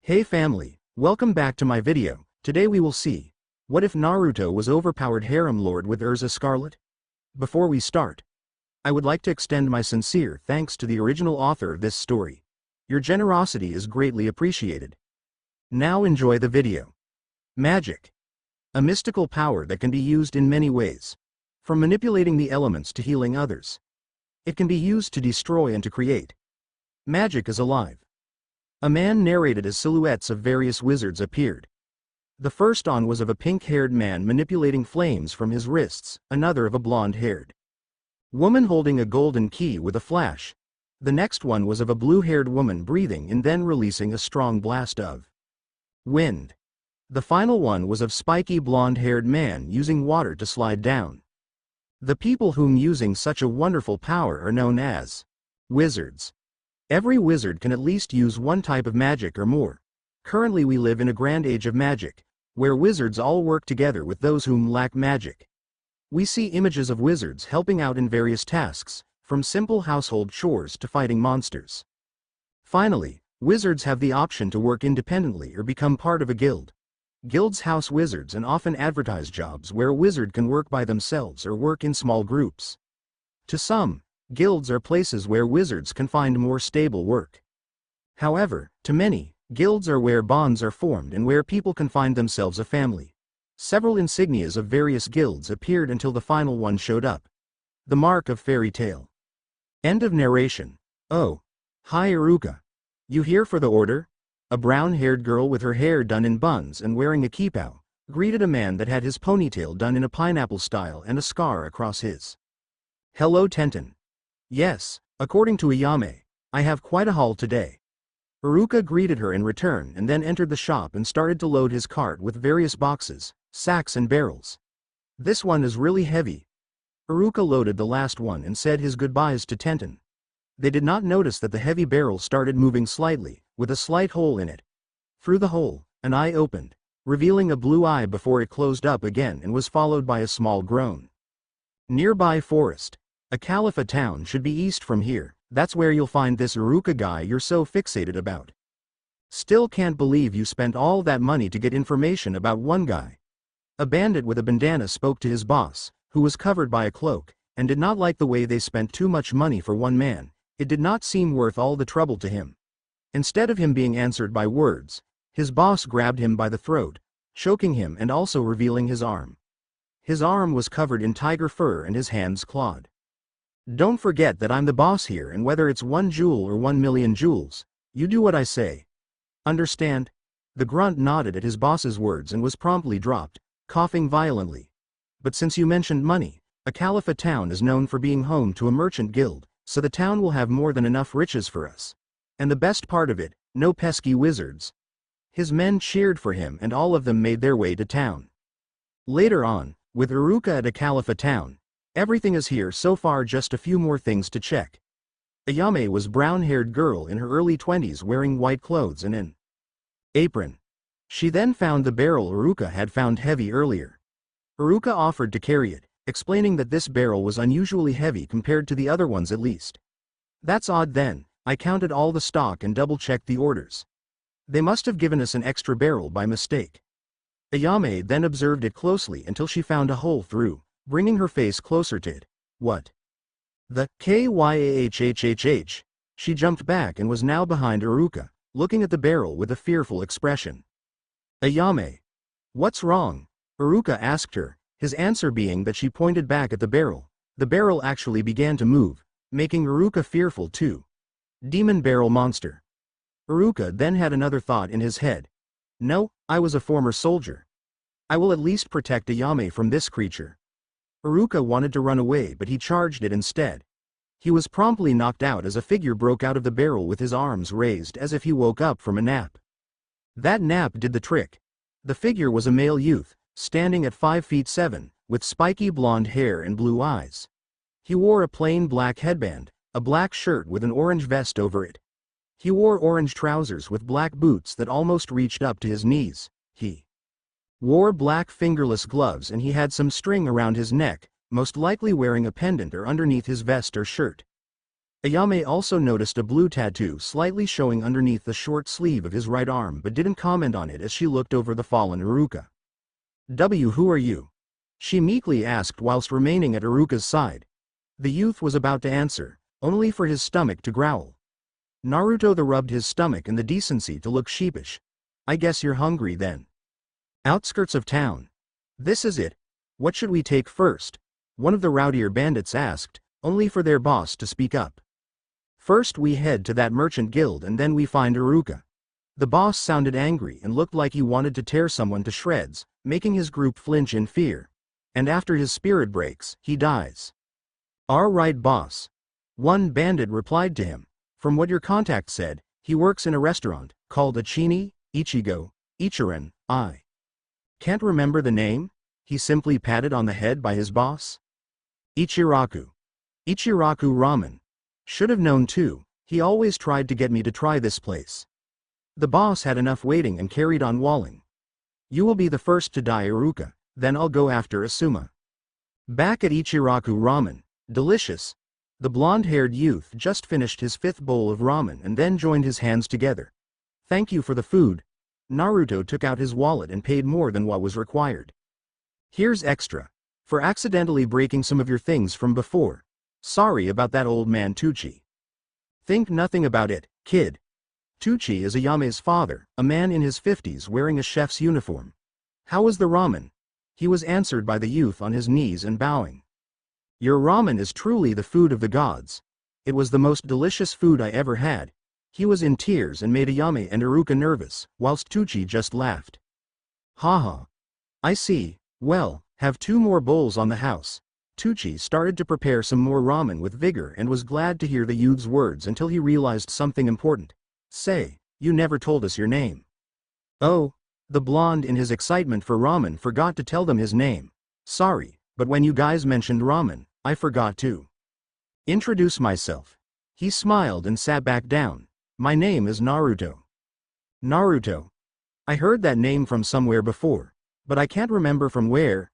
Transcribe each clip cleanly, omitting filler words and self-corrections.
Hey family, welcome back to my video. Today we will see, what if Naruto was overpowered harem lord with Erza Scarlet? Before we start, I would like to extend my sincere thanks to the original author of this story. Your generosity is greatly appreciated. Now enjoy the video. Magic. A mystical power that can be used in many ways. From manipulating the elements to healing others. It can be used to destroy and to create. Magic is alive. A man narrated as silhouettes of various wizards appeared. The first on was of a pink-haired man manipulating flames from his wrists, another of a blonde-haired woman holding a golden key with a flash. The next one was of a blue-haired woman breathing and then releasing a strong blast of wind. The final one was of spiky blonde-haired man using water to slide down. The people whom using such a wonderful power are known as wizards. Every wizard can at least use one type of magic or more. Currently we live in a grand age of magic, where wizards all work together with those whom lack magic. We see images of wizards helping out in various tasks, from simple household chores to fighting monsters. Finally, wizards have the option to work independently or become part of a guild. Guilds house wizards and often advertise jobs where a wizard can work by themselves or work in small groups. To some, guilds are places where wizards can find more stable work. However, to many, guilds are where bonds are formed and where people can find themselves a family. Several insignias of various guilds appeared until the final one showed up. The mark of fairy tale. End of narration. Oh. Hi Iruka. You here for the order? A brown-haired girl with her hair done in buns and wearing a kippah greeted a man that had his ponytail done in a pineapple style and a scar across his. Hello Tenten. Yes, according to Ayame, I have quite a haul today. Iruka greeted her in return and then entered the shop and started to load his cart with various boxes, sacks and barrels. This one is really heavy. Iruka loaded the last one and said his goodbyes to Tenten. They did not notice that the heavy barrel started moving slightly, with a slight hole in it. Through the hole, an eye opened, revealing a blue eye before it closed up again and was followed by a small groan. Nearby forest. A Caliphate town should be east from here, that's where you'll find this Iruka guy you're so fixated about. Still can't believe you spent all that money to get information about one guy. A bandit with a bandana spoke to his boss, who was covered by a cloak, and did not like the way they spent too much money for one man. It did not seem worth all the trouble to him. Instead of him being answered by words, his boss grabbed him by the throat, choking him and also revealing his arm. His arm was covered in tiger fur and his hands clawed. Don't forget that I'm the boss here, and whether it's 1 jewel or 1,000,000 jewels, you do what I say. Understand? The grunt nodded at his boss's words and was promptly dropped, coughing violently. But since you mentioned money, a Caliphate town is known for being home to a merchant guild, so the town will have more than enough riches for us. And the best part of it, no pesky wizards. His men cheered for him and all of them made their way to town. Later on, with Iruka at a Caliphate town, everything is here so far, just a few more things to check. Ayame was brown-haired girl in her early 20s wearing white clothes and an apron. She then found the barrel Iruka had found heavy earlier. Iruka offered to carry it, explaining that this barrel was unusually heavy compared to the other ones at least. That's odd then, I counted all the stock and double-checked the orders. They must have given us an extra barrel by mistake. Ayame then observed it closely until she found a hole through, bringing her face closer to it. What? The Kyahhhh. She jumped back and was now behind Iruka, looking at the barrel with a fearful expression. Ayame. What's wrong? Iruka asked her, his answer being that she pointed back at the barrel. The barrel actually began to move, making Iruka fearful too. Demon barrel monster. Iruka then had another thought in his head. No, I was a former soldier. I will at least protect Ayame from this creature. Iruka wanted to run away, but he charged it instead. He was promptly knocked out as a figure broke out of the barrel with his arms raised as if he woke up from a nap. That nap did the trick. The figure was a male youth, standing at 5'7", with spiky blonde hair and blue eyes. He wore a plain black headband, a black shirt with an orange vest over it. He wore orange trousers with black boots that almost reached up to his knees. He wore black fingerless gloves and he had some string around his neck, most likely wearing a pendant or underneath his vest or shirt. Ayame also noticed a blue tattoo slightly showing underneath the short sleeve of his right arm but didn't comment on it as she looked over the fallen Iruka. Who are you? She meekly asked whilst remaining at Iruka's side. The youth was about to answer, only for his stomach to growl. Naruto rubbed his stomach in the decency to look sheepish. I guess you're hungry then. Outskirts of town. This is it. What should we take first? One of the rowdier bandits asked, only for their boss to speak up. First we head to that merchant guild and then we find Iruka. The boss sounded angry and looked like he wanted to tear someone to shreds, making his group flinch in fear. And after his spirit breaks, he dies. All right, boss. One bandit replied to him. From what your contact said, he works in a restaurant, called Ichigo, Ichiran, I can't remember the name. He simply patted on the head by his boss. Ichiraku Ramen. Should have known too, he always tried to get me to try this place. The boss had enough waiting and carried on walling. You will be the first to die, Iruka, then I'll go after Asuma. Back at Ichiraku Ramen, delicious. The blonde-haired youth just finished his 5th bowl of ramen and then joined his hands together. Thank you for the food. Naruto took out his wallet and paid more than what was required. Here's extra. For accidentally breaking some of your things from before. Sorry about that, old man Tucci. Think nothing about it, kid. Tucci is Ayame's father, a man in his 50s wearing a chef's uniform. How was the ramen? He was answered by the youth on his knees and bowing. Your ramen is truly the food of the gods. It was the most delicious food I ever had. He was in tears and made Ayame and Iruka nervous, whilst Tucci just laughed. Haha. I see. Well, have 2 more bowls on the house. Tucci started to prepare some more ramen with vigor and was glad to hear the youth's words until he realized something important. Say, you never told us your name. Oh, the blonde in his excitement for ramen forgot to tell them his name. Sorry, but when you guys mentioned ramen, I forgot to introduce myself. He smiled and sat back down. My name is Naruto. Naruto. I heard that name from somewhere before, but I can't remember from where.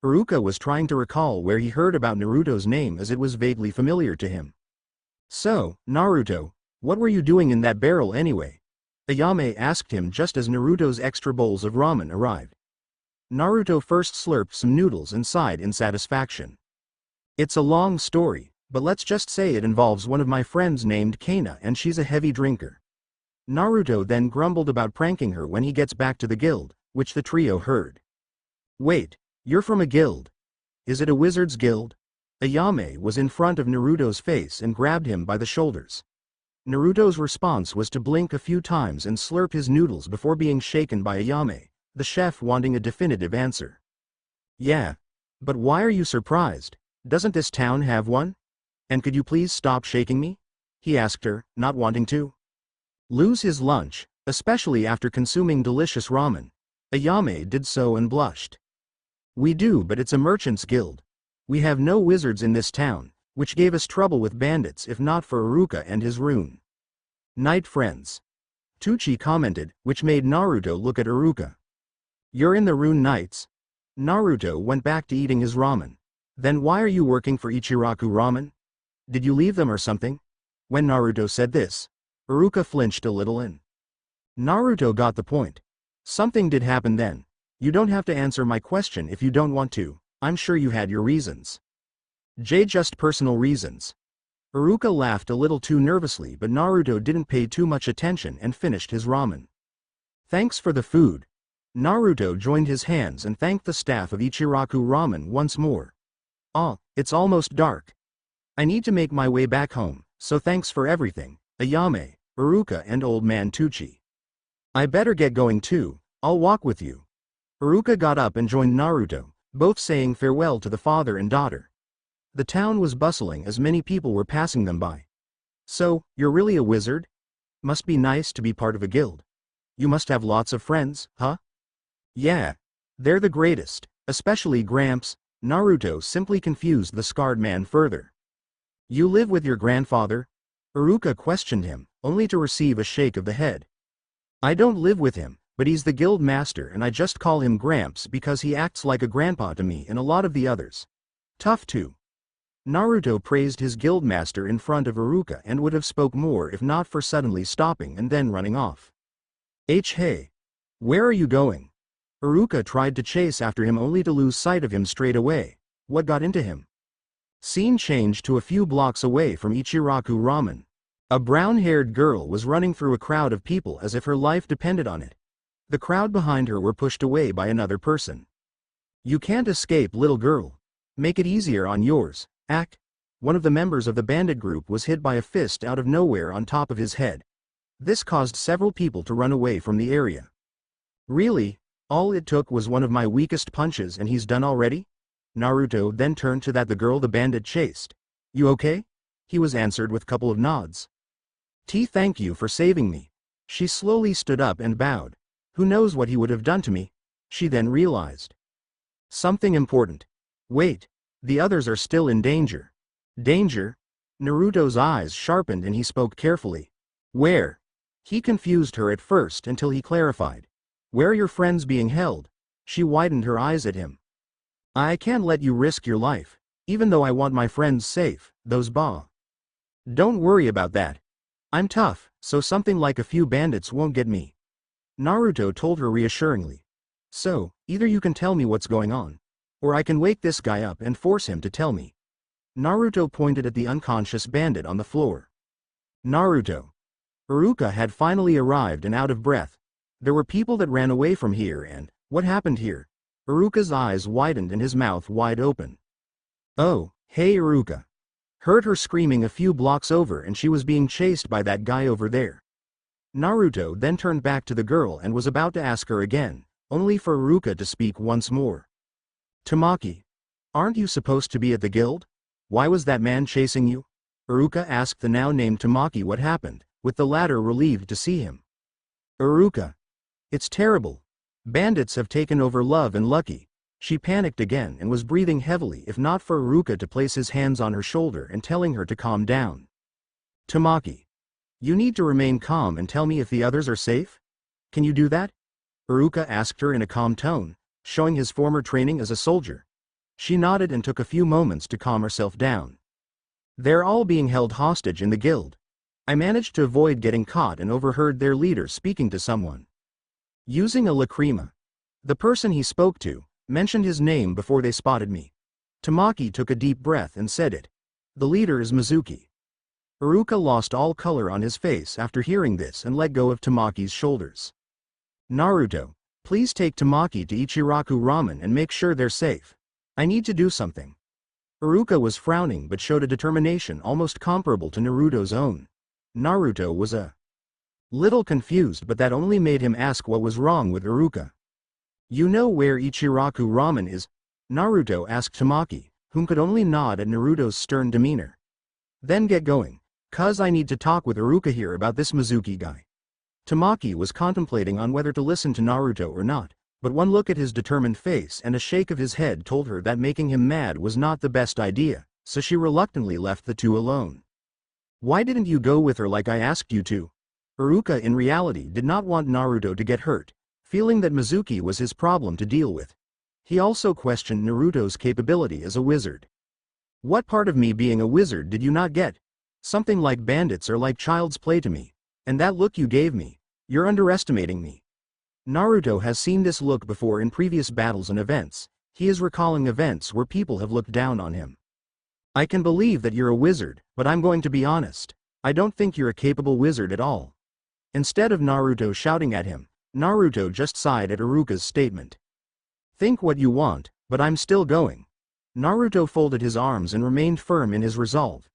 Iruka was trying to recall where he heard about Naruto's name as it was vaguely familiar to him. So, Naruto, what were you doing in that barrel anyway? Ayame asked him just as Naruto's extra bowls of ramen arrived. Naruto first slurped some noodles and sighed in satisfaction. It's a long story, but let's just say it involves one of my friends named Kana and she's a heavy drinker. Naruto then grumbled about pranking her when he gets back to the guild, which the trio heard. Wait. You're from a guild. Is it a wizard's guild? Ayame was in front of Naruto's face and grabbed him by the shoulders. Naruto's response was to blink a few times and slurp his noodles before being shaken by Ayame, the chef wanting a definitive answer. Yeah. But why are you surprised? Doesn't this town have one? And could you please stop shaking me? He asked her, not wanting to lose his lunch, especially after consuming delicious ramen. Ayame did so and blushed. We do, but it's a merchant's guild. We have no wizards in this town, which gave us trouble with bandits if not for Iruka and his rune. Night friends. Tucci commented, which made Naruto look at Iruka. You're in the rune knights? Naruto went back to eating his ramen. Then why are you working for Ichiraku Ramen? Did you leave them or something? When Naruto said this, Iruka flinched a little and Naruto got the point. Something did happen then. You don't have to answer my question if you don't want to. I'm sure you had your reasons. Just personal reasons. Iruka laughed a little too nervously, but Naruto didn't pay too much attention and finished his ramen. Thanks for the food. Naruto joined his hands and thanked the staff of Ichiraku Ramen once more. It's almost dark. I need to make my way back home, so thanks for everything, Ayame, Iruka and old man Tucci. I better get going too. I'll walk with you. Iruka got up and joined Naruto, both saying farewell to the father and daughter. The town was bustling as many people were passing them by. So, you're really a wizard? Must be nice to be part of a guild. You must have lots of friends, huh? Yeah. They're the greatest, especially Gramps. Naruto simply confused the scarred man further. You live with your grandfather? Iruka questioned him, only to receive a shake of the head. I don't live with him, but he's the guild master and I just call him Gramps because he acts like a grandpa to me and a lot of the others. Tough too. Naruto praised his guildmaster in front of Iruka and would have spoke more if not for suddenly stopping and then running off. Hey! Where are you going? Iruka tried to chase after him only to lose sight of him straight away. What got into him? Scene changed to a few blocks away from Ichiraku Ramen. A brown-haired girl was running through a crowd of people as if her life depended on it. The crowd behind her were pushed away by another person. You can't escape, little girl. Make it easier on yours. Act. One of the members of the bandit group was hit by a fist out of nowhere on top of his head. This caused several people to run away from the area. Really? All it took was one of my weakest punches and he's done already? Naruto then turned to the girl the bandit chased. You okay? He was answered with a couple of nods. Thank you for saving me. She slowly stood up and bowed. Who knows what he would have done to me? She then realized something important. Wait, the others are still in danger. Danger? Naruto's eyes sharpened and he spoke carefully. Where? He confused her at first until he clarified. Where are your friends being held? She widened her eyes at him. I can't let you risk your life, even though I want my friends safe, those ba. Don't worry about that. I'm tough, so something like a few bandits won't get me. Naruto told her reassuringly. So, either you can tell me what's going on, or I can wake this guy up and force him to tell me. Naruto pointed at the unconscious bandit on the floor. Naruto. Iruka had finally arrived and out of breath. There were people that ran away from here and, what happened here? Iruka's eyes widened and his mouth wide open. Oh, hey Iruka. Heard her screaming a few blocks over and she was being chased by that guy over there. Naruto then turned back to the girl and was about to ask her again, only for Iruka to speak once more. Tamaki. Aren't you supposed to be at the guild? Why was that man chasing you? Iruka asked the now named Tamaki what happened, with the latter relieved to see him. Iruka. It's terrible. Bandits have taken over Love and Lucky. She panicked again and was breathing heavily if not for Iruka to place his hands on her shoulder and telling her to calm down. Tamaki. You need to remain calm and tell me if the others are safe? Can you do that? Iruka asked her in a calm tone, showing his former training as a soldier. She nodded and took a few moments to calm herself down. They're all being held hostage in the guild. I managed to avoid getting caught and overheard their leader speaking to someone. Using a lacrima. The person he spoke to mentioned his name before they spotted me. Tamaki took a deep breath and said it. The leader is Mizuki. Iruka lost all color on his face after hearing this and let go of Tamaki's shoulders. Naruto, please take Tamaki to Ichiraku Ramen and make sure they're safe. I need to do something. Iruka was frowning but showed a determination almost comparable to Naruto's own. Naruto was a little confused, but that only made him ask what was wrong with Iruka. You know where Ichiraku Ramen is? Naruto asked Tamaki, whom could only nod at Naruto's stern demeanor. Then get going, cuz I need to talk with Iruka here about this Mizuki guy. Tamaki was contemplating on whether to listen to Naruto or not, but one look at his determined face and a shake of his head told her that making him mad was not the best idea, so she reluctantly left the two alone. Why didn't you go with her like I asked you to? Iruka in reality did not want Naruto to get hurt, feeling that Mizuki was his problem to deal with. He also questioned Naruto's capability as a wizard. What part of me being a wizard did you not get? Something like bandits are like child's play to me. And that look you gave me, you're underestimating me. Naruto has seen this look before in previous battles and events. He is recalling events where people have looked down on him. I can believe that you're a wizard, but I'm going to be honest. I don't think you're a capable wizard at all. Instead of Naruto shouting at him, Naruto just sighed at Iruka's statement. Think what you want, but I'm still going. Naruto folded his arms and remained firm in his resolve.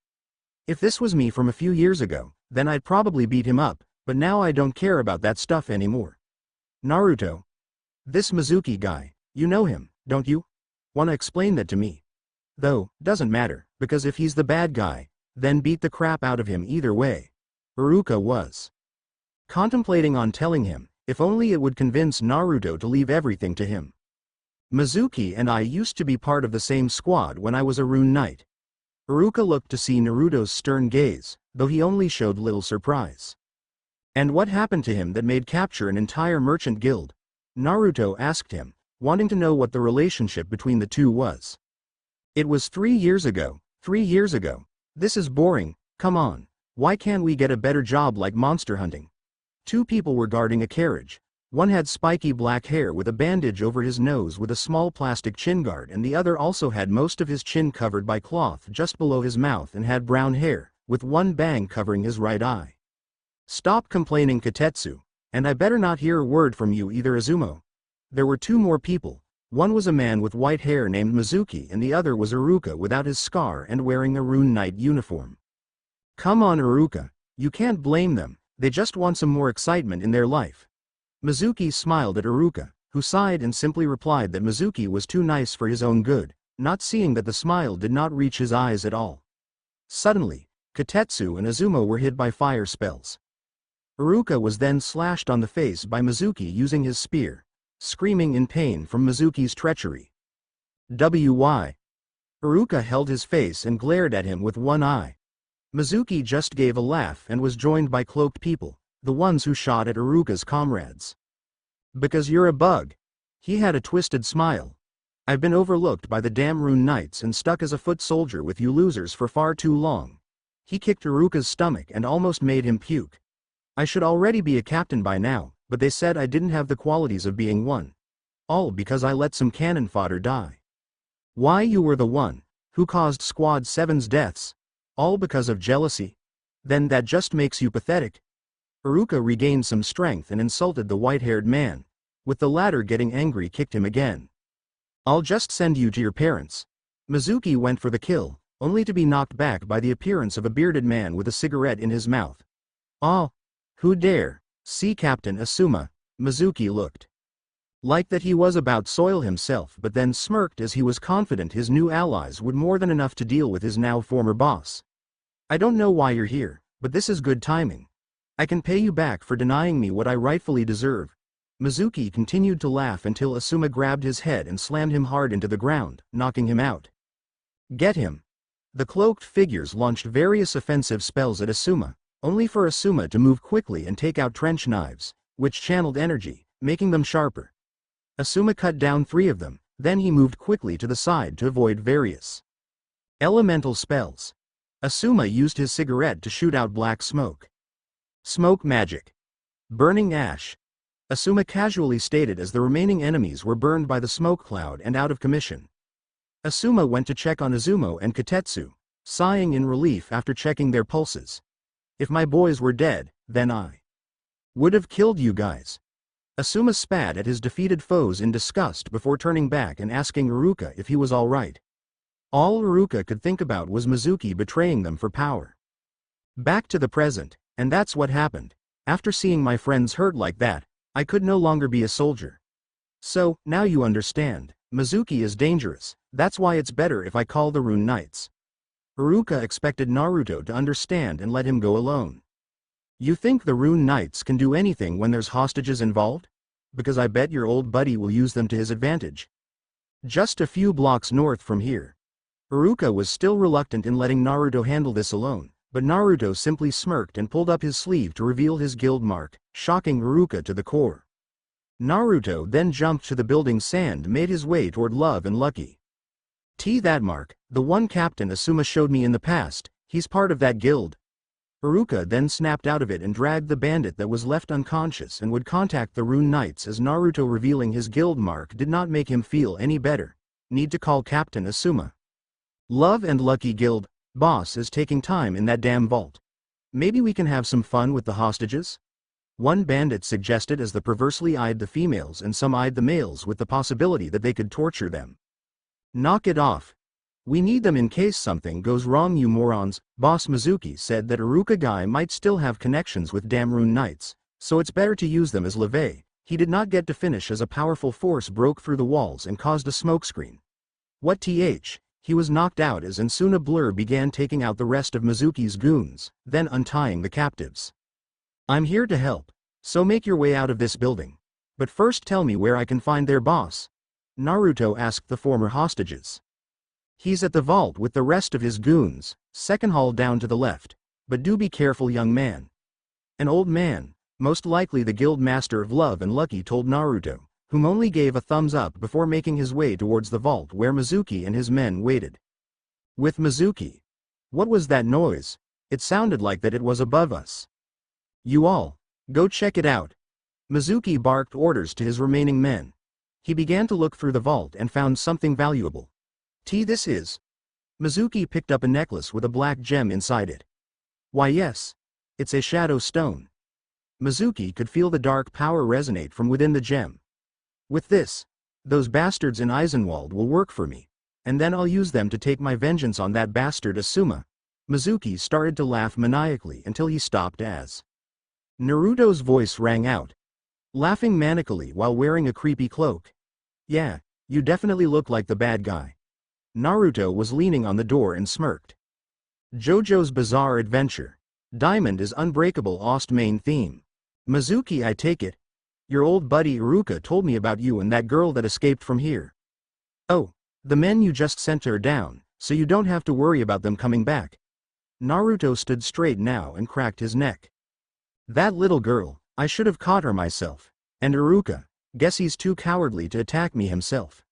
If this was me from a few years ago, then I'd probably beat him up, but now I don't care about that stuff anymore. Naruto. This Mizuki guy, you know him, don't you? Wanna explain that to me? Though, doesn't matter, because if he's the bad guy, then beat the crap out of him either way. Iruka was contemplating on telling him, if only it would convince Naruto to leave everything to him. Mizuki and I used to be part of the same squad when I was a rune knight. Iruka looked to see Naruto's stern gaze, though he only showed little surprise. And what happened to him that made capture an entire merchant guild? Naruto asked him, wanting to know what the relationship between the two was. It was 3 years ago, 3 years ago. This is boring, come on. Why can't we get a better job like monster hunting? Two people were guarding a carriage. One had spiky black hair with a bandage over his nose with a small plastic chin guard, and the other also had most of his chin covered by cloth just below his mouth and had brown hair, with one bang covering his right eye. Stop complaining, Katetsu. And I better not hear a word from you either, Izumo. There were two more people. One was a man with white hair named Mizuki, and the other was Iruka without his scar and wearing a Rune Knight uniform. Come on, Iruka. You can't blame them, they just want some more excitement in their life. Mizuki smiled at Iruka, who sighed and simply replied that Mizuki was too nice for his own good, not seeing that the smile did not reach his eyes at all. Suddenly, Katetsu and Izumo were hit by fire spells. Iruka was then slashed on the face by Mizuki using his spear, screaming in pain from Mizuki's treachery. Why? Iruka held his face and glared at him with one eye. Mizuki just gave a laugh and was joined by cloaked people, the ones who shot at Iruka's comrades. Because you're a bug. He had a twisted smile. I've been overlooked by the damn Rune Knights and stuck as a foot soldier with you losers for far too long. He kicked Iruka's stomach and almost made him puke. I should already be a captain by now, but they said I didn't have the qualities of being one. All because I let some cannon fodder die. Why, you were the one who caused Squad 7's deaths? All because of jealousy? Then that just makes you pathetic. Iruka regained some strength and insulted the white-haired man, with the latter getting angry kicked him again. I'll just send you to your parents. Mizuki went for the kill, only to be knocked back by the appearance of a bearded man with a cigarette in his mouth. Oh, who dare? See Captain Asuma. Mizuki looked like that he was about to soil himself, but then smirked as he was confident his new allies would more than enough to deal with his now former boss. I don't know why you're here, but this is good timing. I can pay you back for denying me what I rightfully deserve. Mizuki continued to laugh until Asuma grabbed his head and slammed him hard into the ground, knocking him out. Get him. The cloaked figures launched various offensive spells at Asuma, only for Asuma to move quickly and take out trench knives, which channeled energy, making them sharper. Asuma cut down 3 of them, then he moved quickly to the side to avoid various elemental spells. Asuma used his cigarette to shoot out black smoke. Smoke magic. Burning ash. Asuma casually stated as the remaining enemies were burned by the smoke cloud and out of commission. Asuma went to check on Izumo and Katetsu, sighing in relief after checking their pulses. If my boys were dead, then I would have killed you guys. Asuma spat at his defeated foes in disgust before turning back and asking Iruka if he was alright. All Iruka could think about was Mizuki betraying them for power. Back to the present, and that's what happened. After seeing my friends hurt like that, I could no longer be a soldier. So, now you understand, Mizuki is dangerous, that's why it's better if I call the Rune Knights. Iruka expected Naruto to understand and let him go alone. You think the Rune Knights can do anything when there's hostages involved? Because I bet your old buddy will use them to his advantage. Just a few blocks north from here. Iruka was still reluctant in letting Naruto handle this alone, but Naruto simply smirked and pulled up his sleeve to reveal his guild mark, shocking Iruka to the core. Naruto then jumped to the building sand, made his way toward Love and Lucky. That mark, the one Captain Asuma showed me in the past, he's part of that guild. Iruka then snapped out of it and dragged the bandit that was left unconscious and would contact the Rune Knights, as Naruto revealing his guild mark did not make him feel any better. Need to call Captain Asuma. Love and Lucky Guild, boss is taking time in that damn vault. Maybe we can have some fun with the hostages? One bandit suggested as the perversely eyed the females and some eyed the males with the possibility that they could torture them. Knock it off. We need them in case something goes wrong, you morons. Boss Mizuki said that Iruka guy might still have connections with damn Rune Knights, so it's better to use them as levee. He did not get to finish as a powerful force broke through the walls and caused a smokescreen. What th? He was knocked out as Insuna Blur began taking out the rest of Mizuki's goons, then untying the captives. I'm here to help, so make your way out of this building. But first tell me where I can find their boss. Naruto asked the former hostages. He's at the vault with the rest of his goons, second hall down to the left, but do be careful, young man. An old man, most likely the guild master of Love and Lucky, told Naruto, whom only gave a thumbs up before making his way towards the vault where Mizuki and his men waited. With Mizuki. What was that noise? It sounded like that it was above us. You all, go check it out. Mizuki barked orders to his remaining men. He began to look through the vault and found something valuable. This is. Mizuki picked up a necklace with a black gem inside it. Why yes. It's a shadow stone. Mizuki could feel the dark power resonate from within the gem. With this, those bastards in Eisenwald will work for me, and then I'll use them to take my vengeance on that bastard Asuma. Mizuki started to laugh maniacally until he stopped as Naruto's voice rang out, laughing manically while wearing a creepy cloak. Yeah, you definitely look like the bad guy. Naruto was leaning on the door and smirked. JoJo's Bizarre Adventure. Diamond is Unbreakable Ost main theme. Mizuki, I take it. Your old buddy Iruka told me about you and that girl that escaped from here. Oh, the men you just sent her down, so you don't have to worry about them coming back. Naruto stood straight now and cracked his neck. That little girl, I should have caught her myself. And Iruka, guess he's too cowardly to attack me himself.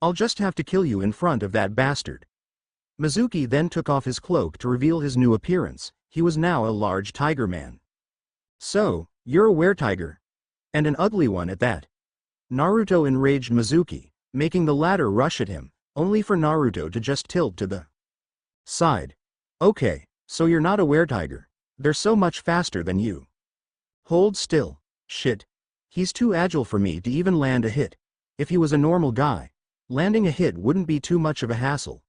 I'll just have to kill you in front of that bastard. Mizuki then took off his cloak to reveal his new appearance. He was now a large tiger man. So, you're a were-tiger. And an ugly one at that. Naruto enraged Mizuki, making the latter rush at him, only for Naruto to just tilt to the side. Okay, so you're not a were-tiger. They're so much faster than you. Hold still. Shit. He's too agile for me to even land a hit. If he was a normal guy, landing a hit wouldn't be too much of a hassle.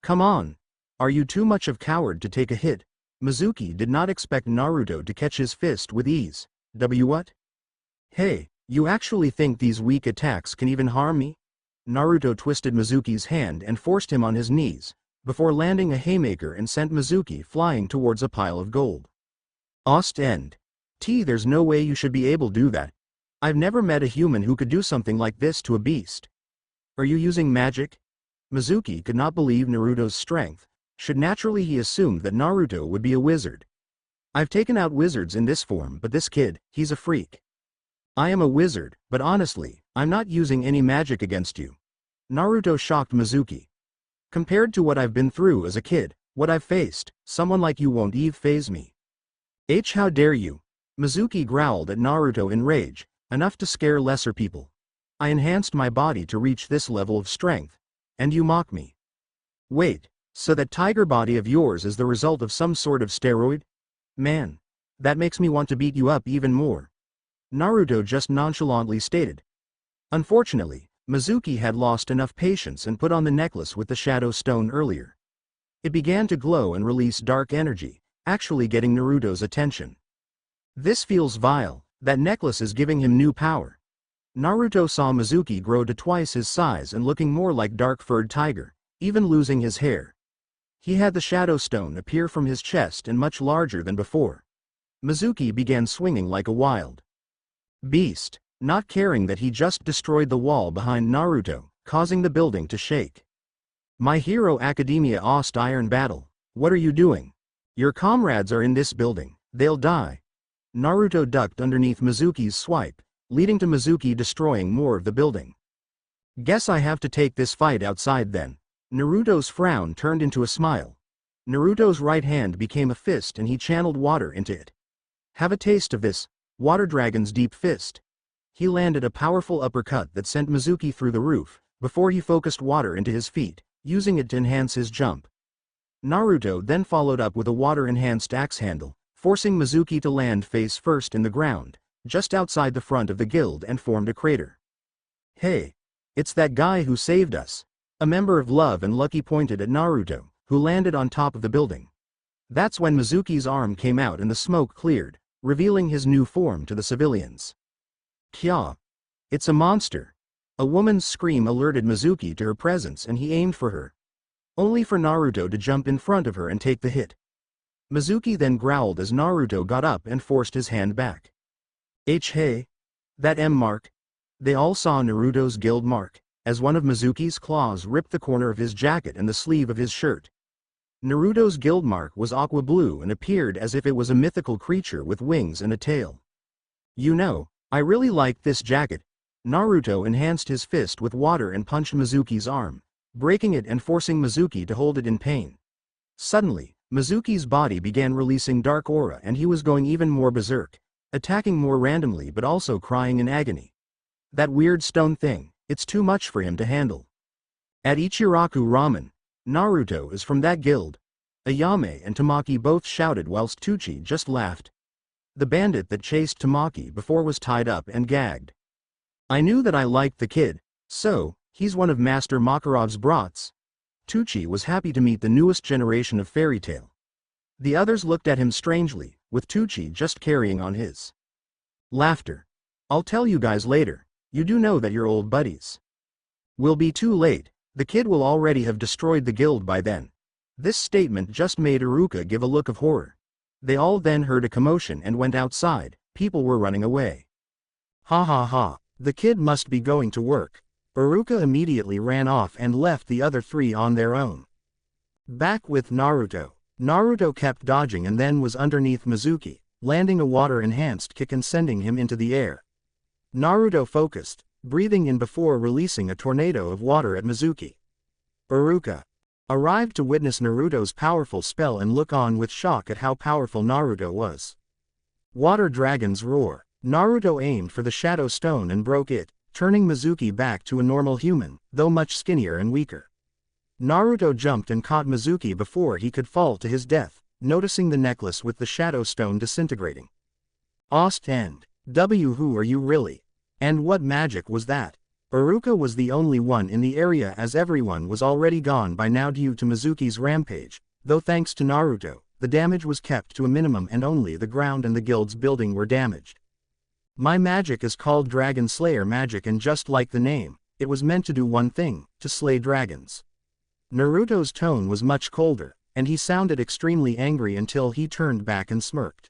Come on. Are you too much of a coward to take a hit? Mizuki did not expect Naruto to catch his fist with ease. What? Hey, you actually think these weak attacks can even harm me? Naruto twisted Mizuki's hand and forced him on his knees, before landing a haymaker and sent Mizuki flying towards a pile of gold. Ost end. There's no way you should be able to do that. I've never met a human who could do something like this to a beast. Are you using magic? Mizuki could not believe Naruto's strength. Should naturally he assumed that Naruto would be a wizard. I've taken out wizards in this form, but this kid, he's a freak. I am a wizard, but honestly, I'm not using any magic against you. Naruto shocked Mizuki. Compared to what I've been through as a kid, what I've faced, someone like you won't even faze me. How dare you? Mizuki growled at Naruto in rage, enough to scare lesser people. I enhanced my body to reach this level of strength, and you mock me. Wait, so that tiger body of yours is the result of some sort of steroid? Man, that makes me want to beat you up even more. Naruto just nonchalantly stated. Unfortunately, Mizuki had lost enough patience and put on the necklace with the shadow stone earlier. It began to glow and release dark energy, actually getting Naruto's attention. This feels vile. That necklace is giving him new power. Naruto saw Mizuki grow to twice his size and looking more like dark-furred tiger, even losing his hair. He had the shadow stone appear from his chest and much larger than before. Mizuki began swinging like a wild beast, not caring that he just destroyed the wall behind Naruto, causing the building to shake. My Hero Academia Ost Iron Battle, what are you doing? Your comrades are in this building, they'll die. Naruto ducked underneath Mizuki's swipe, leading to Mizuki destroying more of the building. Guess I have to take this fight outside then. Naruto's frown turned into a smile. Naruto's right hand became a fist and he channeled water into it. Have a taste of this, Water Dragon's deep fist. He landed a powerful uppercut that sent Mizuki through the roof, before he focused water into his feet, using it to enhance his jump. Naruto then followed up with a water-enhanced axe handle, forcing Mizuki to land face first in the ground, just outside the front of the guild and formed a crater. Hey, it's that guy who saved us. A member of Love and Lucky pointed at Naruto, who landed on top of the building. That's when Mizuki's arm came out and the smoke cleared, revealing his new form to the civilians. Kya! It's a monster. A woman's scream alerted Mizuki to her presence and he aimed for her. Only for Naruto to jump in front of her and take the hit. Mizuki then growled as Naruto got up and forced his hand back. Hey! That M mark? They all saw Naruto's guild mark, as one of Mizuki's claws ripped the corner of his jacket and the sleeve of his shirt. Naruto's guild mark was aqua blue and appeared as if it was a mythical creature with wings and a tail. You know, I really like this jacket. Naruto enhanced his fist with water and punched Mizuki's arm. breaking it and forcing Mizuki to hold it in pain. Suddenly, Mizuki's body began releasing dark aura and he was going even more berserk, attacking more randomly but also crying in agony. That weird stone thing, it's too much for him to handle. At Ichiraku Ramen, Naruto is from that guild. Ayame and Tamaki both shouted whilst Tucci just laughed. The bandit that chased Tamaki before was tied up and gagged. I knew that I liked the kid, so, he's one of Master Makarov's brats. Tucci was happy to meet the newest generation of fairy tale. The others looked at him strangely, with Tucci just carrying on his laughter. I'll tell you guys later, you do know that you're old buddies. Will be too late, the kid will already have destroyed the guild by then. This statement just made Iruka give a look of horror. They all then heard a commotion and went outside, people were running away. Ha ha ha, the kid must be going to work. Iruka immediately ran off and left the other three on their own. Back with Naruto. Naruto kept dodging and then was underneath Mizuki, landing a water-enhanced kick and sending him into the air. Naruto focused, breathing in before releasing a tornado of water at Mizuki. Iruka arrived to witness Naruto's powerful spell and look on with shock at how powerful Naruto was. Water Dragon's Roar. Naruto aimed for the Shadow Stone and broke it, turning Mizuki back to a normal human, though much skinnier and weaker. Naruto jumped and caught Mizuki before he could fall to his death, noticing the necklace with the Shadow Stone disintegrating. Ost end. Who are you really? And what magic was that? Iruka was the only one in the area as everyone was already gone by now due to Mizuki's rampage, though thanks to Naruto, the damage was kept to a minimum and only the ground and the guild's building were damaged. My magic is called Dragon Slayer magic and just like the name, it was meant to do one thing, to slay dragons. Naruto's tone was much colder, and he sounded extremely angry until he turned back and smirked.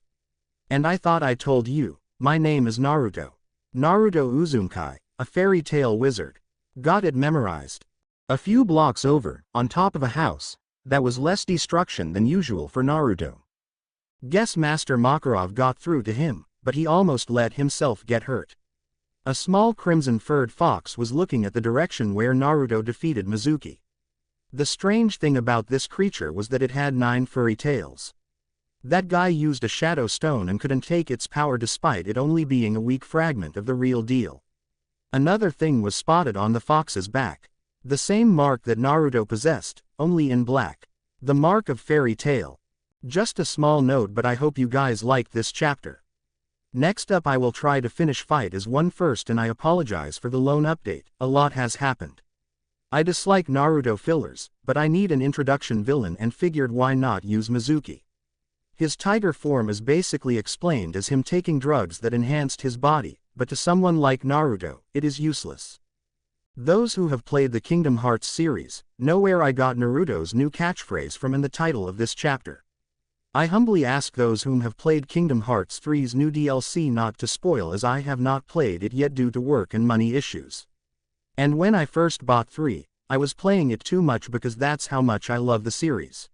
And I thought I told you, my name is Naruto. Naruto Uzumaki, a fairy tale wizard. Got it memorized. A few blocks over, on top of a house, that was less destruction than usual for Naruto. Guess Master Makarov got through to him, but he almost let himself get hurt. A small crimson-furred fox was looking at the direction where Naruto defeated Mizuki. The strange thing about this creature was that it had 9 furry tails. That guy used a shadow stone and couldn't take its power despite it only being a weak fragment of the real deal. Another thing was spotted on the fox's back. The same mark that Naruto possessed, only in black. The mark of fairy tale. Just a small note, but I hope you guys liked this chapter. Next up I will try to finish fight as one first and I apologize for the lone update, a lot has happened. I dislike Naruto fillers, but I need an introduction villain and figured why not use Mizuki. His tiger form is basically explained as him taking drugs that enhanced his body, but to someone like Naruto, it is useless. Those who have played the Kingdom Hearts series, know where I got Naruto's new catchphrase from in the title of this chapter. I humbly ask those whom have played Kingdom Hearts 3's new DLC not to spoil as I have not played it yet due to work and money issues. And when I first bought 3, I was playing it too much because that's how much I love the series.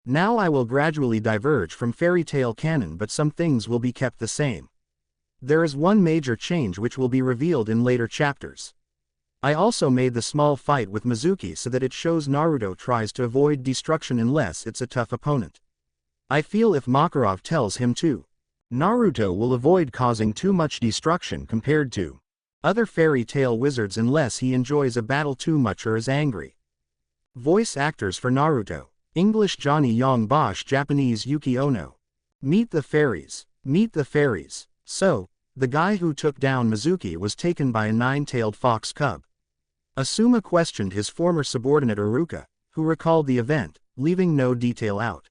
Now I will gradually diverge from fairy tale canon but some things will be kept the same. There is one major change which will be revealed in later chapters. I also made the small fight with Mizuki so that it shows Naruto tries to avoid destruction unless it's a tough opponent. I feel if Makarov tells him to, Naruto will avoid causing too much destruction compared to other fairy tale wizards unless he enjoys a battle too much or is angry. Voice actors for Naruto. English Johnny Yong Bosch, Japanese Yuki Ono. Meet the fairies. Meet the fairies. So, the guy who took down Mizuki was taken by a 9-tailed fox cub. Asuma questioned his former subordinate Iruka, who recalled the event, leaving no detail out.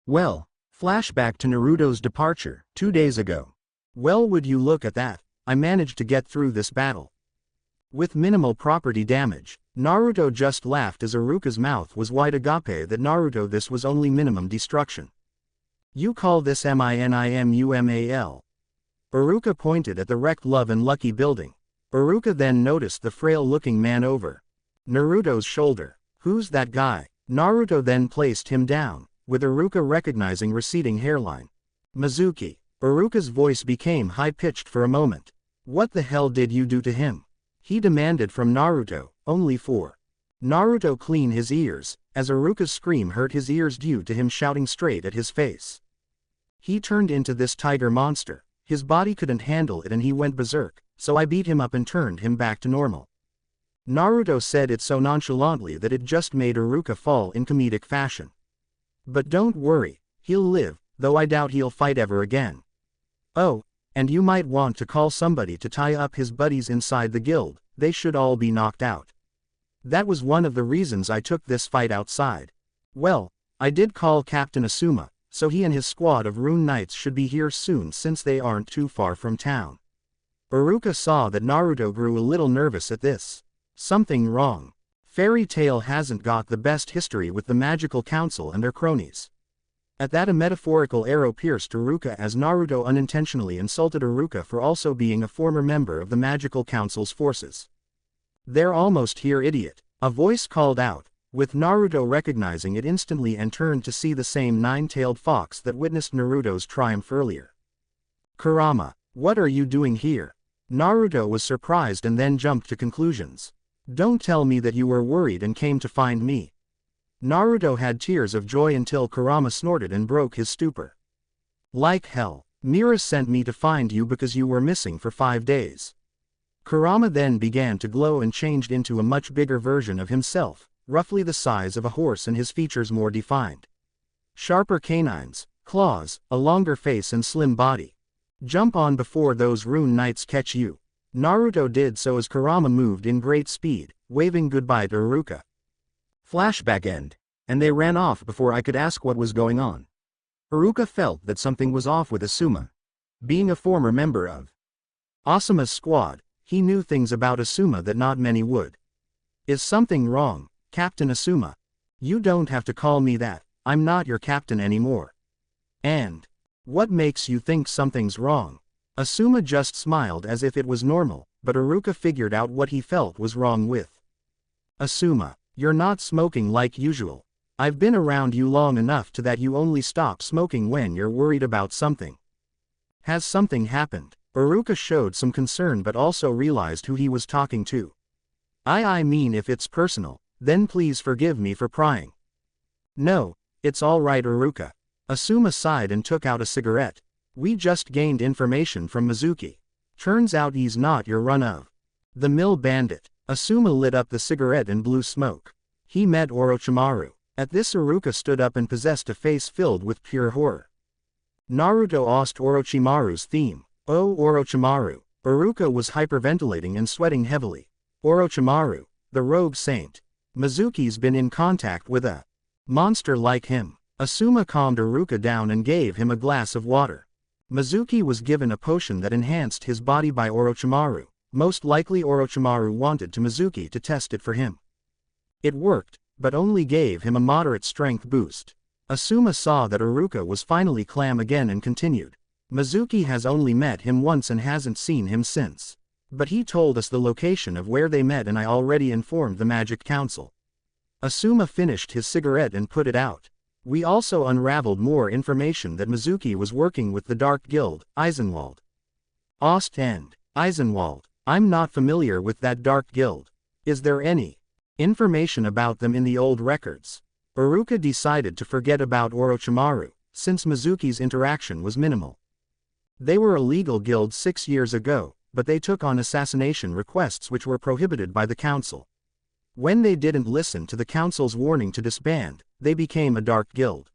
Well, flashback to Naruto's departure, 2 days ago. Well, would you look at that, I managed to get through this battle. With minimal property damage, Naruto just laughed as Iruka's mouth was wide agape that Naruto this was only minimum destruction. You call this MINIMUMAL. Iruka pointed at the wrecked Love and Lucky building. Iruka then noticed the frail-looking man over Naruto's shoulder. Who's that guy? Naruto then placed him down, with Iruka recognizing receding hairline. Mizuki. Iruka's voice became high-pitched for a moment. What the hell did you do to him? He demanded from Naruto, only for Naruto cleaned his ears, as Iruka's scream hurt his ears due to him shouting straight at his face. He turned into this tiger monster, his body couldn't handle it and he went berserk, so I beat him up and turned him back to normal. Naruto said it so nonchalantly that it just made Iruka fall in comedic fashion. But don't worry, he'll live, though I doubt he'll fight ever again. Oh, and you might want to call somebody to tie up his buddies inside the guild, they should all be knocked out. That was one of the reasons I took this fight outside. Well, I did call Captain Asuma, so he and his squad of Rune Knights should be here soon since they aren't too far from town. Iruka saw that Naruto grew a little nervous at this. Something wrong. Fairy Tail hasn't got the best history with the Magical Council and their cronies. At that a metaphorical arrow pierced Iruka as Naruto unintentionally insulted Iruka for also being a former member of the Magical Council's forces. "They're almost here, idiot," a voice called out, with Naruto recognizing it instantly and turned to see the same nine-tailed fox that witnessed Naruto's triumph earlier. "Kurama, what are you doing here?" Naruto was surprised and then jumped to conclusions. "Don't tell me that you were worried and came to find me." Naruto had tears of joy until Kurama snorted and broke his stupor. "Like hell, Mira sent me to find you because you were missing for 5 days. Kurama then began to glow and changed into a much bigger version of himself, roughly the size of a horse and his features more defined. Sharper canines, claws, a longer face and slim body. "Jump on before those Rune Knights catch you." Naruto did so as Kurama moved in great speed, waving goodbye to Iruka. Flashback end, and they ran off before I could ask what was going on. Iruka felt that something was off with Asuma. Being a former member of Asuma's squad, he knew things about Asuma that not many would. "Is something wrong, Captain Asuma?" "You don't have to call me that, I'm not your captain anymore." "And what makes you think something's wrong?" Asuma just smiled as if it was normal, but Iruka figured out what he felt was wrong with. "Asuma, you're not smoking like usual. I've been around you long enough to that you only stop smoking when you're worried about something. Has something happened?" Iruka showed some concern but also realized who he was talking to. I mean if it's personal, then please forgive me for prying." "No, it's all right, Iruka." Asuma sighed and took out a cigarette. "We just gained information from Mizuki. Turns out he's not your run-of-the-mill bandit." Asuma lit up the cigarette and blew smoke. "He met Orochimaru." At this Iruka stood up and possessed a face filled with pure horror. Naruto asked Orochimaru's theme. "Oh Orochimaru." Iruka was hyperventilating and sweating heavily. "Orochimaru, the rogue saint. Mizuki's been in contact with a monster like him." Asuma calmed Iruka down and gave him a glass of water. Mizuki was given a potion that enhanced his body by Orochimaru. Most likely Orochimaru wanted Mizuki to test it for him. It worked, but only gave him a moderate strength boost. Asuma saw that Iruka was finally calm again and continued. "Mizuki has only met him once and hasn't seen him since. But he told us the location of where they met and I already informed the Magic Council." Asuma finished his cigarette and put it out. "We also unraveled more information that Mizuki was working with the Dark Guild, Eisenwald." "Ost and Eisenwald. I'm not familiar with that Dark Guild. Is there any information about them in the old records?" Iruka decided to forget about Orochimaru, since Mizuki's interaction was minimal. They were a legal guild 6 years ago, but they took on assassination requests which were prohibited by the council. When they didn't listen to the council's warning to disband, they became a dark guild.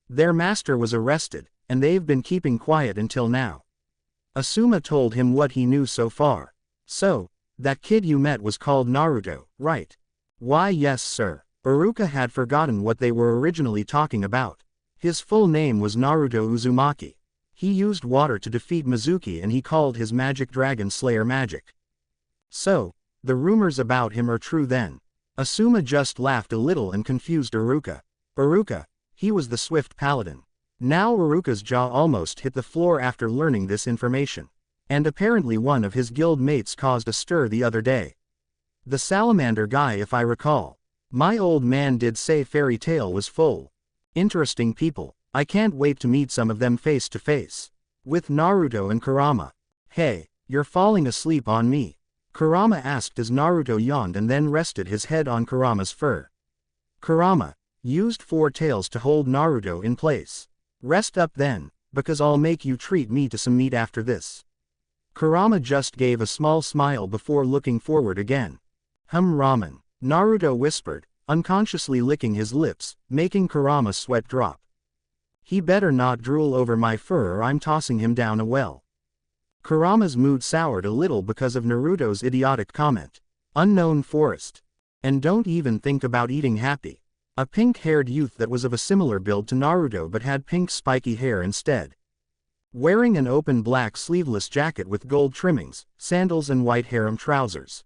Their master was arrested, and they've been keeping quiet until now. Asuma told him what he knew so far. "So, that kid you met was called Naruto, right?" "Why yes sir." Iruka had forgotten what they were originally talking about. His full name was Naruto Uzumaki. He used water to defeat Mizuki and he called his magic dragon Slayer magic. "So, the rumors about him are true then?" Asuma just laughed a little and confused Iruka. "Iruka, he was the swift paladin." Now Iruka's jaw almost hit the floor after learning this information. And apparently one of his guild mates caused a stir the other day. "The salamander guy if I recall. My old man did say Fairy Tail was full. Interesting people. I can't wait to meet some of them face to face. With Naruto and Kurama." "Hey, you're falling asleep on me." Kurama asked as Naruto yawned and then rested his head on Kurama's fur. Kurama used 4 tails to hold Naruto in place. Rest up then, because I'll make you treat me to some meat after this. Kurama just gave a small smile before looking forward again. Ramen, Naruto whispered, unconsciously licking his lips, making Kurama's sweat drop. He better not drool over my fur or I'm tossing him down a well. Kurama's mood soured a little because of Naruto's idiotic comment. Unknown forest. And don't even think about eating happy. A pink-haired youth that was of a similar build to Naruto but had pink spiky hair instead. Wearing an open black sleeveless jacket with gold trimmings, sandals and white harem trousers.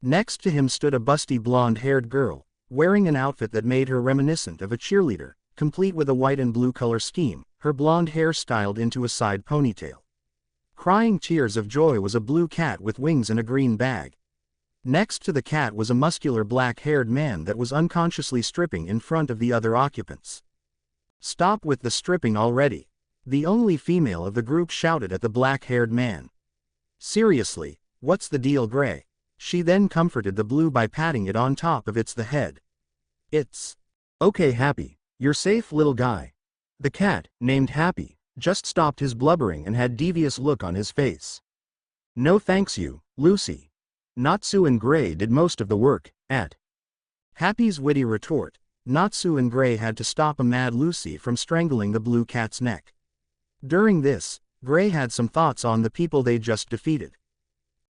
Next to him stood a busty blonde-haired girl, wearing an outfit that made her reminiscent of a cheerleader, complete with a white and blue color scheme, her blonde hair styled into a side ponytail. Crying tears of joy was a blue cat with wings and a green bag. Next to the cat was a muscular black-haired man that was unconsciously stripping in front of the other occupants. "Stop with the stripping already," the only female of the group shouted at the black-haired man. "Seriously, what's the deal, Gray?" She then comforted the blue by patting it on top of the head. "It's okay, Happy, you're safe, little guy." The cat, named Happy, just stopped his blubbering and had devious look on his face. "No thanks you, Lucy. Natsu and Gray did most of the work." At Happy's witty retort, Natsu and Gray had to stop a mad Lucy from strangling the blue cat's neck. During this, Gray had some thoughts on the people they just defeated.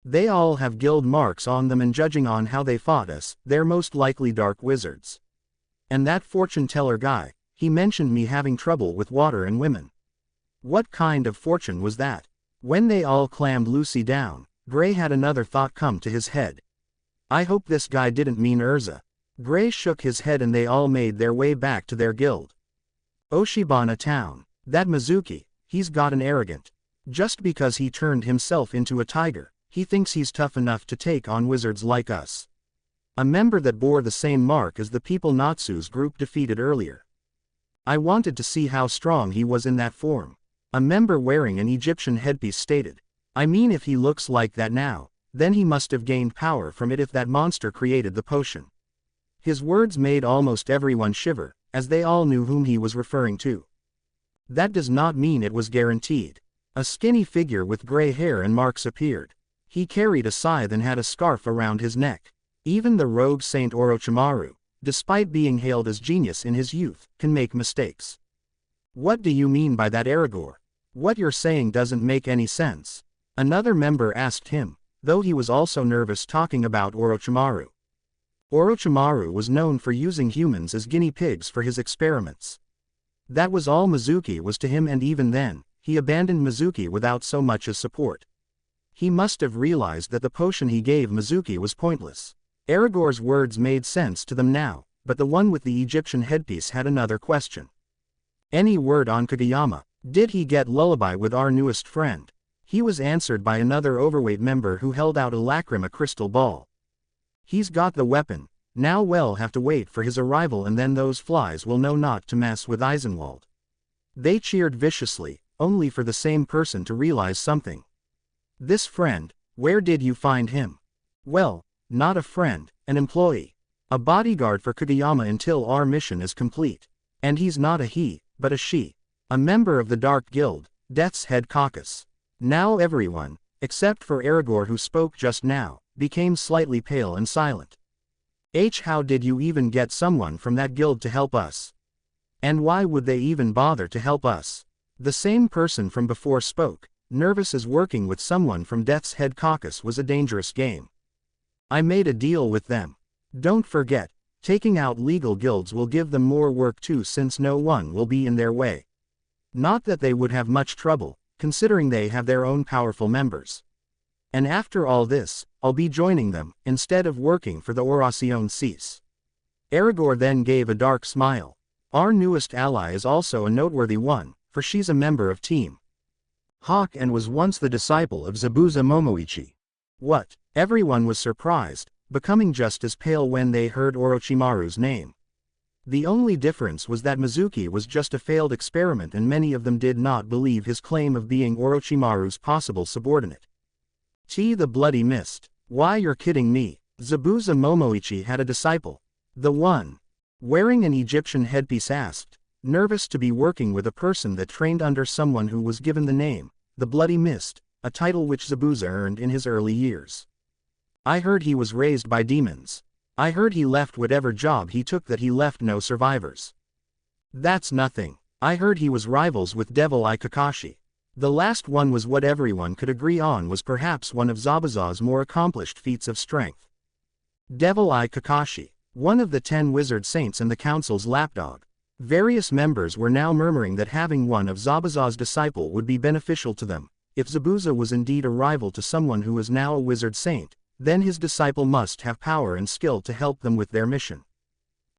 They all have guild marks on them, and judging on how they fought us, they're most likely dark wizards. And that fortune teller guy, he mentioned me having trouble with water and women. What kind of fortune was that? When they all clammed Lucy down, Gray had another thought come to his head. I hope this guy didn't mean Erza. Gray shook his head and they all made their way back to their guild. Oshibana town. That Mizuki, he's gotten arrogant. Just because he turned himself into a tiger, he thinks he's tough enough to take on wizards like us. A member that bore the same mark as the people Natsu's group defeated earlier. I wanted to see how strong he was in that form. A member wearing an Egyptian headpiece stated. I mean, if he looks like that now, then he must have gained power from it if that monster created the potion. His words made almost everyone shiver, as they all knew whom he was referring to. That does not mean it was guaranteed. A skinny figure with gray hair and marks appeared. He carried a scythe and had a scarf around his neck. Even the rogue Saint Orochimaru, despite being hailed as genius in his youth, can make mistakes. What do you mean by that, Aragorn? What you're saying doesn't make any sense. Another member asked him, though he was also nervous talking about Orochimaru. Orochimaru was known for using humans as guinea pigs for his experiments. That was all Mizuki was to him, and even then, he abandoned Mizuki without so much as support. He must have realized that the potion he gave Mizuki was pointless. Aragorn's words made sense to them now, but the one with the Egyptian headpiece had another question. Any word on Kageyama? Did he get lullaby with our newest friend? He was answered by another overweight member who held out a lacrima crystal ball. He's got the weapon. Now we'll have to wait for his arrival, and then those flies will know not to mess with Eisenwald. They cheered viciously, only for the same person to realize something. This friend, where did you find him? Well, not a friend, an employee. A bodyguard for Kageyama until our mission is complete. And he's not a he, but a she. A member of the Dark Guild, Death's Head Caucus. Now everyone, except for Aragorn who spoke just now, became slightly pale and silent. How did you even get someone from that guild to help us? And why would they even bother to help us? The same person from before spoke, nervous as working with someone from Death's Head Caucus was a dangerous game. I made a deal with them. Don't forget, taking out legal guilds will give them more work too, since no one will be in their way. Not that they would have much trouble, considering they have their own powerful members. And after all this, I'll be joining them, instead of working for the Oración Cease. Aragorn then gave a dark smile. Our newest ally is also a noteworthy one, for she's a member of Team Hawk and was once the disciple of Zabuza Momoichi. What? Everyone was surprised, becoming just as pale when they heard Orochimaru's name. The only difference was that Mizuki was just a failed experiment, and many of them did not believe his claim of being Orochimaru's possible subordinate. The Bloody Mist. Why, you're kidding me. Zabuza Momoichi had a disciple. The one wearing an Egyptian headpiece asked, nervous to be working with a person that trained under someone who was given the name, the Bloody Mist, a title which Zabuza earned in his early years. I heard he was raised by demons. I heard he left whatever job he took that he left no survivors. That's nothing. I heard he was rivals with Devil Eye Kakashi. The last one was what everyone could agree on was perhaps one of Zabuza's more accomplished feats of strength. Devil Eye Kakashi, one of the 10 wizard saints and the council's lapdog. Various members were now murmuring that having one of Zabuza's disciple would be beneficial to them. If Zabuza was indeed a rival to someone who is now a wizard saint, then his disciple must have power and skill to help them with their mission.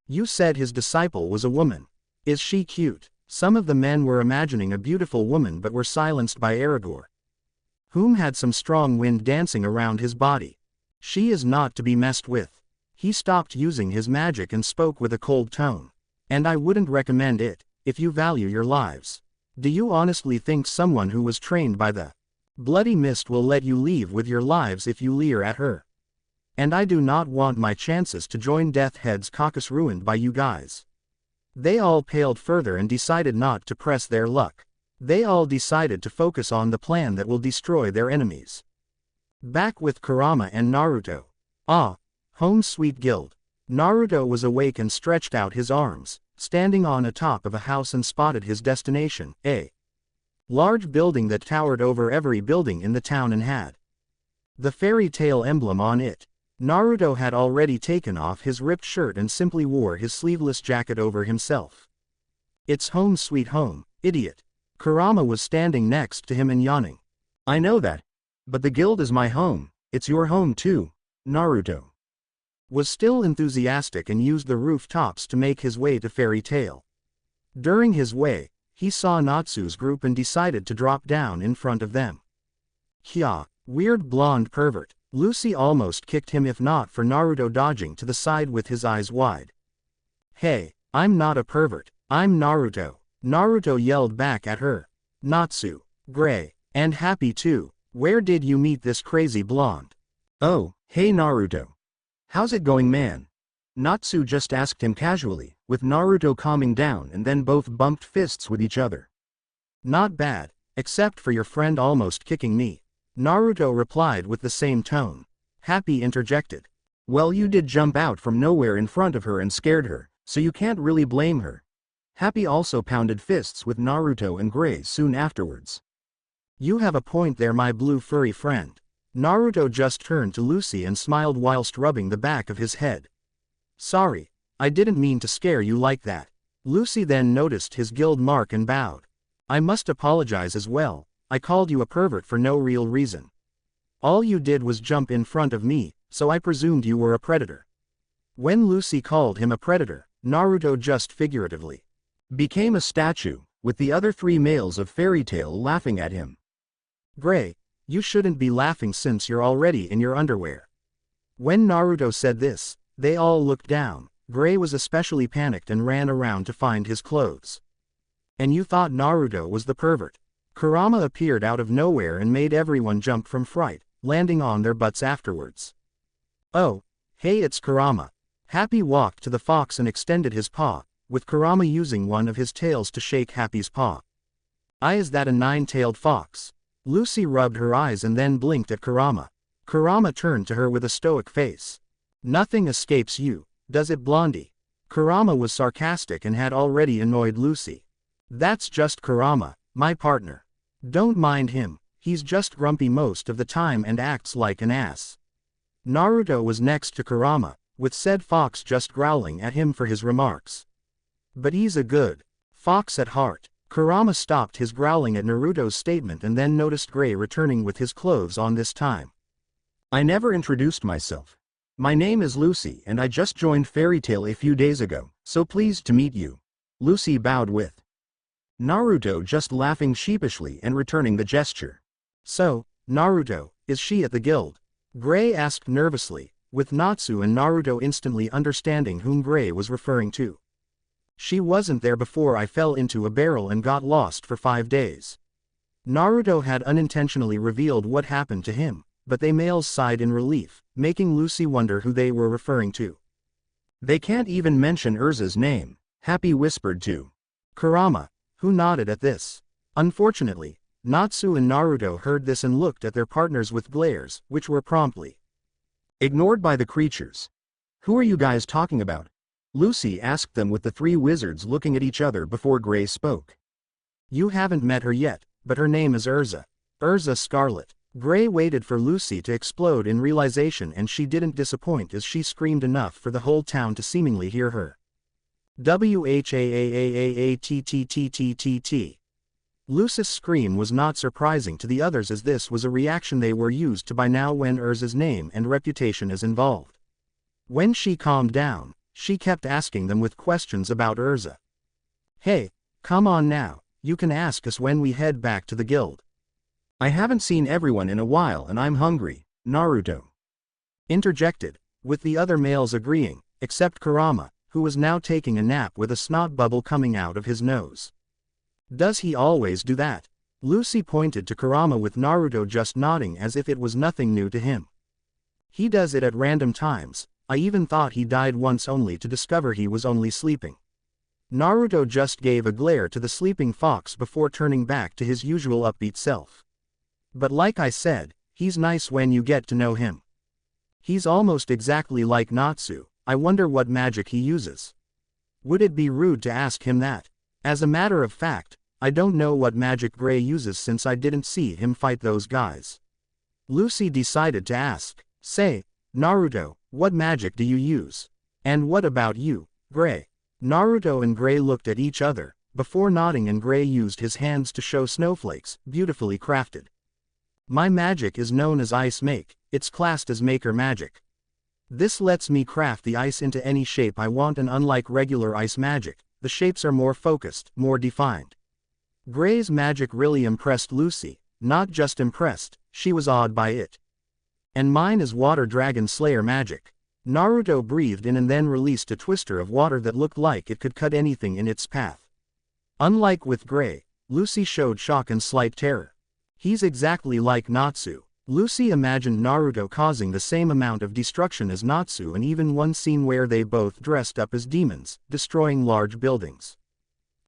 You said his disciple was a woman. Is she cute? Some of the men were imagining a beautiful woman but were silenced by Aragorn, whom had some strong wind dancing around his body. She is not to be messed with. He stopped using his magic and spoke with a cold tone. And I wouldn't recommend it, if you value your lives. Do you honestly think someone who was trained by the Bloody Mist will let you leave with your lives if you leer at her? And I do not want my chances to join Death Head's caucus ruined by you guys. They all paled further and decided not to press their luck. They all decided to focus on the plan that will destroy their enemies. Back with Kurama and Naruto. Ah, home sweet guild. Naruto was awake and stretched out his arms, standing on a top of a house and spotted his destination, a large building that towered over every building in the town and had the fairy tale emblem on it. Naruto had already taken off his ripped shirt and simply wore his sleeveless jacket over himself. It's home sweet home, idiot. Kurama was standing next to him and yawning. I know that. But the guild is my home, it's your home too. Naruto was still enthusiastic and used the rooftops to make his way to Fairy Tail. During his way, he saw Natsu's group and decided to drop down in front of them. Hya, weird blonde pervert. Lucy almost kicked him if not for Naruto dodging to the side with his eyes wide. Hey, I'm not a pervert, I'm Naruto. Naruto yelled back at her. Natsu, gray, and happy too. Where did you meet this crazy blonde? Oh, hey Naruto. How's it going, man? Natsu just asked him casually, with Naruto calming down, and then both bumped fists with each other. Not bad, except for your friend almost kicking me. Naruto replied with the same tone. Happy interjected. Well, you did jump out from nowhere in front of her and scared her, so you can't really blame her. Happy also pounded fists with Naruto and Gray soon afterwards. You have a point there, my blue furry friend. Naruto just turned to Lucy and smiled whilst rubbing the back of his head. Sorry, I didn't mean to scare you like that. Lucy then noticed his guild mark and bowed. I must apologize as well. I called you a pervert for no real reason. All you did was jump in front of me, so I presumed you were a predator. When Lucy called him a predator, Naruto just figuratively became a statue, with the other 3 males of Fairy Tail laughing at him. Gray, you shouldn't be laughing since you're already in your underwear. When Naruto said this, they all looked down. Gray was especially panicked and ran around to find his clothes. And you thought Naruto was the pervert. Kurama appeared out of nowhere and made everyone jump from fright, landing on their butts afterwards. Oh, hey, it's Kurama. Happy walked to the fox and extended his paw, with Kurama using one of his tails to shake Happy's paw. Is that a 9-tailed fox? Lucy rubbed her eyes and then blinked at Kurama. Kurama turned to her with a stoic face. Nothing escapes you, does it, Blondie? Kurama was sarcastic and had already annoyed Lucy. That's just Kurama, my partner. Don't mind him, he's just grumpy most of the time and acts like an ass. Naruto was next to Kurama, with said fox just growling at him for his remarks. But he's a good fox at heart. Kurama stopped his growling at Naruto's statement and then noticed Gray returning with his clothes on this time. I never introduced myself. My name is Lucy and I just joined Fairy Tail a few days ago, so pleased to meet you. Lucy bowed with Naruto just laughing sheepishly and returning the gesture. So, Naruto, is she at the guild? Gray asked nervously, with Natsu and Naruto instantly understanding whom Gray was referring to. She wasn't there before I fell into a barrel and got lost for 5 days. Naruto had unintentionally revealed what happened to him, but they males sighed in relief, making Lucy wonder who they were referring to. They can't even mention Erza's name, Happy whispered to Kurama, who nodded at this. Unfortunately, Natsu and Naruto heard this and looked at their partners with glares, which were promptly ignored by the creatures. Who are you guys talking about? Lucy asked them with the three wizards looking at each other before Gray spoke. You haven't met her yet, but her name is Erza. Erza Scarlet. Gray waited for Lucy to explode in realization, and she didn't disappoint as she screamed enough for the whole town to seemingly hear her. Whaaaaatttt. Lucy's scream was not surprising to the others, as this was a reaction they were used to by now when Erza's name and reputation is involved. When she calmed down, she kept asking them with questions about Erza. Hey, come on now, you can ask us when we head back to the guild. I haven't seen everyone in a while and I'm hungry, Naruto interjected, with the other males agreeing, except Kurama, who was now taking a nap with a snot bubble coming out of his nose. Does he always do that? Lucy pointed to Kurama, with Naruto just nodding as if it was nothing new to him. He does it at random times. I even thought he died once only to discover he was only sleeping. Naruto just gave a glare to the sleeping fox before turning back to his usual upbeat self. But like I said, he's nice when you get to know him. He's almost exactly like Natsu. I wonder what magic he uses. Would it be rude to ask him that? As a matter of fact, I don't know what magic Gray uses since I didn't see him fight those guys. Lucy decided to ask, say, Naruto, what magic do you use? And what about you, Gray? Naruto and Gray looked at each other, before nodding, and Gray used his hands to show snowflakes, beautifully crafted. My magic is known as ice make, it's classed as maker magic. This lets me craft the ice into any shape I want, and unlike regular ice magic, the shapes are more focused, more defined. Gray's magic really impressed Lucy, not just impressed, she was awed by it. And mine is water dragon slayer magic. Naruto breathed in and then released a twister of water that looked like it could cut anything in its path. Unlike with Gray, Lucy showed shock and slight terror. He's exactly like Natsu. Lucy imagined Naruto causing the same amount of destruction as Natsu, and even one scene where they both dressed up as demons, destroying large buildings.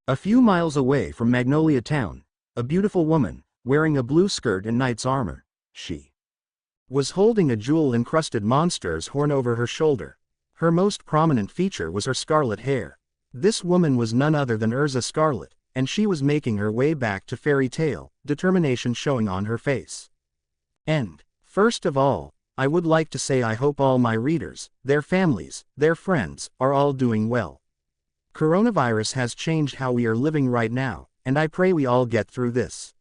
A few miles away from Magnolia Town, a beautiful woman, wearing a blue skirt and knight's armor, she was holding a jewel-encrusted monster's horn over her shoulder. Her most prominent feature was her scarlet hair. This woman was none other than Erza Scarlet, and she was making her way back to Fairy Tail, determination showing on her face. And, first of all, I would like to say I hope all my readers, their families, their friends, are all doing well. Coronavirus has changed how we are living right now, and I pray we all get through this.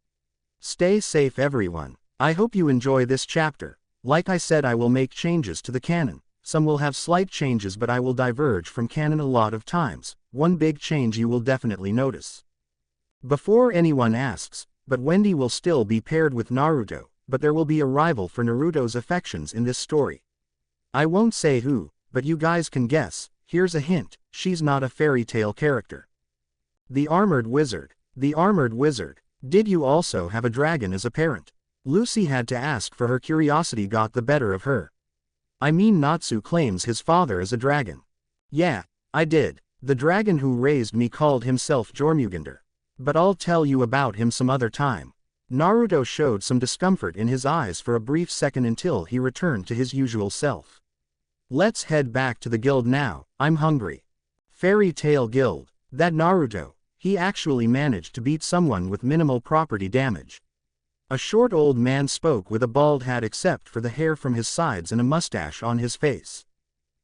Stay safe everyone. I hope you enjoy this chapter. Like I said, I will make changes to the canon. Some will have slight changes, but I will diverge from canon a lot of times. One big change you will definitely notice. Before anyone asks, but Wendy will still be paired with Naruto, but there will be a rival for Naruto's affections in this story. I won't say who, but you guys can guess. Here's a hint, she's not a fairy tale character. The Armored Wizard. The Armored Wizard. Did you also have a dragon as a parent? Lucy had to ask, for her curiosity got the better of her. I mean, Natsu claims his father is a dragon. Yeah, I did. The dragon who raised me called himself Jormungandr. But I'll tell you about him some other time. Naruto showed some discomfort in his eyes for a brief second until he returned to his usual self. Let's head back to the guild now, I'm hungry. Fairy Tail Guild. That Naruto, he actually managed to beat someone with minimal property damage. A short old man spoke with a bald hat except for the hair from his sides and a mustache on his face.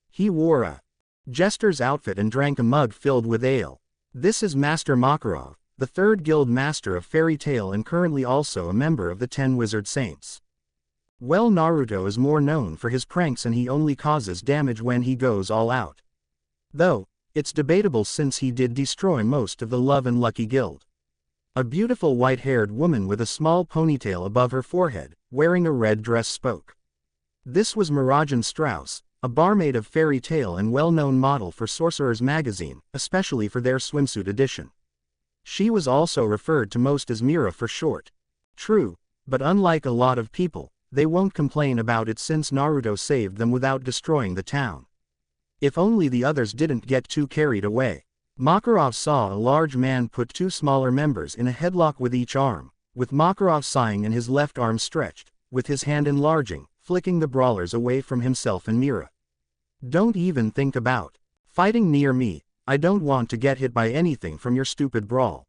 He wore a jester's outfit and drank a mug filled with ale. This is Master Makarov, the third guild master of Fairy Tail and currently also a member of the 10 Wizard Saints. Well, Naruto is more known for his pranks and he only causes damage when he goes all out. Though, it's debatable since he did destroy most of the Love and Lucky Guild. A beautiful white-haired woman with a small ponytail above her forehead, wearing a red dress spoke. This was Mirajan Strauss, a barmaid of Fairy Tail and well-known model for Sorcerer's magazine, especially for their swimsuit edition. She was also referred to most as Mira for short. True, but unlike a lot of people, They won't complain about it since Naruto saved them without destroying the town. If only the others didn't get too carried away. Makarov saw a large man put two smaller members in a headlock with each arm, with Makarov sighing and his left arm stretched, with his hand enlarging, flicking the brawlers away from himself and Mira. Don't even think about fighting near me. I don't want to get hit by anything from your stupid brawl.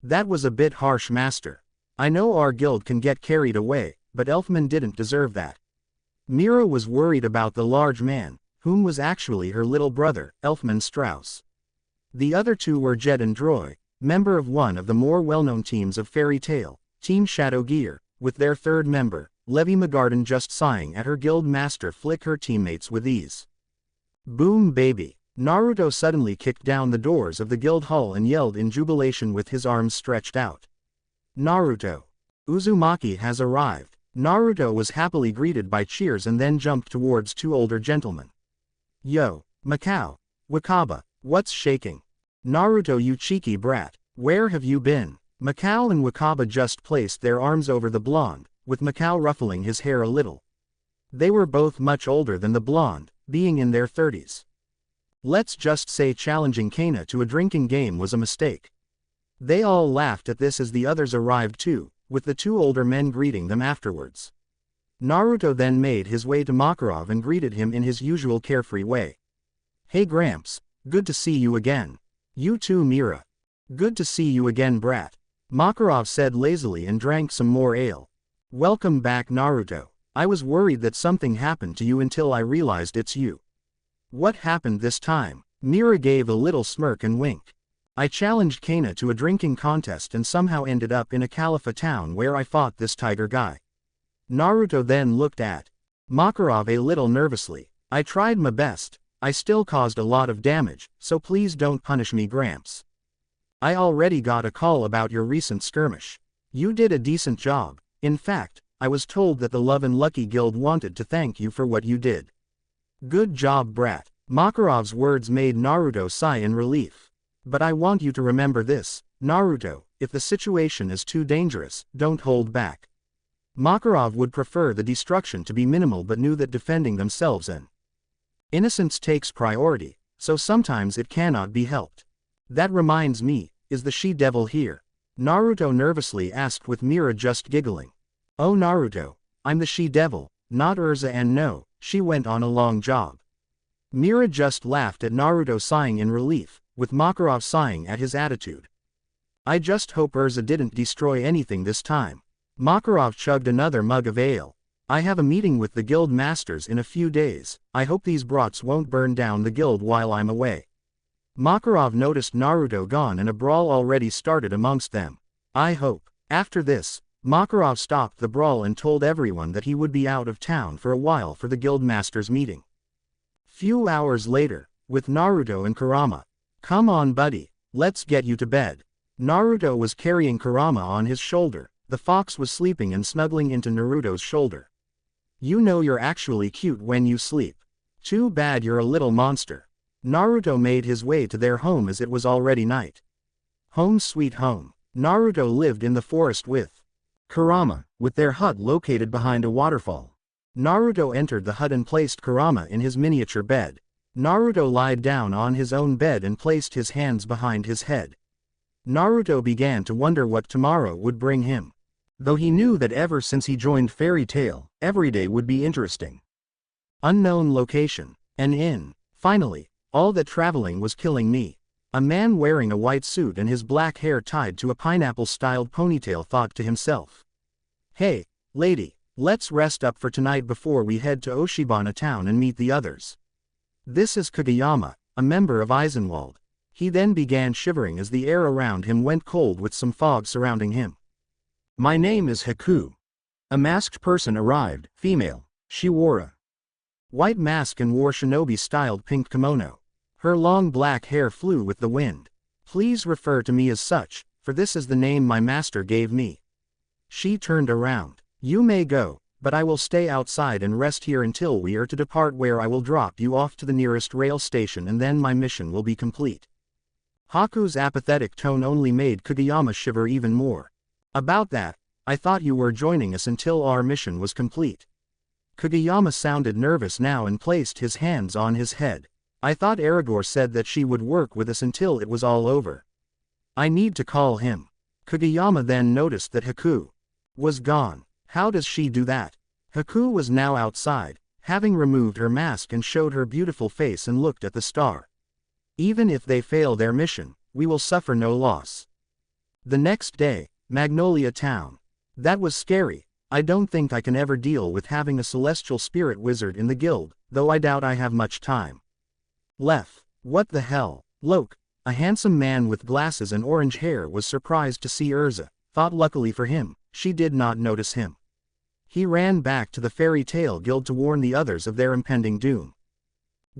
That was a bit harsh, master. I know our guild can get carried away, but Elfman didn't deserve that. Mira was worried about the large man, whom was actually her little brother, Elfman Strauss. The other two were Jed and Droy, member of one of the more well-known teams of Fairy Tail, Team Shadow Gear, with their third member, Levi McGarden, just sighing at her guild master flick her teammates with ease. Boom baby! Naruto suddenly kicked down the doors of the guild hall and yelled in jubilation with his arms stretched out. Naruto! Uzumaki has arrived. Naruto was happily greeted by cheers and then jumped towards two older gentlemen. Yo, Mikao, Wakaba, what's shaking? Naruto, you cheeky brat, where have you been? Mikao and Wakaba just placed their arms over the blonde, with Mikao ruffling his hair a little. They were both much older than the blonde, being in their 30s. Let's just say challenging Kana to a drinking game was a mistake. They all laughed at this as the others arrived too, with the two older men greeting them afterwards. Naruto then made his way to Makarov and greeted him in his usual carefree way. Hey Gramps, good to see you again. You too, Mira. Good to see you again, brat. Makarov said lazily and drank some more ale. Welcome back, Naruto. I was worried that something happened to you until I realized it's you. What happened this time? Mira gave a little smirk and wink. I challenged Kana to a drinking contest and somehow ended up in a Califa town where I fought this tiger guy. Naruto then looked at Makarov a little nervously. I tried my best. I still caused a lot of damage, so please don't punish me, Gramps. I already got a call about your recent skirmish. You did a decent job. In fact, I was told that the Love and Lucky Guild wanted to thank you for what you did. Good job, brat. Makarov's words made Naruto sigh in relief. But I want you to remember this, Naruto, if the situation is too dangerous, don't hold back. Makarov would prefer the destruction to be minimal but knew that defending themselves and innocence takes priority, so sometimes it cannot be helped. That reminds me, is the she-devil here? Naruto nervously asked with Mira just giggling. Oh Naruto, I'm the she-devil, not Erza, and no, she went on a long job. Mira just laughed at Naruto sighing in relief, with Makarov sighing at his attitude. I just hope Erza didn't destroy anything this time. Makarov chugged another mug of ale. I have a meeting with the guild masters in a few days. I hope these brats won't burn down the guild while I'm away. Makarov noticed Naruto gone and a brawl already started amongst them. I hope. After this, Makarov stopped the brawl and told everyone that he would be out of town for a while for the guild masters meeting. Few hours later, with Naruto and Kurama. Come on buddy, let's get you to bed. Naruto was carrying Kurama on his shoulder. The fox was sleeping and snuggling into Naruto's shoulder. You know you're actually cute when you sleep. Too bad you're a little monster. Naruto made his way to their home as it was already night. Home sweet home. Naruto lived in the forest with Kurama, with their hut located behind a waterfall. Naruto entered the hut and placed Kurama in his miniature bed. Naruto lied down on his own bed and placed his hands behind his head. Naruto began to wonder what tomorrow would bring him. Though he knew that ever since he joined Fairy Tail, every day would be interesting. Unknown location. An inn. Finally, all that traveling was killing me. A man wearing a white suit and his black hair tied to a pineapple-styled ponytail thought to himself. Hey, lady, let's rest up for tonight before we head to Oshibana town and meet the others. This is Kageyama, a member of Eisenwald. He then began shivering as the air around him went cold with some fog surrounding him. My name is Haku. A masked person arrived, female. She wore a white mask and wore shinobi-styled pink kimono. Her long black hair flew with the wind. Please refer to me as such, for this is the name my master gave me. She turned around. You may go, but I will stay outside and rest here until we are to depart, where I will drop you off to the nearest rail station and then my mission will be complete. Haku's apathetic tone only made Kageyama shiver even more. About that, I thought you were joining us until our mission was complete. Kageyama sounded nervous now and placed his hands on his head. I thought Aragorn said that she would work with us until it was all over. I need to call him. Kageyama then noticed that Haku was gone. How does she do that? Haku was now outside, having removed her mask and showed her beautiful face and looked at the star. Even if they fail their mission, we will suffer no loss. The next day, Magnolia Town. That was scary. I don't think I can ever deal with having a celestial spirit wizard in the guild, though I doubt I have much time left. What the hell? Loke, a handsome man with glasses and orange hair, was surprised to see Erza, thought luckily for him, she did not notice him. He ran back to the fairy tale guild to warn the others of their impending doom.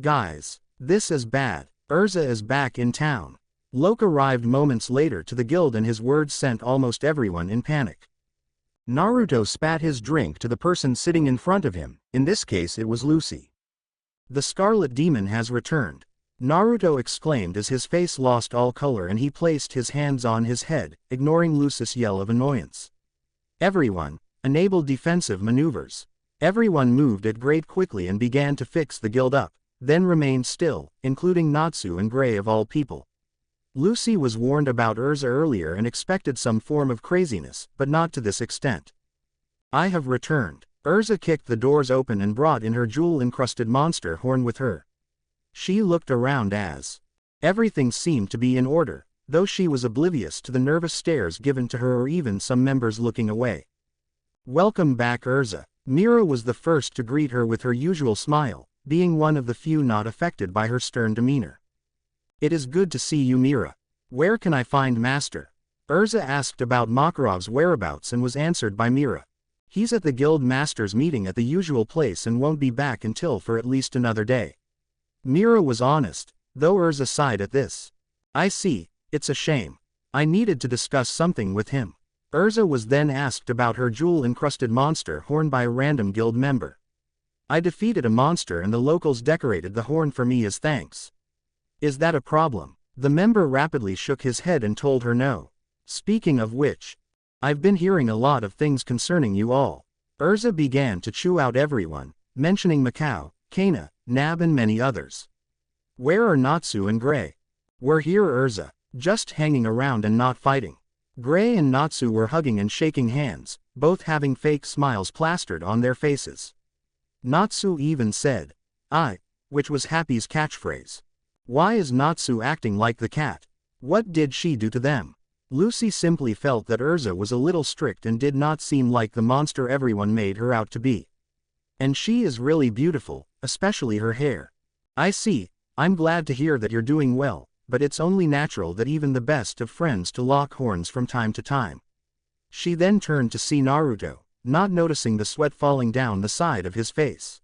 Guys, this is bad. Erza is back in town. Loke arrived moments later to the guild and his words sent almost everyone in panic. Naruto spat his drink to the person sitting in front of him, in this case it was Lucy. The Scarlet Demon has returned. Naruto exclaimed as his face lost all color and he placed his hands on his head, ignoring Lucy's yell of annoyance. Everyone, enable defensive maneuvers. Everyone moved at great quickly and began to fix the guild up, then remained still, including Natsu and Gray of all people. Lucy was warned about Erza earlier and expected some form of craziness, but not to this extent. I have returned. Erza kicked the doors open and brought in her jewel-encrusted monster horn with her. She looked around as everything seemed to be in order, though she was oblivious to the nervous stares given to her or even some members looking away. Welcome back, Erza. Mira was the first to greet her with her usual smile, being one of the few not affected by her stern demeanor. It is good to see you, Mira. Where can I find Master? Erza asked about Makarov's whereabouts and was answered by Mira. He's at the guild master's meeting at the usual place and won't be back until for at least another day. Mira was honest, though Erza sighed at this. I see, it's a shame. I needed to discuss something with him. Erza was then asked about her jewel-encrusted monster horn by a random guild member. I defeated a monster and the locals decorated the horn for me as thanks. Is that a problem? The member rapidly shook his head and told her no. Speaking of which, I've been hearing a lot of things concerning you all. Erza began to chew out everyone, mentioning Macau, Kana, Nab and many others. Where are Natsu and Gray? We're here, Erza, just hanging around and not fighting. Gray and Natsu were hugging and shaking hands, both having fake smiles plastered on their faces. Natsu even said, I, which was Happy's catchphrase. Why is Natsu acting like the cat? What did she do to them? Lucy simply felt that Erza was a little strict and did not seem like the monster everyone made her out to be. And she is really beautiful, especially her hair. I see, I'm glad to hear that you're doing well, but it's only natural that even the best of friends to lock horns from time to time. She then turned to see Naruto, not noticing the sweat falling down the side of his face.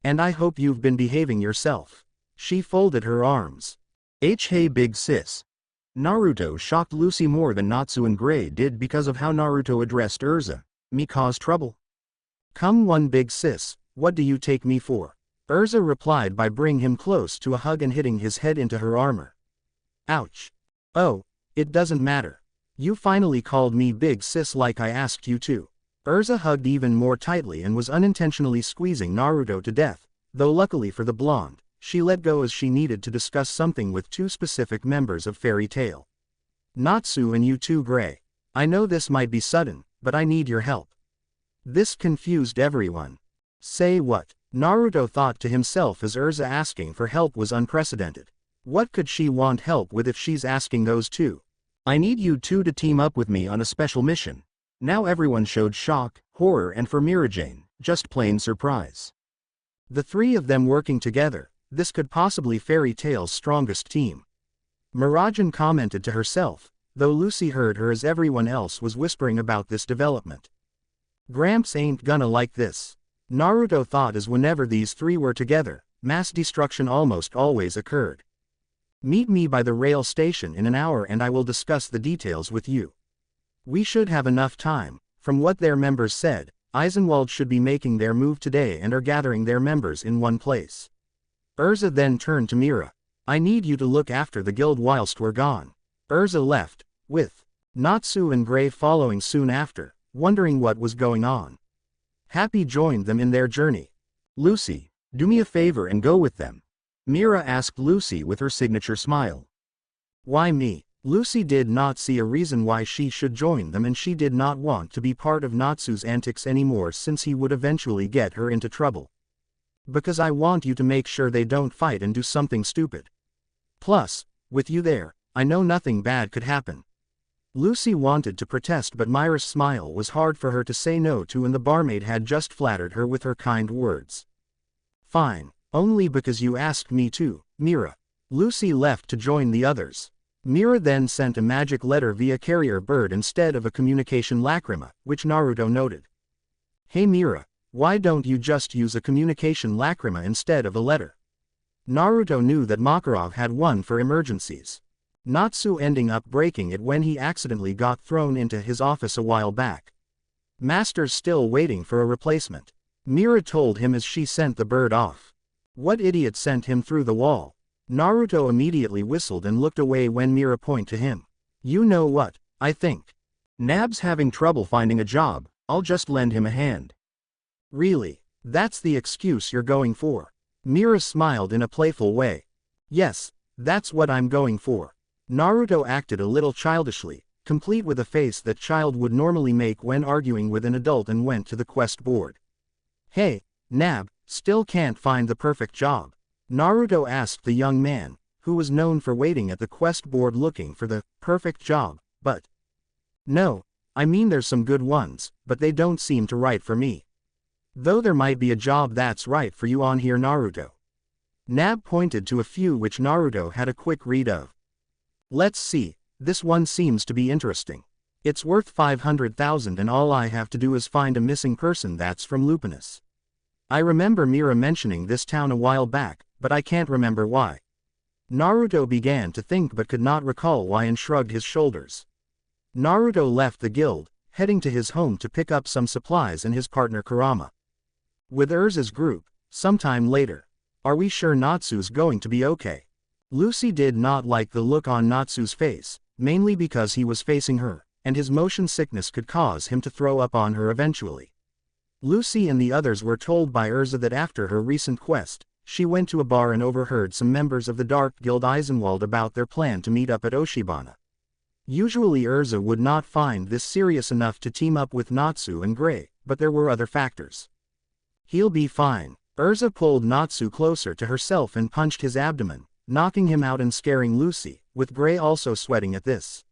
And I hope you've been behaving yourself. She folded her arms. Hey big sis. Naruto shocked Lucy more than Natsu and Gray did because of how Naruto addressed Erza. Me cause trouble? Come one big sis, what do you take me for? Erza replied by bringing him close to a hug and hitting his head into her armor. Ouch. Oh, it doesn't matter. You finally called me big sis like I asked you to. Erza hugged even more tightly and was unintentionally squeezing Naruto to death, though luckily for the blonde, she let go as she needed to discuss something with two specific members of Fairy Tail. Natsu and you too, Gray. I know this might be sudden, but I need your help. This confused everyone. Say what? Naruto thought to himself as Erza asking for help was unprecedented. What could she want help with if she's asking those two? I need you two to team up with me on a special mission. Now everyone showed shock, horror and for Mirajane, just plain surprise. The three of them working together, this could possibly Fairy Tail's strongest team. Mirajane commented to herself, though Lucy heard her as everyone else was whispering about this development. Gramps ain't gonna like this. Naruto thought as whenever these three were together, mass destruction almost always occurred. Meet me by the rail station in an hour and I will discuss the details with you. We should have enough time. From what their members said, Eisenwald should be making their move today and are gathering their members in one place. Erza then turned to Mira. I need you to look after the guild whilst we're gone. Erza left, with Natsu and Gray following soon after. wondering what was going on. Happy joined them in their journey. Lucy, do me a favor and go with them. Mira asked Lucy with her signature smile. Why me? Lucy did not see a reason why she should join them, and she did not want to be part of Natsu's antics anymore since he would eventually get her into trouble. Because I want you to make sure they don't fight and do something stupid. Plus, with you there, I know nothing bad could happen. Lucy wanted to protest, but Mira's smile was hard for her to say no to, and the barmaid had just flattered her with her kind words. Fine, only because you asked me to, Mira. Lucy left to join the others. Mira then sent a magic letter via carrier bird instead of a communication lacrima, which Naruto noted. Hey Mira, why don't you just use a communication lacrima instead of a letter? Naruto knew that Makarov had one for emergencies. Natsu ending up breaking it when he accidentally got thrown into his office a while back. Master's still waiting for a replacement. Mira told him as she sent the bird off. What idiot sent him through the wall? Naruto immediately whistled and looked away when Mira pointed to him. You know what, I think. Nab's having trouble finding a job, I'll just lend him a hand. Really? That's the excuse you're going for? Mira smiled in a playful way. Yes, that's what I'm going for. Naruto acted a little childishly, complete with a face that child would normally make when arguing with an adult, and went to the quest board. Hey, Nab, still can't find the perfect job? Naruto asked the young man, who was known for waiting at the quest board looking for the perfect job, but... No, I mean there's some good ones, but they don't seem to right for me. Though there might be a job that's right for you on here, Naruto. Nab pointed to a few which Naruto had a quick read of. Let's see, this one seems to be interesting. It's worth 500,000 and all I have to do is find a missing person that's from Lupinus. I remember Mira mentioning this town a while back, but I can't remember why. Naruto began to think but could not recall why and shrugged his shoulders. Naruto left the guild, heading to his home to pick up some supplies and his partner Kurama. With Erza's group, sometime later. Are we sure Natsu's going to be okay? Lucy did not like the look on Natsu's face, mainly because he was facing her, and his motion sickness could cause him to throw up on her eventually. Lucy and the others were told by Erza that after her recent quest, she went to a bar and overheard some members of the Dark Guild Eisenwald about their plan to meet up at Oshibana. Usually Erza would not find this serious enough to team up with Natsu and Gray, but there were other factors. He'll be fine. Erza pulled Natsu closer to herself and punched his abdomen, knocking him out and scaring Lucy, with Gray also sweating at this.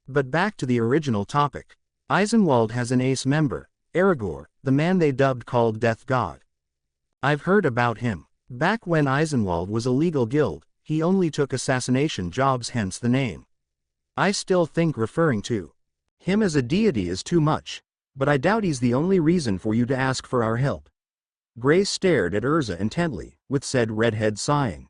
But back to the original topic. Eisenwald has an ace member, Aragorn, the man they dubbed called Death God. I've heard about him. Back when Eisenwald was a legal guild, he only took assassination jobs, hence the name. I still think referring to him as a deity is too much, but I doubt he's the only reason for you to ask for our help. Gray stared at Erza intently, with said redhead sighing.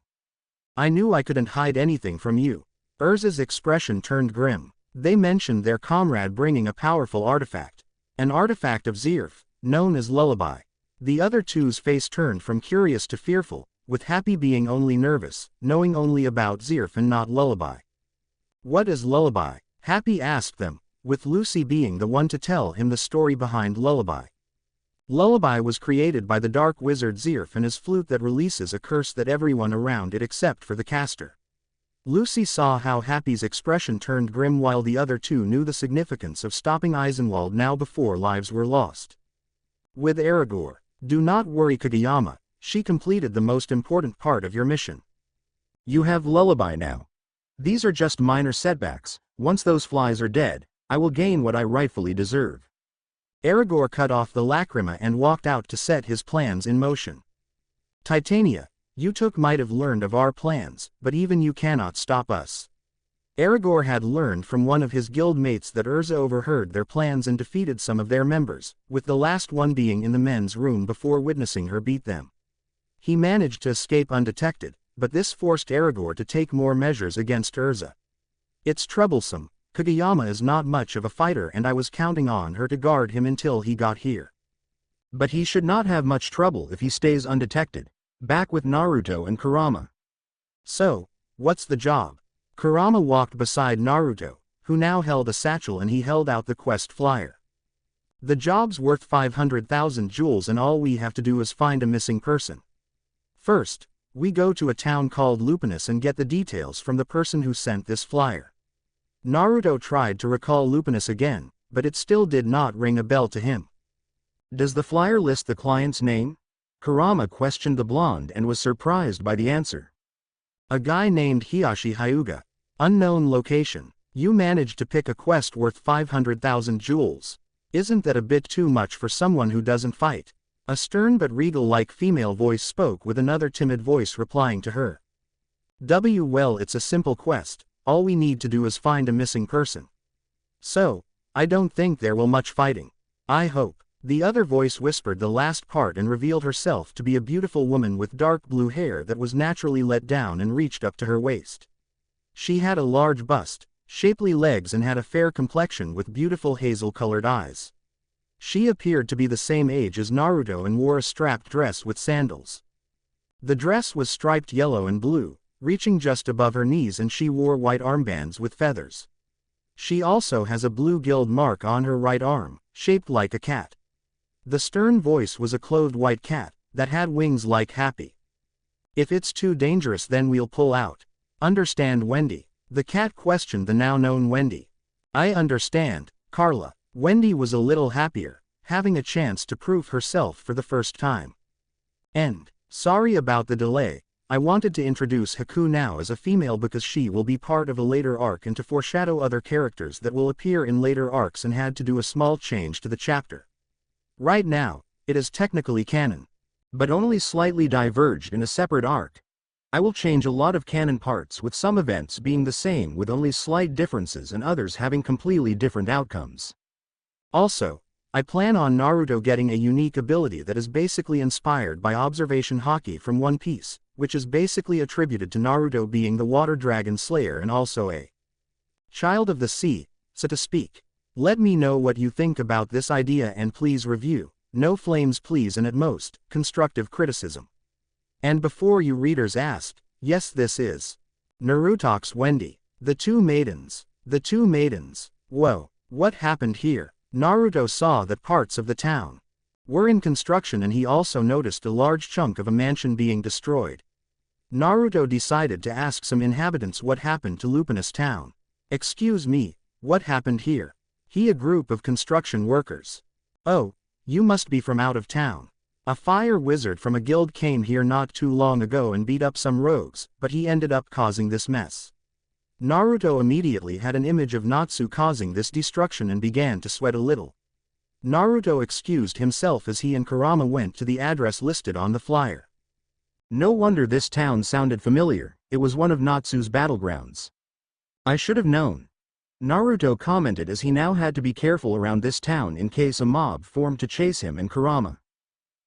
I knew I couldn't hide anything from you. Erza's expression turned grim. They mentioned their comrade bringing a powerful artifact. An artifact of Zirf, known as Lullaby. The other two's face turned from curious to fearful, with Happy being only nervous, knowing only about Zirf and not Lullaby. What is Lullaby? Happy asked them, with Lucy being the one to tell him the story behind Lullaby. Lullaby was created by the dark wizard Zirf and his flute that releases a curse that everyone around it except for the caster. Lucy saw how Happy's expression turned grim while the other two knew the significance of stopping Eisenwald now before lives were lost. With Aragorn, do not worry Kageyama, she completed the most important part of your mission. You have Lullaby now. These are just minor setbacks, once those flies are dead, I will gain what I rightfully deserve. Aragorn cut off the lacrima and walked out to set his plans in motion. Titania, you might have learned of our plans, but even you cannot stop us. Aragorn had learned from one of his guild mates that Erza overheard their plans and defeated some of their members, with the last one being in the men's room before witnessing her beat them. He managed to escape undetected, but this forced Aragorn to take more measures against Erza. It's troublesome. Kageyama is not much of a fighter and I was counting on her to guard him until he got here. But he should not have much trouble if he stays undetected, back with Naruto and Kurama. So, what's the job? Kurama walked beside Naruto, who now held a satchel and he held out the quest flyer. The job's worth 500,000 jewels and all we have to do is find a missing person. First, we go to a town called Lupinus and get the details from the person who sent this flyer. Naruto tried to recall Lupinus again, but it still did not ring a bell to him. Does the flyer list the client's name? Kurama questioned the blonde and was surprised by the answer. A guy named Hiyashi Hyuga. Unknown location. You managed to pick a quest worth 500,000 jewels. Isn't that a bit too much for someone who doesn't fight? A stern but regal-like female voice spoke with another timid voice replying to her. Well, it's a simple quest. All we need to do is find a missing person. So, I don't think there will much fighting. I hope. The other voice whispered the last part and revealed herself to be a beautiful woman with dark blue hair that was naturally let down and reached up to her waist. She had a large bust, shapely legs and had a fair complexion with beautiful hazel-colored eyes. She appeared to be the same age as Naruto and wore a strapped dress with sandals. The dress was striped yellow and blue, reaching just above her knees, and she wore white armbands with feathers. She also has a blue guild mark on her right arm, shaped like a cat. The stern voice was a clothed white cat, that had wings like Happy. If it's too dangerous then we'll pull out. Understand, Wendy? The cat questioned the now-known Wendy. I understand, Carla. Wendy was a little happier, having a chance to prove herself for the first time. Sorry about the delay. I wanted to introduce Haku now as a female because she will be part of a later arc and to foreshadow other characters that will appear in later arcs, and had to do a small change to the chapter. Right now, it is technically canon, but only slightly diverged in a separate arc. I will change a lot of canon parts, with some events being the same with only slight differences and others having completely different outcomes. Also, I plan on Naruto getting a unique ability that is basically inspired by observation haki from One Piece, which is basically attributed to Naruto being the water dragon slayer and also a child of the sea, so to speak. Let me know what you think about this idea and please review. No flames please, and at most, constructive criticism. And before you readers ask, yes, this is Naruto's Wendy. The two maidens. Whoa, what happened here? Naruto saw that parts of the town were in construction, and he also noticed a large chunk of a mansion being destroyed. Naruto decided to ask some inhabitants what happened to Lupinus town. Excuse me, what happened here? A group of construction workers. Oh, you must be from out of town. A fire wizard from a guild came here not too long ago and beat up some rogues, but he ended up causing this mess. Naruto immediately had an image of Natsu causing this destruction and began to sweat a little. Naruto excused himself as he and Kurama went to the address listed on the flyer. No wonder this town sounded familiar, it was one of Natsu's battlegrounds. I should have known. Naruto commented as he now had to be careful around this town in case a mob formed to chase him and Kurama.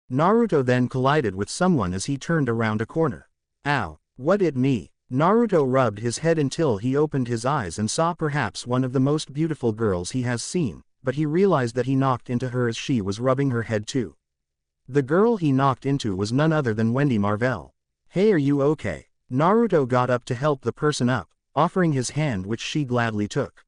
Naruto then collided with someone as he turned around a corner. Ow, what it me? Naruto rubbed his head until he opened his eyes and saw perhaps one of the most beautiful girls he has seen, but he realized that he knocked into her as she was rubbing her head too. The girl he knocked into was none other than Wendy Marvell. Hey, are you okay? Naruto got up to help the person up, offering his hand, which she gladly took.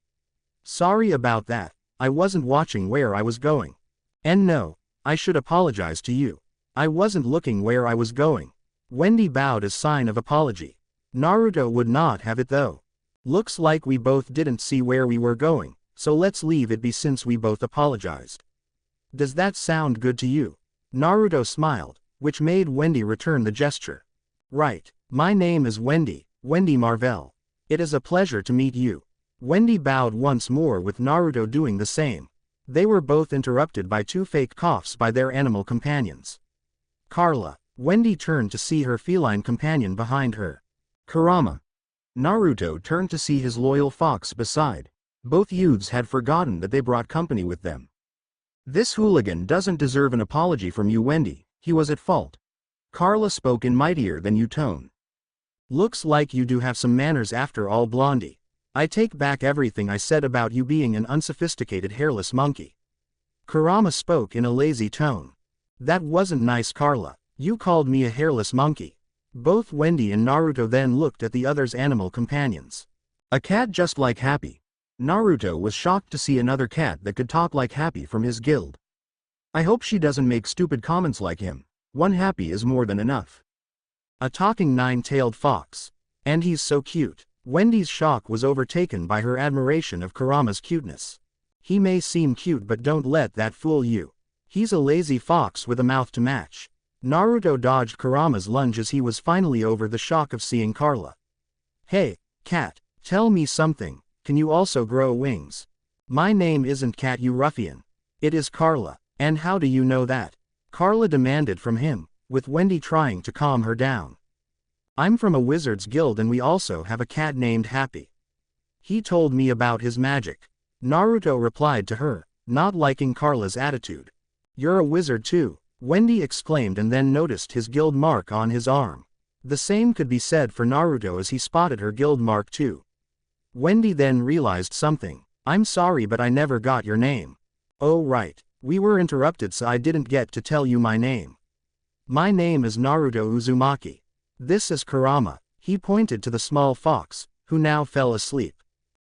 Sorry about that, I wasn't watching where I was going. And no, I should apologize to you. I wasn't looking where I was going. Wendy bowed as sign of apology. Naruto would not have it though. Looks like we both didn't see where we were going, so let's leave it be since we both apologized. Does that sound good to you? Naruto smiled, which made Wendy return the gesture. Right, my name is Wendy, Wendy Marvell. It is a pleasure to meet you. Wendy bowed once more, with Naruto doing the same. They were both interrupted by two fake coughs by their animal companions. Carla. Wendy turned to see her feline companion behind her. Kurama. Naruto turned to see his loyal fox beside. Both youths had forgotten that they brought company with them. This hooligan doesn't deserve an apology from you, Wendy, he was at fault. Carla spoke in mightier than you tone. Looks like you do have some manners after all, Blondie. I take back everything I said about you being an unsophisticated hairless monkey. Kurama spoke in a lazy tone. That wasn't nice, Carla. You called me a hairless monkey. Both Wendy and Naruto then looked at the other's animal companions. A cat just like Happy. Naruto was shocked to see another cat that could talk like Happy from his guild. I hope she doesn't make stupid comments like him. One happy is more than enough. A talking nine-tailed fox. And he's so cute. Wendy's shock was overtaken by her admiration of Kurama's cuteness. He may seem cute, but don't let that fool you. He's a lazy fox with a mouth to match. Naruto dodged Kurama's lunge as he was finally over the shock of seeing Carla. Hey, cat, tell me something, can you also grow wings? My name isn't Cat, you ruffian. It is Carla. And how do you know that? Carla demanded from him, with Wendy trying to calm her down. I'm from a wizard's guild and we also have a cat named Happy. He told me about his magic. Naruto replied to her, not liking Carla's attitude. You're a wizard too, Wendy exclaimed and then noticed his guild mark on his arm. The same could be said for Naruto as he spotted her guild mark too. Wendy then realized something. I'm sorry, but I never got your name. Oh right, we were interrupted so I didn't get to tell you my name. My name is Naruto Uzumaki. This is Kurama. He pointed to the small fox, who now fell asleep.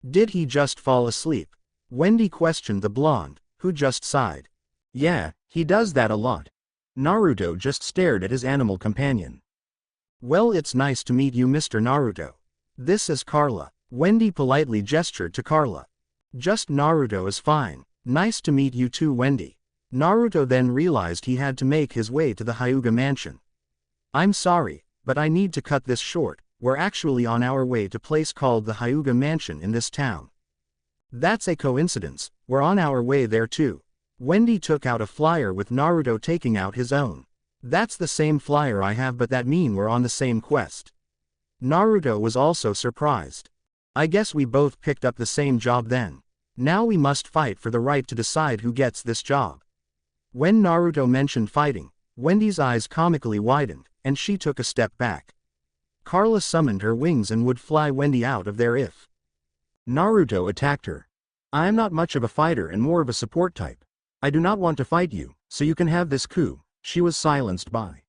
Did he just fall asleep? Wendy questioned the blonde, who just sighed. Yeah, he does that a lot. Naruto just stared at his animal companion. Well, it's nice to meet you, Mr. Naruto. This is Carla. Wendy politely gestured to Carla. Just Naruto is fine. Nice to meet you too, Wendy. Naruto then realized he had to make his way to the Hyuga mansion. I'm sorry, but I need to cut this short. We're actually on our way to a place called the Hyuga mansion in this town. That's a coincidence, we're on our way there too. Wendy took out a flyer with Naruto taking out his own. That's the same flyer I have, but that mean we're on the same quest. Naruto was also surprised. I guess we both picked up the same job then. Now we must fight for the right to decide who gets this job. When Naruto mentioned fighting, Wendy's eyes comically widened, and she took a step back. Carla summoned her wings and would fly Wendy out of there if Naruto attacked her. I am not much of a fighter and more of a support type. I do not want to fight you, so you can have this coup. She was silenced by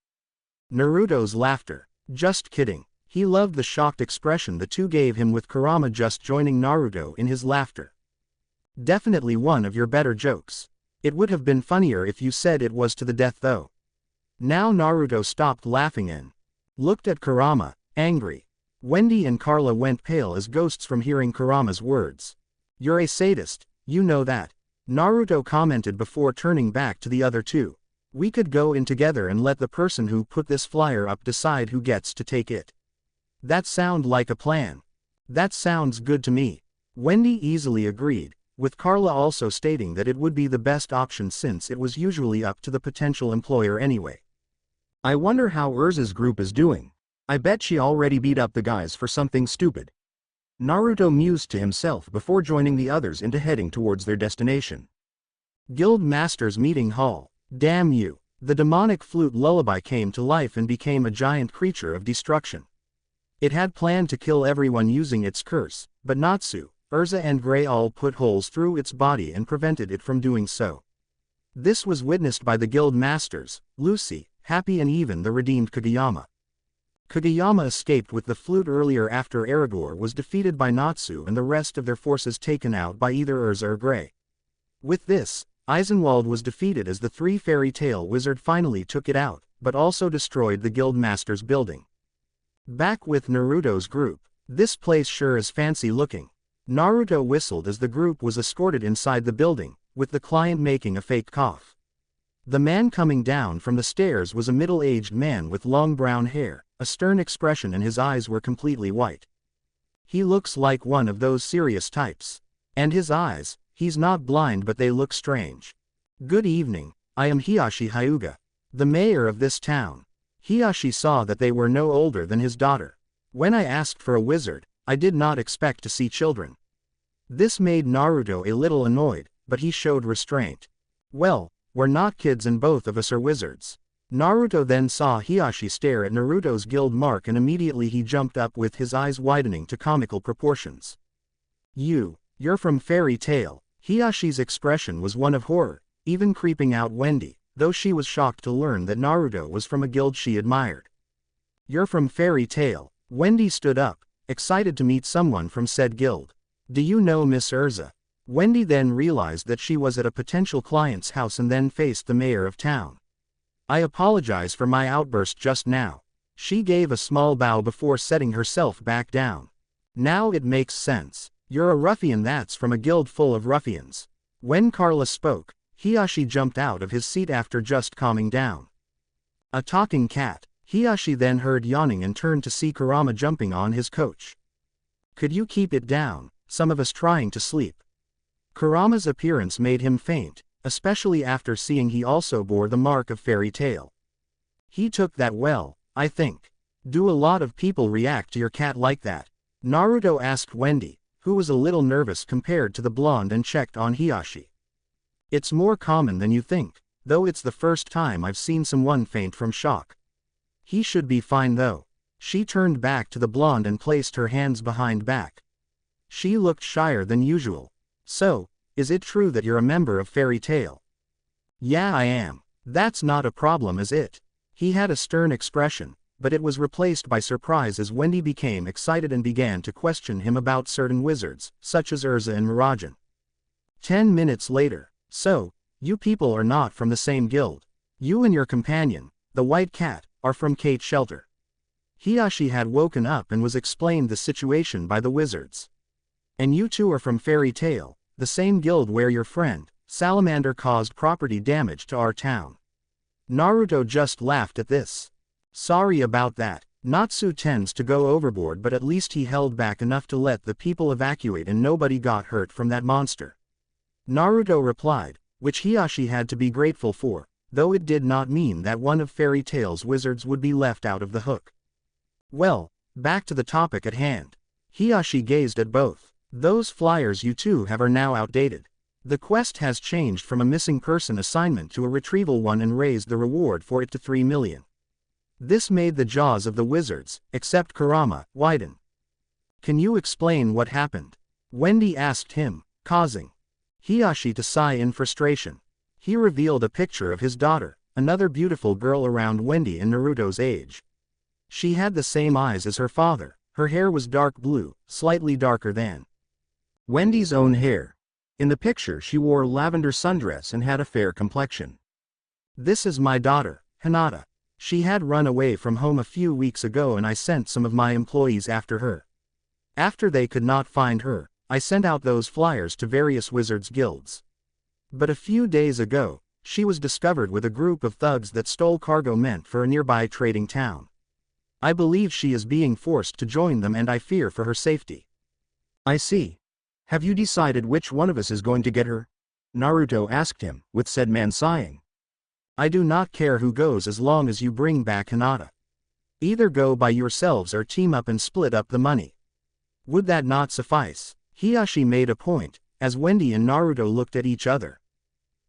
Naruto's laughter. Just kidding. He loved the shocked expression the two gave him with Kurama just joining Naruto in his laughter. Definitely one of your better jokes. It would have been funnier if you said it was to the death though. Now Naruto stopped laughing and looked at Kurama, angry. Wendy and Carla went pale as ghosts from hearing Kurama's words. You're a sadist, you know that. Naruto commented before turning back to the other two. We could go in together and let the person who put this flyer up decide who gets to take it. That sounds like a plan. That sounds good to me. Wendy easily agreed, with Carla also stating that it would be the best option since it was usually up to the potential employer anyway. I wonder how Erza's group is doing. I bet she already beat up the guys for something stupid. Naruto mused to himself before joining the others into heading towards their destination. Guild Master's Meeting Hall. Damn you. The demonic flute lullaby came to life and became a giant creature of destruction. It had planned to kill everyone using its curse, but Natsu, Erza and Gray all put holes through its body and prevented it from doing so. This was witnessed by the guild masters, Lucy, Happy and even the redeemed Kageyama. Kageyama escaped with the flute earlier after Aragorn was defeated by Natsu and the rest of their forces taken out by either Erza or Gray. With this, Eisenwald was defeated as the three fairy tale wizard finally took it out, but also destroyed the guild master's building. Back with Naruto's group. This place sure is fancy looking. Naruto whistled as the group was escorted inside the building, with the client making a fake cough. The man coming down from the stairs was a middle-aged man with long brown hair, a stern expression, and his eyes were completely white. He looks like one of those serious types. And his eyes, he's not blind but they look strange. Good evening, I am Hiyashi Hyuga, the mayor of this town. Hiyashi saw that they were no older than his daughter. When I asked for a wizard, I did not expect to see children. This made Naruto a little annoyed, but he showed restraint. Well, we're not kids and both of us are wizards. Naruto then saw Hiyashi stare at Naruto's guild mark and immediately he jumped up with his eyes widening to comical proportions. You're from Fairy Tail. Hiyashi's expression was one of horror, even creeping out Wendy, though she was shocked to learn that Naruto was from a guild she admired. You're from Fairy Tail. Wendy stood up, excited to meet someone from said guild. Do you know Miss Erza? Wendy then realized that she was at a potential client's house and then faced the mayor of town. "I apologize for my outburst just now." She gave a small bow before setting herself back down. "Now it makes sense. You're a ruffian that's from a guild full of ruffians." When Carla spoke, Hiyashi jumped out of his seat after just calming down. "A talking cat." Hiyashi then heard yawning and turned to see Kurama jumping on his coach. "Could you keep it down? Some of us trying to sleep." Kurama's appearance made him faint, especially after seeing he also bore the mark of fairy tale. "He took that well, I think. Do a lot of people react to your cat like that?" Naruto asked Wendy, who was a little nervous compared to the blonde, and checked on Hiyashi. "It's more common than you think, though it's the first time I've seen someone faint from shock. He should be fine though." She turned back to the blonde and placed her hands behind back. She looked shyer than usual. "So, is it true that you're a member of Fairy Tail?" "Yeah, I am. That's not a problem, is it?" He had a stern expression, but it was replaced by surprise as Wendy became excited and began to question him about certain wizards, such as Erza and Mirajan. 10 minutes later. "So, you people are not from the same guild. You and your companion, the White Cat, are from Kate Shelter." Hiyashi had woken up and was explained the situation by the wizards. "And you two are from Fairy Tail, the same guild where your friend, Salamander, caused property damage to our town." Naruto just laughed at this. "Sorry about that. Natsu tends to go overboard, but at least he held back enough to let the people evacuate and nobody got hurt from that monster." Naruto replied, which Hiyashi had to be grateful for, though it did not mean that one of Fairy Tail's wizards would be left out of the hook. "Well, back to the topic at hand." Hiyashi gazed at both. "Those flyers you two have are now outdated. The quest has changed from a missing person assignment to a retrieval one and raised the reward for it to 3 million. This made the jaws of the wizards, except Kurama, widen. "Can you explain what happened?" Wendy asked him, causing Hiyashi to sigh in frustration. He revealed a picture of his daughter, another beautiful girl around Wendy and Naruto's age. She had the same eyes as her father, her hair was dark blue, slightly darker than Wendy's own hair. In the picture she wore lavender sundress and had a fair complexion. "This is my daughter, Hinata. She had run away from home a few weeks ago and I sent some of my employees after her. After they could not find her, I sent out those flyers to various wizards' guilds. But a few days ago, she was discovered with a group of thugs that stole cargo meant for a nearby trading town. I believe she is being forced to join them and I fear for her safety." "I see. Have you decided which one of us is going to get her?" Naruto asked him, with said man sighing. "I do not care who goes as long as you bring back Hinata. Either go by yourselves or team up and split up the money." "Would that not suffice?" Hiyashi made a point, as Wendy and Naruto looked at each other.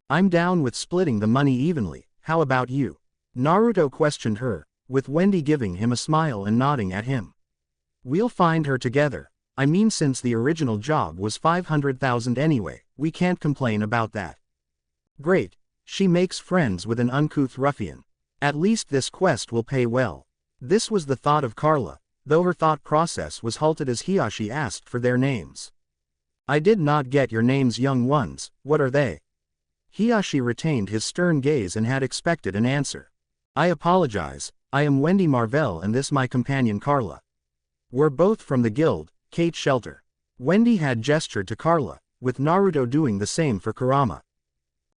"I'm down with splitting the money evenly, how about you?" Naruto questioned her, with Wendy giving him a smile and nodding at him. "We'll find her together. I mean, since the original job was 500,000 anyway, we can't complain about that." "Great. She makes friends with an uncouth ruffian. At least this quest will pay well." This was the thought of Carla, though her thought process was halted as Hiyashi asked for their names. "I did not get your names, young ones, what are they?" Hiyashi retained his stern gaze and had expected an answer. "I apologize, I am Wendy Marvell and this my companion Carla. We're both from the guild, Kate Shelter." Wendy had gestured to Carla, with Naruto doing the same for Kurama.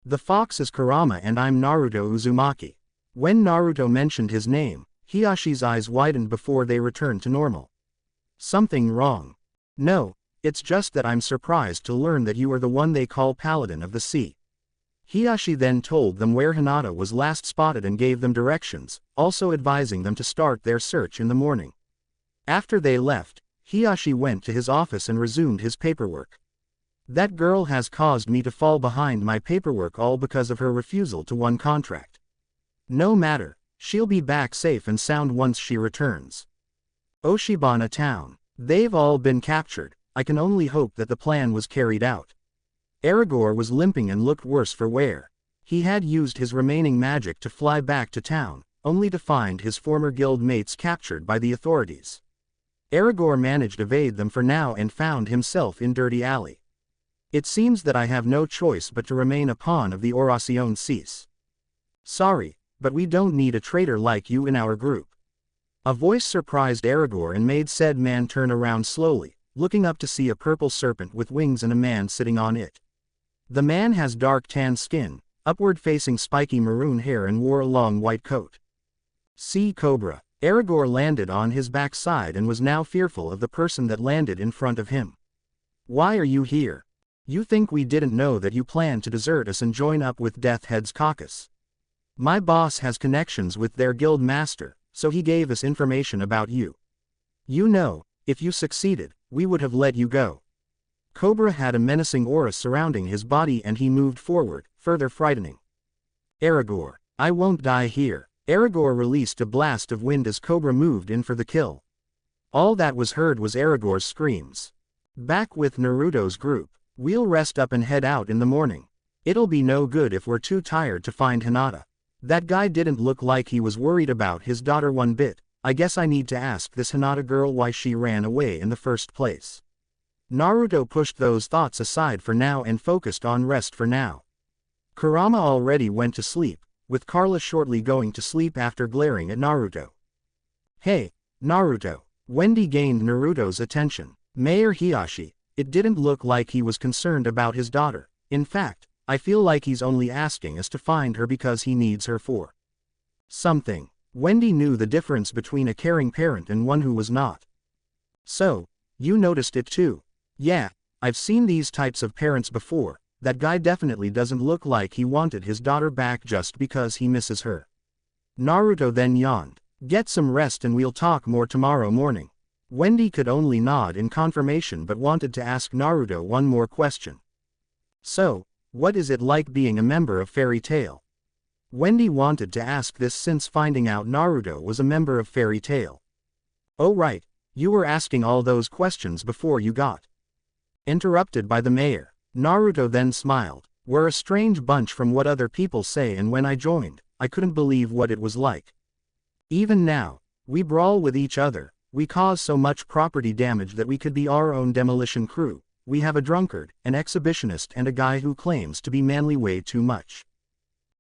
"The fox is Kurama and I'm Naruto Uzumaki." When Naruto mentioned his name, Hiyashi's eyes widened before they returned to normal. "Something wrong?" "No, it's just that I'm surprised to learn that you are the one they call Paladin of the Sea." Hiyashi then told them where Hinata was last spotted and gave them directions, also advising them to start their search in the morning. After they left, Hiyashi went to his office and resumed his paperwork. "That girl has caused me to fall behind my paperwork all because of her refusal to one contract. No matter, she'll be back safe and sound once she returns. Oshibana town. They've all been captured, I can only hope that the plan was carried out." Aragorn was limping and looked worse for wear. He had used his remaining magic to fly back to town, only to find his former guild mates captured by the authorities. Aragorn managed to evade them for now and found himself in Dirty Alley. It seems that I have no choice but to remain a pawn of the Oración Cease. Sorry, but we don't need a traitor like you in our group. A voice surprised Aragorn and made said man turn around slowly, looking up to see a purple serpent with wings and a man sitting on it. The man has dark tan skin, upward-facing spiky maroon hair and wore a long white coat. Sea Cobra. Aragorn landed on his backside and was now fearful of the person that landed in front of him. Why are you here? You think we didn't know that you planned to desert us and join up with Deathhead's caucus? My boss has connections with their guild master, so he gave us information about you. You know, if you succeeded, we would have let you go. Cobra had a menacing aura surrounding his body and he moved forward, further frightening. Aragorn, I won't die here. Aragorn released a blast of wind as Cobra moved in for the kill. All that was heard was Aragorn's screams. Back with Naruto's group, we'll rest up and head out in the morning. It'll be no good if we're too tired to find Hinata. That guy didn't look like he was worried about his daughter one bit. I guess I need to ask this Hinata girl why she ran away in the first place. Naruto pushed those thoughts aside for now and focused on rest for now. Kurama already went to sleep, with Carla shortly going to sleep after glaring at Naruto. Hey, Naruto. Wendy gained Naruto's attention. Mayor Hiyashi, it didn't look like he was concerned about his daughter. In fact, I feel like he's only asking us to find her because he needs her for something. Wendy knew the difference between a caring parent and one who was not. So, you noticed it too? Yeah, I've seen these types of parents before. That guy definitely doesn't look like he wanted his daughter back just because he misses her. Naruto then yawned. Get some rest and we'll talk more tomorrow morning. Wendy could only nod in confirmation but wanted to ask Naruto one more question. So, what is it like being a member of Fairy Tail? Wendy wanted to ask this since finding out Naruto was a member of Fairy Tail. Oh right, you were asking all those questions before you got interrupted by the mayor. Naruto then smiled. We're a strange bunch from what other people say, and when I joined, I couldn't believe what it was like. Even now, we brawl with each other, we cause so much property damage that we could be our own demolition crew. We have a drunkard, an exhibitionist and a guy who claims to be manly way too much.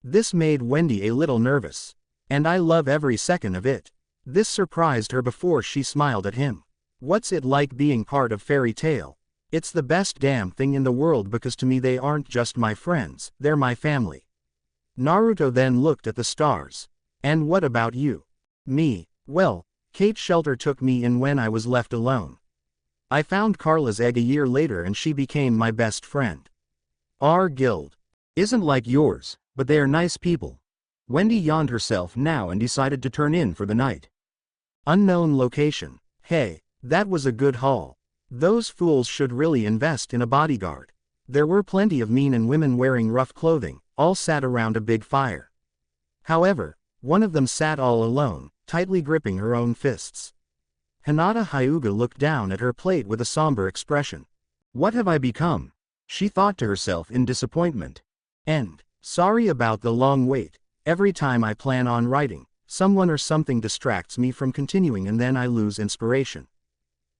This made Wendy a little nervous. And I love every second of it. This surprised her before she smiled at him. What's it like being part of Fairy Tail? It's the best damn thing in the world because to me they aren't just my friends, they're my family. Naruto then looked at the stars. And what about you? Me, well, Kate Shelter took me in when I was left alone. I found Carla's egg a year later and she became my best friend. Our guild isn't like yours, but they are nice people. Wendy yawned herself now and decided to turn in for the night. Unknown location. Hey, that was a good haul. Those fools should really invest in a bodyguard. There were plenty of men and women wearing rough clothing, all sat around a big fire. However, one of them sat all alone, tightly gripping her own fists. Hinata Hyuga looked down at her plate with a somber expression. What have I become? She thought to herself in disappointment. Sorry about the long wait. Every time I plan on writing, someone or something distracts me from continuing and then I lose inspiration.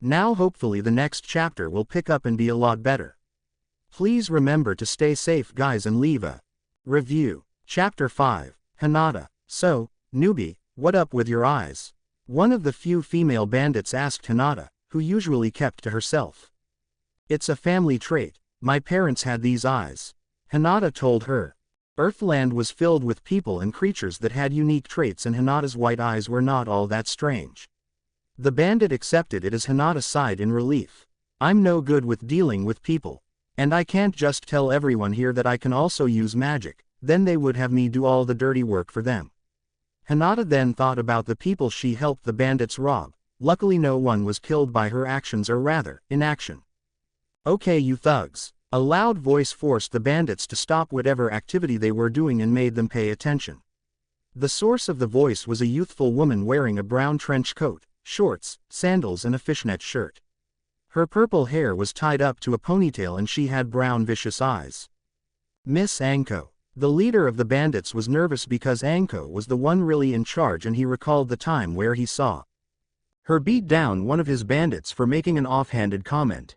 Now hopefully the next chapter will pick up and be a lot better. Please remember to stay safe guys and leave a review. Chapter 5, Hinata. So, newbie, what up with your eyes? One of the few female bandits asked Hinata, who usually kept to herself. It's a family trait, my parents had these eyes. Hinata told her. Earthland was filled with people and creatures that had unique traits and Hinata's white eyes were not all that strange. The bandit accepted it as Hinata sighed in relief. I'm no good with dealing with people. And I can't just tell everyone here that I can also use magic, then they would have me do all the dirty work for them. Hinata then thought about the people she helped the bandits rob. Luckily no one was killed by her actions, or rather, inaction. Okay you thugs. A loud voice forced the bandits to stop whatever activity they were doing and made them pay attention. The source of the voice was a youthful woman wearing a brown trench coat, shorts, sandals and a fishnet shirt. Her purple hair was tied up to a ponytail and she had brown vicious eyes. Miss Anko. The leader of the bandits was nervous because Anko was the one really in charge and he recalled the time where he saw her beat down one of his bandits for making an offhanded comment.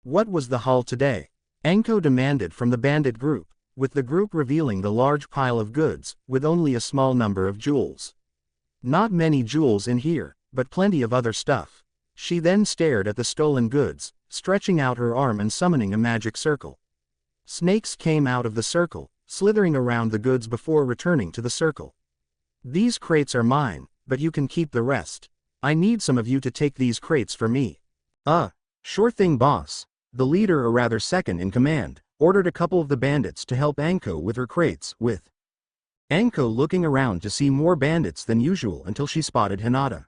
What was the haul today? Anko demanded from the bandit group, with the group revealing the large pile of goods, with only a small number of jewels. Not many jewels in here, but plenty of other stuff. She then stared at the stolen goods, stretching out her arm and summoning a magic circle. Snakes came out of the circle, slithering around the goods before returning to the circle. These crates are mine, but you can keep the rest. I need some of you to take these crates for me. Sure thing, boss. The leader, or rather second in command, ordered a couple of the bandits to help Anko with her crates, with Anko looking around to see more bandits than usual until she spotted Hinata.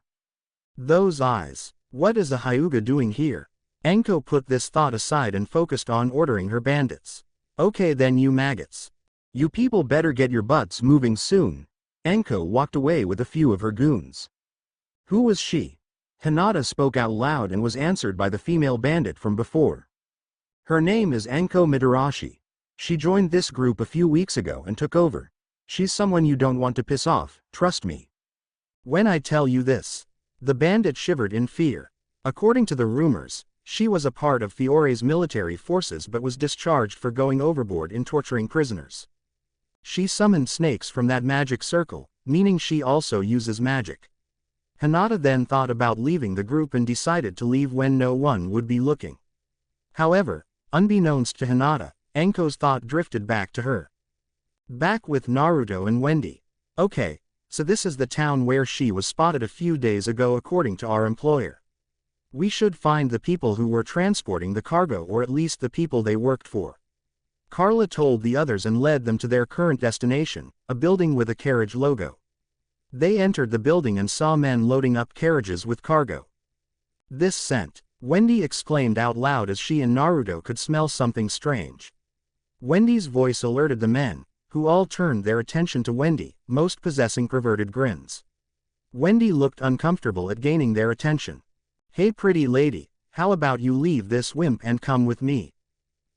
Those eyes. What is a Hyuga doing here? Anko put this thought aside and focused on ordering her bandits. Okay then, you maggots. You people better get your butts moving soon. Anko walked away with a few of her goons. Who was she? Hinata spoke out loud and was answered by the female bandit from before. Her name is Anko Midarashi. She joined this group a few weeks ago and took over. She's someone you don't want to piss off, trust me. When I tell you this. The bandit shivered in fear. According to the rumors, she was a part of Fiore's military forces but was discharged for going overboard in torturing prisoners. She summoned snakes from that magic circle, meaning she also uses magic. Hinata then thought about leaving the group and decided to leave when no one would be looking. However, unbeknownst to Hinata, Anko's thought drifted back to her. Back with Naruto and Wendy. Okay, so this is the town where she was spotted a few days ago according to our employer. We should find the people who were transporting the cargo, or at least the people they worked for. Carla told the others and led them to their current destination, a building with a carriage logo. They entered the building and saw men loading up carriages with cargo. This scent, Wendy exclaimed out loud as she and Naruto could smell something strange. Wendy's voice alerted the men, who all turned their attention to Wendy, most possessing perverted grins. Wendy looked uncomfortable at gaining their attention. Hey pretty lady, how about you leave this wimp and come with me?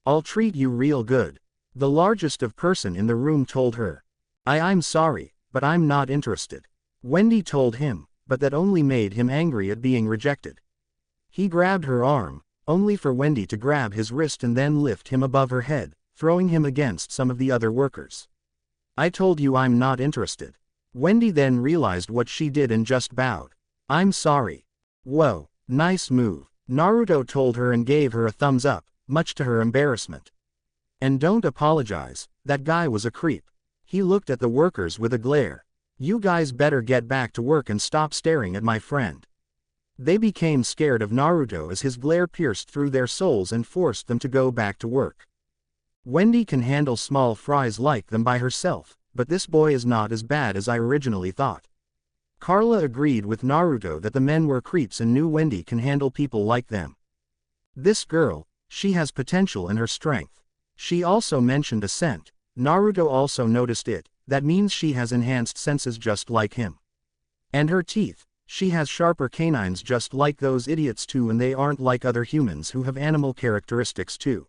I'll treat you real good. The largest of person in the room told her. I'm sorry, but I'm not interested. Wendy told him, but that only made him angry at being rejected. He grabbed her arm, only for Wendy to grab his wrist and then lift him above her head, throwing him against some of the other workers. I told you I'm not interested. Wendy then realized what she did and just bowed. I'm sorry. Whoa, nice move. Naruto told her and gave her a thumbs up, much to her embarrassment. And don't apologize, that guy was a creep. He looked at the workers with a glare. You guys better get back to work and stop staring at my friend. They became scared of Naruto as his glare pierced through their souls and forced them to go back to work. Wendy can handle small fries like them by herself, but this boy is not as bad as I originally thought. Carla agreed with Naruto that the men were creeps and knew Wendy can handle people like them. This girl, she has potential in her strength. She also mentioned a scent. Naruto also noticed it, that means she has enhanced senses just like him. And her teeth, she has sharper canines just like those idiots too, and they aren't like other humans who have animal characteristics too.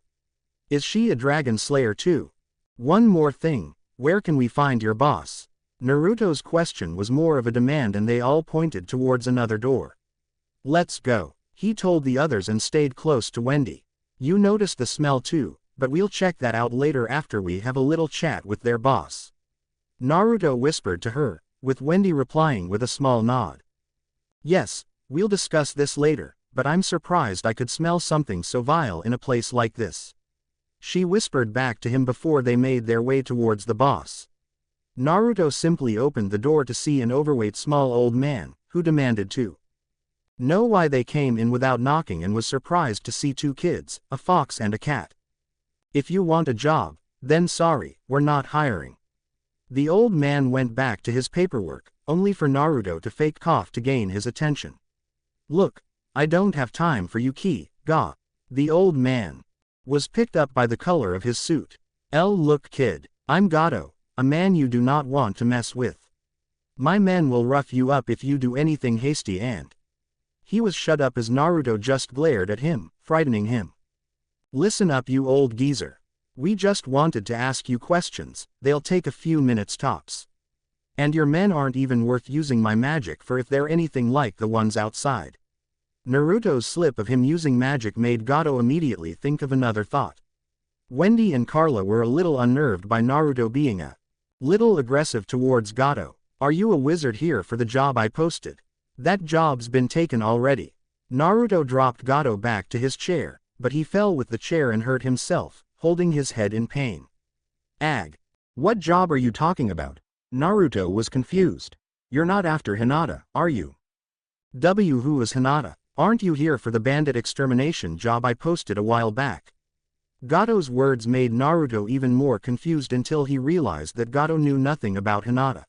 Is she a dragon slayer too? One more thing, where can we find your boss? Naruto's question was more of a demand and they all pointed towards another door. Let's go, he told the others and stayed close to Wendy. You noticed the smell too, but we'll check that out later after we have a little chat with their boss. Naruto whispered to her, with Wendy replying with a small nod. Yes, we'll discuss this later, but I'm surprised I could smell something so vile in a place like this. She whispered back to him before they made their way towards the boss. Naruto simply opened the door to see an overweight small old man, who demanded to know why they came in without knocking and was surprised to see two kids, a fox and a cat. If you want a job, then sorry, we're not hiring. The old man went back to his paperwork, only for Naruto to fake cough to gain his attention. Look, I don't have time for you ga. The old man was picked up by the color of his suit. Look kid, I'm Gato, a man you do not want to mess with. My men will rough you up if you do anything hasty, and he was shut up as Naruto just glared at him, frightening him. Listen up you old geezer. We just wanted to ask you questions, they'll take a few minutes tops. And your men aren't even worth using my magic for if they're anything like the ones outside. Naruto's slip of him using magic made Gato immediately think of another thought. Wendy and Carla were a little unnerved by Naruto being a little aggressive towards Gato. "Are you a wizard here for the job I posted? That job's been taken already." Naruto dropped Gato back to his chair, but he fell with the chair and hurt himself, holding his head in pain. "Ag. What job are you talking about?" Naruto was confused. "You're not after Hinata, are you?" Who is Hinata? Aren't you here for the bandit extermination job I posted a while back?" Gato's words made Naruto even more confused until he realized that Gato knew nothing about Hinata.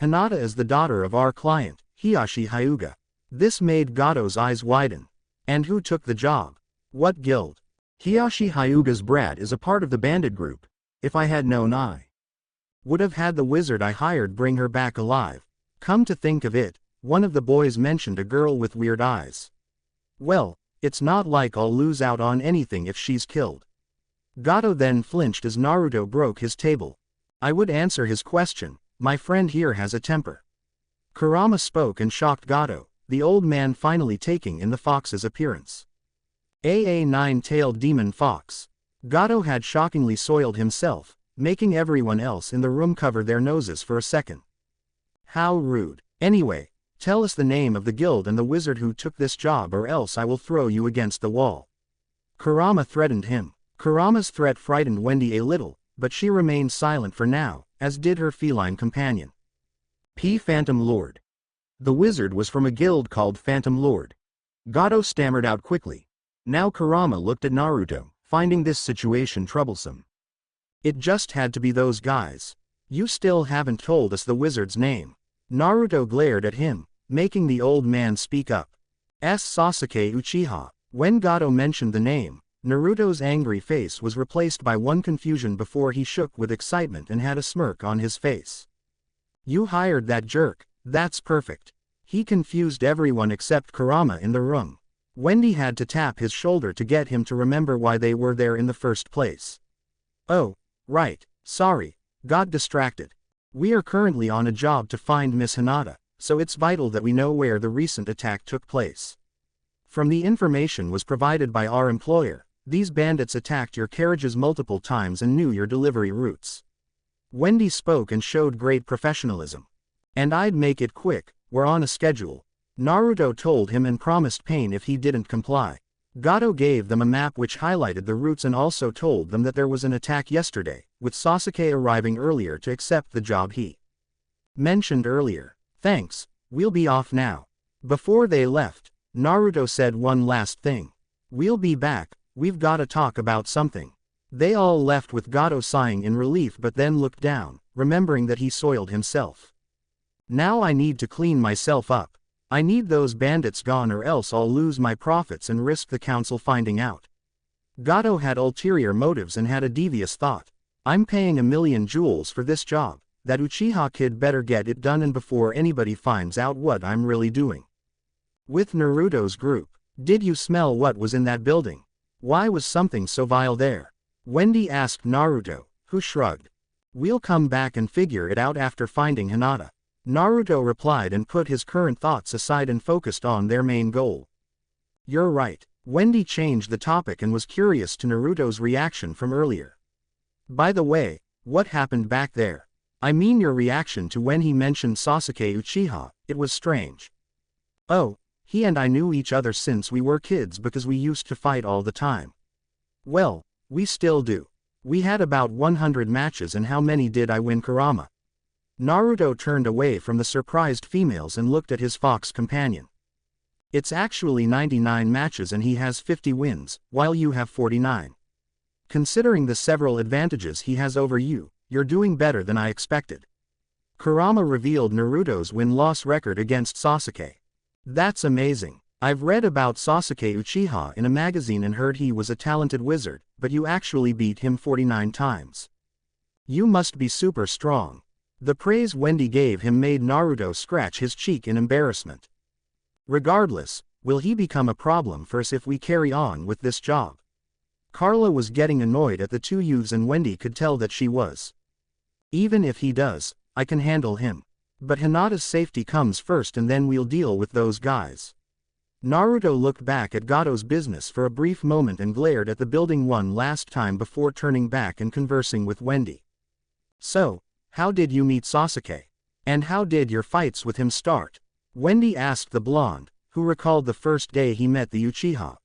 "Hinata is the daughter of our client, Hiyashi Hyuga." This made Gato's eyes widen. "And who took the job? What guild?" "Hiyashi Hyuga's brat is a part of the bandit group. If I had known, I would have had the wizard I hired bring her back alive." Come to think of it, one of the boys mentioned a girl with weird eyes. "Well, it's not like I'll lose out on anything if she's killed." Gato then flinched as Naruto broke his table. "I would answer his question. My friend here has a temper." Kurama spoke and shocked Gato, the old man finally taking in the fox's appearance. A nine-tailed demon fox. Gato had shockingly soiled himself, making everyone else in the room cover their noses for a second. "How rude. Anyway, tell us the name of the guild and the wizard who took this job, or else I will throw you against the wall." Kurama threatened him. Kurama's threat frightened Wendy a little, but she remained silent for now, as did her feline companion. Phantom Lord. The wizard was from a guild called Phantom Lord. Gato stammered out quickly. Now Kurama looked at Naruto, finding this situation troublesome. "It just had to be those guys. You still haven't told us the wizard's name." Naruto glared at him, making the old man speak up. Sasuke Uchiha." When Gato mentioned the name, Naruto's angry face was replaced by one confusion before he shook with excitement and had a smirk on his face. "You hired that jerk, that's perfect." He confused everyone except Kurama in the room. Wendy had to tap his shoulder to get him to remember why they were there in the first place. "Oh, right, sorry, got distracted. We are currently on a job to find Miss Hinata, so it's vital that we know where the recent attack took place. From the information was provided by our employer, these bandits attacked your carriages multiple times and knew your delivery routes." Wendy spoke and showed great professionalism. "And I'd make it quick, we're on a schedule." Naruto told him and promised pain if he didn't comply. Gato gave them a map which highlighted the routes and also told them that there was an attack yesterday, with Sasuke arriving earlier to accept the job he mentioned earlier. "Thanks, we'll be off now." Before they left, Naruto said one last thing. "We'll be back, we've gotta talk about something." They all left with Gato sighing in relief but then looked down, remembering that he soiled himself. "Now I need to clean myself up. I need those bandits gone or else I'll lose my profits and risk the council finding out." Gato had ulterior motives and had a devious thought. "I'm paying 1,000,000 jewels for this job, that Uchiha kid better get it done and before anybody finds out what I'm really doing." With Naruto's group, "Did you smell what was in that building? Why was something so vile there?" Wendy asked Naruto, who shrugged. "We'll come back and figure it out after finding Hinata." Naruto replied and put his current thoughts aside and focused on their main goal. "You're right." Wendy changed the topic and was curious to Naruto's reaction from earlier. "By the way, what happened back there? I mean your reaction to when he mentioned Sasuke Uchiha, it was strange." "Oh, he and I knew each other since we were kids because we used to fight all the time." "Well, we still do. We had about 100 matches and how many did I win, Kurama?" Naruto turned away from the surprised females and looked at his fox companion. "It's actually 99 matches and he has 50 wins, while you have 49. Considering the several advantages he has over you, you're doing better than I expected." Kurama revealed Naruto's win-loss record against Sasuke. "That's amazing. I've read about Sasuke Uchiha in a magazine and heard he was a talented wizard, but you actually beat him 49 times. You must be super strong." The praise Wendy gave him made Naruto scratch his cheek in embarrassment. "Regardless, will he become a problem for us if we carry on with this job?" Carla was getting annoyed at the two youths and Wendy could tell that she was. "Even if he does, I can handle him. But Hinata's safety comes first and then we'll deal with those guys." Naruto looked back at Gato's business for a brief moment and glared at the building one last time before turning back and conversing with Wendy. So, how did you meet Sasuke? And how did your fights with him start? Wendy asked the blonde, who recalled the first day he met the Uchiha.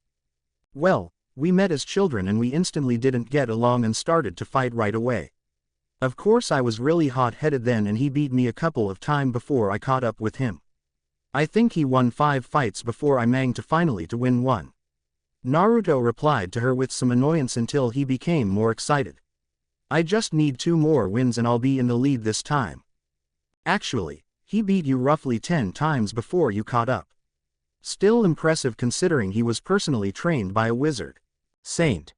Well, we met as children and we instantly didn't get along and started to fight right away. Of course I was really hot-headed then and he beat me a couple of times before I caught up with him. I think he won 5 fights before I managed to finally win one. Naruto replied to her with some annoyance until he became more excited. I just need 2 more wins and I'll be in the lead this time. Actually, he beat you roughly 10 times before you caught up. Still impressive considering he was personally trained by a wizard. Saint.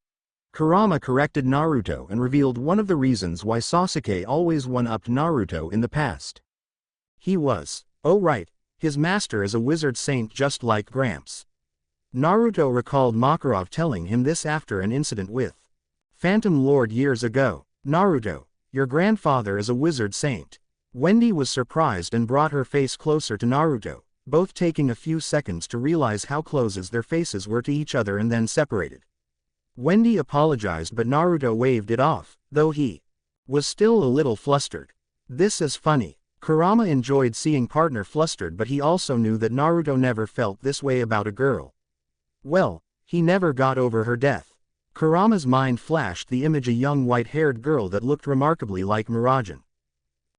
Kurama corrected Naruto and revealed one of the reasons why Sasuke always one-upped Naruto in the past. He was, oh right, his master is a wizard saint just like Gramps. Naruto recalled Makarov telling him this after an incident with Phantom Lord years ago. Naruto, your grandfather is a wizard saint. Wendy was surprised and brought her face closer to Naruto, both taking a few seconds to realize how close their faces were to each other and then separated. Wendy apologized but Naruto waved it off, though he was still a little flustered. This is funny. Kurama enjoyed seeing partner flustered but he also knew that Naruto never felt this way about a girl. Well, he never got over her death. Kurama's mind flashed the image of a young white-haired girl that looked remarkably like Murajan.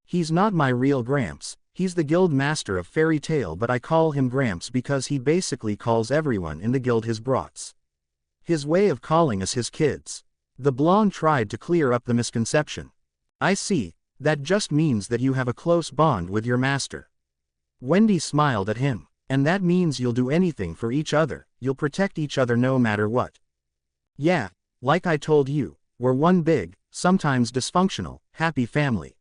He's not my real Gramps, he's the guild master of Fairy Tail but I call him Gramps because he basically calls everyone in the guild his brats. His way of calling us his kids. The blonde tried to clear up the misconception. I see, that just means that you have a close bond with your master. Wendy smiled at him. And that means you'll do anything for each other, you'll protect each other no matter what. Yeah, like I told you, we're one big, sometimes dysfunctional, happy family.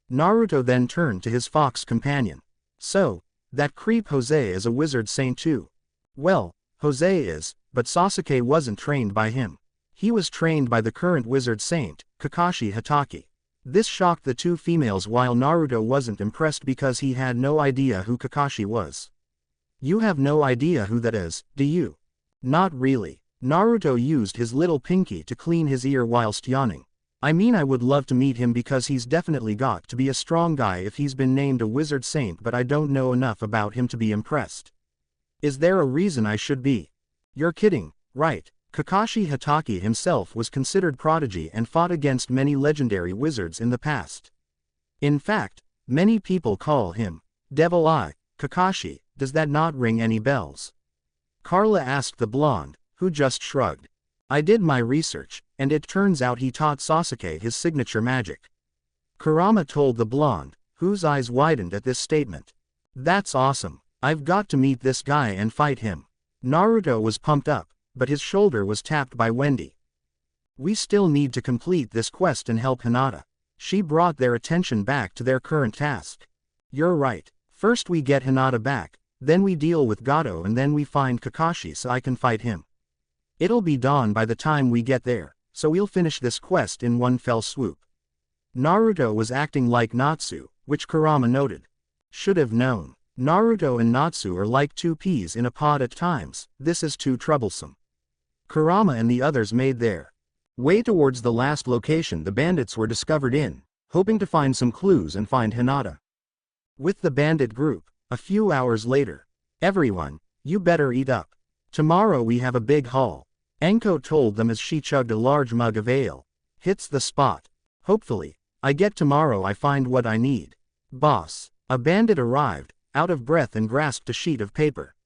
Naruto then turned to his fox companion. So, that creep Jose is a wizard saint too. Well, Jose is, but Sasuke wasn't trained by him. He was trained by the current wizard saint, Kakashi Hatake. This shocked the 2 females while Naruto wasn't impressed because he had no idea who Kakashi was. You have no idea who that is, do you? Not really. Naruto used his little pinky to clean his ear whilst yawning. I mean I would love to meet him because he's definitely got to be a strong guy if he's been named a wizard saint but I don't know enough about him to be impressed. Is there a reason I should be? You're kidding, right? Kakashi Hatake himself was considered prodigy and fought against many legendary wizards in the past. In fact, many people call him Devil Eye Kakashi. Does that not ring any bells? Carla asked the blonde, who just shrugged. I did my research, and it turns out he taught Sasuke his signature magic. Kurama told the blonde, whose eyes widened at this statement. That's awesome. I've got to meet this guy and fight him. Naruto was pumped up, but his shoulder was tapped by Wendy. We still need to complete this quest and help Hinata. She brought their attention back to their current task. You're right. First we get Hinata back. Then we deal with Gato and then we find Kakashi so I can fight him. It'll be dawn by the time we get there, so we'll finish this quest in one fell swoop. Naruto was acting like Natsu, which Kurama noted. Should have known. Naruto and Natsu are like 2 peas in a pod at times, this is too troublesome. Kurama and the others made their way towards the last location the bandits were discovered in, hoping to find some clues and find Hinata. With the bandit group, a few hours later. Everyone, you better eat up. Tomorrow we have a big haul. Enko told them as she chugged a large mug of ale. Hits the spot. Hopefully, I get tomorrow I find what I need. Boss. A bandit arrived, out of breath and grasped a sheet of paper.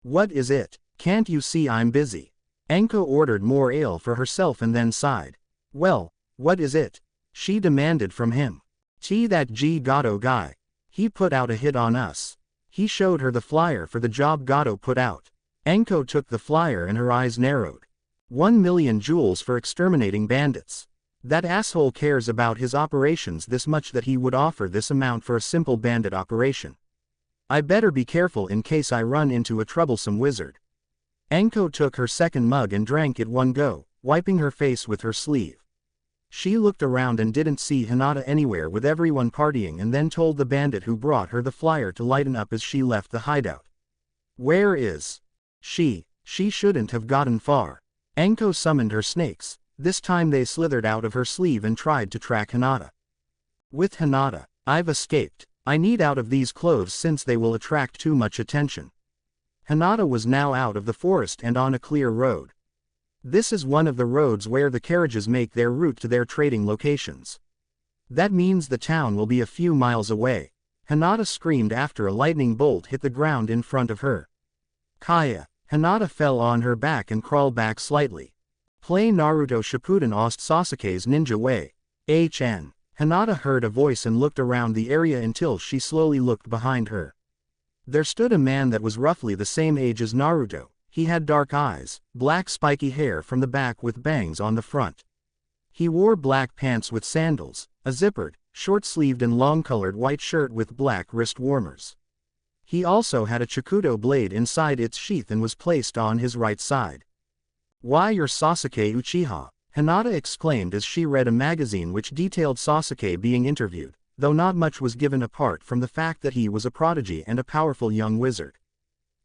What is it? Can't you see I'm busy? Enko ordered more ale for herself and then sighed. Well, what is it? She demanded from him. That Gato guy. He put out a hit on us. He showed her the flyer for the job Gato put out. Enko took the flyer and her eyes narrowed. 1 million jewels for exterminating bandits. That asshole cares about his operations this much that he would offer this amount for a simple bandit operation. I better be careful in case I run into a troublesome wizard. Enko took her second mug and drank it one go, wiping her face with her sleeve. She looked around and didn't see Hinata anywhere with everyone partying and then told the bandit who brought her the flyer to lighten up as she left the hideout. Where is she? She shouldn't have gotten far. Anko summoned her snakes. This time they slithered out of her sleeve and tried to track Hinata. With Hinata, I've escaped. I need out of these clothes since they will attract too much attention. Hinata was now out of the forest and on a clear road. This is one of the roads where the carriages make their route to their trading locations. That means the town will be a few miles away. Hinata screamed after a lightning bolt hit the ground in front of her. Kaya. Hinata fell on her back and crawled back slightly. Play Naruto Shippuden Ost Sasuke's ninja way. HN. Hinata heard a voice and looked around the area until she slowly looked behind her. There stood a man that was roughly the same age as Naruto. He had dark eyes, black spiky hair from the back with bangs on the front. He wore black pants with sandals, a zippered, short-sleeved and long-colored white shirt with black wrist warmers. He also had a Chikudo blade inside its sheath and was placed on his right side. "Why, you're Sasuke Uchiha," Hinata exclaimed as she read a magazine which detailed Sasuke being interviewed, though not much was given apart from the fact that he was a prodigy and a powerful young wizard.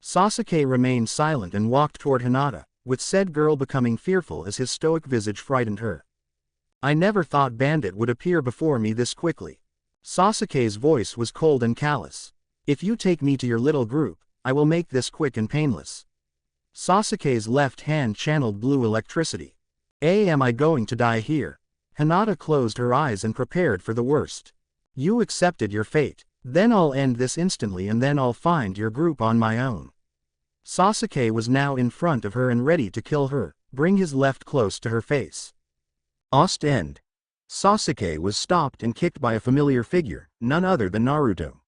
Sasuke remained silent and walked toward Hinata, with said girl becoming fearful as his stoic visage frightened her. "I never thought Bandit would appear before me this quickly." Sasuke's voice was cold and callous. "If you take me to your little group, I will make this quick and painless." Sasuke's left hand channeled blue electricity. Am I going to die here?" Hinata closed her eyes and prepared for the worst. "You accepted your fate. Then I'll end this instantly and then I'll find your group on my own." Sasuke was now in front of her and ready to kill her, bring his left close to her face. Ost end. Sasuke was stopped and kicked by a familiar figure, none other than Naruto.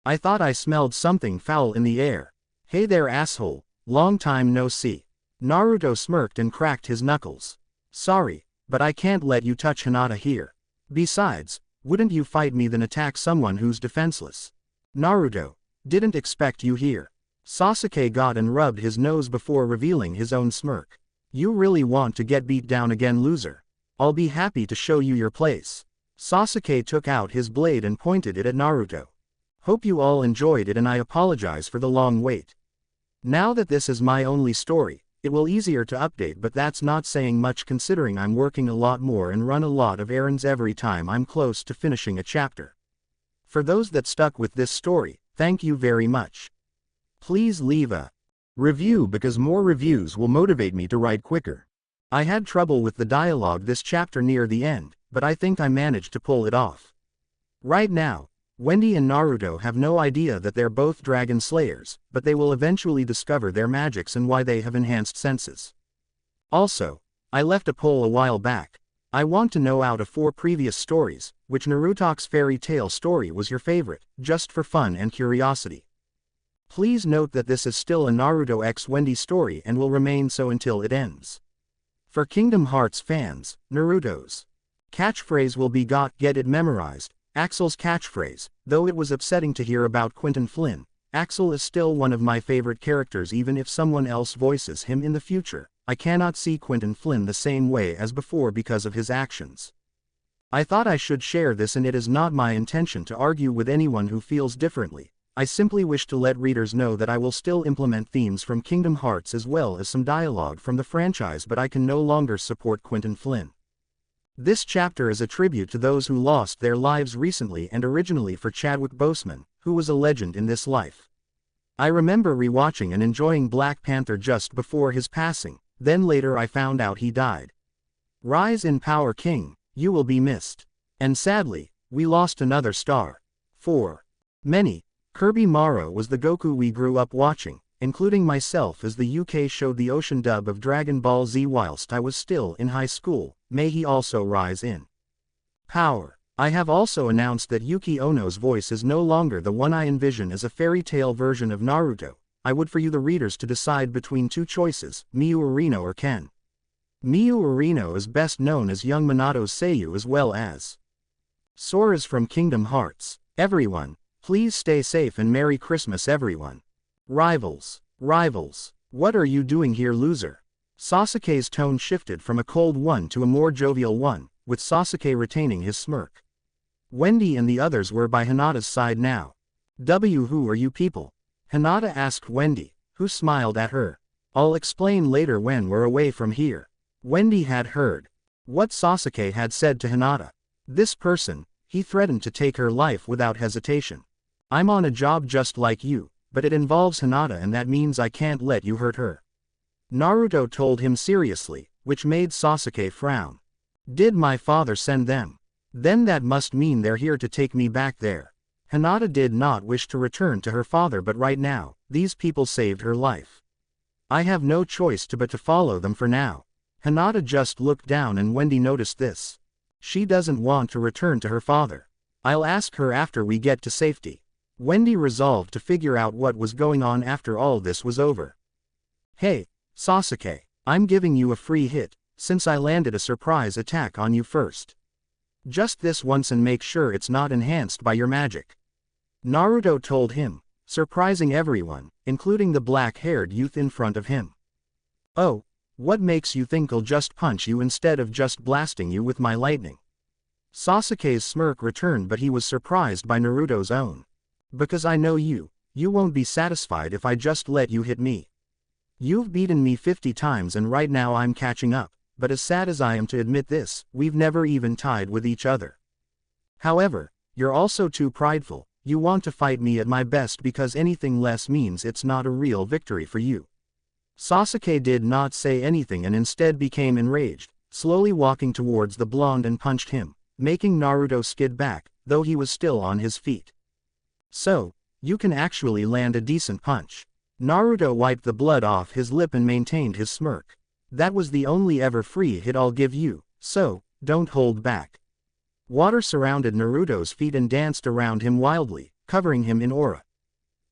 "I thought I smelled something foul in the air. Hey there, asshole, long time no see." Naruto smirked and cracked his knuckles. "Sorry, but I can't let you touch Hinata here. Besides, wouldn't you fight me then attack someone who's defenseless?" "Naruto, didn't expect you here." Sasuke got and rubbed his nose before revealing his own smirk. "You really want to get beat down again, loser? I'll be happy to show you your place." Sasuke took out his blade and pointed it at Naruto. "Hope you all enjoyed it and I apologize for the long wait. Now that this is my only story, it will easier to update, but that's not saying much considering I'm working a lot more and run a lot of errands every time I'm close to finishing a chapter. For those that stuck with this story, thank you very much. Please leave a review because more reviews will motivate me to write quicker. I had trouble with the dialogue this chapter near the end, but I think I managed to pull it off. Right now, Wendy and Naruto have no idea that they're both dragon slayers, but they will eventually discover their magics and why they have enhanced senses. Also, I left a poll a while back. I want to know out of 4 previous stories, which Naruto's fairy tale story was your favorite, just for fun and curiosity. Please note that this is still a Naruto x Wendy story and will remain so until it ends. For Kingdom Hearts fans, Naruto's catchphrase will be get it memorized. Axel's catchphrase, though it was upsetting to hear about Quentin Flynn, Axel is still one of my favorite characters even if someone else voices him in the future. I cannot see Quentin Flynn the same way as before because of his actions. I thought I should share this and it is not my intention to argue with anyone who feels differently. I simply wish to let readers know that I will still implement themes from Kingdom Hearts as well as some dialogue from the franchise, but I can no longer support Quentin Flynn. This chapter is a tribute to those who lost their lives recently and originally for Chadwick Boseman, who was a legend in this life. I remember rewatching and enjoying Black Panther just before his passing, then later I found out he died. Rise in power, King, you will be missed. And sadly, we lost another star. For many, Kirby Morrow was the Goku we grew up watching, including myself, as the UK showed the ocean dub of Dragon Ball Z whilst I was still in high school. May he also rise in power. I have also announced that Yuki Ono's voice is no longer the one I envision as a fairy tale version of Naruto. I would for you the readers to decide between 2 choices, Miyu Urino or Ken. Miyu Urino is best known as young Minato's Seiyu as well as Sora's from Kingdom Hearts. Everyone, please stay safe and Merry Christmas everyone. Rivals, what are you doing here, loser? Sasuke's tone shifted from a cold one to a more jovial one, with Sasuke retaining his smirk. Wendy and the others were by Hinata's side now. Who are you people? Hinata asked Wendy, who smiled at her. I'll explain later when we're away from here. Wendy had heard what Sasuke had said to Hinata. This person, he threatened to take her life without hesitation. I'm on a job just like you, but it involves Hinata and that means I can't let you hurt her. Naruto told him seriously, which made Sasuke frown. Did my father send them? Then that must mean they're here to take me back there. Hinata did not wish to return to her father, but right now, these people saved her life. I have no choice but to follow them for now. Hinata just looked down and Wendy noticed this. She doesn't want to return to her father. I'll ask her after we get to safety. Wendy resolved to figure out what was going on after all this was over. Hey, Sasuke, I'm giving you a free hit, since I landed a surprise attack on you first. Just this once and make sure it's not enhanced by your magic. Naruto told him, surprising everyone, including the black-haired youth in front of him. Oh, what makes you think I'll just punch you instead of just blasting you with my lightning? Sasuke's smirk returned, but he was surprised by Naruto's own. Because I know you won't be satisfied if I just let you hit me. You've beaten me 50 times and right now I'm catching up, but as sad as I am to admit this, we've never even tied with each other. However, you're also too prideful. You want to fight me at my best because anything less means it's not a real victory for you. Sasuke did not say anything and instead became enraged, slowly walking towards the blonde and punched him, making Naruto skid back, though he was still on his feet. So, you can actually land a decent punch. Naruto wiped the blood off his lip and maintained his smirk. That was the only ever free hit I'll give you, so, don't hold back. Water surrounded Naruto's feet and danced around him wildly, covering him in aura.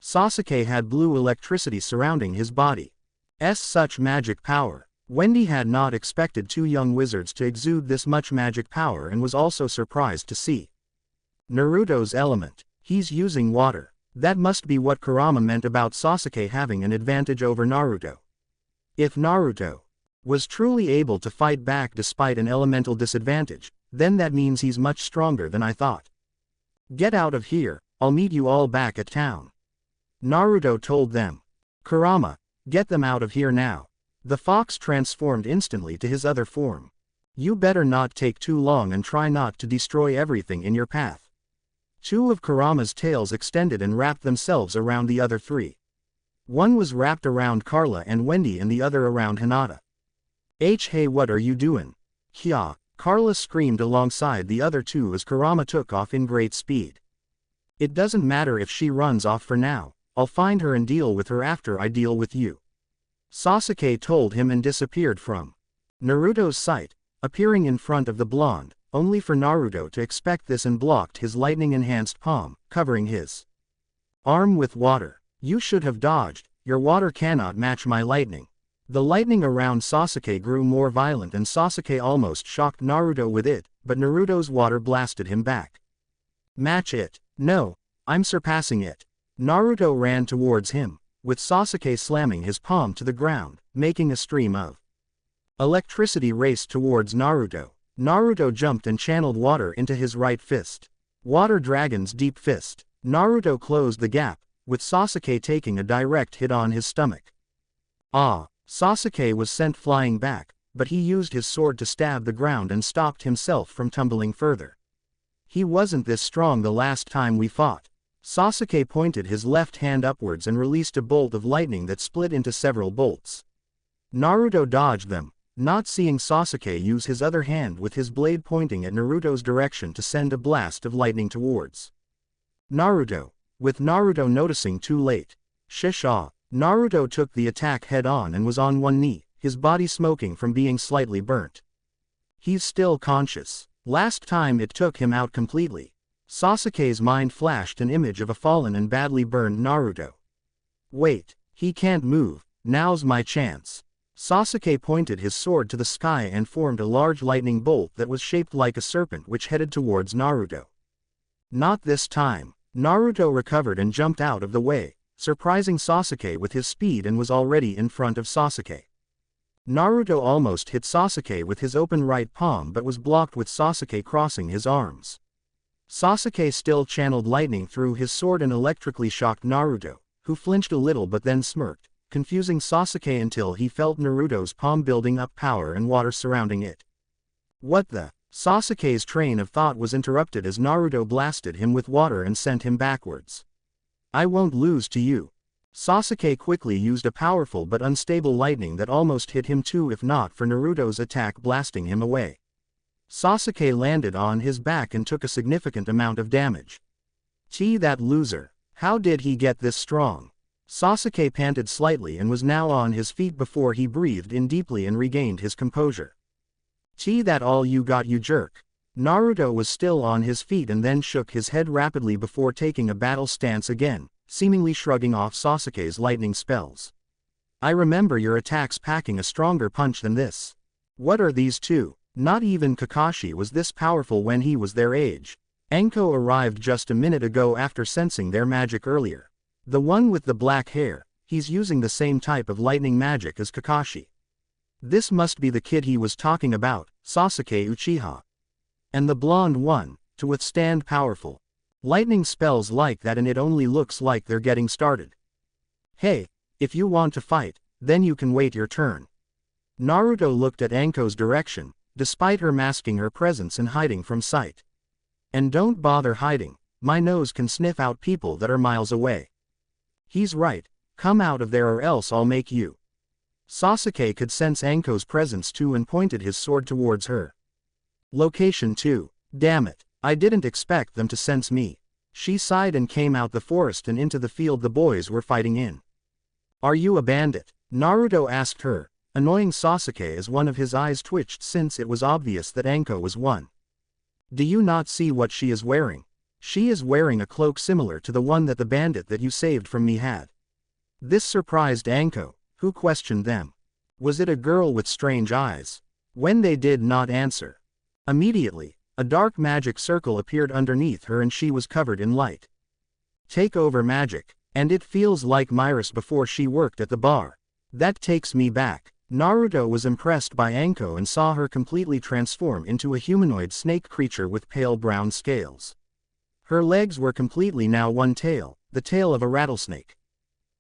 Sasuke had blue electricity surrounding his body. Such magic power. Wendy had not expected two young wizards to exude this much magic power and was also surprised to see Naruto's element. He's using water. That must be what Kurama meant about Sasuke having an advantage over Naruto. If Naruto was truly able to fight back despite an elemental disadvantage, then that means he's much stronger than I thought. Get out of here, I'll meet you all back at town. Naruto told them. Kurama, get them out of here now. The fox transformed instantly to his other form. You better not take too long and try not to destroy everything in your path. Two of Kurama's tails extended and wrapped themselves around the other three. One was wrapped around Carla and Wendy and the other around Hinata. Hey, what are you doing? Hya, Carla screamed alongside the other two as Kurama took off in great speed. It doesn't matter if she runs off for now, I'll find her and deal with her after I deal with you. Sasuke told him and disappeared from Naruto's sight, appearing in front of the blonde, only for Naruto to expect this and blocked his lightning-enhanced palm, covering his arm with water. You should have dodged, your water cannot match my lightning. The lightning around Sasuke grew more violent and Sasuke almost shocked Naruto with it, but Naruto's water blasted him back. Match it. No, I'm surpassing it. Naruto ran towards him, with Sasuke slamming his palm to the ground, making a stream of electricity raced towards Naruto. Naruto jumped and channeled water into his right fist. Water Dragon's deep fist. Naruto closed the gap, with Sasuke taking a direct hit on his stomach. Sasuke was sent flying back, but he used his sword to stab the ground and stopped himself from tumbling further. He wasn't this strong the last time we fought. Sasuke pointed his left hand upwards and released a bolt of lightning that split into several bolts. Naruto dodged them, not seeing Sasuke use his other hand with his blade pointing at Naruto's direction to send a blast of lightning towards Naruto, with Naruto noticing too late. Shisha. Naruto took the attack head-on and was on one knee, his body smoking from being slightly burnt. He's still conscious. Last time it took him out completely. Sasuke's mind flashed an image of a fallen and badly burned Naruto. Wait, he can't move, now's my chance. Sasuke pointed his sword to the sky and formed a large lightning bolt that was shaped like a serpent which headed towards Naruto. Not this time. Naruto recovered and jumped out of the way, surprising Sasuke with his speed and was already in front of Sasuke. Naruto almost hit Sasuke with his open right palm but was blocked with Sasuke crossing his arms. Sasuke still channeled lightning through his sword and electrically shocked Naruto, who flinched a little but then smirked, confusing Sasuke until he felt Naruto's palm building up power and water surrounding it. What the? Sasuke's train of thought was interrupted as Naruto blasted him with water and sent him backwards. I won't lose to you. Sasuke quickly used a powerful but unstable lightning that almost hit him too if not for Naruto's attack blasting him away. Sasuke landed on his back and took a significant amount of damage. Gee, that loser. How did he get this strong? Sasuke panted slightly and was now on his feet before he breathed in deeply and regained his composure. Gee, that all you got, you jerk. Naruto was still on his feet and then shook his head rapidly before taking a battle stance again, seemingly shrugging off Sasuke's lightning spells. I remember your attacks packing a stronger punch than this. What are these two? Not even Kakashi was this powerful when he was their age. Anko arrived just a minute ago after sensing their magic earlier. The one with the black hair, he's using the same type of lightning magic as Kakashi. This must be the kid he was talking about, Sasuke Uchiha. And the blonde one, to withstand powerful lightning spells like that, and it only looks like they're getting started. Hey, if you want to fight, then you can wait your turn. Naruto looked at Anko's direction, despite her masking her presence and hiding from sight. And don't bother hiding, my nose can sniff out people that are miles away. He's right, come out of there or else I'll make you. Sasuke could sense Anko's presence too and pointed his sword towards her. Location 2. Damn it, I didn't expect them to sense me. She sighed and came out the forest and into the field the boys were fighting in. Are you a bandit? Naruto asked her, annoying Sasuke as one of his eyes twitched since it was obvious that Anko was one. Do you not see what she is wearing? She is wearing a cloak similar to the one that the bandit that you saved from me had. This surprised Anko, who questioned them. Was it a girl with strange eyes? When they did not answer. Immediately, a dark magic circle appeared underneath her and she was covered in light. Take over magic, and it feels like Myris before she worked at the bar. That takes me back. Naruto was impressed by Anko and saw her completely transform into a humanoid snake creature with pale brown scales. Her legs were completely now one tail, the tail of a rattlesnake.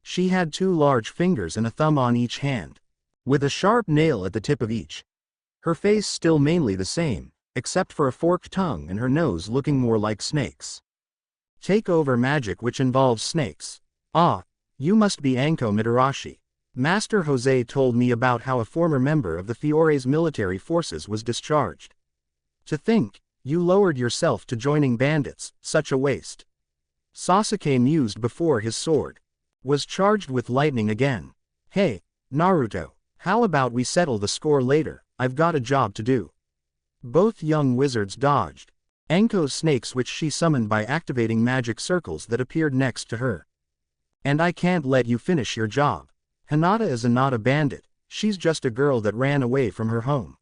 She had 2 large fingers and a thumb on each hand, with a sharp nail at the tip of each. Her face still mainly the same, except for a forked tongue and her nose looking more like snakes. Take over magic which involves snakes. Ah, you must be Anko Mitarashi. Master Jose told me about how a former member of the Fiore's military forces was discharged. To think, you lowered yourself to joining bandits, such a waste. Sasuke mused before his sword was charged with lightning again. Hey, Naruto, how about we settle the score later, I've got a job to do. Both young wizards dodged Anko's snakes which she summoned by activating magic circles that appeared next to her. And I can't let you finish your job. Hinata is not a bandit, she's just a girl that ran away from her home.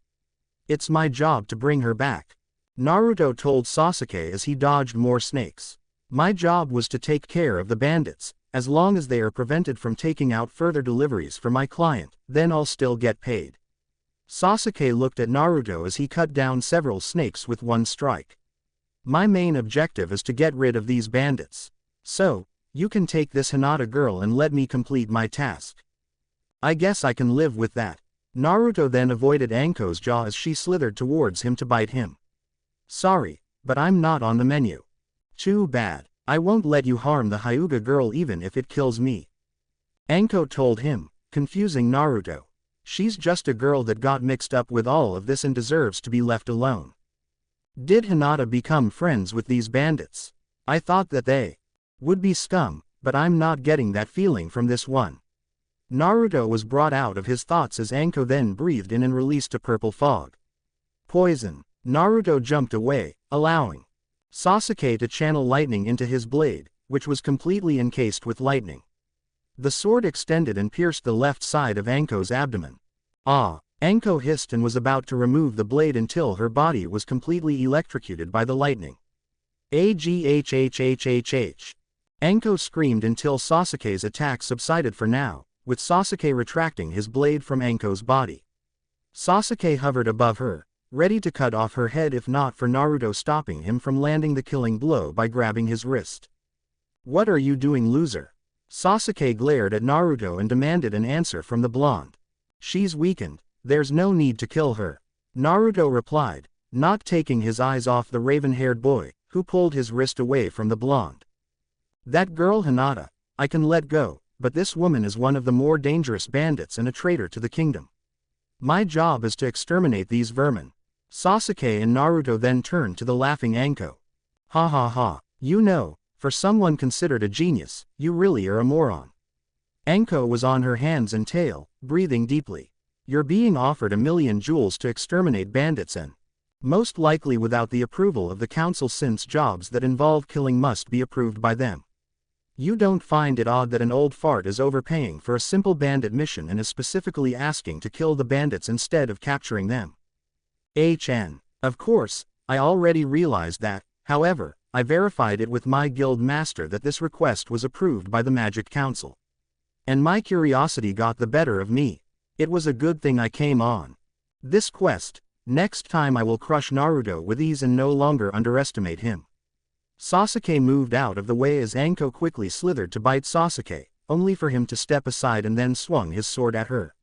It's my job to bring her back. Naruto told Sasuke as he dodged more snakes. My job was to take care of the bandits, as long as they are prevented from taking out further deliveries for my client, then I'll still get paid. Sasuke looked at Naruto as he cut down several snakes with one strike. My main objective is to get rid of these bandits. So, you can take this Hinata girl and let me complete my task. I guess I can live with that. Naruto then avoided Anko's jaw as she slithered towards him to bite him. Sorry, but I'm not on the menu. Too bad, I won't let you harm the Hyuga girl even if it kills me. Anko told him, confusing Naruto. She's just a girl that got mixed up with all of this and deserves to be left alone. Did Hinata become friends with these bandits? I thought that they would be scum, but I'm not getting that feeling from this one. Naruto was brought out of his thoughts as Anko then breathed in and released a purple fog. Poison. Naruto jumped away, allowing Sasuke to channel lightning into his blade, which was completely encased with lightning. The sword extended and pierced the left side of Anko's abdomen. Ah! Anko hissed and was about to remove the blade until her body was completely electrocuted by the lightning. Aghhhhhh. Anko screamed until Sasuke's attack subsided for now, with Sasuke retracting his blade from Anko's body. Sasuke hovered above her, ready to cut off her head if not for Naruto stopping him from landing the killing blow by grabbing his wrist. What are you doing, loser? Sasuke glared at Naruto and demanded an answer from the blonde. She's weakened, there's no need to kill her. Naruto replied, not taking his eyes off the raven-haired boy, who pulled his wrist away from the blonde. That girl Hinata, I can let go, but this woman is one of the more dangerous bandits and a traitor to the kingdom. My job is to exterminate these vermin. Sasuke and Naruto then turned to the laughing Anko. Ha ha ha, you know, for someone considered a genius, you really are a moron. Anko was on her hands and tail, breathing deeply. You're being offered 1,000,000 jewels to exterminate bandits and most likely without the approval of the council since jobs that involve killing must be approved by them. You don't find it odd that an old fart is overpaying for a simple bandit mission and is specifically asking to kill the bandits instead of capturing them? Of course, I already realized that, however, I verified it with my guild master that this request was approved by the Magic Council. And my curiosity got the better of me. It was a good thing I came on this quest. Next time I will crush Naruto with ease and no longer underestimate him. Sasuke moved out of the way as Anko quickly slithered to bite Sasuke, only for him to step aside and then swung his sword at her.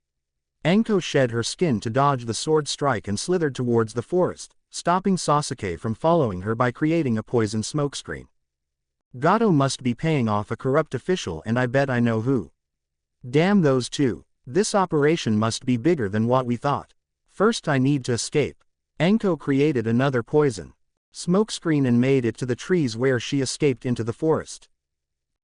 Anko shed her skin to dodge the sword strike and slithered towards the forest, stopping Sasuke from following her by creating a poison smokescreen. Gato must be paying off a corrupt official and I bet I know who. Damn those two. This operation must be bigger than what we thought. First I need to escape. Anko created another poison smokescreen and made it to the trees where she escaped into the forest.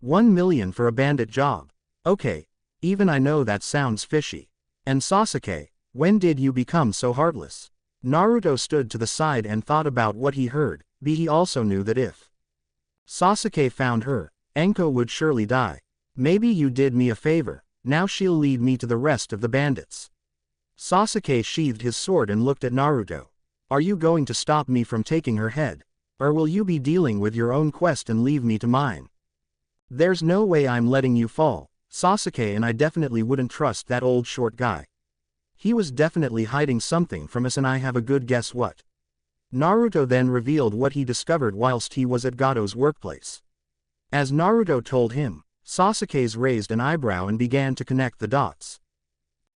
1,000,000 for a bandit job. Okay, even I know that sounds fishy. And Sasuke, when did you become so heartless? Naruto stood to the side and thought about what he heard, but he also knew that if Sasuke found her, Anko would surely die. Maybe you did me a favor, now she'll lead me to the rest of the bandits. Sasuke sheathed his sword and looked at Naruto. Are you going to stop me from taking her head? Or will you be dealing with your own quest and leave me to mine? There's no way I'm letting you fall. Sasuke and I definitely wouldn't trust that old short guy. He was definitely hiding something from us and I have a good guess what. Naruto then revealed what he discovered whilst he was at Gato's workplace. As Naruto told him, Sasuke's raised an eyebrow and began to connect the dots.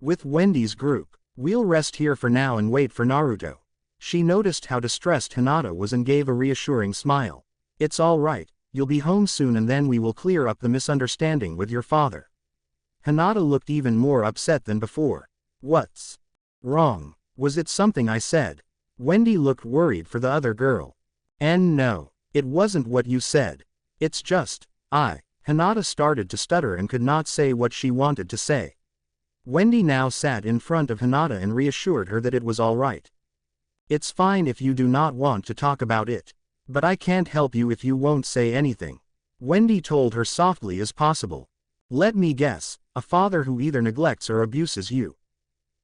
With Wendy's group, we'll rest here for now and wait for Naruto. She noticed how distressed Hinata was and gave a reassuring smile. It's all right, you'll be home soon and then we will clear up the misunderstanding with your father. Hinata looked even more upset than before. What's wrong? Was it something I said? Wendy looked worried for the other girl. And no, it wasn't what you said. It's just, Hinata started to stutter and could not say what she wanted to say. Wendy now sat in front of Hinata and reassured her that it was all right. It's fine if you do not want to talk about it. But I can't help you if you won't say anything. Wendy told her softly as possible. Let me guess, a father who either neglects or abuses you.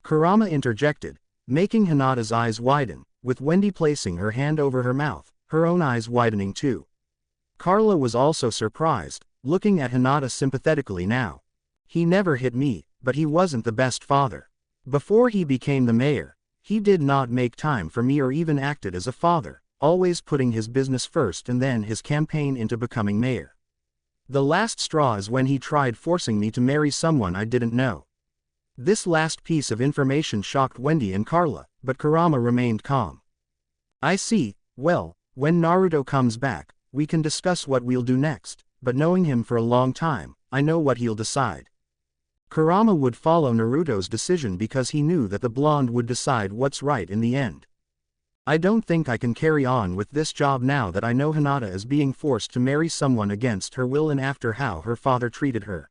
Kurama interjected, making Hinata's eyes widen, with Wendy placing her hand over her mouth, her own eyes widening too. Carla was also surprised, looking at Hinata sympathetically now. He never hit me, but he wasn't the best father. Before he became the mayor, he did not make time for me or even acted as a father, always putting his business first and then his campaign into becoming mayor. The last straw is when he tried forcing me to marry someone I didn't know. This last piece of information shocked Wendy and Carla, but Kurama remained calm. I see, well, when Naruto comes back, we can discuss what we'll do next, but knowing him for a long time, I know what he'll decide. Kurama would follow Naruto's decision because he knew that the blonde would decide what's right in the end. I don't think I can carry on with this job now that I know Hinata is being forced to marry someone against her will and after how her father treated her.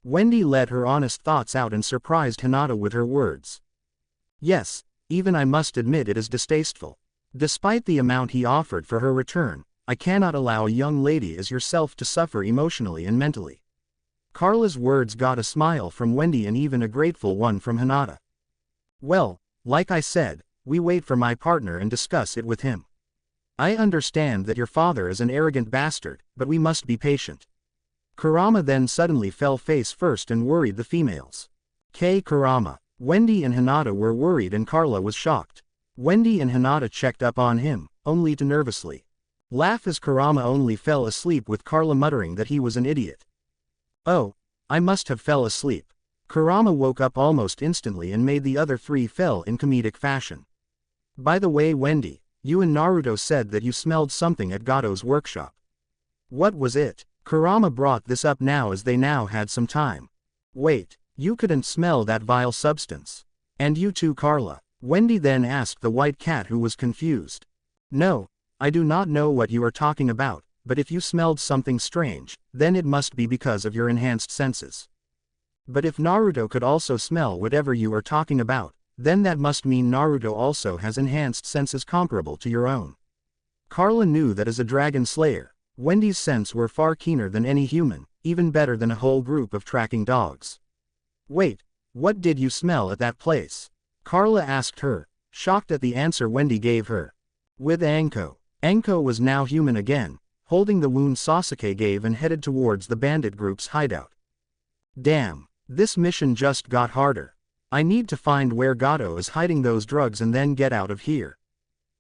Wendy let her honest thoughts out and surprised Hinata with her words. Yes, even I must admit it is distasteful. Despite the amount he offered for her return, I cannot allow a young lady as yourself to suffer emotionally and mentally. Carla's words got a smile from Wendy and even a grateful one from Hinata. Well, like I said, we wait for my partner and discuss it with him. I understand that your father is an arrogant bastard, but we must be patient. Kurama then suddenly fell face first and worried the females. Kurama. Wendy and Hinata were worried and Carla was shocked. Wendy and Hinata checked up on him, only to nervously laugh as Kurama only fell asleep with Carla muttering that he was an idiot. Oh, I must have fell asleep. Kurama woke up almost instantly and made the other three fell in comedic fashion. By the way, Wendy, you and Naruto said that you smelled something at Gato's workshop. What was it? Kurama brought this up now as they now had some time. Wait, you couldn't smell that vile substance. And you too, Carla? Wendy then asked the white cat, who was confused. No, I do not know what you are talking about, but if you smelled something strange, then it must be because of your enhanced senses. But if Naruto could also smell whatever you are talking about, then that must mean Naruto also has enhanced senses comparable to your own. Carla knew that as a dragon slayer, Wendy's scents were far keener than any human, even better than a whole group of tracking dogs. Wait, what did you smell at that place? Carla asked her, shocked at the answer Wendy gave her. With Anko. Anko was now human again, holding the wound Sasuke gave and headed towards the bandit group's hideout. Damn, this mission just got harder. I need to find where Gato is hiding those drugs and then get out of here.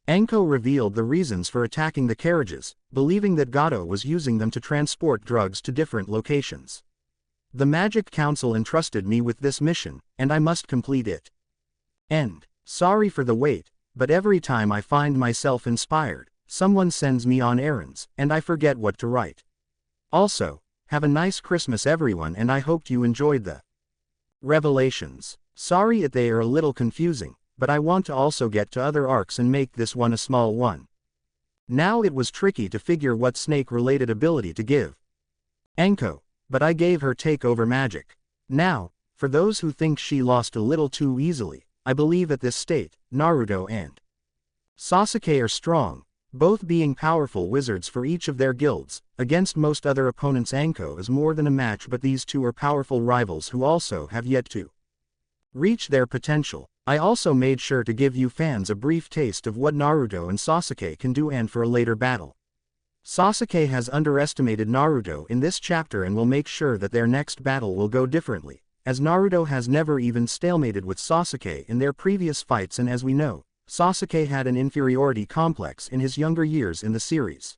Anko revealed the reasons for attacking the carriages, believing that Gato was using them to transport drugs to different locations. The Magic Council entrusted me with this mission, and I must complete it. End. Sorry for the wait, but every time I find myself inspired, someone sends me on errands, and I forget what to write. Also, have a nice Christmas everyone, and I hoped you enjoyed the revelations. Sorry if they are a little confusing, but I want to also get to other arcs and make this one a small one. Now it was tricky to figure what snake-related ability to give Anko, but I gave her takeover magic. Now, for those who think she lost a little too easily, I believe at this state, Naruto and Sasuke are strong, both being powerful wizards for each of their guilds. Against most other opponents, Anko is more than a match, but these two are powerful rivals who also have yet to reach their potential. I also made sure to give you fans a brief taste of what Naruto and Sasuke can do, and for a later battle. Sasuke has underestimated Naruto in this chapter and will make sure that their next battle will go differently, as Naruto has never even stalemated with Sasuke in their previous fights, and as we know, Sasuke had an inferiority complex in his younger years in the series.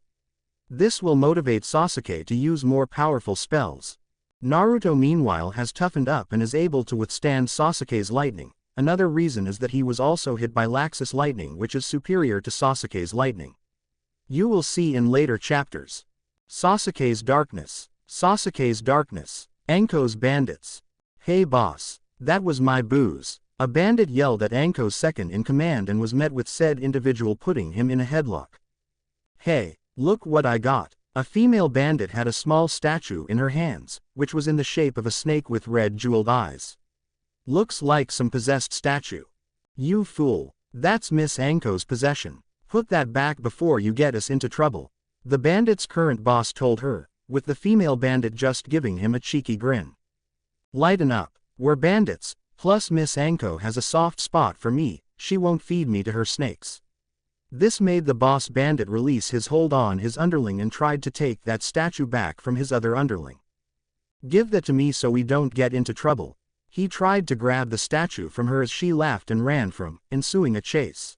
This will motivate Sasuke to use more powerful spells. Naruto meanwhile has toughened up and is able to withstand Sasuke's lightning. Another reason is that he was also hit by Laxus lightning, which is superior to Sasuke's lightning. You will see in later chapters. Sasuke's darkness. Sasuke's darkness. Anko's bandits. Hey boss, that was my booze. A bandit yelled at Anko's second in command and was met with said individual putting him in a headlock. Hey, look what I got. A female bandit had a small statue in her hands, which was in the shape of a snake with red jeweled eyes. Looks like some possessed statue. You fool, that's Miss Anko's possession. Put that back before you get us into trouble. The bandit's current boss told her, with the female bandit just giving him a cheeky grin. Lighten up, we're bandits, plus Miss Anko has a soft spot for me, she won't feed me to her snakes. This made the boss bandit release his hold on his underling and tried to take that statue back from his other underling. Give that to me so we don't get into trouble. He tried to grab the statue from her as she laughed and ran from, ensuing a chase.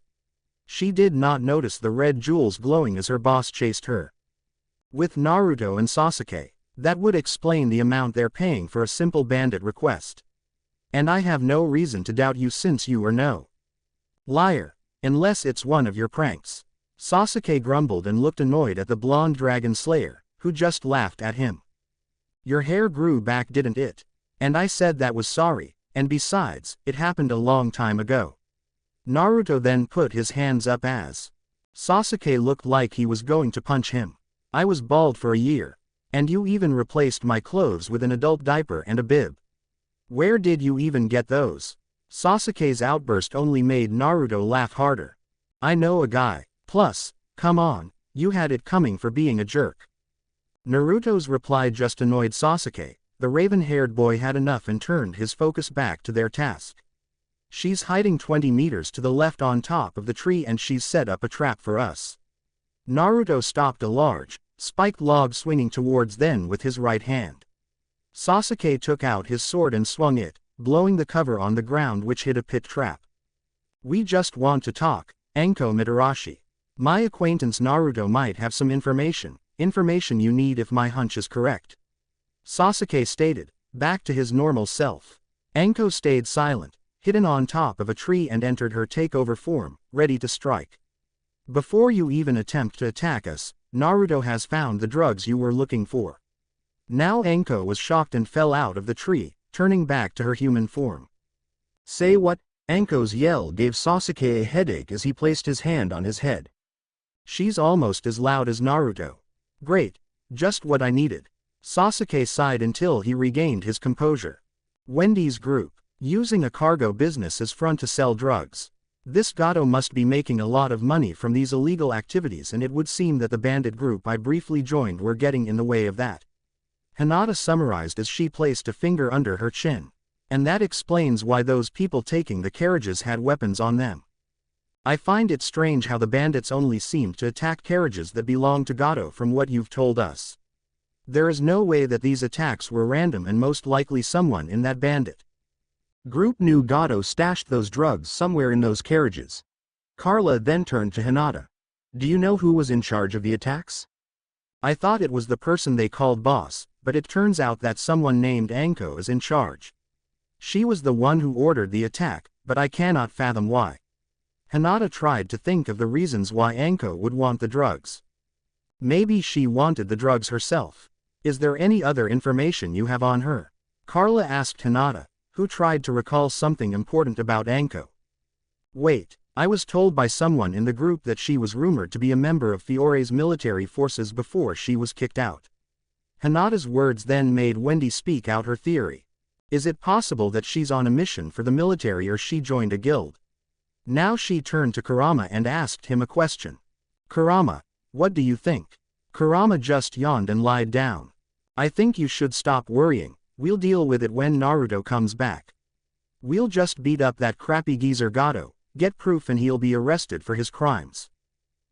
She did not notice the red jewels glowing as her boss chased her. With Naruto and Sasuke, that would explain the amount they're paying for a simple bandit request. And I have no reason to doubt you since you are no liar, unless it's one of your pranks. Sasuke grumbled and looked annoyed at the blonde dragon slayer, who just laughed at him. Your hair grew back, didn't it? And I said that was sorry, and besides, it happened a long time ago. Naruto then put his hands up as Sasuke looked like he was going to punch him. I was bald for a year, and you even replaced my clothes with an adult diaper and a bib. Where did you even get those? Sasuke's outburst only made Naruto laugh harder. I know a guy. Plus, come on, you had it coming for being a jerk. Naruto's reply just annoyed Sasuke. The raven-haired boy had enough and turned his focus back to their task. She's hiding 20 meters to the left on top of the tree, and she's set up a trap for us. Naruto stopped a large, spiked log swinging towards them with his right hand. Sasuke took out his sword and swung it, blowing the cover on the ground which hid a pit trap. We just want to talk, Anko Mitarashi. My acquaintance Naruto might have some information you need if my hunch is correct. Sasuke stated, back to his normal self. Anko stayed silent, hidden on top of a tree, and entered her takeover form, ready to strike. Before you even attempt to attack us, Naruto has found the drugs you were looking for. Now Anko was shocked and fell out of the tree, turning back to her human form. Say what? Anko's yell gave Sasuke a headache as he placed his hand on his head. She's almost as loud as Naruto. Great, just what I needed. Sasuke sighed until he regained his composure. Wendy's group, using a cargo business as front to sell drugs. This Gato must be making a lot of money from these illegal activities, and it would seem that the bandit group I briefly joined were getting in the way of that. Hinata summarized as she placed a finger under her chin. And that explains why those people taking the carriages had weapons on them. I find it strange how the bandits only seemed to attack carriages that belong to Gato from what you've told us. There is no way that these attacks were random, and most likely someone in that bandit group knew Gato stashed those drugs somewhere in those carriages. Carla then turned to Hinata. Do you know who was in charge of the attacks? I thought it was the person they called boss, but it turns out that someone named Anko is in charge. She was the one who ordered the attack, but I cannot fathom why. Hinata tried to think of the reasons why Anko would want the drugs. Maybe she wanted the drugs herself. Is there any other information you have on her? Carla asked Hinata, who tried to recall something important about Anko. Wait, I was told by someone in the group that she was rumored to be a member of Fiore's military forces before she was kicked out. Hinata's words then made Wendy speak out her theory. Is it possible that she's on a mission for the military, or she joined a guild? Now she turned to Kurama and asked him a question. Kurama, what do you think? Kurama just yawned and lied down. I think you should stop worrying. We'll deal with it when Naruto comes back. We'll just beat up that crappy geezer Gato, get proof, and he'll be arrested for his crimes.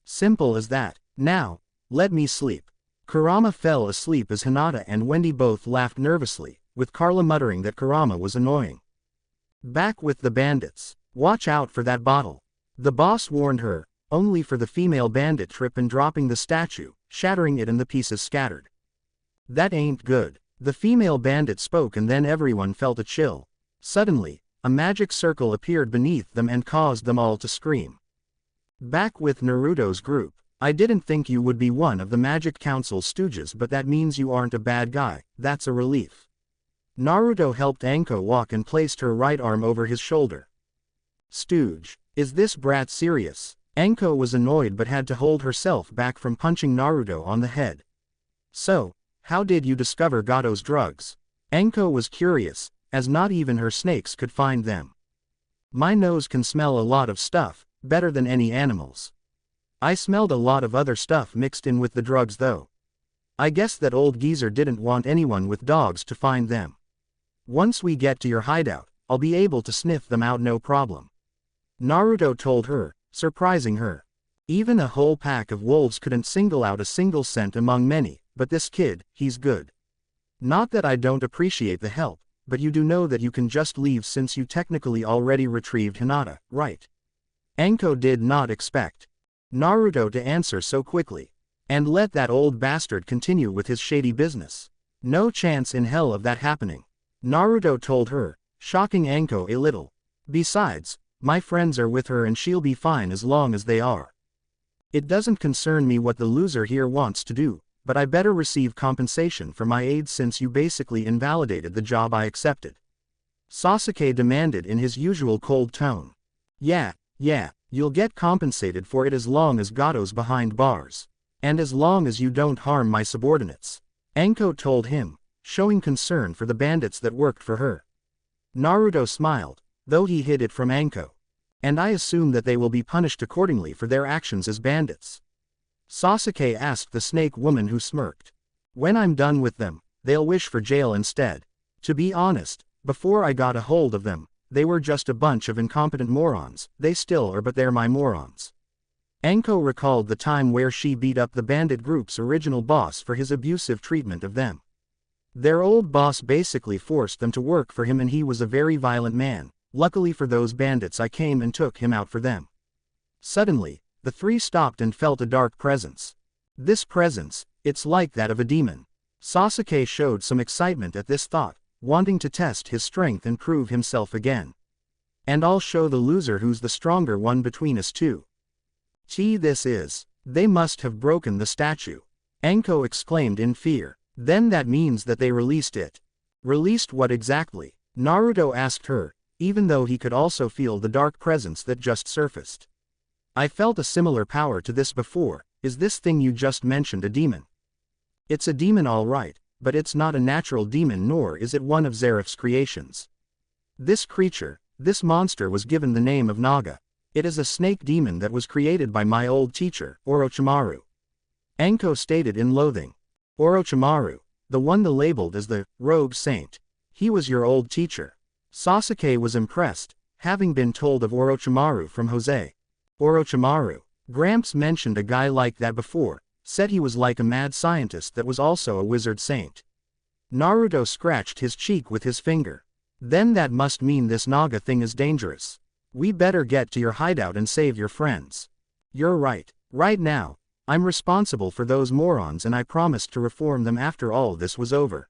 Simple as that. Now, let me sleep. Kurama fell asleep as Hinata and Wendy both laughed nervously, with Carla muttering that Kurama was annoying. Back with the bandits. Watch out for that bottle. The boss warned her, only for the female bandit trip and dropping the statue, shattering it and the pieces scattered. That ain't good. The female bandit spoke, and then everyone felt a chill. Suddenly, a magic circle appeared beneath them and caused them all to scream. Back with Naruto's group. I didn't think you would be one of the Magic Council stooges, but that means you aren't a bad guy. That's a relief. Naruto helped Anko walk and placed her right arm over his shoulder. Stooge, is this brat serious? Anko was annoyed but had to hold herself back from punching Naruto on the head. So, how did you discover Gato's drugs? Anko was curious, as not even her snakes could find them. My nose can smell a lot of stuff, better than any animal's. I smelled a lot of other stuff mixed in with the drugs though. I guess that old geezer didn't want anyone with dogs to find them. Once we get to your hideout, I'll be able to sniff them out no problem. Naruto told her, surprising her. Even a whole pack of wolves couldn't single out a single scent among many, but this kid, he's good. Not that I don't appreciate the help, but you do know that you can just leave since you technically already retrieved Hinata, right? Anko did not expect Naruto to answer so quickly, and let that old bastard continue with his shady business. No chance in hell of that happening. Naruto told her, shocking Anko a little. Besides, my friends are with her and she'll be fine as long as they are. It doesn't concern me what the loser here wants to do, but I better receive compensation for my aid since you basically invalidated the job I accepted. Sasuke demanded in his usual cold tone. Yeah, you'll get compensated for it as long as Gato's behind bars. And as long as you don't harm my subordinates. Anko told him, showing concern for the bandits that worked for her. Naruto smiled, though he hid it from Anko. And I assume that they will be punished accordingly for their actions as bandits. Sasuke asked the snake woman, who smirked. When I'm done with them, they'll wish for jail instead. To be honest, before I got a hold of them, they were just a bunch of incompetent morons. They still are, but they're my morons. Anko recalled the time where she beat up the bandit group's original boss for his abusive treatment of them. Their old boss basically forced them to work for him, and he was a very violent man. Luckily for those bandits, I came and took him out for them. Suddenly, the three stopped and felt a dark presence. This presence, it's like that of a demon. Sasuke showed some excitement at this thought, wanting to test his strength and prove himself again. And I'll show the loser who's the stronger one between us two. This is. They must have broken the statue. Anko exclaimed in fear. Then that means that they released it. Released what exactly? Naruto asked her, even though he could also feel the dark presence that just surfaced. I felt a similar power to this before. Is this thing you just mentioned a demon? It's a demon all right, but it's not a natural demon nor is it one of Zeref's creations. This creature, this monster was given the name of Naga. It is a snake demon that was created by my old teacher, Orochimaru. Anko stated in loathing. Orochimaru, the one the labeled as the rogue saint. He was your old teacher. Sasuke was impressed, having been told of Orochimaru from Jose. Orochimaru. Gramps mentioned a guy like that before, said he was like a mad scientist that was also a wizard saint. Naruto scratched his cheek with his finger. Then that must mean this Naga thing is dangerous. We better get to your hideout and save your friends. You're right. Right now, I'm responsible for those morons and I promised to reform them after all this was over.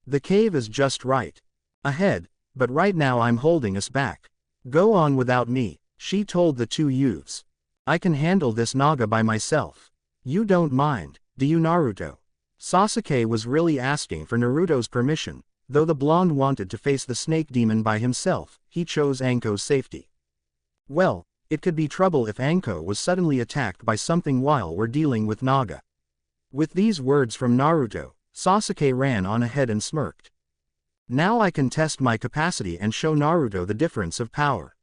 The cave is just right ahead, but right now I'm holding us back. Go on without me, she told the two youths. I can handle this Naga by myself. You don't mind, do you, Naruto? Sasuke was really asking for Naruto's permission, though the blonde wanted to face the snake demon by himself. He chose Anko's safety. Well, it could be trouble if Anko was suddenly attacked by something while we're dealing with Naga. With these words from Naruto, Sasuke ran on ahead and smirked. Now I can test my capacity and show Naruto the difference of power.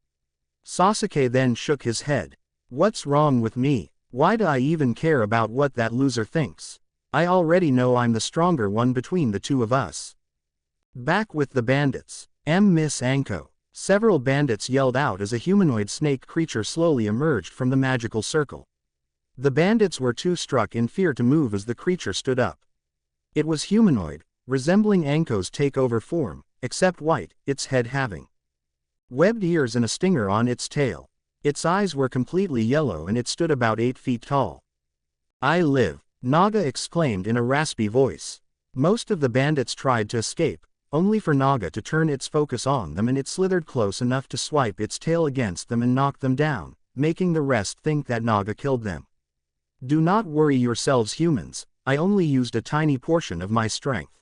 Sasuke then shook his head. What's wrong with me? Why do I even care about what that loser thinks? I already know I'm the stronger one between the two of us. Back with the bandits. Miss Anko. Several bandits yelled out as a humanoid snake creature slowly emerged from the magical circle. The bandits were too struck in fear to move as the creature stood up. It was humanoid, resembling Anko's takeover form, except white, its head having webbed ears and a stinger on its tail. Its eyes were completely yellow and it stood about 8 feet tall. I live, Naga exclaimed in a raspy voice. Most of the bandits tried to escape, only for Naga to turn its focus on them, and it slithered close enough to swipe its tail against them and knock them down, making the rest think that Naga killed them. Do not worry yourselves, humans, I only used a tiny portion of my strength.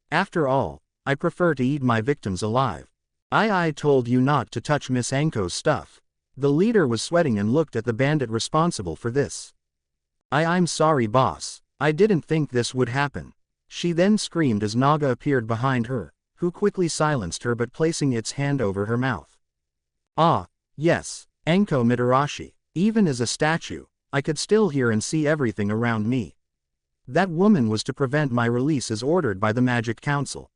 After all, I prefer to eat my victims alive. I told you not to touch Miss Anko's stuff. The leader was sweating and looked at the bandit responsible for this. I'm sorry, boss. I didn't think this would happen. She then screamed as Naga appeared behind her, who quickly silenced her but placing its hand over her mouth. Ah, yes, Anko Mitarashi. Even as a statue, I could still hear and see everything around me. That woman was to prevent my release as ordered by the Magic Council.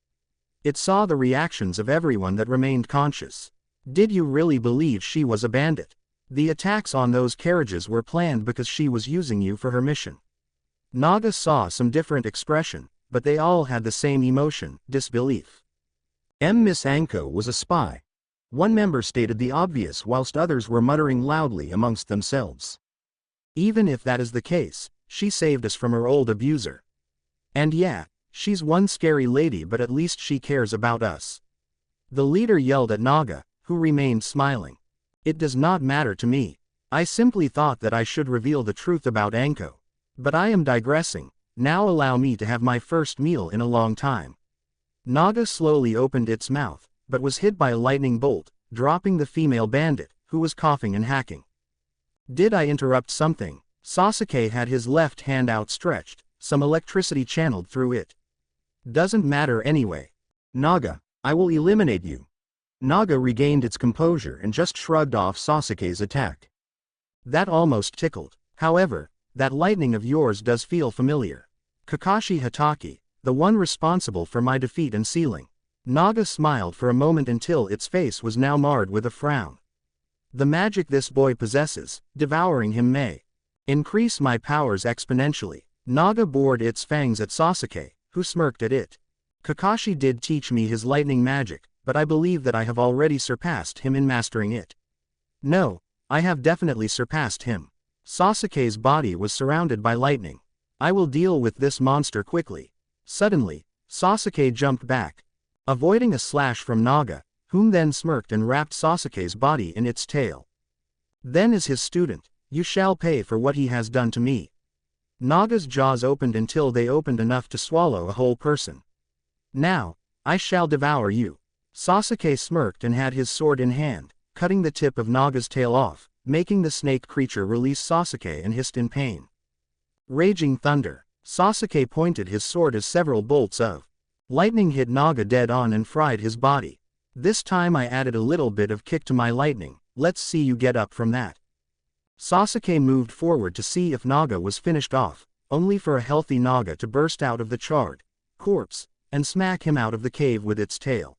It saw the reactions of everyone that remained conscious. Did you really believe she was a bandit? The attacks on those carriages were planned because she was using you for her mission. Naga saw some different expression, but they all had the same emotion, disbelief. Miss Anko was a spy. One member stated the obvious whilst others were muttering loudly amongst themselves. Even if that is the case, she saved us from her old abuser. And yeah, she's one scary lady, but at least she cares about us. The leader yelled at Naga, who remained smiling. It does not matter to me. I simply thought that I should reveal the truth about Anko. But I am digressing. Now allow me to have my first meal in a long time. Naga slowly opened its mouth, but was hit by a lightning bolt, dropping the female bandit, who was coughing and hacking. Did I interrupt something? Sasuke had his left hand outstretched, some electricity channeled through it. Doesn't matter anyway. Naga, I will eliminate you. Naga regained its composure and just shrugged off Sasuke's attack. That almost tickled. However, that lightning of yours does feel familiar. Kakashi Hatake, the one responsible for my defeat and sealing. Naga smiled for a moment until its face was now marred with a frown. The magic this boy possesses, devouring him may increase my powers exponentially. Naga bored its fangs at Sasuke, who smirked at it. Kakashi did teach me his lightning magic, but I believe that I have already surpassed him in mastering it. No, I have definitely surpassed him. Sasuke's body was surrounded by lightning. I will deal with this monster quickly. Suddenly, Sasuke jumped back, avoiding a slash from Naga, whom then smirked and wrapped Sasuke's body in its tail. Then as his student, you shall pay for what he has done to me. Naga's jaws opened until they opened enough to swallow a whole person. Now, I shall devour you. Sasuke smirked and had his sword in hand, cutting the tip of Naga's tail off, making the snake creature release Sasuke and hissed in pain. Raging thunder. Sasuke pointed his sword as several bolts of lightning hit Naga dead on and fried his body. This time I added a little bit of kick to my lightning, let's see you get up from that. Sasuke moved forward to see if Naga was finished off, only for a healthy Naga to burst out of the charred corpse, and smack him out of the cave with its tail.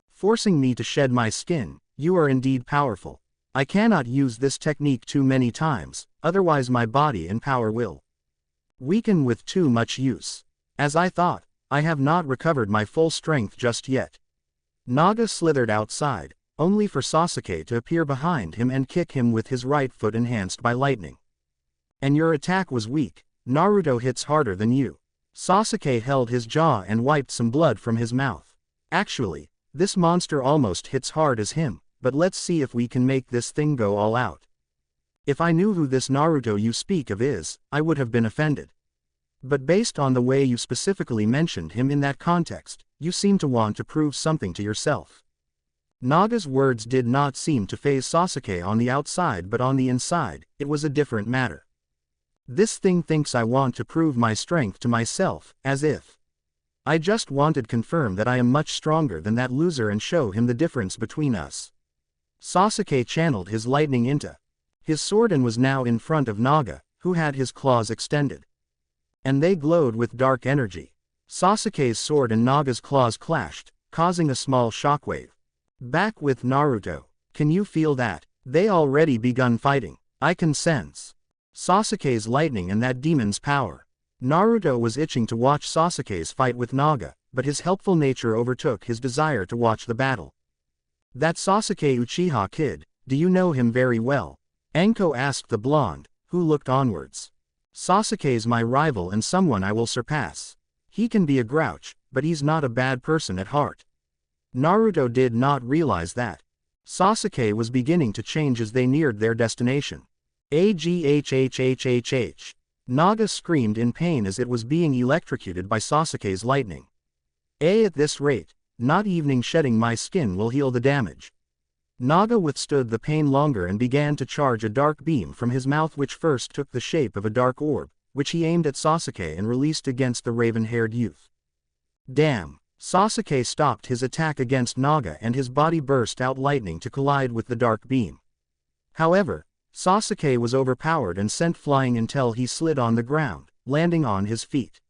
Forcing me to shed my skin, you are indeed powerful. I cannot use this technique too many times, otherwise my body and power will weaken with too much use. As I thought, I have not recovered my full strength just yet. Naga slithered outside, only for Sasuke to appear behind him and kick him with his right foot enhanced by lightning. And your attack was weak, Naruto hits harder than you. Sasuke held his jaw and wiped some blood from his mouth. Actually, this monster almost hits hard as him, but let's see if we can make this thing go all out. If I knew who this Naruto you speak of is, I would have been offended. But based on the way you specifically mentioned him in that context, you seem to want to prove something to yourself. Naga's words did not seem to faze Sasuke on the outside, but on the inside, it was a different matter. This thing thinks I want to prove my strength to myself, as if I just wanted to confirm that I am much stronger than that loser and show him the difference between us. Sasuke channeled his lightning into his sword and was now in front of Naga, who had his claws extended. And they glowed with dark energy. Sasuke's sword and Naga's claws clashed, causing a small shockwave. Back with Naruto. Can you feel that? They already begun fighting. I can sense Sasuke's lightning and that demon's power. Naruto was itching to watch Sasuke's fight with Naga, but his helpful nature overtook his desire to watch the battle. That Sasuke Uchiha kid, do you know him very well? Anko asked the blonde, who looked onwards. Sasuke's my rival and someone I will surpass. He can be a grouch, but he's not a bad person at heart. Naruto did not realize that Sasuke was beginning to change as they neared their destination. Aghhhhhh. Naga screamed in pain as it was being electrocuted by Sasuke's lightning. At this rate, not even shedding my skin will heal the damage. Naga withstood the pain longer and began to charge a dark beam from his mouth, which first took the shape of a dark orb, which he aimed at Sasuke and released against the raven-haired youth. Damn! Sasuke stopped his attack against Naga and his body burst out lightning to collide with the dark beam. However, Sasuke was overpowered and sent flying until he slid on the ground, landing on his feet.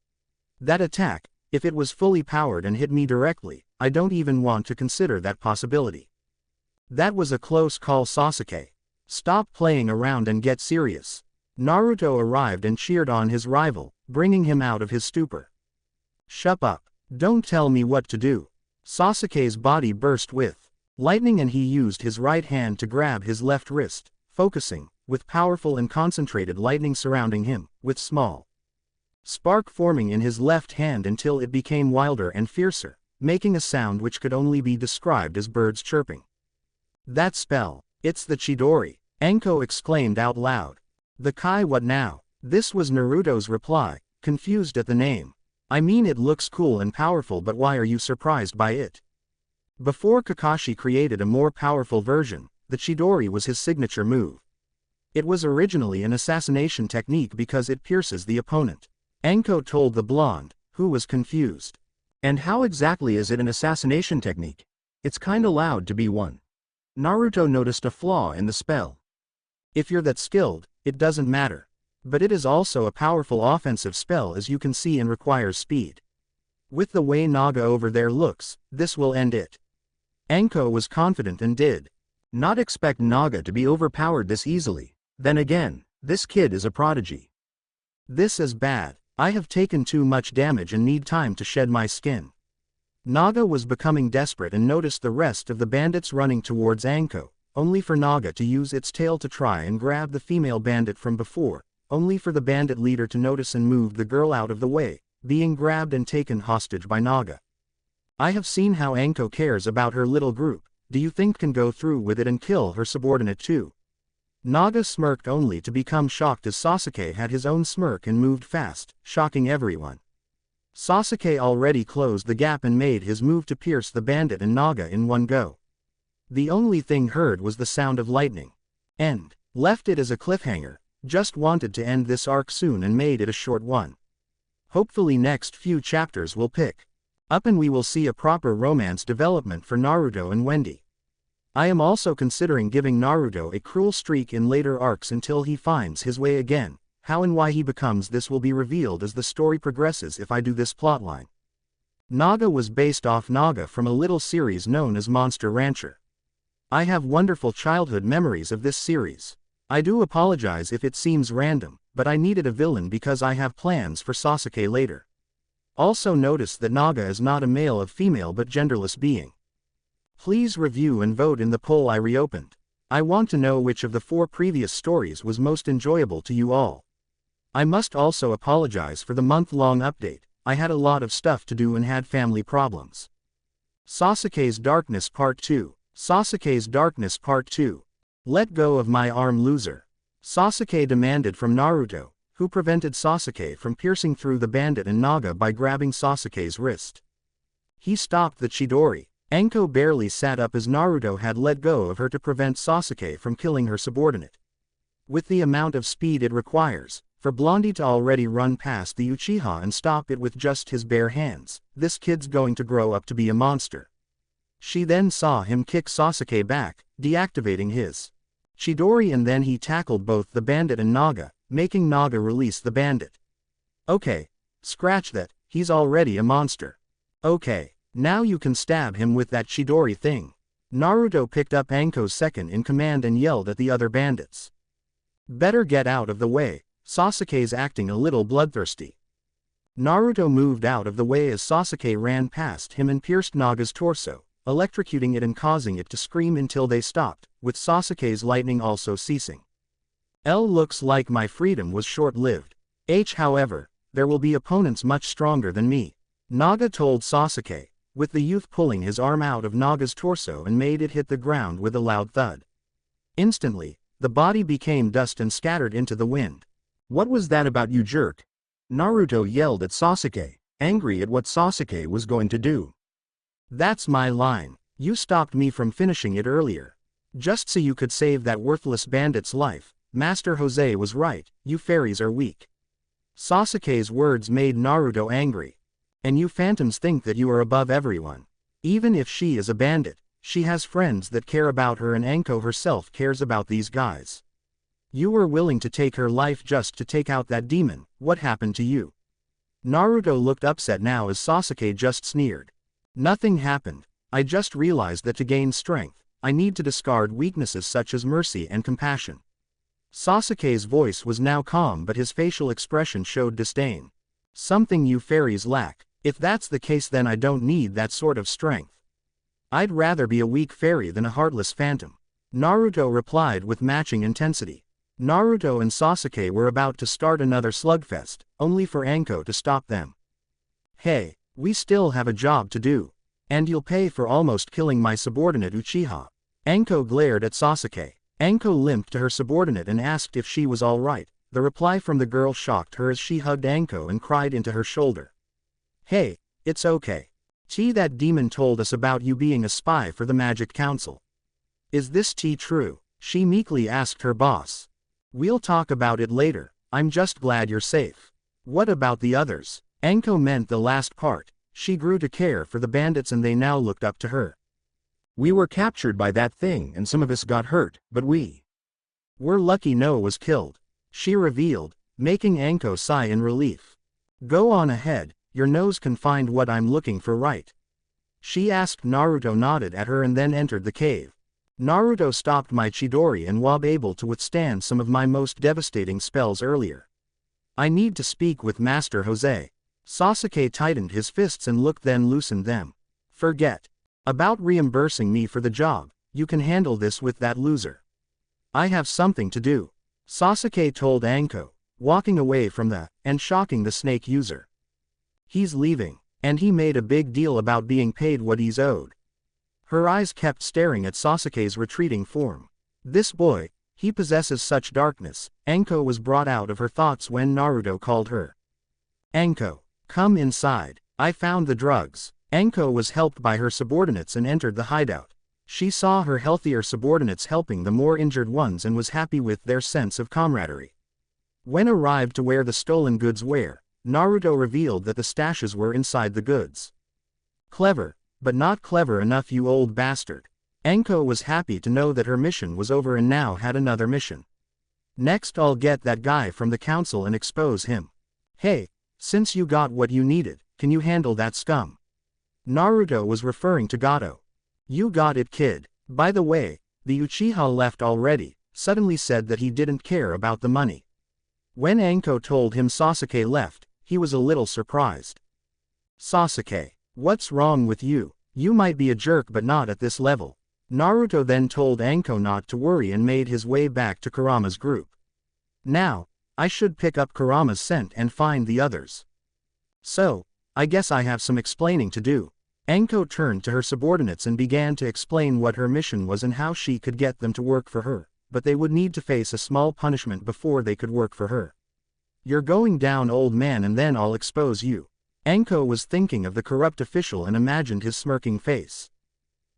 That attack, if it was fully powered and hit me directly, I don't even want to consider that possibility. That was a close call, Sasuke. Stop playing around and get serious. Naruto arrived and cheered on his rival, bringing him out of his stupor. Shut up. Don't tell me what to do. Sasuke's body burst with lightning and he used his right hand to grab his left wrist, focusing, with powerful and concentrated lightning surrounding him, with small spark forming in his left hand until it became wilder and fiercer, making a sound which could only be described as birds chirping. That spell, it's the Chidori, Anko exclaimed out loud. The Kai, what now? This was Naruto's reply, confused at the name. I mean, it looks cool and powerful, but why are you surprised by it? Before Kakashi created a more powerful version, the Chidori was his signature move. It was originally an assassination technique because it pierces the opponent. Anko told the blonde, who was confused. And how exactly is it an assassination technique? It's kinda loud to be one. Naruto noticed a flaw in the spell. If you're that skilled, it doesn't matter. But it is also a powerful offensive spell, as you can see, and requires speed. With the way Naga over there looks, this will end it. Anko was confident and did not expect Naga to be overpowered this easily. Then again, this kid is a prodigy. This is bad. I have taken too much damage and need time to shed my skin. Naga was becoming desperate and noticed the rest of the bandits running towards Anko, only for Naga to use its tail to try and grab the female bandit from before, only for the bandit leader to notice and move the girl out of the way, being grabbed and taken hostage by Naga. I have seen how Anko cares about her little group, do you think can go through with it and kill her subordinate too? Naga smirked only to become shocked as Sasuke had his own smirk and moved fast, shocking everyone. Sasuke already closed the gap and made his move to pierce the bandit and Naga in one go. The only thing heard was the sound of lightning. End. Left it as a cliffhanger, just wanted to end this arc soon and made it a short one. Hopefully next few chapters will pick up and we will see a proper romance development for Naruto and Wendy. I am also considering giving Naruto a cruel streak in later arcs until he finds his way again. How and why he becomes this will be revealed as the story progresses if I do this plotline. Naga was based off Naga from a little series known as Monster Rancher. I have wonderful childhood memories of this series. I do apologize if it seems random, but I needed a villain because I have plans for Sasuke later. Also notice that Naga is not a male or female but genderless being. Please review and vote in the poll I reopened. I want to know which of the 4 previous stories was most enjoyable to you all. I must also apologize for the month-long update, I had a lot of stuff to do and had family problems. Sasuke's Darkness Part 2. Sasuke's Darkness Part 2. Let go of my arm, loser. Sasuke demanded from Naruto, who prevented Sasuke from piercing through the bandit and Naga by grabbing Sasuke's wrist. He stopped the Chidori. Anko barely sat up as Naruto had let go of her to prevent Sasuke from killing her subordinate. With the amount of speed it requires, for Blondie to already run past the Uchiha and stop it with just his bare hands, this kid's going to grow up to be a monster. She then saw him kick Sasuke back, deactivating his Chidori, and then he tackled both the bandit and Naga, making Naga release the bandit. Okay, scratch that, he's already a monster. Okay. Now you can stab him with that Chidori thing. Naruto picked up Anko's second in command and yelled at the other bandits. Better get out of the way, Sasuke's acting a little bloodthirsty. Naruto moved out of the way as Sasuke ran past him and pierced Naga's torso, electrocuting it and causing it to scream until they stopped, with Sasuke's lightning also ceasing. Looks like my freedom was short-lived. However, there will be opponents much stronger than me. Naga told Sasuke, with the youth pulling his arm out of Naga's torso and made it hit the ground with a loud thud. Instantly, the body became dust and scattered into the wind. What was that about, you jerk? Naruto yelled at Sasuke, angry at what Sasuke was going to do. That's my line, you stopped me from finishing it earlier. Just so you could save that worthless bandit's life. Master Jose was right, you fairies are weak. Sasuke's words made Naruto angry. And you phantoms think that you are above everyone. Even if she is a bandit, she has friends that care about her, and Anko herself cares about these guys. You were willing to take her life just to take out that demon, what happened to you? Naruto looked upset now as Sasuke just sneered. Nothing happened, I just realized that to gain strength, I need to discard weaknesses such as mercy and compassion. Sasuke's voice was now calm but his facial expression showed disdain. Something you fairies lack. If that's the case, then I don't need that sort of strength. I'd rather be a weak fairy than a heartless phantom. Naruto replied with matching intensity. Naruto and Sasuke were about to start another slugfest, only for Anko to stop them. Hey, we still have a job to do. And you'll pay for almost killing my subordinate Uchiha. Anko glared at Sasuke. Anko limped to her subordinate and asked if she was alright. The reply from the girl shocked her as she hugged Anko and cried into her shoulder. Hey, it's okay. That demon told us about you being a spy for the Magic Council. Is this true? She meekly asked her boss. We'll talk about it later, I'm just glad you're safe. What about the others? Anko meant the last part. She grew to care for the bandits and they now looked up to her. We were captured by that thing and some of us got hurt, but we're lucky no was killed. She revealed, making Anko sigh in relief. Go on ahead, your nose can find what I'm looking for, right? She asked. Naruto nodded at her and then entered the cave. Naruto stopped my Chidori and was able to withstand some of my most devastating spells earlier. I need to speak with Master Jose. Sasuke tightened his fists and looked then loosened them. Forget about reimbursing me for the job, you can handle this with that loser. I have something to do. Sasuke told Anko, walking away from and shocking the snake user. He's leaving, and he made a big deal about being paid what he's owed. Her eyes kept staring at Sasuke's retreating form. This boy, he possesses such darkness. Anko was brought out of her thoughts when Naruto called her. Anko, come inside. I found the drugs. Anko was helped by her subordinates and entered the hideout. She saw her healthier subordinates helping the more injured ones and was happy with their sense of camaraderie. When arrived to where the stolen goods were, Naruto revealed that the stashes were inside the goods. Clever, but not clever enough, you old bastard. Anko was happy to know that her mission was over and now had another mission. Next, I'll get that guy from the council and expose him. Hey, since you got what you needed, can you handle that scum? Naruto was referring to Gato. You got it, kid. By the way, the Uchiha left already, suddenly said that he didn't care about the money. When Anko told him Sasuke left, he was a little surprised. Sasuke, what's wrong with you? You might be a jerk but not at this level. Naruto then told Anko not to worry and made his way back to Kurama's group. Now, I should pick up Kurama's scent and find the others. So, I guess I have some explaining to do. Anko turned to her subordinates and began to explain what her mission was and how she could get them to work for her, but they would need to face a small punishment before they could work for her. You're going down, old man, and then I'll expose you. Anko was thinking of the corrupt official and imagined his smirking face.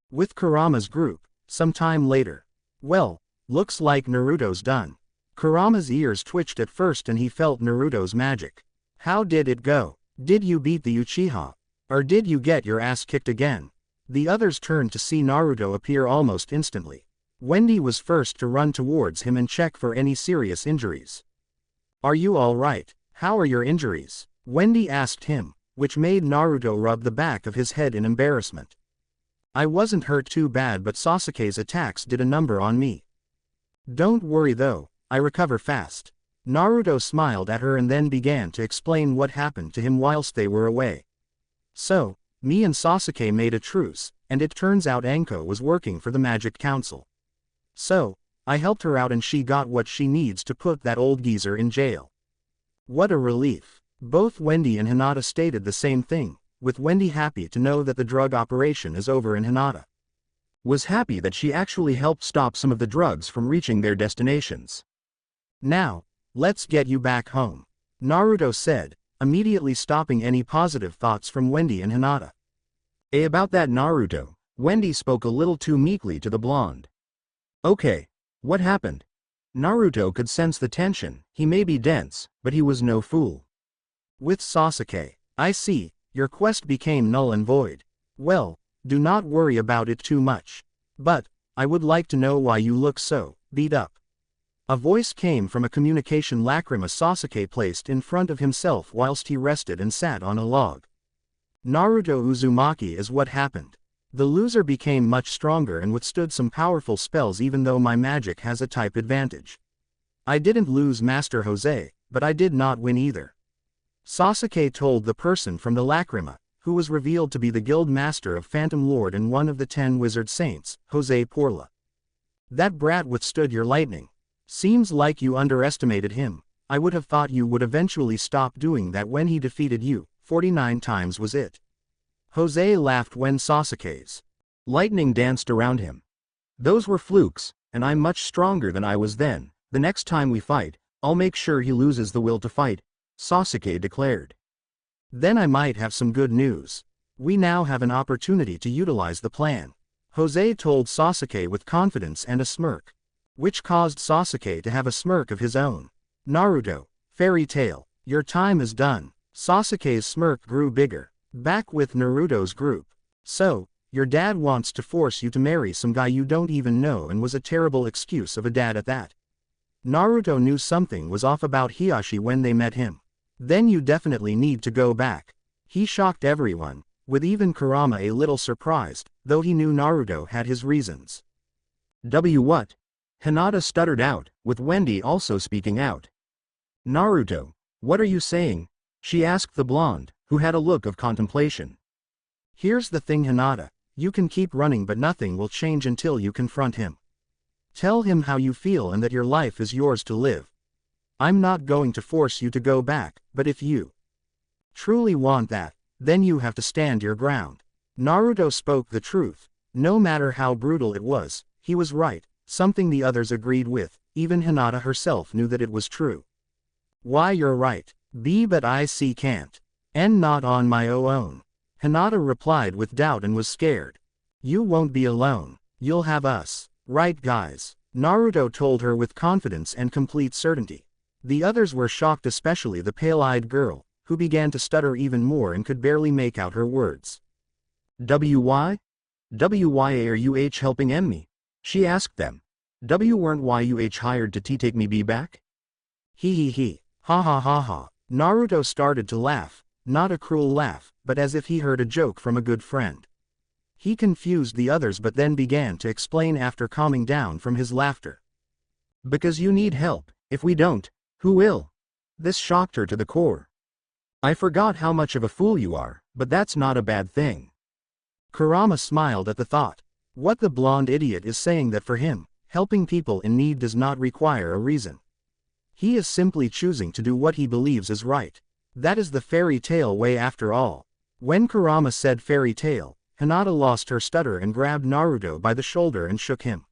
With Kurama's group, some time later. Well, looks like Naruto's done. Kurama's ears twitched at first and he felt Naruto's magic. How did it go? Did you beat the Uchiha? Or did you get your ass kicked again? The others turned to see Naruto appear almost instantly. Wendy was first to run towards him and check for any serious injuries. Are you all right? How are your injuries? Wendy asked him, which made Naruto rub the back of his head in embarrassment. I wasn't hurt too bad, but Sasuke's attacks did a number on me. Don't worry though, I recover fast. Naruto smiled at her and then began to explain what happened to him whilst they were away. So, me and Sasuke made a truce, and it turns out Anko was working for the Magic Council. So, I helped her out and she got what she needs to put that old geezer in jail. What a relief. Both Wendy and Hinata stated the same thing, with Wendy happy to know that the drug operation is over and Hinata was happy that she actually helped stop some of the drugs from reaching their destinations. Now, let's get you back home, Naruto said, immediately stopping any positive thoughts from Wendy and Hinata. About that, Naruto, Wendy spoke a little too meekly to the blonde. Okay, what happened? Naruto could sense the tension. He may be dense, but he was no fool. With Sasuke, I see, your quest became null and void. Well, do not worry about it too much. But, I would like to know why you look so beat up. A voice came from a communication lacrima Sasuke placed in front of himself whilst he rested and sat on a log. Naruto Uzumaki is what happened. The loser became much stronger and withstood some powerful spells even though my magic has a type advantage. I didn't lose Master Jose, but I did not win either. Sasuke told the person from the lacrima, who was revealed to be the guild master of Phantom Lord and one of the 10 wizard saints, Jose Porla. That brat withstood your lightning. Seems like you underestimated him. I would have thought you would eventually stop doing that when he defeated you. 49 times was it. Jose laughed when Sasuke's lightning danced around him. Those were flukes, and I'm much stronger than I was then. The next time we fight, I'll make sure he loses the will to fight, Sasuke declared. Then I might have some good news. We now have an opportunity to utilize the plan, Jose told Sasuke with confidence and a smirk, which caused Sasuke to have a smirk of his own. Naruto, fairy tale, your time is done. Sasuke's smirk grew bigger. Back with Naruto's group. So, your dad wants to force you to marry some guy you don't even know and was a terrible excuse of a dad at that. Naruto knew something was off about Hiashi when they met him. Then you definitely need to go back. He shocked everyone, with even Kurama a little surprised, though he knew Naruto had his reasons. What? Hinata stuttered out, with Wendy also speaking out. Naruto, what are you saying? She asked the blonde, who had a look of contemplation. Here's the thing, Hinata, you can keep running but nothing will change until you confront him. Tell him how you feel and that your life is yours to live. I'm not going to force you to go back, but if you Truly want that, then you have to stand your ground. Naruto spoke the truth. No matter how brutal it was, he was right, something the others agreed with, even Hinata herself knew that it was true. Why you're right, but I see can't. And not on my own. Hinata replied with doubt and was scared. You won't be alone, you'll have us, right guys? Naruto told her with confidence and complete certainty. The others were shocked, especially the pale-eyed girl, who began to stutter even more and could barely make out her words. Why? Why are you helping me? She asked them. Weren't you hired to take me back? He. Ha ha ha ha. Naruto started to laugh, not a cruel laugh, but as if he heard a joke from a good friend. He confused the others but then began to explain after calming down from his laughter. Because you need help, if we don't, who will? This shocked her to the core. I forgot how much of a fool you are, but that's not a bad thing. Kurama smiled at the thought. What the blonde idiot is saying that for him, helping people in need does not require a reason. He is simply choosing to do what he believes is right. That is the fairy tale way after all. When Kurama said fairy tale, Hinata lost her stutter and grabbed Naruto by the shoulder and shook him.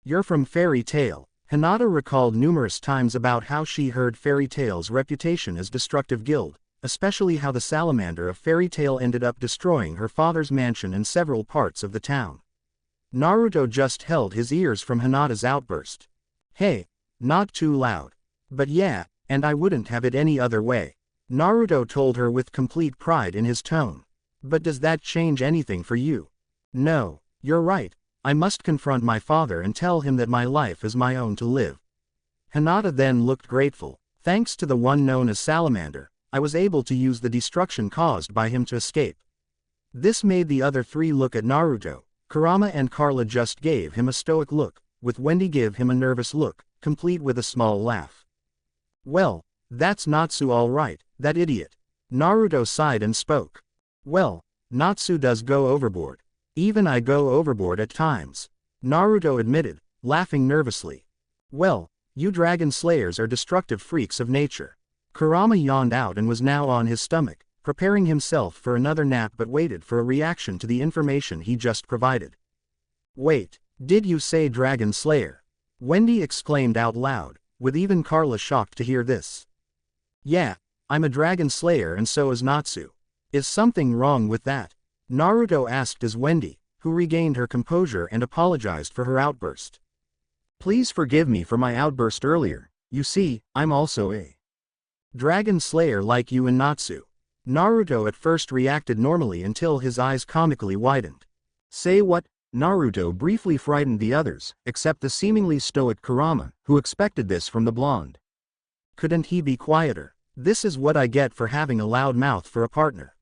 You're from fairy tale. Hinata recalled numerous times about how she heard fairy tale's reputation as destructive guild, especially how the salamander of fairy tale ended up destroying her father's mansion and several parts of the town. Naruto just held his ears from Hinata's outburst. Hey, not too loud. But yeah, and I wouldn't have it any other way. Naruto told her with complete pride in his tone. But does that change anything for you? No, you're right. I must confront my father and tell him that my life is my own to live. Hinata then looked grateful. Thanks to the one known as Salamander, I was able to use the destruction caused by him to escape. This made the other three look at Naruto. Kurama and Carla just gave him a stoic look, with Wendy give him a nervous look, complete with a small laugh. Well, that's Natsu all right, that idiot. Naruto sighed and spoke. Well, Natsu does go overboard. Even I go overboard at times. Naruto admitted, laughing nervously. Well, you dragon slayers are destructive freaks of nature. Kurama yawned out and was now on his stomach, preparing himself for another nap but waited for a reaction to the information he just provided. Wait, did you say dragon slayer? Wendy exclaimed out loud, with even Carla shocked to hear this. Yeah, I'm a dragon slayer and so is Natsu. Is something wrong with that? Naruto asked as Wendy, who regained her composure and apologized for her outburst. Please forgive me for my outburst earlier, you see, I'm also a dragon slayer like you and Natsu. Naruto at first reacted normally until his eyes comically widened. Say what? Naruto briefly frightened the others, except the seemingly stoic Kurama, who expected this from the blonde. Couldn't he be quieter? This is what I get for having a loud mouth for a partner.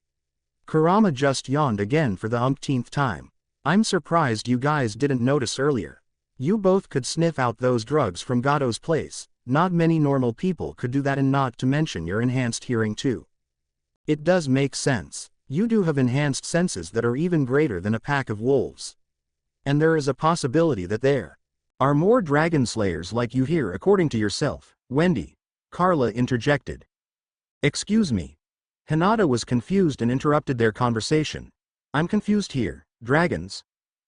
Kurama just yawned again for the umpteenth time. I'm surprised you guys didn't notice earlier. You both could sniff out those drugs from Gato's place. Not many normal people could do that, and not to mention your enhanced hearing too. It does make sense. You do have enhanced senses that are even greater than a pack of wolves. And there is a possibility that there are more dragon slayers like you here according to yourself, Wendy. Carla interjected. Excuse me. Hinata was confused and interrupted their conversation. I'm confused here. Dragons?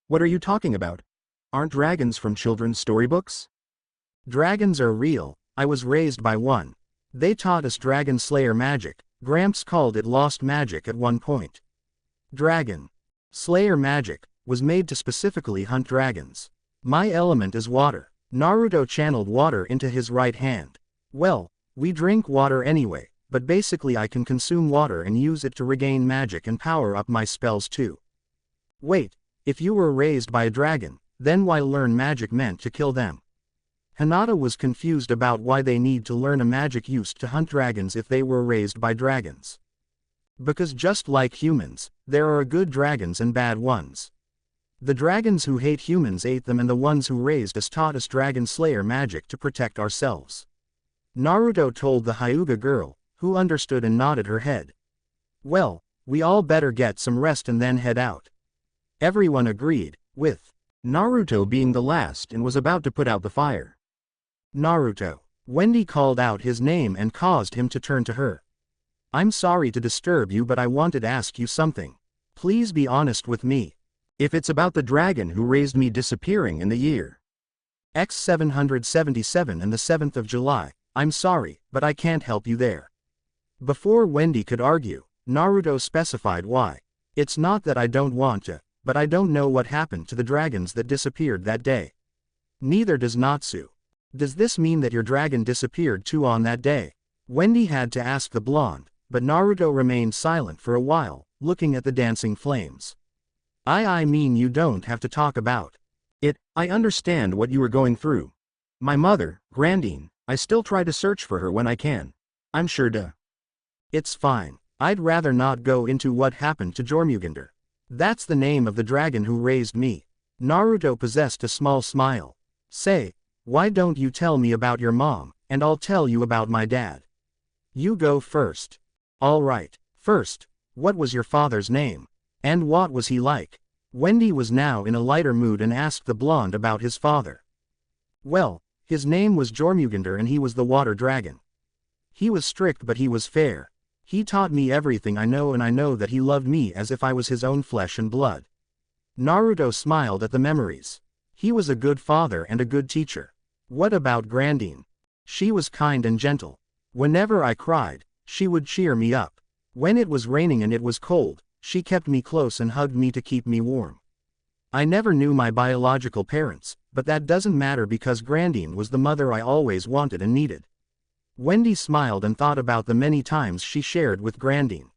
What are you talking about? Aren't dragons from children's storybooks? Dragons are real. I was raised by one. They taught us dragon slayer magic. Gramps called it lost magic at one point. Dragon slayer magic was made to specifically hunt dragons. My element is water. Naruto channeled water into his right hand. Well, we drink water anyway, but basically I can consume water and use it to regain magic and power up my spells too. Wait, if you were raised by a dragon, then why learn magic meant to kill them? Hinata was confused about why they need to learn a magic used to hunt dragons if they were raised by dragons. Because just like humans, there are good dragons and bad ones. The dragons who hate humans ate them, and the ones who raised us taught us dragon slayer magic to protect ourselves. Naruto told the Hyuga girl, who understood and nodded her head. Well, we all better get some rest and then head out. Everyone agreed, with Naruto being the last and was about to put out the fire. Naruto. Wendy called out his name and caused him to turn to her. I'm sorry to disturb you, but I wanted to ask you something. Please be honest with me. If it's about the dragon who raised me disappearing in the year X 777 and the 7th of July, I'm sorry, but I can't help you there. Before Wendy could argue, Naruto specified why. It's not that I don't want to, but I don't know what happened to the dragons that disappeared that day. Neither does Natsu. Does this mean that your dragon disappeared too on that day? Wendy had to ask the blonde, but Naruto remained silent for a while, looking at the dancing flames. I mean, you don't have to talk about it. I understand what you were going through. My mother, Grandine, I still try to search for her when I can. I'm sure to. It's fine. I'd rather not go into what happened to Jormungandr. That's the name of the dragon who raised me. Naruto possessed a small smile. Say, why don't you tell me about your mom, and I'll tell you about my dad. You go first. All right. First, what was your father's name? And what was he like? Wendy was now in a lighter mood and asked the blonde about his father. Well, his name was Jormungandr and he was the water dragon. He was strict but he was fair. He taught me everything I know, and I know that he loved me as if I was his own flesh and blood. Naruto smiled at the memories. He was a good father and a good teacher. What about Grandine? She was kind and gentle. Whenever I cried, she would cheer me up. When it was raining and it was cold, she kept me close and hugged me to keep me warm. I never knew my biological parents, but that doesn't matter because Grandine was the mother I always wanted and needed. Wendy smiled and thought about the many times she shared with Grandine.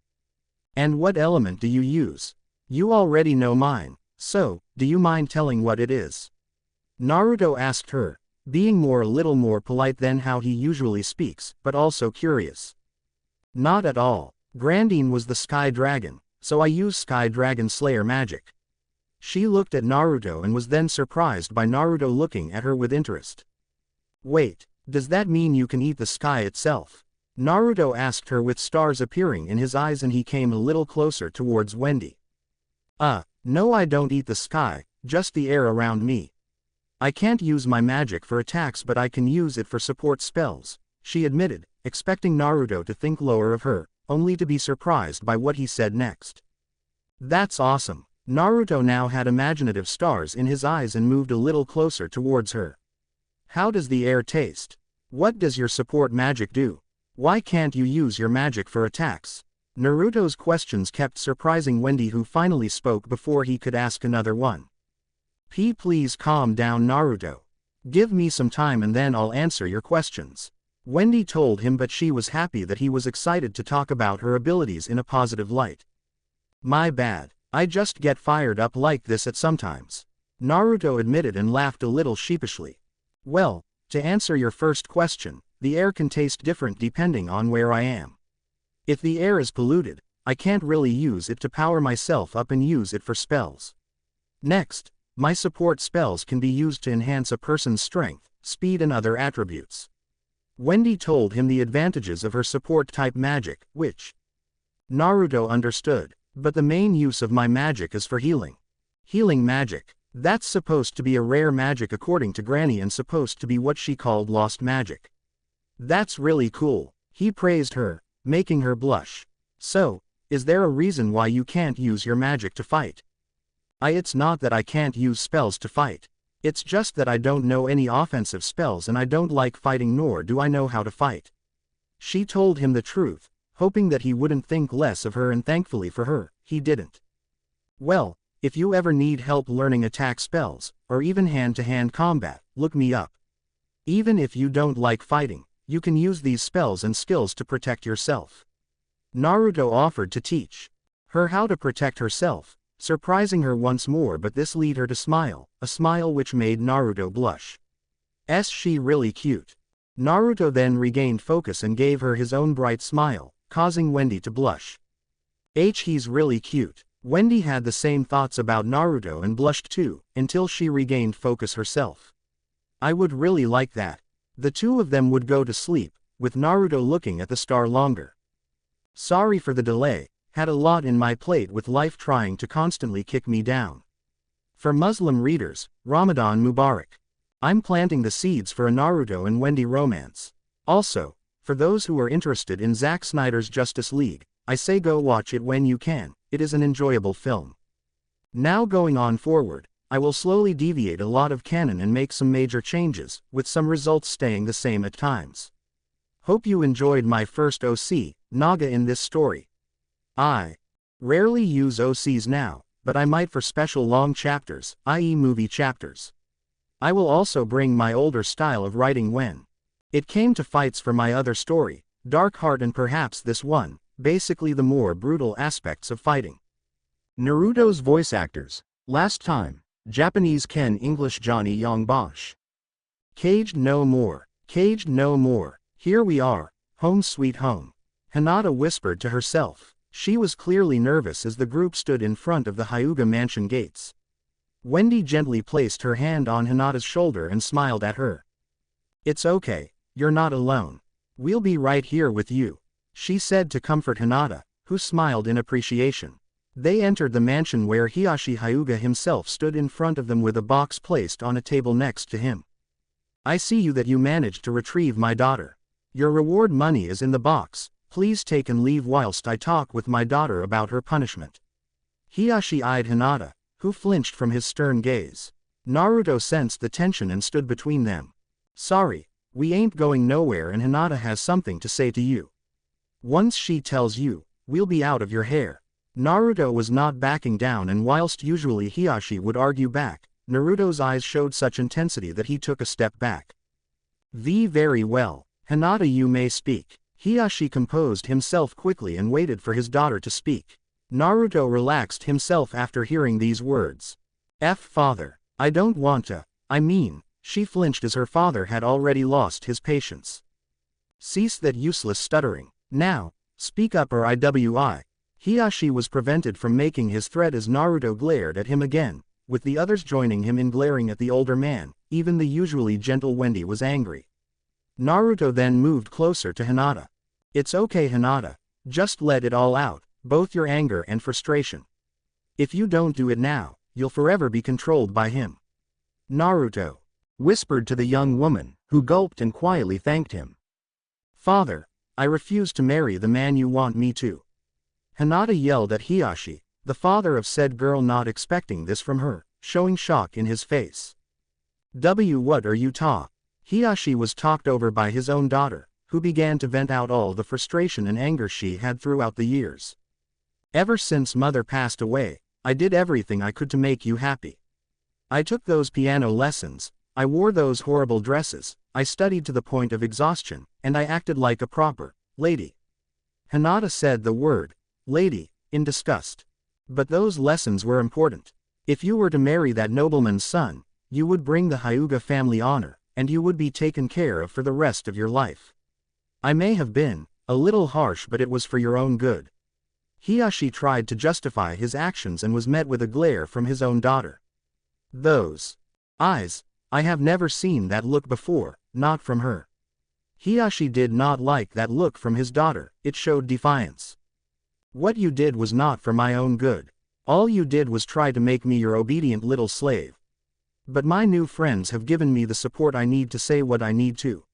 And what element do you use? You already know mine, so, do you mind telling what it is? Naruto asked her, being a little more polite than how he usually speaks, but also curious. Not at all. Grandine was the Sky Dragon, so I use Sky Dragon Slayer magic. She looked at Naruto and was then surprised by Naruto looking at her with interest. Wait, does that mean you can eat the sky itself? Naruto asked her with stars appearing in his eyes, and he came a little closer towards Wendy. No, I don't eat the sky, just the air around me. I can't use my magic for attacks, but I can use it for support spells, she admitted, expecting Naruto to think lower of her, only to be surprised by what he said next. That's awesome. Naruto now had imaginative stars in his eyes and moved a little closer towards her. How does the air taste? What does your support magic do? Why can't you use your magic for attacks? Naruto's questions kept surprising Wendy, who finally spoke before he could ask another one. Please calm down, Naruto. Give me some time and then I'll answer your questions. Wendy told him, but she was happy that he was excited to talk about her abilities in a positive light. My bad, I just get fired up like this at sometimes. Naruto admitted and laughed a little sheepishly. Well, to answer your first question, the air can taste different depending on where I am. If the air is polluted, I can't really use it to power myself up and use it for spells. Next, my support spells can be used to enhance a person's strength, speed and other attributes. Wendy told him the advantages of her support-type magic, which Naruto understood, but the main use of my magic is for healing. Healing magic. That's supposed to be a rare magic according to Granny and supposed to be what she called lost magic. That's really cool, he praised her, making her blush. So, is there a reason why you can't use your magic to fight? It's not that I can't use spells to fight. It's just that I don't know any offensive spells and I don't like fighting, nor do I know how to fight. She told him the truth, hoping that he wouldn't think less of her, and thankfully for her, he didn't. Well, if you ever need help learning attack spells, or even hand-to-hand combat, look me up. Even if you don't like fighting, you can use these spells and skills to protect yourself. Naruto offered to teach her how to protect herself, surprising her once more, but this led her to smile, a smile which made Naruto blush. She really cute. Naruto then regained focus and gave her his own bright smile, causing Wendy to blush. He's really cute. Wendy had the same thoughts about Naruto and blushed too, until she regained focus herself. I would really like that. The two of them would go to sleep, with Naruto looking at the star longer. Sorry for the delay, had a lot in my plate with life trying to constantly kick me down. For Muslim readers, Ramadan Mubarak. I'm planting the seeds for a Naruto and Wendy romance. Also, For those who are interested in Zack Snyder's Justice League, I say go watch it when you can, it is an enjoyable film. Now going on forward, I will slowly deviate a lot of canon and make some major changes, with some results staying the same at times. Hope you enjoyed my first OC, Naga in this story. I rarely use OCs now, but I might for special long chapters, i.e. movie chapters. I will also bring my older style of writing when it came to fights for my other story, Dark Heart, and perhaps this one, basically the more brutal aspects of fighting. Naruto's voice actors. Last time, Japanese Ken, English Johnny Young Bosch. Caged no more, caged no more, here we are, home sweet home. Hinata whispered to herself. She was clearly nervous as the group stood in front of the Hyuga mansion gates. Wendy gently placed her hand on Hinata's shoulder and smiled at her. It's okay, you're not alone. We'll be right here with you, she said to comfort Hinata, who smiled in appreciation. They entered the mansion where Hiashi Hyuga himself stood in front of them with a box placed on a table next to him. I see you that you managed to retrieve my daughter. Your reward money is in the box, please take and leave whilst I talk with my daughter about her punishment. Hiashi eyed Hinata, who flinched from his stern gaze. Naruto sensed the tension and stood between them. Sorry, we ain't going nowhere and Hinata has something to say to you. Once she tells you, we'll be out of your hair. Naruto was not backing down, and whilst usually Hiashi would argue back, Naruto's eyes showed such intensity that he took a step back. Very well, Hinata, you may speak. Hiashi composed himself quickly and waited for his daughter to speak. Naruto relaxed himself after hearing these words. Father, I don't want to, she flinched as her father had already lost his patience. Cease that useless stuttering. Now, speak up or IWI. Hiashi was prevented from making his threat as Naruto glared at him again, with the others joining him in glaring at the older man. Even the usually gentle Wendy was angry. Naruto then moved closer to Hinata. It's okay, Hinata, just let it all out, both your anger and frustration. If you don't do it now, you'll forever be controlled by him. Naruto whispered to the young woman, who gulped and quietly thanked him. Father, I refuse to marry the man you want me to. Hinata yelled at Hiashi, the father of said girl, not expecting this from her, showing shock in his face. What are you Hiashi was talked over by his own daughter, who began to vent out all the frustration and anger she had throughout the years. Ever since mother passed away, I did everything I could to make you happy. I took those piano lessons, I wore those horrible dresses, I studied to the point of exhaustion, and I acted like a proper lady. Hinata said the word lady in disgust. But those lessons were important. If you were to marry that nobleman's son, you would bring the Hyuga family honor, and you would be taken care of for the rest of your life. I may have been a little harsh, but it was for your own good. Hiashi tried to justify his actions and was met with a glare from his own daughter. Those eyes, I have never seen that look before, not from her. Hiashi did not like that look from his daughter, it showed defiance. What you did was not for my own good. All you did was try to make me your obedient little slave. But my new friends have given me the support I need to say what I need to.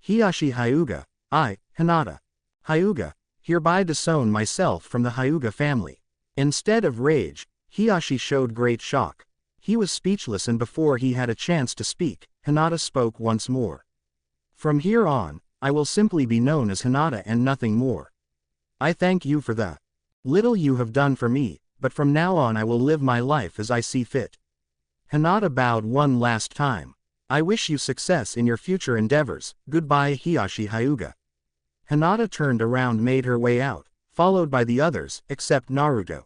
Hiashi Hyuga, I, Hinata Hyuga, hereby disown myself from the Hyuga family. Instead of rage, Hiashi showed great shock. He was speechless, and before he had a chance to speak, Hinata spoke once more. From here on, I will simply be known as Hinata and nothing more. I thank you for the little you have done for me, but from now on I will live my life as I see fit. Hinata bowed one last time. I wish you success in your future endeavors, goodbye Hiashi Hyuga. Hinata turned around, made her way out, followed by the others, except Naruto.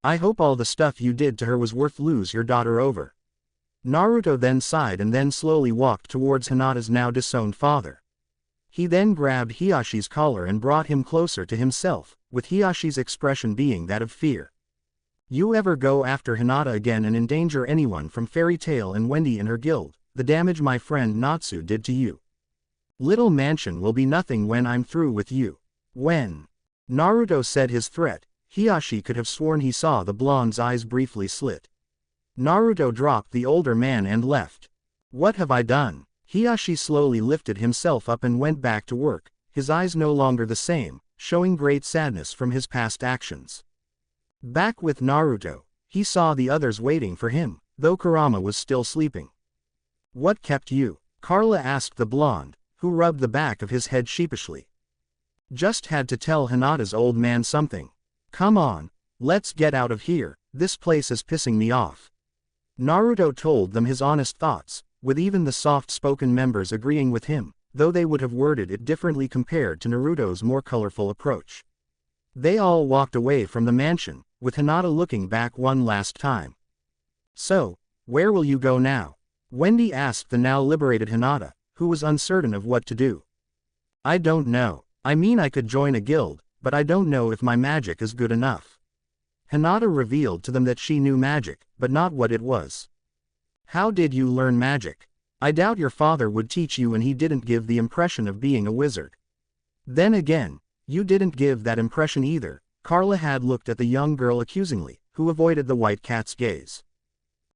I hope all the stuff you did to her was worth lose your daughter over. Naruto then sighed and then slowly walked towards Hinata's now disowned father. He then grabbed Hiashi's collar and brought him closer to himself, with Hiashi's expression being that of fear. You ever go after Hinata again and endanger anyone from Fairy Tail and Wendy and her guild, the damage my friend Natsu did to you. Little mansion will be nothing when I'm through with you. When Naruto said his threat, Hiashi could have sworn he saw the blonde's eyes briefly slit. Naruto dropped the older man and left. What have I done? Hiashi slowly lifted himself up and went back to work, his eyes no longer the same, showing great sadness from his past actions. Back with Naruto, he saw the others waiting for him, though Kurama was still sleeping. "What kept you?" Carla asked the blonde, who rubbed the back of his head sheepishly. "Just had to tell Hinata's old man something. Come on, let's get out of here, this place is pissing me off." Naruto told them his honest thoughts, with even the soft-spoken members agreeing with him, though they would have worded it differently compared to Naruto's more colorful approach. They all walked away from the mansion, with Hinata looking back one last time. "So, where will you go now?" Wendy asked the now liberated Hinata, who was uncertain of what to do. "I don't know. I mean, I could join a guild, but I don't know if my magic is good enough." Hinata revealed to them that she knew magic, but not what it was. "How did you learn magic? I doubt your father would teach you, and he didn't give the impression of being a wizard." "Then again, you didn't give that impression either." Carla had looked at the young girl accusingly, who avoided the white cat's gaze.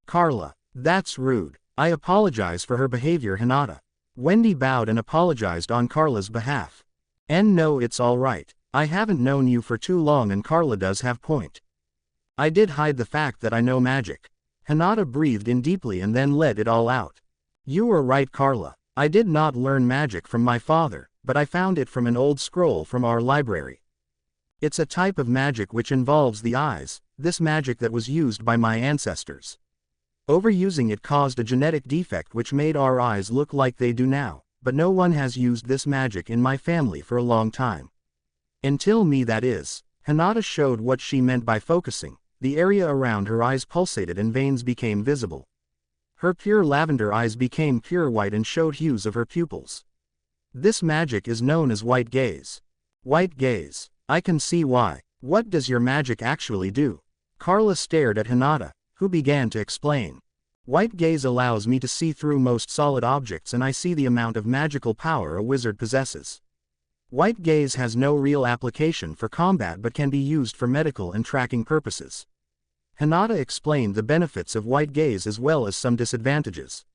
"Carla, that's rude. I apologize for her behavior." Hinata. Wendy bowed and apologized on Carla's behalf. "And no, it's all right. I haven't known you for too long, and Carla does have point. I did hide the fact that I know magic." Hinata breathed in deeply and then let it all out. "You were right, Carla. I did not learn magic from my father, but I found it from an old scroll from our library. It's a type of magic which involves the eyes, this magic that was used by my ancestors. Overusing it caused a genetic defect which made our eyes look like they do now, but no one has used this magic in my family for a long time. Until me, that is." Hinata showed what she meant by focusing. The area around her eyes pulsated and veins became visible. Her pure lavender eyes became pure white and showed hues of her pupils. "This magic is known as white gaze." "White gaze. I can see why. What does your magic actually do?" Carla stared at Hinata, who began to explain. "White gaze allows me to see through most solid objects, and I see the amount of magical power a wizard possesses. White gaze has no real application for combat but can be used for medical and tracking purposes." Hinata explained the benefits of white gaze as well as some disadvantages.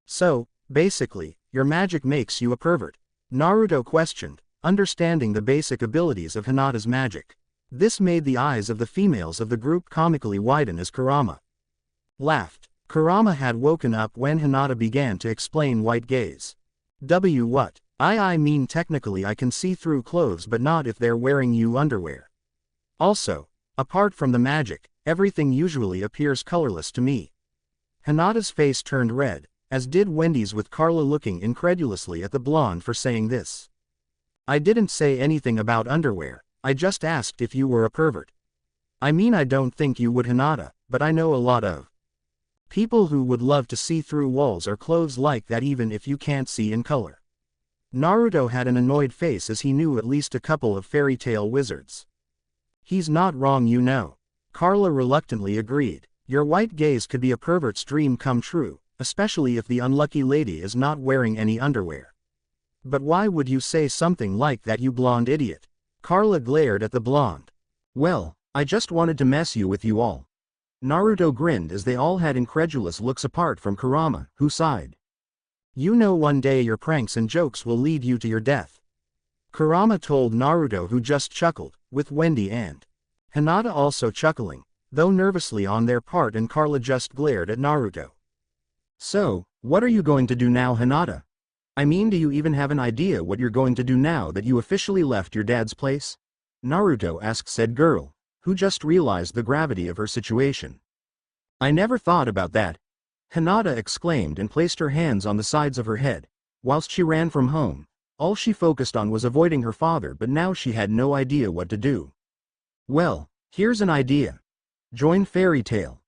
"So, basically, your magic makes you a pervert?" Naruto questioned, understanding the basic abilities of Hinata's magic. This made the eyes of the females of the group comically widen as Kurama laughed. Kurama had woken up when Hinata began to explain white gaze. What? I mean, technically I can see through clothes, but not if they're wearing you underwear. Also, apart from the magic, everything usually appears colorless to me." Hinata's face turned red, as did Wendy's, with Carla looking incredulously at the blonde for saying this. "I didn't say anything about underwear, I just asked if you were a pervert. I mean, I don't think you would, Hinata, but I know a lot of people who would love to see through walls or clothes like that even if you can't see in color." Naruto had an annoyed face as he knew at least a couple of fairy tale wizards. "He's not wrong, you know." Carla reluctantly agreed. "Your white gaze could be a pervert's dream come true, especially if the unlucky lady is not wearing any underwear. But why would you say something like that, you blonde idiot?" Carla glared at the blonde. "Well, I just wanted to mess with you all." Naruto grinned as they all had incredulous looks apart from Kurama, who sighed. "You know, one day your pranks and jokes will lead you to your death." Kurama told Naruto, who just chuckled, with Wendy and Hinata also chuckling, though nervously on their part, and Carla just glared at Naruto. "So, what are you going to do now, Hinata? I mean, do you even have an idea what you're going to do now that you officially left your dad's place?" Naruto asked said girl, who just realized the gravity of her situation. "I never thought about that," Hinata exclaimed and placed her hands on the sides of her head. Whilst she ran from home, all she focused on was avoiding her father, but now she had no idea what to do. "Well, here's an idea. Join Fairy Tail,"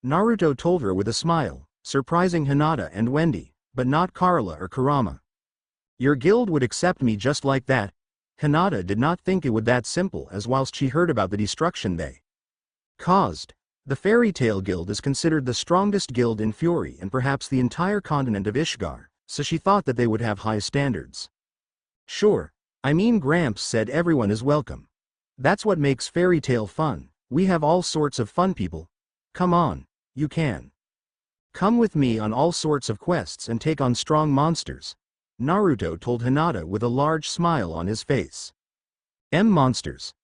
Naruto told her with a smile, surprising Hinata and Wendy, but not Carla or Kurama. "Your guild would accept me just like that?" Hinata did not think it would that simple, as whilst she heard about the destruction they caused, the Fairy Tail Guild is considered the strongest guild in Fury and perhaps the entire continent of Ishgar, so she thought that they would have high standards. "Sure, I mean, Gramps said everyone is welcome. That's what makes Fairy Tail fun, we have all sorts of fun people. Come on, you can come with me on all sorts of quests and take on strong monsters." Naruto told Hinata with a large smile on his face. Monsters.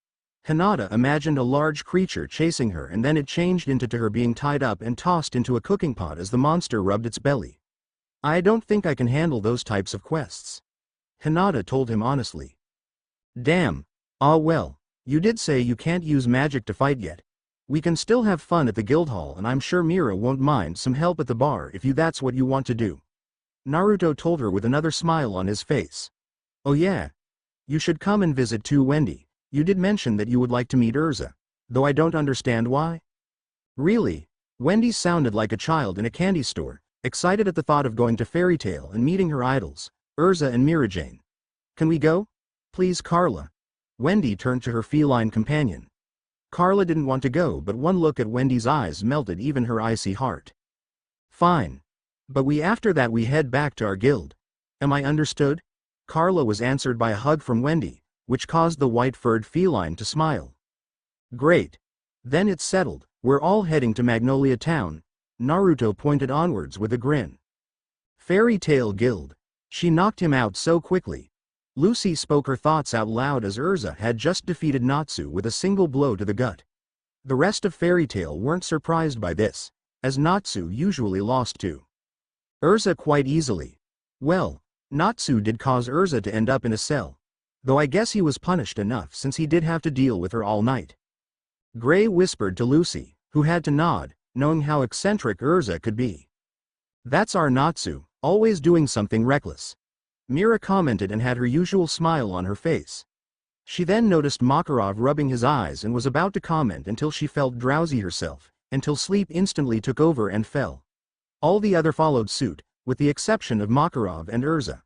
Hinata imagined a large creature chasing her, and then it changed into her being tied up and tossed into a cooking pot as the monster rubbed its belly. I don't think I can handle those types of quests. Hinata told him honestly. Damn. Ah well, you did say you can't use magic to fight yet. We can still have fun at the guild hall, and I'm sure Mira won't mind some help at the bar if that's what you want to do. Naruto told her with another smile on his face. Oh yeah. You should come and visit too, Wendy. You did mention that you would like to meet Erza. Though I don't understand why. Really? Wendy sounded like a child in a candy store, excited at the thought of going to Fairy Tale and meeting her idols, Erza and Mirajane. Can we go? Please, Carla. Wendy turned to her feline companion. Carla didn't want to go, but one look at Wendy's eyes melted even her icy heart. Fine. But after that we head back to our guild. Am I understood? Carla was answered by a hug from Wendy, which caused the white-furred feline to smile. Great. Then it's settled, we're all heading to Magnolia Town. Naruto pointed onwards with a grin. Fairy Tale Guild. She knocked him out so quickly. Lucy spoke her thoughts out loud as Erza had just defeated Natsu with a single blow to the gut. The rest of Fairy Tale weren't surprised by this, as Natsu usually lost to Erza quite easily. Well, Natsu did cause Erza to end up in a cell, though I guess he was punished enough since he did have to deal with her all night. Gray whispered to Lucy, who had to nod, knowing how eccentric Erza could be. That's our Natsu, always doing something reckless. Mira commented and had her usual smile on her face. She then noticed Makarov rubbing his eyes and was about to comment until she felt drowsy herself, until sleep instantly took over and fell. All the other followed suit, with the exception of Makarov and Erza.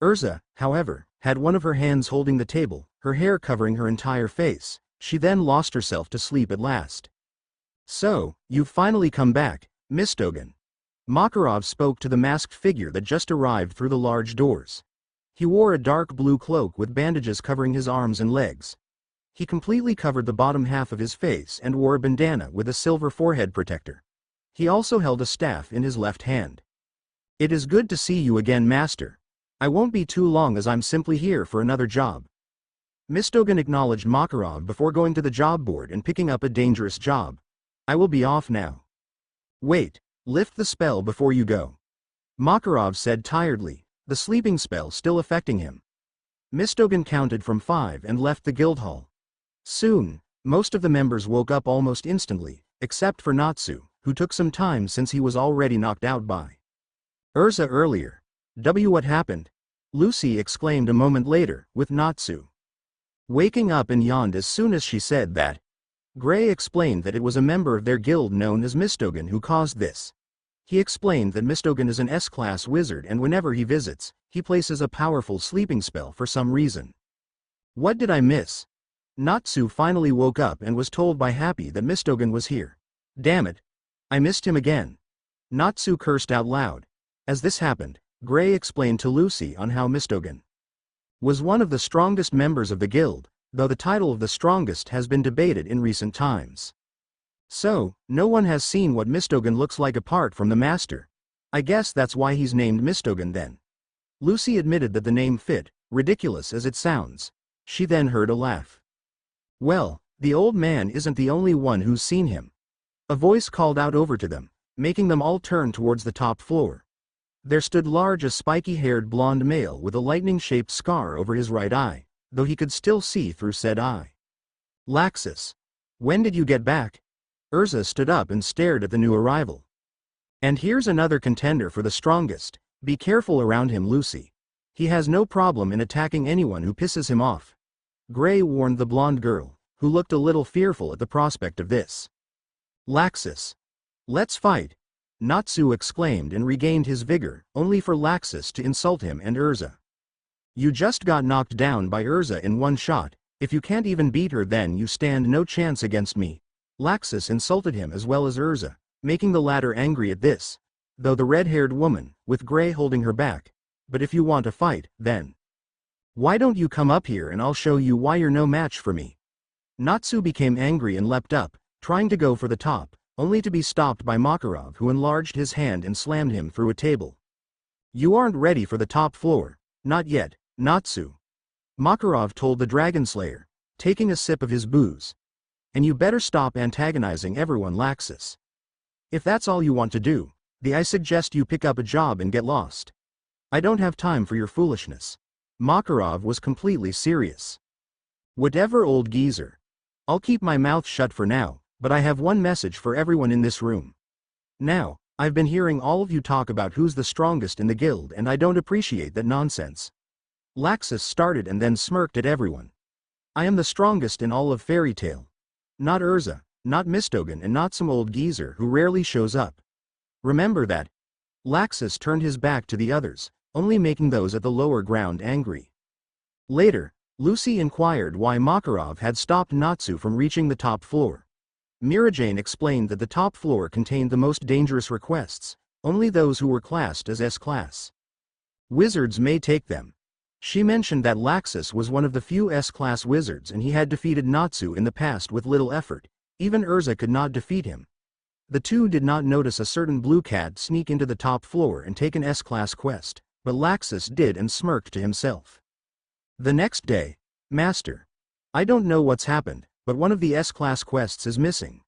Erza, however, had one of her hands holding the table, her hair covering her entire face. She then lost herself to sleep at last. So, you've finally come back, Mistogen. Makarov spoke to the masked figure that just arrived through the large doors. He wore a dark blue cloak with bandages covering his arms and legs. He completely covered the bottom half of his face and wore a bandana with a silver forehead protector. He also held a staff in his left hand. It is good to see you again, Master. I won't be too long as I'm simply here for another job. Mistogen acknowledged Makarov before going to the job board and picking up a dangerous job. I will be off now. Wait. Lift the spell before you go. Makarov said tiredly, the sleeping spell still affecting him. Mistogen counted from 5 and left the guild hall. Soon, most of the members woke up almost instantly, except for Natsu, who took some time since he was already knocked out by Erza earlier. What happened? Lucy exclaimed a moment later, with Natsu waking up and yawned as soon as she said that. Gray explained that it was a member of their guild known as Mistogen who caused this. He explained that Mistogen is an S-class wizard, and whenever he visits, he places a powerful sleeping spell for some reason. What did I miss? Natsu finally woke up and was told by Happy that Mistogen was here. Damn it. I missed him again. Natsu cursed out loud. As this happened, Gray explained to Lucy on how Mistogen was one of the strongest members of the guild, though the title of the strongest has been debated in recent times. So, no one has seen what Mistogen looks like apart from the master. I guess that's why he's named Mistogen then. Lucy admitted that the name fit, ridiculous as it sounds. She then heard a laugh. Well, the old man isn't the only one who's seen him. A voice called out over to them, making them all turn towards the top floor. There stood large a spiky-haired blonde male with a lightning-shaped scar over his right eye, though he could still see through said eye. Laxus. When did you get back? Erza stood up and stared at the new arrival. And here's another contender for the strongest. Be careful around him, Lucy. He has no problem in attacking anyone who pisses him off. Gray warned the blonde girl, who looked a little fearful at the prospect of this. Laxus. Let's fight. Natsu exclaimed and regained his vigor, only for Laxus to insult him and Erza. You just got knocked down by Erza in one shot. If you can't even beat her, then you stand no chance against me. Laxus insulted him as well as Erza, making the latter angry at this, though the red-haired woman, with Gray holding her back. But if you want to fight, then why don't you come up here and I'll show you why you're no match for me. Natsu became angry and leapt up, trying to go for the top, only to be stopped by Makarov, who enlarged his hand and slammed him through a table. You aren't ready for the top floor. Not yet, Natsu. Makarov told the Dragon Slayer, taking a sip of his booze. And you better stop antagonizing everyone, Laxus. If that's all you want to do, I suggest you pick up a job and get lost. I don't have time for your foolishness. Makarov was completely serious. Whatever, old geezer. I'll keep my mouth shut for now, but I have one message for everyone in this room. Now, I've been hearing all of you talk about who's the strongest in the guild, and I don't appreciate that nonsense. Laxus started and then smirked at everyone. I am the strongest in all of Fairy Tale. Not Erza, not Mistogan, and not some old geezer who rarely shows up. Remember that. Laxus turned his back to the others, only making those at the lower ground angry. Later, Lucy inquired why Makarov had stopped Natsu from reaching the top floor. Mirajane explained that the top floor contained the most dangerous requests, only those who were classed as S-class. Wizards may take them. She mentioned that Laxus was one of the few S-class wizards and he had defeated Natsu in the past with little effort. Even Erza could not defeat him. The two did not notice a certain blue cat sneak into the top floor and take an S-class quest, but Laxus did and smirked to himself. The next day, Master. I don't know what's happened, but one of the S-class quests is missing.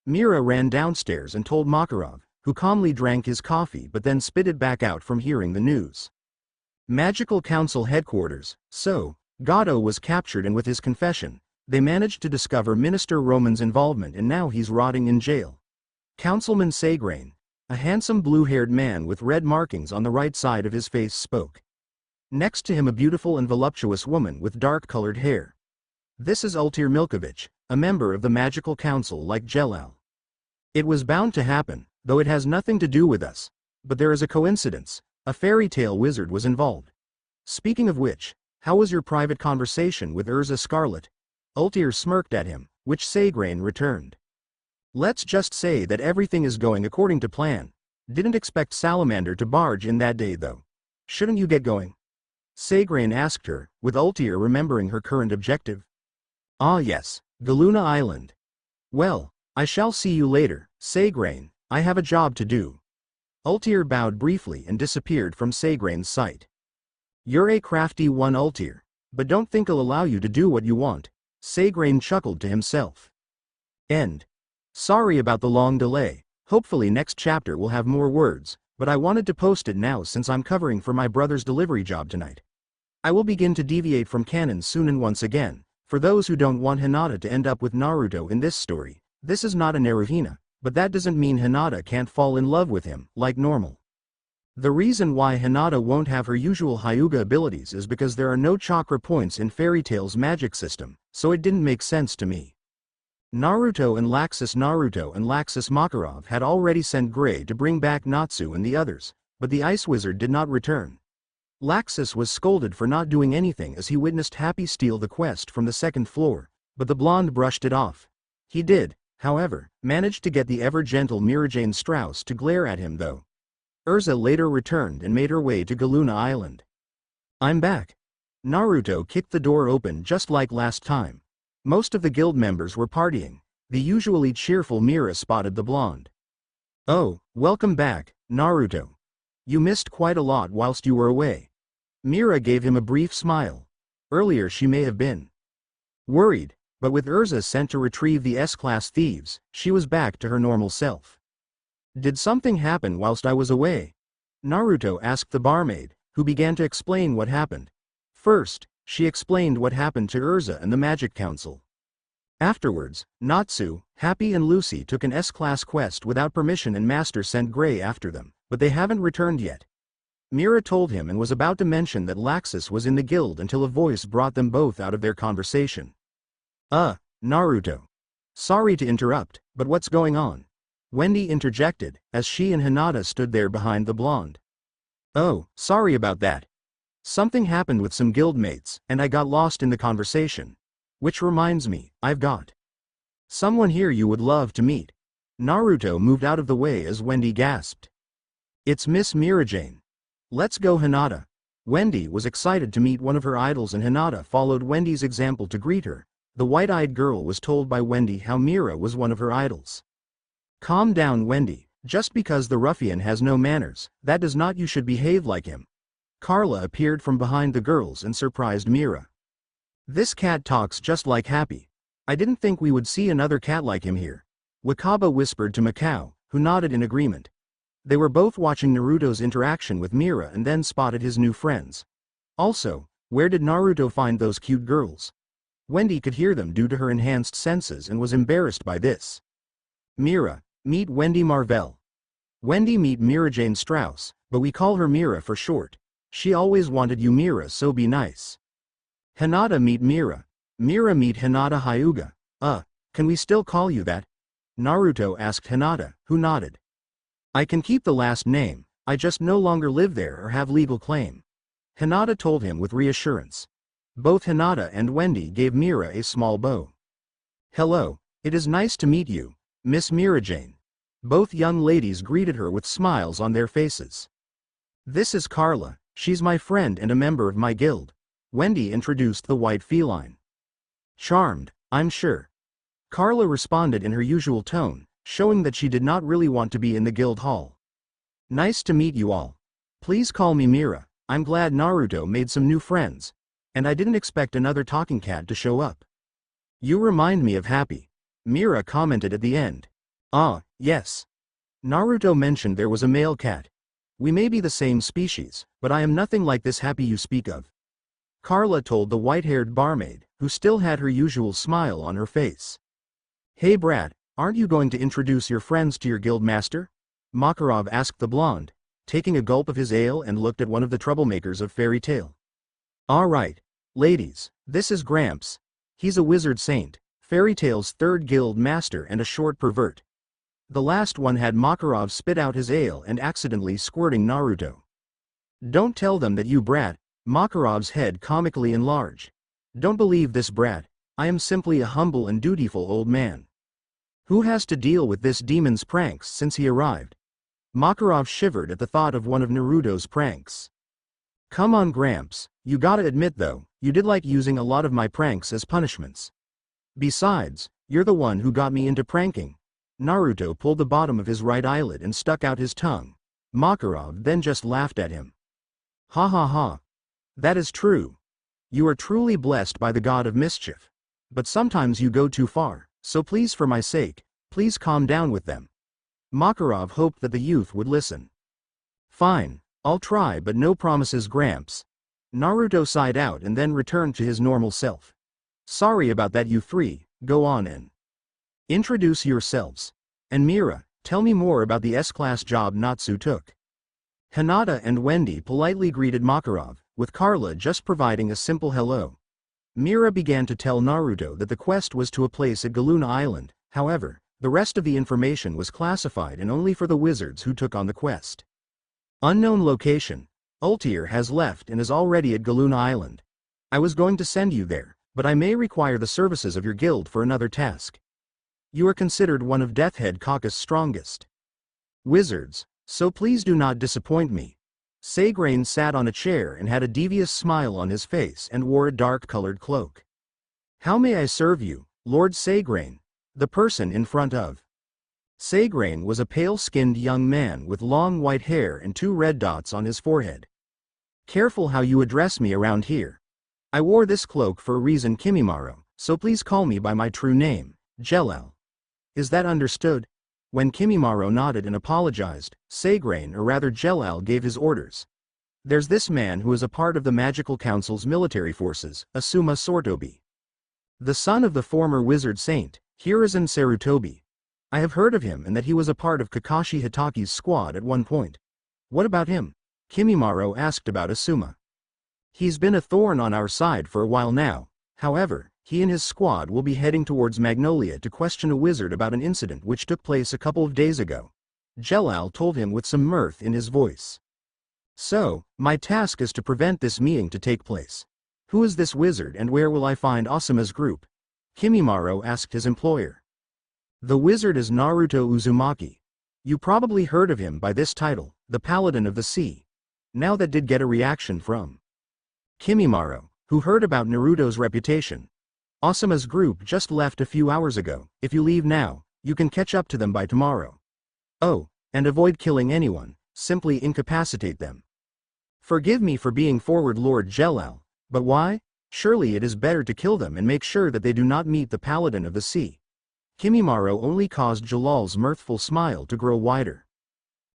Mira ran downstairs and told Makarov, who calmly drank his coffee but then spit it back out from hearing the news. Magical Council headquarters. So, Gato was captured, and with his confession, they managed to discover Minister Roman's involvement, and now he's rotting in jail. Councilman Sagrain, a handsome blue-haired man with red markings on the right side of his face, spoke. Next to him a beautiful and voluptuous woman with dark-colored hair. This is Ultir Milkovich, a member of the Magical Council like Jelal. It was bound to happen, though it has nothing to do with us. But there is a coincidence. A fairy tale wizard was involved. Speaking of which, how was your private conversation with Erza Scarlet? Ultir smirked at him, which Sagrain returned. Let's just say that everything is going according to plan. Didn't expect Salamander to barge in that day though. Shouldn't you get going? Sagrain asked her, with Ultir remembering her current objective. Ah yes, Galuna Island. Well, I shall see you later, Sagrain, I have a job to do. Ultir bowed briefly and disappeared from Sagrain's sight. You're a crafty one, Ultir, but don't think I'll allow you to do what you want. Sagrain chuckled to himself. End. Sorry about the long delay, hopefully next chapter will have more words, but I wanted to post it now since I'm covering for my brother's delivery job tonight. I will begin to deviate from canon soon, and once again, for those who don't want Hinata to end up with Naruto in this story, this is not a Naruhina, but that doesn't mean Hinata can't fall in love with him, like normal. The reason why Hinata won't have her usual Hyuga abilities is because there are no chakra points in Fairy Tail's magic system, so it didn't make sense to me. Naruto and Laxus Makarov had already sent Gray to bring back Natsu and the others, but the Ice Wizard did not return. Laxus was scolded for not doing anything as he witnessed Happy steal the quest from the second floor, but the blonde brushed it off. He did, however, manage to get the ever-gentle Mirajane Strauss to glare at him though. Erza later returned and made her way to Galuna Island. I'm back. Naruto kicked the door open just like last time. Most of the guild members were partying. The usually cheerful Mira spotted the blonde. Oh, welcome back, Naruto. You missed quite a lot whilst you were away. Mira gave him a brief smile. Earlier she may have been worried, but with Erza sent to retrieve the S-class thieves, she was back to her normal self. Did something happen whilst I was away? Naruto asked the barmaid, who began to explain what happened. First, she explained what happened to Erza and the Magic Council. Afterwards, Natsu, Happy and Lucy took an S-class quest without permission and Master sent Gray after them, but they haven't returned yet. Mira told him and was about to mention that Laxus was in the guild until a voice brought them both out of their conversation. Naruto. Sorry to interrupt, but what's going on? Wendy interjected, as she and Hinata stood there behind the blonde. Oh, sorry about that. Something happened with some guildmates, and I got lost in the conversation. Which reminds me, I've got someone here you would love to meet. Naruto moved out of the way as Wendy gasped. It's Miss Mirajane. Let's go, Hinata. Wendy was excited to meet one of her idols and Hinata followed Wendy's example to greet her. The white-eyed girl was told by Wendy how Mira was one of her idols. Calm down, Wendy. Just because the ruffian has no manners, that does not you should behave like him. Carla appeared from behind the girls and surprised Mira. This cat talks just like Happy. I didn't think we would see another cat like him here. Wakaba whispered to Macau, who nodded in agreement. They were both watching Naruto's interaction with Mira and then spotted his new friends. Also, where did Naruto find those cute girls? Wendy could hear them due to her enhanced senses and was embarrassed by this. Mira, meet Wendy Marvell. Wendy meet Mira Jane Strauss, but we call her Mira for short. She always wanted you Mira, so be nice. Hinata meet Mira. Mira meet Hinata Hyuga. Can we still call you that? Naruto asked Hinata, who nodded. I can keep the last name, I just no longer live there or have legal claim. Hinata told him with reassurance. Both Hinata and Wendy gave Mira a small bow. Hello, it is nice to meet you, Miss Mira Jane. Both young ladies greeted her with smiles on their faces. This is Carla, she's my friend and a member of my guild. Wendy introduced the white feline. Charmed, I'm sure. Carla responded in her usual tone, showing that she did not really want to be in the guild hall. Nice to meet you all. Please call me Mira. I'm glad Naruto made some new friends. And I didn't expect another talking cat to show up. You remind me of Happy. Mira commented at the end. Ah, yes. Naruto mentioned there was a male cat. We may be the same species, but I am nothing like this Happy you speak of. Carla told the white-haired barmaid, who still had her usual smile on her face. Hey brat, aren't you going to introduce your friends to your guild master? Makarov asked the blonde, taking a gulp of his ale and looked at one of the troublemakers of Fairy Tail. Alright, ladies, this is Gramps. He's a wizard saint, Fairy Tail's third guild master and a short pervert. The last one had Makarov spit out his ale and accidentally squirting Naruto. Don't tell them that you brat, Makarov's head comically enlarged. Don't believe this brat, I am simply a humble and dutiful old man. Who has to deal with this demon's pranks since he arrived? Makarov shivered at the thought of one of Naruto's pranks. Come on Gramps, you gotta admit though, you did like using a lot of my pranks as punishments. Besides, you're the one who got me into pranking. Naruto pulled the bottom of his right eyelid and stuck out his tongue. Makarov then just laughed at him. Ha ha ha. That is true. You are truly blessed by the god of mischief. But sometimes you go too far, so please for my sake, please calm down with them. Makarov hoped that the youth would listen. Fine, I'll try but no promises Gramps. Naruto sighed out and then returned to his normal self. Sorry about that you three, go on and introduce yourselves. And Mira, tell me more about the S-class job Natsu took. Hinata and Wendy politely greeted Makarov, with Carla just providing a simple hello. Mira began to tell Naruto that the quest was to a place at Galuna Island, however, the rest of the information was classified and only for the wizards who took on the quest. Unknown location. Ultier has left and is already at Galuna Island. I was going to send you there, but I may require the services of your guild for another task. You are considered one of Deathhead Caucus' strongest wizards, so please do not disappoint me. Sagrain sat on a chair and had a devious smile on his face and wore a dark-colored cloak. How may I serve you, Lord Sagrain? The person in front of Sagrain was a pale-skinned young man with long white hair and 2 red dots on his forehead. Careful how you address me around here. I wore this cloak for a reason Kimimaro, so please call me by my true name, Jelal. Is that understood? When Kimimaro nodded and apologized, Sagrain or rather Jelal gave his orders. There's this man who is a part of the Magical Council's military forces, Asuma Sortobi. The son of the former wizard saint, Hiruzen Sarutobi. I have heard of him and that he was a part of Kakashi Hitaki's squad at one point. What about him? Kimimaro asked about Asuma. He's been a thorn on our side for a while now, however, he and his squad will be heading towards Magnolia to question a wizard about an incident which took place a couple of days ago. Jelal told him with some mirth in his voice. So, my task is to prevent this meeting to take place. Who is this wizard and where will I find Asuma's group? Kimimaro asked his employer. The wizard is Naruto Uzumaki. You probably heard of him by this title, the Paladin of the Sea. Now that did get a reaction from Kimimaro, who heard about Naruto's reputation. Asuma's group just left a few hours ago. If you leave now, you can catch up to them by tomorrow. Oh, and avoid killing anyone, simply incapacitate them. Forgive me for being forward, Lord Jelal, but why? Surely it is better to kill them and make sure that they do not meet the Paladin of the Sea. Kimimaro only caused Jalal's mirthful smile to grow wider.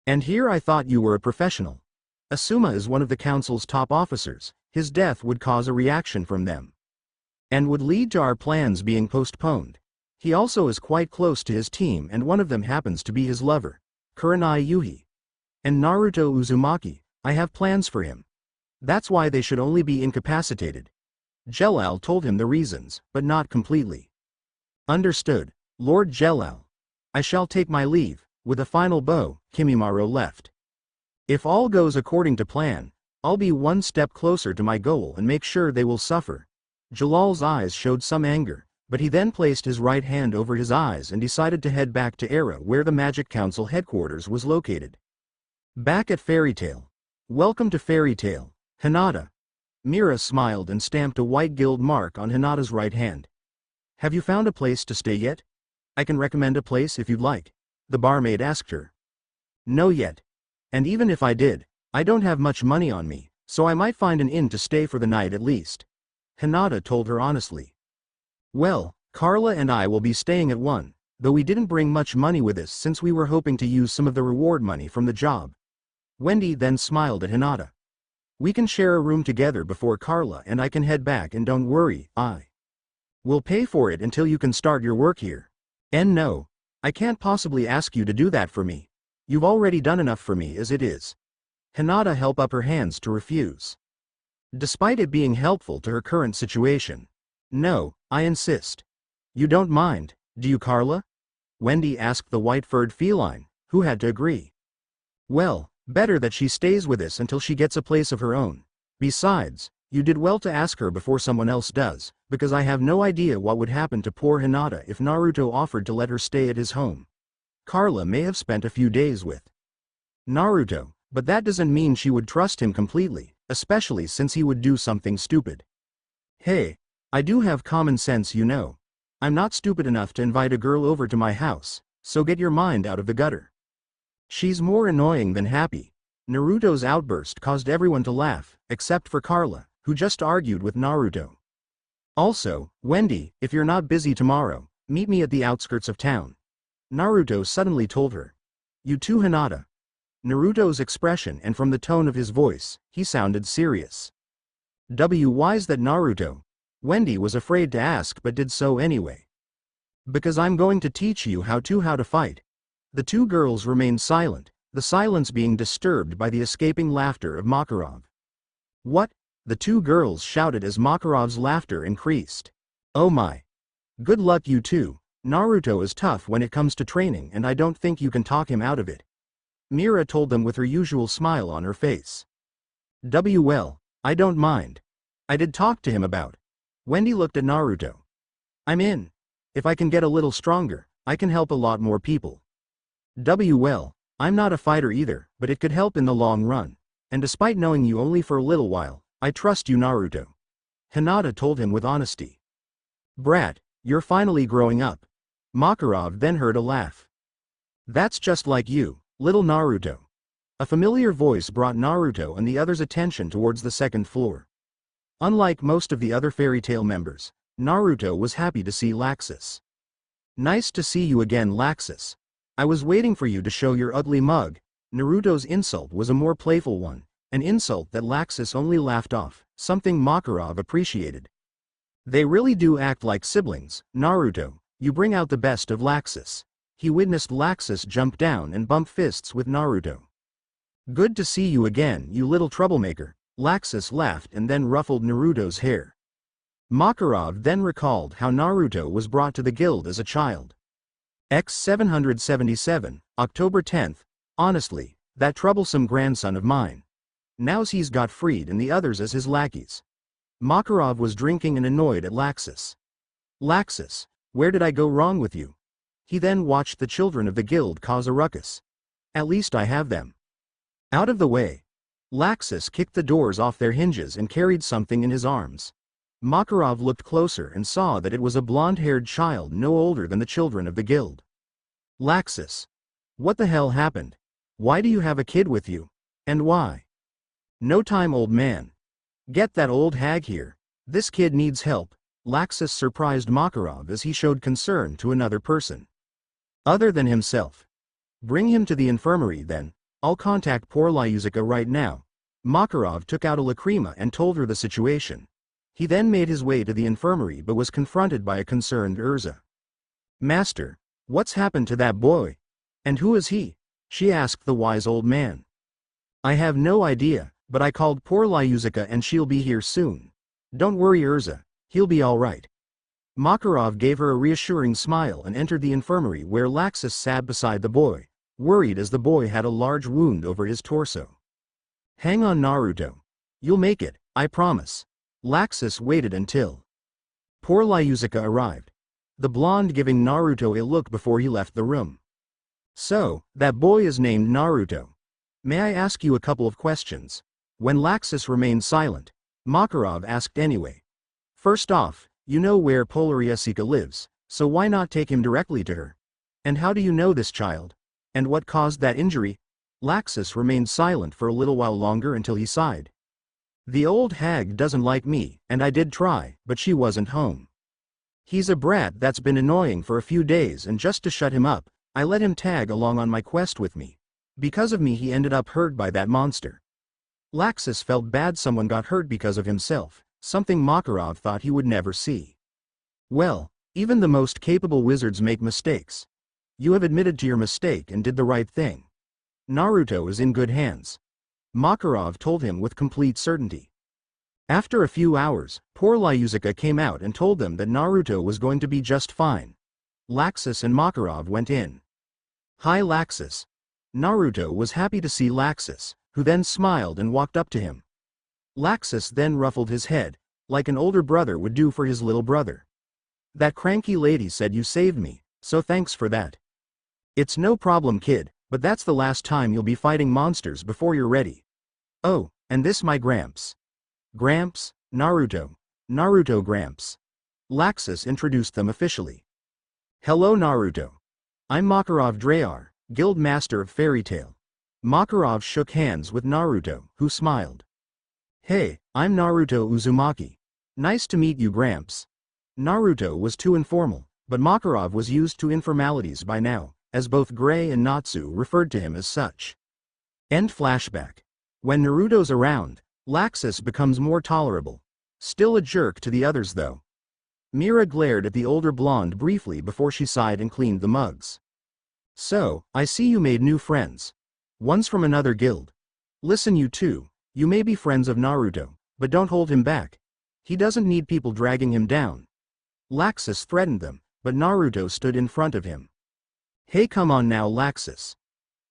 And here I thought you were a professional. Asuma is one of the council's top officers. His death would cause a reaction from them, and would lead to our plans being postponed. He also is quite close to his team, and one of them happens to be his lover, Kurenai Yuhi. And Naruto Uzumaki, I have plans for him. That's why they should only be incapacitated. Jelal told him the reasons, but not completely. Understood, Lord Jelal. I shall take my leave. With a final bow, Kimimaro left. If all goes according to plan, I'll be one step closer to my goal and make sure they will suffer. Jalal's eyes showed some anger, but he then placed his right hand over his eyes and decided to head back to Era, where the Magic Council headquarters was located. Back at Fairy Tail. Welcome to Fairy Tail, Hinata. Mira smiled and stamped a white guild mark on Hinata's right hand. Have you found a place to stay yet? I can recommend a place if you'd like, the barmaid asked her. No yet. And even if I did, I don't have much money on me, so I might find an inn to stay for the night at least. Hinata told her honestly. Well, Carla and I will be staying at one, though we didn't bring much money with us since we were hoping to use some of the reward money from the job. Wendy then smiled at Hinata. We can share a room together before Carla and I can head back, and don't worry, I will pay for it until you can start your work here. And no, I can't possibly ask you to do that for me. You've already done enough for me as it is. Hinata held up her hands to refuse, despite it being helpful to her current situation. No, I insist. You don't mind, do you, Carla? Wendy asked the white-furred feline, who had to agree. Well, better that she stays with us until she gets a place of her own. Besides, you did well to ask her before someone else does, because I have no idea what would happen to poor Hinata if Naruto offered to let her stay at his home. Carla may have spent a few days with Naruto, but that doesn't mean she would trust him completely, especially since he would do something stupid. Hey, I do have common sense, you know. I'm not stupid enough to invite a girl over to my house, so get your mind out of the gutter. She's more annoying than happy. Naruto's outburst caused everyone to laugh, except for Carla, who just argued with Naruto. Also, Wendy, if you're not busy tomorrow, meet me at the outskirts of town. Naruto suddenly told her. You too, Hinata. Naruto's expression and from the tone of his voice, he sounded serious. Why's that, Naruto? Wendy was afraid to ask but did so anyway. Because I'm going to teach you how to fight. The two girls remained silent, the silence being disturbed by the escaping laughter of Makarov. What? The two girls shouted as Makarov's laughter increased. Oh my. Good luck, you two. Naruto is tough when it comes to training, and I don't think you can talk him out of it. Mira told them with her usual smile on her face. Well, I don't mind. I did talk to him about. Wendy looked at Naruto. I'm in. If I can get a little stronger, I can help a lot more people. Well, I'm not a fighter either, but it could help in the long run. And despite knowing you only for a little while, I trust you, Naruto. Hinata told him with honesty. Brat, you're finally growing up. Makarov then heard a laugh. That's just like you, little Naruto. A familiar voice brought Naruto and the others' attention towards the second floor. Unlike most of the other Fairy Tail members, Naruto was happy to see Laxus. Nice to see you again, Laxus. I was waiting for you to show your ugly mug. Naruto's insult was a more playful one, an insult that Laxus only laughed off, something Makarov appreciated. They really do act like siblings, Naruto. You bring out the best of Laxus. He witnessed Laxus jump down and bump fists with Naruto. Good to see you again, you little troublemaker. Laxus laughed and then ruffled Naruto's hair. Makarov then recalled how Naruto was brought to the guild as a child. X777, October 10th. Honestly, that troublesome grandson of mine. Now's he's got freed and the others as his lackeys. Makarov was drinking and annoyed at Laxus. Laxus, where did I go wrong with you? He then watched the children of the guild cause a ruckus. At least I have them out of the way. Laxus kicked the doors off their hinges and carried something in his arms. Makarov looked closer and saw that it was a blonde-haired child no older than the children of the guild. Laxus. What the hell happened? Why do you have a kid with you? And why? No time, old man. Get that old hag here. This kid needs help. Laxus surprised Makarov as he showed concern to another person other than himself. Bring him to the infirmary then. I'll contact poor Lyuzica right now. Makarov took out a lacrima and told her the situation. He then made his way to the infirmary but was confronted by a concerned Erza. Master, what's happened to that boy? And who is he? She asked the wise old man. I have no idea, but I called poor Lyuzica and she'll be here soon. Don't worry, Erza, he'll be all right. Makarov gave her a reassuring smile and entered the infirmary where Laxus sat beside the boy, worried as the boy had a large wound over his torso. Hang on, Naruto. You'll make it, I promise. Laxus waited until poor Lyuzica arrived, the blonde giving Naruto a look before he left the room. So, that boy is named Naruto. May I ask you a couple of questions? When Laxus remained silent, Makarov asked anyway. First off, you know where Polariasika lives, so why not take him directly to her? And how do you know this child? And what caused that injury? Laxus remained silent for a little while longer until he sighed. The old hag doesn't like me, and I did try, but she wasn't home. He's a brat that's been annoying for a few days, and just to shut him up, I let him tag along on my quest with me. Because of me he ended up hurt by that monster. Laxus felt bad someone got hurt because of himself, something Makarov thought he would never see. Well, even the most capable wizards make mistakes. You have admitted to your mistake and did the right thing. Naruto is in good hands. Makarov told him with complete certainty. After a few hours, poor Lyuzica came out and told them that Naruto was going to be just fine. Laxus and Makarov went in. Hi, Laxus. Naruto was happy to see Laxus, who then smiled and walked up to him. Laxus then ruffled his head, like an older brother would do for his little brother. That cranky lady said you saved me, so thanks for that. It's no problem, kid, but that's the last time you'll be fighting monsters before you're ready. Oh, and this my Gramps. Gramps, Naruto. Naruto Gramps. Laxus introduced them officially. Hello, Naruto. I'm Makarov Drayar, Guild Master of Fairy Tail. Makarov shook hands with Naruto, who smiled. Hey, I'm Naruto Uzumaki. Nice to meet you, Gramps. Naruto was too informal, but Makarov was used to informalities by now, as both Gray and Natsu referred to him as such. End flashback. When Naruto's around, Laxus becomes more tolerable. Still a jerk to the others though. Mira glared at the older blonde briefly before she sighed and cleaned the mugs. So, I see you made new friends. One's from another guild. Listen, you two, you may be friends of Naruto, but don't hold him back. He doesn't need people dragging him down. Laxus threatened them, but Naruto stood in front of him. Hey, come on now, Laxus.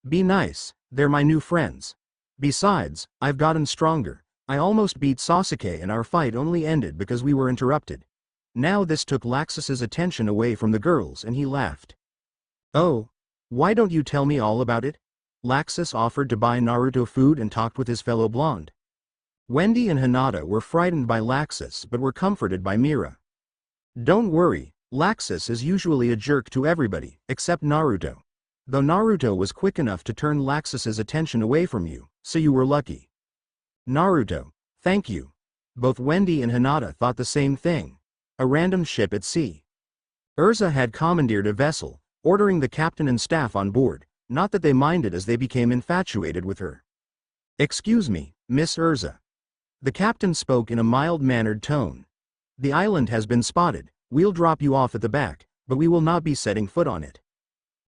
Be nice, they're my new friends. Besides, I've gotten stronger. I almost beat Sasuke and our fight only ended because we were interrupted. Now this took Laxus's attention away from the girls and he laughed. Oh, why don't you tell me all about it? Laxus offered to buy Naruto food and talked with his fellow blonde. Wendy and Hinata were frightened by Laxus but were comforted by Mira. Don't worry, Laxus is usually a jerk to everybody, except Naruto. Though Naruto was quick enough to turn Laxus's attention away from you, so you were lucky. Naruto, thank you. Both Wendy and Hinata thought the same thing. A random ship at sea. Erza had commandeered a vessel, ordering the captain and staff on board, not that they minded as they became infatuated with her. Excuse me, Miss Erza. The captain spoke in a mild-mannered tone. The island has been spotted, we'll drop you off at the back, but we will not be setting foot on it.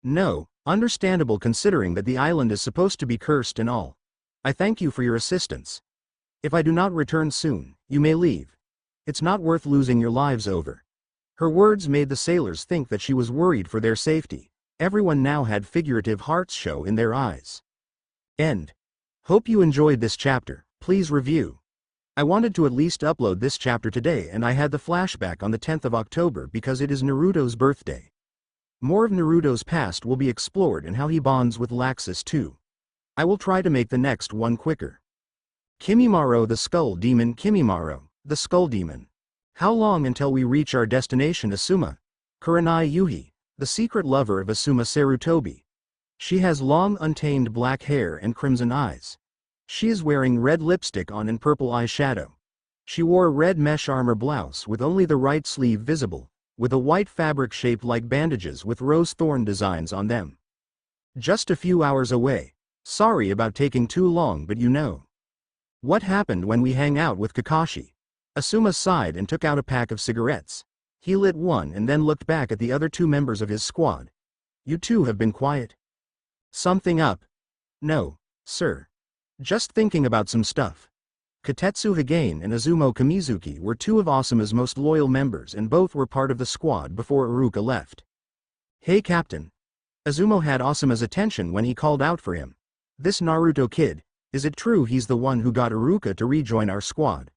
No, understandable considering that the island is supposed to be cursed and all. I thank you for your assistance. If I do not return soon, you may leave. It's not worth losing your lives over. Her words made the sailors think that she was worried for their safety. Everyone now had figurative hearts show in their eyes. End. Hope you enjoyed this chapter. Please review. I wanted to at least upload this chapter today and I had the flashback on the 10th of October because it is Naruto's birthday. More of Naruto's past will be explored and how he bonds with Laxus too. I will try to make the next one quicker. Kimimaro the Skull Demon. Kimimaro, the Skull Demon. How long until we reach our destination Asuma? Kurenai Yuhi, the secret lover of Asuma Sarutobi. She has long untamed black hair and crimson eyes. She is wearing red lipstick on and purple eyeshadow. She wore a red mesh armor blouse with only the right sleeve visible, with a white fabric shaped like bandages with rose thorn designs on them. Just a few hours away. Sorry about taking too long, but you know. What happened when we hang out with Kakashi? Asuma sighed and took out a pack of cigarettes. He lit one and then looked back at the other two members of his squad. You two have been quiet. Something up? No, sir. Just thinking about some stuff. Katetsu Higane and Izumo Kamizuki were two of Asuma's most loyal members and both were part of the squad before Iruka left. Hey Captain. Izumo had Asuma's attention when he called out for him. This Naruto kid, is it true he's the one who got Iruka to rejoin our squad?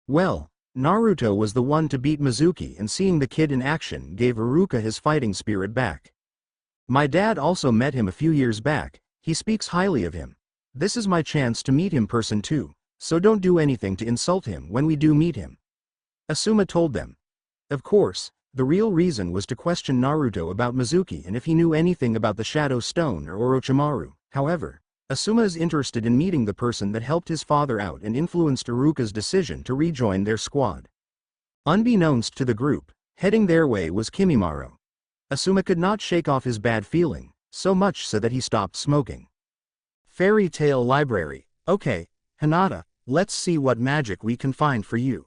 Well, Naruto was the one to beat Mizuki and seeing the kid in action gave Iruka his fighting spirit back. My dad also met him a few years back, he speaks highly of him. This is my chance to meet him person too, so don't do anything to insult him when we do meet him. Asuma told them. Of course, the real reason was to question Naruto about Mizuki and if he knew anything about the Shadow Stone or Orochimaru. However, Asuma is interested in meeting the person that helped his father out and influenced Iruka's decision to rejoin their squad. Unbeknownst to the group, heading their way was Kimimaro. Asuma could not shake off his bad feeling, so much so that he stopped smoking. Fairy Tale Library. Okay, Hinata, let's see what magic we can find for you.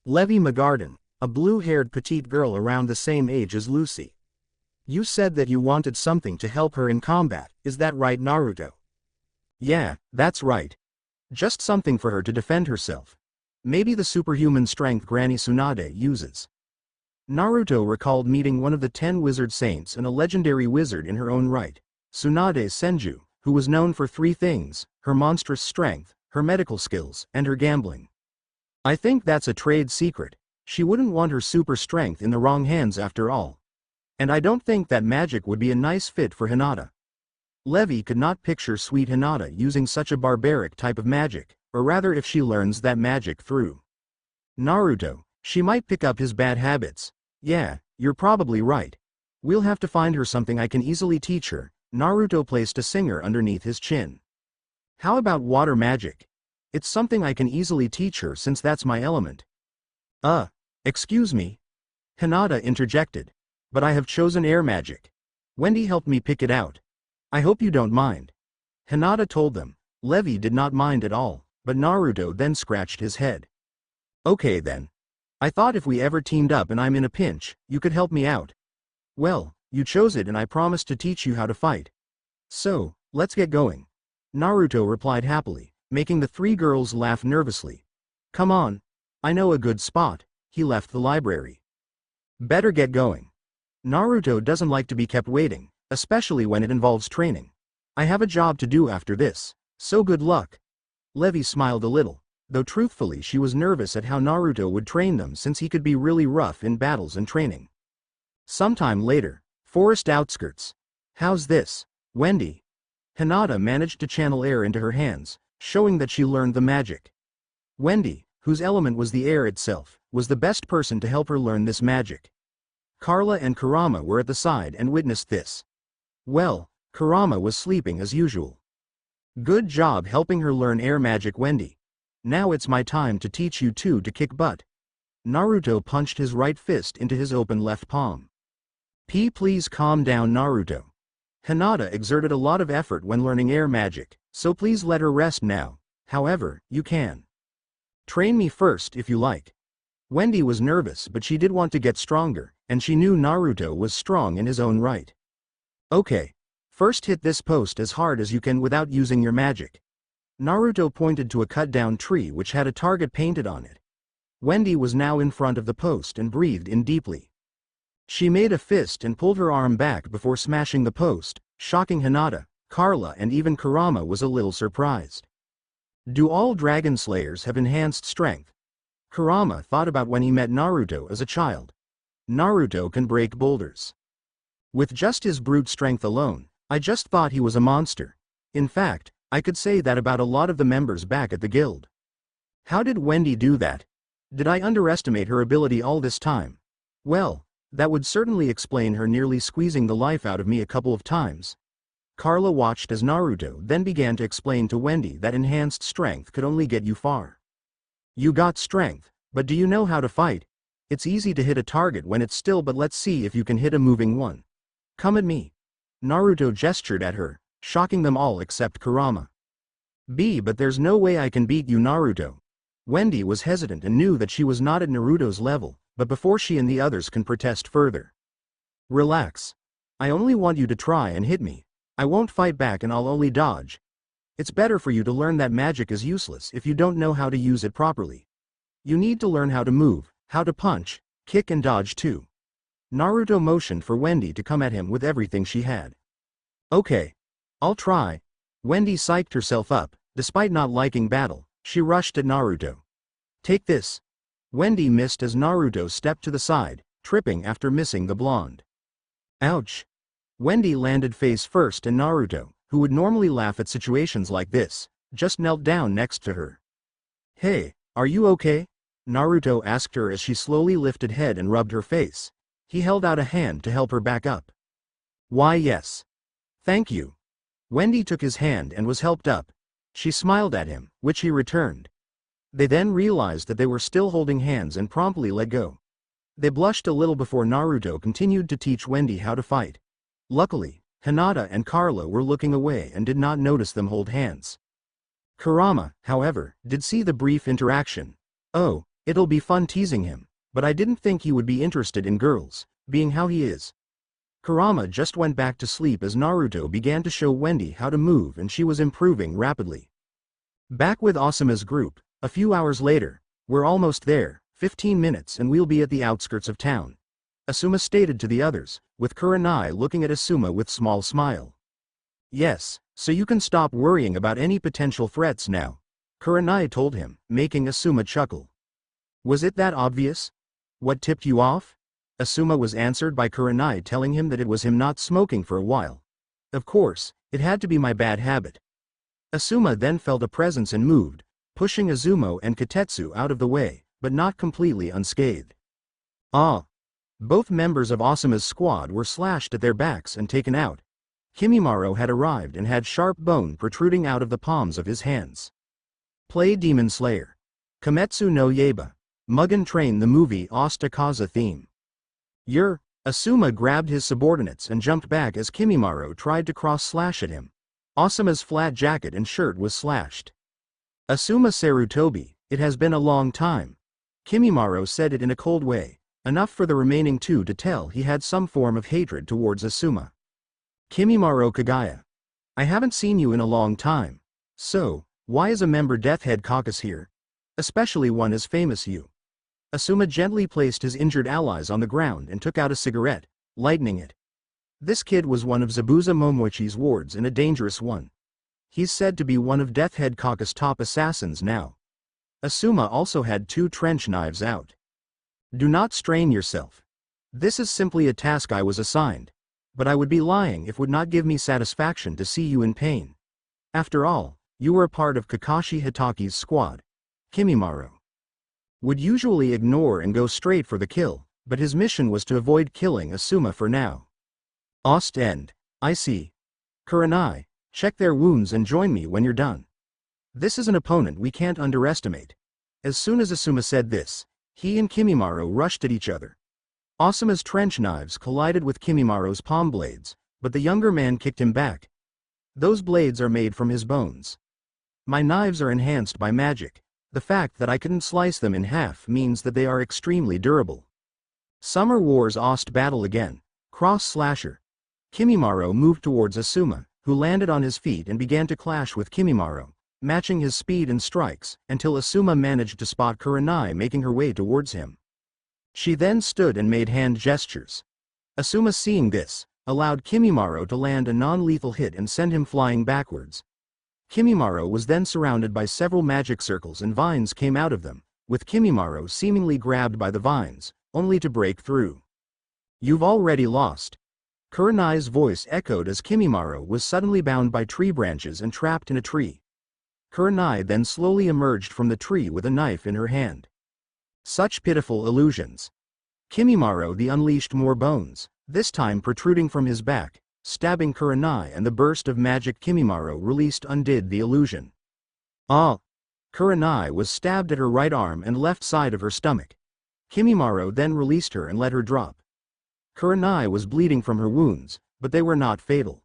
Levi Magarden, a blue-haired petite girl around the same age as Lucy. You said that you wanted something to help her in combat, is that right, Naruto? Yeah, that's right. Just something for her to defend herself. Maybe the superhuman strength Granny Tsunade uses. Naruto recalled meeting one of the 10 wizard saints and a legendary wizard in her own right, Tsunade Senju, who was known for 3 things, her monstrous strength, her medical skills, and her gambling. I think that's a trade secret. She wouldn't want her super strength in the wrong hands after all. And I don't think that magic would be a nice fit for Hinata. Levi could not picture sweet Hinata using such a barbaric type of magic, or rather if she learns that magic through Naruto, she might pick up his bad habits. Yeah, you're probably right. We'll have to find her something I can easily teach her. Naruto placed a singer underneath his chin. How about water magic? It's something I can easily teach her since that's my element. Excuse me. Hinata interjected. But I have chosen air magic. Wendy helped me pick it out. I hope you don't mind. Hinata told them. Levi did not mind at all, but Naruto then scratched his head. Okay then. I thought if we ever teamed up and I'm in a pinch, you could help me out. Well, you chose it and I promised to teach you how to fight. So, let's get going. Naruto replied happily, making the 3 girls laugh nervously. Come on. I know a good spot. He left the library. Better get going. Naruto doesn't like to be kept waiting, especially when it involves training. I have a job to do after this, so good luck. Levi smiled a little, though truthfully she was nervous at how Naruto would train them since he could be really rough in battles and training. Sometime later, forest outskirts. How's this, Wendy? Hinata managed to channel air into her hands, showing that she learned the magic. Wendy, whose element was the air itself, was the best person to help her learn this magic. Carla and Kurama were at the side and witnessed this. Well, Kurama was sleeping as usual. Good job helping her learn air magic, Wendy. Now it's my time to teach you two to kick butt. Naruto punched his right fist into his open left palm. Please calm down, Naruto. Hinata exerted a lot of effort when learning air magic, so please let her rest now. However, you can train me first if you like. Wendy was nervous, but she did want to get stronger, and she knew Naruto was strong in his own right. Okay. First hit this post as hard as you can without using your magic. Naruto pointed to a cut-down tree which had a target painted on it. Wendy was now in front of the post and breathed in deeply. She made a fist and pulled her arm back before smashing the post, shocking Hinata. Carla and even Kurama was a little surprised. Do all dragon slayers have enhanced strength? Kurama thought about when he met Naruto as a child. Naruto can break boulders. With just his brute strength alone, I just thought he was a monster. In fact, I could say that about a lot of the members back at the guild. How did Wendy do that? Did I underestimate her ability all this time? Well, that would certainly explain her nearly squeezing the life out of me a couple of times. Carla watched as Naruto then began to explain to Wendy that enhanced strength could only get you far. You got strength, but do you know how to fight? It's easy to hit a target when it's still, but let's see if you can hit a moving one. Come at me. Naruto gestured at her, shocking them all except Kurama. But there's no way I can beat you, Naruto. Wendy was hesitant and knew that she was not at Naruto's level, but before she and the others can protest further. Relax. I only want you to try and hit me. I won't fight back and I'll only dodge. It's better for you to learn that magic is useless if you don't know how to use it properly. You need to learn how to move, how to punch, kick and dodge too. Naruto motioned for Wendy to come at him with everything she had. Okay. I'll try. Wendy psyched herself up. Despite not liking battle, she rushed at Naruto. Take this. Wendy missed as Naruto stepped to the side, tripping after missing the blonde. Ouch. Wendy landed face first and Naruto, who would normally laugh at situations like this, just knelt down next to her. Hey, are you okay? Naruto asked her as she slowly lifted head and rubbed her face. He held out a hand to help her back up. Why yes. Thank you. Wendy took his hand and was helped up. She smiled at him, which he returned. They then realized that they were still holding hands and promptly let go. They blushed a little before Naruto continued to teach Wendy how to fight. Luckily, Hinata and Carla were looking away and did not notice them hold hands. Kurama, however, did see the brief interaction. Oh, it'll be fun teasing him, but I didn't think he would be interested in girls, being how he is. Kurama just went back to sleep as Naruto began to show Wendy how to move and she was improving rapidly. Back with Asuma's group, a few hours later, we're almost there, 15 minutes and we'll be at the outskirts of town. Asuma stated to the others, with Kurenai looking at Asuma with small smile. Yes, so you can stop worrying about any potential threats now. Kurenai told him, making Asuma chuckle. Was it that obvious? What tipped you off? Asuma was answered by Kurenai telling him that it was him not smoking for a while. Of course, it had to be my bad habit. Asuma then felt a presence and moved, pushing Izumo and Katetsu out of the way, but not completely unscathed. Ah! Both members of Asuma's squad were slashed at their backs and taken out. Kimimaro had arrived and had sharp bone protruding out of the palms of his hands. Play Demon Slayer. Kimetsu no Yaiba. Mugen Train the movie Ostakaza theme. Asuma grabbed his subordinates and jumped back as Kimimaro tried to cross-slash at him. Asuma's flat jacket and shirt was slashed. Asuma Sarutobi, it has been a long time. Kimimaro said it in a cold way, enough for the remaining two to tell he had some form of hatred towards Asuma. Kimimaro Kagaya. I haven't seen you in a long time. So, why is a member Death Head Caucus here? Especially one as famous you. Asuma gently placed his injured allies on the ground and took out a cigarette, lighting it. This kid was one of Zabuza Momoichi's wards and a dangerous one. He's said to be one of Death Head Caucus' top assassins now. Asuma also had 2 trench knives out. Do not strain yourself. This is simply a task I was assigned. But I would be lying if it would not give me satisfaction to see you in pain. After all, you were a part of Kakashi Hitaki's squad. Kimimaro would usually ignore and go straight for the kill, but his mission was to avoid killing Asuma for now. Ostend. I see. Kurenai, check their wounds and join me when you're done. This is an opponent we can't underestimate. As soon as Asuma said this, he and Kimimaro rushed at each other. Asuma's trench knives collided with Kimimaro's palm blades, but the younger man kicked him back. Those blades are made from his bones. My knives are enhanced by magic. The fact that I couldn't slice them in half means that they are extremely durable. Summer Wars Ost battle again. Cross slasher. Kimimaro moved towards Asuma, who landed on his feet and began to clash with Kimimaro, matching his speed and strikes, until Asuma managed to spot Kurenai making her way towards him. She then stood and made hand gestures. Asuma, seeing this, allowed Kimimaro to land a non-lethal hit and send him flying backwards. Kimimaro was then surrounded by several magic circles and vines came out of them, with Kimimaro seemingly grabbed by the vines, only to break through. You've already lost. Kurenai's voice echoed as Kimimaro was suddenly bound by tree branches and trapped in a tree. Kurenai then slowly emerged from the tree with a knife in her hand. Such pitiful illusions. Kimimaro the unleashed more bones, this time protruding from his back, stabbing Kurenai, and the burst of magic Kimimaro released undid the illusion. Ah! Kurenai was stabbed at her right arm and left side of her stomach. Kimimaro then released her and let her drop. Kurenai was bleeding from her wounds, but they were not fatal.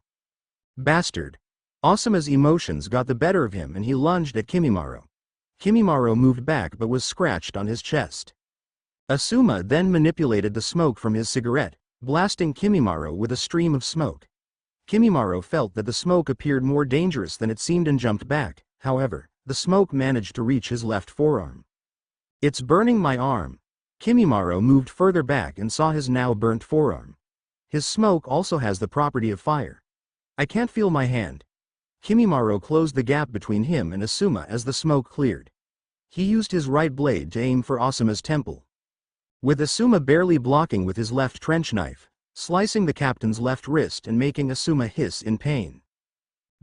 Bastard! Asuma's emotions got the better of him and he lunged at Kimimaro. Kimimaro moved back but was scratched on his chest. Asuma then manipulated the smoke from his cigarette, blasting Kimimaro with a stream of smoke. Kimimaro felt that the smoke appeared more dangerous than it seemed and jumped back. However, the smoke managed to reach his left forearm. "It's burning my arm." Kimimaro moved further back and saw his now burnt forearm. His smoke also has the property of fire. "I can't feel my hand." Kimimaro closed the gap between him and Asuma as the smoke cleared. He used his right blade to aim for Asuma's temple. With Asuma barely blocking with his left trench knife, slicing the captain's left wrist and making Asuma hiss in pain.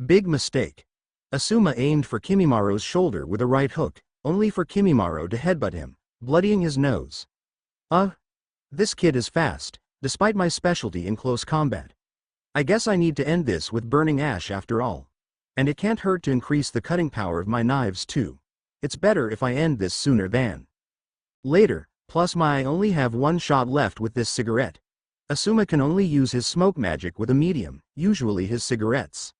Big mistake. Asuma aimed for Kimimaro's shoulder with a right hook, only for Kimimaro to headbutt him, bloodying his nose. This kid is fast, despite my specialty in close combat. I guess I need to end this with burning ash after all. And it can't hurt to increase the cutting power of my knives too. It's better if I end this sooner than later, plus I only have one shot left with this cigarette. Asuma can only use his smoke magic with a medium, usually his cigarettes.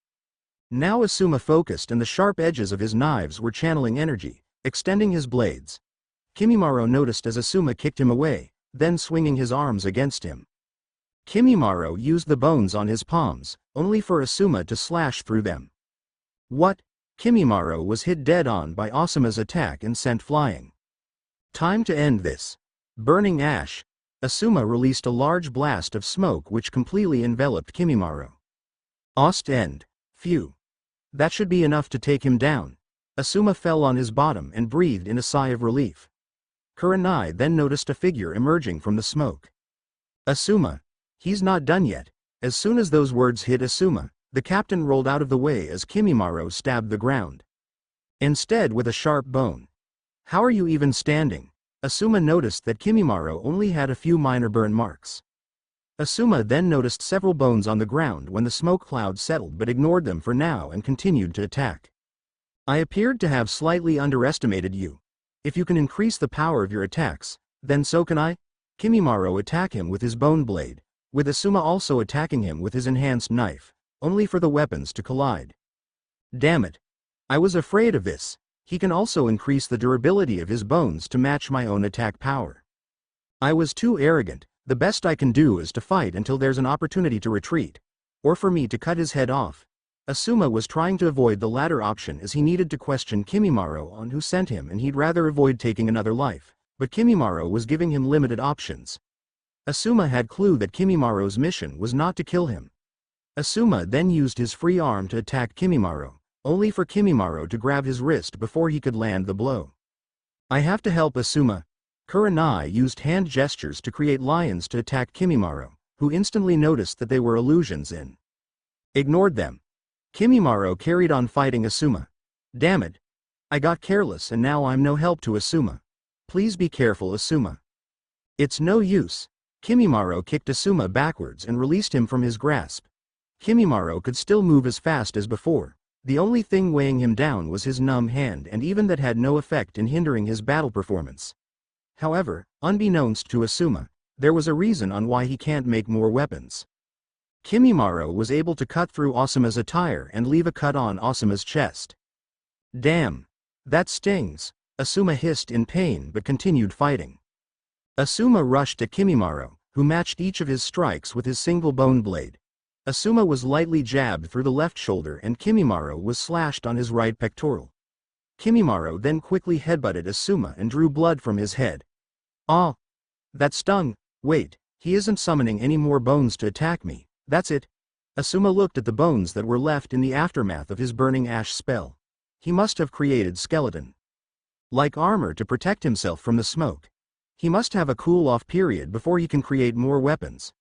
Now Asuma focused and the sharp edges of his knives were channeling energy, extending his blades. Kimimaro noticed as Asuma kicked him away, then swinging his arms against him. Kimimaro used the bones on his palms, only for Asuma to slash through them. What? Kimimaro was hit dead on by Asuma's attack and sent flying. Time to end this. Burning ash. Asuma released a large blast of smoke which completely enveloped Kimimaro. End. Phew. That should be enough to take him down. Asuma fell on his bottom and breathed in a sigh of relief. Kurenai then noticed a figure emerging from the smoke. Asuma. He's not done yet. As soon as those words hit Asuma, the captain rolled out of the way as Kimimaro stabbed the ground. Instead with a sharp bone. How are you even standing? Asuma noticed that Kimimaro only had a few minor burn marks. Asuma then noticed several bones on the ground when the smoke cloud settled but ignored them for now and continued to attack. I appeared to have slightly underestimated you. If you can increase the power of your attacks, then so can I. Kimimaro attacked him with his bone blade, with Asuma also attacking him with his enhanced knife, only for the weapons to collide. Damn it. I was afraid of this. He can also increase the durability of his bones to match my own attack power. I was too arrogant. The best I can do is to fight until there's an opportunity to retreat, or for me to cut his head off. Asuma was trying to avoid the latter option as he needed to question Kimimaro on who sent him and he'd rather avoid taking another life, but Kimimaro was giving him limited options. Asuma had clue that Kimimaro's mission was not to kill him. Asuma then used his free arm to attack Kimimaro, only for Kimimaro to grab his wrist before he could land the blow. I have to help Asuma. Kurenai used hand gestures to create lions to attack Kimimaro, who instantly noticed that they were illusions and ignored them. Kimimaro carried on fighting Asuma. Damn it. I got careless and now I'm no help to Asuma. Please be careful, Asuma. It's no use. Kimimaro kicked Asuma backwards and released him from his grasp. Kimimaro could still move as fast as before. The only thing weighing him down was his numb hand, and even that had no effect in hindering his battle performance. However, unbeknownst to Asuma, there was a reason on why he can't make more weapons. Kimimaro was able to cut through Asuma's attire and leave a cut on Asuma's chest. Damn. That stings. Asuma hissed in pain but continued fighting. Asuma rushed at Kimimaro, who matched each of his strikes with his single bone blade. Asuma was lightly jabbed through the left shoulder and Kimimaro was slashed on his right pectoral. Kimimaro then quickly headbutted Asuma and drew blood from his head. Ah! That stung. Wait, he isn't summoning any more bones to attack me, that's it. Asuma looked at the bones that were left in the aftermath of his burning ash spell. He must have created skeleton-like armor to protect himself from the smoke. He must have a cool-off period before he can create more weapons.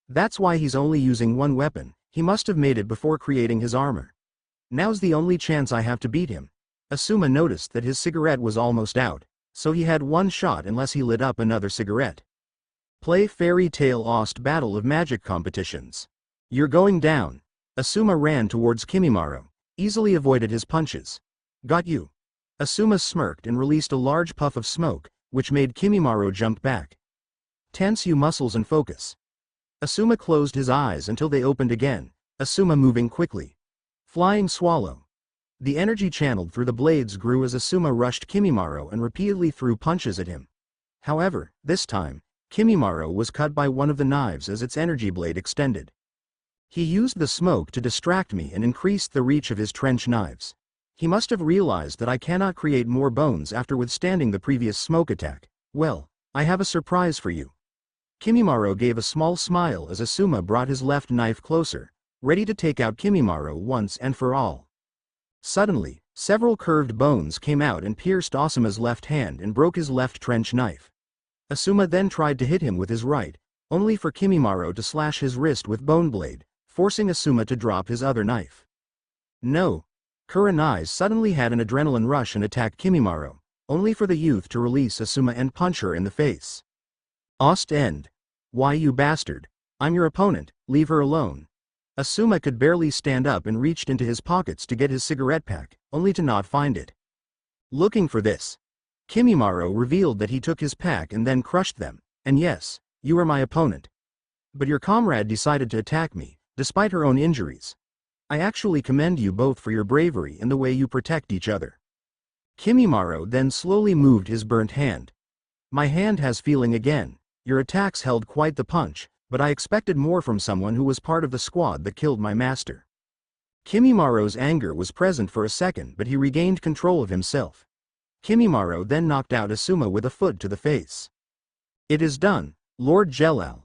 That's why he's only using one weapon. He must have made it before creating his armor. Now's the only chance I have to beat him. Asuma noticed that his cigarette was almost out, so he had one shot unless he lit up another cigarette. Play Fairy Tale Ost Battle of Magic competitions. You're going down. Asuma ran towards Kimimaro, easily avoided his punches. Got you. Asuma smirked and released a large puff of smoke, which made Kimimaro jump back. Tense your muscles and focus. Asuma closed his eyes until they opened again, Asuma moving quickly. Flying swallow. The energy channeled through the blades grew as Asuma rushed Kimimaro and repeatedly threw punches at him. However, this time, Kimimaro was cut by one of the knives as its energy blade extended. He used the smoke to distract me and increased the reach of his trench knives. He must have realized that I cannot create more bones after withstanding the previous smoke attack. Well, I have a surprise for you. Kimimaro gave a small smile as Asuma brought his left knife closer, ready to take out Kimimaro once and for all. Suddenly, several curved bones came out and pierced Asuma's left hand and broke his left trench knife. Asuma then tried to hit him with his right, only for Kimimaro to slash his wrist with bone blade, forcing Asuma to drop his other knife. No. Kurenai suddenly had an adrenaline rush and attacked Kimimaro, only for the youth to release Asuma and punch her in the face. Ostend. Why you bastard. I'm your opponent, leave her alone. Asuma could barely stand up and reached into his pockets to get his cigarette pack, only to not find it. Looking for this. Kimimaro revealed that he took his pack and then crushed them, and yes, you are my opponent. But your comrade decided to attack me, despite her own injuries. I actually commend you both for your bravery and the way you protect each other. Kimimaro then slowly moved his burnt hand. My hand has feeling again. Your attacks held quite the punch, but I expected more from someone who was part of the squad that killed my master. Kimimaro's anger was present for a second, but he regained control of himself. Kimimaro then knocked out Asuma with a foot to the face. It is done, Lord Jelal.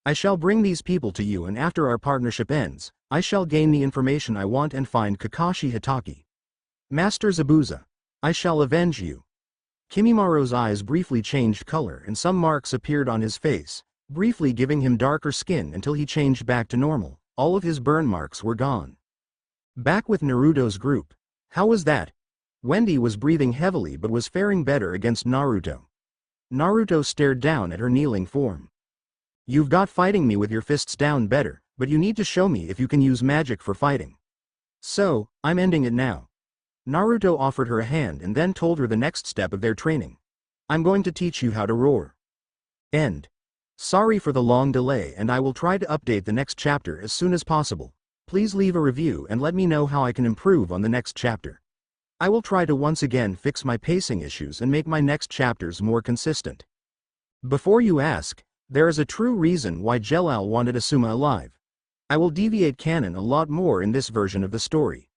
I shall bring these people to you, and after our partnership ends, I shall gain the information I want and find Kakashi Hitaki. Master Zabuza, I shall avenge you. Kimimaro's eyes briefly changed color and some marks appeared on his face, briefly giving him darker skin until he changed back to normal. All of his burn marks were gone. Back with Naruto's group. How was that? Wendy was breathing heavily but was faring better against Naruto. Naruto stared down at her kneeling form. You've got fighting me with your fists down better, but you need to show me if you can use magic for fighting. So, I'm ending it now. Naruto offered her a hand and then told her the next step of their training. I'm going to teach you how to roar. End. Sorry for the long delay, and I will try to update the next chapter as soon as possible. Please leave a review and let me know how I can improve on the next chapter. I will try to once again fix my pacing issues and make my next chapters more consistent. Before you ask, there is a true reason why Jelal wanted Asuma alive. I will deviate canon a lot more in this version of the story.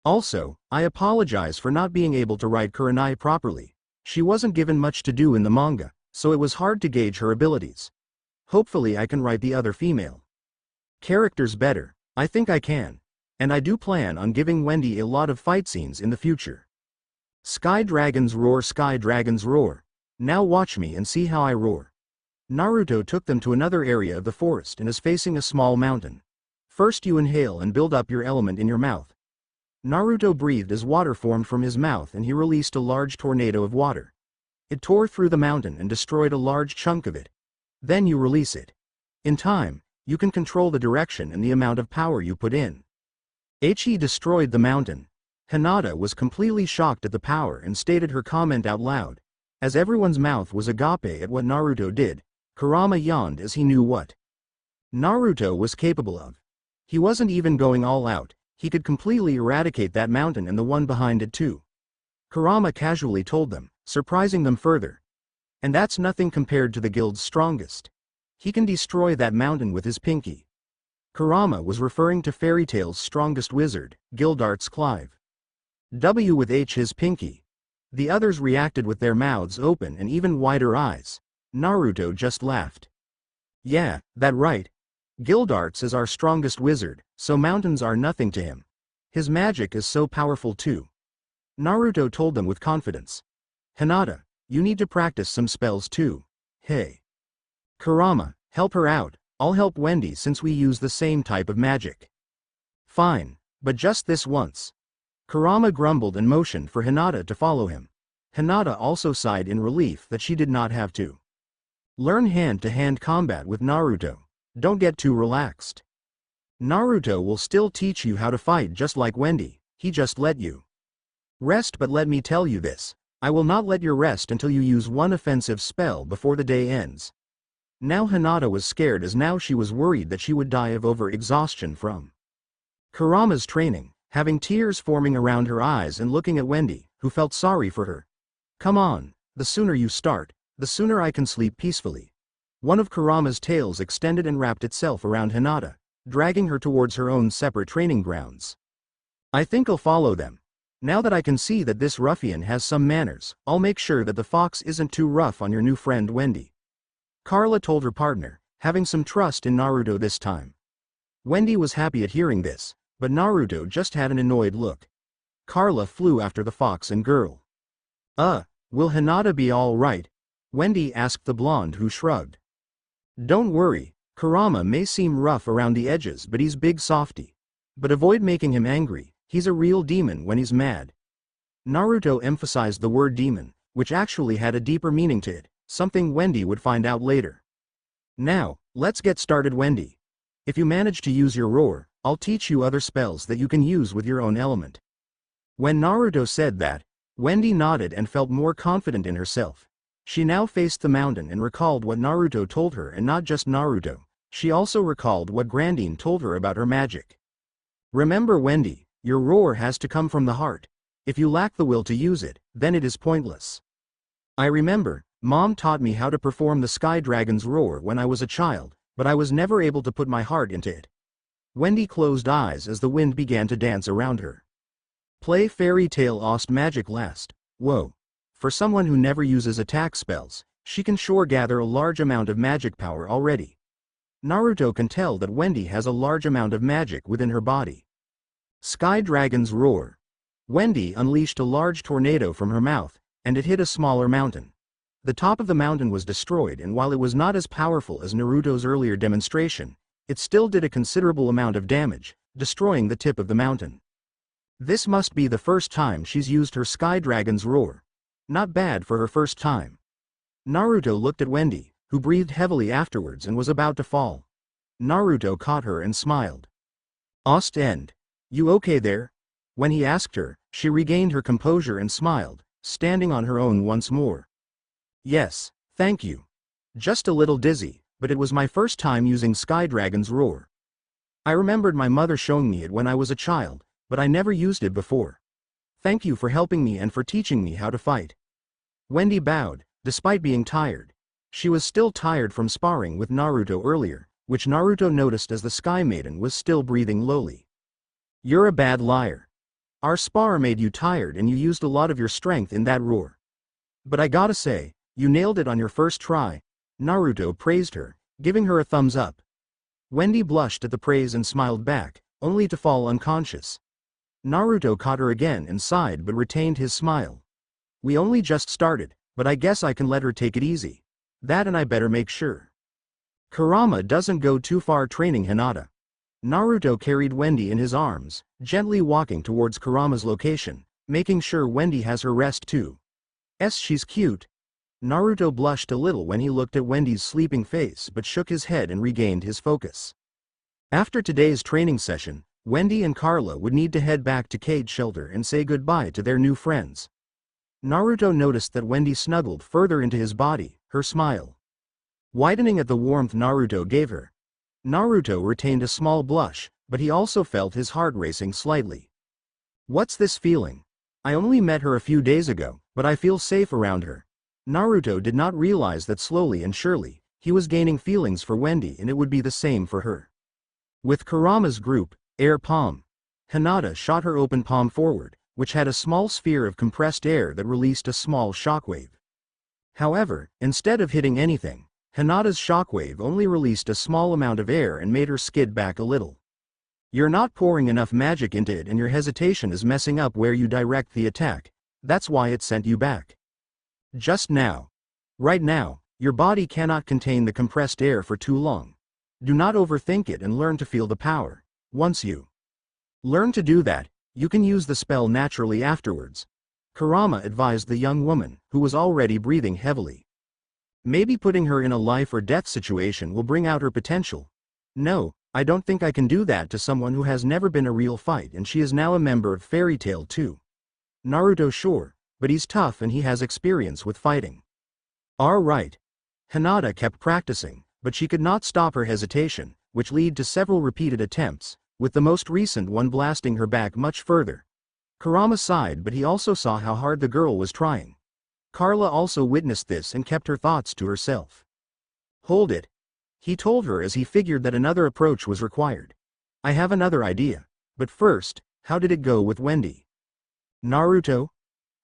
Also, I apologize for not being able to write Kurenai properly. She wasn't given much to do in the manga, so it was hard to gauge her abilities. Hopefully I can write the other female characters better. I think I can. And I do plan on giving Wendy a lot of fight scenes in the future. Sky Dragons roar, Sky Dragons roar. Now watch me and see how I roar. Naruto took them to another area of the forest and is facing a small mountain. First you inhale and build up your element in your mouth. Naruto breathed as water formed from his mouth and he released a large tornado of water. It tore through the mountain and destroyed a large chunk of it. Then you release it. In time, you can control the direction and the amount of power you put in. He destroyed the mountain. Hinata was completely shocked at the power and stated her comment out loud. As everyone's mouth was agape at what Naruto did, Kurama yawned as he knew what Naruto was capable of. He wasn't even going all out. He could completely eradicate that mountain and the one behind it too. Kurama casually told them, surprising them further. And that's nothing compared to the guild's strongest. He can destroy that mountain with his pinky. Kurama was referring to Fairy Tail's strongest wizard, Gildart's Clive. W with H his pinky. The others reacted with their mouths open and even wider eyes. Naruto just laughed. Yeah, that right. Gildart's is our strongest wizard, so mountains are nothing to him. His magic is so powerful too. Naruto told them with confidence. Hinata, you need to practice some spells too. Hey. Kurama, help her out. I'll help Wendy since we use the same type of magic. Fine, but just this once. Kurama grumbled and motioned for Hinata to follow him. Hinata also sighed in relief that she did not have to learn hand-to-hand combat with Naruto. Don't get too relaxed. Naruto will still teach you how to fight just like Wendy, he just let you rest, but let me tell you this. I will not let you rest until you use one offensive spell before the day ends. Now Hinata was scared as now she was worried that she would die of overexhaustion from Kurama's training, having tears forming around her eyes and looking at Wendy, who felt sorry for her. Come on, the sooner you start, the sooner I can sleep peacefully. One of Kurama's tails extended and wrapped itself around Hinata, dragging her towards her own separate training grounds. I think I'll follow them. Now that I can see that this ruffian has some manners, I'll make sure that the fox isn't too rough on your new friend Wendy. Carla told her partner, having some trust in Naruto this time. Wendy was happy at hearing this, but Naruto just had an annoyed look. Carla flew after the fox and girl. Will Hinata be all right? Wendy asked the blonde, who shrugged. Don't worry, Kurama may seem rough around the edges, but he's big softy. But avoid making him angry, he's a real demon when he's mad. Naruto emphasized the word demon, which actually had a deeper meaning to it, something Wendy would find out later. Now, let's get started, Wendy. If you manage to use your roar, I'll teach you other spells that you can use with your own element. When Naruto said that, Wendy nodded and felt more confident in herself. She now faced the mountain and recalled what Naruto told her, and not just Naruto, she also recalled what Grandine told her about her magic. Remember, Wendy, your roar has to come from the heart. If you lack the will to use it, then it is pointless. I remember, Mom taught me how to perform the Sky Dragon's roar when I was a child, but I was never able to put my heart into it. Wendy closed eyes as the wind began to dance around her. Play Fairy Tale Ost Magic Last. Whoa. For someone who never uses attack spells, she can sure gather a large amount of magic power already. Naruto can tell that Wendy has a large amount of magic within her body. Sky Dragon's Roar. Wendy unleashed a large tornado from her mouth, and it hit a smaller mountain. The top of the mountain was destroyed, and while it was not as powerful as Naruto's earlier demonstration, it still did a considerable amount of damage, destroying the tip of the mountain. This must be the first time she's used her Sky Dragon's Roar. Not bad for her first time. Naruto looked at Wendy, who breathed heavily afterwards and was about to fall. Naruto caught her and smiled. Ostend. You okay there? When he asked her, she regained her composure and smiled, standing on her own once more. Yes, thank you. Just a little dizzy, but it was my first time using Sky Dragon's Roar. I remembered my mother showing me it when I was a child, but I never used it before. Thank you for helping me and for teaching me how to fight. Wendy bowed, despite being tired. She was still tired from sparring with Naruto earlier, which Naruto noticed as the Sky Maiden was still breathing lowly. You're a bad liar. Our spar made you tired and you used a lot of your strength in that roar. But I gotta say, you nailed it on your first try. Naruto praised her, giving her a thumbs up. Wendy blushed at the praise and smiled back, only to fall unconscious. Naruto caught her again and sighed but retained his smile. We only just started, but I guess I can let her take it easy. That, and I better make sure Kurama doesn't go too far training Hinata. Naruto carried Wendy in his arms, gently walking towards Kurama's location, making sure Wendy has her rest too. She's cute. Naruto blushed a little when he looked at Wendy's sleeping face but shook his head and regained his focus. After today's training session, Wendy and Carla would need to head back to Cage Shelter and say goodbye to their new friends. Naruto noticed that Wendy snuggled further into his body, her smile widening at the warmth Naruto gave her. Naruto retained a small blush, but he also felt his heart racing slightly. What's this feeling? I only met her a few days ago, but I feel safe around her. Naruto did not realize that slowly and surely, he was gaining feelings for Wendy, and it would be the same for her. With Kurama's group, air palm. Hinata shot her open palm forward, which had a small sphere of compressed air that released a small shockwave. However, instead of hitting anything, Hinata's shockwave only released a small amount of air and made her skid back a little. You're not pouring enough magic into it, and your hesitation is messing up where you direct the attack. That's why it sent you back. Just now. Right now, your body cannot contain the compressed air for too long. Do not overthink it and learn to feel the power. Once you learn to do that, you can use the spell naturally afterwards. Kurama advised the young woman, who was already breathing heavily. Maybe putting her in a life or death situation will bring out her potential. No, I don't think I can do that to someone who has never been a real fight and she is now a member of Fairy Tail too. Naruto sure, but he's tough and he has experience with fighting. Alright. Hinata kept practicing, but she could not stop her hesitation, which led to several repeated attempts, with the most recent one blasting her back much further. Kurama sighed, but he also saw how hard the girl was trying. Carla also witnessed this and kept her thoughts to herself. Hold it. He told her as he figured that another approach was required. I have another idea. But first, how did it go with Wendy? Naruto?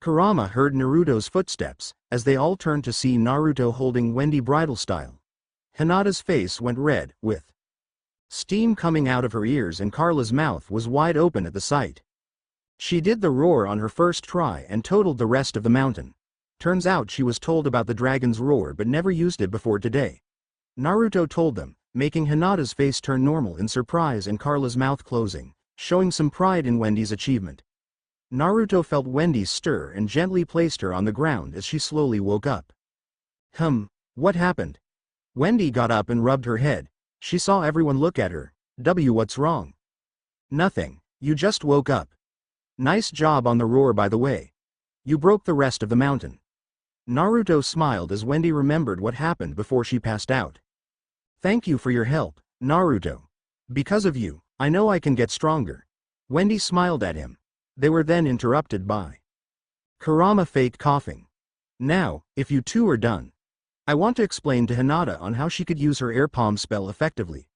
Kurama heard Naruto's footsteps, as they all turned to see Naruto holding Wendy bridal style. Hinata's face went red, with steam coming out of her ears, and Carla's mouth was wide open at the sight. She did the roar on her first try and totaled the rest of the mountain. Turns out she was told about the dragon's roar but never used it before today. Naruto told them, making Hinata's face turn normal in surprise and Carla's mouth closing, showing some pride in Wendy's achievement. Naruto felt Wendy stir and gently placed her on the ground as she slowly woke up. What happened? Wendy got up and rubbed her head. She saw everyone look at her. What's wrong? Nothing, you just woke up. Nice job on the roar, by the way. You broke the rest of the mountain. Naruto smiled as Wendy remembered what happened before she passed out. Thank you for your help, Naruto. Because of you, I know I can get stronger. Wendy smiled at him. They were then interrupted by Kurama fake coughing. Now, if you two are done, I want to explain to Hinata on how she could use her air palm spell effectively.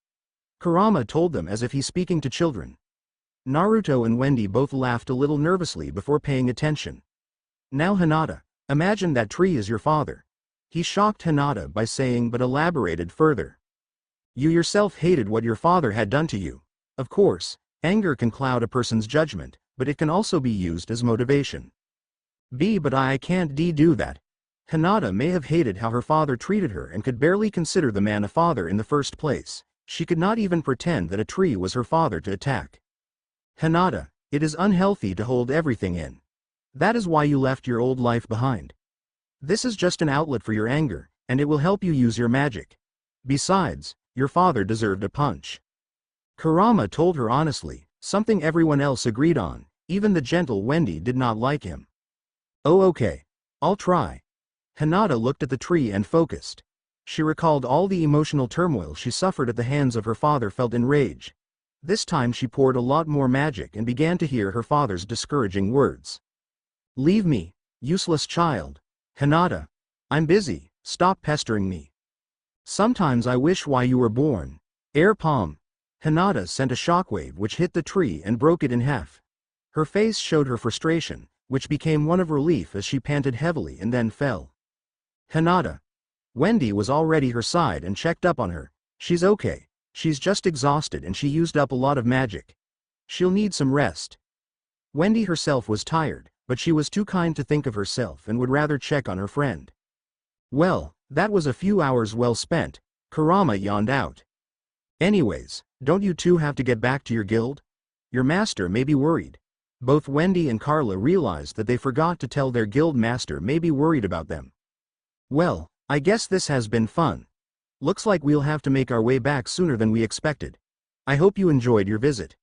Kurama told them as if he's speaking to children. Naruto and Wendy both laughed a little nervously before paying attention. Now Hinata, imagine that tree is your father. He shocked Hinata by saying but elaborated further. You yourself hated what your father had done to you. Of course, anger can cloud a person's judgment, but it can also be used as motivation. But I can't do that. Hinata may have hated how her father treated her and could barely consider the man a father in the first place. She could not even pretend that a tree was her father to attack. Hinata, it is unhealthy to hold everything in. That is why you left your old life behind. This is just an outlet for your anger, and it will help you use your magic. Besides, your father deserved a punch. Kurama told her honestly, something everyone else agreed on. Even the gentle Wendy did not like him. Oh okay. I'll try. Hinata looked at the tree and focused. She recalled all the emotional turmoil she suffered at the hands of her father, felt enraged. This time she poured a lot more magic and began to hear her father's discouraging words. Leave me, useless child. Hinata. I'm busy, stop pestering me. Sometimes I wish why you were born. Air palm. Hinata sent a shockwave which hit the tree and broke it in half. Her face showed her frustration, which became one of relief as she panted heavily and then fell. Hinata. Wendy was already her side and checked up on her. She's okay. She's just exhausted and she used up a lot of magic. She'll need some rest. Wendy herself was tired, but she was too kind to think of herself and would rather check on her friend. Well, that was a few hours well spent. Kurama yawned out. Anyways, don't you two have to get back to your guild? Your master may be worried. Both Wendy and Carla realized that they forgot to tell their guild master may be worried about them. Well, I guess this has been fun. Looks like we'll have to make our way back sooner than we expected. I hope you enjoyed your visit.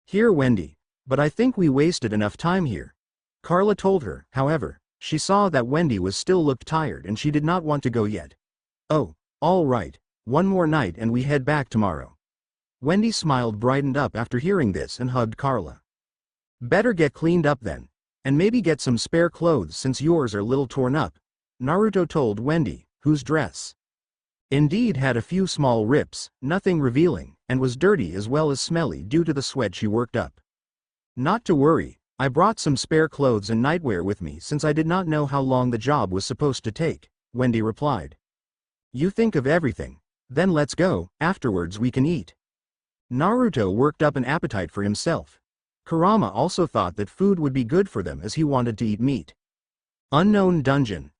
Here Wendy, but I think we wasted enough time here. Carla told her. However, she saw that Wendy still looked tired and she did not want to go yet. Oh, all right, one more night and we head back tomorrow. Wendy smiled, brightened up after hearing this and hugged Carla. Better get cleaned up then, and maybe get some spare clothes since yours are a little torn up, Naruto told Wendy, whose dress indeed had a few small rips, nothing revealing, and was dirty as well as smelly due to the sweat she worked up. Not to worry, I brought some spare clothes and nightwear with me since I did not know how long the job was supposed to take, Wendy replied. You think of everything. Then let's go, afterwards we can eat. Naruto worked up an appetite for himself. Kurama also thought that food would be good for them as he wanted to eat meat. Unknown dungeon.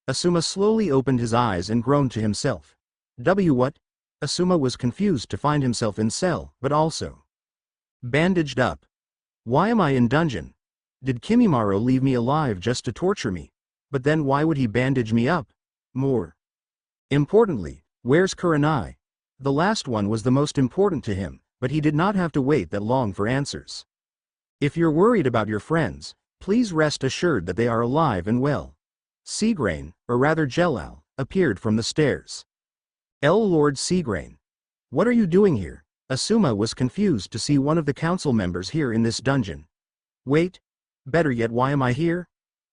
Asuma slowly opened his eyes and groaned to himself. What? Asuma was confused to find himself in cell, but also bandaged up. Why am I in dungeon? Did Kimimaro leave me alive just to torture me? But then why would he bandage me up? More importantly, where's Kurenai? The last one was the most important to him, but he did not have to wait that long for answers. If you're worried about your friends, please rest assured that they are alive and well. Seagrain, or rather Jelal, appeared from the stairs. Lord Seagrain. What are you doing here? Asuma was confused to see one of the council members here in this dungeon. Wait. Better yet, why am I here?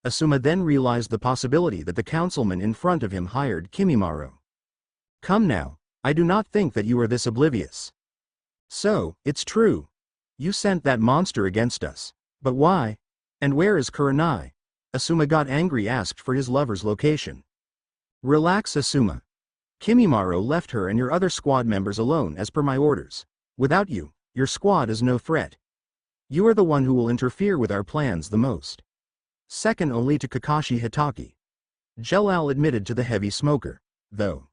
Asuma then realized the possibility that the councilman in front of him hired Kimimaro. Come now, I do not think that you are this oblivious. So, it's true. You sent that monster against us. But why? And where is Kurenai? Asuma got angry, asked for his lover's location. Relax, Asuma. Kimimaro left her and your other squad members alone as per my orders. Without you, your squad is no threat. You are the one who will interfere with our plans the most. Second only to Kakashi Hitaki. Jelal admitted to the heavy smoker, though.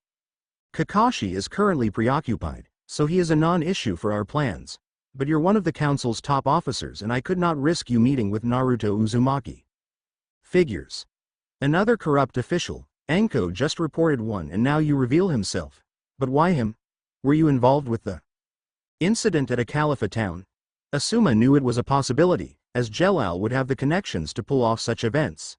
Kakashi is currently preoccupied, so he is a non-issue for our plans. But you're one of the council's top officers and I could not risk you meeting with Naruto Uzumaki. Figures. Another corrupt official, Anko just reported one and now you reveal himself. But why him? Were you involved with the incident at Akalifa town? Asuma knew it was a possibility, as Jelal would have the connections to pull off such events.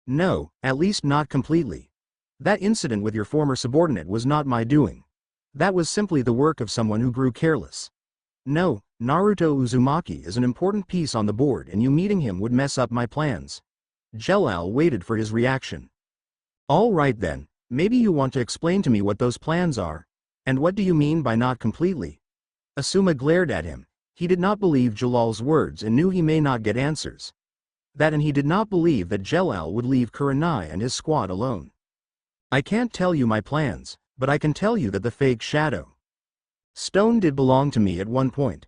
No, at least not completely. That incident with your former subordinate was not my doing. That was simply the work of someone who grew careless. No, Naruto Uzumaki is an important piece on the board and you meeting him would mess up my plans. Jelal waited for his reaction. All right then, maybe you want to explain to me what those plans are. And what do you mean by not completely? Asuma glared at him. He did not believe Jalal's words and knew he may not get answers. That and he did not believe that Jelal would leave Kurenai and his squad alone. I can't tell you my plans, but I can tell you that the fake shadow stone did belong to me at one point.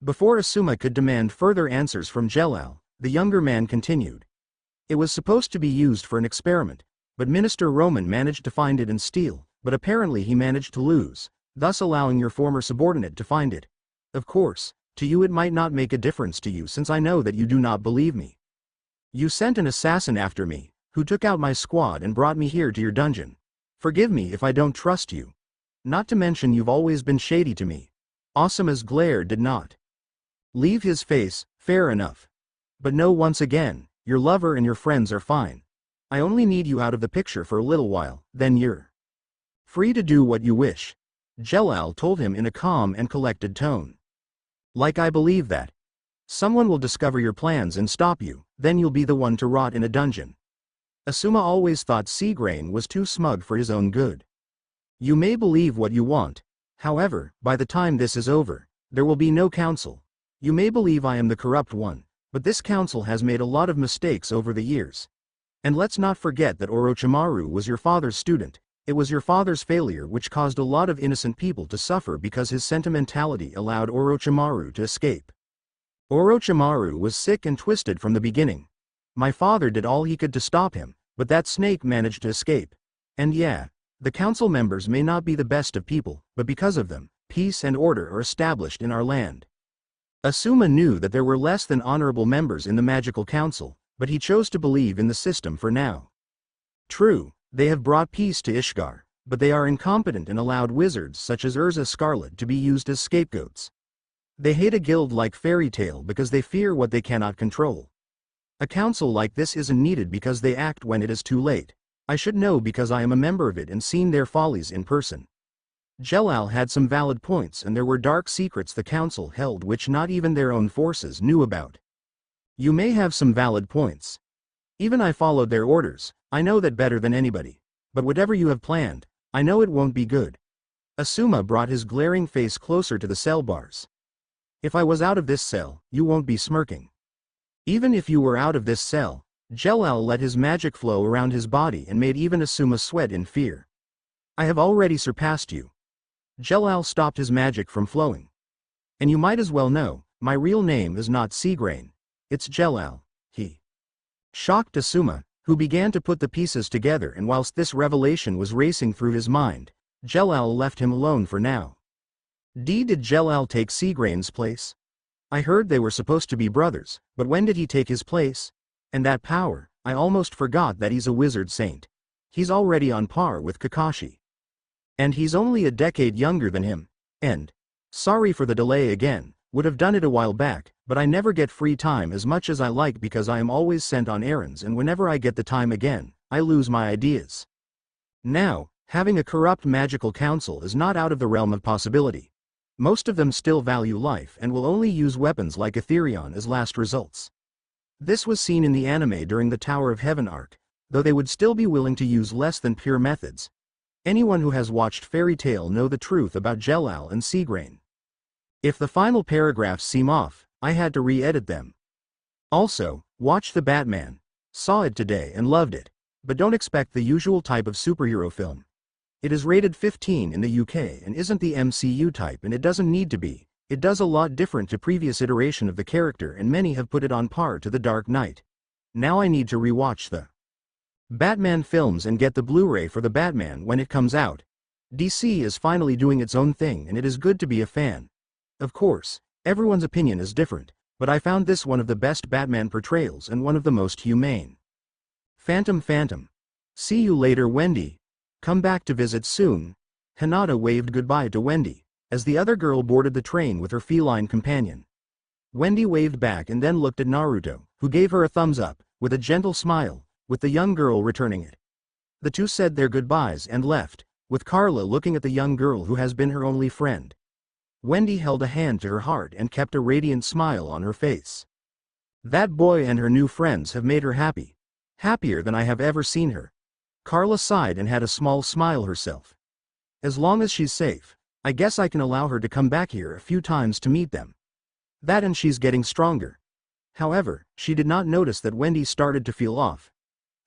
Before Asuma could demand further answers from Jelal, the younger man continued. It was supposed to be used for an experiment, but Minister Roman managed to find it and steal, but apparently he managed to lose, thus allowing your former subordinate to find it. Of course, to you it might not make a difference to you since I know that you do not believe me. You sent an assassin after me, who took out my squad and brought me here to your dungeon. Forgive me if I don't trust you. Not to mention you've always been shady to me. Asuma's glare did not leave his face, fair enough. But no, once again, your lover and your friends are fine. I only need you out of the picture for a little while, then you're free to do what you wish. Jelal told him in a calm and collected tone. Like I believe that. Someone will discover your plans and stop you, then you'll be the one to rot in a dungeon. Asuma always thought Seagrain was too smug for his own good. You may believe what you want. However, by the time this is over, there will be no council. You may believe I am the corrupt one, but this council has made a lot of mistakes over the years. And let's not forget that Orochimaru was your father's student. It was your father's failure which caused a lot of innocent people to suffer because his sentimentality allowed Orochimaru to escape. Orochimaru was sick and twisted from the beginning. My father did all he could to stop him, but that snake managed to escape. And yeah, the council members may not be the best of people, but because of them, peace and order are established in our land. Asuma knew that there were less than honorable members in the magical council, but he chose to believe in the system for now. True, they have brought peace to Ishgar, but they are incompetent and allowed wizards such as Erza Scarlet to be used as scapegoats. They hate a guild like Fairy Tail because they fear what they cannot control. A council like this isn't needed because they act when it is too late. I should know because I am a member of it and seen their follies in person. Jelal had some valid points and there were dark secrets the council held which not even their own forces knew about. You may have some valid points. Even I followed their orders, I know that better than anybody. But whatever you have planned, I know it won't be good. Asuma brought his glaring face closer to the cell bars. If I was out of this cell, you won't be smirking. Even if you were out of this cell, Jelal let his magic flow around his body and made even Asuma sweat in fear. I have already surpassed you. Jelal stopped his magic from flowing. And you might as well know, my real name is not Seagrain. It's Jelal, he shocked Asuma, who began to put the pieces together, and whilst this revelation was racing through his mind, Jelal left him alone for now. Did Jelal take Seagrain's place? I heard they were supposed to be brothers, but when did he take his place? And that power, I almost forgot that he's a wizard saint. He's already on par with Kakashi. And he's only a decade younger than him. And, sorry for the delay again, would have done it a while back, but I never get free time as much as I like because I am always sent on errands, and whenever I get the time again, I lose my ideas. Now, having a corrupt magical council is not out of the realm of possibility. Most of them still value life and will only use weapons like Etherion as last results. This was seen in the anime during the Tower of Heaven arc, though they would still be willing to use less than pure methods. Anyone who has watched Fairy Tail know the truth about Jelal and Seagrain. If the final paragraphs seem off, I had to re-edit them. Also, watch The Batman. Saw it today and loved it, but don't expect the usual type of superhero film. It is rated 15 in the UK and isn't the MCU type, and it doesn't need to be. It does a lot different to previous iteration of the character, and many have put it on par to The Dark Knight. Now I need to re-watch the Batman films and get the Blu-ray for The Batman when it comes out. DC is finally doing its own thing, and it is good to be a fan. Of course, everyone's opinion is different, but I found this one of the best Batman portrayals and one of the most humane. Phantom. See you later, Wendy. Come back to visit soon. Hinata waved goodbye to Wendy, as the other girl boarded the train with her feline companion. Wendy waved back and then looked at Naruto, who gave her a thumbs up, with a gentle smile, with the young girl returning it. The two said their goodbyes and left, with Carla looking at the young girl who has been her only friend. Wendy held a hand to her heart and kept a radiant smile on her face. That boy and her new friends have made her happy. Happier than I have ever seen her. Carla sighed and had a small smile herself. As long as she's safe, I guess I can allow her to come back here a few times to meet them. That, and she's getting stronger. However, she did not notice that Wendy started to feel off.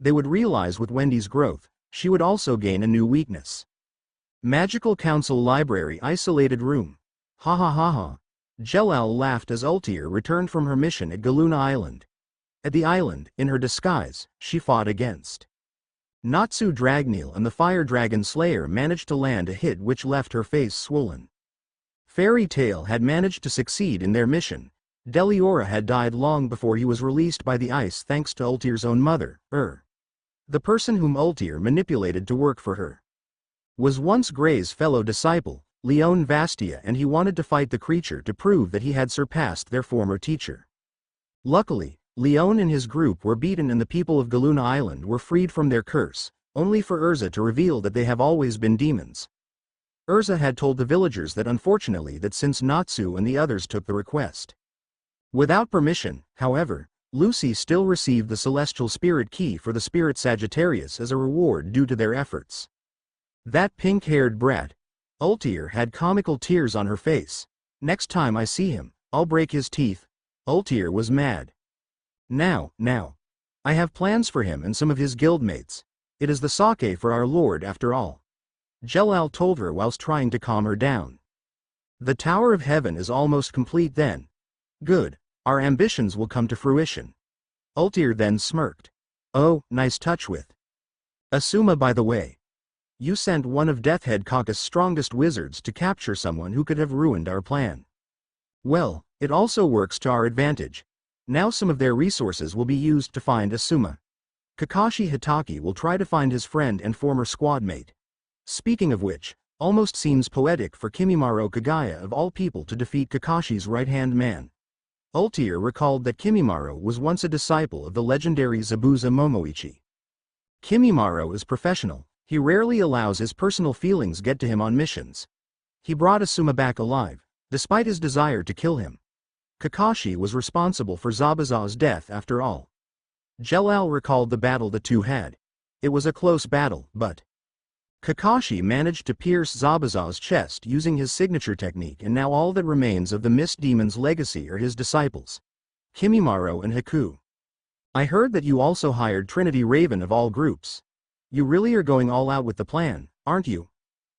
They would realize with Wendy's growth, she would also gain a new weakness. Magical Council Library Isolated Room. Ha ha ha ha. Jelal laughed as Ultir returned from her mission at Galuna Island. At the island, in her disguise, she fought against Natsu Dragneel, and the Fire Dragon Slayer managed to land a hit which left her face swollen. Fairy Tail had managed to succeed in their mission. Deliora had died long before he was released by the ice thanks to Ultir's own mother, the person whom Ultir manipulated to work for her. Was once Gray's fellow disciple, Leon Vastia, and he wanted to fight the creature to prove that he had surpassed their former teacher. Luckily, Leon and his group were beaten and the people of Galuna Island were freed from their curse, only for Erza to reveal that they have always been demons. Erza had told the villagers that unfortunately that since Natsu and the others took the request without permission, however, Lucy still received the celestial spirit key for the spirit Sagittarius as a reward due to their efforts. That pink-haired brat. Ultir had comical tears on her face. Next time I see him, I'll break his teeth. Ultir was mad. Now, I have plans for him and some of his guildmates. It is the sake for our lord after all. Jelal told her whilst trying to calm her down. The Tower of Heaven is almost complete then. Good. Our ambitions will come to fruition. Ultir then smirked. Oh, nice touch with Asuma, by the way. You sent one of Deathhead Caucus' strongest wizards to capture someone who could have ruined our plan. Well, it also works to our advantage. Now some of their resources will be used to find Asuma. Kakashi Hitaki will try to find his friend and former squad mate. Speaking of which, almost seems poetic for Kimimaro Kagaya of all people to defeat Kakashi's right-hand man. Ultir recalled that Kimimaro was once a disciple of the legendary Zabuza Momoichi. Kimimaro is professional. He rarely allows his personal feelings get to him on missions. He brought Asuma back alive, despite his desire to kill him. Kakashi was responsible for Zabuza's death after all. Jelal recalled the battle the two had. It was a close battle, but Kakashi managed to pierce Zabuza's chest using his signature technique, and now all that remains of the Mist Demon's legacy are his disciples, Kimimaro and Haku. I heard that you also hired Trinity Raven of all groups. You really are going all out with the plan, aren't you?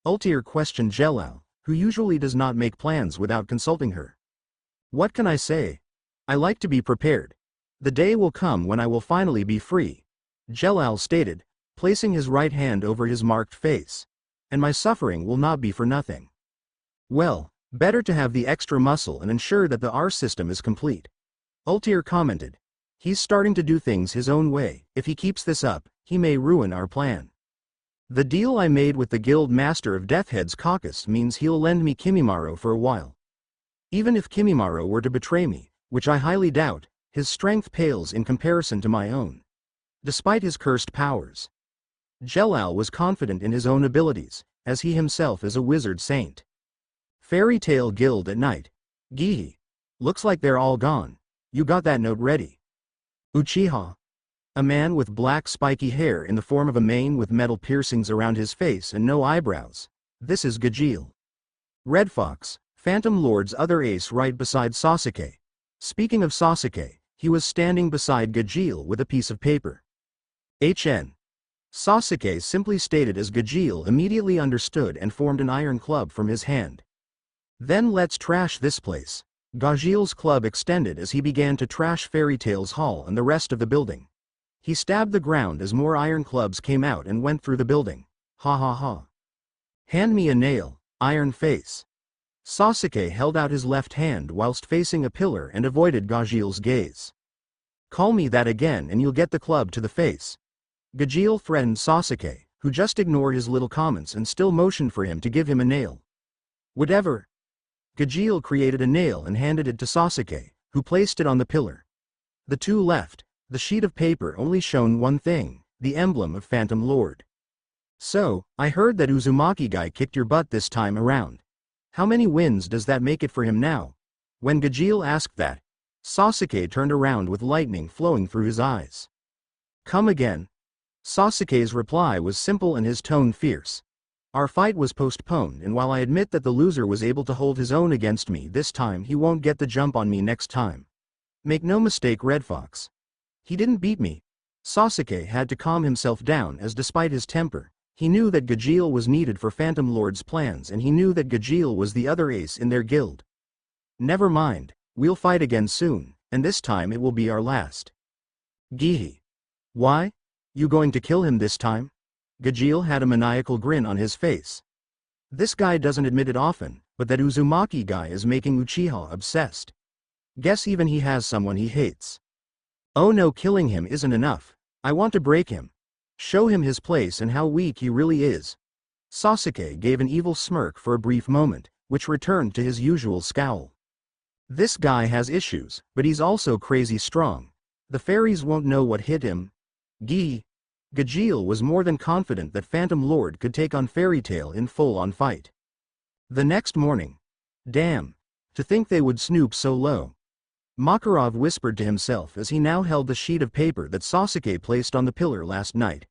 Ultir questioned Jelal, who usually does not make plans without consulting her. What can I say? I like to be prepared. The day will come when I will finally be free, Jelal stated, placing his right hand over his marked face. And my suffering will not be for nothing. Well, better to have the extra muscle and ensure that the R system is complete. Ultir commented. He's starting to do things his own way. If he keeps this up, he may ruin our plan. The deal I made with the guild master of Deathhead's caucus means he'll lend me Kimimaro for a while. Even if Kimimaro were to betray me, which I highly doubt, his strength pales in comparison to my own. Despite his cursed powers, Jelal was confident in his own abilities, as he himself is a wizard saint. Fairy Tale Guild at night. Gihi. Looks like they're all gone. You got that note ready. Uchiha. A man with black spiky hair in the form of a mane with metal piercings around his face and no eyebrows. This is Gajeel. Red Fox, Phantom Lord's other ace right beside Sasuke. Speaking of Sasuke, he was standing beside Gajeel with a piece of paper. HN. Sasuke simply stated as Gajeel immediately understood and formed an iron club from his hand. Then let's trash this place. Gajeel's club extended as he began to trash Fairy Tale's hall and the rest of the building. He stabbed the ground as more iron clubs came out and went through the building. Ha ha ha. Hand me a nail, iron face. Sasuke held out his left hand whilst facing a pillar and avoided Gajeel's gaze. Call me that again and you'll get the club to the face. Gajeel threatened Sasuke, who just ignored his little comments and still motioned for him to give him a nail. Whatever. Gajeel created a nail and handed it to Sasuke, who placed it on the pillar. The two left. The sheet of paper only shown one thing, the emblem of Phantom Lord. So, I heard that Uzumaki guy kicked your butt this time around. How many wins does that make it for him now? When Gajeel asked that, Sasuke turned around with lightning flowing through his eyes. Come again. Sasuke's reply was simple and his tone fierce. Our fight was postponed, and while I admit that the loser was able to hold his own against me this time, he won't get the jump on me next time. Make no mistake, Red Fox. He didn't beat me. Sasuke had to calm himself down as despite his temper, he knew that Gajeel was needed for Phantom Lord's plans and he knew that Gajeel was the other ace in their guild. Never mind, we'll fight again soon, and this time it will be our last. Gihi. Why? You going to kill him this time? Gajeel had a maniacal grin on his face. This guy doesn't admit it often, but that Uzumaki guy is making Uchiha obsessed. Guess even he has someone he hates. Oh no, killing him isn't enough. I want to break him. Show him his place and how weak he really is. Sasuke gave an evil smirk for a brief moment, which returned to his usual scowl. This guy has issues, but he's also crazy strong. The fairies won't know what hit him. Gajeel was more than confident that Phantom Lord could take on Fairy Tail in full-on fight. The next morning. Damn. To think they would snoop so low. Makarov whispered to himself as he now held the sheet of paper that Sasuke placed on the pillar last night.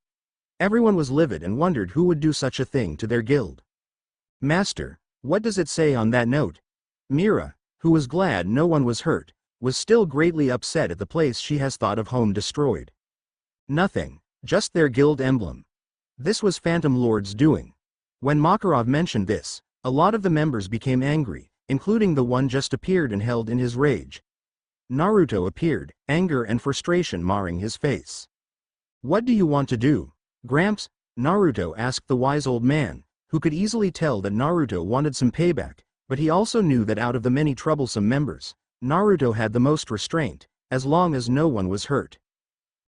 Everyone was livid and wondered who would do such a thing to their guild. Master, what does it say on that note? Mira, who was glad no one was hurt, was still greatly upset at the place she has thought of home destroyed. Nothing, just their guild emblem. This was Phantom Lord's doing. When Makarov mentioned this, a lot of the members became angry, including the one just appeared and held in his rage. Naruto appeared, anger and frustration marring his face. What do you want to do, Gramps? Naruto asked the wise old man, who could easily tell that Naruto wanted some payback, but he also knew that out of the many troublesome members, Naruto had the most restraint, as long as no one was hurt.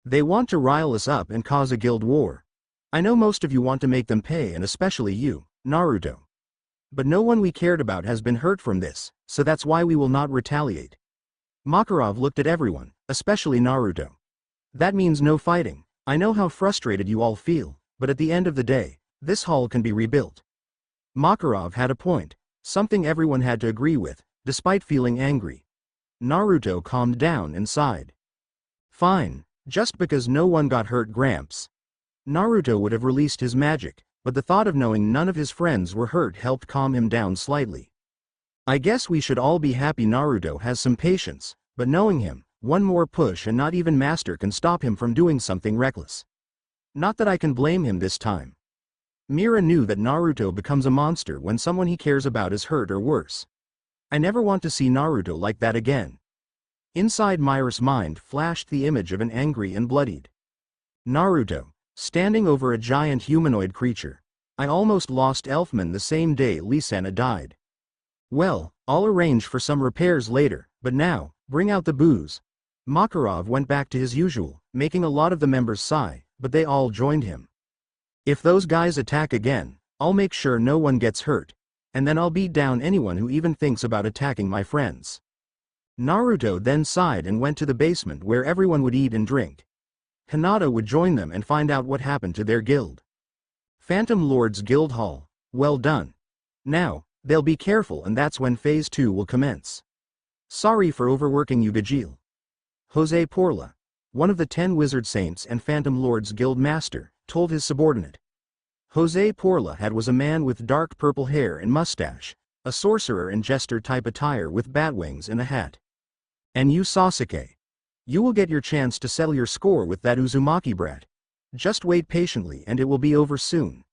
They want to rile us up and cause a guild war. I know most of you want to make them pay, and especially you, Naruto. But no one we cared about has been hurt from this, so that's why we will not retaliate. Makarov looked at everyone, especially Naruto. That means no fighting. I know how frustrated you all feel, but at the end of the day, this hall can be rebuilt. Makarov had a point, something everyone had to agree with, despite feeling angry. Naruto calmed down and sighed. Fine, just because no one got hurt, Gramps. Naruto would have released his magic, but the thought of knowing none of his friends were hurt helped calm him down slightly. I guess we should all be happy Naruto has some patience, but knowing him, one more push and not even Master can stop him from doing something reckless. Not that I can blame him this time. Mira knew that Naruto becomes a monster when someone he cares about is hurt or worse. I never want to see Naruto like that again. Inside Myra's mind flashed the image of an angry and bloodied Naruto, standing over a giant humanoid creature. I almost lost Elfman the same day Lisana died. Well, I'll arrange for some repairs later, but now, bring out the booze. Makarov went back to his usual, making a lot of the members sigh, but they all joined him. If those guys attack again, I'll make sure no one gets hurt, and then I'll beat down anyone who even thinks about attacking my friends. Naruto then sighed and went to the basement where everyone would eat and drink. Hinata would join them and find out what happened to their guild. Phantom Lord's Guild Hall. Well done. Now, they'll be careful, and that's when Phase 2 will commence. Sorry for overworking you, Gajeel. Jose Porla, one of the 10 Wizard Saints and Phantom Lord's Guild Master, told his subordinate. Jose Porla was a man with dark purple hair and mustache, a sorcerer and jester-type attire with bat wings and a hat. And you, Sasuke. You will get your chance to settle your score with that Uzumaki brat. Just wait patiently and it will be over soon.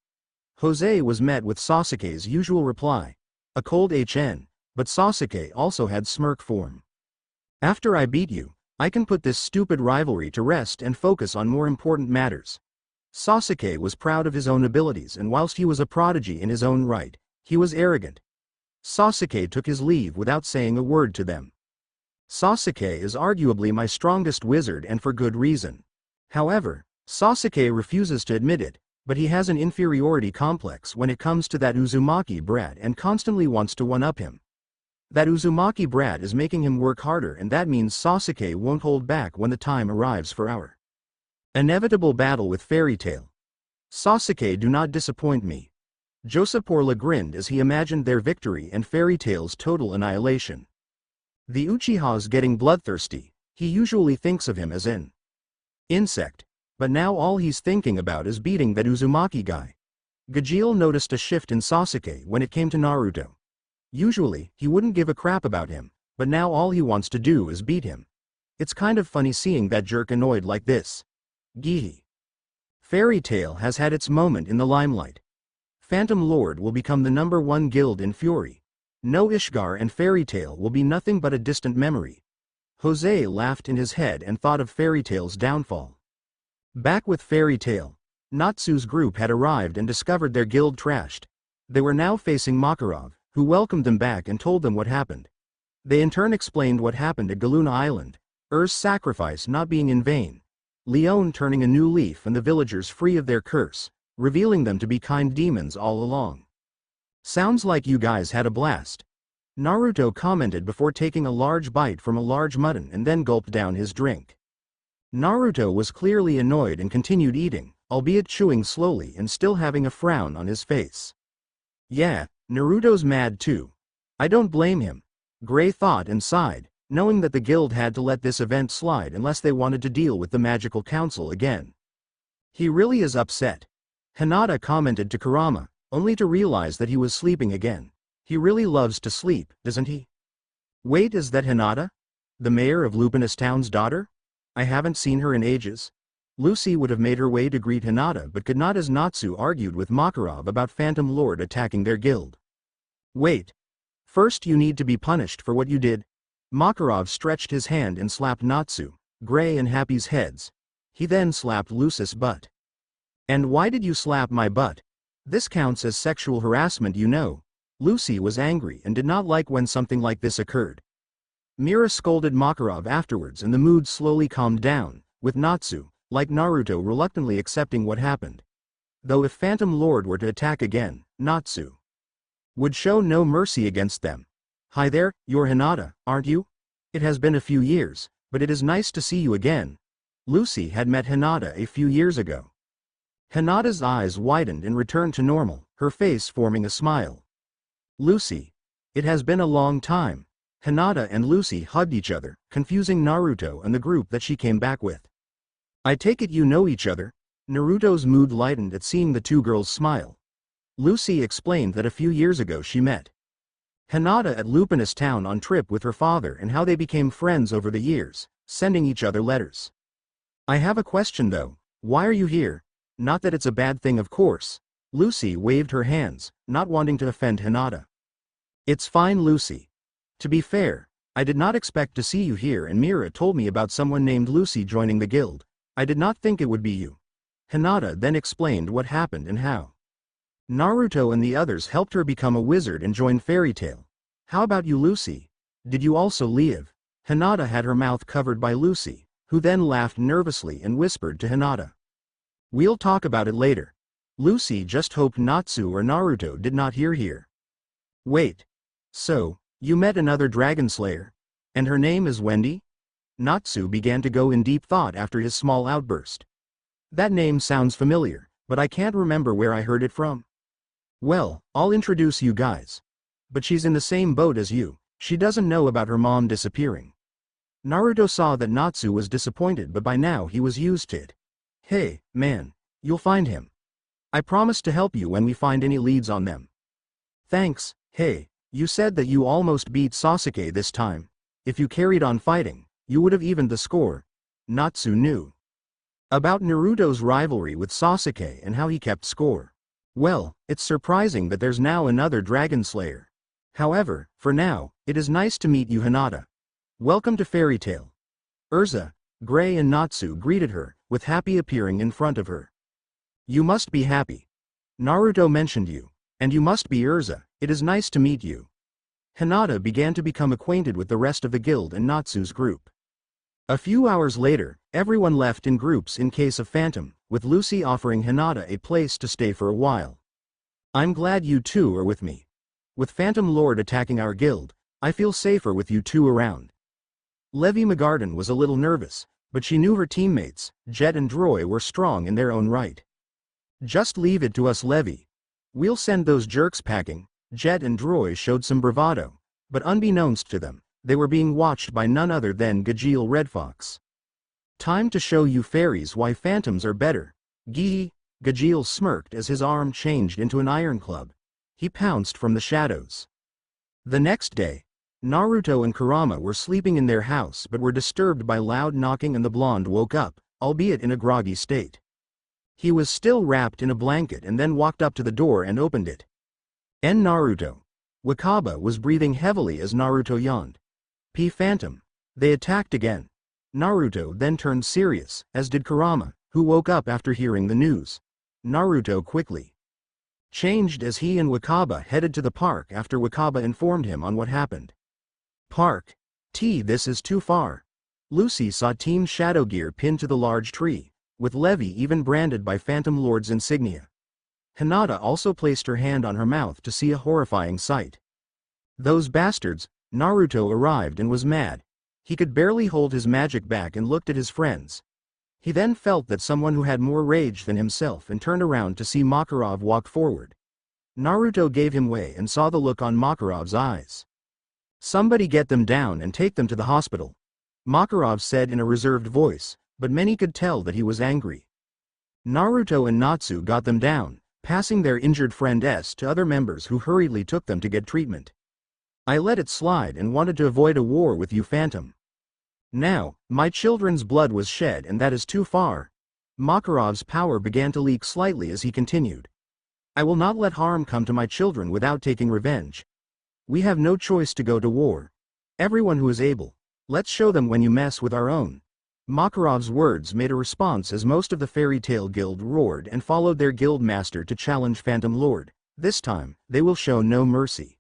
Jose was met with Sasuke's usual reply, a cold HN, but Sasuke also had smirk form. After I beat you, I can put this stupid rivalry to rest and focus on more important matters. Sasuke was proud of his own abilities, and whilst he was a prodigy in his own right, he was arrogant. Sasuke took his leave without saying a word to them. Sasuke is arguably my strongest wizard, and for good reason. However, Sasuke refuses to admit it, but he has an inferiority complex when it comes to that Uzumaki brat and constantly wants to one-up him. That Uzumaki brat is making him work harder, and that means Sasuke won't hold back when the time arrives for our inevitable battle with Fairy Tail. Sasuke, do not disappoint me. Joseph Porla grinned as he imagined their victory and Fairy Tail's total annihilation. The Uchiha's getting bloodthirsty. He usually thinks of him as an insect, but now all he's thinking about is beating that Uzumaki guy. Gajeel noticed a shift in Sasuke when it came to Naruto. Usually, he wouldn't give a crap about him, but now all he wants to do is beat him. It's kind of funny seeing that jerk annoyed like this. Gee. Fairy Tail has had its moment in the limelight. Phantom Lord will become the #1 guild in Fury. No Ishgar, and Fairy Tail will be nothing but a distant memory. Jose laughed in his head and thought of Fairy Tail's downfall. Back with Fairy Tail, Natsu's group had arrived and discovered their guild trashed. They were now facing Makarov, who welcomed them back and told them what happened. They in turn explained what happened at Galuna Island, Erza's sacrifice not being in vain, Leon turning a new leaf and the villagers free of their curse, revealing them to be kind demons all along. Sounds like you guys had a blast. Naruto commented before taking a large bite from a large mutton and then gulped down his drink. Naruto was clearly annoyed and continued eating, albeit chewing slowly and still having a frown on his face. Yeah, Naruto's mad too. I don't blame him. Gray thought and sighed, knowing that the guild had to let this event slide unless they wanted to deal with the magical council again. He really is upset. Hinata commented to Kurama, only to realize that he was sleeping again. He really loves to sleep, doesn't he? Wait, is that Hinata? The mayor of Lupinous Town's daughter? I haven't seen her in ages. Lucy would have made her way to greet Hinata, but could not, as Natsu argued with Makarov about Phantom Lord attacking their guild. Wait. First you need to be punished for what you did. Makarov stretched his hand and slapped Natsu, Gray and Happy's heads. He then slapped Lucy's butt. And why did you slap my butt? This counts as sexual harassment, you know. Lucy was angry and did not like when something like this occurred. Mira scolded Makarov afterwards and the mood slowly calmed down, with Natsu, like Naruto, reluctantly accepting what happened. Though if Phantom Lord were to attack again, Natsu would show no mercy against them. Hi there, you're Hinata, aren't you? It has been a few years, but it is nice to see you again. Lucy had met Hinata a few years ago. Hinata's eyes widened and returned to normal, her face forming a smile. Lucy. It has been a long time. Hinata and Lucy hugged each other, confusing Naruto and the group that she came back with. I take it you know each other? Naruto's mood lightened at seeing the two girls smile. Lucy explained that a few years ago she met Hinata at Lupinous Town on trip with her father and how they became friends over the years, sending each other letters. I have a question though, why are you here? Not that it's a bad thing, of course. Lucy waved her hands, not wanting to offend Hinata. It's fine, Lucy. To be fair, I did not expect to see you here, and Mira told me about someone named Lucy joining the guild. I did not think it would be you. Hinata then explained what happened and how Naruto and the others helped her become a wizard and join Fairy Tail. How about you, Lucy? Did you also leave? Hinata had her mouth covered by Lucy, who then laughed nervously and whispered to Hinata. We'll talk about it later. Lucy just hoped Natsu or Naruto did not hear here. Wait. So, you met another dragon slayer? And her name is Wendy? Natsu began to go in deep thought after his small outburst. That name sounds familiar, but I can't remember where I heard it from. Well, I'll introduce you guys. But she's in the same boat as you, she doesn't know about her mom disappearing. Naruto saw that Natsu was disappointed, but by now he was used to it. Hey, man, you'll find him. I promise to help you when we find any leads on them. Thanks. Hey, you said that you almost beat Sasuke this time. If you carried on fighting, you would have evened the score. Natsu knew about Naruto's rivalry with Sasuke and how he kept score. Well, it's surprising that there's now another Dragon Slayer. However, for now, it is nice to meet you, Hinata. Welcome to Fairy Tail. Erza, Gray and Natsu greeted her, with happy appearing in front of her. You must be happy. Naruto mentioned you. And you must be Erza, it is nice to meet you. Hinata began to become acquainted with the rest of the guild and Natsu's group. A few hours later, everyone left in groups in case of Phantom, with Lucy offering Hinata a place to stay for a while. I'm glad you two are with me. With Phantom Lord attacking our guild, I feel safer with you two around. Levi McGarden was a little nervous, but she knew her teammates, Jet and Droy, were strong in their own right. Just leave it to us, Levi. We'll send those jerks packing. Jet and Droy showed some bravado, but unbeknownst to them, they were being watched by none other than Gajeel Red Fox. Time to show you fairies why phantoms are better. Gee, Gajeel smirked as his arm changed into an iron club. He pounced from the shadows. The next day, Naruto and Kurama were sleeping in their house but were disturbed by loud knocking, and the blonde woke up, albeit in a groggy state. He was still wrapped in a blanket and then walked up to the door and opened it. Naruto. Wakaba was breathing heavily as Naruto yawned. Phantom. They attacked again. Naruto then turned serious, as did Kurama, who woke up after hearing the news. Naruto quickly changed as he and Wakaba headed to the park after Wakaba informed him on what happened. Park. This is too far. Lucy saw Team Shadow Gear pinned to the large tree, with Levi even branded by Phantom Lord's insignia. Hinata also placed her hand on her mouth to see a horrifying sight. Those bastards. Naruto arrived and was mad. He could barely hold his magic back and looked at his friends. He then felt that someone who had more rage than himself and turned around to see Makarov walk forward. Naruto gave him way and saw the look on Makarov's eyes. Somebody get them down and take them to the hospital, Makarov said in a reserved voice, but many could tell that he was angry. Naruto and Natsu got them down, passing their injured friend S to other members who hurriedly took them to get treatment. I let it slide and wanted to avoid a war with you, Phantom. Now, my children's blood was shed and that is too far. Makarov's power began to leak slightly as he continued. I will not let harm come to my children without taking revenge. We have no choice to go to war. Everyone who is able. Let's show them when you mess with our own. Makarov's words made a response as most of the Fairy Tail Guild roared and followed their guild master to challenge Phantom Lord. This time, they will show no mercy.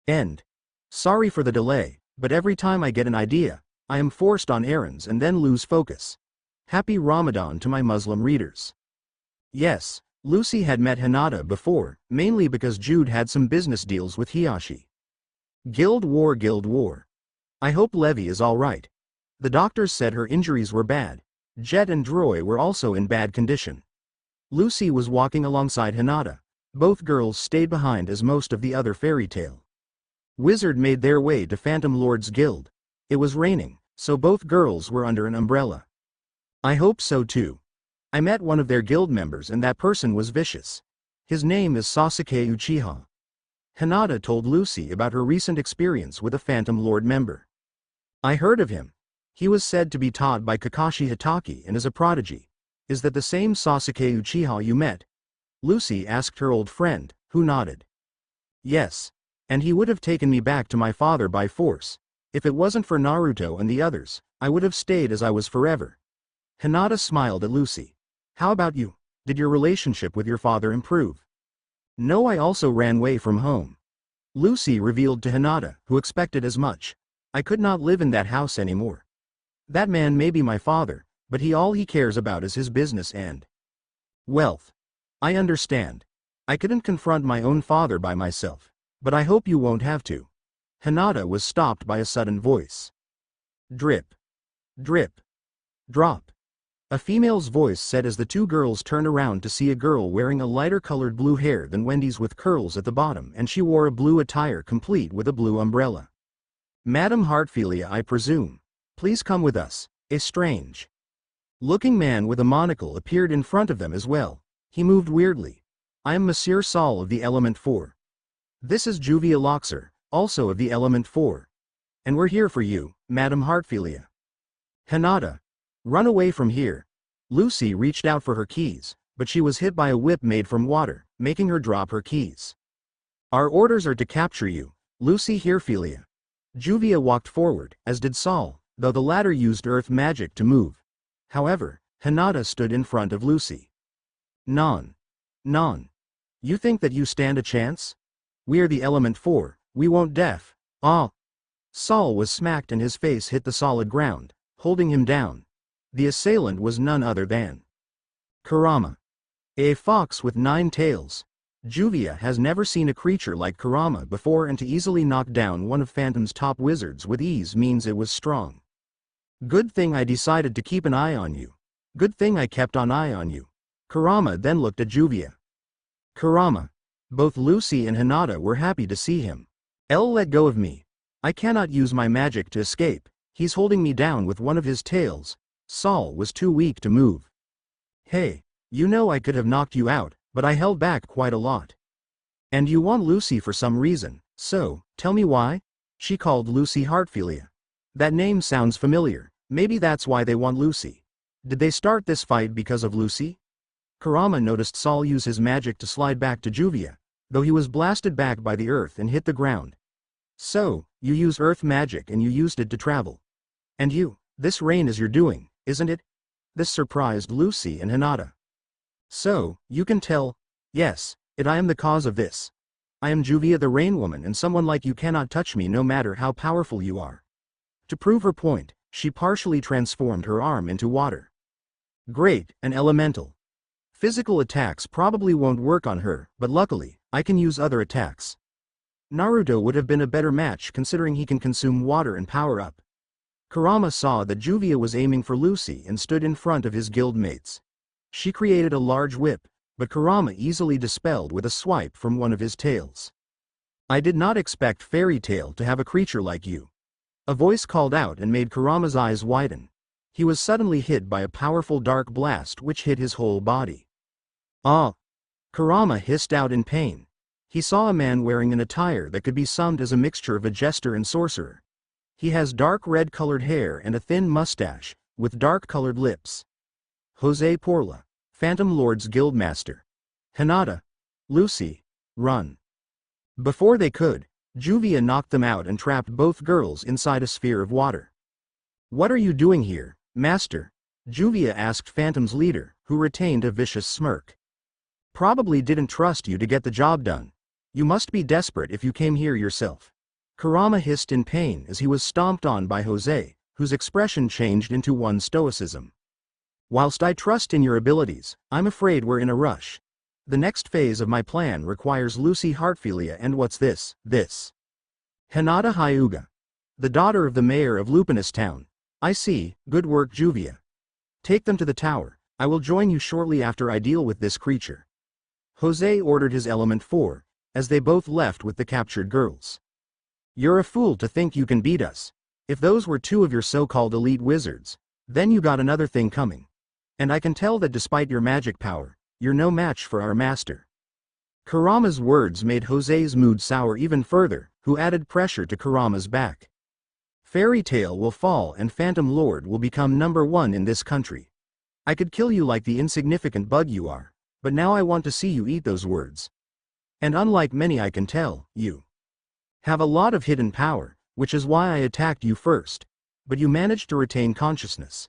End. Sorry for the delay, but every time I get an idea, I am forced on errands and then lose focus. Happy Ramadan to my Muslim readers. Yes, Lucy had met Hinata before, mainly because Jude had some business deals with Hiyashi. Guild War. I hope Levi is alright. The doctors said her injuries were bad. Jet and Droy were also in bad condition. Lucy was walking alongside Hinata. Both girls stayed behind as most of the other Fairy Tail Wizard made their way to Phantom Lord's guild. It was raining, so both girls were under an umbrella. I hope so too. I met one of their guild members and that person was vicious. His name is Sasuke Uchiha. Hinata told Lucy about her recent experience with a Phantom Lord member. I heard of him. He was said to be taught by Kakashi Hatake and is a prodigy. Is that the same Sasuke Uchiha you met? Lucy asked her old friend, who nodded. Yes. And he would have taken me back to my father by force. If it wasn't for Naruto and the others, I would have stayed as I was forever. Hinata smiled at Lucy. How about you? Did your relationship with your father improve? No, I also ran away from home. Lucy revealed to Hinata, who expected as much. I could not live in that house anymore. That man may be my father, but all he cares about is his business and wealth. I understand. I couldn't confront my own father by myself, but I hope you won't have to. Hinata was stopped by a sudden voice. Drip. Drip. Drop. A female's voice said as the two girls turned around to see a girl wearing a lighter colored blue hair than Wendy's with curls at the bottom, and she wore a blue attire complete with a blue umbrella. Madam Hartfilia, I presume. Please come with us. A strange looking man with a monocle appeared in front of them as well. He moved weirdly. I am Monsieur Saul of the Element 4. This is Juvia Loxer, also of the Element 4. And we're here for you, Madam Hartfilia. Hinata. Run away from here. Lucy reached out for her keys, but she was hit by a whip made from water, making her drop her keys. Our orders are to capture you, Lucy Hartfilia. Juvia walked forward, as did Saul, though the latter used earth magic to move. However, Hinata stood in front of Lucy. Non. You think that you stand a chance? We are the Element 4, we won't deaf. Ah. Saul was smacked and his face hit the solid ground, holding him down. The assailant was none other than Kurama. A fox with 9 tails. Juvia has never seen a creature like Kurama before, and to easily knock down one of Phantom's top wizards with ease means it was strong. Good thing I decided to keep an eye on you. Good thing I kept an eye on you. Kurama then looked at Juvia. Kurama. Both Lucy and Hinata were happy to see him. Let go of me. I cannot use my magic to escape. He's holding me down with one of his tails. Saul was too weak to move. Hey, you know I could have knocked you out, but I held back quite a lot. And you want Lucy for some reason, so, tell me why? She called Lucy Hartfilia. That name sounds familiar, maybe that's why they want Lucy. Did they start this fight because of Lucy? Kurama noticed Saul use his magic to slide back to Juvia, though he was blasted back by the earth and hit the ground. So, you use earth magic and you used it to travel. And you, this rain is your doing, isn't it? This surprised Lucy and Hinata. So, you can tell, yes, I am the cause of this. I am Juvia the Rain Woman, and someone like you cannot touch me no matter how powerful you are. To prove her point, she partially transformed her arm into water. Great, an elemental. Physical attacks probably won't work on her, but luckily, I can use other attacks. Naruto would have been a better match considering he can consume water and power up. Kurama saw that Juvia was aiming for Lucy and stood in front of his guildmates. She created a large whip, but Kurama easily dispelled with a swipe from one of his tails. I did not expect Fairy Tail to have a creature like you. A voice called out and made Kurama's eyes widen. He was suddenly hit by a powerful dark blast which hit his whole body. Ah! Kurama hissed out in pain. He saw a man wearing an attire that could be summed as a mixture of a jester and sorcerer. He has dark red-colored hair and a thin mustache, with dark-colored lips. Jose Porla, Phantom Lord's Guildmaster. Hinata. Lucy. Run. Before they could, Juvia knocked them out and trapped both girls inside a sphere of water. What are you doing here, Master? Juvia asked Phantom's leader, who retained a vicious smirk. Probably didn't trust you to get the job done. You must be desperate if you came here yourself. Kurama hissed in pain as he was stomped on by Jose, whose expression changed into one stoicism. Whilst I trust in your abilities, I'm afraid we're in a rush. The next phase of my plan requires Lucy Hartfilia, and what's this? Hinata Hyuga. The daughter of the mayor of Lupinous Town. I see, good work Juvia. Take them to the tower. I will join you shortly after I deal with this creature. Jose ordered his Element 4, as they both left with the captured girls. You're a fool to think you can beat us. If those were two of your so-called elite wizards, then you got another thing coming. And I can tell that despite your magic power, you're no match for our master. Kurama's words made Jose's mood sour even further, who added pressure to Kurama's back. Fairy Tail will fall and Phantom Lord will become #1 in this country. I could kill you like the insignificant bug you are, but now I want to see you eat those words. And unlike many, I can tell, you have a lot of hidden power, which is why I attacked you first, but you managed to retain consciousness.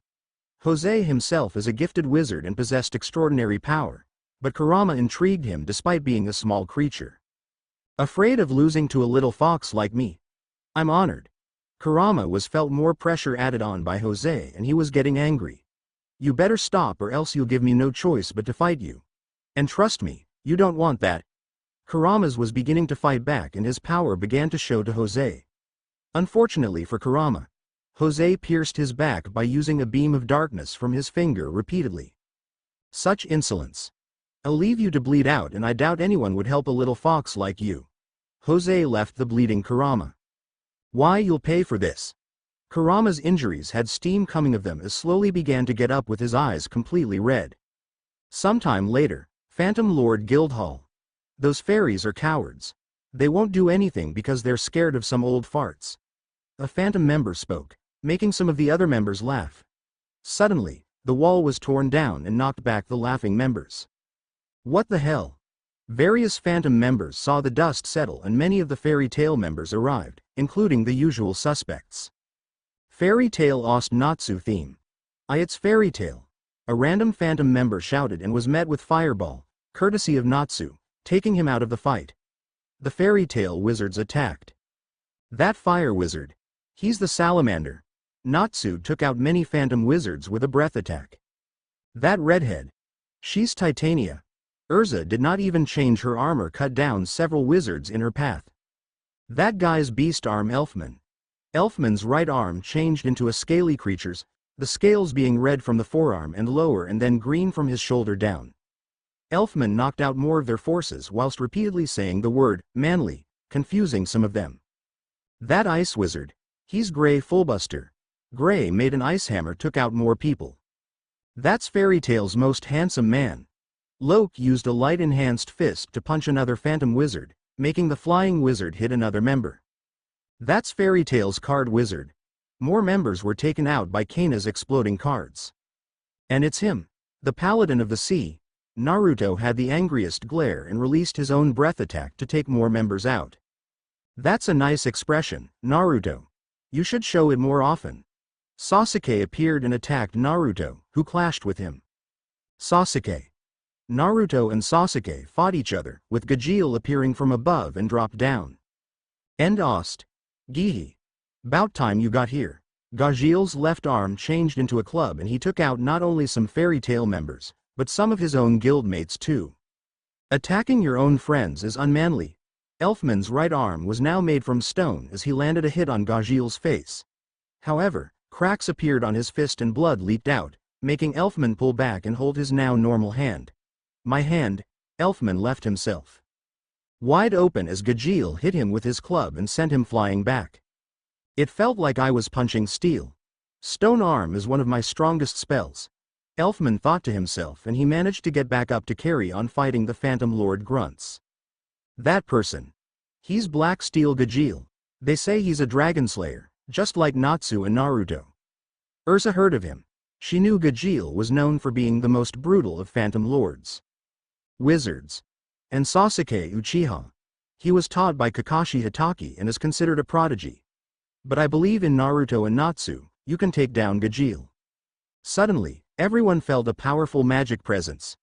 Jose himself is a gifted wizard and possessed extraordinary power, but Kurama intrigued him despite being a small creature. Afraid of losing to a little fox like me? I'm honored. Kurama was felt more pressure added on by Jose and he was getting angry. You better stop or else you'll give me no choice but to fight you. And trust me, you don't want that. Kurama's was beginning to fight back and his power began to show to Jose. Unfortunately for Kurama, Jose pierced his back by using a beam of darkness from his finger repeatedly. Such insolence. I'll leave you to bleed out and I doubt anyone would help a little fox like you. Jose left the bleeding Kurama. Why, you'll pay for this. Kurama's injuries had steam coming of them as slowly began to get up with his eyes completely red. Sometime later, Phantom Lord Guildhall. Those fairies are cowards. They won't do anything because they're scared of some old farts. A phantom member spoke, making some of the other members laugh. Suddenly, the wall was torn down and knocked back the laughing members. What the hell? Various phantom members saw the dust settle and many of the fairy tale members arrived, including the usual suspects. Fairy tale Ost Natsu theme. It's fairy tale. A random phantom member shouted and was met with fireball, courtesy of Natsu, taking him out of the fight. The fairy tale wizards attacked. That fire wizard. He's the salamander. Natsu took out many phantom wizards with a breath attack. That redhead. She's Titania. Erza did not even change her armor, cut down several wizards in her path. That guy's beast arm Elfman. Elfman's right arm changed into a scaly creature's, the scales being red from the forearm and lower and then green from his shoulder down. Elfman knocked out more of their forces whilst repeatedly saying the word, manly, confusing some of them. That ice wizard. He's Grey Fullbuster. Grey made an ice hammer, took out more people. That's Fairy Tale's most handsome man. Loke used a light-enhanced fist to punch another phantom wizard, making the flying wizard hit another member. That's Fairy Tale's card wizard. More members were taken out by Kana's exploding cards. And it's him, the paladin of the sea. Naruto had the angriest glare and released his own breath attack to take more members out. That's a nice expression, Naruto. You should show it more often. Sasuke appeared and attacked Naruto, who clashed with him. Sasuke. Naruto and Sasuke fought each other, with Gajeel appearing from above and dropped down. End Ost. Gihi. About time you got here. Gajeel's left arm changed into a club and he took out not only some fairy tale members, but some of his own guildmates too. Attacking your own friends is unmanly. Elfman's right arm was now made from stone as he landed a hit on Gajeel's face. However, cracks appeared on his fist and blood leaked out, making Elfman pull back and hold his now normal hand. My hand. Elfman left himself wide open as Gajeel hit him with his club and sent him flying back. It felt like I was punching steel. Stone arm is one of my strongest spells. Elfman thought to himself and he managed to get back up to carry on fighting the Phantom Lord grunts. That person. He's Black Steel Gajeel. They say he's a dragon slayer, just like Natsu and Naruto. Erza heard of him. She knew Gajeel was known for being the most brutal of Phantom Lords. Wizards. And Sasuke Uchiha. He was taught by Kakashi Hatake and is considered a prodigy. But I believe in Naruto and Natsu, you can take down Gajeel. Suddenly, everyone felt a powerful magic presence.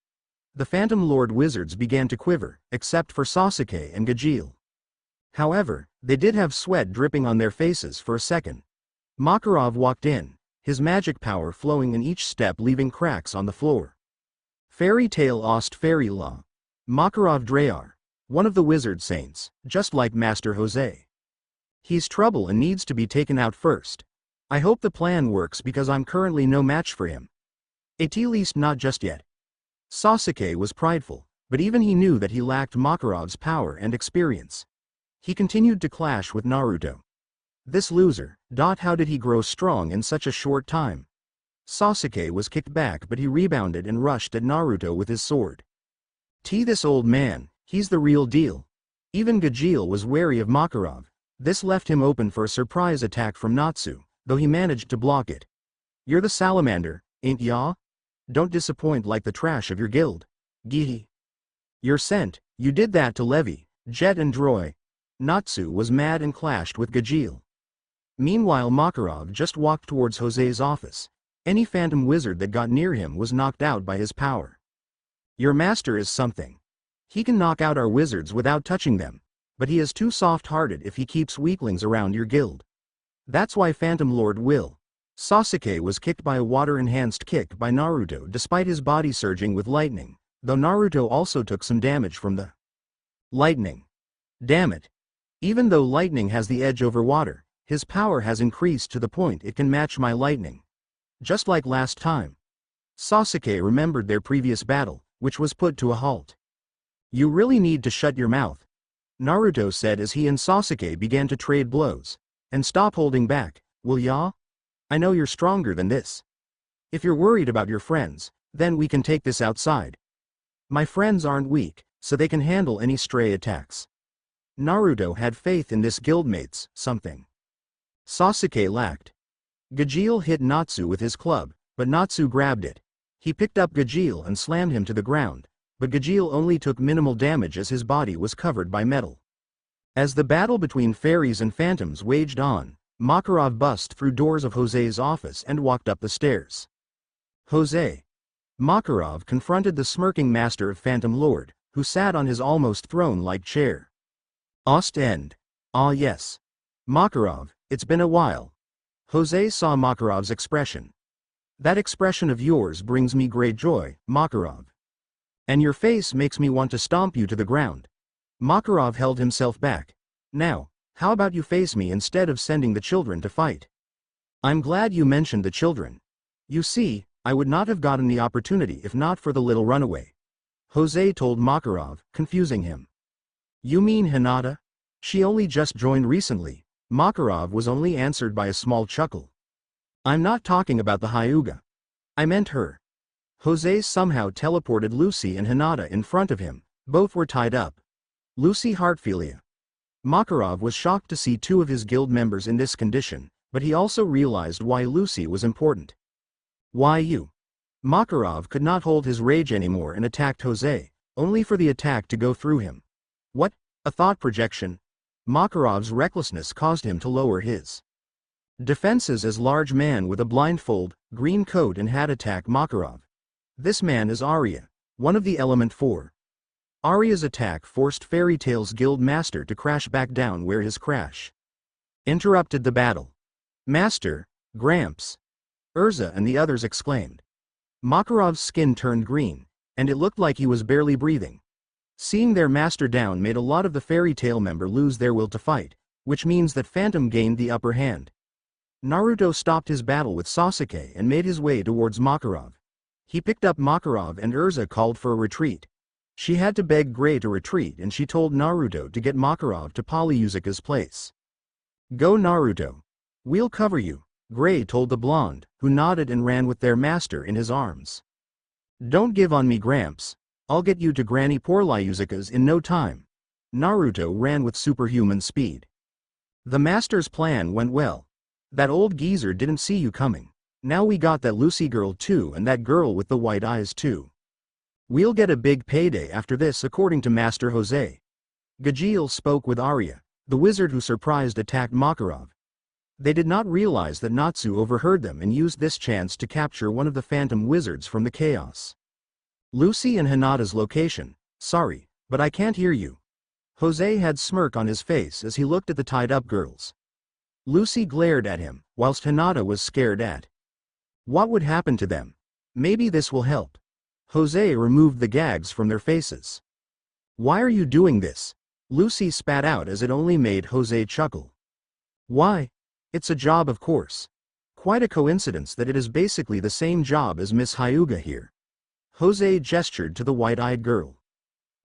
The Phantom Lord wizards began to quiver, except for Sasuke and Gajeel. However, they did have sweat dripping on their faces for a second. Makarov walked in, his magic power flowing in each step leaving cracks on the floor. Fairy Tale Ost Fairy Law. Makarov Drayar. One of the wizard saints, just like Master Jose. He's trouble and needs to be taken out first. I hope the plan works because I'm currently no match for him. At least not just yet. Sasuke was prideful, but even he knew that he lacked Makarov's power and experience. He continued to clash with Naruto. This loser, how did he grow strong in such a short time? Sasuke was kicked back but he rebounded and rushed at Naruto with his sword. This old man, he's the real deal. Even Gajeel was wary of Makarov. This left him open for a surprise attack from Natsu, though he managed to block it. You're the salamander, ain't ya? Don't disappoint like the trash of your guild. Gihi. You're sent. You did that to Levi, Jet and Droy. Natsu was mad and clashed with Gajeel. Meanwhile Makarov just walked towards Jose's office. Any phantom wizard that got near him was knocked out by his power. Your master is something. He can knock out our wizards without touching them, but he is too soft-hearted if he keeps weaklings around your guild. That's why Phantom Lord will. Sasuke was kicked by a water-enhanced kick by Naruto despite his body surging with lightning, though Naruto also took some damage from the lightning. Damn it. Even though lightning has the edge over water, his power has increased to the point it can match my lightning. Just like last time. Sasuke remembered their previous battle, which was put to a halt. You really need to shut your mouth, Naruto said as he and Sasuke began to trade blows. And stop holding back, will ya? I know you're stronger than this. If you're worried about your friends, then we can take this outside. My friends aren't weak, so they can handle any stray attacks. Naruto had faith in this guildmate's something. Sasuke lacked. Gajeel hit Natsu with his club, but Natsu grabbed it. He picked up Gajeel and slammed him to the ground, but Gajeel only took minimal damage as his body was covered by metal. As the battle between fairies and phantoms waged on, Makarov bust through doors of Jose's office and walked up the stairs. Jose. Makarov confronted the smirking master of Phantom Lord, who sat on his almost throne-like chair. Ostend. Ah yes. Makarov, it's been a while. Jose saw Makarov's expression. That expression of yours brings me great joy, Makarov. And your face makes me want to stomp you to the ground. Makarov held himself back. Now, how about you face me instead of sending the children to fight? I'm glad you mentioned the children. You see, I would not have gotten the opportunity if not for the little runaway. Jose told Makarov, confusing him. You mean Hinata? She only just joined recently. Makarov was only answered by a small chuckle. I'm not talking about the Hyuga. I meant her. Jose somehow teleported Lucy and Hinata in front of him. Both were tied up. Lucy Heartfilia. Makarov was shocked to see two of his guild members in this condition, but he also realized why Lucy was important. Why you? Makarov could not hold his rage anymore and attacked Jose, only for the attack to go through him. What? A thought projection? Makarov's recklessness caused him to lower his defenses as large man with a blindfold, green coat and hat attack Makarov. This man is Arya, one of the Element 4. Arya's attack forced Fairy Tail's guild master to crash back down where his crash interrupted the battle. Master, Gramps, Erza and the others exclaimed. Makarov's skin turned green, and it looked like he was barely breathing. Seeing their master down made a lot of the Fairy Tail member lose their will to fight, which means that Phantom gained the upper hand. Naruto stopped his battle with Sasuke and made his way towards Makarov. He picked up Makarov and Erza called for a retreat. She had to beg Gray to retreat and she told Naruto to get Makarov to Polyuzuka's place. Go Naruto. We'll cover you, Gray told the blonde, who nodded and ran with their master in his arms. Don't give on me Gramps. I'll get you to Granny Polyuzuka's in no time. Naruto ran with superhuman speed. The master's plan went well. That old geezer didn't see you coming. Now we got that Lucy girl too and that girl with the white eyes too. We'll get a big payday after this according to Master Jose. Gajeel spoke with Arya, the wizard who surprised attacked Makarov. They did not realize that Natsu overheard them and used this chance to capture one of the phantom wizards from the chaos. Lucy and Hinata's location. Sorry, but I can't hear you. Jose had smirk on his face as he looked at the tied-up girls. Lucy glared at him, whilst Hinata was scared at what would happen to them. Maybe this will help. Jose removed the gags from their faces. Why are you doing this? Lucy spat out as it only made Jose chuckle. Why? It's a job of course. Quite a coincidence that it is basically the same job as Miss Hyuga here. Jose gestured to the white-eyed girl.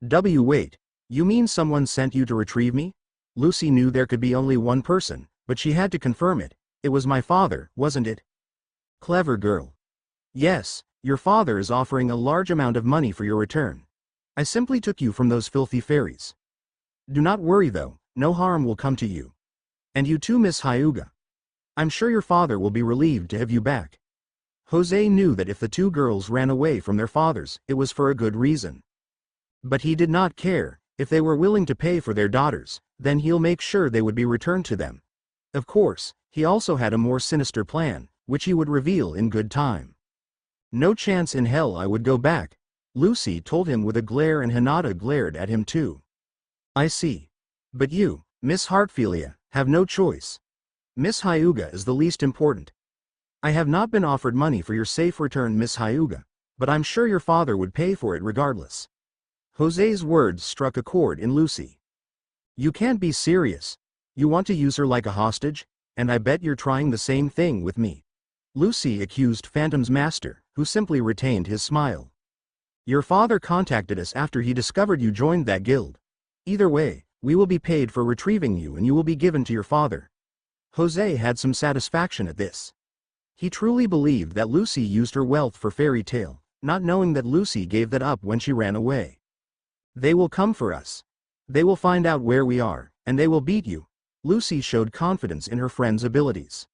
Wait, you mean someone sent you to retrieve me? Lucy knew there could be only one person, but she had to confirm it. It was my father, wasn't it? Clever girl. Yes, your father is offering a large amount of money for your return. I simply took you from those filthy fairies. Do not worry though, no harm will come to you. And you too Miss Hyuga. I'm sure your father will be relieved to have you back. Jose knew that if the two girls ran away from their fathers, it was for a good reason. But he did not care. If they were willing to pay for their daughters, then he'll make sure they would be returned to them. Of course, he also had a more sinister plan, which he would reveal in good time. No chance in hell I would go back, Lucy told him with a glare and Hinata glared at him too. I see. But you, Miss Heartfilia, have no choice. Miss Hyuga is the least important. I have not been offered money for your safe return Miss Hyuga. but I'm sure your father would pay for it regardless. Jose's words struck a chord in Lucy. You can't be serious. You want to use her like a hostage, and I bet you're trying the same thing with me. Lucy accused Phantom's master, who simply retained his smile. Your father contacted us after he discovered you joined that guild. Either way, we will be paid for retrieving you and you will be given to your father. Jose had some satisfaction at this. He truly believed that Lucy used her wealth for fairy tale, not knowing that Lucy gave that up when she ran away. They will come for us. They will find out where we are, and they will beat you. Lucy showed confidence in her friend's abilities.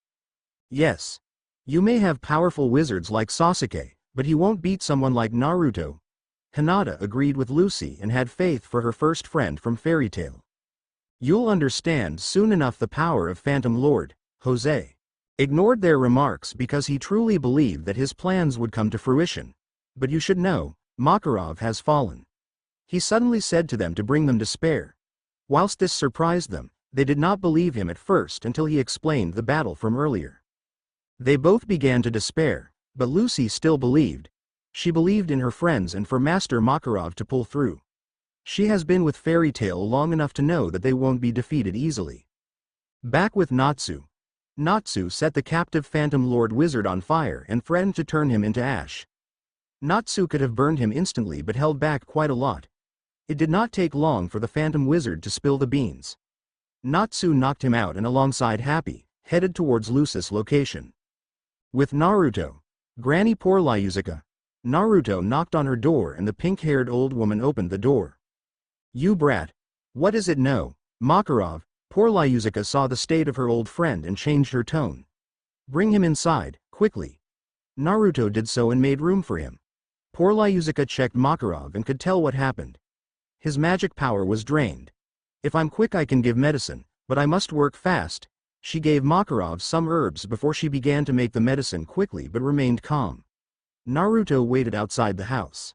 Yes. You may have powerful wizards like Sasuke, but he won't beat someone like Naruto. Hinata agreed with Lucy and had faith for her first friend from fairy tale. You'll understand soon enough the power of Phantom Lord. Jose ignored their remarks because he truly believed that his plans would come to fruition. But you should know, Makarov has fallen. He suddenly said to them to bring them to spare. Whilst this surprised them, they did not believe him at first until he explained the battle from earlier. They both began to despair, but Lucy still believed. She believed in her friends and for Master Makarov to pull through. She has been with Fairy Tail long enough to know that they won't be defeated easily. Back with Natsu. Natsu set the captive Phantom Lord Wizard on fire and threatened to turn him into ash. Natsu could have burned him instantly but held back quite a lot. It did not take long for the Phantom Wizard to spill the beans. Natsu knocked him out and alongside Happy, headed towards Lucis' location. With Naruto. Granny Porlyuzuka. Naruto knocked on her door and the pink-haired old woman opened the door. You brat. What is it no? Makarov. Porlyuzuka saw the state of her old friend and changed her tone. Bring him inside, quickly. Naruto did so and made room for him. Porlyuzuka checked Makarov and could tell what happened. His magic power was drained. If I'm quick I can give medicine, but I must work fast. She gave Makarov some herbs before she began to make the medicine quickly but remained calm. Naruto waited outside the house.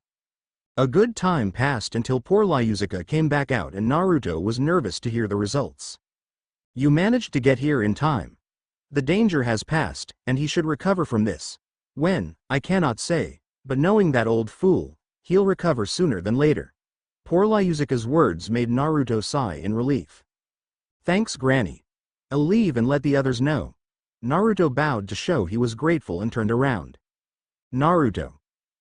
A good time passed until Porlyuzuka came back out and Naruto was nervous to hear the results. You managed to get here in time. The danger has passed, and he should recover from this. When, I cannot say, but knowing that old fool, he'll recover sooner than later. Porlyuzuka's words made Naruto sigh in relief. Thanks Granny. I'll leave and let the others know. Naruto bowed to show he was grateful and turned around. Naruto.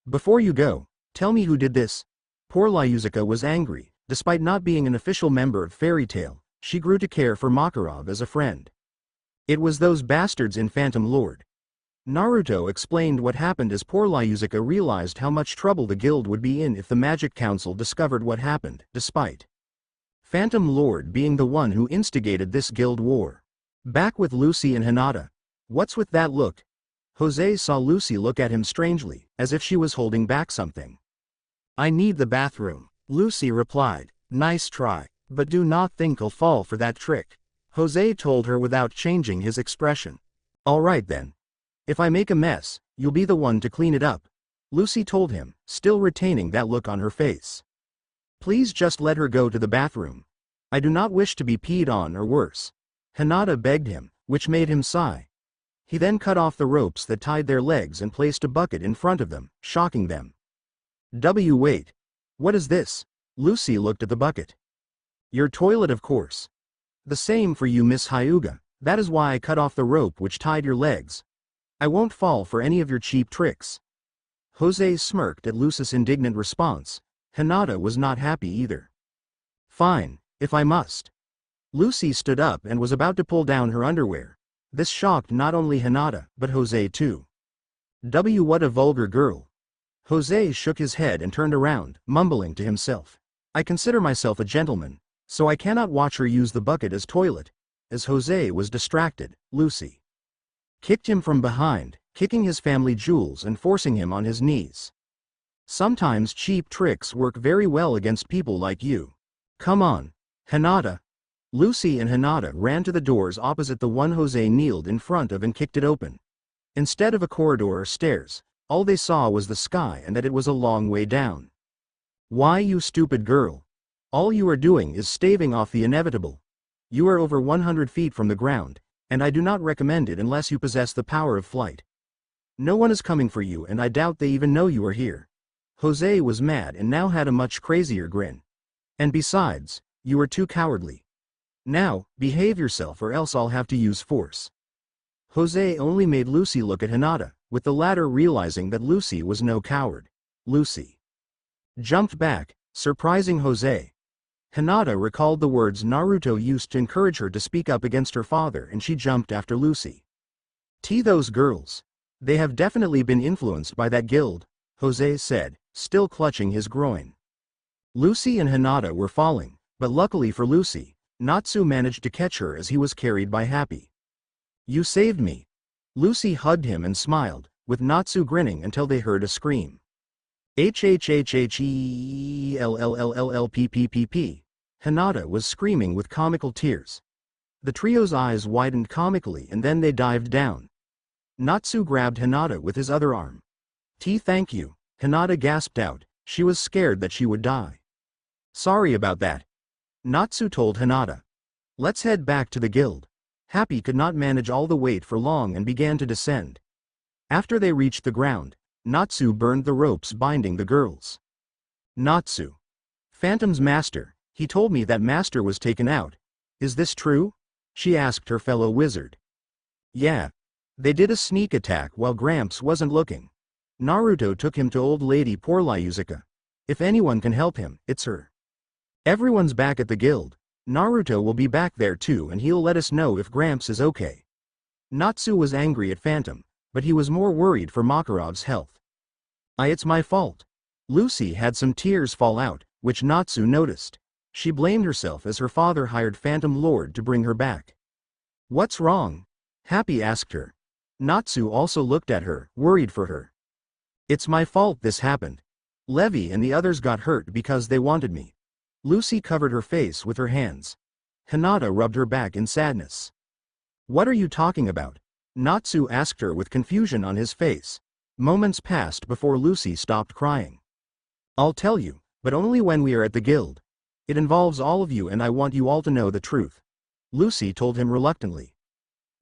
Before you go, tell me who did this? Porlyuzuka was angry. Despite not being an official member of Fairy Tail, she grew to care for Makarov as a friend. It was those bastards in Phantom Lord. Naruto explained what happened as Porlyuzuka realized how much trouble the guild would be in if the Magic Council discovered what happened, despite Phantom Lord being the one who instigated this guild war. Back with Lucy and Hinata. What's with that look? Jose saw Lucy look at him strangely, as if she was holding back something. I need the bathroom, Lucy replied. Nice try, but do not think I'll fall for that trick. Jose told her without changing his expression. Alright then. If I make a mess, you'll be the one to clean it up, Lucy told him, still retaining that look on her face. Please just let her go to the bathroom. I do not wish to be peed on or worse. Hinata begged him, which made him sigh. He then cut off the ropes that tied their legs and placed a bucket in front of them, shocking them. Wait. What is this? Lucy looked at the bucket. Your toilet of course. The same for you Miss Hyuga, that is why I cut off the rope which tied your legs. I won't fall for any of your cheap tricks. Jose smirked at Lucy's indignant response. Hinata was not happy either. Fine, if I must. Lucy stood up and was about to pull down her underwear. This shocked not only Hinata, but Jose too. What a vulgar girl. Jose shook his head and turned around, mumbling to himself. I consider myself a gentleman, so I cannot watch her use the bucket as toilet. As Jose was distracted, Lucy kicked him from behind, kicking his family jewels and forcing him on his knees. Sometimes cheap tricks work very well against people like you. Come on, Hinata. Lucy and Hinata ran to the doors opposite the one Jose kneeled in front of and kicked it open. Instead of a corridor or stairs, all they saw was the sky and that it was a long way down. Why you stupid girl? All you are doing is staving off the inevitable. You are over 100 feet from the ground, and I do not recommend it unless you possess the power of flight. No one is coming for you and I doubt they even know you are here. Jose was mad and now had a much crazier grin. And besides, you are too cowardly. Now, behave yourself or else I'll have to use force. Jose only made Lucy look at Hinata, with the latter realizing that Lucy was no coward. Lucy jumped back, surprising Jose. Hinata recalled the words Naruto used to encourage her to speak up against her father and she jumped after Lucy. Those girls. They have definitely been influenced by that guild, Jose said, still clutching his groin. Lucy and Hinata were falling, but luckily for Lucy, Natsu managed to catch her as he was carried by Happy. You saved me. Lucy hugged him and smiled, with Natsu grinning until they heard a scream. HHHHELLLLLPPPP. Hinata was screaming with comical tears. The trio's eyes widened comically and then they dived down. Natsu grabbed Hinata with his other arm. Thank you, Hinata gasped out, she was scared that she would die. Sorry about that. Natsu told Hinata. Let's head back to the guild. Happy could not manage all the weight for long and began to descend. After they reached the ground, Natsu burned the ropes binding the girls. Natsu. Phantom's master, he told me that master was taken out. Is this true? She asked her fellow wizard. Yeah. They did a sneak attack while Gramps wasn't looking. Naruto took him to old lady Porlyuzuka. If anyone can help him, it's her. Everyone's back at the guild. Naruto will be back there too and he'll let us know if Gramps is okay. Natsu was angry at Phantom, but he was more worried for Makarov's health. It's my fault. Lucy had some tears fall out, which Natsu noticed. She blamed herself as her father hired Phantom Lord to bring her back. What's wrong? Happy asked her. Natsu also looked at her, worried for her. It's my fault this happened. Levi and the others got hurt because they wanted me. Lucy covered her face with her hands. Hinata rubbed her back in sadness. What are you talking about? Natsu asked her with confusion on his face. Moments passed before Lucy stopped crying. I'll tell you, but only when we are at the guild. It involves all of you and I want you all to know the truth. Lucy told him reluctantly.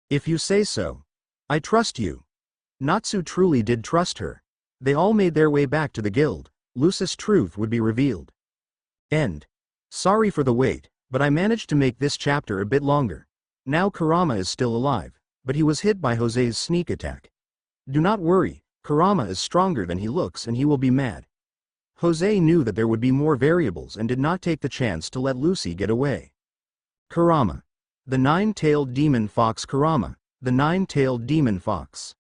If you say so. I trust you. Natsu truly did trust her. They all made their way back to the guild. Lucy's truth would be revealed. End. Sorry for the wait, but I managed to make this chapter a bit longer. Now Kurama is still alive, but he was hit by Jose's sneak attack. Do not worry, Kurama is stronger than he looks and he will be mad. Jose knew that there would be more variables and did not take the chance to let Lucy get away. Kurama. The nine-tailed demon fox Kurama, the nine-tailed demon fox.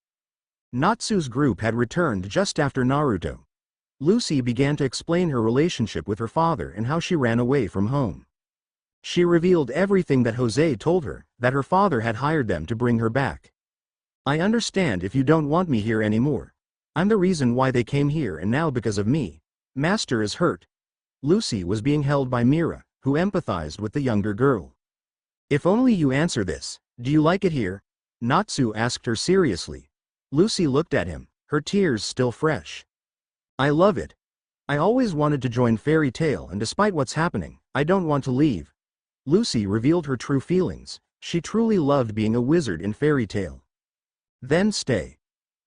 Natsu's group had returned just after Naruto. Lucy began to explain her relationship with her father and how she ran away from home. She revealed everything that Jose told her, that her father had hired them to bring her back. I understand if you don't want me here anymore. I'm the reason why they came here and now because of me. Master is hurt. Lucy was being held by Mira, who empathized with the younger girl. If only you answer this, do you like it here? Natsu asked her seriously. Lucy looked at him, her tears still fresh. I love it. I always wanted to join Fairy Tail and despite what's happening, I don't want to leave. Lucy revealed her true feelings. She truly loved being a wizard in Fairy Tail. Then stay.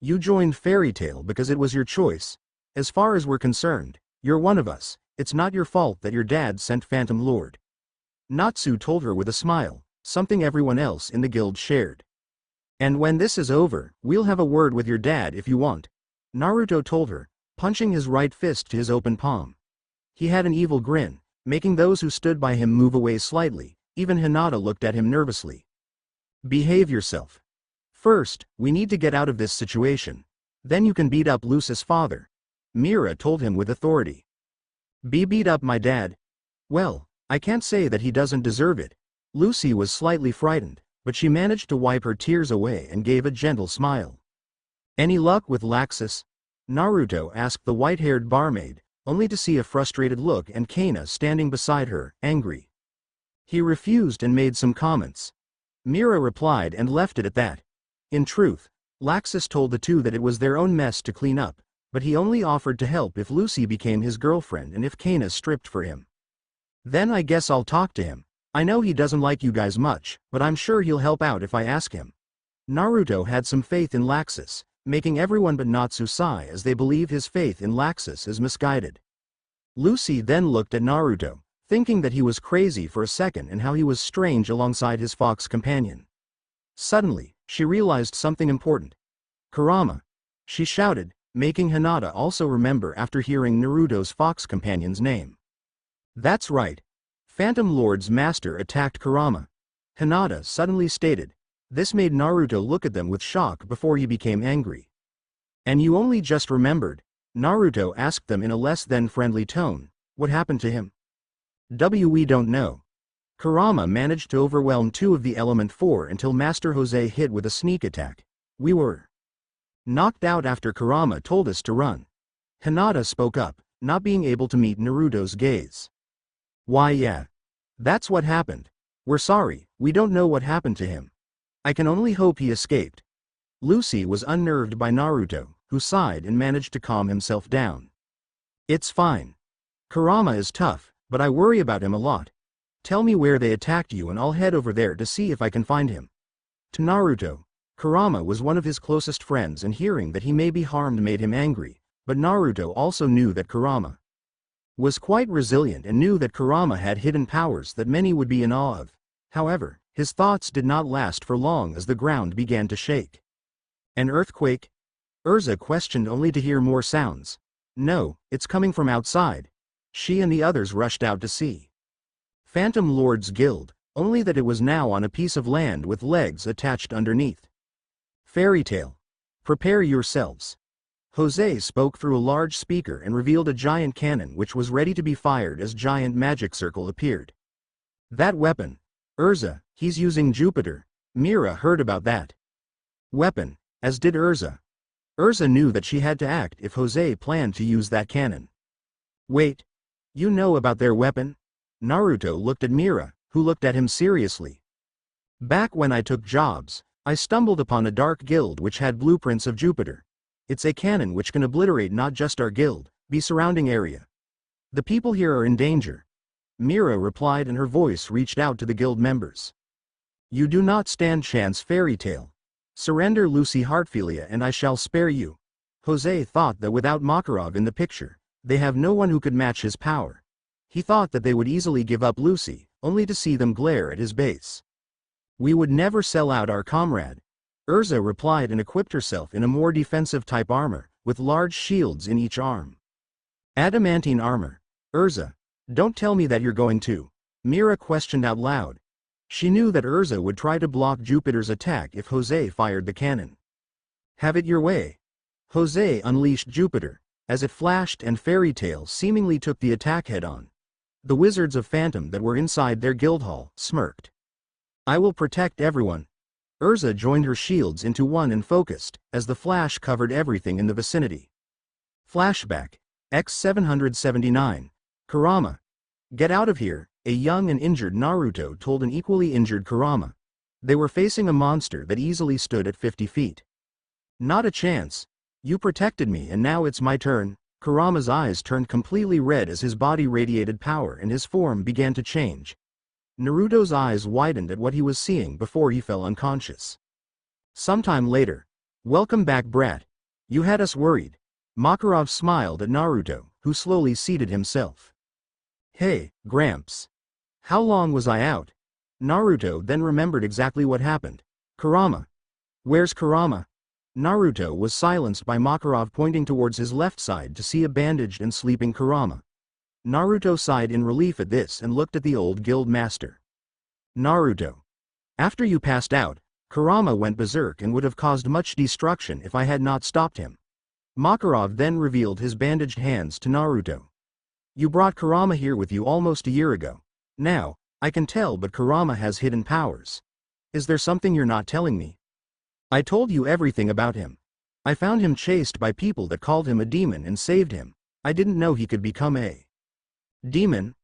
You joined Fairy Tail because it was your choice. As far as we're concerned, you're one of us. It's not your fault that your dad sent Phantom Lord. Natsu told her with a smile, something everyone else in the guild shared. And when this is over, we'll have a word with your dad if you want. Naruto told her, punching his right fist to his open palm. He had an evil grin, making those who stood by him move away slightly. Even Hinata looked at him nervously. Behave yourself. First, we need to get out of this situation. Then you can beat up Lucy's father. Mira told him with authority. Beat up my dad? Well, I can't say that he doesn't deserve it. Lucy was slightly frightened, but she managed to wipe her tears away and gave a gentle smile. Any luck with Laxus? Naruto asked the white-haired barmaid, only to see a frustrated look and Kana standing beside her, angry. He refused and made some comments. Mira replied and left it at that. In truth, Laxus told the two that it was their own mess to clean up, but he only offered to help if Lucy became his girlfriend and if Kana stripped for him. Then I guess I'll talk to him. I know he doesn't like you guys much, but I'm sure he'll help out if I ask him. Naruto had some faith in Laxus, making everyone but Natsu sigh as they believe his faith in Laxus is misguided. Lucy then looked at Naruto, thinking that he was crazy for a second and how he was strange alongside his fox companion. Suddenly, she realized something important. Kurama! She shouted, making Hinata also remember after hearing Naruto's fox companion's name. That's right. Phantom Lord's master attacked Kurama. Hinata suddenly stated. This made Naruto look at them with shock before he became angry. And you only just remembered? Naruto asked them in a less than friendly tone. What happened to him? We don't know. Kurama managed to overwhelm 2 of the element 4 until Master Jose hit with a sneak attack. We were knocked out after Kurama told us to run. Hinata spoke up, not being able to meet Naruto's gaze. Why yeah. That's what happened. We're sorry, we don't know what happened to him. I can only hope he escaped. Lucy was unnerved by Naruto, who sighed and managed to calm himself down. It's fine. Kurama is tough, but I worry about him a lot. Tell me where they attacked you and I'll head over there to see if I can find him. To Naruto, Kurama was one of his closest friends and hearing that he may be harmed made him angry, but Naruto also knew that Kurama was quite resilient and knew that Kurama had hidden powers that many would be in awe of. However, his thoughts did not last for long as the ground began to shake. An earthquake? Erza questioned only to hear more sounds. No, it's coming from outside. She and the others rushed out to see. Phantom Lord's Guild, only that it was now on a piece of land with legs attached underneath. Fairy tale. Prepare yourselves. Jose spoke through a large speaker and revealed a giant cannon which was ready to be fired as giant magic circle appeared. That weapon. Erza, he's using Jupiter. Mira heard about that weapon, as did Erza. Erza knew that she had to act if Jose planned to use that cannon. Wait. You know about their weapon? Naruto looked at Mira, who looked at him seriously. Back when I took jobs, I stumbled upon a dark guild which had blueprints of Jupiter. It's a cannon which can obliterate not just our guild, but surrounding area. The people here are in danger. Mira replied and her voice reached out to the guild members. You do not stand chance fairy tale. Surrender Lucy Heartfilia and I shall spare you. Jose thought that without Makarov in the picture, they have no one who could match his power. He thought that they would easily give up Lucy, only to see them glare at his base. We would never sell out our comrade. Erza replied and equipped herself in a more defensive type armor, with large shields in each arm. Adamantine armor. Erza, don't tell me that you're going to. Mira questioned out loud. She knew that Erza would try to block Jupiter's attack if Jose fired the cannon. Have it your way. Jose unleashed Jupiter, as it flashed and Fairy Tail seemingly took the attack head-on. The wizards of Phantom that were inside their guild hall smirked. I will protect everyone. Erza joined her shields into one and focused, as the flash covered everything in the vicinity. Flashback. X779. Kurama. Get out of here, a young and injured Naruto told an equally injured Kurama. They were facing a monster that easily stood at 50 feet. Not a chance. You protected me and now it's my turn. Kurama's eyes turned completely red as his body radiated power and his form began to change. Naruto's eyes widened at what he was seeing before he fell unconscious. Sometime later. Welcome back, brat. You had us worried. Makarov smiled at Naruto, who slowly seated himself. Hey, Gramps. How long was I out? Naruto then remembered exactly what happened. Kurama. Where's Kurama? Naruto was silenced by Makarov pointing towards his left side to see a bandaged and sleeping Kurama. Naruto sighed in relief at this and looked at the old guild master. Naruto. After you passed out, Kurama went berserk and would have caused much destruction if I had not stopped him. Makarov then revealed his bandaged hands to Naruto. You brought Kurama here with you almost a year ago. Now, I can tell but Kurama has hidden powers. Is there something you're not telling me? I told you everything about him. I found him chased by people that called him a demon and saved him. I didn't know he could become a demon.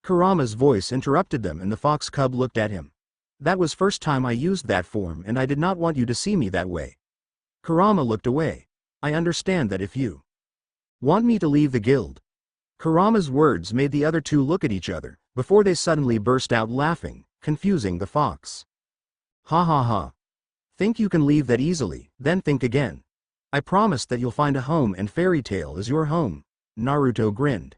Kurama's voice interrupted them and the fox cub looked at him. That was first time I used that form and I did not want you to see me that way. Kurama looked away. I understand that if you want me to leave the guild. Kurama's words made the other two look at each other, before they suddenly burst out laughing, confusing the fox. Ha ha ha. Think you can leave that easily, then think again. I promise that you'll find a home and fairy tale is your home. Naruto grinned.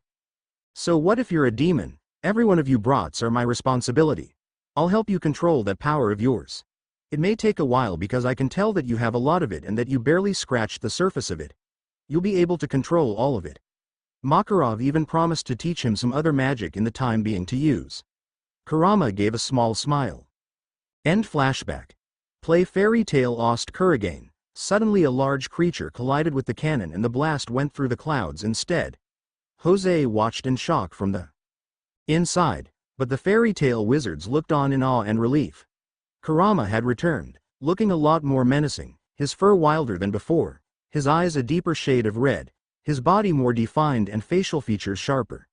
So what if you're a demon? Every one of you brats are my responsibility. I'll help you control that power of yours. It may take a while because I can tell that you have a lot of it and that you barely scratched the surface of it. You'll be able to control all of it. Makarov even promised to teach him some other magic in the time being to use. Kurama gave a small smile. End flashback. Play Fairy Tale Ost Kuragain. Suddenly a large creature collided with the cannon and the blast went through the clouds instead. Jose watched in shock from the inside, but the fairy tale wizards looked on in awe and relief. Kurama had returned, looking a lot more menacing, his fur wilder than before, his eyes a deeper shade of red, his body more defined and facial features sharper.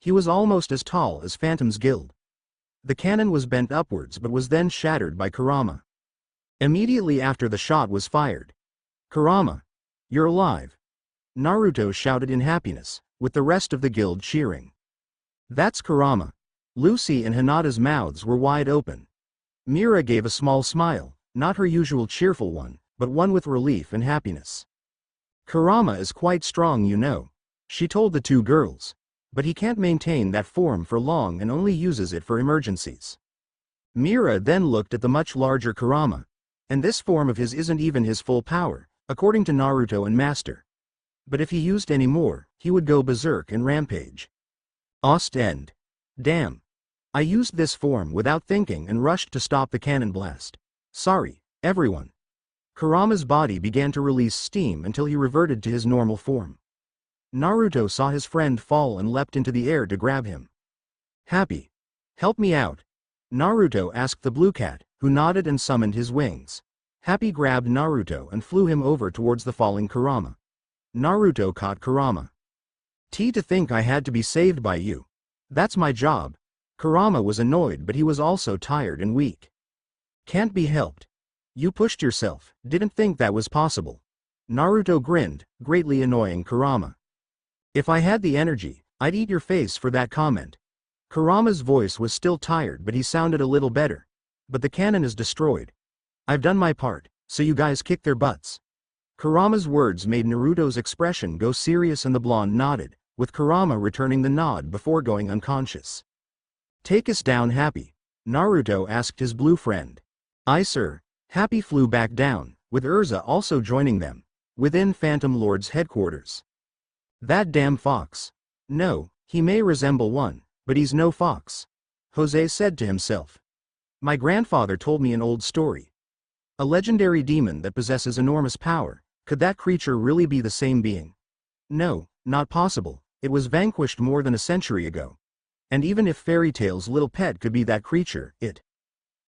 He was almost as tall as Phantom's Guild. The cannon was bent upwards but was then shattered by Kurama. Immediately after the shot was fired. Kurama, you're alive. Naruto shouted in happiness, with the rest of the guild cheering. That's Kurama. Lucy and Hinata's mouths were wide open. Mira gave a small smile, not her usual cheerful one, but one with relief and happiness. Kurama is quite strong, you know, she told the two girls. But he can't maintain that form for long and only uses it for emergencies. Mira then looked at the much larger Kurama. And this form of his isn't even his full power, according to Naruto and Master. But if he used any more, he would go berserk and rampage. Ost end. Damn. I used this form without thinking and rushed to stop the cannon blast. Sorry, everyone. Kurama's body began to release steam until he reverted to his normal form. Naruto saw his friend fall and leapt into the air to grab him. Happy. Help me out. Naruto asked the blue cat, who nodded and summoned his wings. Happy grabbed Naruto and flew him over towards the falling Kurama. Naruto caught Kurama. To think I had to be saved by you. That's my job. Kurama was annoyed but he was also tired and weak. Can't be helped. You pushed yourself, didn't think that was possible. Naruto grinned, greatly annoying Kurama. If I had the energy, I'd eat your face for that comment. Kurama's voice was still tired but he sounded a little better. But the cannon is destroyed. I've done my part, so you guys kick their butts. Kurama's words made Naruto's expression go serious and the blonde nodded, with Kurama returning the nod before going unconscious. Take us down, Happy. Naruto asked his blue friend. Aye, sir. Happy flew back down, with Erza also joining them, within Phantom Lord's headquarters. That damn fox. No, he may resemble one, but he's no fox. Jose said to himself. My grandfather told me an old story. A legendary demon that possesses enormous power. Could that creature really be the same being? No, not possible. It was vanquished more than a century ago. And even if Fairy Tale's little pet could be that creature, it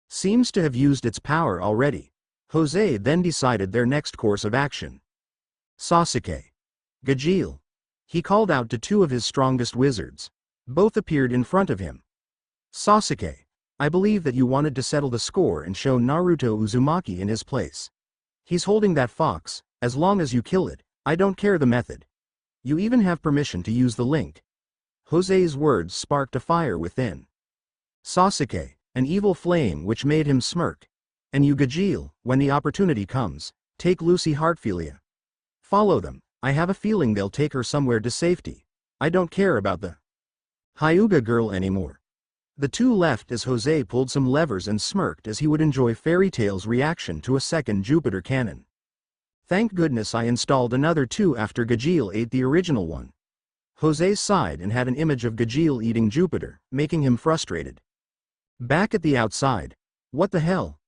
seems to have used its power already. Jose then decided their next course of action. Sasuke. Gajeel. He called out to two of his strongest wizards. Both appeared in front of him. Sasuke, I believe that you wanted to settle the score and show Naruto Uzumaki in his place. He's holding that fox, as long as you kill it, I don't care the method. You even have permission to use the link. Jose's words sparked a fire within Sasuke, an evil flame which made him smirk. And you Gajeel, when the opportunity comes, take Lucy Heartfilia. Follow them, I have a feeling they'll take her somewhere to safety. I don't care about the Hyuga girl anymore. The two left as Jose pulled some levers and smirked as he would enjoy Fairy Tale's reaction to a second Jupiter cannon. Thank goodness I installed another two after Gajeel ate the original one. Jose sighed and had an image of Gajeel eating Jupiter, making him frustrated. Back at the outside. What the hell?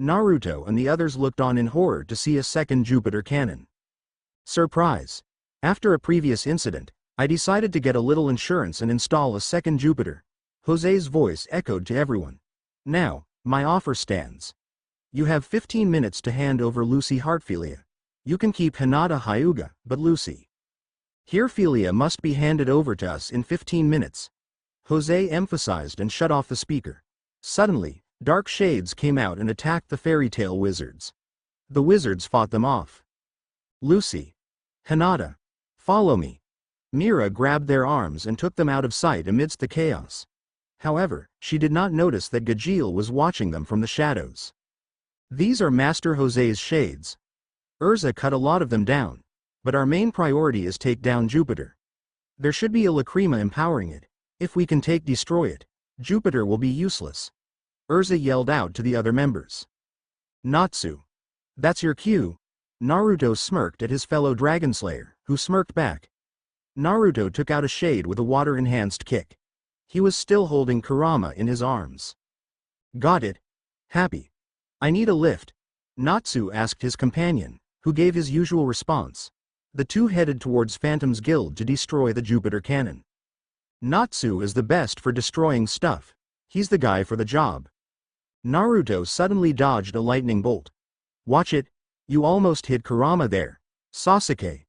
Naruto and the others looked on in horror to see a second Jupiter cannon. Surprise. After a previous incident, I decided to get a little insurance and install a second Jupiter. Jose's voice echoed to everyone. Now, my offer stands. You have 15 minutes to hand over Lucy Heartfilia. You can keep Hinata Hyuga, but Lucy Heartfilia must be handed over to us in 15 minutes. Jose emphasized and shut off the speaker. Suddenly, dark shades came out and attacked the Fairy Tale wizards. The wizards fought them off. Lucy. Hinata. Follow me. Mira grabbed their arms and took them out of sight amidst the chaos. However, she did not notice that Gajeel was watching them from the shadows. These are Master Jose's shades. Erza cut a lot of them down. But our main priority is take down Jupiter. There should be a lacrima empowering it. If we can destroy it, Jupiter will be useless. Erza yelled out to the other members. Natsu. That's your cue. Naruto smirked at his fellow Dragon Slayer, who smirked back. Naruto took out a shade with a water-enhanced kick. He was still holding Kurama in his arms. Got it. Happy. I need a lift. Natsu asked his companion, who gave his usual response. The two headed towards Phantom's Guild to destroy the Jupiter cannon. Natsu is the best for destroying stuff. He's the guy for the job. Naruto suddenly dodged a lightning bolt. Watch it. You almost hit Kurama there. Sasuke.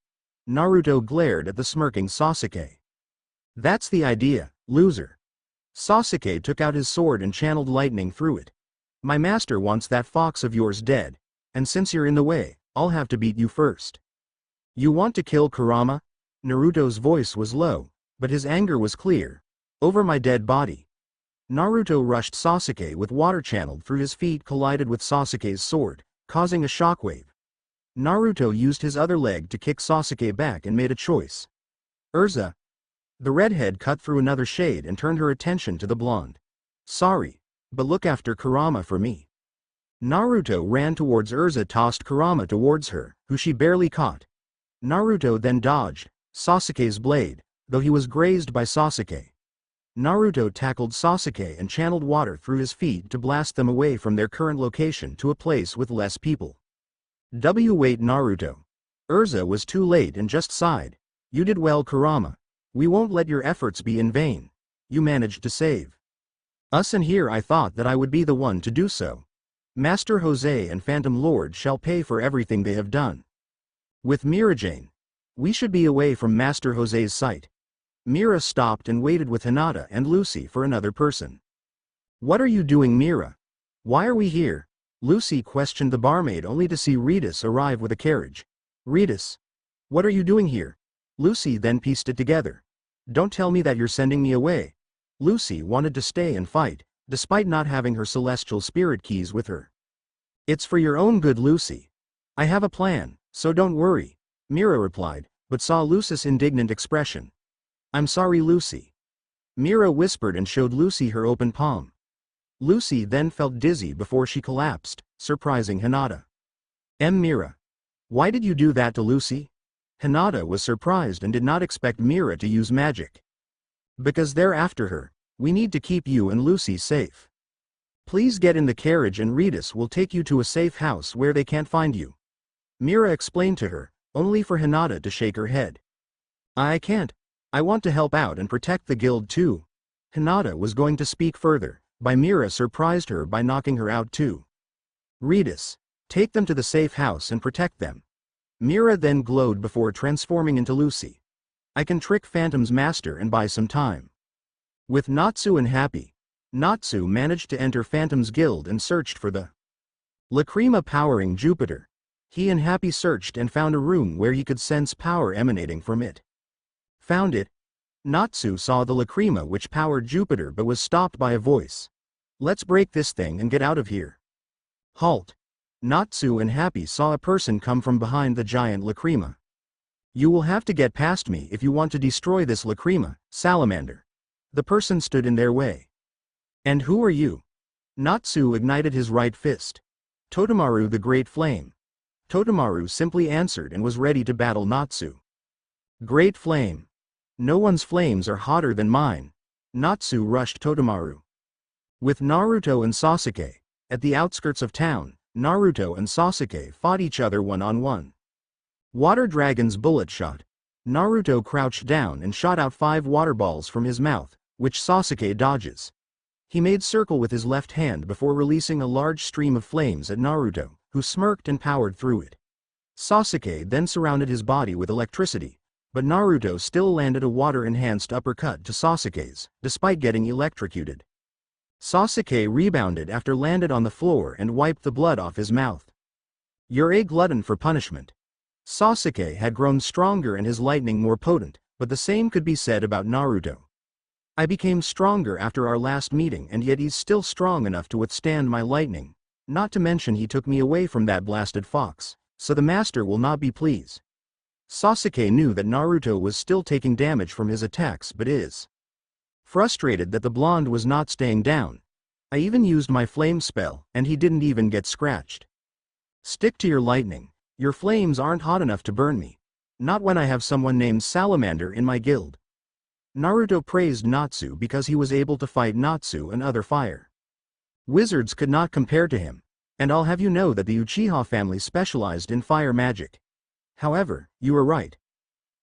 Naruto glared at the smirking Sasuke. That's the idea, loser. Sasuke took out his sword and channeled lightning through it. My master wants that fox of yours dead, and since you're in the way, I'll have to beat you first. You want to kill Kurama? Naruto's voice was low, but his anger was clear. Over my dead body. Naruto rushed Sasuke with water channeled through his feet collided with Sasuke's sword, causing a shockwave. Naruto used his other leg to kick Sasuke back and made a choice. Erza. The redhead cut through another shade and turned her attention to the blonde. Sorry, but look after Kurama for me. Naruto ran towards Erza tossed Kurama towards her, who she barely caught. Naruto then dodged Sasuke's blade, though he was grazed by Sasuke. Naruto tackled Sasuke and channeled water through his feet to blast them away from their current location to a place with less people. Wait Naruto. Erza was too late and just sighed. You did well Kurama. We won't let your efforts be in vain. You managed to save us and here I thought that I would be the one to do so. Master Jose and Phantom Lord shall pay for everything they have done. With Mirajane. We should be away from Master Jose's sight. Mira stopped and waited with Hinata and Lucy for another person. What are you doing Mira? Why are we here? Lucy questioned the barmaid only to see Ritas arrive with a carriage. Ritas. What are you doing here? Lucy then pieced it together. Don't tell me that you're sending me away. Lucy wanted to stay and fight, despite not having her celestial spirit keys with her. It's for your own good Lucy. I have a plan, so don't worry, Mira replied, but saw Lucy's indignant expression. I'm sorry Lucy. Mira whispered and showed Lucy her open palm. Lucy then felt dizzy before she collapsed, surprising Hinata. Mira. Why did you do that to Lucy? Hinata was surprised and did not expect Mira to use magic. Because they're after her. We need to keep you and Lucy safe. Please get in the carriage and Ritas will take you to a safe house where they can't find you. Mira explained to her, only for Hinata to shake her head. I can't. I want to help out and protect the guild too. Hinata was going to speak further, but Mira surprised her by knocking her out too. Ritas, take them to the safe house and protect them. Mira then glowed before transforming into Lucy. I can trick Phantom's master and buy some time. With Natsu and Happy, Natsu managed to enter Phantom's guild and searched for the lacrima powering Jupiter. He and Happy searched and found a room where he could sense power emanating from it. Found it. Natsu saw the lacrima which powered Jupiter but was stopped by a voice. Let's break this thing and get out of here. Halt. Natsu and Happy saw a person come from behind the giant lacrima. You will have to get past me if you want to destroy this lacrima, salamander. The person stood in their way. And who are you? Natsu ignited his right fist. Totemaru the Great Flame. Totemaru simply answered and was ready to battle Natsu. Great Flame. No one's flames are hotter than mine. Natsu rushed Totemaru. With Naruto and Sasuke, at the outskirts of town, Naruto and Sasuke fought each other one-on-one. Water Dragon's bullet shot. Naruto crouched down and shot out 5 water balls from his mouth, which Sasuke dodges. He made circle with his left hand before releasing a large stream of flames at Naruto, who smirked and powered through it. Sasuke then surrounded his body with electricity, but Naruto still landed a water-enhanced uppercut to Sasuke's, despite getting electrocuted. Sasuke rebounded after landed on the floor and wiped the blood off his mouth. You're a glutton for punishment. Sasuke had grown stronger and his lightning more potent, but the same could be said about Naruto. I became stronger after our last meeting and yet he's still strong enough to withstand my lightning, not to mention he took me away from that blasted fox, so the master will not be pleased. Sasuke knew that Naruto was still taking damage from his attacks but is frustrated that the blonde was not staying down. I even used my flame spell, and he didn't even get scratched. Stick to your lightning. Your flames aren't hot enough to burn me. Not when I have someone named Salamander in my guild. Naruto praised Natsu because he was able to fight Natsu and other fire wizards could not compare to him, and I'll have you know that the Uchiha family specialized in fire magic. However, you were right.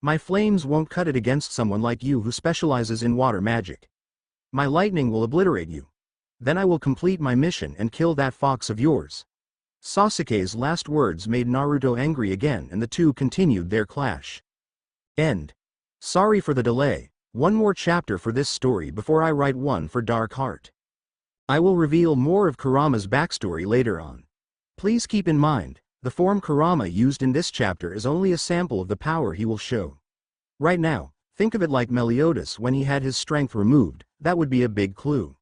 My flames won't cut it against someone like you who specializes in water magic. My lightning will obliterate you. Then I will complete my mission and kill that fox of yours. Sasuke's last words made Naruto angry again and the two continued their clash. End. Sorry for the delay, one more chapter for this story before I write one for Dark Heart. I will reveal more of Kurama's backstory later on. Please keep in mind, the form Kurama used in this chapter is only a sample of the power he will show. Right now, think of it like Meliodas when he had his strength removed, that would be a big clue.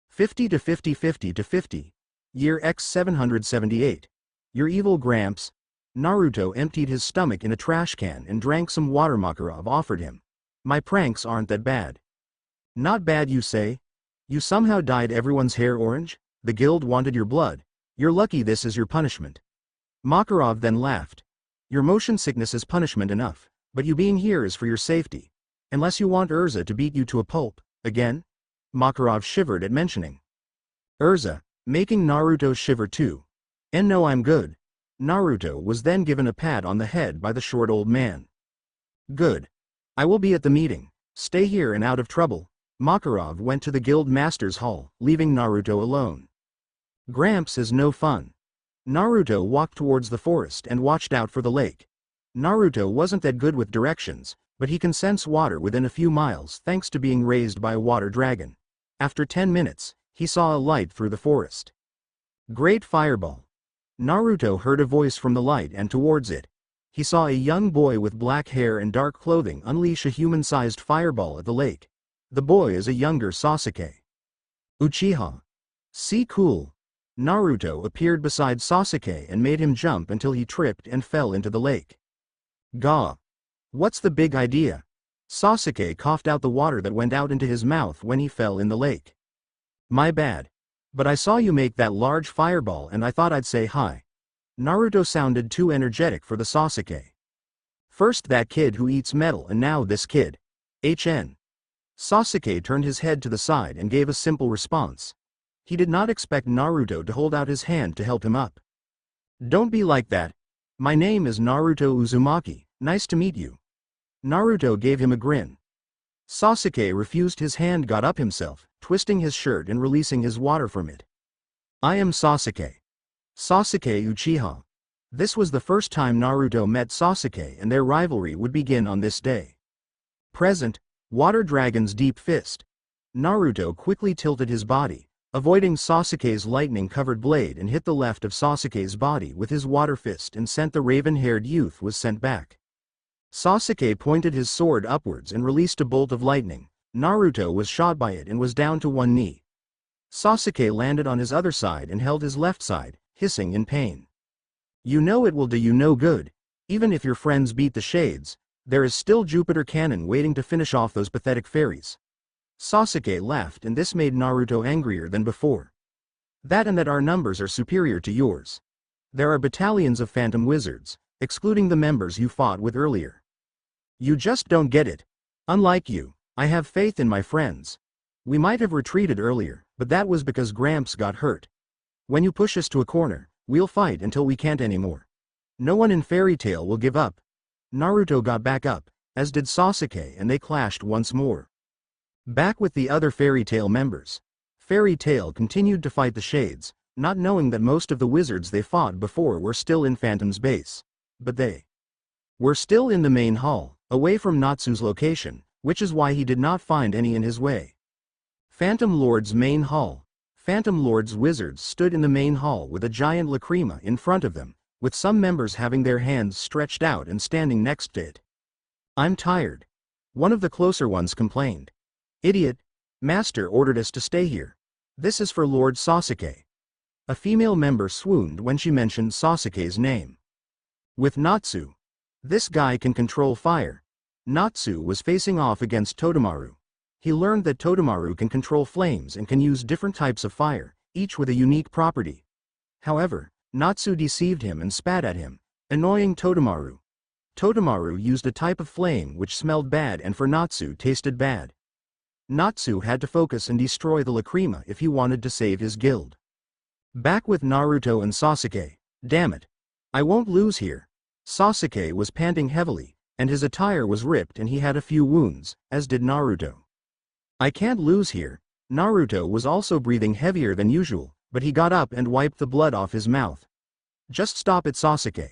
50 to 50 50 to 50. Year X 778. Your evil Gramps. Naruto emptied his stomach in a trash can and drank some water Makarov offered him. My pranks aren't that bad. Not bad you say? You somehow dyed everyone's hair orange? The guild wanted your blood. You're lucky this is your punishment. Makarov then laughed. Your motion sickness is punishment enough, but you being here is for your safety. Unless you want Erza to beat you to a pulp, again? Makarov shivered at mentioning Erza, making Naruto shiver too. And no, I'm good. Naruto was then given a pat on the head by the short old man. Good. I will be at the meeting. Stay here and out of trouble. Makarov went to the guild master's hall, leaving Naruto alone. Gramps is no fun. Naruto walked towards the forest and watched out for the lake. Naruto wasn't that good with directions, but he can sense water within a few miles thanks to being raised by a water dragon. After 10 minutes, he saw a light through the forest. Great fireball. Naruto heard a voice from the light and towards it. He saw a young boy with black hair and dark clothing unleash a human-sized fireball at the lake. The boy is a younger Sasuke. Uchiha. See cool. Naruto appeared beside Sasuke and made him jump until he tripped and fell into the lake. Gah. What's the big idea? Sasuke coughed out the water that went out into his mouth when he fell in the lake. My bad. But I saw you make that large fireball and I thought I'd say hi. Naruto sounded too energetic for the Sasuke. First that kid who eats metal and now this kid. HN. Sasuke turned his head to the side and gave a simple response. He did not expect Naruto to hold out his hand to help him up. Don't be like that. My name is Naruto Uzumaki, nice to meet you. Naruto gave him a grin. Sasuke refused his hand got up himself, twisting his shirt and releasing his water from it. I am Sasuke. Sasuke Uchiha. This was the first time Naruto met Sasuke and their rivalry would begin on this day. Present, Water Dragon's deep fist. Naruto quickly tilted his body, avoiding Sasuke's lightning-covered blade and hit the left of Sasuke's body with his water fist and sent the raven-haired youth was sent back. Sasuke pointed his sword upwards and released a bolt of lightning. Naruto was shot by it and was down to one knee. Sasuke landed on his other side and held his left side, hissing in pain. You know it will do you no good. Even if your friends beat the shades, there is still Jupiter Cannon waiting to finish off those pathetic fairies. Sasuke laughed and this made Naruto angrier than before. That and that our numbers are superior to yours. There are battalions of phantom wizards, excluding the members you fought with earlier. You just don't get it. Unlike you, I have faith in my friends. We might have retreated earlier, but that was because Gramps got hurt. When you push us to a corner, we'll fight until we can't anymore. No one in Fairy Tail will give up. Naruto got back up, as did Sasuke and they clashed once more. Back with the other Fairy Tail members. Fairy Tail continued to fight the Shades, not knowing that most of the wizards they fought before were still in Phantom's base. But they were still in the main hall, away from Natsu's location, which is why he did not find any in his way. Phantom Lord's main hall. Phantom Lord's wizards stood in the main hall with a giant lacrima in front of them, with some members having their hands stretched out and standing next to it. I'm tired. One of the closer ones complained. Idiot. Master ordered us to stay here. This is for Lord Sasuke. A female member swooned when she mentioned Sasuke's name. With Natsu. This guy can control fire. Natsu was facing off against Totemaru. He learned that Totemaru can control flames and can use different types of fire, each with a unique property. However, Natsu deceived him and spat at him, annoying Totemaru. Totemaru used a type of flame which smelled bad and for Natsu tasted bad. Natsu had to focus and destroy the lacrima if he wanted to save his guild. Back with Naruto and Sasuke. Damn it. I won't lose here. Sasuke was panting heavily, and his attire was ripped and he had a few wounds, as did Naruto. I can't lose here. Naruto was also breathing heavier than usual, but he got up and wiped the blood off his mouth. Just stop it, Sasuke.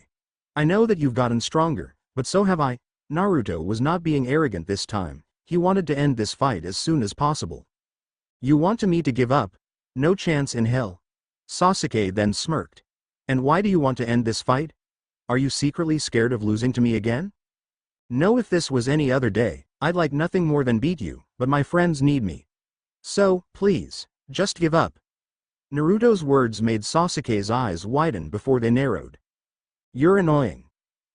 I know that you've gotten stronger, but so have I. Naruto was not being arrogant this time. He wanted to end this fight as soon as possible. You want me to give up? No chance in hell. Sasuke then smirked. And why do you want to end this fight? Are you secretly scared of losing to me again? No, if this was any other day, I'd like nothing more than beat you, but my friends need me. So, please, just give up. Naruto's words made Sasuke's eyes widen before they narrowed. You're annoying.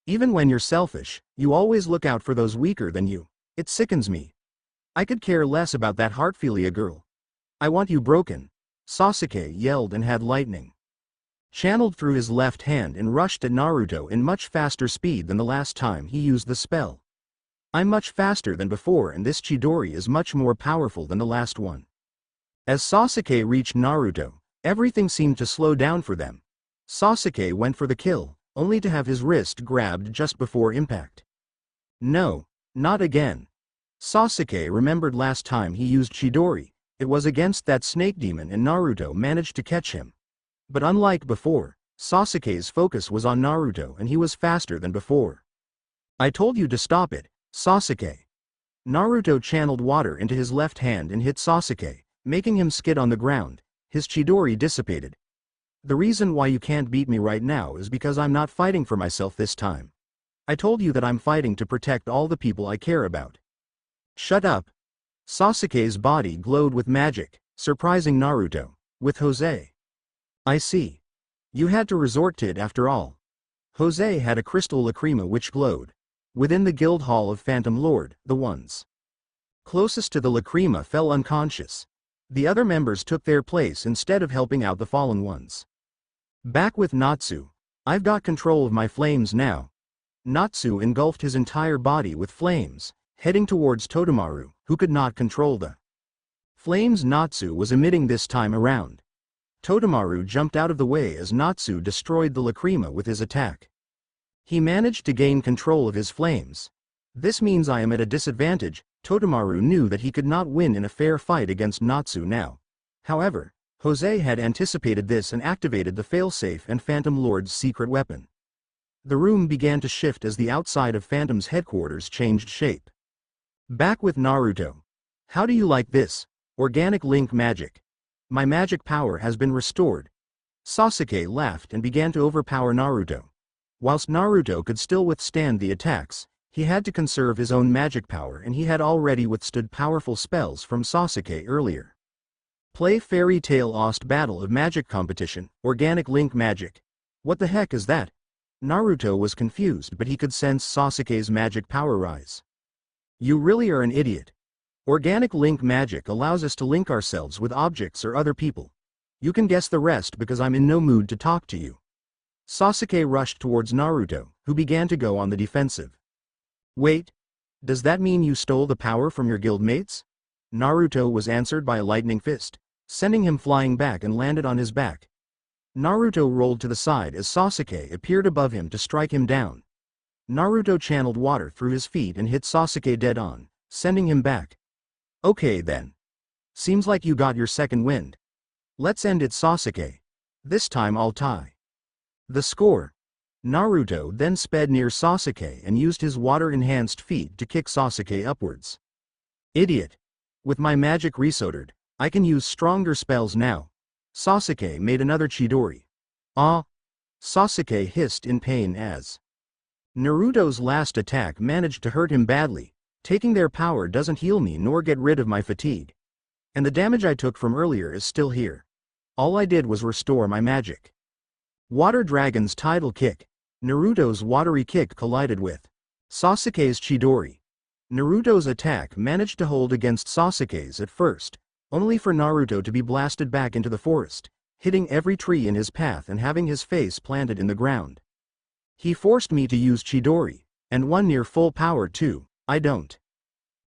Even when you're selfish, you always look out for those weaker than you. It sickens me. I could care less about that Heartfilia girl. I want you broken. Sasuke yelled and had lightning channeled through his left hand and rushed at Naruto in much faster speed than the last time he used the spell. I'm much faster than before and this Chidori is much more powerful than the last one. As Sasuke reached Naruto, everything seemed to slow down for them. Sasuke went for the kill, only to have his wrist grabbed just before impact. No, not again. Sasuke remembered last time he used Chidori, it was against that snake demon and Naruto managed to catch him. But unlike before, Sasuke's focus was on Naruto and he was faster than before. I told you to stop it, Sasuke. Naruto channeled water into his left hand and hit Sasuke, making him skid on the ground. His Chidori dissipated. The reason why you can't beat me right now is because I'm not fighting for myself this time. I told you that I'm fighting to protect all the people I care about. Shut up. Sasuke's body glowed with magic, surprising Naruto. With Jose. I see. You had to resort to it after all. Jose had a crystal lacrima which glowed. Within the guild hall of Phantom Lord, the ones closest to the lacrima fell unconscious. The other members took their place instead of helping out the fallen ones. Back with Natsu. I've got control of my flames now. Natsu engulfed his entire body with flames, heading towards Totemaru, who could not control the flames Natsu was emitting this time around. Totemaru jumped out of the way as Natsu destroyed the lacrima with his attack. He managed to gain control of his flames. This means I am at a disadvantage. Totemaru knew that he could not win in a fair fight against Natsu now. However, Jose had anticipated this and activated the failsafe and Phantom Lord's secret weapon. The room began to shift as the outside of Phantom's headquarters changed shape. Back with Naruto. How do you like this? Organic link magic. My magic power has been restored. Sasuke laughed and began to overpower Naruto. Whilst Naruto could still withstand the attacks, he had to conserve his own magic power and he had already withstood powerful spells from Sasuke earlier. Play Fairy Tail Ost Battle of Magic Competition, Organic Link Magic. What the heck is that? Naruto was confused but he could sense Sasuke's magic power rise. You really are an idiot. Organic link magic allows us to link ourselves with objects or other people. You can guess the rest because I'm in no mood to talk to you. Sasuke rushed towards Naruto, who began to go on the defensive. Wait. Does that mean you stole the power from your guildmates? Naruto was answered by a lightning fist, sending him flying back and landed on his back. Naruto rolled to the side as Sasuke appeared above him to strike him down. Naruto channeled water through his feet and hit Sasuke dead on, sending him back. Okay then. Seems like you got your second wind. Let's end it, Sasuke. This time I'll tie the score. Naruto then sped near Sasuke and used his water-enhanced feet to kick Sasuke upwards. Idiot. With my magic resorted, I can use stronger spells now. Sasuke made another Chidori. Ah! Sasuke hissed in pain as Naruto's last attack managed to hurt him badly. Taking their power doesn't heal me nor get rid of my fatigue. And the damage I took from earlier is still here. All I did was restore my magic. Water Dragon's Tidal Kick. Naruto's watery kick collided with Sasuke's Chidori. Naruto's attack managed to hold against Sasuke's at first, only for Naruto to be blasted back into the forest, hitting every tree in his path and having his face planted in the ground. He forced me to use Chidori, and one near full power too. I don't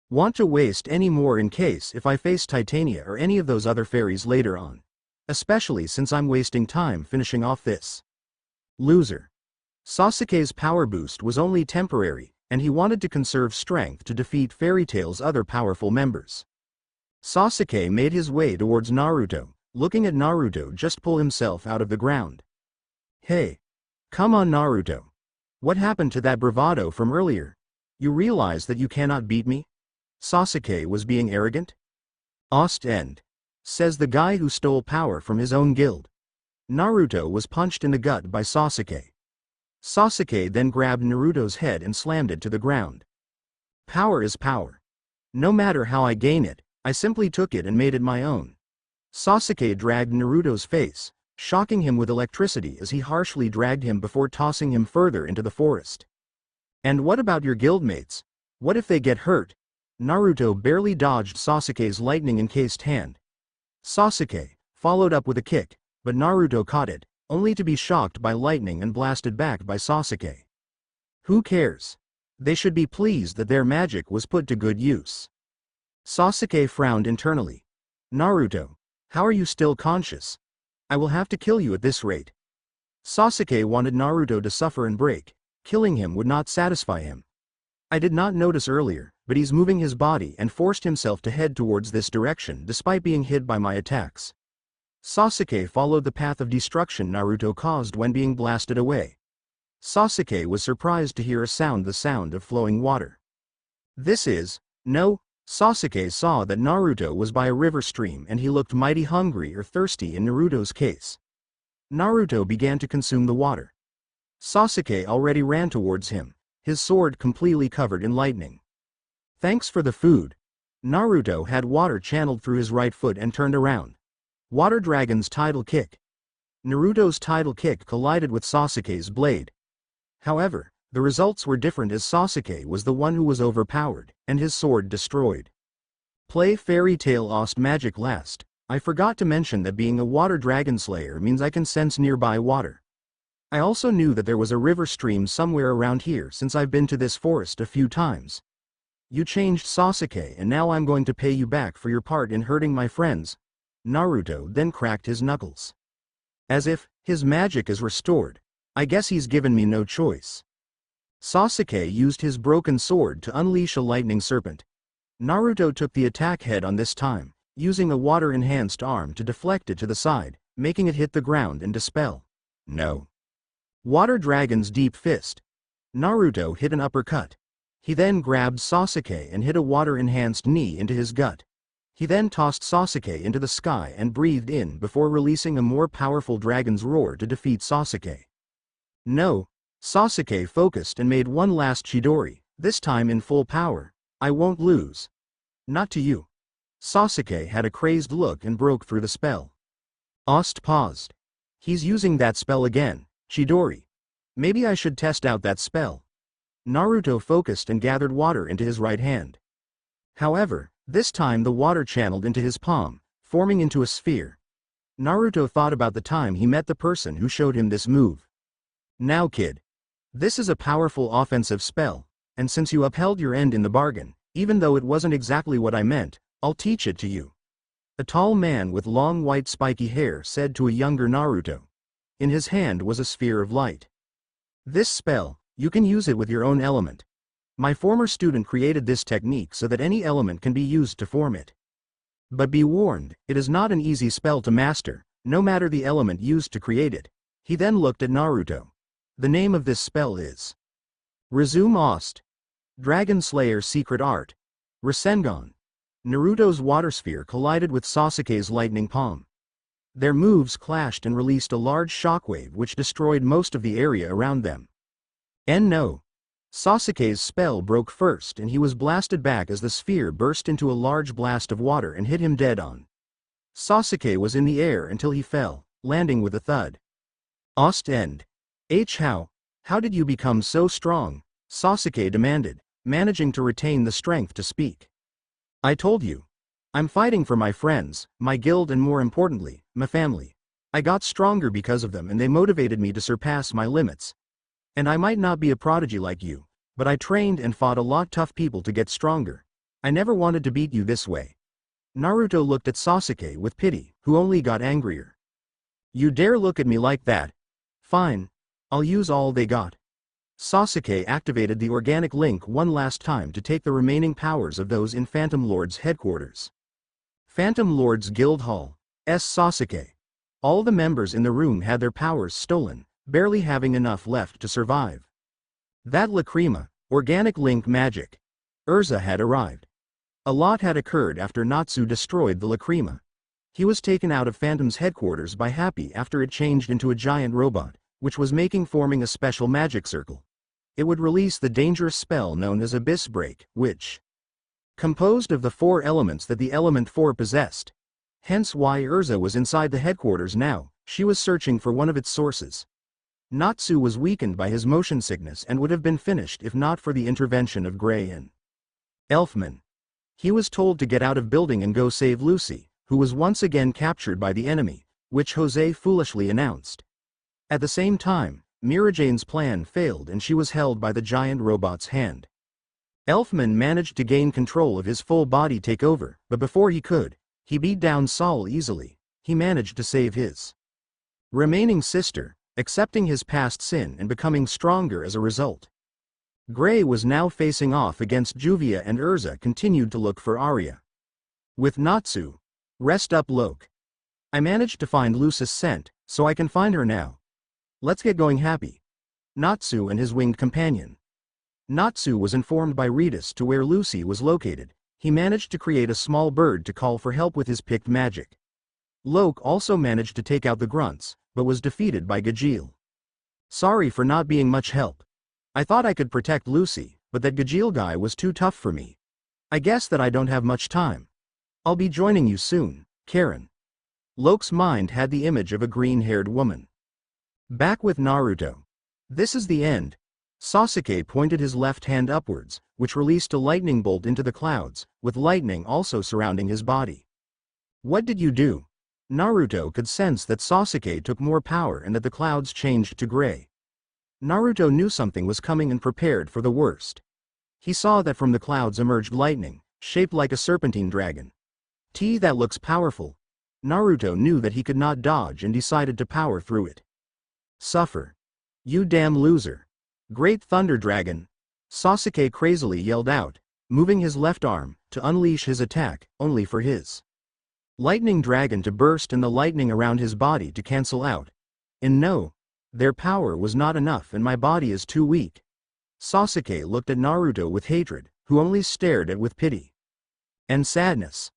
want to waste any more in case if I face Titania or any of those other fairies later on. Especially since I'm wasting time finishing off this loser. Sasuke's power boost was only temporary, and he wanted to conserve strength to defeat Fairy Tail's other powerful members. Sasuke made his way towards Naruto, looking at Naruto just pull himself out of the ground. Hey! Come on Naruto! What happened to that bravado from earlier? You realize that you cannot beat me? Sasuke was being arrogant? Ost end. Says the guy who stole power from his own guild. Naruto was punched in the gut by Sasuke. Sasuke then grabbed Naruto's head and slammed it to the ground. Power is power. No matter how I gain it, I simply took it and made it my own. Sasuke dragged Naruto's face, shocking him with electricity as he harshly dragged him before tossing him further into the forest. And what about your guildmates? What if they get hurt? Naruto barely dodged Sasuke's lightning-encased hand. Sasuke followed up with a kick, but Naruto caught it, only to be shocked by lightning and blasted back by Sasuke. Who cares? They should be pleased that their magic was put to good use. Sasuke frowned internally. Naruto, how are you still conscious? I will have to kill you at this rate. Sasuke wanted Naruto to suffer and break. Killing him would not satisfy him. I did not notice earlier, but he's moving his body and forced himself to head towards this direction despite being hit by my attacks. Sasuke followed the path of destruction Naruto caused when being blasted away. Sasuke was surprised to hear the sound of flowing water. Sasuke saw that Naruto was by a river stream and he looked mighty hungry or thirsty in Naruto's case. Naruto began to consume the water. Sasuke already ran towards him, his sword completely covered in lightning. Thanks for the food. Naruto had water channeled through his right foot and turned around. Water Dragon's tidal kick. Naruto's tidal kick collided with Sasuke's blade. However, the results were different as Sasuke was the one who was overpowered, and his sword destroyed. Play Fairy Tail Ost Magic last. I forgot to mention that being a Water Dragon Slayer means I can sense nearby water. I also knew that there was a river stream somewhere around here since I've been to this forest a few times. You changed Sasuke and now I'm going to pay you back for your part in hurting my friends. Naruto then cracked his knuckles. As if his magic is restored. I guess he's given me no choice. Sasuke used his broken sword to unleash a lightning serpent. Naruto took the attack head on this time, using a water-enhanced arm to deflect it to the side, making it hit the ground and dispel. No. Water Dragon's deep fist. Naruto hit an uppercut. He then grabbed Sasuke and hit a water-enhanced knee into his gut. He then tossed Sasuke into the sky and breathed in before releasing a more powerful dragon's roar to defeat Sasuke. No. Sasuke focused and made one last Chidori, this time in full power. I won't lose. Not to you. Sasuke had a crazed look and broke through the spell. Ost paused. He's using that spell again, Chidori. Maybe I should test out that spell. Naruto focused and gathered water into his right hand. However, this time the water channeled into his palm, forming into a sphere. Naruto thought about the time he met the person who showed him this move. Now kid. This is a powerful offensive spell, and since you upheld your end in the bargain, even though it wasn't exactly what I meant, I'll teach it to you. A tall man with long white spiky hair said to a younger Naruto. In his hand was a sphere of light. This spell, you can use it with your own element. My former student created this technique so that any element can be used to form it. But be warned, it is not an easy spell to master, no matter the element used to create it. He then looked at Naruto. The name of this spell is Resume Ost. Dragon Slayer Secret Art. Rasengan. Naruto's water sphere collided with Sasuke's lightning palm. Their moves clashed and released a large shockwave which destroyed most of the area around them. And no. Sasuke's spell broke first and he was blasted back as the sphere burst into a large blast of water and hit him dead on. Sasuke was in the air until he fell, landing with a thud. Ost end. How? How did you become so strong? Sasuke demanded, managing to retain the strength to speak. I told you. I'm fighting for my friends, my guild and more importantly, my family. I got stronger because of them and they motivated me to surpass my limits. And I might not be a prodigy like you, but I trained and fought a lot tough people to get stronger. I never wanted to beat you this way. Naruto looked at Sasuke with pity, who only got angrier. You dare look at me like that? Fine. I'll use all they got. Sasuke activated the organic link one last time to take the remaining powers of those in Phantom Lord's headquarters. Phantom Lord's Guild Hall. Sasuke. All the members in the room had their powers stolen, barely having enough left to survive. That lacrima, organic link magic. Erza had arrived. A lot had occurred after Natsu destroyed the lacrima. He was taken out of Phantom's headquarters by Happy after it changed into a giant robot, which was forming a special magic circle. It would release the dangerous spell known as Abyss Break, which composed of the 4 elements that the element 4 possessed. Hence why Erza was inside the headquarters now. She was searching for one of its sources. Natsu was weakened by his motion sickness and would have been finished if not for the intervention of Gray and Elfman. He was told to get out of building and go save Lucy, who was once again captured by the enemy, which Jose foolishly announced. At the same time, Mirajane's plan failed and she was held by the giant robot's hand. Elfman managed to gain control of his full body takeover, but before he could, he beat down Saul easily. He managed to save his remaining sister, accepting his past sin and becoming stronger as a result. Gray was now facing off against Juvia and Erza continued to look for Arya. With Natsu. Rest up Loke. I managed to find Lucy's scent, so I can find her now. Let's get going Happy. Natsu and his winged companion. Natsu was informed by Ritas to where Lucy was located. He managed to create a small bird to call for help with his picked magic. Loke also managed to take out the grunts, but was defeated by Gajeel. Sorry for not being much help. I thought I could protect Lucy, but that Gajeel guy was too tough for me. I guess that I don't have much time. I'll be joining you soon, Karen. Loke's mind had the image of a green-haired woman. Back with Naruto. This is the end. Sasuke pointed his left hand upwards, which released a lightning bolt into the clouds, with lightning also surrounding his body. What did you do? Naruto could sense that Sasuke took more power and that the clouds changed to gray. Naruto knew something was coming and prepared for the worst. He saw that from the clouds emerged lightning, shaped like a serpentine dragon. That looks powerful. Naruto knew that he could not dodge and decided to power through it. Suffer. You damn loser. Great Thunder Dragon. Sasuke crazily yelled out, moving his left arm to unleash his attack, only for his lightning dragon to burst and the lightning around his body to cancel out. And no, their power was not enough and my body is too weak. Sasuke looked at Naruto with hatred, who only stared at with pity and sadness.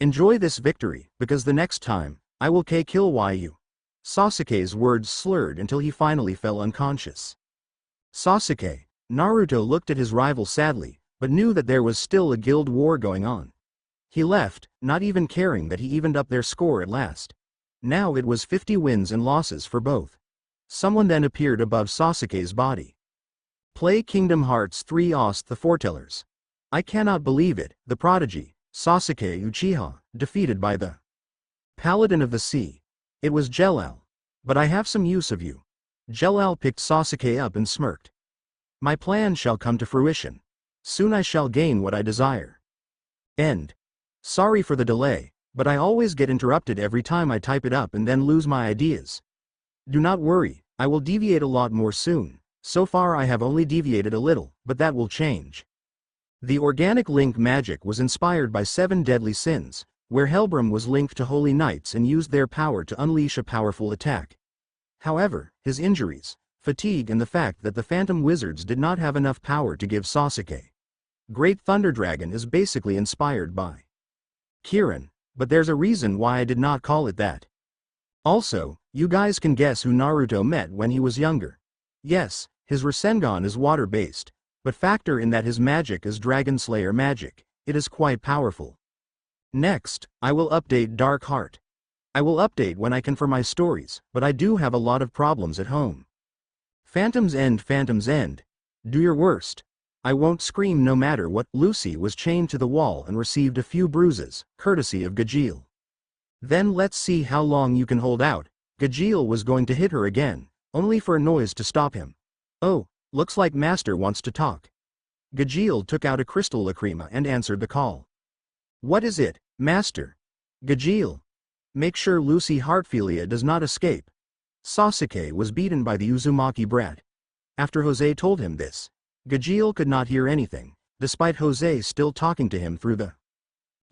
Enjoy this victory, because the next time, I will kill you. Sasuke's words slurred until he finally fell unconscious. Sasuke. Naruto looked at his rival sadly, but knew that there was still a guild war going on. He left, not even caring that he evened up their score at last. Now it was 50 wins and losses for both. Someone then appeared above Sasuke's body. Play Kingdom Hearts 3 Ost the Foretellers. I cannot believe it, the prodigy, Sasuke Uchiha, defeated by the Paladin of the Sea. It was Jelal. But I have some use of you. Jelal picked Sasuke up and smirked. My plan shall come to fruition. Soon I shall gain what I desire. End. Sorry for the delay, but I always get interrupted every time I type it up and then lose my ideas. Do not worry, I will deviate a lot more soon. So far I have only deviated a little, but that will change. The organic link magic was inspired by 7 deadly sins, where Helbram was linked to holy knights and used their power to unleash a powerful attack. However, his injuries, fatigue and the fact that the Phantom Wizards did not have enough power to give Sasuke. Great Thunder Dragon is basically inspired by Kirin, but there's a reason why I did not call it that. Also, you guys can guess who Naruto met when he was younger. Yes, his Rasengan is water-based, but factor in that his magic is Dragon Slayer magic. It is quite powerful. Next, I will update Dark Heart. I will update when I can for my stories, but I do have a lot of problems at home. Phantom's End, Phantom's End. Do your worst. I won't scream no matter what. Lucy was chained to the wall and received a few bruises, courtesy of Gajeel. Then let's see how long you can hold out. Gajeel was going to hit her again, only for a noise to stop him. Oh, looks like Master wants to talk. Gajeel took out a crystal lacrima and answered the call. What is it, Master? Gajeel. Make sure Lucy Heartfilia does not escape. Sasuke was beaten by the Uzumaki brat. After Jose told him this, Gajeel could not hear anything, despite Jose still talking to him through the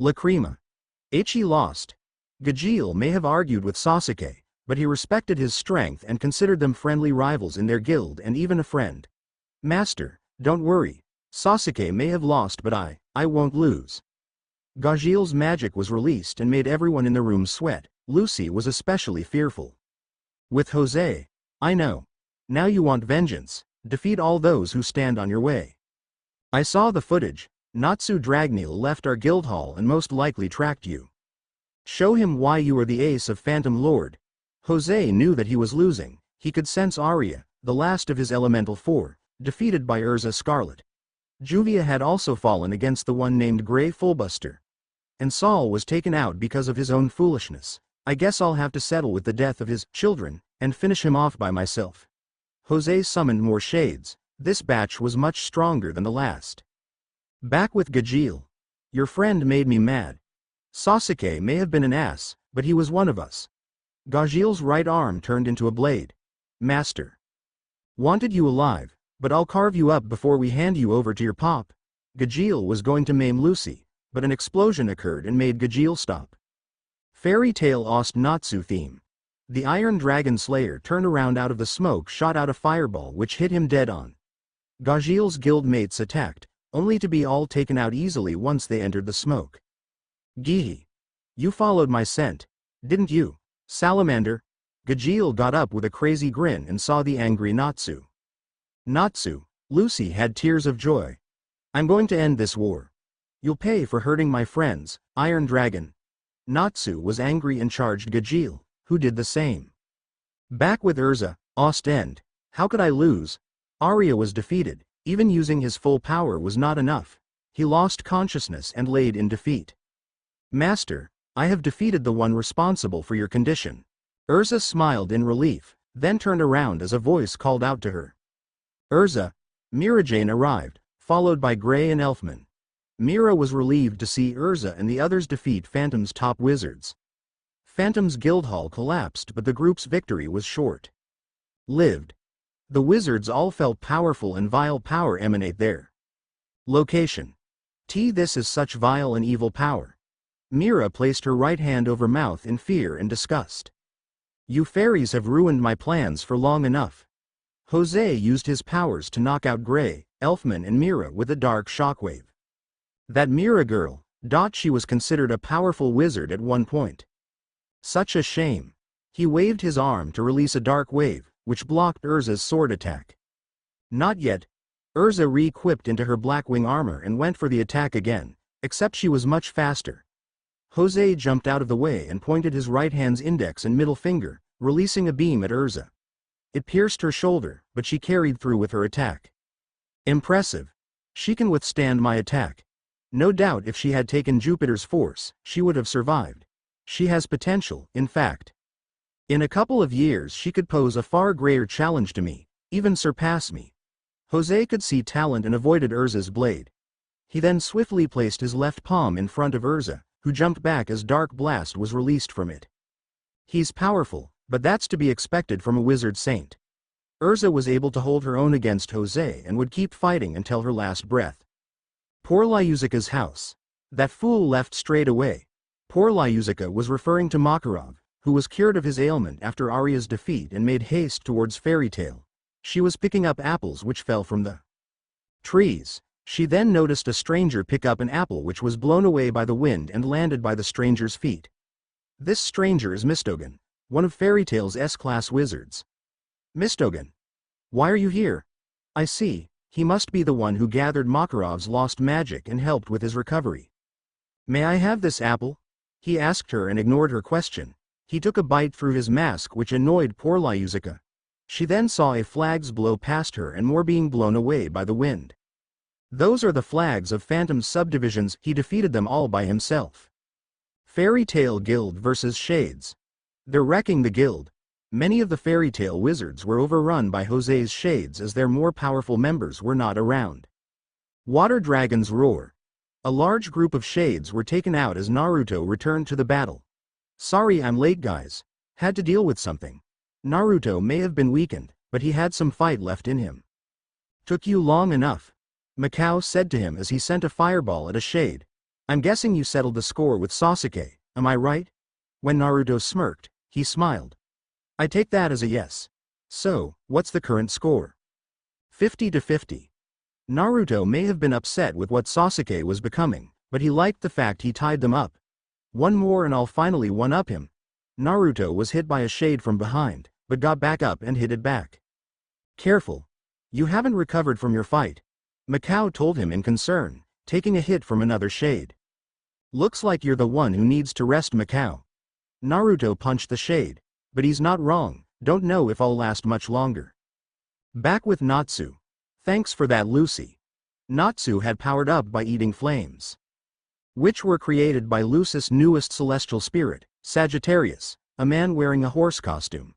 lacrima. He lost. Gajeel may have argued with Sasuke, but he respected his strength and considered them friendly rivals in their guild and even a friend. Master, don't worry. Sasuke may have lost, but I won't lose. Gajeel's magic was released and made everyone in the room sweat. Lucy was especially fearful. With Jose, I know. Now you want vengeance. Defeat all those who stand on your way. I saw the footage. Natsu Dragneel left our guild hall and most likely tracked you. Show him why you are the ace of Phantom Lord. Jose knew that he was losing. He could sense Arya, the last of his elemental four, defeated by Erza Scarlet. Juvia had also fallen against the one named Grey Fullbuster. And Saul was taken out because of his own foolishness. I guess I'll have to settle with the death of his children and finish him off by myself. Jose summoned more shades. This batch was much stronger than the last. Back with Gajeel. Your friend made me mad. Sasuke may have been an ass, but he was one of us. Gajeel's right arm turned into a blade. Master. Wanted you alive, but I'll carve you up before we hand you over to your pop. Gajeel was going to maim Lucy, but an explosion occurred and made Gajeel stop. Fairy Tale Ost Natsu theme. The Iron Dragon Slayer turned around out of the smoke, shot out a fireball which hit him dead on. Gajeel's guildmates attacked, only to be all taken out easily once they entered the smoke. Gihi. You followed my scent, didn't you, Salamander? Gajeel got up with a crazy grin and saw the angry Natsu. Natsu. Lucy had tears of joy. I'm going to end this war. You'll pay for hurting my friends, Iron Dragon. Natsu was angry and charged Gajeel, who did the same. Back with Erza, Ostend. How could I lose? Arya was defeated. Even using his full power was not enough. He lost consciousness and laid in defeat. Master, I have defeated the one responsible for your condition. Erza smiled in relief, then turned around as a voice called out to her. Erza. Mirajane arrived, followed by Grey and Elfman. Mira was relieved to see Erza and the others defeat Phantom's top wizards. Phantom's guild hall collapsed, but the group's victory was short-lived. The wizards all felt powerful and vile power emanate there. Location. This is such vile and evil power. Mira placed her right hand over mouth in fear and disgust. You fairies have ruined my plans for long enough. Jose used his powers to knock out Grey, Elfman and Mira with a dark shockwave. That Mira girl, she was considered a powerful wizard at one point. Such a shame. He waved his arm to release a dark wave, which blocked Erza's sword attack. Not yet. Erza re-equipped into her Blackwing armor and went for the attack again, except she was much faster. Jose jumped out of the way and pointed his right hand's index and middle finger, releasing a beam at Erza. It pierced her shoulder, but she carried through with her attack. Impressive. She can withstand my attack. No doubt if she had taken Jupiter's force, she would have survived. She has potential, in fact. In a couple of years she could pose a far greater challenge to me, even surpass me. Jose could see talent and avoided Erza's blade. He then swiftly placed his left palm in front of Erza, who jumped back as Dark Blast was released from it. He's powerful, but that's to be expected from a wizard saint. Erza was able to hold her own against Jose and would keep fighting until her last breath. Poor Lyuzica's house. That fool left straight away. Poor Lyuzica was referring to Makarov, who was cured of his ailment after Arya's defeat and made haste towards Fairy Tale. She was picking up apples which fell from the trees. She then noticed a stranger pick up an apple which was blown away by the wind and landed by the stranger's feet. This stranger is Mistogan, one of Fairy Tale's S-class wizards. Mistogan. Why are you here? I see, he must be the one who gathered Makarov's lost magic and helped with his recovery. May I have this apple? He asked her and ignored her question. He took a bite through his mask which annoyed poor Lyuzica. She then saw a flags blow past her and more being blown away by the wind. Those are the flags of Phantom's subdivisions. He defeated them all by himself. Fairy Tale Guild versus Shades. They're wrecking the guild. Many of the fairy tale wizards were overrun by Jose's shades as their more powerful members were not around. Water dragons roar. A large group of shades were taken out as Naruto returned to the battle. Sorry I'm late guys. Had to deal with something. Naruto may have been weakened, but he had some fight left in him. Took you long enough. Mikao said to him as he sent a fireball at a shade. I'm guessing you settled the score with Sasuke, am I right? When Naruto smirked, he smiled. I take that as a yes. So, what's the current score? 50-50. Naruto may have been upset with what Sasuke was becoming, but he liked the fact he tied them up. One more and I'll finally one-up him. Naruto was hit by a shade from behind, but got back up and hit it back. Careful. You haven't recovered from your fight. Mikao told him in concern, taking a hit from another shade. Looks like you're the one who needs to rest, Mikao. Naruto punched the shade, but he's not wrong, don't know if I'll last much longer. Back with Natsu. Thanks for that, Lucy. Natsu had powered up by eating flames, which were created by Lucis' newest celestial spirit, Sagittarius, a man wearing a horse costume.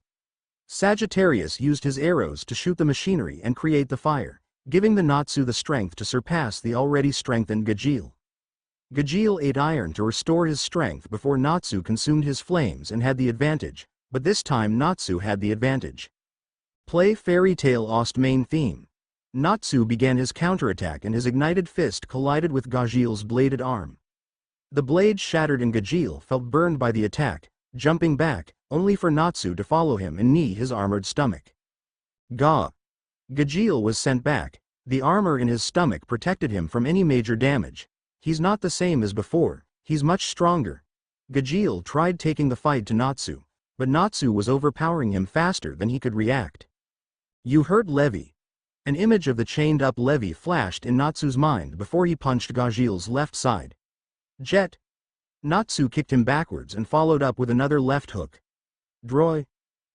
Sagittarius used his arrows to shoot the machinery and create the fire, giving the Natsu the strength to surpass the already strengthened Gajeel. Gajeel ate iron to restore his strength before Natsu consumed his flames and had the advantage, but this time Natsu had the advantage. Play Fairy Tale Ost main theme. Natsu began his counterattack and his ignited fist collided with Gajeel's bladed arm. The blade shattered and Gajeel felt burned by the attack, jumping back, only for Natsu to follow him and knee his armored stomach. Gah! Gajeel was sent back. The armor in his stomach protected him from any major damage. He's not the same as before, he's much stronger. Gajeel tried taking the fight to Natsu, but Natsu was overpowering him faster than he could react. You hurt Levi. An image of the chained-up Levi flashed in Natsu's mind before he punched Gajeel's left side. Jet! Natsu kicked him backwards and followed up with another left hook. Droy!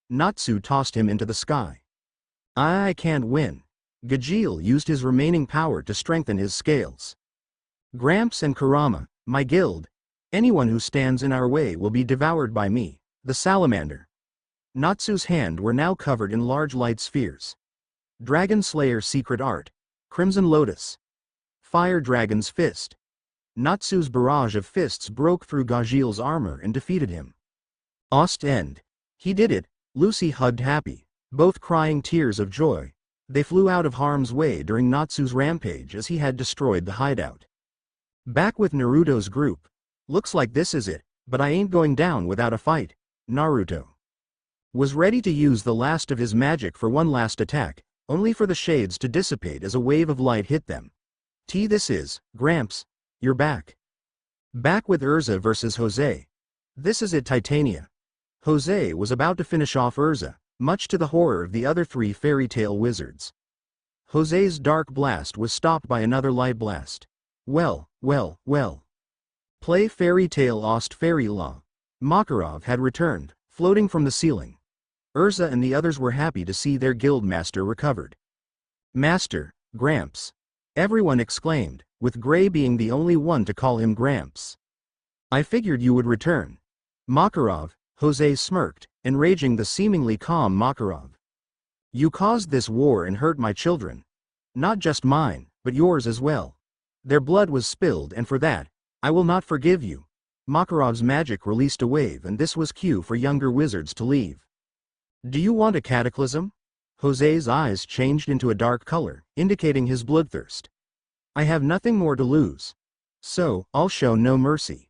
Natsu tossed him into the sky. I can't win. Gajeel used his remaining power to strengthen his scales. Gramps and Kurama, my guild. Anyone who stands in our way will be devoured by me, the salamander. Natsu's hand were now covered in large light spheres. Dragon Slayer Secret Art. Crimson Lotus. Fire Dragon's Fist. Natsu's barrage of fists broke through Gajeel's armor and defeated him. Ost End. He did it, Lucy hugged happy, both crying tears of joy. They flew out of harm's way during Natsu's rampage as he had destroyed the hideout. Back with Naruto's group. Looks like this is it, but I ain't going down without a fight. Naruto was ready to use the last of his magic for one last attack, only for the shades to dissipate as a wave of light hit them. This is, Gramps, you're back. Back with Erza versus Jose. This is it, Titania. Jose was about to finish off Erza, much to the horror of the other three fairy tale wizards. Jose's dark blast was stopped by another light blast. Well. Play Fairy Tale Ost Fairy Law. Makarov had returned, floating from the ceiling. Erza and the others were happy to see their guild master recovered. Master, Gramps. Everyone exclaimed, with Gray being the only one to call him Gramps. I figured you would return. Makarov, Jose smirked, enraging the seemingly calm Makarov. You caused this war and hurt my children. Not just mine, but yours as well. Their blood was spilled and for that, I will not forgive you. Makarov's magic released a wave and this was cue for younger wizards to leave. Do you want a cataclysm? Jose's eyes changed into a dark color, indicating his bloodthirst. I have nothing more to lose. So, I'll show no mercy.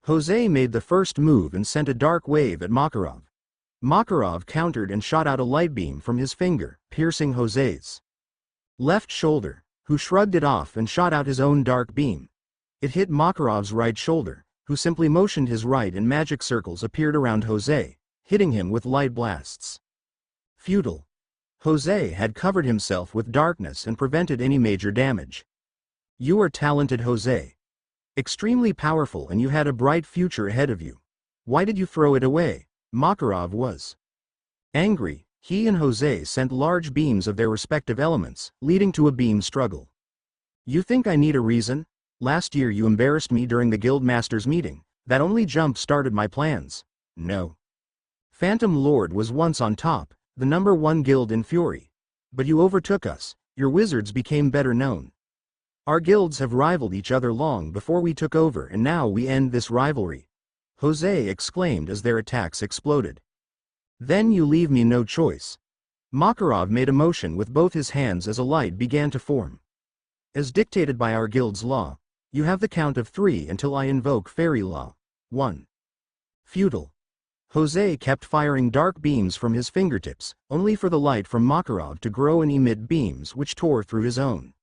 Jose made the first move and sent a dark wave at Makarov. Makarov countered and shot out a light beam from his finger, piercing Jose's left shoulder, who shrugged it off and shot out his own dark beam. It hit Makarov's right shoulder, who simply motioned his right and magic circles appeared around Jose, hitting him with light blasts. Futile. Jose had covered himself with darkness and prevented any major damage. You are talented, Jose. Extremely powerful, and you had a bright future ahead of you. Why did you throw it away? Makarov was angry. He and Jose sent large beams of their respective elements, leading to a beam struggle. You think I need a reason? Last year you embarrassed me during the guild masters meeting. That only jump-started my plans. No. Phantom Lord was once on top, the #1 guild in Fury. But you overtook us, your wizards became better known. Our guilds have rivaled each other long before we took over, and now we end this rivalry. Jose exclaimed as their attacks exploded. Then you leave me no choice. Makarov made a motion with both his hands as a light began to form. As dictated by our guild's law, you have the count of 3 until I invoke fairy law. 1. Futile. Jose kept firing dark beams from his fingertips, only for the light from Makarov to grow and emit beams which tore through his own.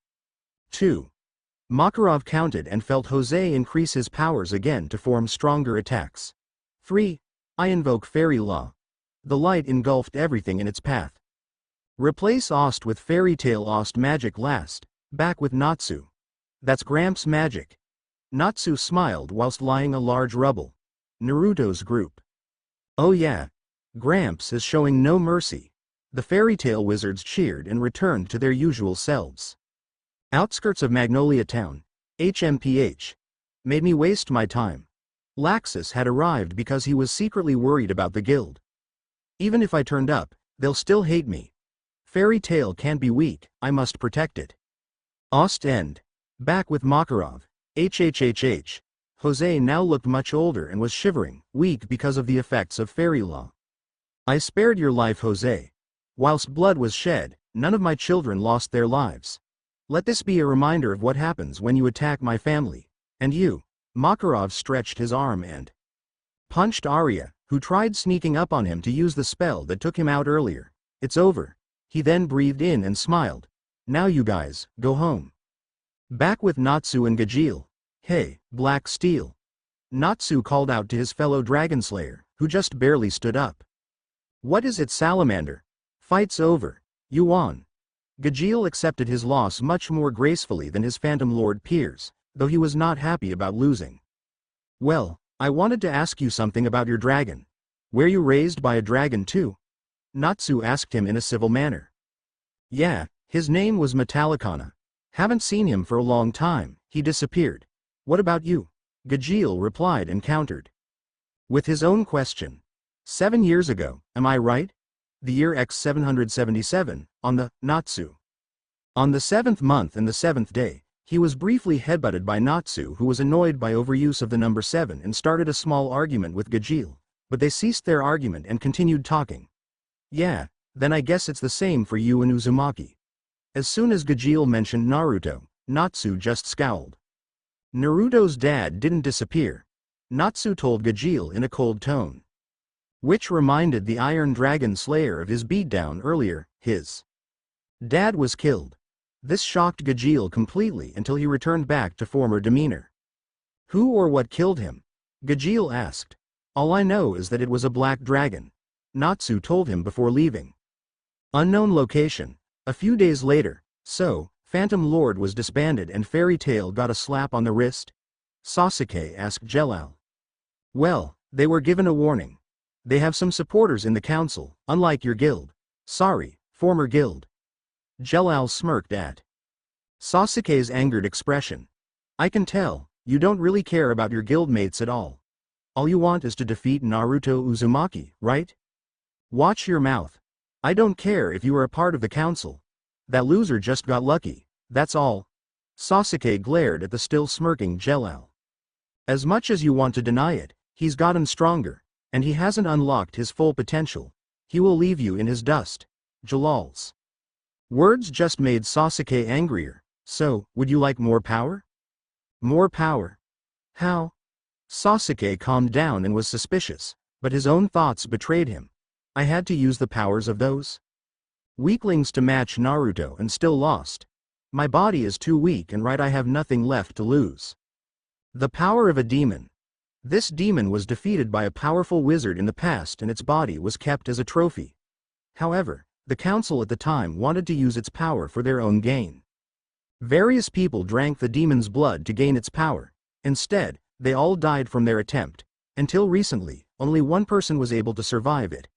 2. Makarov counted and felt Jose increase his powers again to form stronger attacks. 3. I invoke fairy law. The light engulfed everything in its path. Replace Ost with fairy tale Ost magic last, back with Natsu. That's Gramps' magic. Natsu smiled whilst lying a large rubble. Naruto's group. Oh yeah. Gramps is showing no mercy. The fairy tale wizards cheered and returned to their usual selves. Outskirts of Magnolia Town, HMPH. Made me waste my time. Laxus had arrived because he was secretly worried about the guild. Even if I turned up, they'll still hate me. Fairy tale can't be weak, I must protect it. Ostend. Back with Makarov. HHHH. Jose now looked much older and was shivering, weak because of the effects of fairy law. I spared your life, Jose. Whilst blood was shed, none of my children lost their lives. Let this be a reminder of what happens when you attack my family. And you. Makarov stretched his arm and punched Arya, who tried sneaking up on him to use the spell that took him out earlier. It's over. He then breathed in and smiled. Now you guys, go home. Back with Natsu and Gajeel. Hey, Black Steel. Natsu called out to his fellow Dragon Slayer, who just barely stood up. What is it, Salamander? Fight's over. You won. Gajeel accepted his loss much more gracefully than his Phantom Lord peers, though he was not happy about losing. Well, I wanted to ask you something about your dragon. Were you raised by a dragon too? Natsu asked him in a civil manner. Yeah, his name was Metallicana. Haven't seen him for a long time, he disappeared. What about you? Gajeel replied and countered with his own question. 7 years ago, am I right? The year X777, on the Natsu. On the 7th month and the 7th day, he was briefly headbutted by Natsu, who was annoyed by overuse of the number 7 and started a small argument with Gajeel, but they ceased their argument and continued talking. Yeah, then I guess it's the same for you and Uzumaki. As soon as Gajeel mentioned Naruto, Natsu just scowled. Naruto's dad didn't disappear. Natsu told Gajeel in a cold tone. Which reminded the Iron Dragon Slayer of his beatdown earlier. His dad was killed. This shocked Gajeel completely until he returned back to former demeanor. Who or what killed him? Gajeel asked. All I know is that it was a black dragon. Natsu told him before leaving. Unknown location. A few days later. So, Phantom Lord was disbanded and Fairy Tail got a slap on the wrist? Sasuke asked Jelal. Well, they were given a warning. They have some supporters in the council, unlike your guild. Sorry, former guild. Jelal smirked at Sasuke's angered expression. I can tell, you don't really care about your guildmates at all. All you want is to defeat Naruto Uzumaki, right? Watch your mouth. I don't care if you are a part of the council. That loser just got lucky, that's all. Sasuke glared at the still smirking Jelal. As much as you want to deny it, he's gotten stronger, and he hasn't unlocked his full potential. He will leave you in his dust. Jalal's words just made Sasuke angrier. So, would you like more power? More power? How? Sasuke calmed down and was suspicious, but his own thoughts betrayed him. I had to use the powers of those weaklings to match Naruto and still lost. My body is too weak and I have nothing left to lose. The power of a demon. This demon was defeated by a powerful wizard in the past and its body was kept as a trophy. However, the council at the time wanted to use its power for their own gain. Various people drank the demon's blood to gain its power. Instead, they all died from their attempt. Until recently, only one person was able to survive it.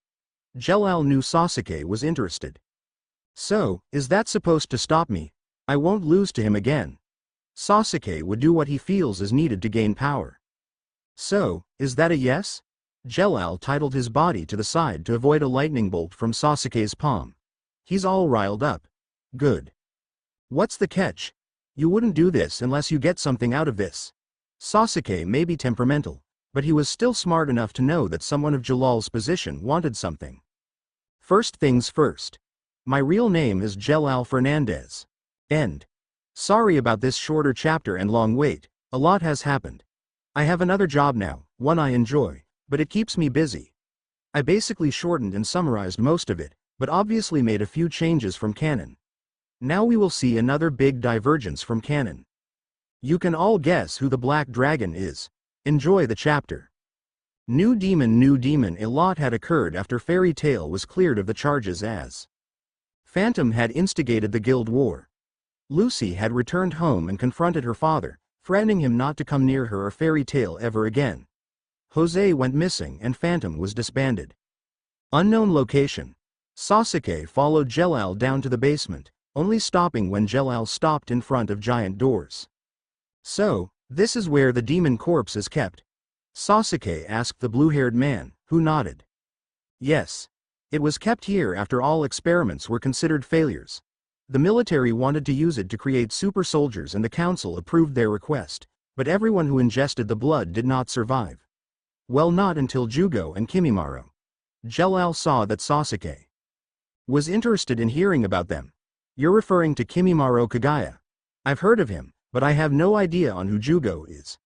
Jell-Al knew Sasuke was interested. So, is that supposed to stop me? I won't lose to him again. Sasuke would do what he feels is needed to gain power. So, is that a yes? Jell-Al titled his body to the side to avoid a lightning bolt from Sasuke's palm. He's all riled up. Good. What's the catch? You wouldn't do this unless you get something out of this. Sasuke may be temperamental, but he was still smart enough to know that someone of Jalal's position wanted something. First things first. My real name is Jell-Al Fernandez. End. Sorry about this shorter chapter and long wait, a lot has happened. I have another job now, one I enjoy, but it keeps me busy. I basically shortened and summarized most of it, but obviously made a few changes from canon. Now we will see another big divergence from canon. You can all guess who the Black Dragon is. Enjoy the chapter. New demon. A lot had occurred after Fairy Tail was cleared of the charges as Phantom had instigated the guild war. Lucy had returned home and confronted her father, threatening him not to come near her or Fairy Tail ever again. Jose went missing and Phantom was disbanded. Unknown location. Sasuke followed Jell-Al down to the basement, only stopping when Jell-Al stopped in front of giant doors. So, this is where the demon corpse is kept? Sasuke asked the blue-haired man, who nodded. Yes. It was kept here after all experiments were considered failures. The military wanted to use it to create super soldiers and the council approved their request, but everyone who ingested the blood did not survive. Well, not until Jugo and Kimimaro. Jell-Al saw that Sasuke was interested in hearing about them. You're referring to Kimimaro Kagaya. I've heard of him, but I have no idea on who Jugo is.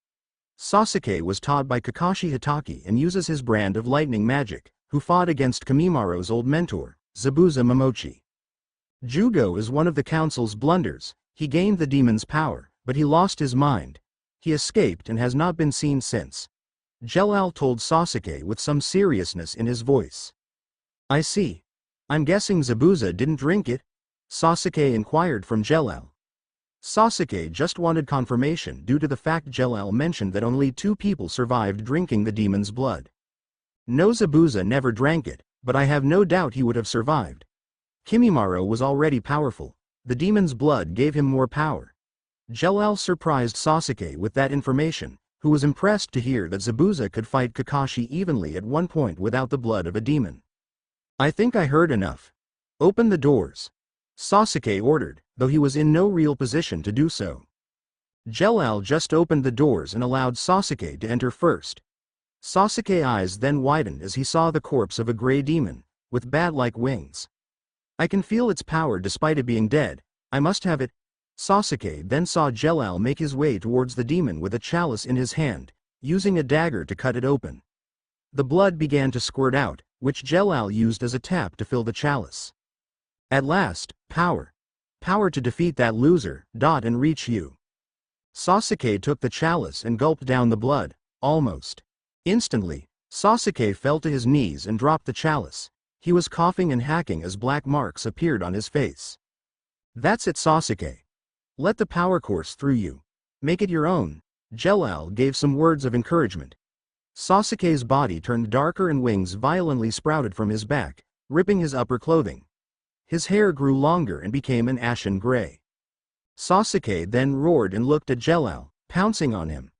Sasuke was taught by Kakashi Hatake and uses his brand of lightning magic, who fought against Kimimaro's old mentor, Zabuza Momochi. Jugo is one of the council's blunders. He gained the demon's power, but he lost his mind. He escaped and has not been seen since. Jell-Al told Sasuke with some seriousness in his voice. I see. I'm guessing Zabuza didn't drink it? Sasuke inquired from Jell-Al. Sasuke just wanted confirmation due to the fact Jell-Al mentioned that only 2 people survived drinking the demon's blood. No, Zabuza never drank it, but I have no doubt he would have survived. Kimimaro was already powerful. The demon's blood gave him more power. Jell-Al surprised Sasuke with that information, who was impressed to hear that Zabuza could fight Kakashi evenly at one point without the blood of a demon. I think I heard enough. Open the doors. Sasuke ordered, though he was in no real position to do so. Jell-Al just opened the doors and allowed Sasuke to enter first. Sasuke's eyes then widened as he saw the corpse of a gray demon, with bat-like wings. I can feel its power despite it being dead. I must have it. Sasuke then saw Jell-Al make his way towards the demon with a chalice in his hand, using a dagger to cut it open. The blood began to squirt out, which Jell-Al used as a tap to fill the chalice. At last, power. Power to defeat that loser, and reach you. Sasuke took the chalice and gulped down the blood, almost. Instantly, Sasuke fell to his knees and dropped the chalice. He was coughing and hacking as black marks appeared on his face. That's it, Sasuke. Let the power course through you. Make it your own. Jell-Al gave some words of encouragement. Sasuke's body turned darker and wings violently sprouted from his back, ripping his upper clothing. His hair grew longer and became an ashen gray. Sasuke then roared and looked at Jell-Al, pouncing on him.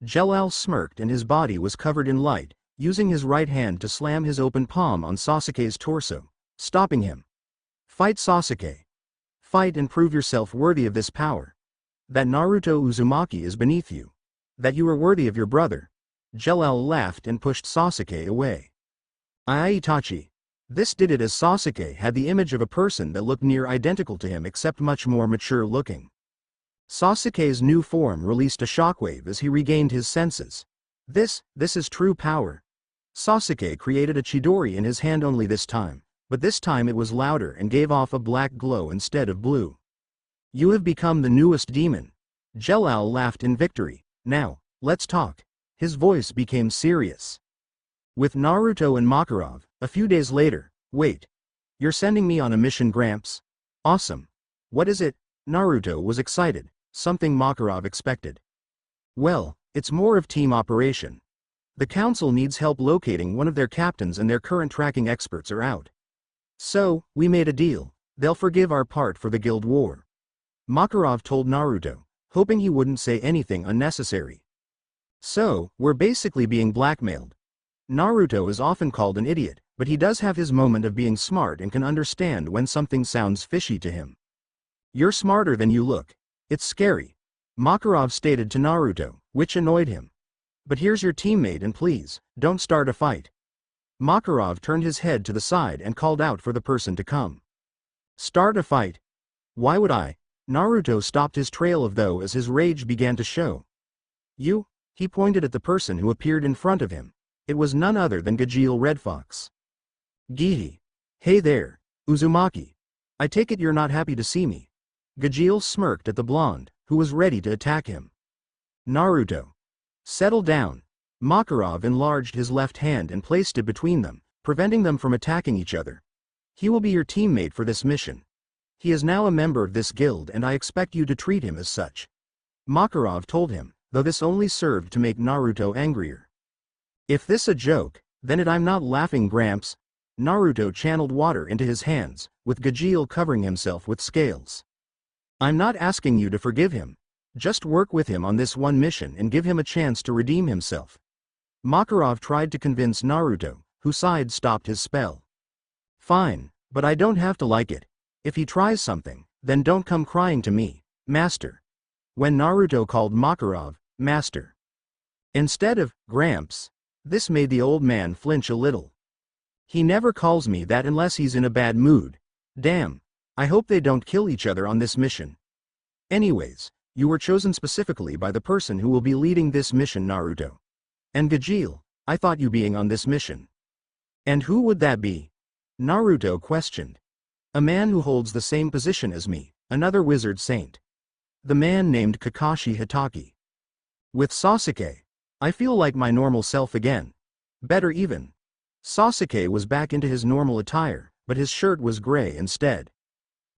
Jell-Al smirked and his body was covered in light, using his right hand to slam his open palm on Sasuke's torso, stopping him. Fight, Sasuke. Fight and prove yourself worthy of this power. That Naruto Uzumaki is beneath you. That you are worthy of your brother. Jell-Al laughed and pushed Sasuke away. Itachi. This did it as Sasuke had the image of a person that looked near identical to him except much more mature looking. Sasuke's new form released a shockwave as he regained his senses. This is true power. Sasuke created a Chidori in his hand only this time, but this time it was louder and gave off a black glow instead of blue. You have become the newest demon. Jell-Al laughed in victory. Now, let's talk. His voice became serious. With Naruto and Makarov, a few days later. Wait. You're sending me on a mission, Gramps? Awesome. What is it? Naruto was excited, something Makarov expected. Well, it's more of team operation. The council needs help locating one of their captains and their current tracking experts are out. So, we made a deal. They'll forgive our part for the guild war. Makarov told Naruto, hoping he wouldn't say anything unnecessary. So, we're basically being blackmailed. Naruto is often called an idiot, but he does have his moment of being smart and can understand when something sounds fishy to him. You're smarter than you look. It's scary, Makarov stated to Naruto, which annoyed him. But here's your teammate and please, don't start a fight. Makarov turned his head to the side and called out for the person to come. Start a fight? Why would I? Naruto stopped his trail of though as his rage began to show. You? He pointed at the person who appeared in front of him. It was none other than Gajeel Red Fox. Gihi. Hey there, Uzumaki. I take it you're not happy to see me. Gajeel smirked at the blonde, who was ready to attack him. Naruto. Settle down. Makarov enlarged his left hand and placed it between them, preventing them from attacking each other. He will be your teammate for this mission. He is now a member of this guild and I expect you to treat him as such. Makarov told him, though this only served to make Naruto angrier. If this a joke, then I'm not laughing, Gramps. Naruto channeled water into his hands, with Gajeel covering himself with scales. I'm not asking you to forgive him. Just work with him on this one mission and give him a chance to redeem himself. Makarov tried to convince Naruto, who sidestepped his spell. Fine, but I don't have to like it. If he tries something, then don't come crying to me, Master. When Naruto called Makarov, Master, instead of Gramps, this made the old man flinch a little. He never calls me that unless he's in a bad mood. Damn, I hope they don't kill each other on this mission. Anyways, you were chosen specifically by the person who will be leading this mission, Naruto. And Gajeel, I thought you being on this mission. And who would that be? Naruto questioned. A man who holds the same position as me, another wizard saint. The man named Kakashi Hitaki. With Sasuke, I feel like my normal self again. Better even. Sasuke was back into his normal attire, but his shirt was gray instead.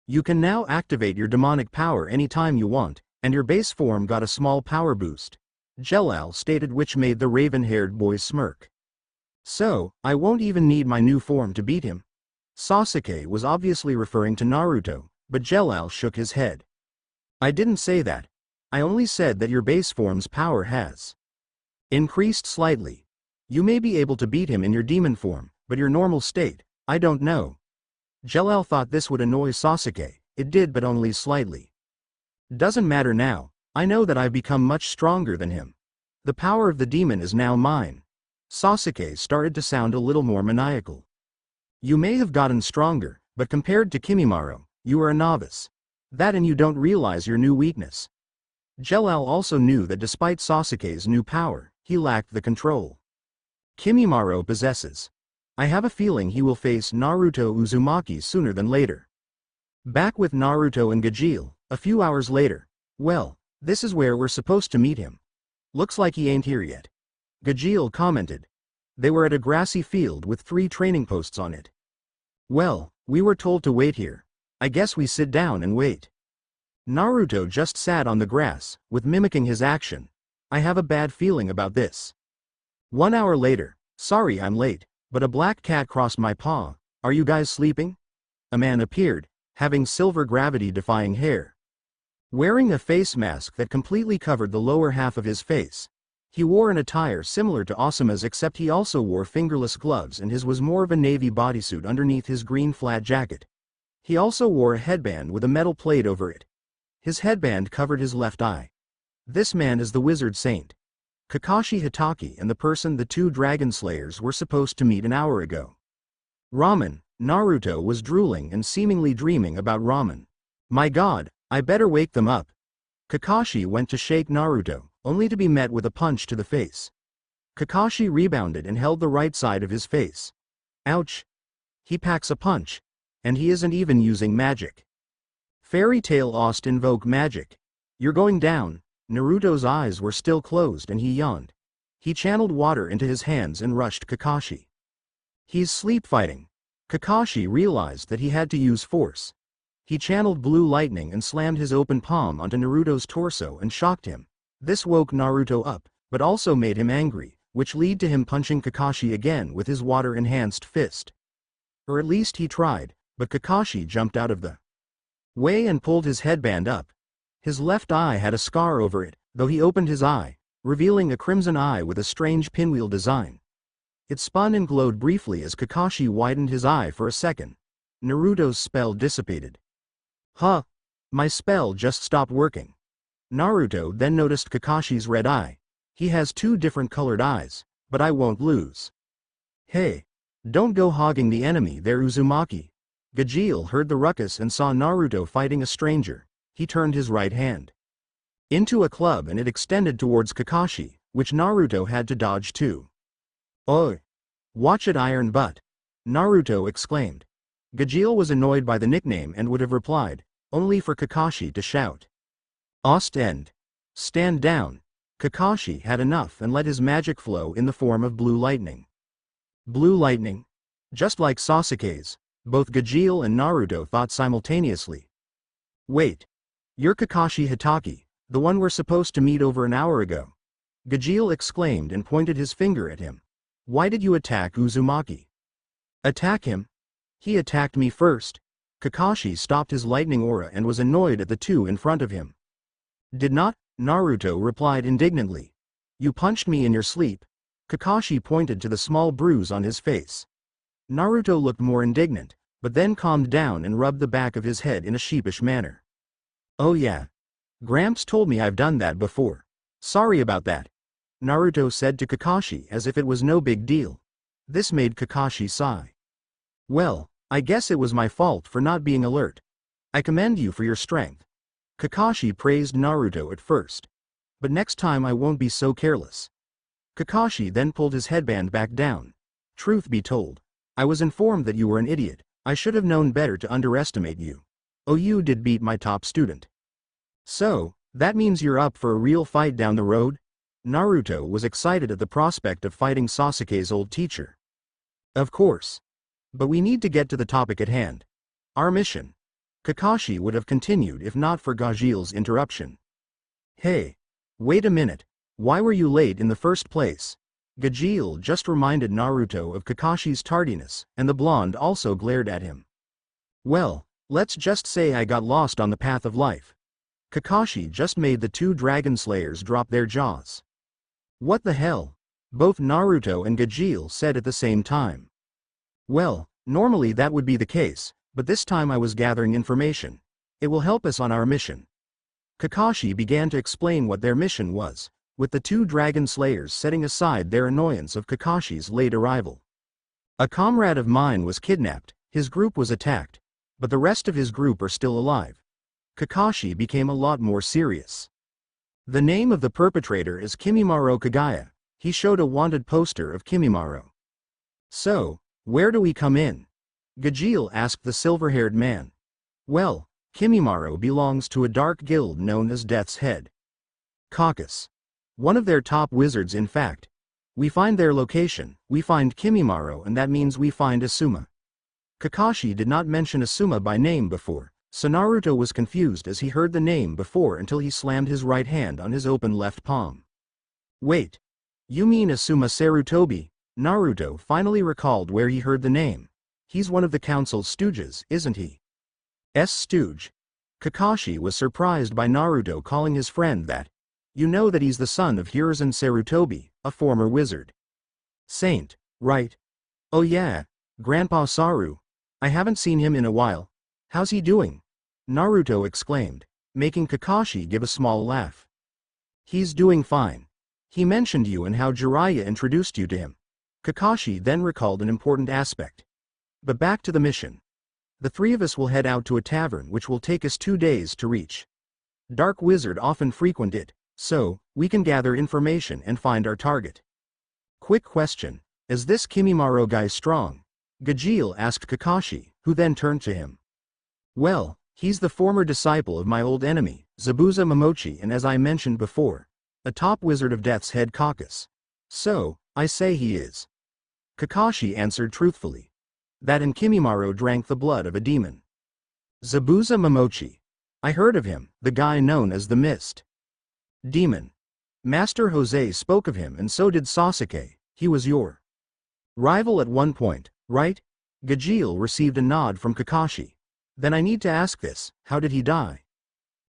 You can now activate your demonic power anytime you want, and your base form got a small power boost. Jelal stated, which made the raven-haired boy smirk. So, I won't even need my new form to beat him. Sasuke was obviously referring to Naruto, but Jelal shook his head. I didn't say that. I only said that your base form's power has increased slightly. You may be able to beat him in your demon form, but your normal state, I don't know. Jelal thought this would annoy Sasuke. It did, but only slightly. Doesn't matter now. I know that I've become much stronger than him. The power of the demon is now mine. Sasuke started to sound a little more maniacal. You may have gotten stronger, but compared to Kimimaro, you are a novice. That and you don't realize your new weakness. Jelal also knew that despite Sasuke's new power, he lacked the control Kimimaro possesses. I have a feeling he will face Naruto Uzumaki sooner than later. Back with Naruto and Gajeel, a few hours later. Well, this is where we're supposed to meet him. Looks like he ain't here yet. Gajeel commented. They were at a grassy field with 3 training posts on it. Well, we were told to wait here. I guess we sit down and wait. Naruto just sat on the grass, with mimicking his action. I have a bad feeling about this. 1 hour later. Sorry I'm late, but a black cat crossed my paw. Are you guys sleeping? A man appeared, having silver gravity-defying hair. Wearing a face mask that completely covered the lower half of his face. He wore an attire similar to Asuma's, except he also wore fingerless gloves and his was more of a navy bodysuit underneath his green flat jacket. He also wore a headband with a metal plate over it. His headband covered his left eye. This man is the wizard saint Kakashi Hitaki, and the person the 2 dragon slayers were supposed to meet an hour ago. Ramen. Naruto was drooling and seemingly dreaming about ramen. My god, I better wake them up. Kakashi went to shake Naruto, only to be met with a punch to the face. Kakashi rebounded and held the right side of his face. Ouch. He packs a punch. And he isn't even using magic. Fairy Tail Ost invoke magic. You're going down. Naruto's eyes were still closed and he yawned. He channeled water into his hands and rushed Kakashi. He's sleep fighting. Kakashi realized that he had to use force. He channeled blue lightning and slammed his open palm onto Naruto's torso and shocked him. This woke Naruto up, but also made him angry, which lead to him punching Kakashi again with his water-enhanced fist. Or at least he tried, but Kakashi jumped out of the way and pulled his headband up. His left eye had a scar over it, though he opened his eye, revealing a crimson eye with a strange pinwheel design. It spun and glowed briefly as Kakashi widened his eye for a second. Naruto's spell dissipated. Huh! My spell just stopped working. Naruto then noticed Kakashi's red eye. He has two different colored eyes, but I won't lose. Hey! Don't go hogging the enemy there, Uzumaki. Gajeel heard the ruckus and saw Naruto fighting a stranger. He turned his right hand into a club and it extended towards Kakashi, which Naruto had to dodge too. "Oi! Watch it, iron butt!" Naruto exclaimed. Gajeel was annoyed by the nickname and would have replied, only for Kakashi to shout, "Ostend! Stand down!" Kakashi had enough and let his magic flow in the form of blue lightning. Blue lightning? Just like Sasuke's, both Gajeel and Naruto thought simultaneously. Wait. You're Kakashi Hitaki, the one we're supposed to meet over an hour ago. Gajeel exclaimed and pointed his finger at him. Why did you attack Uzumaki? Attack him? He attacked me first. Kakashi stopped his lightning aura and was annoyed at the two in front of him. Did not? Naruto replied indignantly. You punched me in your sleep. Kakashi pointed to the small bruise on his face. Naruto looked more indignant, but then calmed down and rubbed the back of his head in a sheepish manner. Oh yeah. Gramps told me I've done that before. Sorry about that. Naruto said to Kakashi as if it was no big deal. This made Kakashi sigh. Well, I guess it was my fault for not being alert. I commend you for your strength. Kakashi praised Naruto at first. But next time I won't be so careless. Kakashi then pulled his headband back down. Truth be told, I was informed that you were an idiot. I should have known better to underestimate you. Oh, you did beat my top student. So, that means you're up for a real fight down the road? Naruto was excited at the prospect of fighting Sasuke's old teacher. Of course. But we need to get to the topic at hand. Our mission. Kakashi would have continued if not for Gajeel's interruption. Hey. Wait a minute. Why were you late in the first place? Gajeel just reminded Naruto of Kakashi's tardiness, and the blonde also glared at him. Well, let's just say I got lost on the path of life. Kakashi just made the two dragon slayers drop their jaws. What the hell? Both Naruto and Gajeel said at the same time. Well, normally that would be the case, but this time I was gathering information. It will help us on our mission. Kakashi began to explain what their mission was, with the two dragon slayers setting aside their annoyance of Kakashi's late arrival. A comrade of mine was kidnapped, his group was attacked, but the rest of his group are still alive. Kakashi became a lot more serious. The name of the perpetrator is Kimimaro Kagaya. He showed a wanted poster of Kimimaro. So, where do we come in? Gajeel asked the silver-haired man. Well, Kimimaro belongs to a dark guild known as Death's Head. Caucus. One of their top wizards, in fact. We find their location, we find Kimimaro, and that means we find Asuma. Kakashi did not mention Asuma by name before, so Naruto was confused as he heard the name before until he slammed his right hand on his open left palm. Wait. You mean Asuma Sarutobi? Naruto finally recalled where he heard the name. He's one of the council's stooges, isn't he? Stooge. Kakashi was surprised by Naruto calling his friend that. You know that he's the son of Hiruzen Sarutobi, a former wizard. Saint, right? Oh yeah, Grandpa Saru. I haven't seen him in a while. How's he doing? Naruto exclaimed, making Kakashi give a small laugh. He's doing fine. He mentioned you and how Jiraiya introduced you to him. Kakashi then recalled an important aspect. But back to the mission. The three of us will head out to a tavern which will take us 2 days to reach. Dark Wizard often frequent it. So, we can gather information and find our target. Quick question, is this Kimimaro guy strong? Gajeel asked Kakashi, who then turned to him. Well, he's the former disciple of my old enemy, Zabuza Momochi, and as I mentioned before, a top wizard of Death's Head Caucus. So, I say he is. Kakashi answered truthfully. That and Kimimaro drank the blood of a demon. Zabuza Momochi. I heard of him, the guy known as the Mist Demon. Master Jose spoke of him and so did Sasuke. He was your rival at one point, right? Gajeel received a nod from Kakashi. Then I need to ask this, how did he die?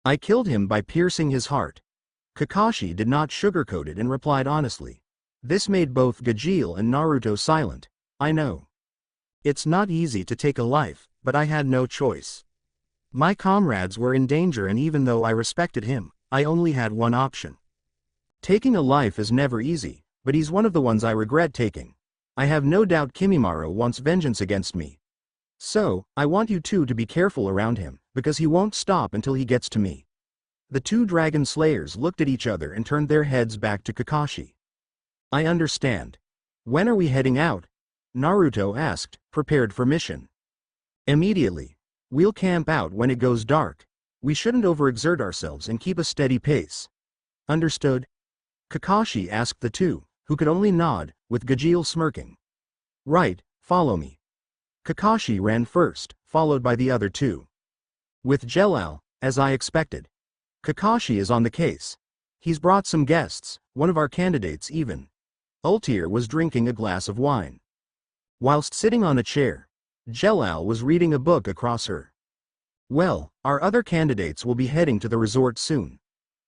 I killed him by piercing his heart. Kakashi did not sugarcoat it and replied honestly. This made both Gajeel and Naruto silent. I know. It's not easy to take a life, but I had no choice. My comrades were in danger and even though I respected him, I only had one option. Taking a life is never easy, but he's one of the ones I regret taking. I have no doubt Kimimaro wants vengeance against me. So, I want you two to be careful around him, because he won't stop until he gets to me. The two dragon slayers looked at each other and turned their heads back to Kakashi. I understand. When are we heading out? Naruto asked, prepared for mission. Immediately. We'll camp out when it goes dark. We shouldn't overexert ourselves and keep a steady pace. Understood? Kakashi asked the two, who could only nod, with Gajeel smirking. Right, follow me. Kakashi ran first, followed by the other two. With Jelal, as I expected. Kakashi is on the case. He's brought some guests, one of our candidates even. Ultir was drinking a glass of wine. Whilst sitting on a chair, Jelal was reading a book across her. Well, our other candidates will be heading to the resort soon.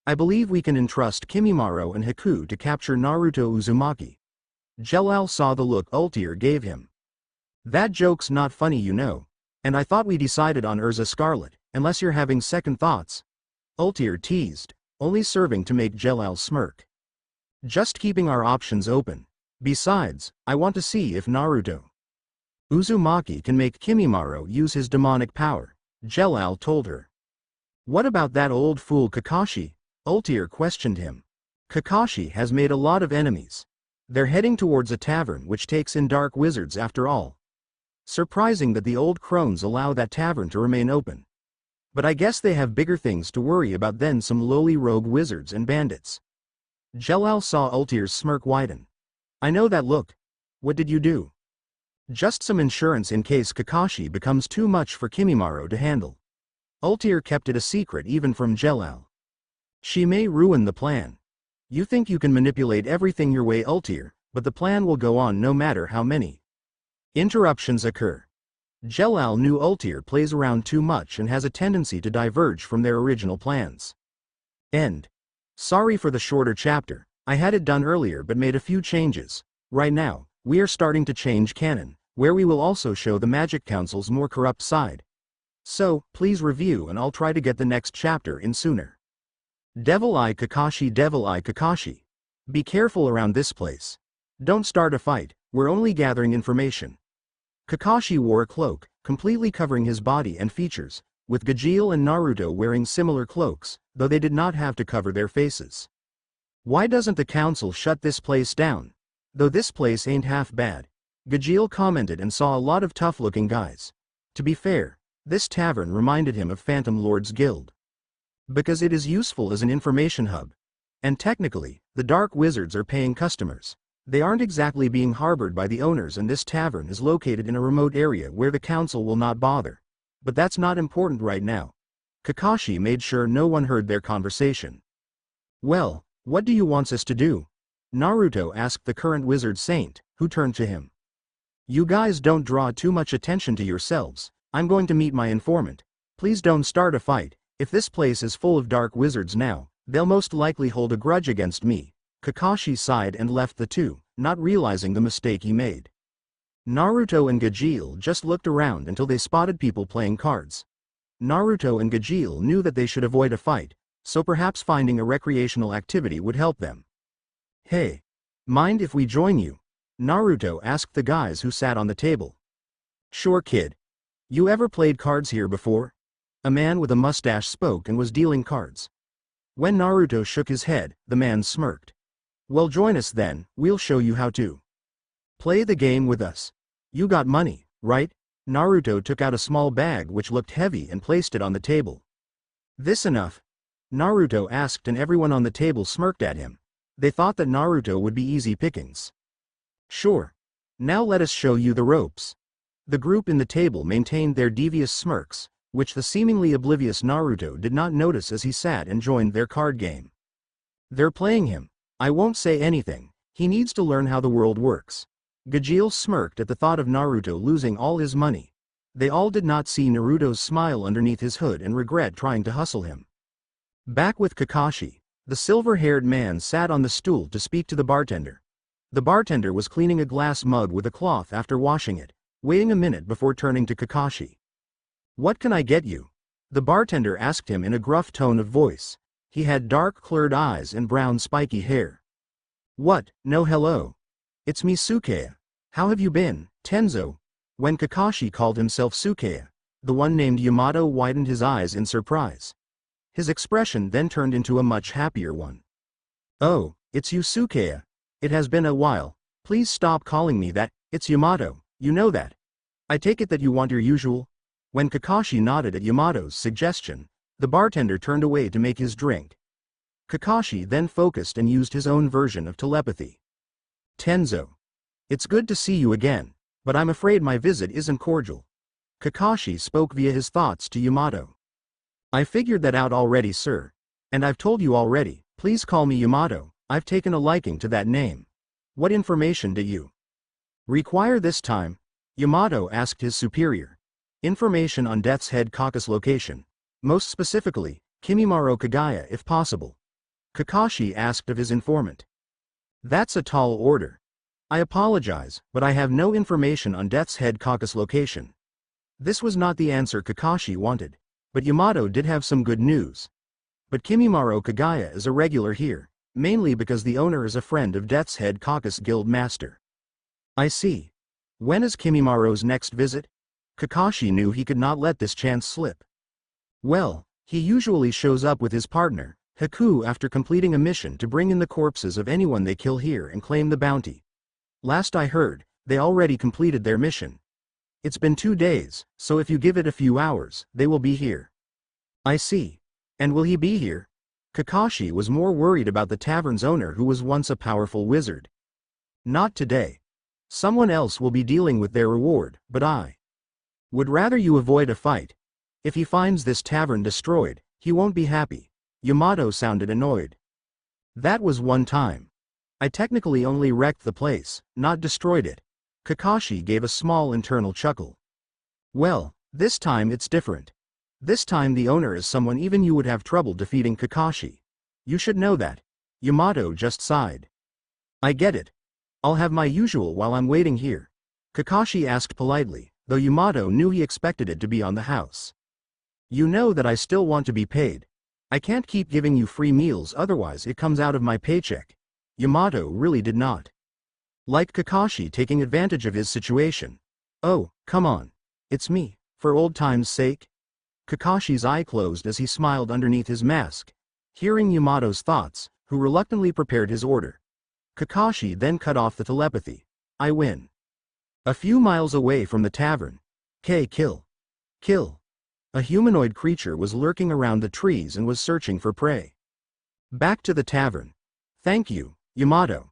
I believe we can entrust Kimimaro and Haku to capture Naruto Uzumaki. Jelal saw the look Ultir gave him. That joke's not funny, you know. And I thought we decided on Erza Scarlet, unless you're having second thoughts. Ultir teased, only serving to make Jelal smirk. Just keeping our options open. Besides, I want to see if Naruto Uzumaki can make Kimimaro use his demonic power, Jelal told her. What about that old fool Kakashi? Ultir questioned him. Kakashi has made a lot of enemies. They're heading towards a tavern which takes in dark wizards after all. Surprising that the old crones allow that tavern to remain open. But I guess they have bigger things to worry about than some lowly rogue wizards and bandits. Jelal saw Ultir's smirk widen. I know that look. What did you do? Just some insurance in case Kakashi becomes too much for Kimimaro to handle. Ultir kept it a secret even from Jelal. She may ruin the plan. You think you can manipulate everything your way, Ultir, but the plan will go on no matter how many interruptions occur. Jelal knew Ultir plays around too much and has a tendency to diverge from their original plans. End. Sorry for the shorter chapter, I had it done earlier but made a few changes. Right now, we are starting to change canon, where we will also show the Magic Council's more corrupt side. So, please review and I'll try to get the next chapter in sooner. Devil Eye Kakashi, Devil Eye Kakashi. Be careful around this place. Don't start a fight, we're only gathering information. Kakashi wore a cloak, completely covering his body and features, with Gajeel and Naruto wearing similar cloaks, though they did not have to cover their faces. Why doesn't the council shut this place down? Though this place ain't half bad. Gajeel commented and saw a lot of tough-looking guys. To be fair, this tavern reminded him of Phantom Lord's Guild. Because it is useful as an information hub. And technically, the Dark Wizards are paying customers. They aren't exactly being harbored by the owners and this tavern is located in a remote area where the council will not bother. But that's not important right now. Kakashi made sure no one heard their conversation. Well, what do you want us to do? Naruto asked the current wizard saint, who turned to him. You guys don't draw too much attention to yourselves. I'm going to meet my informant. Please don't start a fight. If this place is full of dark wizards now, they'll most likely hold a grudge against me. Kakashi sighed and left the two, not realizing the mistake he made. Naruto and Gajeel just looked around until they spotted people playing cards. Naruto and Gajeel knew that they should avoid a fight, so perhaps finding a recreational activity would help them. Hey, mind if we join you? Naruto asked the guys who sat on the table. Sure, kid. You ever played cards here before? A man with a mustache spoke and was dealing cards. When Naruto shook his head, the man smirked. Well, join us then, we'll show you how to play the game with us. You got money, right? Naruto took out a small bag which looked heavy and placed it on the table. This enough? Naruto asked and everyone on the table smirked at him. They thought that Naruto would be easy pickings. Sure. Now let us show you the ropes. The group in the table maintained their devious smirks, which the seemingly oblivious Naruto did not notice as he sat and joined their card game. They're playing him, I won't say anything, he needs to learn how the world works. Gajeel smirked at the thought of Naruto losing all his money. They all did not see Naruto's smile underneath his hood and regret trying to hustle him. Back with Kakashi, the silver-haired man sat on the stool to speak to the bartender. The bartender was cleaning a glass mug with a cloth after washing it, waiting a minute before turning to Kakashi. "What can I get you?" The bartender asked him in a gruff tone of voice. He had dark-colored eyes and brown spiky hair. "What, no hello. It's me Sukeya. How have you been, Tenzo?" When Kakashi called himself Sukeya, the one named Yamato widened his eyes in surprise. His expression then turned into a much happier one. "Oh, it's you Sukeya. It has been a while. Please stop calling me that, it's Yamato, you know that. I take it that you want your usual?" When Kakashi nodded at Yamato's suggestion, the bartender turned away to make his drink. Kakashi then focused and used his own version of telepathy. "Tenzo. It's good to see you again, but I'm afraid my visit isn't cordial." Kakashi spoke via his thoughts to Yamato. "I figured that out already, sir. And I've told you already, please call me Yamato. I've taken a liking to that name. What information do you require this time?" Yamato asked his superior. "Information on Death's Head Caucus location. Most specifically, Kimimaro Kagaya if possible." Kakashi asked of his informant. "That's a tall order. I apologize, but I have no information on Death's Head Caucus location." This was not the answer Kakashi wanted, but Yamato did have some good news. "But Kimimaro Kagaya is a regular here, mainly because the owner is a friend of Death's Head Caucus Guild Master." "I see. When is Kimimaro's next visit?" Kakashi knew he could not let this chance slip. "Well, he usually shows up with his partner, Haku, after completing a mission to bring in the corpses of anyone they kill here and claim the bounty. Last I heard, they already completed their mission. It's been 2 days, so if you give it a few hours, they will be here." "I see. And will he be here?" Kakashi was more worried about the tavern's owner who was once a powerful wizard. "Not today. Someone else will be dealing with their reward, but I would rather you avoid a fight. If he finds this tavern destroyed, he won't be happy." Yamato sounded annoyed. "That was one time. I technically only wrecked the place, not destroyed it." Kakashi gave a small internal chuckle. "Well, this time it's different. This time the owner is someone even you would have trouble defeating." Kakashi. "You should know that." Yamato just sighed. "I get it. I'll have my usual while I'm waiting here." Kakashi asked politely, though Yamato knew he expected it to be on the house. "You know that I still want to be paid. I can't keep giving you free meals, otherwise it comes out of my paycheck." Yamato really did not like Kakashi taking advantage of his situation. "Oh, come on. It's me, for old time's sake." Kakashi's eye closed as he smiled underneath his mask, hearing Yamato's thoughts, who reluctantly prepared his order. Kakashi then cut off the telepathy. "I win." A few miles away from the tavern, kill. A humanoid creature was lurking around the trees and was searching for prey. Back to the tavern. "Thank you, Yamato.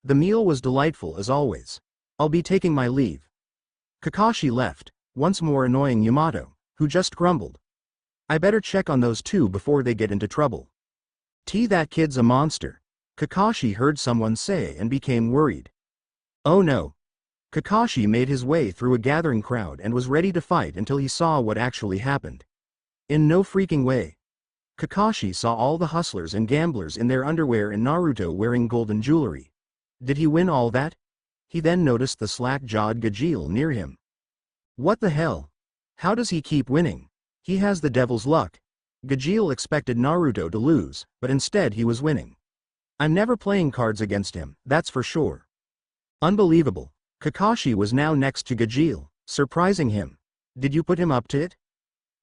The meal was delightful as always. I'll be taking my leave." Kakashi left, once more annoying Yamato, who just grumbled. "I better check on those two before they get into trouble." That kid's a monster," Kakashi heard someone say and became worried. "Oh no." Kakashi made his way through a gathering crowd and was ready to fight until he saw what actually happened. In no freaking way. Kakashi saw all the hustlers and gamblers in their underwear and Naruto wearing golden jewelry. Did he win all that? He then noticed the slack-jawed Gajeel near him. What the hell? How does he keep winning? He has the devil's luck. Gajeel expected Naruto to lose, but instead he was winning. I'm never playing cards against him, that's for sure. Unbelievable. Kakashi was now next to Gajeel, surprising him. Did you put him up to it?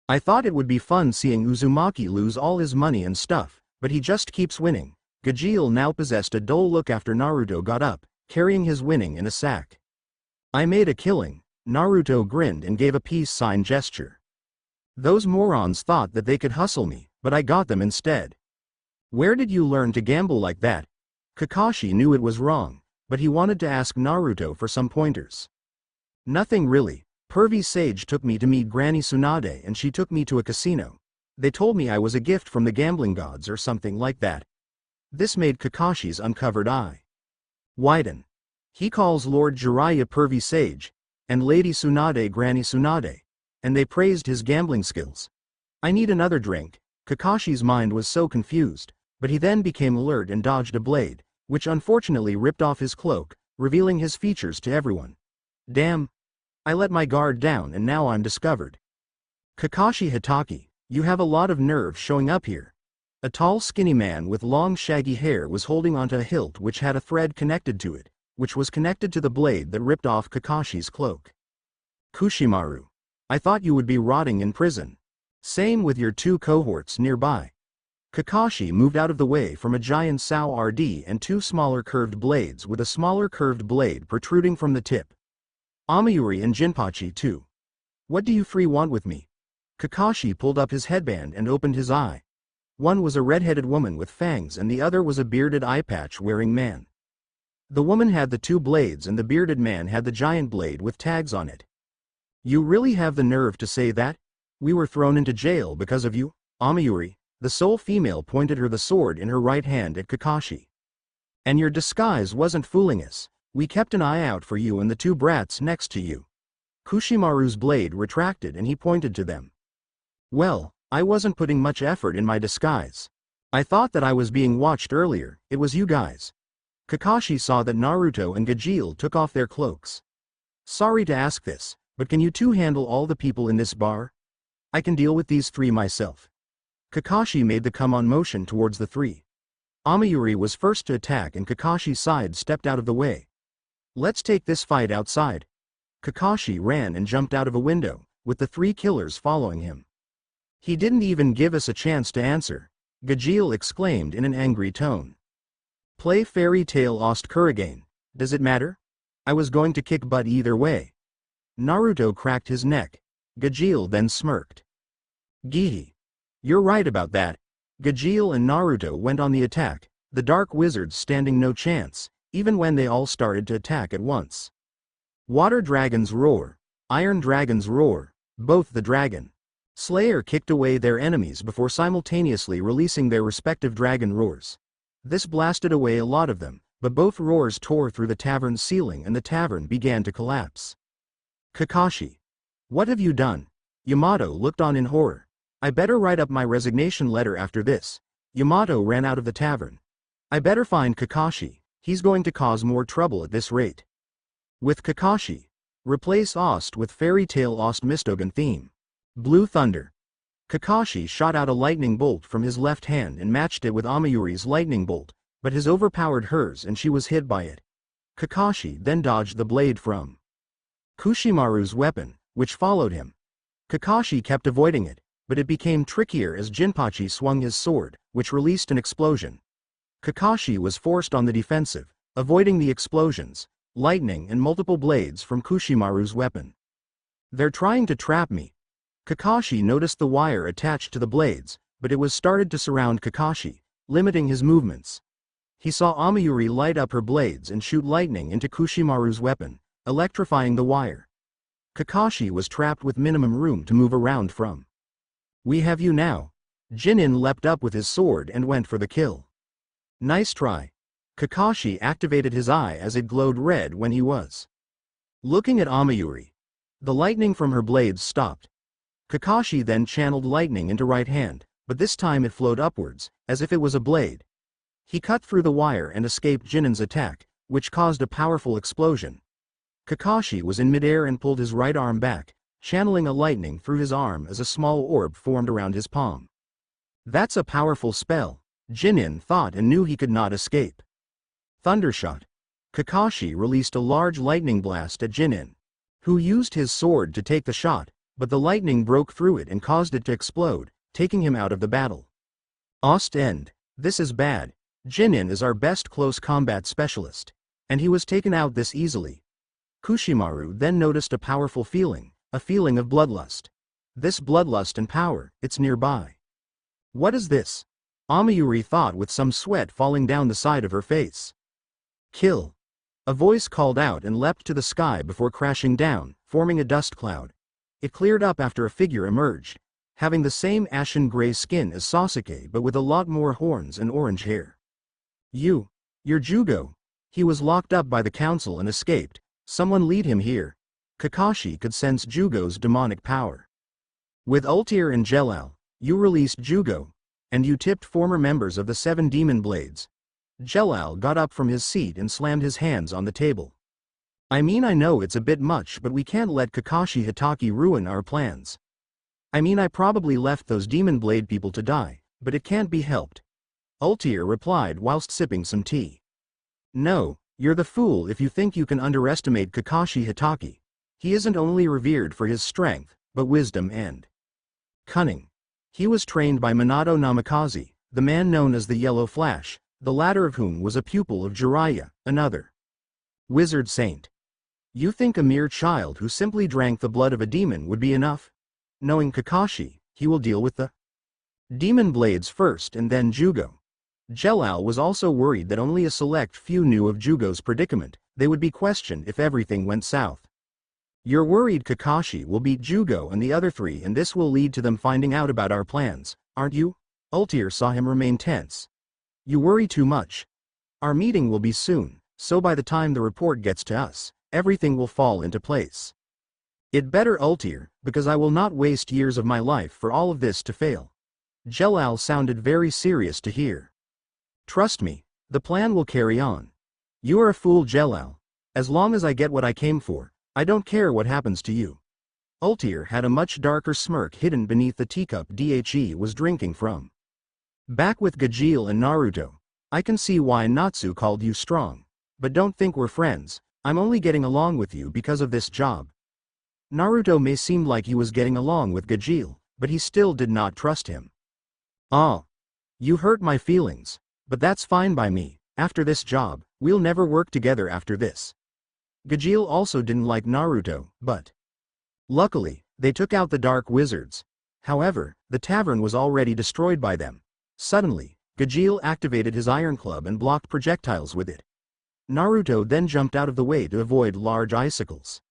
I thought it would be fun seeing Uzumaki lose all his money and stuff, but he just keeps winning. Gajeel now possessed a dull look after Naruto got up, carrying his winning in a sack. I made a killing. Naruto grinned and gave a peace sign gesture. Those morons thought that they could hustle me, but I got them instead. Where did you learn to gamble like that? Kakashi knew it was wrong, but he wanted to ask Naruto for some pointers. Nothing really. Pervy Sage took me to meet Granny Tsunade and she took me to a casino. They told me I was a gift from the gambling gods or something like that. This made Kakashi's uncovered eye widen. He calls Lord Jiraiya pervy sage, and Lady Tsunade Granny Tsunade, and they praised his gambling skills. I need another drink. Kakashi's mind was so confused, but he then became alert and dodged a blade, which unfortunately ripped off his cloak, revealing his features to everyone. Damn. I let my guard down and now I'm discovered. Kakashi Hitaki, you have a lot of nerve showing up here. A tall skinny man with long shaggy hair was holding onto a hilt which had a thread connected to it, which was connected to the blade that ripped off Kakashi's cloak. Kushimaru. I thought you would be rotting in prison. Same with your two cohorts nearby. Kakashi moved out of the way from a giant Sao RD and two smaller curved blades with a smaller curved blade protruding from the tip. Amayuri and Jinpachi too. What do you three want with me? Kakashi pulled up his headband and opened his eye. One was a red-headed woman with fangs and the other was a bearded eye-patch-wearing man. The woman had the two blades and the bearded man had the giant blade with tags on it. You really have the nerve to say that? We were thrown into jail because of you? Amayuri, the sole female, pointed the sword in her right hand at Kakashi. And your disguise wasn't fooling us. We kept an eye out for you and the two brats next to you. Kushimaru's blade retracted and he pointed to them. Well, I wasn't putting much effort in my disguise. I thought that I was being watched earlier. It was you guys. Kakashi saw that Naruto and Gajeel took off their cloaks. Sorry to ask this, but can you two handle all the people in this bar? I can deal with these three myself. Kakashi made the come-on motion towards the three. Amayuri was first to attack and Kakashi's side stepped out of the way. Let's take this fight outside. Kakashi ran and jumped out of a window, with the three killers following him. He didn't even give us a chance to answer, Gajeel exclaimed in an angry tone. Play Fairy Tail Lost Kurigane. Does it matter? I was going to kick butt either way. Naruto cracked his neck. Gajeel then smirked. Gihi. You're right about that. Gajeel and Naruto went on the attack, the dark wizards standing no chance, even when they all started to attack at once. Water dragons roar. Iron dragons roar. Both the dragon Slayer kicked away their enemies before simultaneously releasing their respective dragon roars. This blasted away a lot of them, but both roars tore through the tavern's ceiling and the tavern began to collapse. Kakashi. What have you done? Yamato looked on in horror. I better write up my resignation letter after this. Yamato ran out of the tavern. I better find Kakashi, he's going to cause more trouble at this rate. With Kakashi. Replace Ost with Fairy Tail Ost Mistogan theme. Blue Thunder. Kakashi shot out a lightning bolt from his left hand and matched it with Amayuri's lightning bolt, but his overpowered hers and she was hit by it. Kakashi then dodged the blade from Kushimaru's weapon, which followed him. Kakashi kept avoiding it, but it became trickier as Jinpachi swung his sword, which released an explosion. Kakashi was forced on the defensive, avoiding the explosions, lightning and multiple blades from Kushimaru's weapon. They're trying to trap me. Kakashi noticed the wire attached to the blades, but it was started to surround Kakashi, limiting his movements. He saw Amayuri light up her blades and shoot lightning into Kushimaru's weapon, electrifying the wire. Kakashi was trapped with minimum room to move around from. We have you now. Jinin leapt up with his sword and went for the kill. Nice try. Kakashi activated his eye as it glowed red when he was looking at Amayuri. The lightning from her blades stopped. Kakashi then channeled lightning into right hand, but this time it flowed upwards, as if it was a blade. He cut through the wire and escaped Jinin's attack, which caused a powerful explosion. Kakashi was in midair and pulled his right arm back, channeling a lightning through his arm as a small orb formed around his palm. That's a powerful spell, Jinin thought and knew he could not escape. Thundershot. Kakashi released a large lightning blast at Jinin, who used his sword to take the shot, but the lightning broke through it and caused it to explode, taking him out of the battle. Ostend. This is bad. Jinin is our best close combat specialist, and he was taken out this easily. Kushimaru then noticed a powerful feeling, a feeling of bloodlust. This bloodlust and power, it's nearby. What is this? Amayuri thought with some sweat falling down the side of her face. Kill. A voice called out and leapt to the sky before crashing down, forming a dust cloud. It cleared up after a figure emerged, having the same ashen gray skin as Sasuke but with a lot more horns and orange hair. You're Jugo. He was locked up by the council and escaped. Someone lead him here. Kakashi could sense Jugo's demonic power. With Ultir and Jelal, you released Jugo, and you tipped former members of the 7 Demon Blades. Jelal got up from his seat and slammed his hands on the table. I mean, I know it's a bit much, but we can't let Kakashi Hitaki ruin our plans. I mean, I probably left those Demon Blade people to die, but it can't be helped. Ultir replied whilst sipping some tea. No, you're the fool if you think you can underestimate Kakashi Hitaki. He isn't only revered for his strength, but wisdom and cunning. He was trained by Minato Namikaze, the man known as the Yellow Flash, the latter of whom was a pupil of Jiraiya, another wizard saint. You think a mere child who simply drank the blood of a demon would be enough? Knowing Kakashi, he will deal with the Demon Blades first and then Jugo. Jelal was also worried that only a select few knew of Jugo's predicament. They would be questioned if everything went south. You're worried Kakashi will beat Jugo and the other 3, and this will lead to them finding out about our plans, aren't you? Ultir saw him remain tense. You worry too much. Our meeting will be soon, so by the time the report gets to us, everything will fall into place. It better, Ultir, because I will not waste years of my life for all of this to fail. Jelal sounded very serious to hear. Trust me, the plan will carry on. You are a fool, Jelal. As long as I get what I came for, I don't care what happens to you. Ultir had a much darker smirk hidden beneath the teacup Dhe was drinking from. Back with Gajeel and Naruto, I can see why Natsu called you strong. But don't think we're friends, I'm only getting along with you because of this job. Naruto may seem like he was getting along with Gajeel, but he still did not trust him. Ah. You hurt my feelings, but that's fine by me. After this job, we'll never work together after this. Gajeel also didn't like Naruto, but luckily, they took out the Dark Wizards. However, the tavern was already destroyed by them. Suddenly, Gajeel activated his Iron Club and blocked projectiles with it. Naruto then jumped out of the way to avoid large icicles.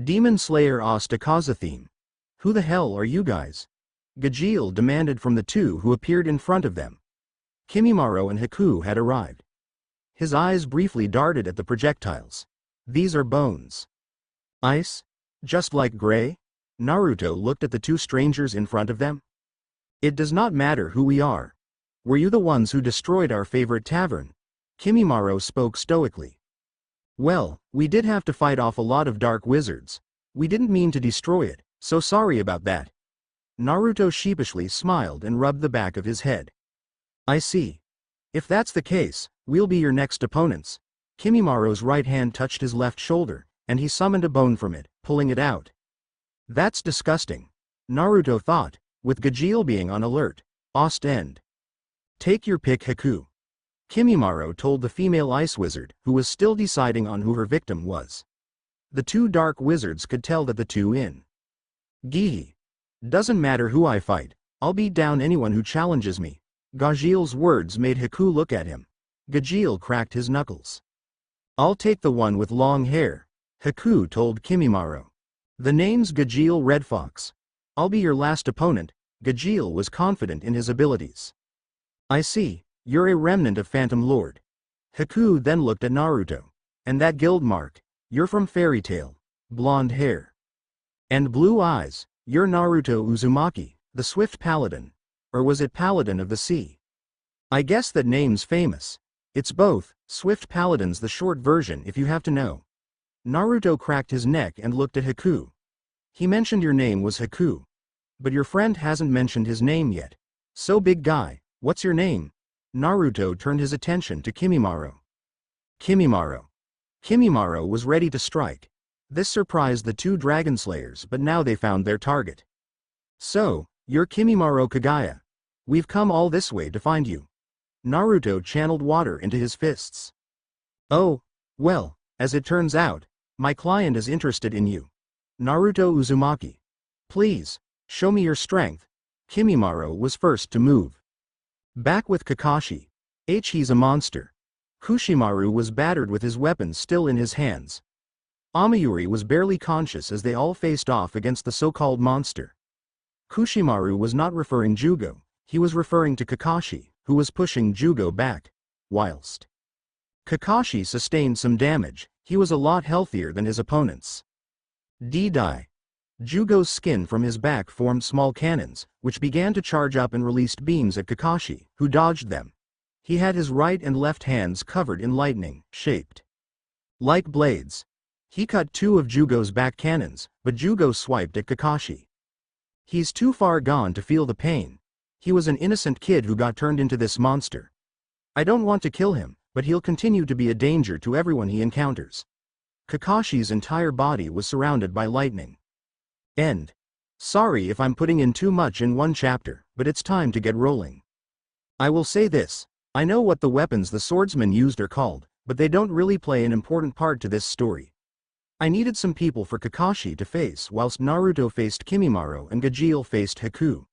Demon Slayer Ostakaza theme. Who the hell are you guys? Gajeel demanded from the 2 who appeared in front of them. Kimimaro and Haku had arrived. His eyes briefly darted at the projectiles. These are bones. Ice? Just like gray? Naruto looked at the 2 strangers in front of them. It does not matter who we are. Were you the ones who destroyed our favorite tavern? Kimimaro spoke stoically. Well, we did have to fight off a lot of dark wizards. We didn't mean to destroy it, so sorry about that. Naruto sheepishly smiled and rubbed the back of his head. I see. If that's the case, we'll be your next opponents. Kimimaro's right hand touched his left shoulder, and he summoned a bone from it, pulling it out. That's disgusting. Naruto thought, with Gajeel being on alert. Ost end. Take your pick, Haku. Kimimaro told the female ice wizard, who was still deciding on who her victim was. The 2 dark wizards could tell that the 2 in Gihi. Doesn't matter who I fight, I'll beat down anyone who challenges me. Gajeel's words made Haku look at him. Gajeel cracked his knuckles. I'll take the one with long hair, Haku told Kimimaro. The name's Gajeel Red Fox. I'll be your last opponent. Gajeel was confident in his abilities. I see, you're a remnant of Phantom Lord. Haku then looked at Naruto. And that guild mark, you're from Fairy Tail. Blonde hair. And blue eyes, you're Naruto Uzumaki, the Swift Paladin. Or was it Paladin of the Sea? I guess that name's famous. It's both. Swift Paladin's the short version if you have to know. Naruto cracked his neck and looked at Haku. He mentioned your name was Haku. But your friend hasn't mentioned his name yet. So big guy, what's your name? Naruto turned his attention to Kimimaro. Kimimaro. Kimimaro was ready to strike. This surprised the 2 Dragon Slayers, but now they found their target. So, you're Kimimaro Kagaya. We've come all this way to find you. Naruto channeled water into his fists. Oh, well, as it turns out, my client is interested in you. Naruto Uzumaki. Please, show me your strength. Kimimaro was first to move. Back with Kakashi. He's a monster. Kushimaru was battered with his weapon still in his hands. Amayuri was barely conscious as they all faced off against the so-called monster. Kushimaru was not referring Jugo, he was referring to Kakashi, who was pushing Jugo back. whilst Kakashi sustained some damage, he was a lot healthier than his opponents. D-Die. Jugo's skin from his back formed small cannons, which began to charge up and released beams at Kakashi, who dodged them. He had his right and left hands covered in lightning, shaped like blades. He cut two of Jugo's back cannons, but Jugo swiped at Kakashi. He's too far gone to feel the pain. He was an innocent kid who got turned into this monster. I don't want to kill him, but he'll continue to be a danger to everyone he encounters. Kakashi's entire body was surrounded by lightning. End. Sorry if I'm putting in too much in one chapter, but it's time to get rolling. I will say this, I know what the weapons the swordsman used are called, but they don't really play an important part to this story. I needed some people for Kakashi to face whilst Naruto faced Kimimaro and Gajeel faced Haku.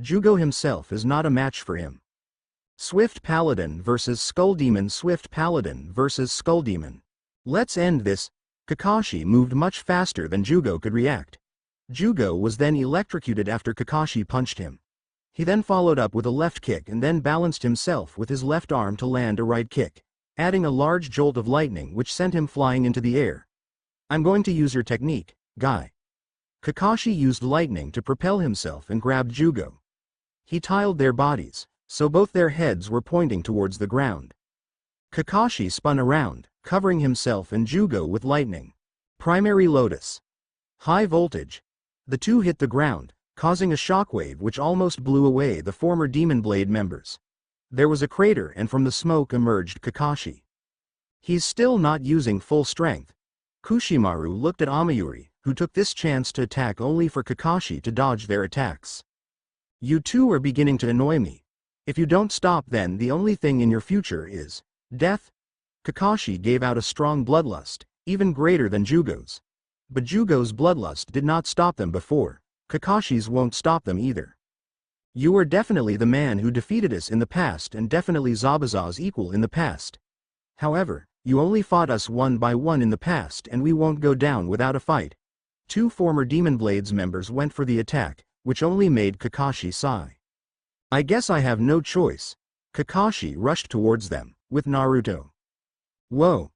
Jugo himself is not a match for him. Swift Paladin vs Skull Demon. Swift Paladin vs Skull Demon. Let's end this. Kakashi moved much faster than Jugo could react. Jugo was then electrocuted after Kakashi punched him. He then followed up with a left kick and then balanced himself with his left arm to land a right kick, adding a large jolt of lightning which sent him flying into the air. I'm going to use your technique, guy. Kakashi used lightning to propel himself and grabbed Jugo. He tiled their bodies, so both their heads were pointing towards the ground. Kakashi spun around, covering himself and Jugo with lightning. Primary Lotus. High voltage. The two hit the ground, causing a shockwave which almost blew away the former Demon Blade members. There was a crater and from the smoke emerged Kakashi. He's still not using full strength. Kushimaru looked at Amayuri, who took this chance to attack only for Kakashi to dodge their attacks. You two are beginning to annoy me. If you don't stop, then the only thing in your future is death. Kakashi gave out a strong bloodlust, even greater than Jugo's. But Jugo's bloodlust did not stop them before. Kakashi's won't stop them either. You are definitely the man who defeated us in the past and definitely Zabuza's equal in the past. However, you only fought us one by one in the past and we won't go down without a fight. Two former Demon Blades members went for the attack, which only made Kakashi sigh. I guess I have no choice. Kakashi rushed towards them, with Naruto. Whoa!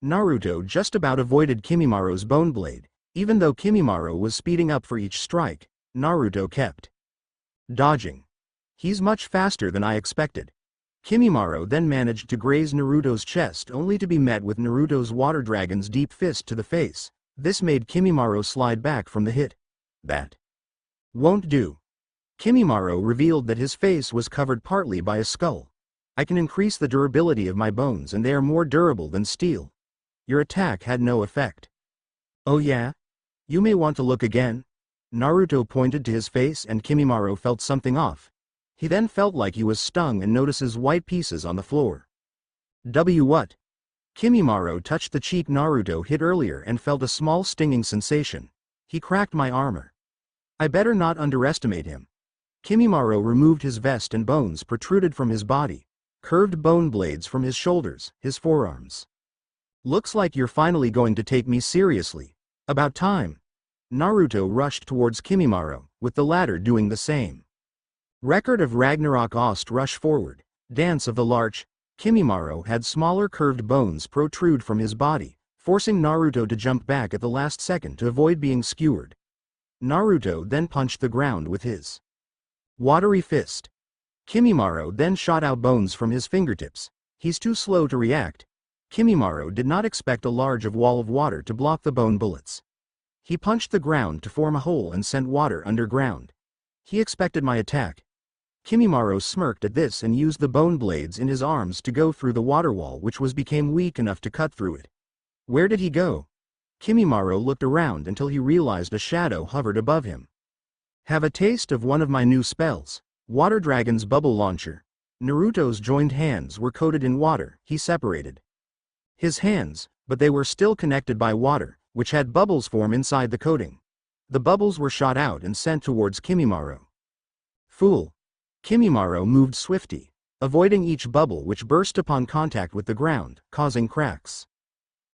Naruto just about avoided Kimimaro's bone blade. Even though Kimimaro was speeding up for each strike, Naruto kept dodging. He's much faster than I expected. Kimimaro then managed to graze Naruto's chest only to be met with Naruto's water dragon's deep fist to the face. This made Kimimaro slide back from the hit. That won't do. Kimimaro revealed that his face was covered partly by a skull. I can increase the durability of my bones and they are more durable than steel. Your attack had no effect. Oh yeah? You may want to look again. Naruto pointed to his face and Kimimaro felt something off. He then felt like he was stung and notices white pieces on the floor. What? Kimimaro touched the cheek Naruto hit earlier and felt a small stinging sensation. He cracked my armor. I better not underestimate him. Kimimaro removed his vest and bones protruded from his body. Curved bone blades from his shoulders, his forearms. Looks like you're finally going to take me seriously. About time. Naruto rushed towards Kimimaro, with the latter doing the same. Record of Ragnarok Ost rush forward. Dance of the Larch. Kimimaro had smaller curved bones protrude from his body, forcing Naruto to jump back at the last second to avoid being skewered. Naruto then punched the ground with his watery fist. Kimimaro then shot out bones from his fingertips. He's too slow to react. Kimimaro did not expect a large wall of water to block the bone bullets. He punched the ground to form a hole and sent water underground. He expected my attack. Kimimaro smirked at this and used the bone blades in his arms to go through the water wall which became weak enough to cut through it. Where did he go? Kimimaro looked around until he realized a shadow hovered above him. Have a taste of one of my new spells. Water Dragon's Bubble Launcher. Naruto's joined hands were coated in water, he separated his hands, but they were still connected by water, which had bubbles form inside the coating. The bubbles were shot out and sent towards Kimimaro. Fool! Kimimaro moved swiftly, avoiding each bubble which burst upon contact with the ground, causing cracks.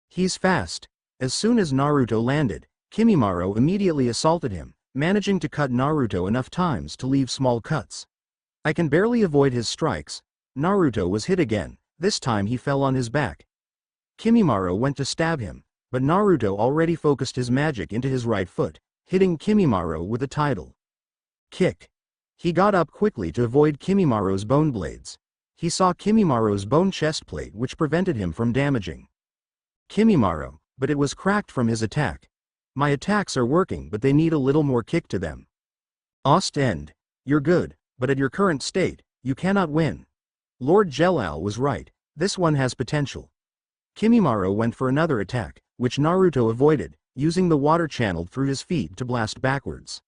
He's fast. As soon as Naruto landed, Kimimaro immediately assaulted him, managing to cut Naruto enough times to leave small cuts. I can barely avoid his strikes. Naruto was hit again, This time he fell on his back. Kimimaro went to stab him, but Naruto already focused his magic into his right foot, hitting Kimimaro with a tidal kick. He got up quickly to avoid Kimimaro's bone blades. He saw Kimimaro's bone chestplate which prevented him from damaging Kimimaro, but it was cracked from his attack. My attacks are working, but they need a little more kick to them. Ostend, you're good, but at your current state, you cannot win. Lord Jelal was right, this one has potential. Kimimaro went for another attack, which Naruto avoided, using the water channeled through his feet to blast backwards.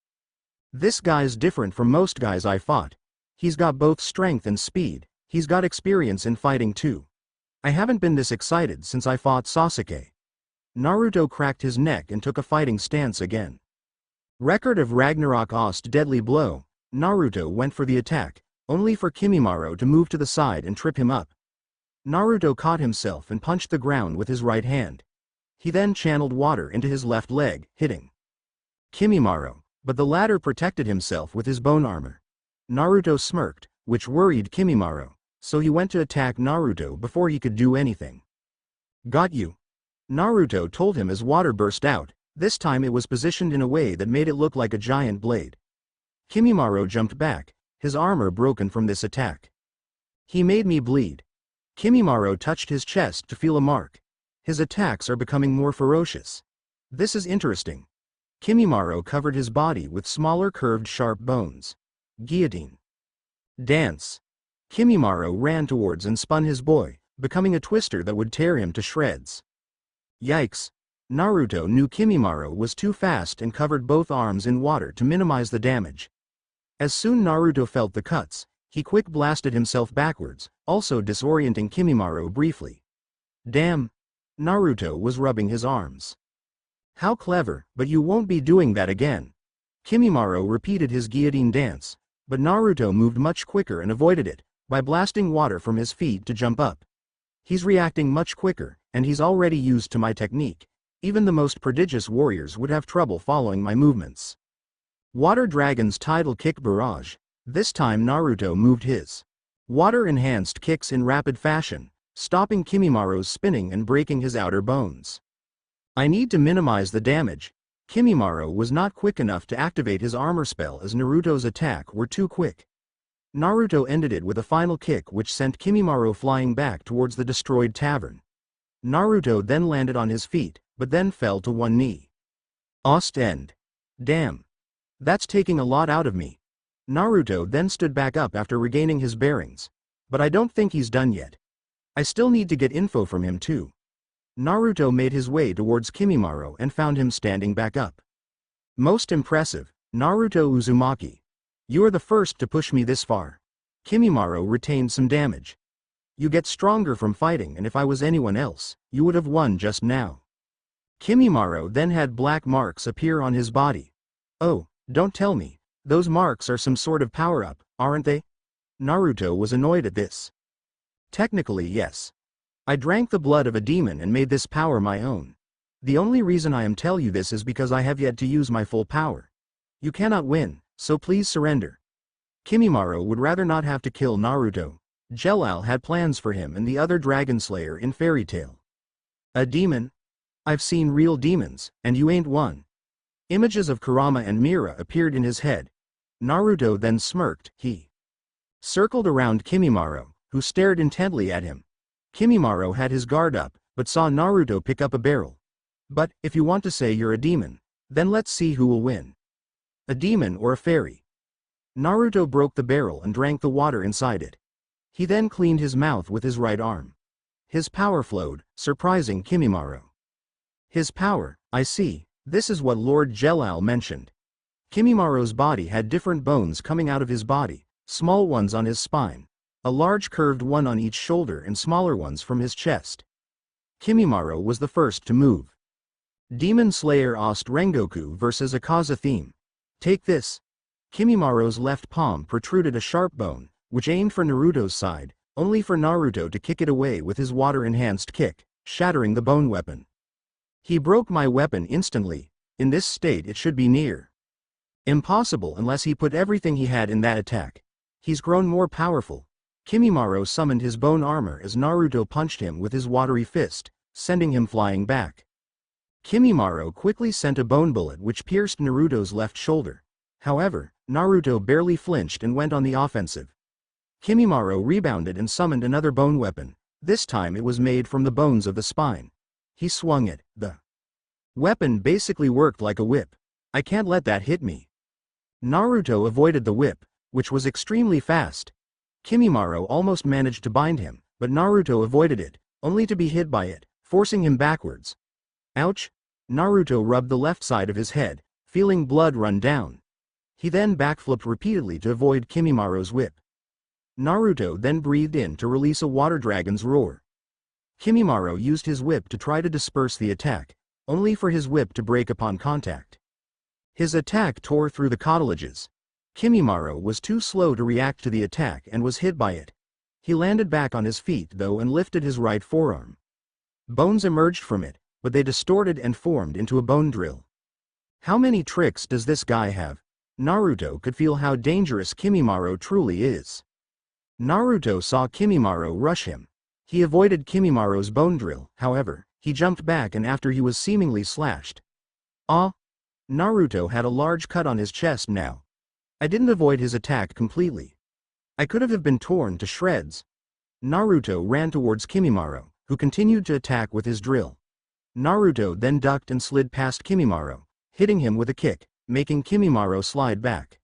This guy's different from most guys I fought. He's got both strength and speed, he's got experience in fighting too. I haven't been this excited since I fought Sasuke. Naruto cracked his neck and took a fighting stance again. Record of Ragnarok Ost deadly blow. Naruto went for the attack, only for Kimimaro to move to the side and trip him up. Naruto caught himself and punched the ground with his right hand. He then channeled water into his left leg, hitting Kimimaro, but the latter protected himself with his bone armor. Naruto smirked, which worried Kimimaro, so he went to attack Naruto before he could do anything. Got you. Naruto told him as water burst out. This time it was positioned in a way that made it look like a giant blade. Kimimaro jumped back, his armor broken from this attack. He made me bleed. Kimimaro touched his chest to feel a mark. His attacks are becoming more ferocious. This is interesting. Kimimaro covered his body with smaller curved sharp bones. Guillotine. Dance. Kimimaro ran towards and spun his boy, becoming a twister that would tear him to shreds. Yikes. Naruto knew Kimimaro was too fast and covered both arms in water to minimize the damage. As soon Naruto felt the cuts, he quick blasted himself backwards, also disorienting Kimimaro briefly. Damn. Naruto was rubbing his arms. How clever, but you won't be doing that again. Kimimaro repeated his guillotine dance, but Naruto moved much quicker and avoided it, by blasting water from his feet to jump up. He's reacting much quicker, and he's already used to my technique. Even the most prodigious warriors would have trouble following my movements. Water Dragon's tidal kick barrage. This time Naruto moved his water-enhanced kicks in rapid fashion, stopping Kimimaro's spinning and breaking his outer bones. I need to minimize the damage. Kimimaro was not quick enough to activate his armor spell as Naruto's attack were too quick. Naruto ended it with a final kick which sent Kimimaro flying back towards the destroyed tavern. Naruto then landed on his feet, but then fell to one knee. Ostend. Damn. That's taking a lot out of me. Naruto then stood back up after regaining his bearings. But I don't think he's done yet. I still need to get info from him too. Naruto made his way towards Kimimaro and found him standing back up. Most impressive, Naruto Uzumaki. You are the first to push me this far. Kimimaro retained some damage. You get stronger from fighting, and if I was anyone else, you would have won just now. Kimimaro then had black marks appear on his body. Oh, don't tell me, those marks are some sort of power-up, aren't they? Naruto was annoyed at this. Technically yes. I drank the blood of a demon and made this power my own. The only reason I am tell you this is because I have yet to use my full power. You cannot win, so please surrender. Kimimaro would rather not have to kill Naruto. Jelal had plans for him and the other Dragon Slayer in Fairy Tail. A demon? I've seen real demons, and you ain't one. Images of Kurama and Mira appeared in his head. Naruto then smirked. He circled around Kimimaro, who stared intently at him. Kimimaro had his guard up, but saw Naruto pick up a barrel. But, if you want to say you're a demon, then let's see who will win. A demon or a fairy? Naruto broke the barrel and drank the water inside it. He then cleaned his mouth with his right arm. His power flowed, surprising Kimimaro. His power, I see, this is what Lord Jelal mentioned. Kimimaro's body had different bones coming out of his body, small ones on his spine, a large curved one on each shoulder and smaller ones from his chest. Kimimaro was the first to move. Demon Slayer Ost Rengoku vs Akaza theme. Take this. Kimimaro's left palm protruded a sharp bone, which aimed for Naruto's side, only for Naruto to kick it away with his water-enhanced kick, shattering the bone weapon. He broke my weapon instantly. In this state it should be near impossible unless he put everything he had in that attack. He's grown more powerful. Kimimaro summoned his bone armor as Naruto punched him with his watery fist, sending him flying back. Kimimaro quickly sent a bone bullet which pierced Naruto's left shoulder. However, Naruto barely flinched and went on the offensive. Kimimaro rebounded and summoned another bone weapon. This time it was made from the bones of the spine. He swung it. The weapon basically worked like a whip. I can't let that hit me. Naruto avoided the whip, which was extremely fast. Kimimaro almost managed to bind him, but Naruto avoided it, only to be hit by it, forcing him backwards. Ouch! Naruto rubbed the left side of his head, feeling blood run down. He then backflipped repeatedly to avoid Kimimaro's whip. Naruto then breathed in to release a water dragon's roar. Kimimaro used his whip to try to disperse the attack, only for his whip to break upon contact. His attack tore through the cartilages. Kimimaro was too slow to react to the attack and was hit by it. He landed back on his feet though and lifted his right forearm. Bones emerged from it, but they distorted and formed into a bone drill. How many tricks does this guy have? Naruto could feel how dangerous Kimimaro truly is. Naruto saw Kimimaro rush him. He avoided Kimimaro's bone drill, however, he jumped back and after he was seemingly slashed. Ah! Naruto had a large cut on his chest now. I didn't avoid his attack completely. I could have been torn to shreds. Naruto ran towards Kimimaro, who continued to attack with his drill. Naruto then ducked and slid past Kimimaro, hitting him with a kick, making Kimimaro slide back.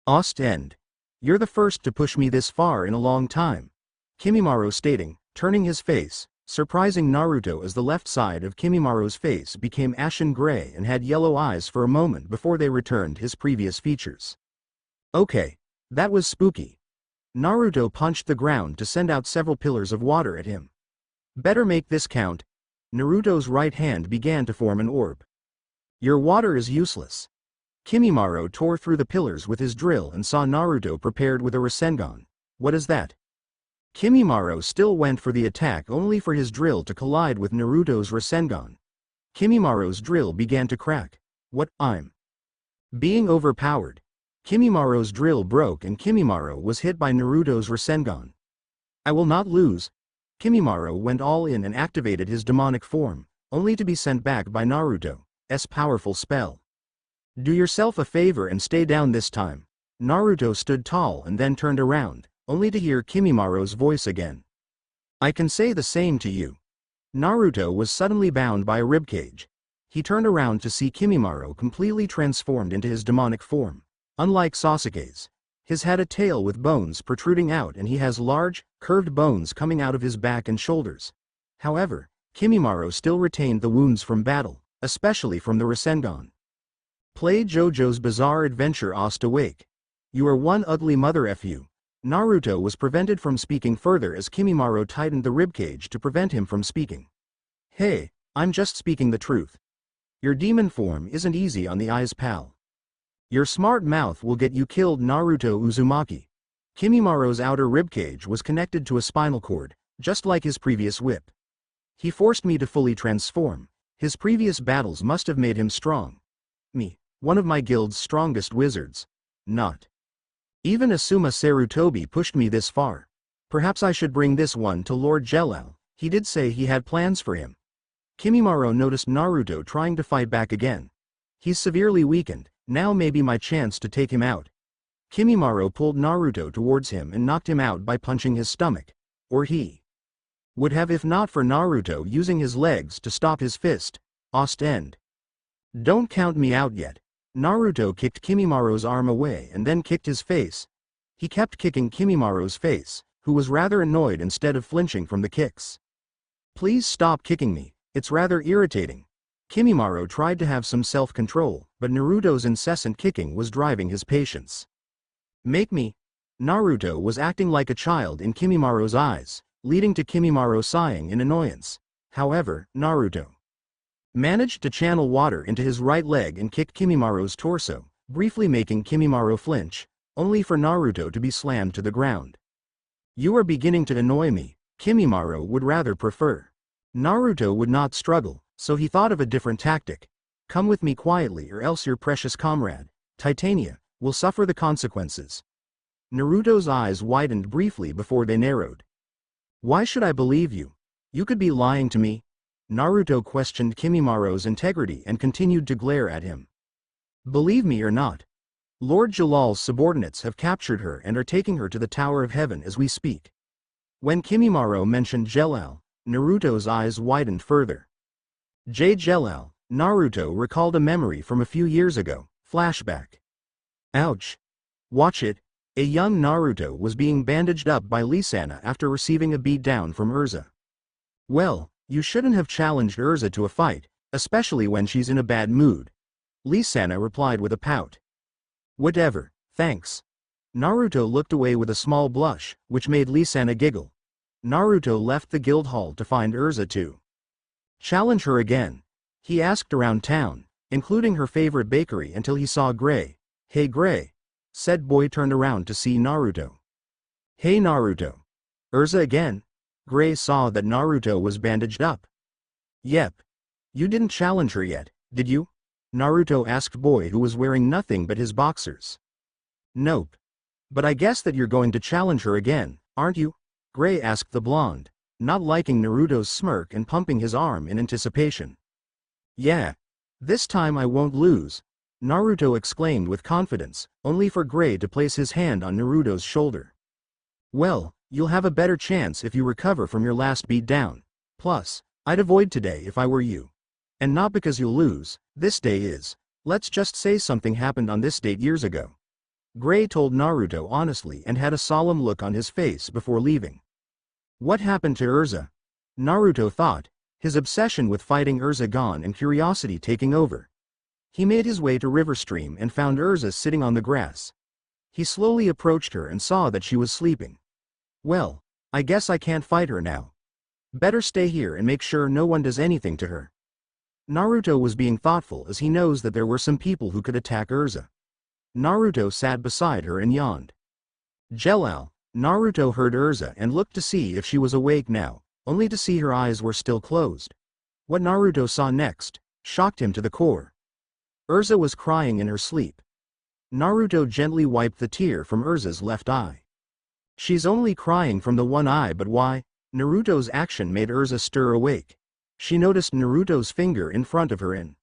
Ost end. You're the first to push me this far in a long time. Kimimaro stating, turning his face, surprising Naruto as the left side of Kimimaro's face became ashen gray and had yellow eyes for a moment before they returned his previous features. Okay, that was spooky. Naruto punched the ground to send out several pillars of water at him. Better make this count. Naruto's right hand began to form an orb. Your water is useless. Kimimaro tore through the pillars with his drill and saw Naruto prepared with a Rasengan. What is that? Kimimaro still went for the attack only for his drill to collide with Naruto's Rasengan. Kimimaro's drill began to crack. What? I'm being overpowered. Kimimaro's drill broke and Kimimaro was hit by Naruto's Rasengan. I will not lose. Kimimaro went all in and activated his demonic form, only to be sent back by Naruto's powerful spell. Do yourself a favor and stay down this time. Naruto stood tall and then turned around, only to hear Kimimaro's voice again. I can say the same to you. Naruto was suddenly bound by a ribcage. He turned around to see Kimimaro completely transformed into his demonic form. Unlike Sasuke's, his had a tail with bones protruding out and he has large, curved bones coming out of his back and shoulders. However, Kimimaro still retained the wounds from battle, especially from the Rasengan. Play JoJo's Bizarre Adventure Ost Awake. You are one ugly mother fu. Naruto was prevented from speaking further as Kimimaro tightened the ribcage to prevent him from speaking. Hey, I'm just speaking the truth. Your demon form isn't easy on the eyes, pal. Your smart mouth will get you killed. Naruto Uzumaki. Kimimaro's outer ribcage was connected to a spinal cord, just like his previous whip. He forced me to fully transform. His previous battles must have made him strong. Me, one of my guild's strongest wizards. Not even Asuma Sarutobi pushed me this far. Perhaps I should bring this one to Lord Jelal. He did say he had plans for him. Kimimaro noticed Naruto trying to fight back again. He's severely weakened. Now may be my chance to take him out. Kimimaro pulled Naruto towards him and knocked him out by punching his stomach. Or he would have if not for Naruto using his legs to stop his fist. Ost end. Don't count me out yet. Naruto kicked Kimimaro's arm away and then kicked his face. He kept kicking Kimimaro's face, who was rather annoyed instead of flinching from the kicks. Please stop kicking me, it's rather irritating. Kimimaro tried to have some self-control, but Naruto's incessant kicking was driving his patience. Make me. Naruto was acting like a child in Kimimaro's eyes, leading to Kimimaro sighing in annoyance. However, Naruto managed to channel water into his right leg and kicked Kimimaro's torso, briefly making Kimimaro flinch, only for Naruto to be slammed to the ground. You are beginning to annoy me, Kimimaro would rather prefer. Naruto would not struggle, so he thought of a different tactic. Come with me quietly or else your precious comrade, Titania, will suffer the consequences. Naruto's eyes widened briefly before they narrowed. Why should I believe you? You could be lying to me? Naruto questioned Kimimara's integrity and continued to glare at him. Believe me or not, Lord Jalal's subordinates have captured her and are taking her to the Tower of Heaven as we speak. When Kimimaro mentioned Jalal, Naruto's eyes widened further. Jalal, Naruto recalled a memory from a few years ago. Flashback. Ouch. Watch it. A young Naruto was being bandaged up by Lisana after receiving a beatdown from Erza. Well, you shouldn't have challenged Erza to a fight, especially when she's in a bad mood. Lisana replied with a pout. Whatever, thanks. Naruto looked away with a small blush, which made Lisana giggle. Naruto left the guild hall to find Erza too. Challenge her again. He asked around town, including her favorite bakery until he saw Gray. Hey Gray. Said boy turned around to see Naruto. Hey Naruto. Erza again? Gray saw that Naruto was bandaged up. Yep. You didn't challenge her yet, did you? Naruto asked boy who was wearing nothing but his boxers. Nope. But I guess that you're going to challenge her again, aren't you? Gray asked the blonde, not liking Naruto's smirk and pumping his arm in anticipation. Yeah. This time I won't lose, Naruto exclaimed with confidence, only for Gray to place his hand on Naruto's shoulder. Well, you'll have a better chance if you recover from your last beatdown. Plus, I'd avoid today if I were you. And not because you'll lose, this day is. Let's just say something happened on this date years ago. Gray told Naruto honestly and had a solemn look on his face before leaving. What happened to Erza? Naruto thought, his obsession with fighting Erza gone and curiosity taking over. He made his way to Riverstream and found Erza sitting on the grass. He slowly approached her and saw that she was sleeping. Well, I guess I can't fight her now. Better stay here and make sure no one does anything to her. Naruto was being thoughtful as he knows that there were some people who could attack Erza. Naruto sat beside her and yawned. Jalal, Naruto heard Erza and looked to see if she was awake now, only to see her eyes were still closed. What Naruto saw next shocked him to the core. Erza was crying in her sleep. Naruto gently wiped the tear from Erza's left eye. She's only crying from the one eye, but why? Naruto's action made Erza stir awake. She noticed Naruto's finger in front of her and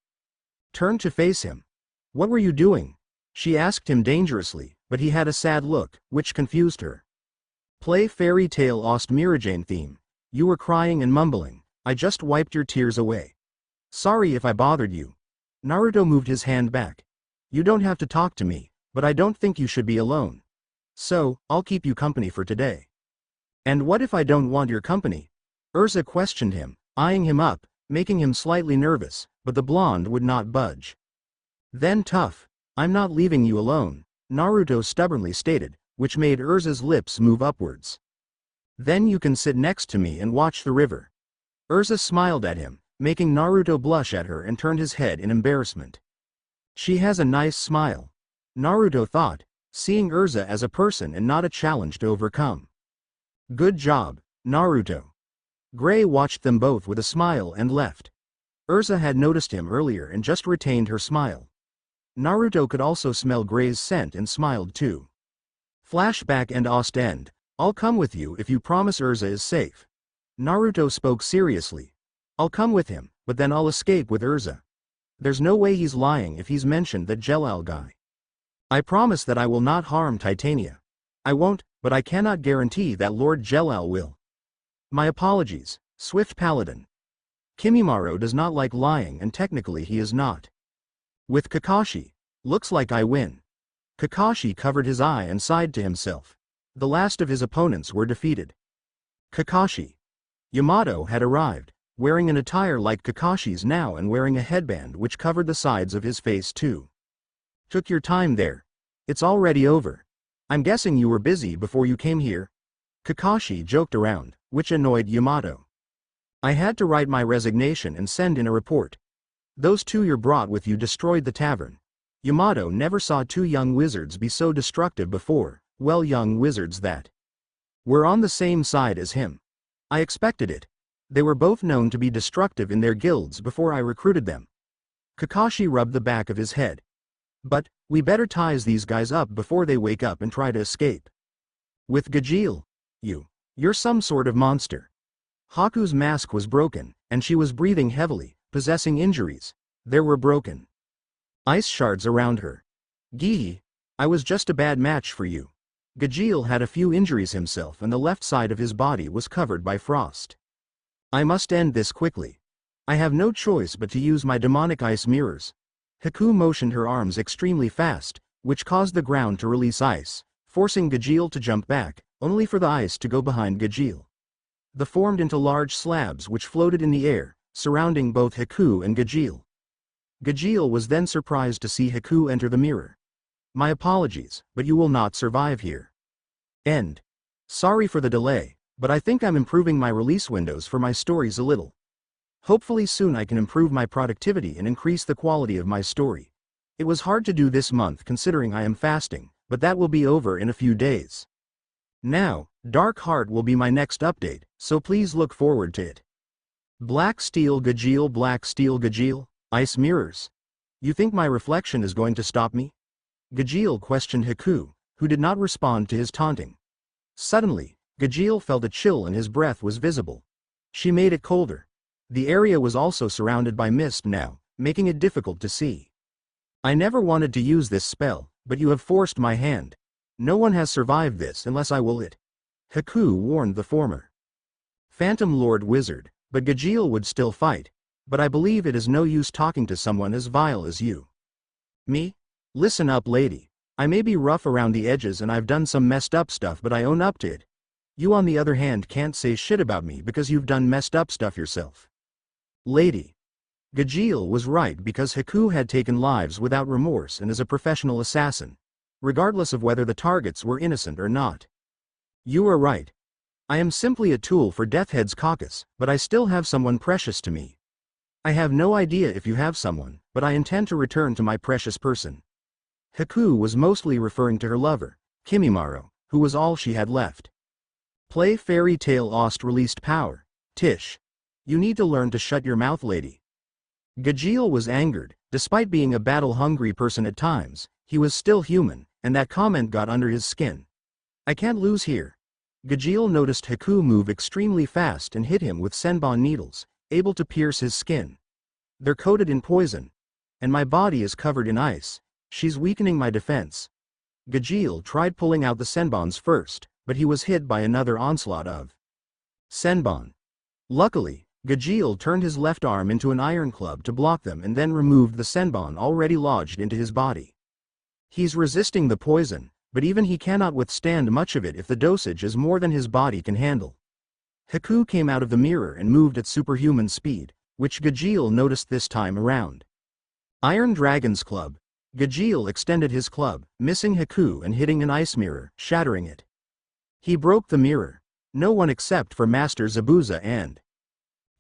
turned to face him. What were you doing? She asked him dangerously, but he had a sad look, which confused her. Play fairy tale Ost Mirajane theme. You were crying and mumbling. I just wiped your tears away. Sorry if I bothered you. Naruto moved his hand back. You don't have to talk to me, but I don't think you should be alone. So, I'll keep you company for today. And what if I don't want your company? Erza questioned him, eyeing him up, making him slightly nervous, but the blonde would not budge. Then tough. I'm not leaving you alone, Naruto stubbornly stated, which made Erza's lips move upwards. Then you can sit next to me and watch the river. Erza smiled at him, making Naruto blush at her and turned his head in embarrassment. She has a nice smile. Naruto thought, seeing Erza as a person and not a challenge to overcome. Good job, Naruto. Gray watched them both with a smile and left. Erza had noticed him earlier and just retained her smile. Naruto could also smell Gray's scent and smiled too. Flashback and Ostend. I'll come with you if you promise Erza is safe. Naruto spoke seriously. I'll come with him, but then I'll escape with Erza. There's no way he's lying if he's mentioned that Jalal guy. I promise that I will not harm Titania. I won't, but I cannot guarantee that Lord Jalal will. My apologies, Swift Paladin. Kimimaro does not like lying and technically he is not. With Kakashi. Looks like I win. Kakashi covered his eye and sighed to himself. The last of his opponents were defeated. Kakashi. Yamato had arrived, wearing an attire like Kakashi's now and wearing a headband which covered the sides of his face too. Took your time there. It's already over. I'm guessing you were busy before you came here. Kakashi joked around, which annoyed Yamato. I had to write my resignation and send in a report. Those two you brought with you destroyed the tavern. Yamato never saw two young wizards be so destructive before, well, young wizards that were on the same side as him. I expected it. They were both known to be destructive in their guilds before I recruited them. Kakashi rubbed the back of his head. But, we better ties these guys up before they wake up and try to escape. With Gajeel. You're some sort of monster. Haku's mask was broken, and she was breathing heavily, possessing injuries. There were broken ice shards around her. Gee, I was just a bad match for you. Gajeel had a few injuries himself and the left side of his body was covered by frost. I must end this quickly. I have no choice but to use my demonic ice mirrors. Haku motioned her arms extremely fast, which caused the ground to release ice, forcing Gajeel to jump back, only for the ice to go behind Gajeel. They formed into large slabs which floated in the air, surrounding both Haku and Gajeel. Gajeel was then surprised to see Haku enter the mirror. My apologies, but you will not survive here. End. Sorry for the delay, but I think I'm improving my release windows for my stories a little. Hopefully soon I can improve my productivity and increase the quality of my story. It was hard to do this month considering I am fasting, but that will be over in a few days. Now, Dark Heart will be my next update, so please look forward to it. Black Steel Gajeel, Ice Mirrors. You think my reflection is going to stop me? Gajeel questioned Haku, who did not respond to his taunting. Suddenly, Gajeel felt a chill and his breath was visible. She made it colder. The area was also surrounded by mist now, making it difficult to see. I never wanted to use this spell, but you have forced my hand. No one has survived this unless I will it. Haku warned the former Phantom Lord Wizard, but Gajeel would still fight. But I believe it is no use talking to someone as vile as you. Me? Listen up, lady. I may be rough around the edges and I've done some messed up stuff, but I own up to it. You on the other hand can't say shit about me because you've done messed up stuff yourself. Lady. Gajeel was right because Haku had taken lives without remorse and is a professional assassin, regardless of whether the targets were innocent or not. You are right. I am simply a tool for Deathhead's caucus, but I still have someone precious to me. I have no idea if you have someone, but I intend to return to my precious person. Haku was mostly referring to her lover, Kimimaro, who was all she had left. Play Fairy Tale Ost released power. Tish. You need to learn to shut your mouth, lady. Gajeel was angered. Despite being a battle-hungry person at times, he was still human, and that comment got under his skin. I can't lose here. Gajeel noticed Haku move extremely fast and hit him with senbon needles, able to pierce his skin. They're coated in poison. And my body is covered in ice. She's weakening my defense. Gajeel tried pulling out the senbons first, but he was hit by another onslaught of senbon. Luckily, Gajeel turned his left arm into an iron club to block them and then removed the senbon already lodged into his body. He's resisting the poison, but even he cannot withstand much of it if the dosage is more than his body can handle. Haku came out of the mirror and moved at superhuman speed, which Gajeel noticed this time around. Iron Dragon's Club. Gajeel extended his club, missing Haku and hitting an ice mirror, shattering it. He broke the mirror. No one except for Master Zabuza and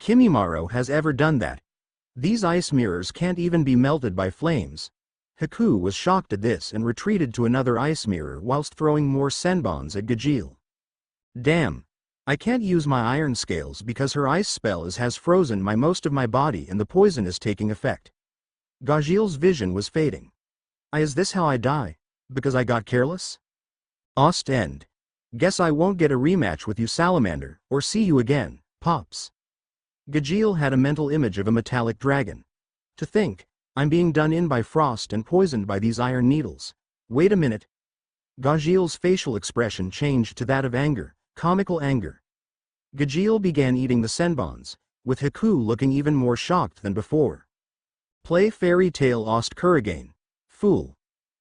Kimimaro has ever done that. These ice mirrors can't even be melted by flames. Haku was shocked at this and retreated to another ice mirror whilst throwing more senbons at Gajeel. Damn. I can't use my iron scales because her ice spell has frozen most of my body and the poison is taking effect. Gajeel's vision was fading. Is this how I die? Because I got careless? Ost End. Guess I won't get a rematch with you, Salamander, or see you again, Pops. Gajeel had a mental image of a metallic dragon. To think, I'm being done in by frost and poisoned by these iron needles. Wait a minute. Gajeel's facial expression changed to that of anger, comical anger. Gajeel began eating the senbons, with Haku looking even more shocked than before. Play Fairy Tale Ost Kurigane. Fool.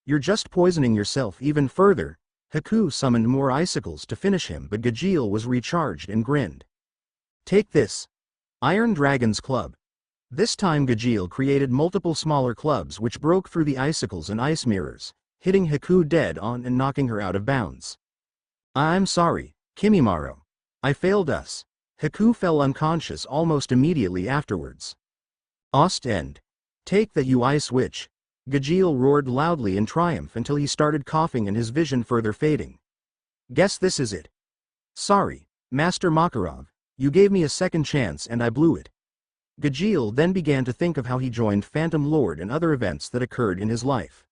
You're just poisoning yourself even further. Haku summoned more icicles to finish him, but Gajeel was recharged and grinned. Take this. Iron Dragon's Club. This time Gajeel created multiple smaller clubs which broke through the icicles and ice mirrors, hitting Haku dead on and knocking her out of bounds. I'm sorry, Kimimaro. I failed us. Haku fell unconscious almost immediately afterwards. Ost End. Take that, you ice witch. Gajeel roared loudly in triumph until he started coughing and his vision further fading. Guess this is it. Sorry, Master Makarov. You gave me a second chance and I blew it. Gajeel then began to think of how he joined Phantom Lord and other events that occurred in his life.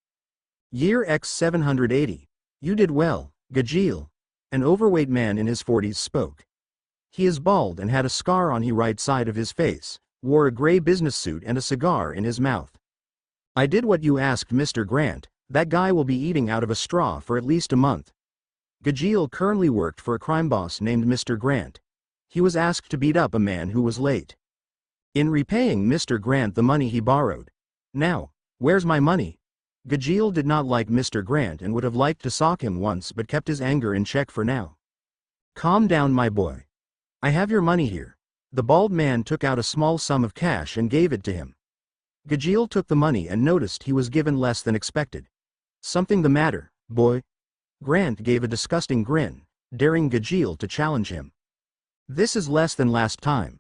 Year X 780. You did well, Gajeel. An overweight man in his 40s spoke. He is bald and had a scar on the right side of his face, wore a gray business suit and a cigar in his mouth. I did what you asked, Mr. Grant. That guy will be eating out of a straw for at least a month. Gajeel currently worked for a crime boss named Mr. Grant. He was asked to beat up a man who was late. In repaying Mr. Grant the money he borrowed. Now, where's my money? Gajeel did not like Mr. Grant and would have liked to sock him once but kept his anger in check for now. Calm down, my boy. I have your money here. The bald man took out a small sum of cash and gave it to him. Gajeel took the money and noticed he was given less than expected. Something the matter, boy? Grant gave a disgusting grin, daring Gajeel to challenge him. This is less than last time.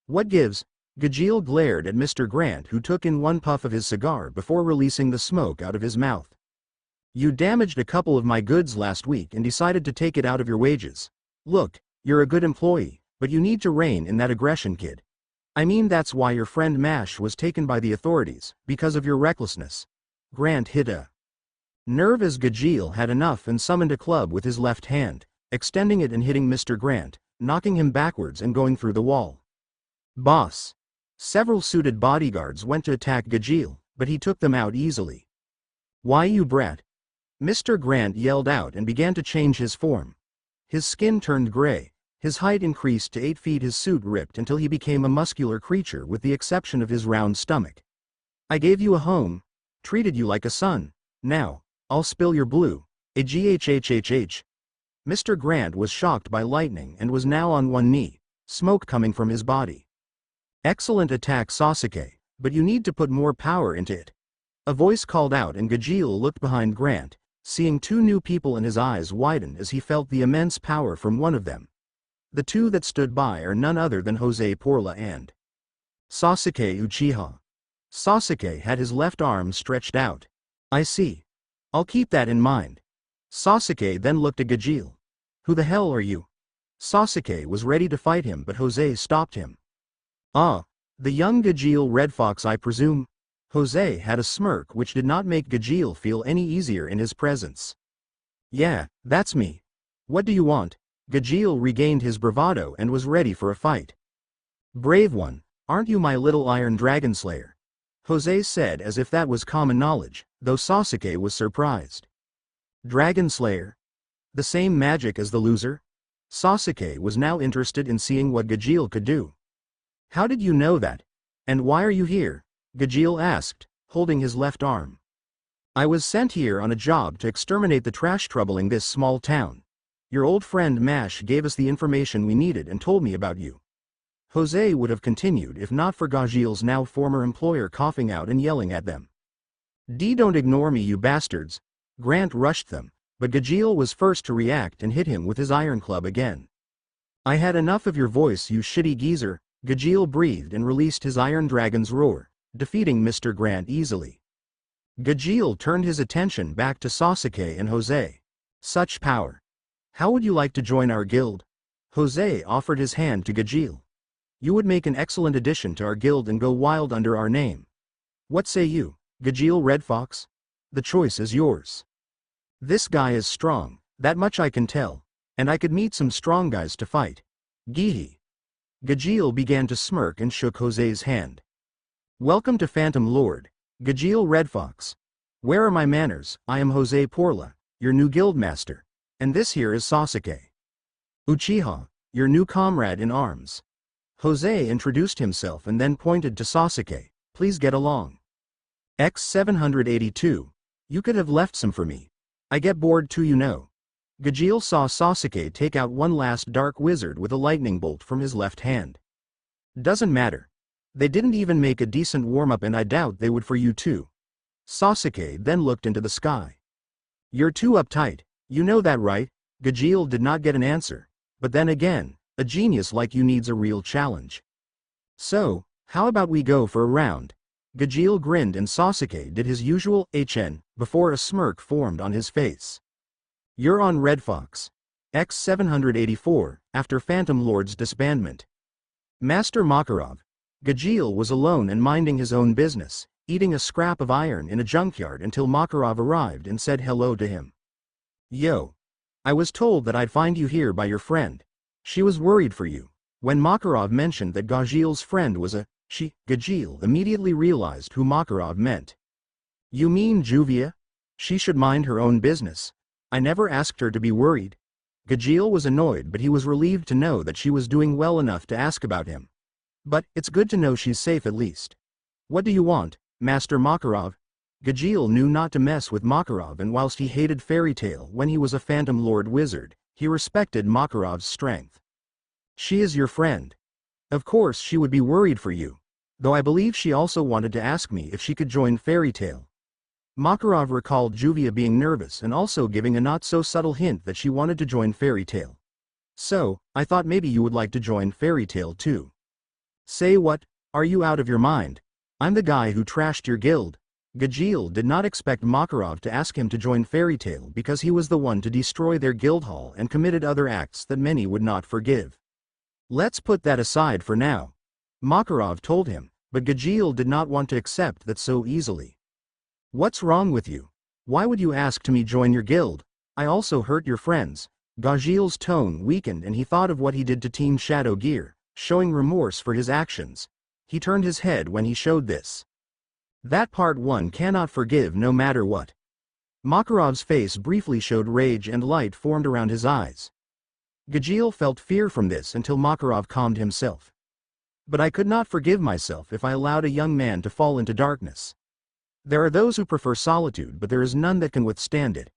What gives? Gajeel glared at Mr. Grant, who took in one puff of his cigar before releasing the smoke out of his mouth. You damaged a couple of my goods last week and decided to take it out of your wages. Look, you're a good employee, but you need to rein in that aggression, kid. I mean, that's why your friend Mash was taken by the authorities, because of your recklessness. Grant hit a nerve as Gajeel had enough and summoned a club with his left hand, extending it and hitting Mr. Grant, knocking him backwards and going through the wall. Boss. Several suited bodyguards went to attack Gajeel, but he took them out easily. Why, you brat? Mr. Grant yelled out and began to change his form. His skin turned gray, his height increased to 8 feet, his suit ripped until he became a muscular creature with the exception of his round stomach. I gave you a home, treated you like a son, now, I'll spill your blue, GHHHH. Mr. Grant was shocked by lightning and was now on one knee, smoke coming from his body. Excellent attack, Sasuke, but you need to put more power into it. A voice called out and Gajeel looked behind Grant, seeing two new people, and his eyes widened as he felt the immense power from one of them. The two that stood by are none other than Jose Porla and Sasuke Uchiha. Sasuke had his left arm stretched out. I see. I'll keep that in mind. Sasuke then looked at Gajeel. Who the hell are you? Sasuke was ready to fight him, but Jose stopped him. Ah, the young Gajeel Red Fox, I presume? Jose had a smirk which did not make Gajeel feel any easier in his presence. Yeah, that's me. What do you want? Gajeel regained his bravado and was ready for a fight. Brave one, aren't you my little Iron Dragon Slayer? Jose said as if that was common knowledge, though Sasuke was surprised. Dragon Slayer? The same magic as the loser? Sasuke was now interested in seeing what Gajeel could do. How did you know that? And why are you here? Gajeel asked, holding his left arm. I was sent here on a job to exterminate the trash troubling this small town. Your old friend Mash gave us the information we needed and told me about you. Jose would have continued if not for Gajeel's now former employer coughing out and yelling at them. Don't ignore me, you bastards. Grant rushed them, but Gajeel was first to react and hit him with his iron club again. I had enough of your voice, you shitty geezer. Gajeel breathed and released his Iron Dragon's roar, defeating Mr. Grant easily. Gajeel turned his attention back to Sasuke and Jose. Such power. How would you like to join our guild? Jose offered his hand to Gajeel. You would make an excellent addition to our guild and go wild under our name. What say you, Gajeel Red Fox? The choice is yours. This guy is strong, that much I can tell, and I could meet some strong guys to fight. Geehy. Gajeel began to smirk and shook Jose's hand. Welcome to Phantom Lord, Gajeel Red Fox. Where are my manners? I am Jose Porla, your new guild master, and this here is Sasuke Uchiha, your new comrade in arms. Jose introduced himself and then pointed to Sasuke. Please get along. X782. You could have left some for me. I get bored too, you know. Gajeel saw Sasuke take out one last dark wizard with a lightning bolt from his left hand. Doesn't matter. They didn't even make a decent warm-up and I doubt they would for you too. Sasuke then looked into the sky. You're too uptight, you know that, right? Gajeel did not get an answer, but then again, a genius like you needs a real challenge. So, how about we go for a round? Gajeel grinned and Sasuke did his usual HN before a smirk formed on his face. You're on, Red Fox. X784, after Phantom Lord's disbandment. Master Makarov. Gajeel was alone and minding his own business, eating a scrap of iron in a junkyard until Makarov arrived and said hello to him. Yo. I was told that I'd find you here by your friend. She was worried for you. When Makarov mentioned that Gajil's friend was a she, Gajil immediately realized who Makarov meant. You mean Juvia? She should mind her own business. I never asked her to be worried. Gajil was annoyed, but he was relieved to know that she was doing well enough to ask about him. But it's good to know she's safe at least. What do you want, Master Makarov? Gajil knew not to mess with Makarov, and whilst he hated Fairy Tail when he was a Phantom Lord Wizard, he respected Makarov's strength. She is your friend. Of course she would be worried for you. Though I believe she also wanted to ask me if she could join Fairy Tail. Makarov recalled Juvia being nervous and also giving a not-so-subtle hint that she wanted to join Fairy Tail. So, I thought maybe you would like to join Fairy Tail too. Say what? Are you out of your mind? I'm the guy who trashed your guild. Gajil did not expect Makarov to ask him to join Fairy Tail because he was the one to destroy their guild hall and committed other acts that many would not forgive. Let's put that aside for now. Makarov told him, but Gajil did not want to accept that so easily. What's wrong with you? Why would you ask to me join your guild? I also hurt your friends. Gajil's tone weakened and he thought of what he did to Team Shadow Gear, showing remorse for his actions. He turned his head when he showed this. That part one cannot forgive no matter what. Makarov's face briefly showed rage and light formed around his eyes. Gajil felt fear from this until Makarov calmed himself. But I could not forgive myself if I allowed a young man to fall into darkness. There are those who prefer solitude, but there is none that can withstand it.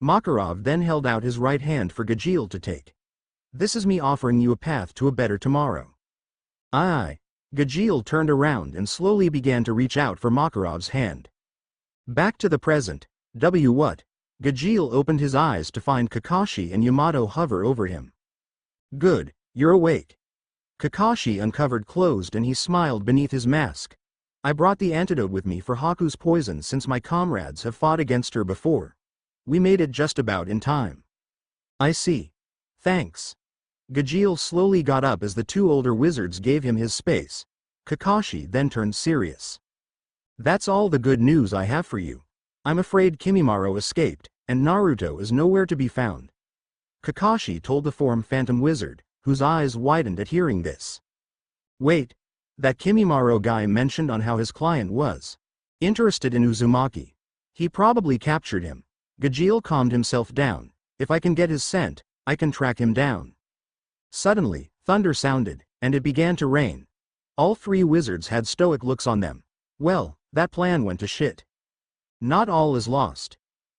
Makarov then held out his right hand for Gajil to take. This is me offering you a path to a better tomorrow. Aye. Gajil turned around and slowly began to reach out for Makarov's hand. Back to the present. What? Gajil opened his eyes to find Kakashi and Yamato hover over him. Good, you're awake. Kakashi uncovered closed and he smiled beneath his mask. I brought the antidote with me for Haku's poison since my comrades have fought against her before. We made it just about in time. I see. Thanks. Gajil slowly got up as the two older wizards gave him his space. Kakashi then turned serious. That's all the good news I have for you. I'm afraid Kimimaro escaped, and Naruto is nowhere to be found. Kakashi told the form Phantom Wizard, whose eyes widened at hearing this. Wait. That Kimimaro guy mentioned on how his client was interested in Uzumaki. He probably captured him. Gajil calmed himself down. If I can get his scent, I can track him down. Suddenly, thunder sounded, and it began to rain. All three wizards had stoic looks on them. Well, that plan went to shit. Not all is lost.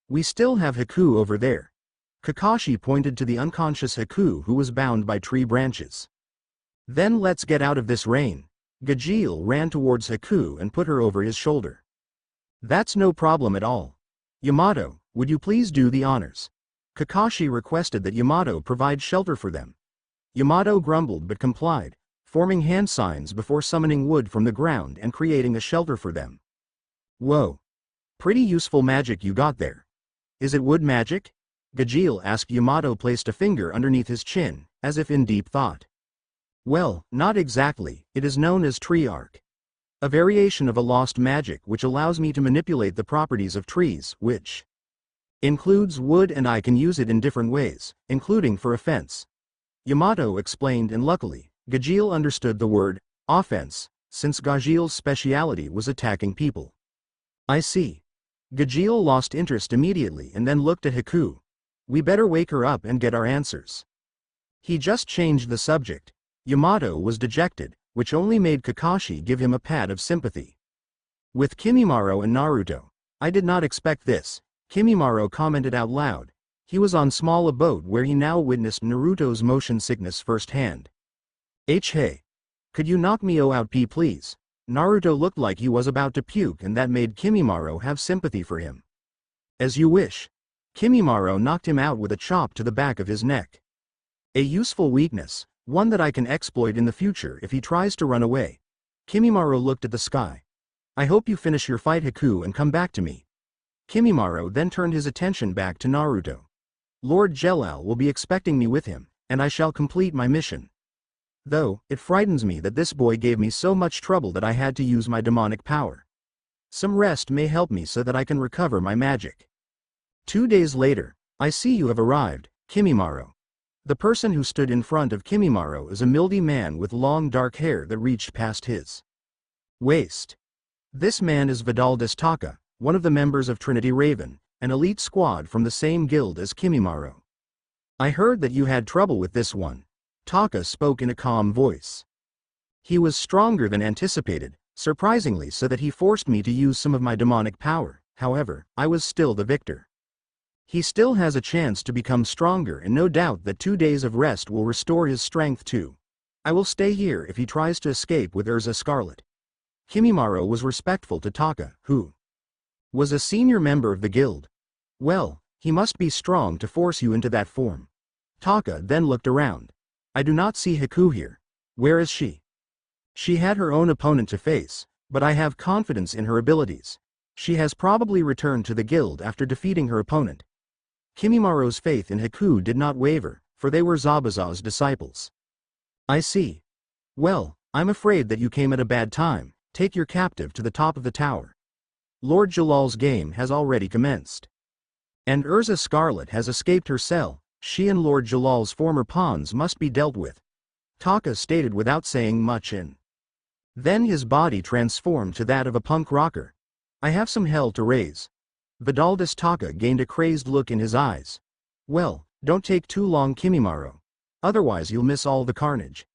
We still have Haku over there. Kakashi pointed to the unconscious Haku who was bound by tree branches. Then let's get out of this rain. Gajil ran towards Haku and put her over his shoulder. That's no problem at all. Yamato, would you please do the honors? Kakashi requested that Yamato provide shelter for them. Yamato grumbled but complied, forming hand signs before summoning wood from the ground and creating a shelter for them. Whoa. Pretty useful magic you got there. Is it wood magic? Gajil asked. Yamato placed a finger underneath his chin, as if in deep thought. Well, not exactly. It is known as tree arc. A variation of a lost magic which allows me to manipulate the properties of trees, which includes wood, and I can use it in different ways, including for offense. Yamato explained, and luckily, Gajil understood the word offense, since Gajil's speciality was attacking people. I see. Gajil lost interest immediately and then looked at Haku. We better wake her up and get our answers. He just changed the subject. Yamato was dejected, which only made Kakashi give him a pat of sympathy. With Kimimaro and Naruto, I did not expect this, Kimimaro commented out loud. He was on small abode where he now witnessed Naruto's motion sickness firsthand. Hey. Could you knock me out please? Naruto looked like he was about to puke, and that made Kimimaro have sympathy for him. As you wish. Kimimaro knocked him out with a chop to the back of his neck. A useful weakness, one that I can exploit in the future if he tries to run away. Kimimaro looked at the sky. I hope you finish your fight, Haku, and come back to me. Kimimaro then turned his attention back to Naruto. Lord Jelal will be expecting me with him, and I shall complete my mission. Though, it frightens me that this boy gave me so much trouble that I had to use my demonic power. Some rest may help me so that I can recover my magic. 2 days later, I see you have arrived. Kimimaro. The person who stood in front of Kimimaro is a mildy man with long dark hair that reached past his waist. This man is Vidaldus Taka, one of the members of Trinity Raven, an elite squad from the same guild as Kimimaro. I heard that you had trouble with this one. Taka spoke in a calm voice. He was stronger than anticipated, surprisingly so that he forced me to use some of my demonic power. However, I was still the victor. He still has a chance to become stronger, and no doubt that 2 days of rest will restore his strength too. I will stay here if he tries to escape with Erza Scarlet. Kimimaro was respectful to Taka, who was a senior member of the guild. Well, he must be strong to force you into that form. Taka then looked around. I do not see Haku here. Where is she? She had her own opponent to face, but I have confidence in her abilities. She has probably returned to the guild after defeating her opponent. Kimimaro's faith in Haku did not waver, for they were Zabuza's disciples. I see. Well, I'm afraid that you came at a bad time. Take your captive to the top of the tower. Lord Jalal's game has already commenced. And Erza Scarlet has escaped her cell. She and Lord Jalal's former pawns must be dealt with. Taka stated without saying much, and then his body transformed to that of a punk rocker. I have some hell to raise. Vidaldus Taka gained a crazed look in his eyes. Well, don't take too long, Kimimaro. Otherwise you'll miss all the carnage.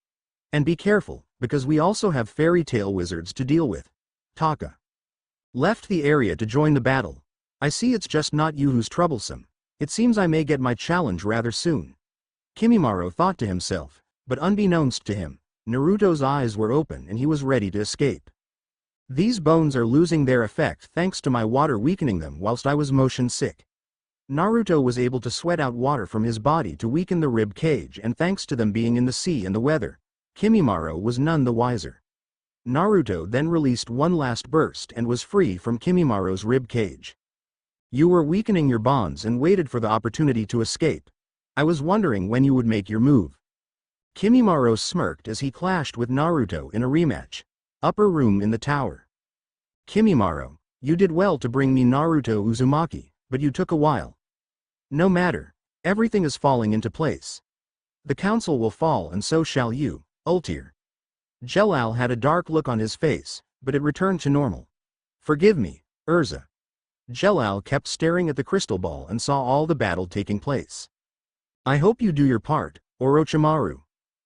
And be careful, because we also have fairy tale wizards to deal with. Taka left the area to join the battle. I see it's just not you who's troublesome. It seems I may get my challenge rather soon. Kimimaro thought to himself, but unbeknownst to him, Naruto's eyes were open and he was ready to escape. These bones are losing their effect thanks to my water weakening them whilst I was motion sick. Naruto was able to sweat out water from his body to weaken the rib cage, and thanks to them being in the sea and the weather, Kimimaro was none the wiser. Naruto then released one last burst and was free from Kimimaro's rib cage. You were weakening your bonds and waited for the opportunity to escape. I was wondering when you would make your move. Kimimaro smirked as he clashed with Naruto in a rematch. Upper room in the tower. Kimimaro, you did well to bring me Naruto Uzumaki, but you took a while. No matter, everything is falling into place. The council will fall and so shall you, Ultir. Jalal had a dark look on his face, but it returned to normal. Forgive me, Erza. Jalal kept staring at the crystal ball and saw all the battle taking place. I hope you do your part, Orochimaru.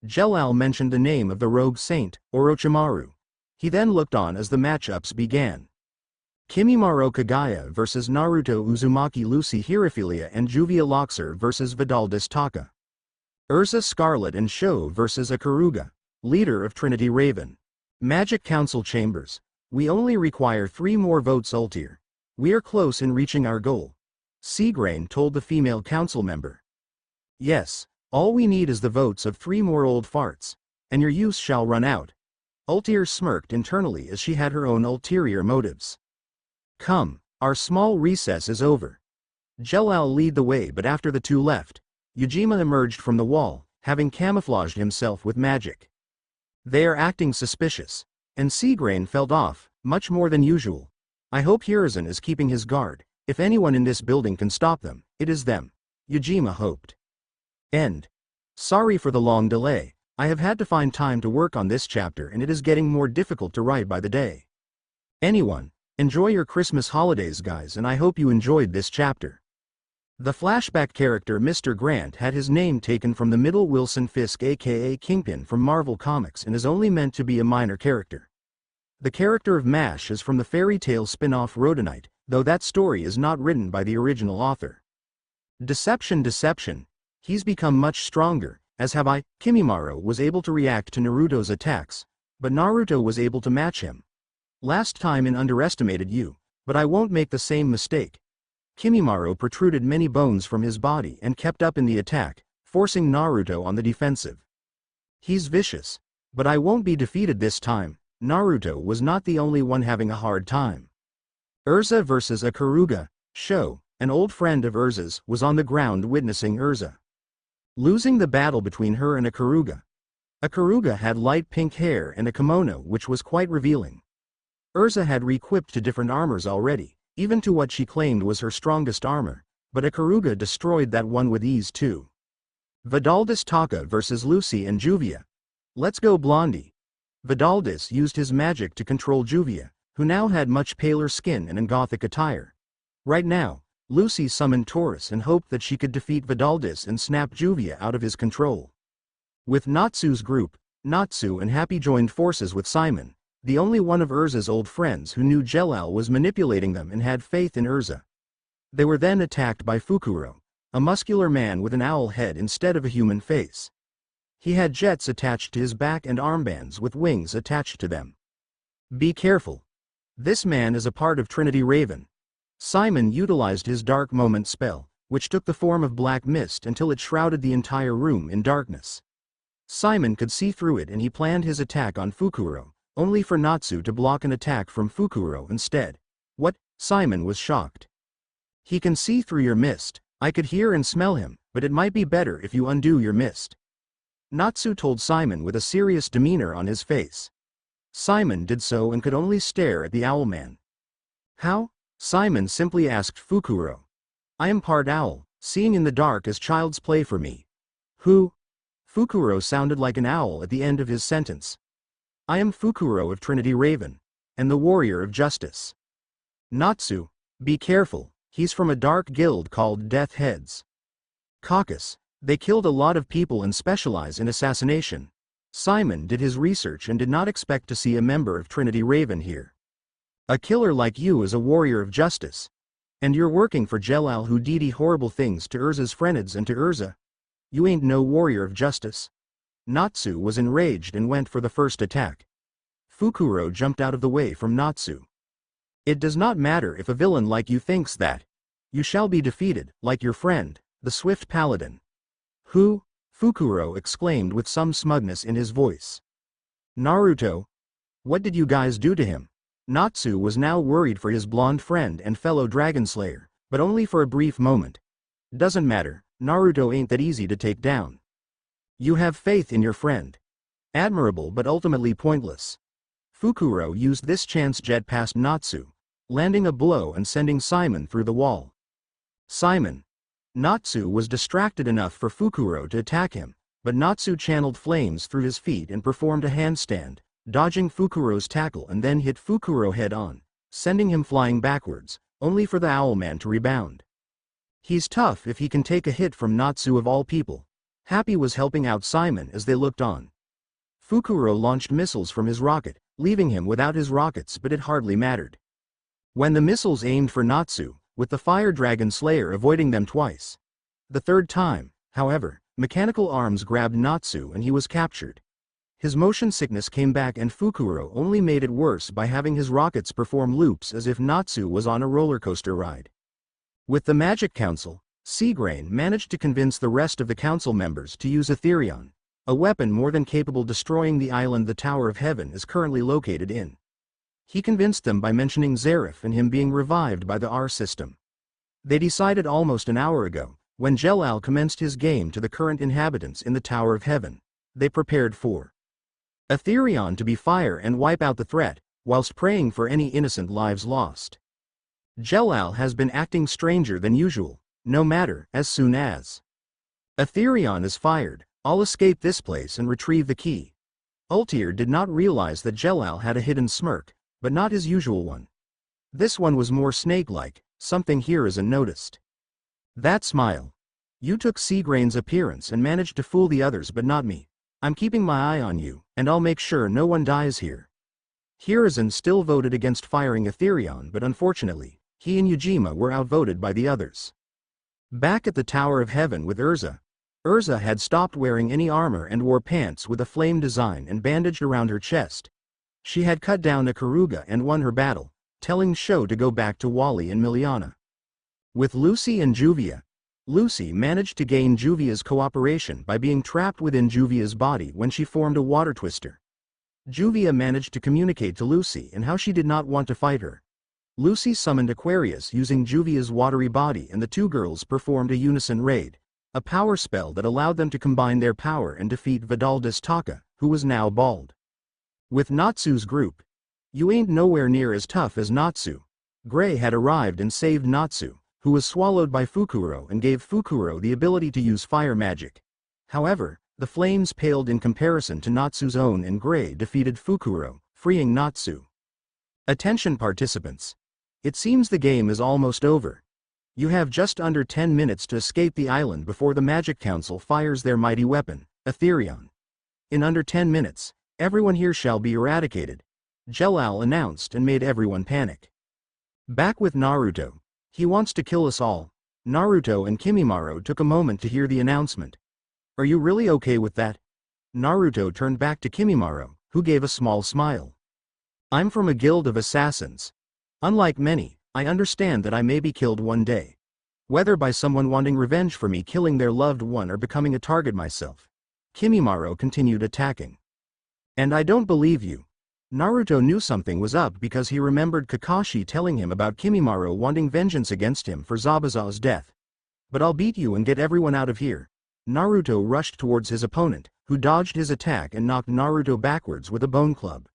Jalal mentioned the name of the rogue saint, Orochimaru. He then looked on as the matchups began. Kimimaro Kagaya vs Naruto Uzumaki, Lucy Herophilia and Juvia Loxer vs Vidaldus Taka. Erza Scarlet and Sho vs Ikaruga, leader of Trinity Raven. Magic Council Chambers. We only require 3 more votes, Ultir. We are close in reaching our goal. Seagrain told the female council member. Yes, all we need is the votes of 3 more old farts, and your use shall run out. Ultir smirked internally as she had her own ulterior motives. Come, our small recess is over. Jalal lead the way, but after the two left, Ujima emerged from the wall, having camouflaged himself with magic. They are acting suspicious, and Seagrain felt off, much more than usual. I hope Hiruzen is keeping his guard. If anyone in this building can stop them, it is them. Ujima hoped. End. Sorry for the long delay. I have had to find time to work on this chapter and it is getting more difficult to write by the day. Anyone, enjoy your Christmas holidays, guys, and I hope you enjoyed this chapter. The flashback character Mr. Grant had his name taken from the middle Wilson Fisk aka Kingpin from Marvel Comics and is only meant to be a minor character. The character of MASH is from the fairy tale spin-off Rhodonite, though that story is not written by the original author. Deception. He's become much stronger, as have I. Kimimaro was able to react to Naruto's attacks, but Naruto was able to match him. Last time I underestimated you, but I won't make the same mistake. Kimimaro protruded many bones from his body and kept up in the attack, forcing Naruto on the defensive. He's vicious, but I won't be defeated this time. Naruto was not the only one having a hard time. Erza vs Ikaruga. Sho, an old friend of Erza's, was on the ground witnessing Erza losing the battle between her and Ikaruga. Ikaruga had light pink hair and a kimono which was quite revealing. Erza had re-equipped to different armors already, even to what she claimed was her strongest armor, but Ikaruga destroyed that one with ease too. Vidaldis Taka versus Lucy and Juvia. Let's go Blondie. Vidaldis used his magic to control Juvia, who now had much paler skin and an gothic attire. Right now, Lucy summoned Taurus and hoped that she could defeat Vidaldis and snap Juvia out of his control. With Natsu's group, Natsu and Happy joined forces with Simon, the only one of Erza's old friends who knew Jelal was manipulating them and had faith in Erza. They were then attacked by Fukuro, a muscular man with an owl head instead of a human face. He had jets attached to his back and armbands with wings attached to them. Be careful. This man is a part of Trinity Raven. Simon utilized his Dark Moment spell, which took the form of black mist until it shrouded the entire room in darkness. Simon could see through it and he planned his attack on Fukuro, only for Natsu to block an attack from Fukuro instead. What? Simon was shocked. He can see through your mist. I could hear and smell him, but it might be better if you undo your mist. Natsu told Simon with a serious demeanor on his face. Simon did so and could only stare at the Owlman. How? Simon simply asked Fukuro. I am part owl, seeing in the dark is child's play for me. Who? Fukuro sounded like an owl at the end of his sentence. I am Fukuro of Trinity Raven, and the warrior of justice. Natsu, be careful, he's from a dark guild called Death Heads. Caucus, they killed a lot of people and specialize in assassination. Simon did his research and did not expect to see a member of Trinity Raven here. A killer like you is a warrior of justice. And you're working for Jelal who did horrible things to Erza's friends and to Erza. You ain't no warrior of justice. Natsu was enraged and went for the first attack. Fukuro jumped out of the way from Natsu. It does not matter if a villain like you thinks that. You shall be defeated, like your friend, the Swift Paladin. Who? Fukuro exclaimed with some smugness in his voice. Naruto? What did you guys do to him? Natsu was now worried for his blonde friend and fellow Dragon Slayer, but only for a brief moment. Doesn't matter, Naruto ain't that easy to take down. You have faith in your friend. Admirable but ultimately pointless. Fukuro used this chance jet past Natsu, landing a blow and sending Simon through the wall. Simon. Natsu was distracted enough for Fukuro to attack him, but Natsu channeled flames through his feet and performed a handstand, dodging Fukuro's tackle and then hit Fukuro head-on, sending him flying backwards, only for the Owlman to rebound. He's tough if he can take a hit from Natsu of all people. Happy was helping out Simon as they looked on. Fukuro launched missiles from his rocket, leaving him without his rockets, but it hardly mattered. When the missiles aimed for Natsu, with the Fire Dragon Slayer avoiding them twice. The third time, however, mechanical arms grabbed Natsu and he was captured. His motion sickness came back and Fukuro only made it worse by having his rockets perform loops as if Natsu was on a roller coaster ride. With the Magic Council, Seagrain managed to convince the rest of the council members to use Etherion, a weapon more than capable destroying the island the Tower of Heaven is currently located in. He convinced them by mentioning Zarif and him being revived by the R system. They decided almost an hour ago, when Jelal commenced his game to the current inhabitants in the Tower of Heaven. They prepared for Etherion to be fire and wipe out the threat, whilst praying for any innocent lives lost. Jelal has been acting stranger than usual, no matter, as soon as Etherion is fired, I'll escape this place and retrieve the key. Ultir did not realize that Jelal had a hidden smirk, but not his usual one. This one was more snake-like, something here isn't noticed. That smile. You took Seagrain's appearance and managed to fool the others but not me. I'm keeping my eye on you, and I'll make sure no one dies here. Hiruzen still voted against firing Etherion, but unfortunately, he and Yujima were outvoted by the others. Back at the Tower of Heaven with Erza. Erza had stopped wearing any armor and wore pants with a flame design and bandaged around her chest. She had cut down a Karuga and won her battle, telling Sho to go back to Wally and Miliana. With Lucy and Juvia. Lucy managed to gain Juvia's cooperation by being trapped within Juvia's body when she formed a water twister. Juvia managed to communicate to Lucy and how she did not want to fight her. Lucy summoned Aquarius using Juvia's watery body and the two girls performed a unison raid, a power spell that allowed them to combine their power and defeat Vidaldis Taka, who was now bald. With Natsu's group. You ain't nowhere near as tough as Natsu. Gray had arrived and saved Natsu, who was swallowed by Fukuro and gave Fukuro the ability to use fire magic. However, the flames paled in comparison to Natsu's own, and Gray defeated Fukuro, freeing Natsu. Attention participants. It seems the game is almost over. You have just under 10 minutes to escape the island before the Magic Council fires their mighty weapon, Etherion. In under 10 minutes, everyone here shall be eradicated, Jelal announced, and made everyone panic. Back with Naruto. He wants to kill us all. Naruto and Kimimaro took a moment to hear the announcement. Are you really okay with that? Naruto turned back to Kimimaro, who gave a small smile. I'm from a guild of assassins. Unlike many, I understand that I may be killed one day. Whether by someone wanting revenge for me killing their loved one or becoming a target myself. Kimimaro continued attacking. And I don't believe you. Naruto knew something was up because he remembered Kakashi telling him about Kimimaro wanting vengeance against him for Zabuza's death. But I'll beat you and get everyone out of here. Naruto rushed towards his opponent, who dodged his attack and knocked Naruto backwards with a bone club.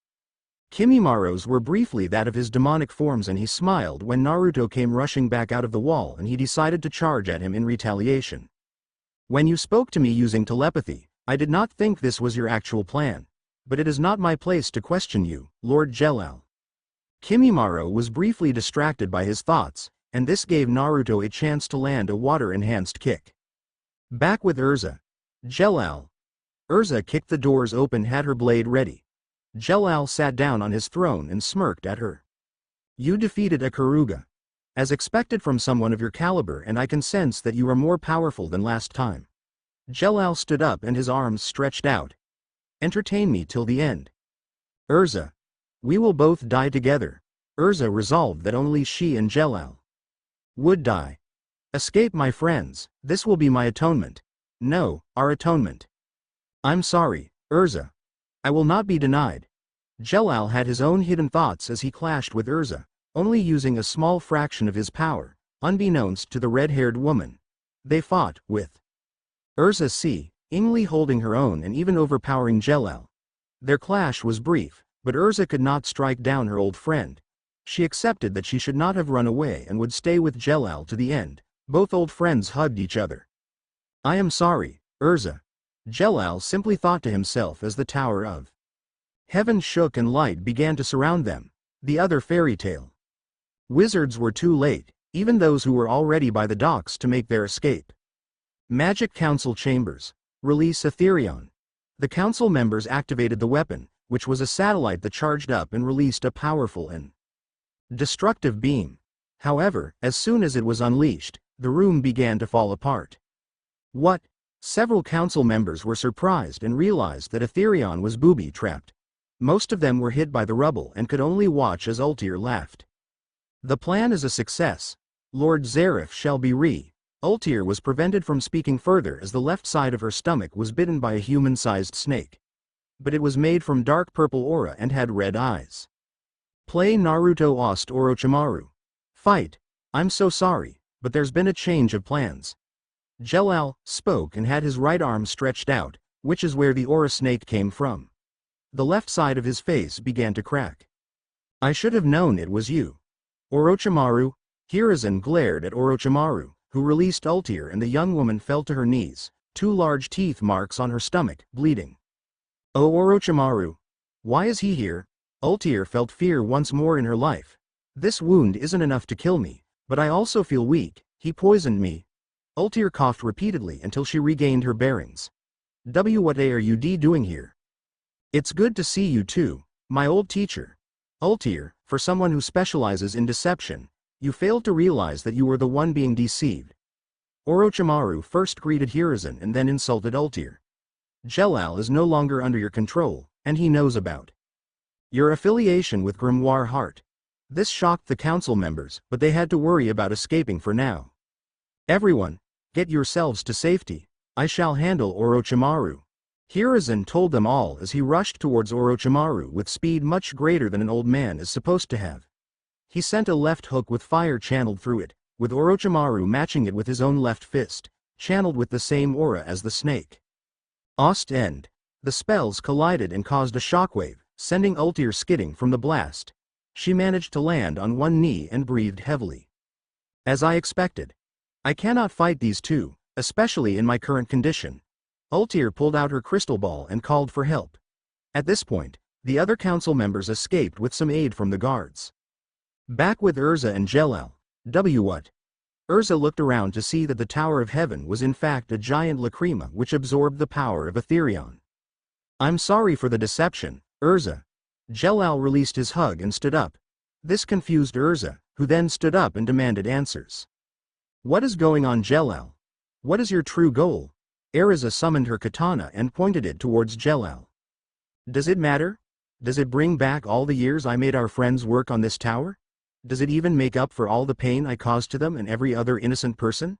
Kimimaro's were briefly that of his demonic forms, and he smiled when Naruto came rushing back out of the wall, and he decided to charge at him in retaliation. When you spoke to me using telepathy, I did not think this was your actual plan. But it is not my place to question you, Lord Jelal. Kimimaro was briefly distracted by his thoughts, and this gave Naruto a chance to land a water-enhanced kick. Back with Erza. Jelal. Erza kicked the doors open, had her blade ready. Jelal sat down on his throne and smirked at her. You defeated Ikaruga. As expected from someone of your caliber, and I can sense that you are more powerful than last time. Jelal stood up and his arms stretched out. Entertain me till the end. Erza. We will both die together. Erza resolved that only she and Jelal would die. Escape, my friends, this will be my atonement. No, our atonement. I'm sorry, Erza. I will not be denied. Jelal had his own hidden thoughts as he clashed with Erza, only using a small fraction of his power, unbeknownst to the red-haired woman. They fought, with Erza seemingly holding her own and even overpowering Jelal. Their clash was brief, but Erza could not strike down her old friend. She accepted that she should not have run away and would stay with Jelal to the end. Both old friends hugged each other. I am sorry, Erza. Jelal simply thought to himself as the Tower of Heaven shook and light began to surround them. The other fairy tale wizards were too late, even those who were already by the docks, to make their escape. Magic Council Chambers. Release Etherion. The council members activated the weapon, which was a satellite that charged up and released a powerful and destructive beam. However, as soon as it was unleashed, the room began to fall apart. What? Several council members were surprised and realized that Etherion was booby-trapped. Most of them were hit by the rubble and could only watch as Ultir laughed. The plan is a success. Lord Zareth shall be Ultir was prevented from speaking further as the left side of her stomach was bitten by a human-sized snake. But it was made from dark purple aura and had red eyes. Play Naruto Ost Orochimaru. Fight. I'm so sorry, but there's been a change of plans. Jelal spoke and had his right arm stretched out, which is where the aura snake came from. The left side of his face began to crack. I should have known it was you. Orochimaru. Hiruzen glared at Orochimaru, who released Ultir, and the young woman fell to her knees, 2 large teeth marks on her stomach, bleeding. Oh, Orochimaru. Why is he here? Ultir felt fear once more in her life. This wound isn't enough to kill me, but I also feel weak. He poisoned me. Ultir coughed repeatedly until she regained her bearings. What are you doing here? It's good to see you too, my old teacher. Ultir, for someone who specializes in deception, you failed to realize that you were the one being deceived. Orochimaru first greeted Hiruzen and then insulted Ultir. Jelal is no longer under your control, and he knows about your affiliation with Grimoire Heart. This shocked the council members, but they had to worry about escaping for now. Everyone, get yourselves to safety. I shall handle Orochimaru. Hiruzen told them all as he rushed towards Orochimaru with speed much greater than an old man is supposed to have. He sent a left hook with fire channeled through it, with Orochimaru matching it with his own left fist, channeled with the same aura as the snake. End. The spells collided and caused a shockwave, sending Ultir skidding from the blast. She managed to land on one knee and breathed heavily. As I expected. I cannot fight these two, especially in my current condition. Ultir pulled out her crystal ball and called for help. At this point, the other council members escaped with some aid from the guards. Back with Erza and Jelal. What? Erza looked around to see that the Tower of Heaven was in fact a giant lacrima which absorbed the power of Etherion. I'm sorry for the deception, Erza. Jelal released his hug and stood up. This confused Erza, who then stood up and demanded answers. What is going on, Jelal? What is your true goal? Erza summoned her katana and pointed it towards Jelal. Does it matter? Does it bring back all the years I made our friends work on this tower? Does it even make up for all the pain I caused to them and every other innocent person?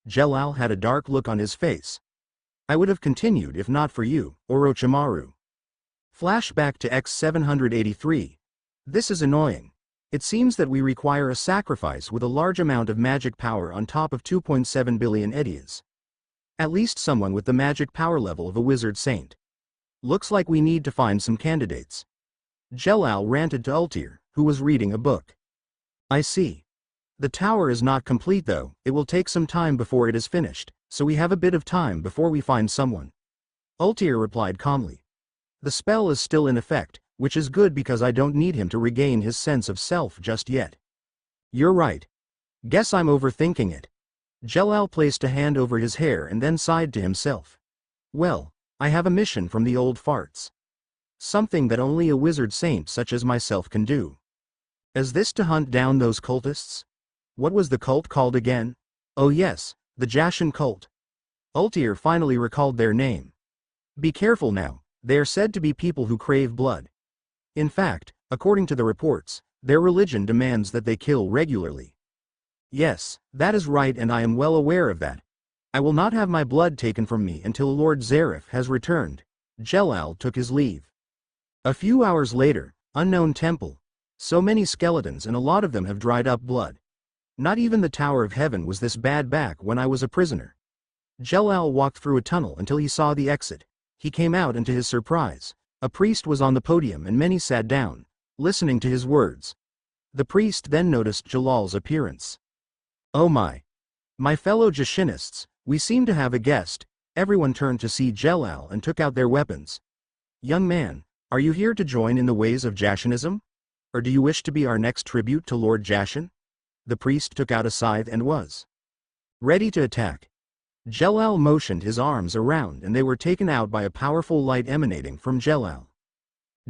Jelal had a dark look on his face. I would have continued if not for you, Orochimaru. Flashback to X783. This is annoying. It seems that we require a sacrifice with a large amount of magic power on top of 2.7 billion eddies. At least someone with the magic power level of a wizard saint. Looks like we need to find some candidates. Jelal ranted to Ultir, who was reading a book. I see. The tower is not complete though, it will take some time before it is finished, so we have a bit of time before we find someone. Ultir replied calmly. The spell is still in effect, which is good because I don't need him to regain his sense of self just yet. You're right. Guess I'm overthinking it. Jelal placed a hand over his hair and then sighed to himself. Well, I have a mission from the old farts. Something that only a wizard saint such as myself can do. Is this to hunt down those cultists? What was the cult called again? Oh yes, the Jashin cult. Ultir finally recalled their name. Be careful now, they are said to be people who crave blood. In fact, according to the reports, their religion demands that they kill regularly. Yes, that is right and I am well aware of that. I will not have my blood taken from me until Lord Zareth has returned. Jelal took his leave. A few hours later, unknown temple. So many skeletons and a lot of them have dried up blood. Not even the Tower of Heaven was this bad back when I was a prisoner. Jelal walked through a tunnel until he saw the exit. He came out and to his surprise, a priest was on the podium and many sat down, listening to his words. The priest then noticed Jalal's appearance. Oh my! My fellow Jashinists, we seem to have a guest. Everyone turned to see Jelal and took out their weapons. Young man, are you here to join in the ways of Jashinism? Or do you wish to be our next tribute to Lord Jashin? The priest took out a scythe and was ready to attack. Jelal motioned his arms around and they were taken out by a powerful light emanating from Jelal.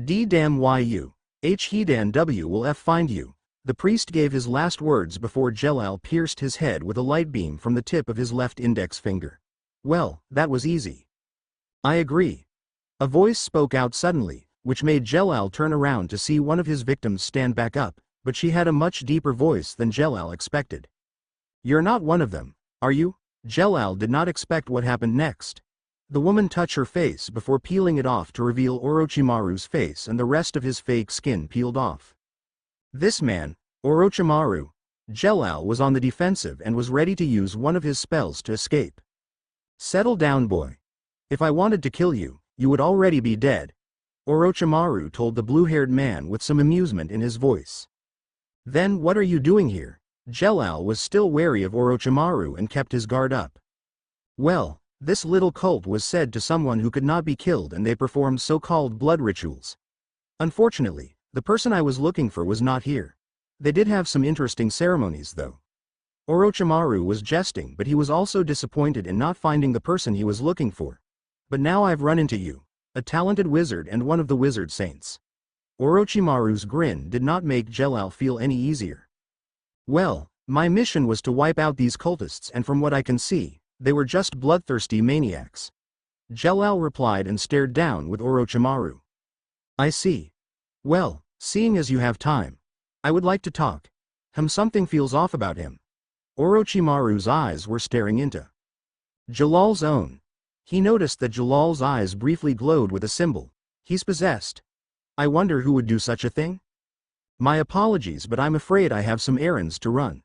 D-damn you, H-he-dan W will F find you. The priest gave his last words before Jelal pierced his head with a light beam from the tip of his left index finger. Well, that was easy. I agree. A voice spoke out suddenly, which made Jelal turn around to see one of his victims stand back up, but she had a much deeper voice than Jelal expected. You're not one of them, are you? Jelal did not expect what happened next. The woman touched her face before peeling it off to reveal Orochimaru's face and the rest of his fake skin peeled off. This man, Orochimaru. Jelal was on the defensive and was ready to use one of his spells to escape. Settle down, boy. If I wanted to kill you, you would already be dead. Orochimaru told the blue-haired man with some amusement in his voice. Then what are you doing here? Jelal was still wary of Orochimaru and kept his guard up. Well, this little cult was said to someone who could not be killed and they performed so-called blood rituals. Unfortunately, the person I was looking for was not here. They did have some interesting ceremonies though. Orochimaru was jesting but he was also disappointed in not finding the person he was looking for. But now I've run into you. A talented wizard and one of the wizard saints. Orochimaru's grin did not make Jelal feel any easier. Well, my mission was to wipe out these cultists and from what I can see, they were just bloodthirsty maniacs. Jelal replied and stared down with Orochimaru. I see. Well, seeing as you have time, I would like to talk. Something feels off about him. Orochimaru's eyes were staring into Jalal's own. He noticed that Jalal's eyes briefly glowed with a symbol. He's possessed. I wonder who would do such a thing? My apologies but I'm afraid I have some errands to run.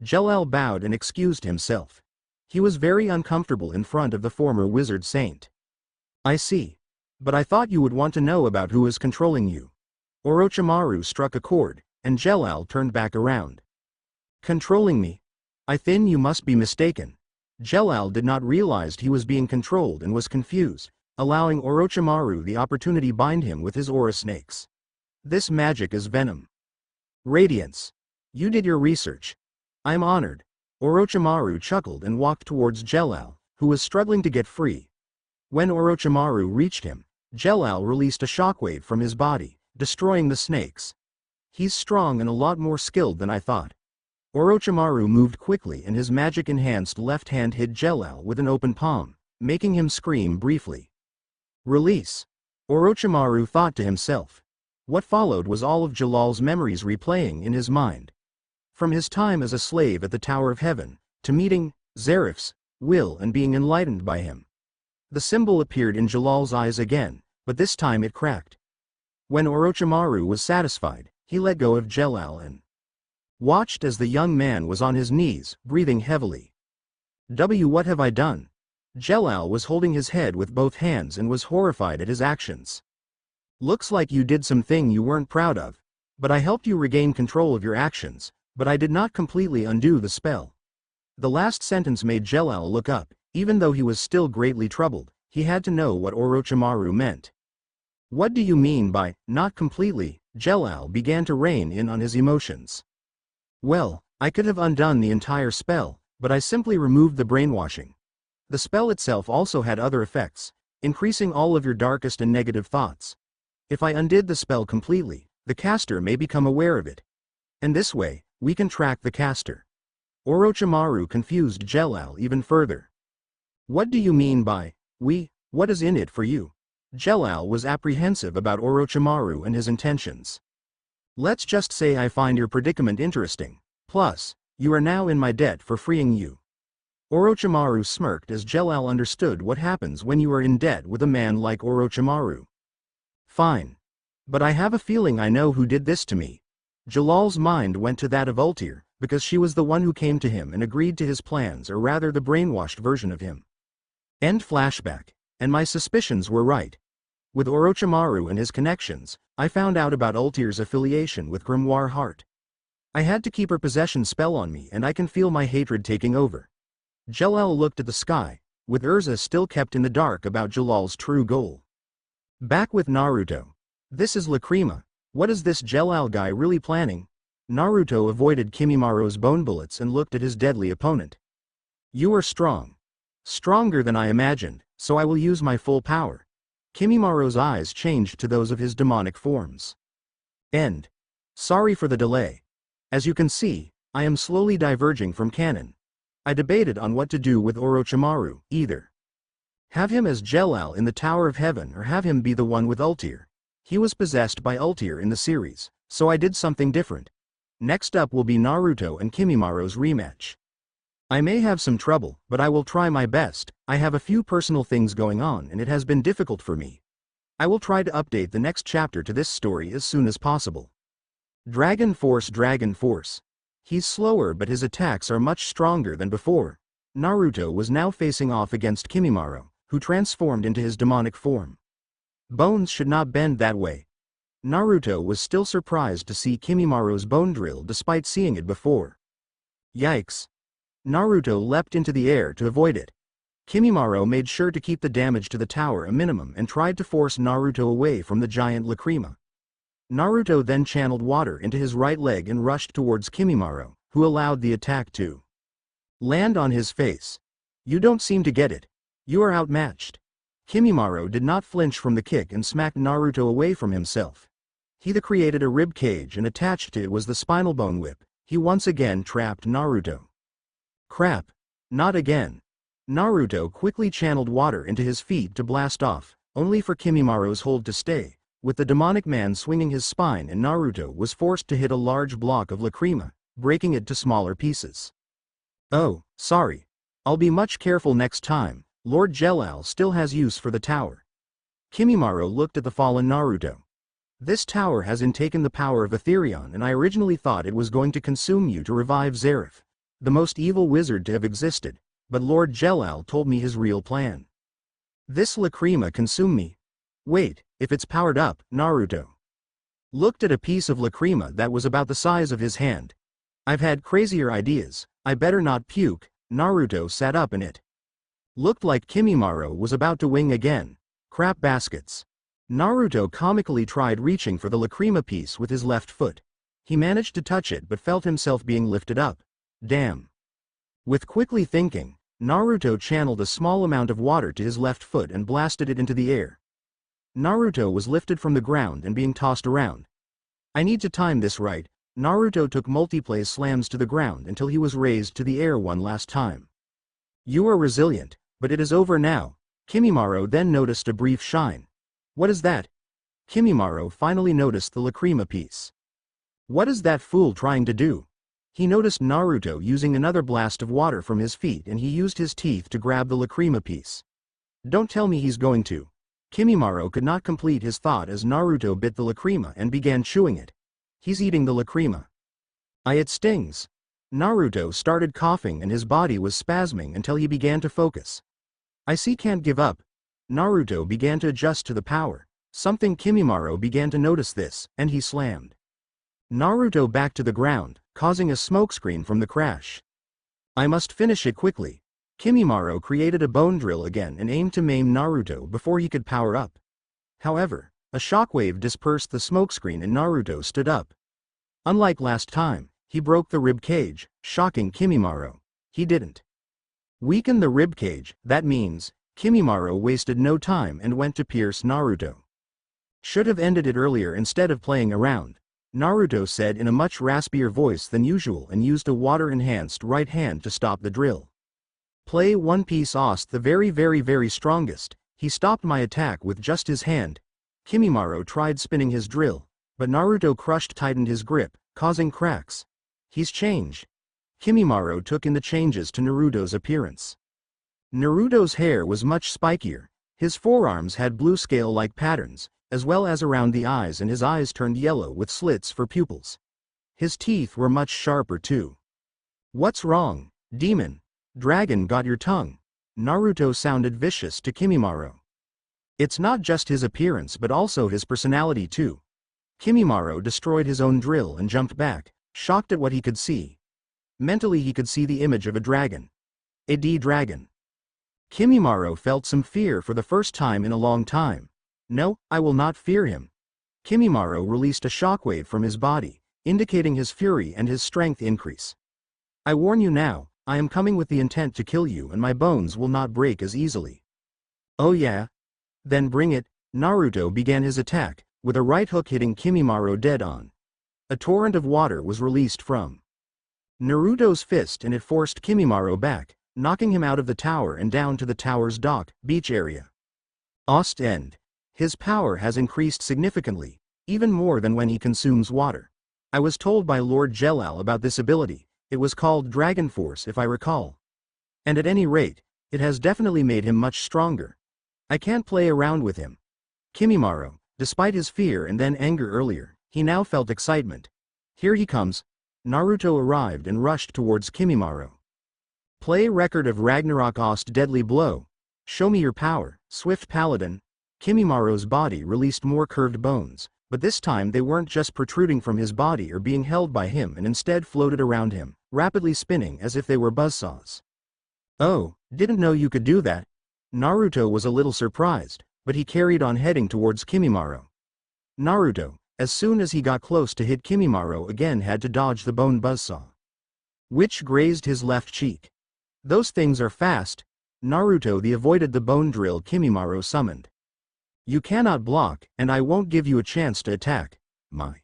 Jelal bowed and excused himself. He was very uncomfortable in front of the former wizard saint. I see. But I thought you would want to know about who is controlling you. Orochimaru struck a chord, and Jelal turned back around. Controlling me? I think you must be mistaken. Jelal did not realize he was being controlled and was confused, allowing Orochimaru the opportunity to bind him with his aura snakes. This magic is venom. Radiance. You did your research. I'm honored. Orochimaru chuckled and walked towards Jelal, who was struggling to get free. When Orochimaru reached him, Jelal released a shockwave from his body, destroying the snakes. He's strong and a lot more skilled than I thought. Orochimaru moved quickly and his magic-enhanced left hand hit Jelal with an open palm, making him scream briefly. Release. Orochimaru thought to himself. What followed was all of Jalal's memories replaying in his mind. From his time as a slave at the Tower of Heaven, to meeting Zeref's will and being enlightened by him. The symbol appeared in Jalal's eyes again, but this time it cracked. When Orochimaru was satisfied, he let go of Jelal and watched as the young man was on his knees, breathing heavily. What have I done? Jelal was holding his head with both hands and was horrified at his actions. Looks like you did something you weren't proud of, but I helped you regain control of your actions, but I did not completely undo the spell. The last sentence made Jelal look up, even though he was still greatly troubled, he had to know what Orochimaru meant. What do you mean by, not completely? Jelal began to rein in on his emotions. Well, I could have undone the entire spell, but I simply removed the brainwashing. The spell itself also had other effects, increasing all of your darkest and negative thoughts. If I undid the spell completely, the caster may become aware of it. And this way, we can track the caster. Orochimaru confused Jelal even further. What do you mean by, we? What is in it for you? Jelal was apprehensive about Orochimaru and his intentions. Let's just say I find your predicament interesting. Plus, you are now in my debt for freeing you. Orochimaru smirked as Jelal understood what happens when you are in debt with a man like Orochimaru. Fine. But I have a feeling I know who did this to me. Jalal's mind went to that of Ultir, because she was the one who came to him and agreed to his plans, or rather the brainwashed version of him. End flashback. And my suspicions were right. With Orochimaru and his connections, I found out about Ultir's affiliation with Grimoire Heart. I had to keep her possession spell on me and I can feel my hatred taking over. Jelal looked at the sky, with Erza still kept in the dark about Jalal's true goal. Back with Naruto. This is Lacrima. What is this Jelal guy really planning? Naruto avoided Kimimara's bone bullets and looked at his deadly opponent. You are strong. Stronger than I imagined, so I will use my full power. Kimimara's eyes changed to those of his demonic forms. End. Sorry for the delay. As you can see, I am slowly diverging from canon. I debated on what to do with Orochimaru, either have him as Jelal in the Tower of Heaven or have him be the one with Ultir. He was possessed by Ultir in the series, so I did something different. Next up will be Naruto and Kimimara's rematch. I may have some trouble, but I will try my best. I have a few personal things going on and it has been difficult for me. I will try to update the next chapter to this story as soon as possible. Dragon Force. He's slower but his attacks are much stronger than before. Naruto was now facing off against Kimimaro, who transformed into his demonic form. Bones should not bend that way. Naruto was still surprised to see Kimimaro's bone drill despite seeing it before. Yikes. Naruto leapt into the air to avoid it. Kimimaro made sure to keep the damage to the tower a minimum and tried to force Naruto away from the giant Lacrima. Naruto then channeled water into his right leg and rushed towards Kimimaro, who allowed the attack to land on his face. You don't seem to get it. You are outmatched. Kimimaro did not flinch from the kick and smacked Naruto away from himself. He created a rib cage and attached to it was the spinal bone whip. He once again trapped Naruto. Crap. Not again. Naruto quickly channeled water into his feet to blast off, only for Kimimaro's hold to stay, with the demonic man swinging his spine, and Naruto was forced to hit a large block of Lacrima, breaking it to smaller pieces. Oh, sorry. I'll be much careful next time. Lord Jelal still has use for the tower. Kimimaro looked at the fallen Naruto. This tower has intaken the power of Aetherion, and I originally thought it was going to consume you to revive Zeref, the most evil wizard to have existed, but Lord Jelal told me his real plan. This Lacrima consume me? Wait, if it's powered up, Naruto looked at a piece of Lacrima that was about the size of his hand. I've had crazier ideas. I better not puke. Naruto sat up in it. Looked like Kimimaro was about to wing again. Crap baskets. Naruto comically tried reaching for the lacrima piece with his left foot. He managed to touch it but felt himself being lifted up. Damn. With quickly thinking, Naruto channeled a small amount of water to his left foot and blasted it into the air. Naruto was lifted from the ground and being tossed around. I need to time this right. Naruto took multiple slams to the ground until he was raised to the air one last time. You are resilient, but it is over now. Kimimaro then noticed a brief shine. What is that? Kimimaro finally noticed the lacrima piece. What is that fool trying to do? He noticed Naruto using another blast of water from his feet and he used his teeth to grab the lacrima piece. Don't tell me he's going to. Kimimaro could not complete his thought as Naruto bit the lacrima and began chewing it. He's eating the lacrima. It stings. Naruto started coughing and his body was spasming until he began to focus. I see, can't give up. Naruto began to adjust to the power. Something Kimimaro began to notice this, and he slammed Naruto back to the ground, causing a smokescreen from the crash. I must finish it quickly. Kimimaro created a bone drill again and aimed to maim Naruto before he could power up. However, a shockwave dispersed the smokescreen and Naruto stood up. Unlike last time, he broke the rib cage, shocking Kimimaro. He didn't weaken the rib cage, that means Kimimaro wasted no time and went to pierce Naruto. Should have ended it earlier instead of playing around, Naruto said in a much raspier voice than usual and used a water-enhanced right hand to stop the drill. Play One Piece Ost the very strongest. He stopped my attack with just his hand. Kimimaro tried spinning his drill, but Naruto tightened his grip, causing cracks. He's changed. Kimimaro took in the changes to Naruto's appearance. Naruto's hair was much spikier, his forearms had blue scale-like patterns, as well as around the eyes, and his eyes turned yellow with slits for pupils. His teeth were much sharper too. What's wrong, demon? Dragon got your tongue? Naruto sounded vicious to Kimimaro. It's not just his appearance but also his personality too. Kimimaro destroyed his own drill and jumped back, shocked at what he could see. Mentally he could see the image of a dragon. A D-dragon. Kimimaro felt some fear for the first time in a long time. No, I will not fear him. Kimimaro released a shockwave from his body, indicating his fury and his strength increase. I warn you now, I am coming with the intent to kill you and my bones will not break as easily. Oh yeah? Then bring it. Naruto began his attack, with a right hook hitting Kimimaro dead on. A torrent of water was released from Naruto's fist and it forced Kimimaro back, knocking him out of the tower and down to the tower's beach area. Ost end. His power has increased significantly, even more than when he consumes water. I was told by Lord Jelal about this ability. It was called Dragon Force if I recall. And at any rate, it has definitely made him much stronger. I can't play around with him. Kimimaro, despite his fear and then anger earlier, he now felt excitement. Here he comes. Naruto arrived and rushed towards Kimimaro. Play record of Ragnarok Ost deadly blow. Show me your power, swift paladin. Kimimaro's body released more curved bones, but this time they weren't just protruding from his body or being held by him and instead floated around him, rapidly spinning as if they were buzzsaws. Oh, didn't know you could do that. Naruto was a little surprised, but he carried on heading towards Kimimaro. Naruto, as soon as he got close to hit Kimimaro again, had to dodge the bone buzzsaw, which grazed his left cheek. Those things are fast. Naruto avoided the bone drill Kimimaro summoned. You cannot block, and I won't give you a chance to attack. My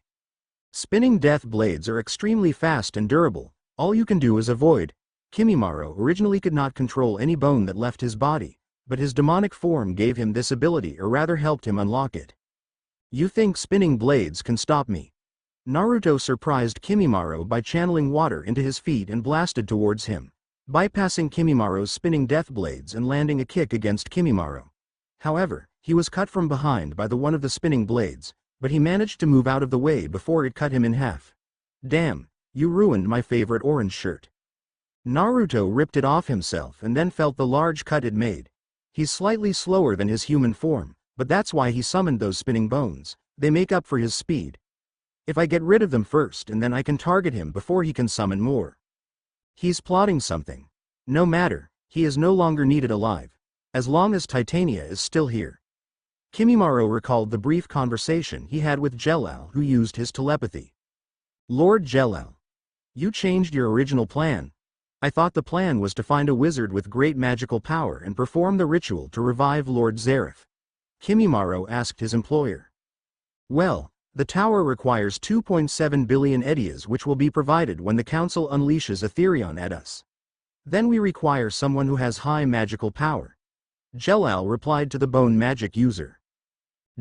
spinning death blades are extremely fast and durable. All you can do is avoid. Kimimaro originally could not control any bone that left his body, but his demonic form gave him this ability, or rather helped him unlock it. You think spinning blades can stop me? Naruto surprised Kimimaro by channeling water into his feet and blasted towards him, bypassing Kimimaro's spinning death blades and landing a kick against Kimimaro. However, he was cut from behind by one of the spinning blades, but he managed to move out of the way before it cut him in half. Damn, you ruined my favorite orange shirt. Naruto ripped it off himself and then felt the large cut it made. He's slightly slower than his human form, but that's why he summoned those spinning bones. They make up for his speed. If I get rid of them first and then I can target him before he can summon more. He's plotting something. No matter, he is no longer needed alive. As long as Titania is still here. Kimimaro recalled the brief conversation he had with Jelal, who used his telepathy. Lord Jelal. You changed your original plan. I thought the plan was to find a wizard with great magical power and perform the ritual to revive Lord Zareth. Kimimaro asked his employer. Well, the tower requires 2.7 billion edias, which will be provided when the council unleashes Aetherion at us. Then we require someone who has high magical power. Jelal replied to the bone magic user.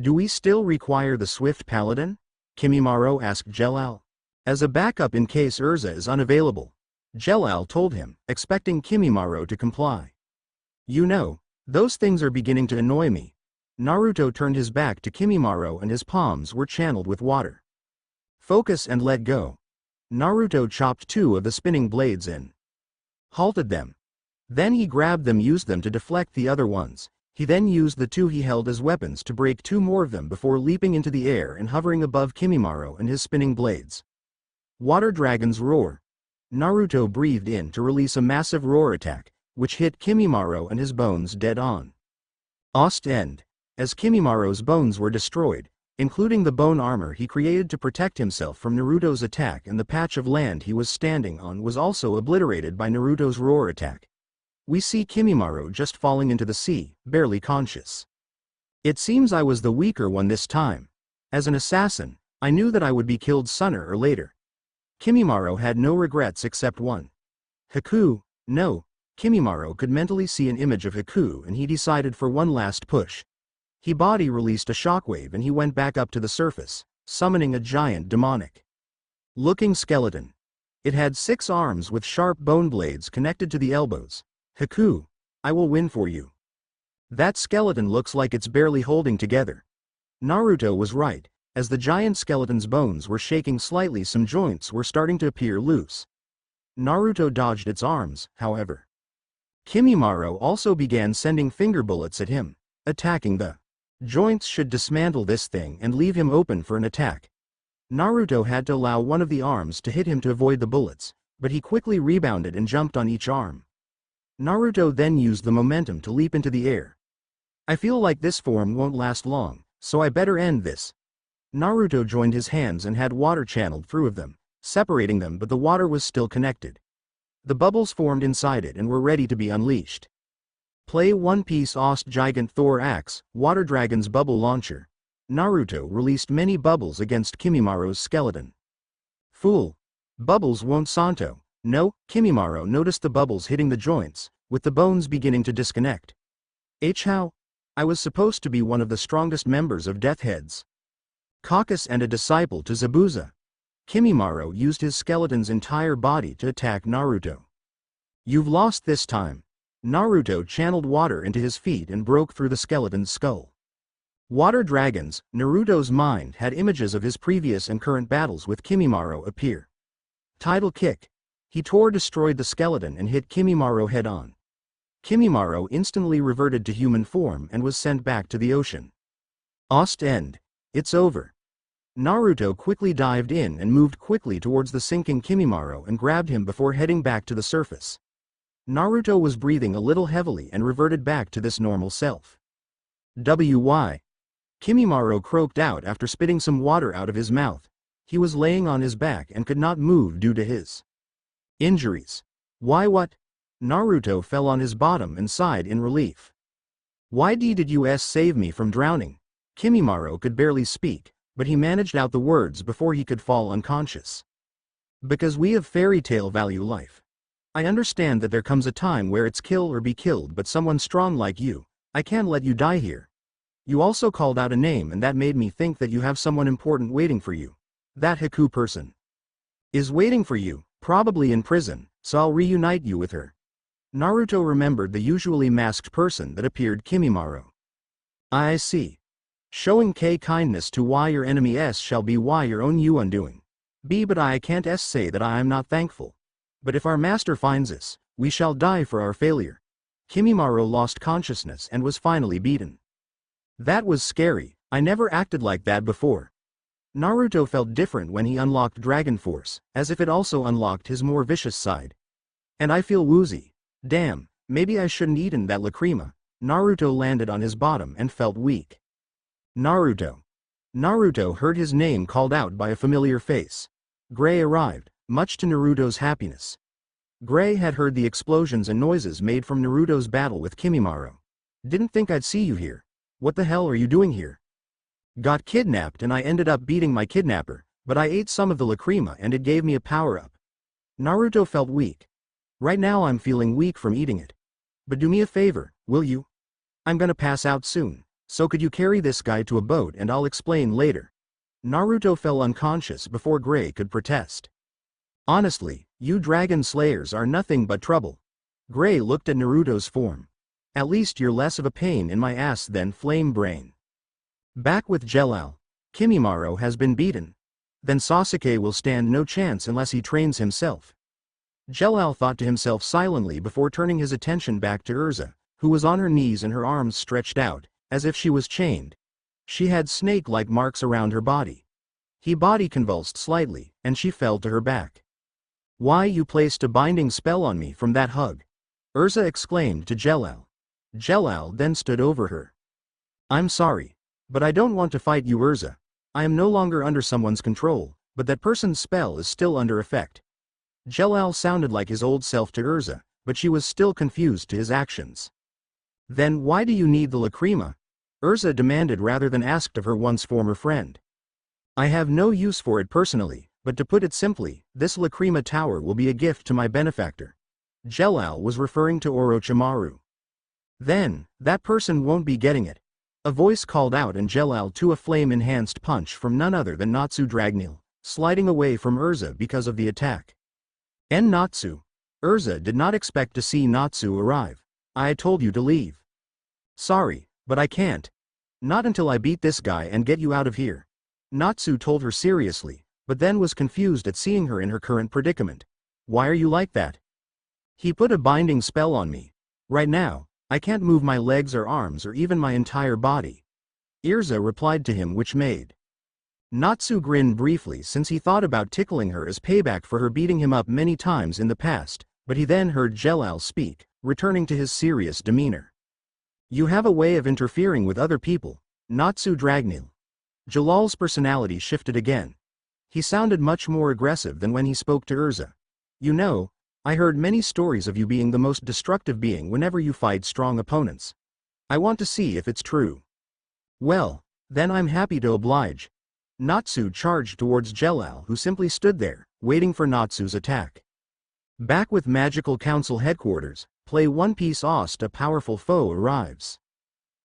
Do we still require the swift paladin? Kimimaro asked Jelal. As a backup in case Erza is unavailable. Jelal told him, expecting Kimimaro to comply. You know, those things are beginning to annoy me. Naruto turned his back to Kimimaro and his palms were channeled with water. Focus and let go. Naruto chopped 2 of the spinning blades in. Halted them. Then he grabbed them, used them to deflect the other ones. He then used the 2 he held as weapons to break 2 more of them before leaping into the air and hovering above Kimimaro and his spinning blades. Water Dragon's Roar. Naruto breathed in to release a massive roar attack, which hit Kimimaro and his bones dead on. End. As Kimimaro's bones were destroyed, including the bone armor he created to protect himself from Naruto's attack, and the patch of land he was standing on was also obliterated by Naruto's roar attack. We see Kimimaro just falling into the sea, barely conscious. It seems I was the weaker one this time. As an assassin, I knew that I would be killed sooner or later. Kimimaro had no regrets except one. Haku, no. Kimimaro could mentally see an image of Haku and he decided for one last push. His body released a shockwave and he went back up to the surface, summoning a giant demonic-looking skeleton. It had 6 arms with sharp bone blades connected to the elbows. Haku, I will win for you. That skeleton looks like it's barely holding together. Naruto was right. As the giant skeleton's bones were shaking slightly, some joints were starting to appear loose. Naruto dodged its arms, however. Kimimaro also began sending finger bullets at him, attacking the joints. Should dismantle this thing and leave him open for an attack. Naruto had to allow one of the arms to hit him to avoid the bullets, but he quickly rebounded and jumped on each arm. Naruto then used the momentum to leap into the air. I feel like this form won't last long, so I better end this. Naruto joined his hands and had water channeled through of them, separating them, but the water was still connected. The bubbles formed inside it and were ready to be unleashed. Play One Piece Ost Gigant Thor Axe, Water Dragon's Bubble Launcher. Naruto released many bubbles against Kimimaro's skeleton. Fool! Bubbles won't Santo. No, Kimimaro noticed the bubbles hitting the joints, with the bones beginning to disconnect. How? I was supposed to be one of the strongest members of Death Heads. Caucus and a disciple to Zabuza. Kimimaro used his skeleton's entire body to attack Naruto. You've lost this time. Naruto channeled water into his feet and broke through the skeleton's skull. Water dragons. Naruto's mind had images of his previous and current battles with Kimimaro appear. Tidal kick. He destroyed the skeleton and hit Kimimaro head-on. Kimimaro instantly reverted to human form and was sent back to the ocean. End. It's over. Naruto quickly dived in and moved quickly towards the sinking Kimimaro and grabbed him before heading back to the surface. Naruto was breathing a little heavily and reverted back to this normal self. Why? Kimimaro croaked out after spitting some water out of his mouth. He was laying on his back and could not move due to his injuries. Why what? Naruto fell on his bottom and sighed in relief. Why did you save me from drowning? Kimimaro could barely speak, but he managed out the words before he could fall unconscious. Because we of fairy tale value life. I understand that there comes a time where it's kill or be killed, but someone strong like you, I can't let you die here. You also called out a name and that made me think that you have someone important waiting for you. That Haku person is waiting for you, probably in prison, so I'll reunite you with her. Naruto remembered the usually masked person that appeared Kimimaro. I see. Showing kindness to why your enemy shall be why your own you undoing. But I can't say that I am not thankful. But if our master finds us, we shall die for our failure. Kimimaro lost consciousness and was finally beaten. That was scary, I never acted like that before. Naruto felt different when he unlocked Dragon Force, as if it also unlocked his more vicious side. And I feel woozy. Damn, maybe I shouldn't eaten that lacrima. Naruto landed on his bottom and felt weak. Naruto. Naruto heard his name called out by a familiar face. Gray arrived, much to Naruto's happiness. Gray had heard the explosions and noises made from Naruto's battle with Kimimaro. Didn't think I'd see you here. What the hell are you doing here? Got kidnapped and I ended up beating my kidnapper, but I ate some of the lacrima and it gave me a power-up. Naruto felt weak. Right now I'm feeling weak from eating it. But do me a favor, will you? I'm gonna pass out soon, so could you carry this guy to a boat and I'll explain later. Naruto fell unconscious before Gray could protest. Honestly, you dragon slayers are nothing but trouble. Gray looked at Naruto's form. At least you're less of a pain in my ass than Flame Brain. Back with Jelal. Kimimaro has been beaten. Then Sasuke will stand no chance unless he trains himself. Jelal thought to himself silently before turning his attention back to Erza, who was on her knees and her arms stretched out, as if she was chained. She had snake-like marks around her body. Her body convulsed slightly, and she fell to her back. Why you placed a binding spell on me from that hug? Erza exclaimed to Jelal. Jelal then stood over her. I'm sorry, but I don't want to fight you, Erza. I am no longer under someone's control, but that person's spell is still under effect. Jelal sounded like his old self to Erza, but she was still confused to his actions. Then why do you need the lacrima? Erza demanded rather than asked of her once former friend. I have no use for it personally, but to put it simply, this lacrima tower will be a gift to my benefactor. Jelal was referring to Orochimaru. Then, that person won't be getting it. A voice called out and Jelal to a flame-enhanced punch from none other than Natsu Dragneel, sliding away from Erza because of the attack. Natsu. Erza did not expect to see Natsu arrive. I told you to leave. Sorry, but I can't. Not until I beat this guy and get you out of here. Natsu told her seriously, but then was confused at seeing her in her current predicament. Why are you like that? He put a binding spell on me. Right now, I can't move my legs or arms or even my entire body. Erza replied to him, which made Natsu grin briefly since he thought about tickling her as payback for her beating him up many times in the past, but he then heard Jelal speak, returning to his serious demeanor. You have a way of interfering with other people, Natsu Dragneel. Jalal's personality shifted again. He sounded much more aggressive than when he spoke to Erza. You know, I heard many stories of you being the most destructive being whenever you fight strong opponents. I want to see if it's true. Well, then I'm happy to oblige. Natsu charged towards Jelal, who simply stood there, waiting for Natsu's attack. Back with Magical Council headquarters, play One Piece Ost. A powerful foe arrives.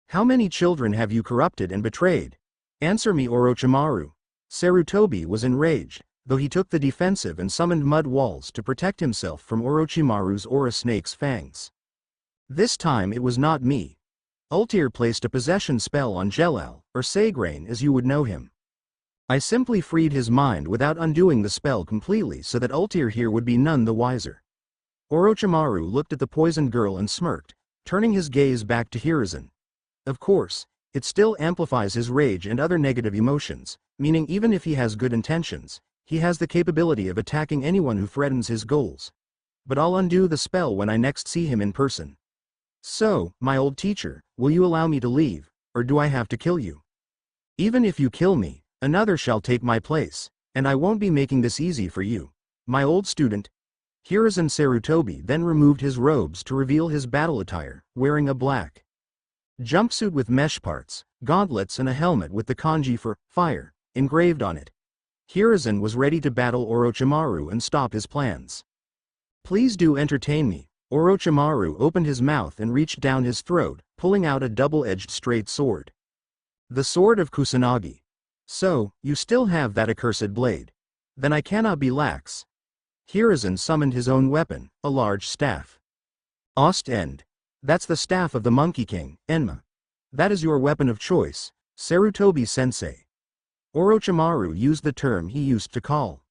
How many children have you corrupted and betrayed? Answer me, Orochimaru. Sarutobi was enraged, though he took the defensive and summoned mud walls to protect himself from Orochimaru's aura snake's fangs. This time it was not me. Ultir placed a possession spell on Jelal, or Sagrain as you would know him. I simply freed his mind without undoing the spell completely so that Ultir here would be none the wiser. Orochimaru looked at the poisoned girl and smirked, turning his gaze back to Hiruzen. Of course, it still amplifies his rage and other negative emotions, meaning even if he has good intentions, he has the capability of attacking anyone who threatens his goals. But I'll undo the spell when I next see him in person. So, my old teacher, will you allow me to leave, or do I have to kill you? Even if you kill me, another shall take my place, and I won't be making this easy for you. My old student. Hiruzen Sarutobi then removed his robes to reveal his battle attire, wearing a black jumpsuit with mesh parts, gauntlets and a helmet with the kanji for fire engraved on it. Hiruzen was ready to battle Orochimaru and stop his plans. Please do entertain me. Orochimaru opened his mouth and reached down his throat, pulling out a double-edged straight sword. The sword of Kusanagi. So, you still have that accursed blade. Then I cannot be lax. Hiruzen summoned his own weapon, a large staff. Ostend. That's the staff of the Monkey King, Enma. That is your weapon of choice, Sarutobi-sensei. Orochimaru used the term he used to call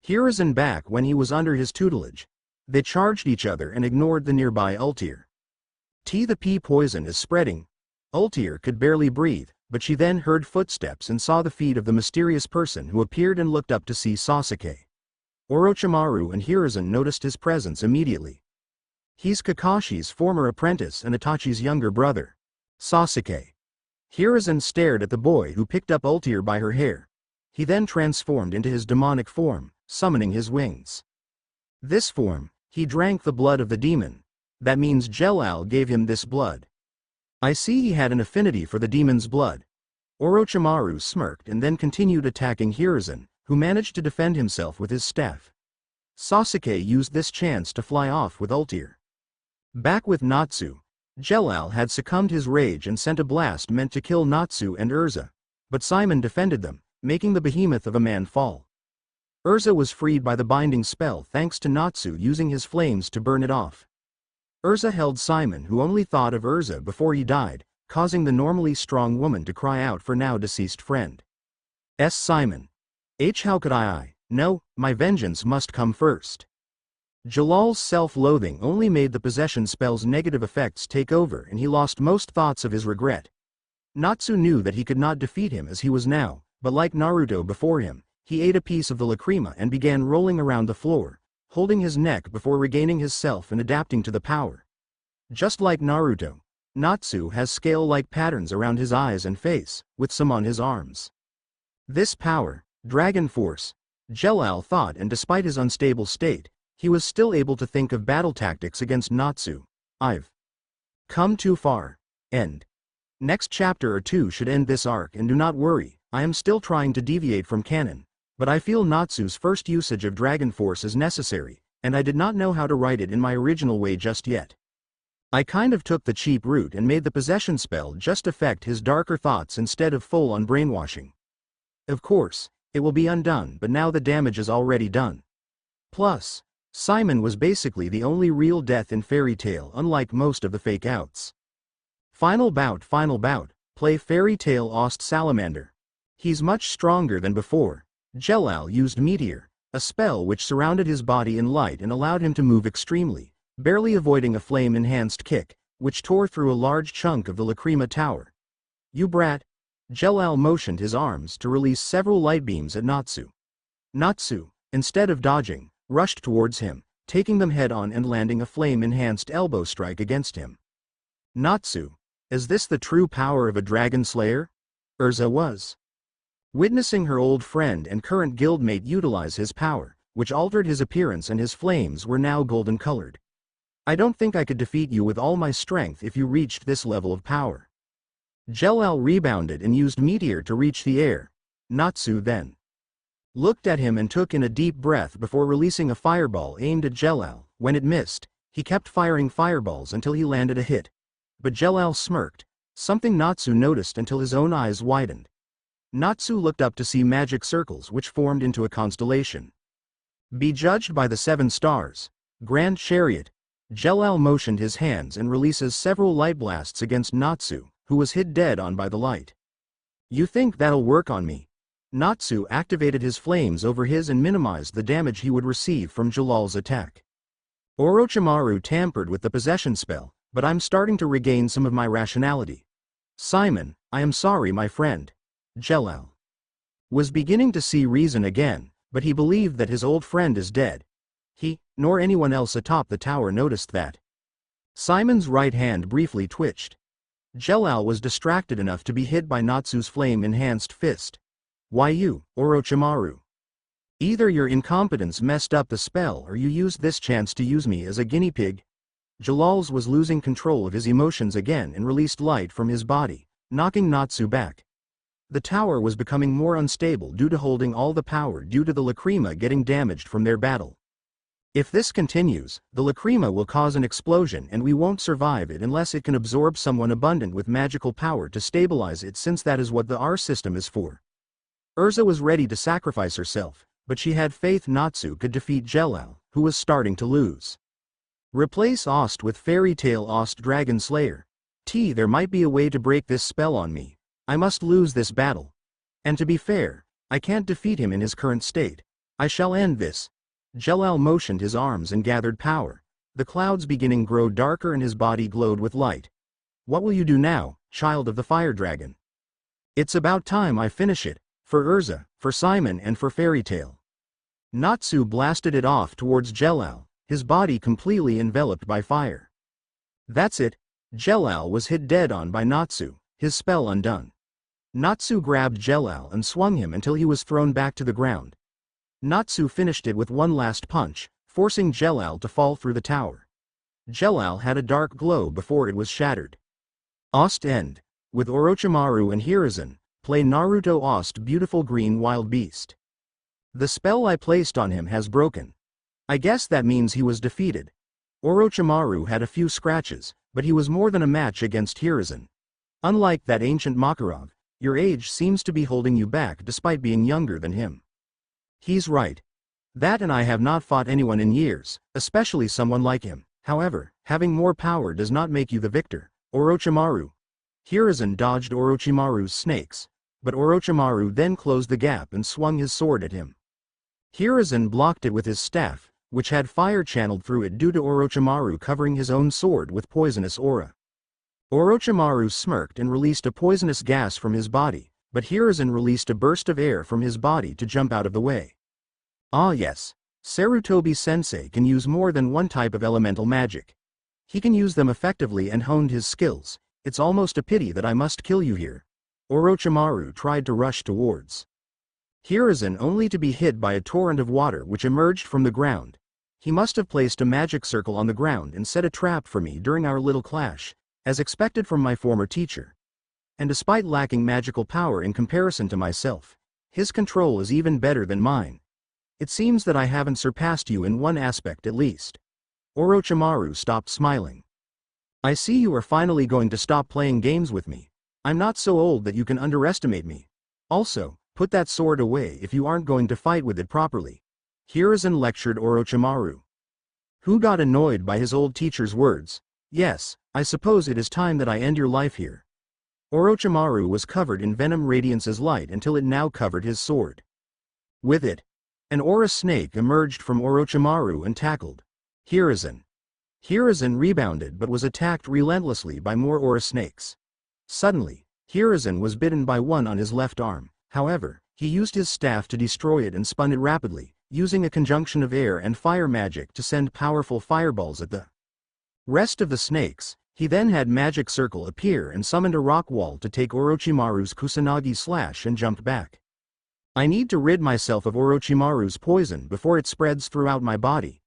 Hiruzen back when he was under his tutelage. They charged each other and ignored the nearby Ultir. The pea poison is spreading. Ultir could barely breathe, but she then heard footsteps and saw the feet of the mysterious person who appeared and looked up to see Sasuke. Orochimaru and Hiruzen noticed his presence immediately. He's Kakashi's former apprentice and Itachi's younger brother. Sasuke. Hiruzen stared at the boy who picked up Ultir by her hair. He then transformed into his demonic form, summoning his wings. This form, he drank the blood of the demon. That means Jelal gave him this blood. I see he had an affinity for the demon's blood. Orochimaru smirked and then continued attacking Hiruzen, who managed to defend himself with his staff. Sasuke used this chance to fly off with Ultir. Back with Natsu, Jelal had succumbed his rage and sent a blast meant to kill Natsu and Erza. But Simon defended them, making the behemoth of a man fall. Erza was freed by the binding spell thanks to Natsu using his flames to burn it off. Erza held Simon, who only thought of Erza before he died, causing the normally strong woman to cry out for now deceased friend. Simon. How could I? No, my vengeance must come first. Jalal's self-loathing only made the possession spell's negative effects take over and he lost most thoughts of his regret. Natsu knew that he could not defeat him as he was now, but like Naruto before him, he ate a piece of the lacrima and began rolling around the floor, holding his neck before regaining his self and adapting to the power. Just like Naruto, Natsu has scale-like patterns around his eyes and face, with some on his arms. This power, Dragon Force, Jelal thought, and despite his unstable state, he was still able to think of battle tactics against Natsu. I've come too far. End. Next chapter or two should end this arc, and do not worry, I am still trying to deviate from canon, but I feel Natsu's first usage of Dragon Force is necessary, and I did not know how to write it in my original way just yet. I kind of took the cheap route and made the possession spell just affect his darker thoughts instead of full-on brainwashing. Of course, it will be undone, but now the damage is already done. Plus, Simon was basically the only real death in Fairy Tail, unlike most of the fake outs. Final bout, play Fairy Tail Ost Salamander. He's much stronger than before. Jelal used Meteor, a spell which surrounded his body in light and allowed him to move extremely, barely avoiding a flame-enhanced kick, which tore through a large chunk of the Lacrima Tower. You brat! Jelal motioned his arms to release several light beams at Natsu. Natsu, instead of dodging, rushed towards him, taking them head-on and landing a flame-enhanced elbow strike against him. Natsu, is this the true power of a dragon slayer? Erza was witnessing her old friend and current guildmate utilize his power, which altered his appearance, and his flames were now golden-colored. I don't think I could defeat you with all my strength if you reached this level of power. Jelal rebounded and used Meteor to reach the air. Natsu then looked at him and took in a deep breath before releasing a fireball aimed at Jelal. When it missed, he kept firing fireballs until he landed a hit. But Jelal smirked, something Natsu noticed until his own eyes widened. Natsu looked up to see magic circles which formed into a constellation. Be judged by the 7 stars. Grand Chariot. Jelal motioned his hands and releases several light blasts against Natsu, who was hit dead on by the light. You think that'll work on me? Natsu activated his flames over his and minimized the damage he would receive from Jalal's attack. Orochimaru tampered with the possession spell, but I'm starting to regain some of my rationality. Simon, I am sorry, my friend. Jelal was beginning to see reason again, but he believed that his old friend is dead. He, nor anyone else atop the tower noticed that. Simon's right hand briefly twitched. Jelal was distracted enough to be hit by Natsu's flame-enhanced fist. Why you, Orochimaru? Either your incompetence messed up the spell or you used this chance to use me as a guinea pig. Jalal's was losing control of his emotions again and released light from his body, knocking Natsu back. The tower was becoming more unstable due to holding all the power due to the lacrima getting damaged from their battle. If this continues, the lacrima will cause an explosion and we won't survive it unless it can absorb someone abundant with magical power to stabilize it, since that is what the R system is for. Erza was ready to sacrifice herself, but she had faith Natsu could defeat Jelal, who was starting to lose. Replace Ost with Fairy Tail Ost Dragon Slayer. There might be a way to break this spell on me. I must lose this battle. And to be fair, I can't defeat him in his current state. I shall end this. Jelal motioned his arms and gathered power, the clouds beginning grow darker and his body glowed with light. What will you do now, child of the fire dragon? It's about time I finish it, for Erza, for Simon and for Fairy Tail. Natsu blasted it off towards Jelal, his body completely enveloped by fire. That's it, Jelal was hit dead on by Natsu, his spell undone. Natsu grabbed Jelal and swung him until he was thrown back to the ground. Natsu finished it with one last punch, forcing Jelal to fall through the tower. Jelal had a dark glow before it was shattered. Ost End. With Orochimaru and Hiruzen, play Naruto Ost Beautiful Green Wild Beast. The spell I placed on him has broken. I guess that means he was defeated. Orochimaru had a few scratches, but he was more than a match against Hiruzen. Unlike that ancient Makarov, your age seems to be holding you back despite being younger than him. He's right. That and I have not fought anyone in years, especially someone like him. However, having more power does not make you the victor. Orochimaru. Hiruzen dodged Orochimaru's snakes, but Orochimaru then closed the gap and swung his sword at him. Hiruzen blocked it with his staff, which had fire channeled through it due to Orochimaru covering his own sword with poisonous aura. Orochimaru smirked and released a poisonous gas from his body, but Hiruzen released a burst of air from his body to jump out of the way. Ah yes, Sarutobi-sensei can use more than one type of elemental magic. He can use them effectively and honed his skills. It's almost a pity that I must kill you here. Orochimaru tried to rush towards Hiruzen only to be hit by a torrent of water which emerged from the ground. He must have placed a magic circle on the ground and set a trap for me during our little clash, as expected from my former teacher. And despite lacking magical power in comparison to myself, his control is even better than mine. It seems that I haven't surpassed you in one aspect at least. Orochimaru stopped smiling. I see you are finally going to stop playing games with me. I'm not so old that you can underestimate me. Also, put that sword away if you aren't going to fight with it properly. Hiruzen lectured Orochimaru, who got annoyed by his old teacher's words. Yes, I suppose it is time that I end your life here. Orochimaru was covered in Venom Radiance's light until it now covered his sword. With it, an aura snake emerged from Orochimaru and tackled Hiruzen. Hiruzen rebounded but was attacked relentlessly by more aura snakes. Suddenly, Hiruzen was bitten by one on his left arm. However, he used his staff to destroy it and spun it rapidly, using a conjunction of air and fire magic to send powerful fireballs at the rest of the snakes. He then had Magic Circle appear and summoned a rock wall to take Orochimaru's Kusanagi slash and jumped back. I need to rid myself of Orochimaru's poison before it spreads throughout my body.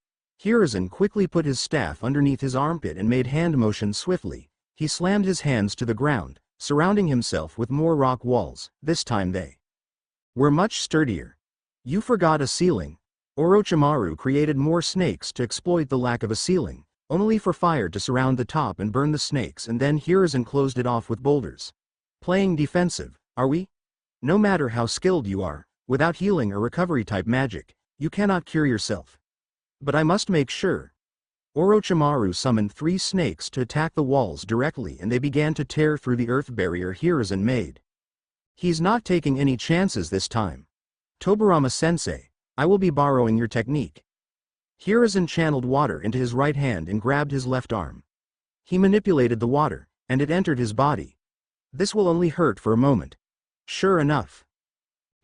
Hiruzen quickly put his staff underneath his armpit and made hand motions swiftly. He slammed his hands to the ground, surrounding himself with more rock walls. This time they were much sturdier. You forgot a ceiling. Orochimaru created more snakes to exploit the lack of a ceiling, only for fire to surround the top and burn the snakes, and then Hiruzen closed it off with boulders. Playing defensive, are we? No matter how skilled you are, without healing or recovery type magic, you cannot cure yourself. But I must make sure. Orochimaru summoned 3 snakes to attack the walls directly, and they began to tear through the earth barrier Hiruzen made. He's not taking any chances this time. Tobirama-sensei, I will be borrowing your technique. Hiruzen channeled water into his right hand and grabbed his left arm. He manipulated the water, and it entered his body. This will only hurt for a moment. Sure enough.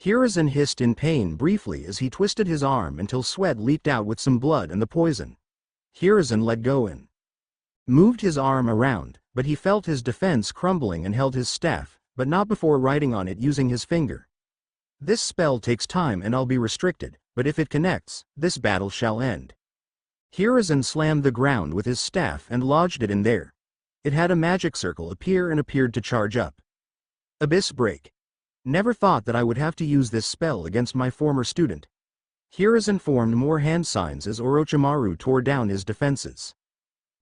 Hiruzen hissed in pain briefly as he twisted his arm until sweat leaked out with some blood and the poison. Hiruzen let go and moved his arm around, but he felt his defense crumbling and held his staff, but not before writing on it using his finger. This spell takes time and I'll be restricted, but if it connects, this battle shall end. Hiruzen slammed the ground with his staff and lodged it in there. It had a magic circle appear and appeared to charge up. Abyss Break. Never thought that I would have to use this spell against my former student. Hiruzen formed more hand signs as Orochimaru tore down his defenses.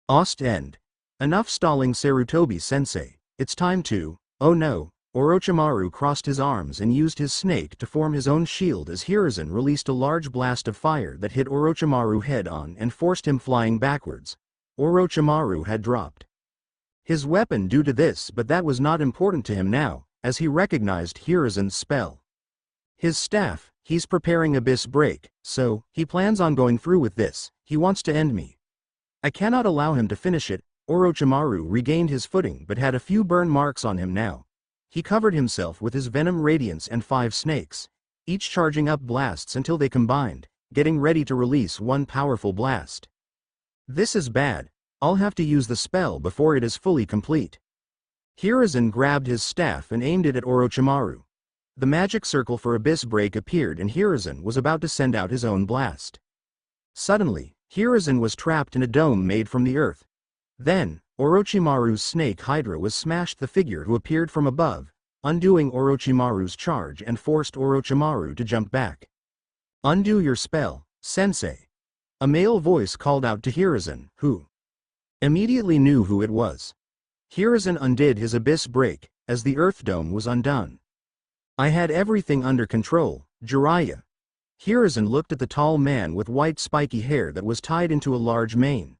Ost End. Enough stalling Sarutobi-sensei, it's time to, oh no. Orochimaru crossed his arms and used his snake to form his own shield as Hiruzen released a large blast of fire that hit Orochimaru head-on and forced him flying backwards. Orochimaru had dropped his weapon due to this, but that was not important to him now, as he recognized Hiruzen's spell. His staff, he's preparing Abyss Break, so, he plans on going through with this. He wants to end me. I cannot allow him to finish it. Orochimaru regained his footing but had a few burn marks on him now. He covered himself with his Venom Radiance and 5 snakes, each charging up blasts until they combined, getting ready to release one powerful blast. This is bad. I'll have to use the spell before it is fully complete. Hiruzen grabbed his staff and aimed it at Orochimaru. The magic circle for Abyss Break appeared and Hiruzen was about to send out his own blast. Suddenly, Hiruzen was trapped in a dome made from the earth. Then, Orochimaru's snake Hydra was smashed the figure who appeared from above, undoing Orochimaru's charge and forced Orochimaru to jump back. Undo your spell, Sensei. A male voice called out to Hiruzen, who immediately knew who it was. Hiruzen undid his Abyss Break, as the Earth Dome was undone. I had everything under control, Jiraiya. Hiruzen looked at the tall man with white spiky hair that was tied into a large mane.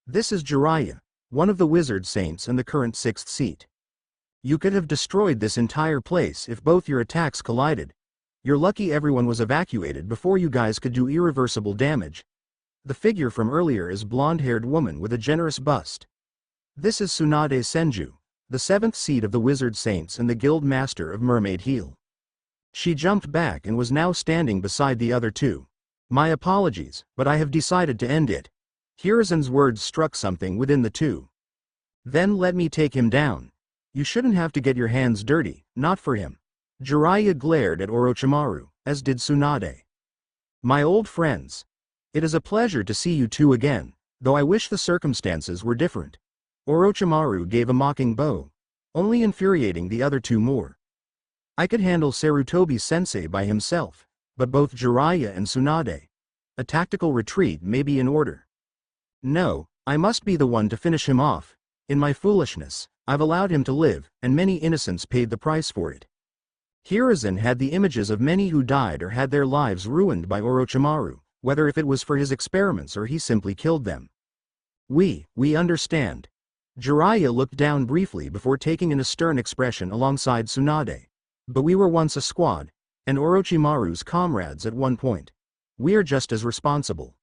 This is Jiraiya, one of the wizard saints and the current 6th seat. You could have destroyed this entire place if both your attacks collided. You're lucky everyone was evacuated before you guys could do irreversible damage. The figure from earlier is blonde-haired woman with a generous bust. This is Tsunade Senju, the 7th seat of the Wizard Saints and the Guild Master of Mermaid Heel. She jumped back and was now standing beside the other two. My apologies, but I have decided to end it. Hiruzen's words struck something within the two. Then let me take him down. You shouldn't have to get your hands dirty, not for him. Jiraiya glared at Orochimaru, as did Tsunade. My old friends. It is a pleasure to see you two again, though I wish the circumstances were different. Orochimaru gave a mocking bow, only infuriating the other two more. I could handle Sarutobi-sensei by himself, but both Jiraiya and Tsunade. A tactical retreat may be in order. No, I must be the one to finish him off. In my foolishness, I've allowed him to live, and many innocents paid the price for it. Hiruzen had the images of many who died or had their lives ruined by Orochimaru, whether if it was for his experiments or he simply killed them. We understand. Jiraiya looked down briefly before taking in a stern expression alongside Tsunade. But we were once a squad, and Orochimaru's comrades at one point. We are just as responsible.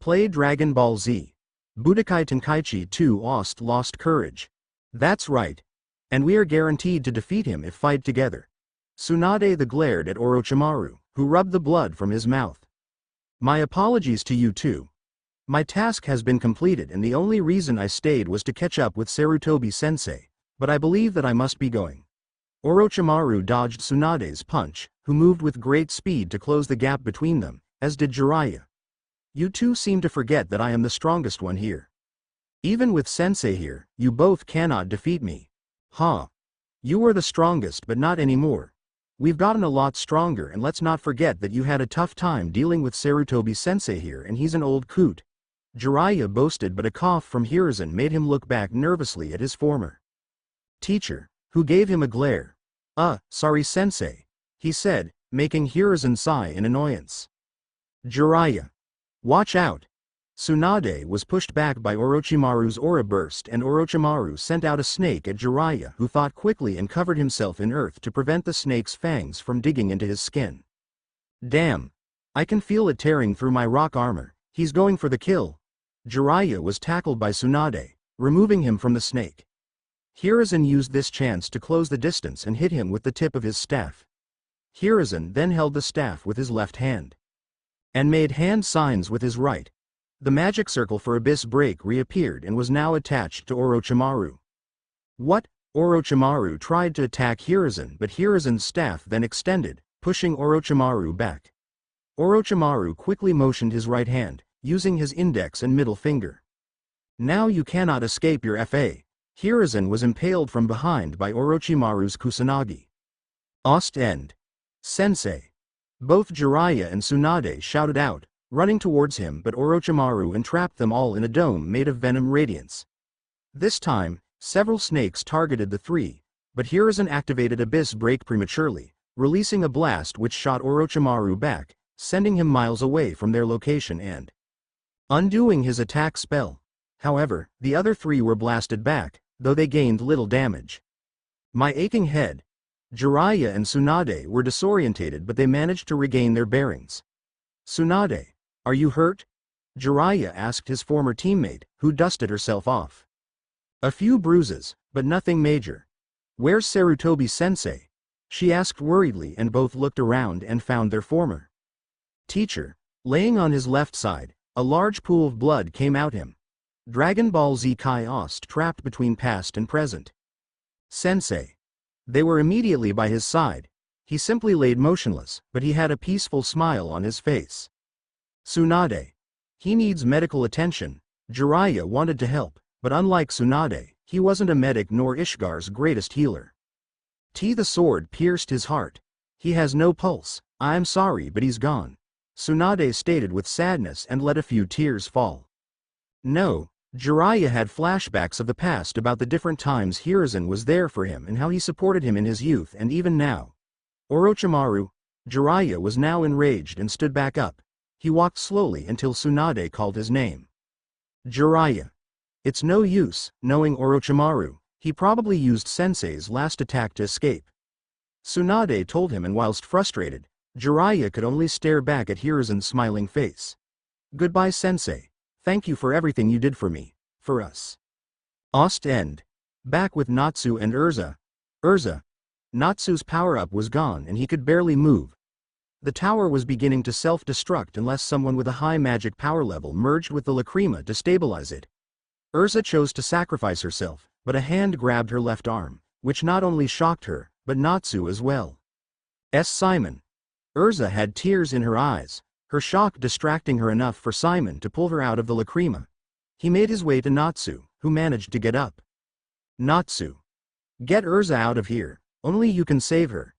Play Dragon Ball Z. Budokai Tenkaichi 2 lost courage. That's right. And we are guaranteed to defeat him if fight together. Tsunade glared at Orochimaru, who rubbed the blood from his mouth. My apologies to you too. My task has been completed and the only reason I stayed was to catch up with Sarutobi-sensei, but I believe that I must be going. Orochimaru dodged Tsunade's punch, who moved with great speed to close the gap between them, as did Jiraiya. You two seem to forget that I am the strongest one here. Even with Sensei here, you both cannot defeat me. Huh. You were the strongest but not anymore. We've gotten a lot stronger and let's not forget that you had a tough time dealing with Sarutobi-sensei here and he's an old coot. Jiraiya boasted but a cough from Hiruzen made him look back nervously at his former teacher, who gave him a glare. Sorry sensei, he said, making Hiruzen sigh in annoyance. Jiraiya. Watch out. Tsunade was pushed back by Orochimaru's aura burst and Orochimaru sent out a snake at Jiraiya who thought quickly and covered himself in earth to prevent the snake's fangs from digging into his skin. Damn. I can feel it tearing through my rock armor, he's going for the kill. Jiraiya was tackled by Tsunade, removing him from the snake. Hiruzen used this chance to close the distance and hit him with the tip of his staff. Hiruzen then held the staff with his left hand and made hand signs with his right. The magic circle for Abyss Break reappeared and was now attached to Orochimaru. What? Orochimaru tried to attack Hiruzen but Hiruzen's staff then extended, pushing Orochimaru back. Orochimaru quickly motioned his right hand, using his index and middle finger. Now you cannot escape your FA. Hiruzen was impaled from behind by Orochimaru's Kusanagi. End. Sensei. Both Jiraiya and Tsunade shouted out, running towards him but Orochimaru entrapped them all in a dome made of venom radiance. This time, several snakes targeted the three, but Hiruzen activated Abyss Break prematurely, releasing a blast which shot Orochimaru back, sending him miles away from their location and undoing his attack spell. However, the other three were blasted back, though they gained little damage. My aching head. Jiraiya and Tsunade were disorientated but they managed to regain their bearings. Tsunade. Are you hurt? Jiraiya asked his former teammate, who dusted herself off. A few bruises, but nothing major. Where's Sarutobi-sensei? She asked worriedly and both looked around and found their former teacher, laying on his left side, A large pool of blood came out him. Dragon Ball Z Kai Ost trapped between past and present. Sensei. They were immediately by his side. He simply laid motionless, but he had a peaceful smile on his face. Tsunade. He needs medical attention. Jiraiya wanted to help, but unlike Tsunade, he wasn't a medic nor Ishgar's greatest healer. The sword pierced his heart. He has no pulse. I'm sorry, but he's gone. Tsunade stated with sadness and let a few tears fall. No, Jiraiya had flashbacks of the past about the different times Hiruzen was there for him and how he supported him in his youth and even now. Orochimaru. Jiraiya was now enraged and stood back up. He walked slowly until Tsunade called his name. Jiraiya. It's no use, knowing Orochimaru, he probably used Sensei's last attack to escape. Tsunade told him, and whilst frustrated, Jiraiya could only stare back at Hiruzen's smiling face. Goodbye Sensei. Thank you for everything you did for me, for us. Ost End. Back with Natsu and Erza. Erza. Natsu's power-up was gone and he could barely move. The tower was beginning to self-destruct unless someone with a high magic power level merged with the lacrima to stabilize it. Erza chose to sacrifice herself, but a hand grabbed her left arm, which not only shocked her, but Natsu as well. Simon. Erza had tears in her eyes, her shock distracting her enough for Simon to pull her out of the lacrima. He made his way to Natsu, who managed to get up. Natsu. Get Erza out of here, only you can save her.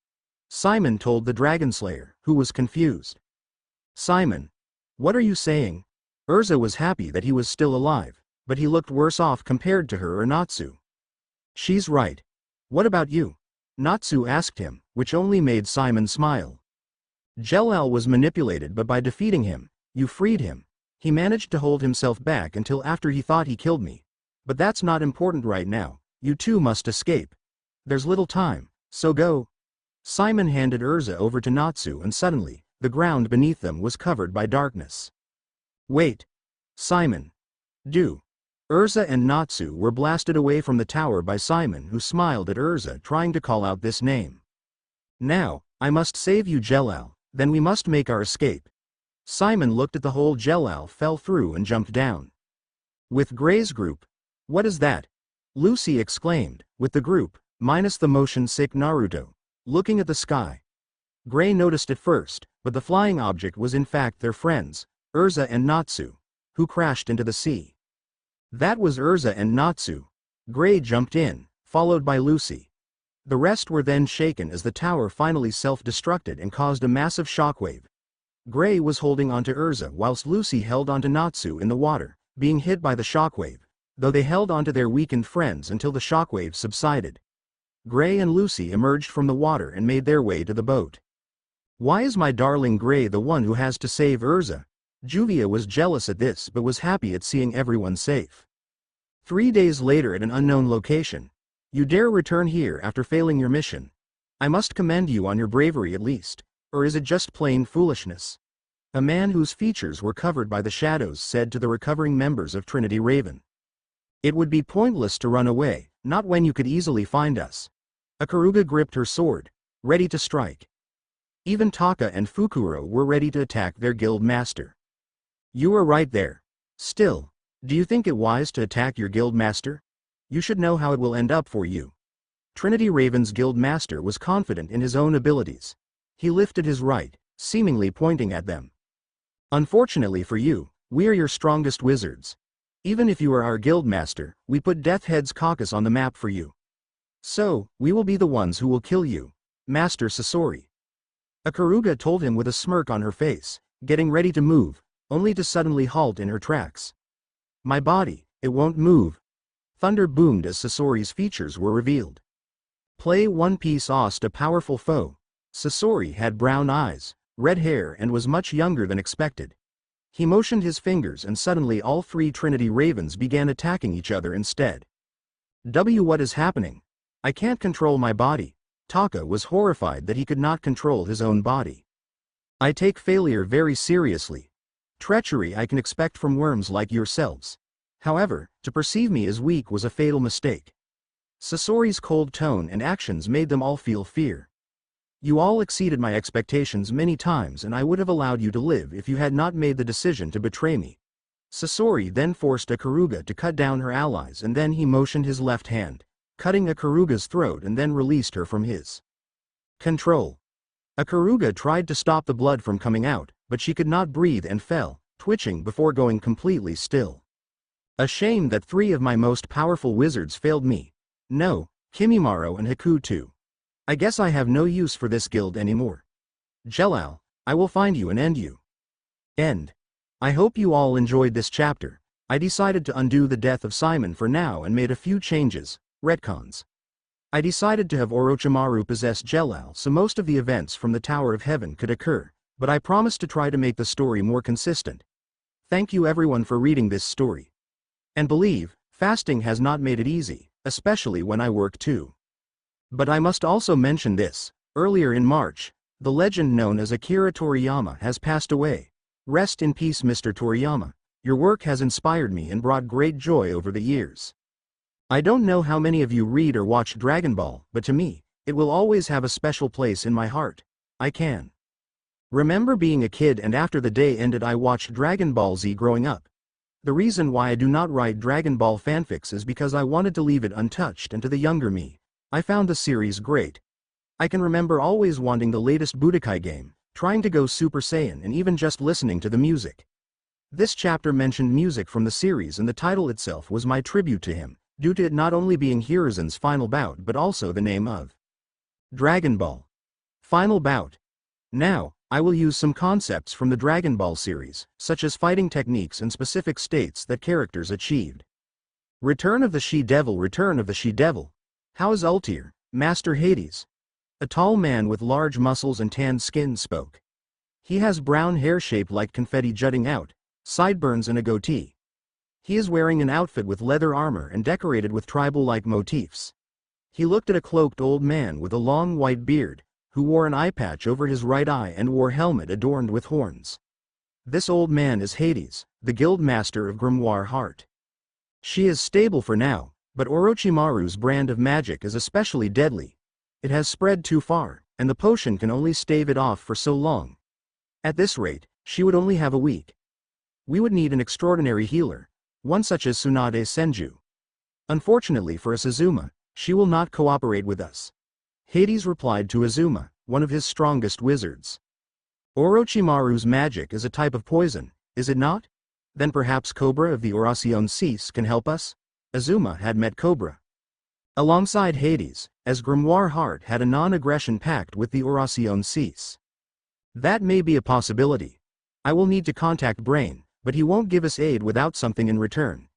Simon told the Dragon Slayer, who was confused. Simon. What are you saying? Erza was happy that he was still alive, but he looked worse off compared to her or Natsu. She's right. What about you? Natsu asked him, which only made Simon smile. Jellal was manipulated, but by defeating him, you freed him. He managed to hold himself back until after he thought he killed me. But that's not important right now, you two must escape. There's little time, so go. Simon handed Erza over to Natsu and suddenly, the ground beneath them was covered by darkness. Wait. Simon. Do. Erza and Natsu were blasted away from the tower by Simon, who smiled at Erza trying to call out this name. Now, I must save you Jellal, then we must make our escape. Simon looked at the hole Jellal fell through and jumped down. With Gray's group. What is that? Lucy exclaimed, with the group, minus the motion-sick Naruto, looking at the sky. Gray noticed it first, but the flying object was in fact their friends, Erza and Natsu, who crashed into the sea. That was Erza and Natsu. Gray jumped in, followed by Lucy. The rest were then shaken as the tower finally self-destructed and caused a massive shockwave. Gray was holding onto Erza whilst Lucy held onto Natsu in the water, being hit by the shockwave, though they held onto their weakened friends until the shockwave subsided. Gray and Lucy emerged from the water and made their way to the boat. Why is my darling Gray the one who has to save Erza? Juvia was jealous at this but was happy at seeing everyone safe. 3 days later at an unknown location. You dare return here after failing your mission. I must commend you on your bravery at least, or is it just plain foolishness? A man whose features were covered by the shadows said to the recovering members of Trinity Raven. It would be pointless to run away, not when you could easily find us. Ikaruga gripped her sword, ready to strike. Even Taka and Fukuro were ready to attack their guild master. You were right there. Still, do you think it wise to attack your guild master? You should know how it will end up for you. Trinity Raven's guild master was confident in his own abilities. He lifted his right, seemingly pointing at them. Unfortunately for you, we are your strongest wizards. Even if you are our guild master, we put Deathhead's caucus on the map for you. So, we will be the ones who will kill you, Master Sasori. Ikaruga told him with a smirk on her face, getting ready to move, only to suddenly halt in her tracks. My body, it won't move. Thunder boomed as Sasori's features were revealed. Play One Piece Ost a powerful foe. Sasori had brown eyes, red hair and was much younger than expected. He motioned his fingers and suddenly all 3 Trinity Ravens began attacking each other instead. What is happening? I can't control my body. Taka was horrified that he could not control his own body. I take failure very seriously. Treachery I can expect from worms like yourselves. However, to perceive me as weak was a fatal mistake. Sasori's cold tone and actions made them all feel fear. You all exceeded my expectations many times and I would have allowed you to live if you had not made the decision to betray me, Sasori then forced Ikaruga to cut down her allies and then he motioned his left hand, cutting Ikaruga's throat and then released her from his control. Ikaruga tried to stop the blood from coming out, but she could not breathe and fell, twitching before going completely still. A shame that 3 of my most powerful wizards failed me. No, Kimimaro and Haku too. I guess I have no use for this guild anymore. Jelal, I will find you and end you. End. I hope you all enjoyed this chapter. I decided to undo the death of Simon for now and made a few changes, retcons. I decided to have Orochimaru possess Jelal so most of the events from the Tower of Heaven could occur, but I promised to try to make the story more consistent. Thank you everyone for reading this story. And believe, fasting has not made it easy, especially when I work too. But I must also mention this, earlier in March, the legend known as Akira Toriyama has passed away. Rest in peace Mr. Toriyama, your work has inspired me and brought great joy over the years. I don't know how many of you read or watch Dragon Ball, but to me, it will always have a special place in my heart. I can remember being a kid and after the day ended I watched Dragon Ball Z growing up. The reason why I do not write Dragon Ball fanfics is because I wanted to leave it untouched and to the younger me, I found the series great. I can remember always wanting the latest Budokai game, trying to go Super Saiyan and even just listening to the music. This chapter mentioned music from the series and the title itself was my tribute to him, due to it not only being Hiruzen's final bout but also the name of Dragon Ball. Final bout. Now, I will use some concepts from the Dragon Ball series, such as fighting techniques and specific states that characters achieved. Return of the She-Devil. Return of the She-Devil. How is Ultir, Master Hades? A tall man with large muscles and tanned skin spoke. He has brown hair shaped like confetti jutting out, sideburns and a goatee. He is wearing an outfit with leather armor and decorated with tribal-like motifs. He looked at a cloaked old man with a long white beard, who wore an eye patch over his right eye and wore helmet adorned with horns. This old man is Hades, the guild master of Grimoire Heart. She is stable for now, but Orochimaru's brand of magic is especially deadly. It has spread too far, and the potion can only stave it off for so long. At this rate, she would only have a week. We would need an extraordinary healer, one such as Tsunade Senju. Unfortunately for Azuma, she will not cooperate with us. Hades replied to Azuma, one of his strongest wizards. Orochimaru's magic is a type of poison, is it not? Then perhaps Cobra of the Oracion Cease can help us? Azuma had met Cobra alongside Hades, as Grimoire Heart had a non-aggression pact with the Oracion Cease. That may be a possibility. I will need to contact Brain, but he won't give us aid without something in return.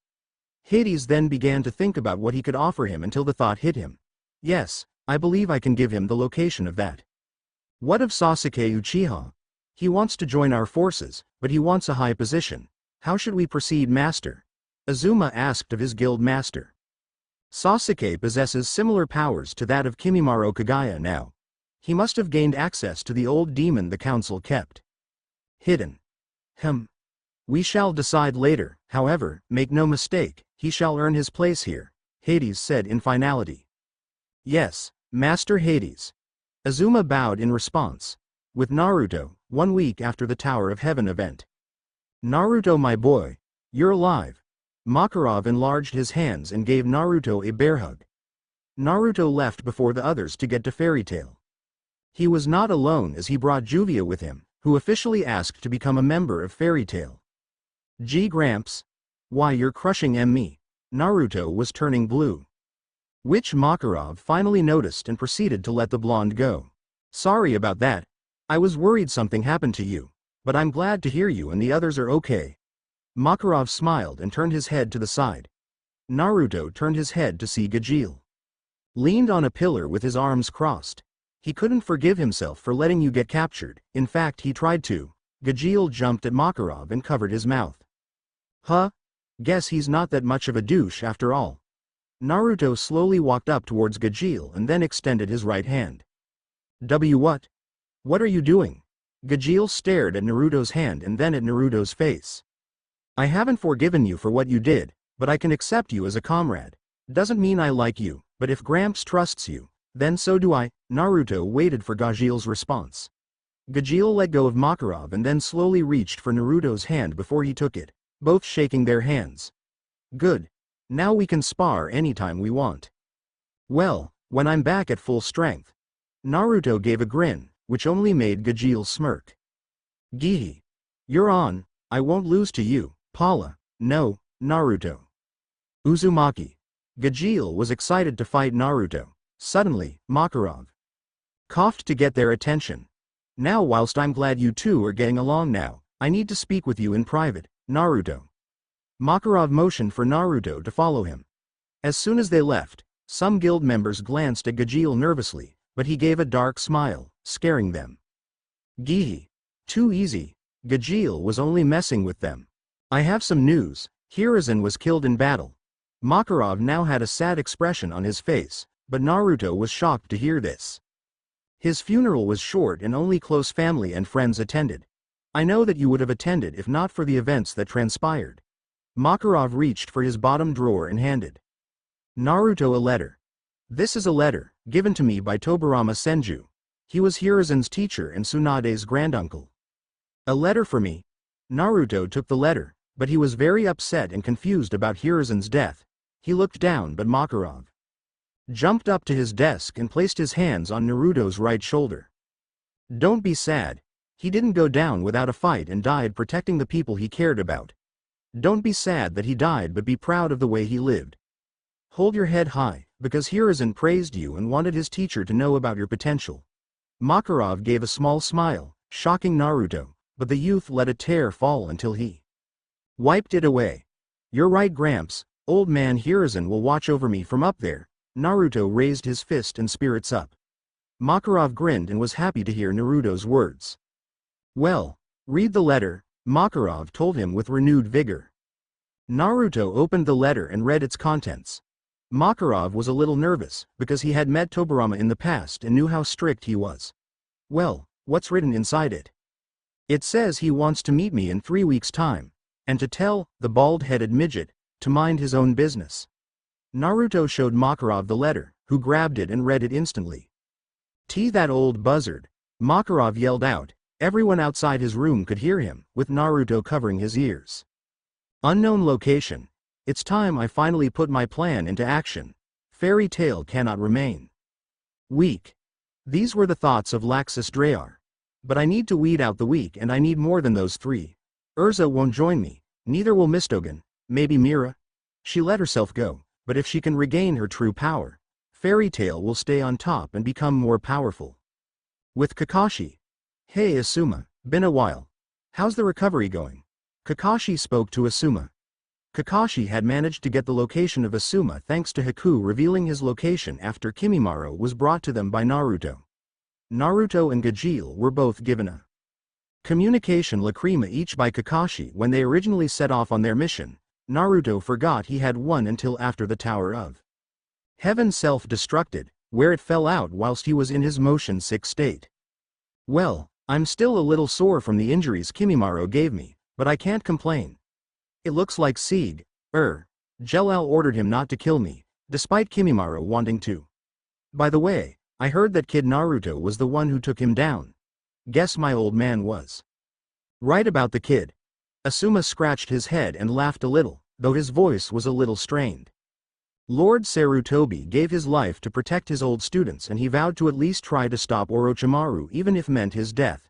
Hades then began to think about what he could offer him until the thought hit him. Yes, I believe I can give him the location of that. What of Sasuke Uchiha? He wants to join our forces, but he wants a high position. How should we proceed, Master? Azuma asked of his guild master. Sasuke possesses similar powers to that of Kimimaro Kagaya now. He must have gained access to the old demon the council kept hidden. We shall decide later, however, make no mistake, he shall earn his place here, Hades said in finality. Yes, Master Hades. Azuma bowed in response. With Naruto, 1 week after the Tower of Heaven event. Naruto, my boy, you're alive. Makarov enlarged his hands and gave Naruto a bear hug. Naruto left before the others to get to Fairy Tail. He was not alone as he brought Juvia with him, who officially asked to become a member of Fairy Tail. Gee Gramps. Why you're crushing me. Naruto was turning blue. Which Makarov finally noticed and proceeded to let the blonde go. Sorry about that. I was worried something happened to you, but I'm glad to hear you and the others are okay. Makarov smiled and turned his head to the side. Naruto turned his head to see Gajeel. Leaned on a pillar with his arms crossed. He couldn't forgive himself for letting you get captured, in fact he tried to. Gajeel jumped at Makarov and covered his mouth. Huh? Guess he's not that much of a douche after all. Naruto slowly walked up towards Gajeel and then extended his right hand. What? What are you doing? Gajeel stared at Naruto's hand and then at Naruto's face. I haven't forgiven you for what you did, but I can accept you as a comrade. Doesn't mean I like you, but if Gramps trusts you, then so do I. Naruto waited for Gajeel's response. Gajeel let go of Makarov and then slowly reached for Naruto's hand before he took it. both shaking their hands. Good. Now we can spar anytime we want. Well, when I'm back at full strength. Naruto gave a grin, which only made Gajeel smirk. Gihi. You're on, I won't lose to you, Paula. No, Naruto. Uzumaki. Gajeel was excited to fight Naruto. Suddenly, Makarov coughed to get their attention. Now whilst I'm glad you two are getting along now, I need to speak with you in private, Naruto. Makarov motioned for Naruto to follow him. As soon as they left, some guild members glanced at Gajeel nervously, but he gave a dark smile, scaring them. Gihi. Too easy. Gajeel was only messing with them. I have some news. Hiruzen was killed in battle. Makarov now had a sad expression on his face, but Naruto was shocked to hear this. His funeral was short and only close family and friends attended. I know that you would have attended if not for the events that transpired. Makarov reached for his bottom drawer and handed Naruto a letter. This is a letter, given to me by Tobirama Senju. He was Hiruzen's teacher and Tsunade's granduncle. A letter for me? Naruto took the letter, but he was very upset and confused about Hiruzen's death. He looked down but Makarov jumped up to his desk and placed his hands on Naruto's right shoulder. Don't be sad. He didn't go down without a fight and died protecting the people he cared about. Don't be sad that he died but be proud of the way he lived. Hold your head high, because Hiruzen praised you and wanted his teacher to know about your potential. Makarov gave a small smile, shocking Naruto, but the youth let a tear fall until he wiped it away. You're right, Gramps, old man Hiruzen will watch over me from up there. Naruto raised his fist and spirits up. Makarov grinned and was happy to hear Naruto's words. Well, read the letter, Makarov told him with renewed vigor. Naruto opened the letter and read its contents. Makarov was a little nervous, because he had met Tobirama in the past and knew how strict he was. Well, what's written inside it? It says he wants to meet me in 3 weeks' time, and to tell the bald-headed midget to mind his own business. Naruto showed Makarov the letter, who grabbed it and read it instantly. That old buzzard, Makarov yelled out. Everyone outside his room could hear him, with Naruto covering his ears. Unknown location. It's time I finally put my plan into action. Fairy tale cannot remain weak. These were the thoughts of Laxus Drayar. But I need to weed out the weak and I need more than those 3. Erza won't join me, neither will Mistogen, maybe Mira. She let herself go, but if she can regain her true power, Fairy Tail will stay on top and become more powerful. With Kakashi. Hey Asuma, been a while. How's the recovery going? Kakashi spoke to Asuma. Kakashi had managed to get the location of Asuma thanks to Haku revealing his location after Kimimaro was brought to them by Naruto. Naruto and Gajeel were both given a communication lacrima each by Kakashi when they originally set off on their mission. Naruto forgot he had one until after the Tower of Heaven self-destructed, where it fell out whilst he was in his motion-sick state. Well, I'm still a little sore from the injuries Kimimaro gave me, but I can't complain. It looks like Jell-El ordered him not to kill me, despite Kimimaro wanting to. By the way, I heard that kid Naruto was the one who took him down. Guess my old man was right about the kid. Asuma scratched his head and laughed a little, though his voice was a little strained. Lord Sarutobi gave his life to protect his old students and he vowed to at least try to stop Orochimaru even if meant his death.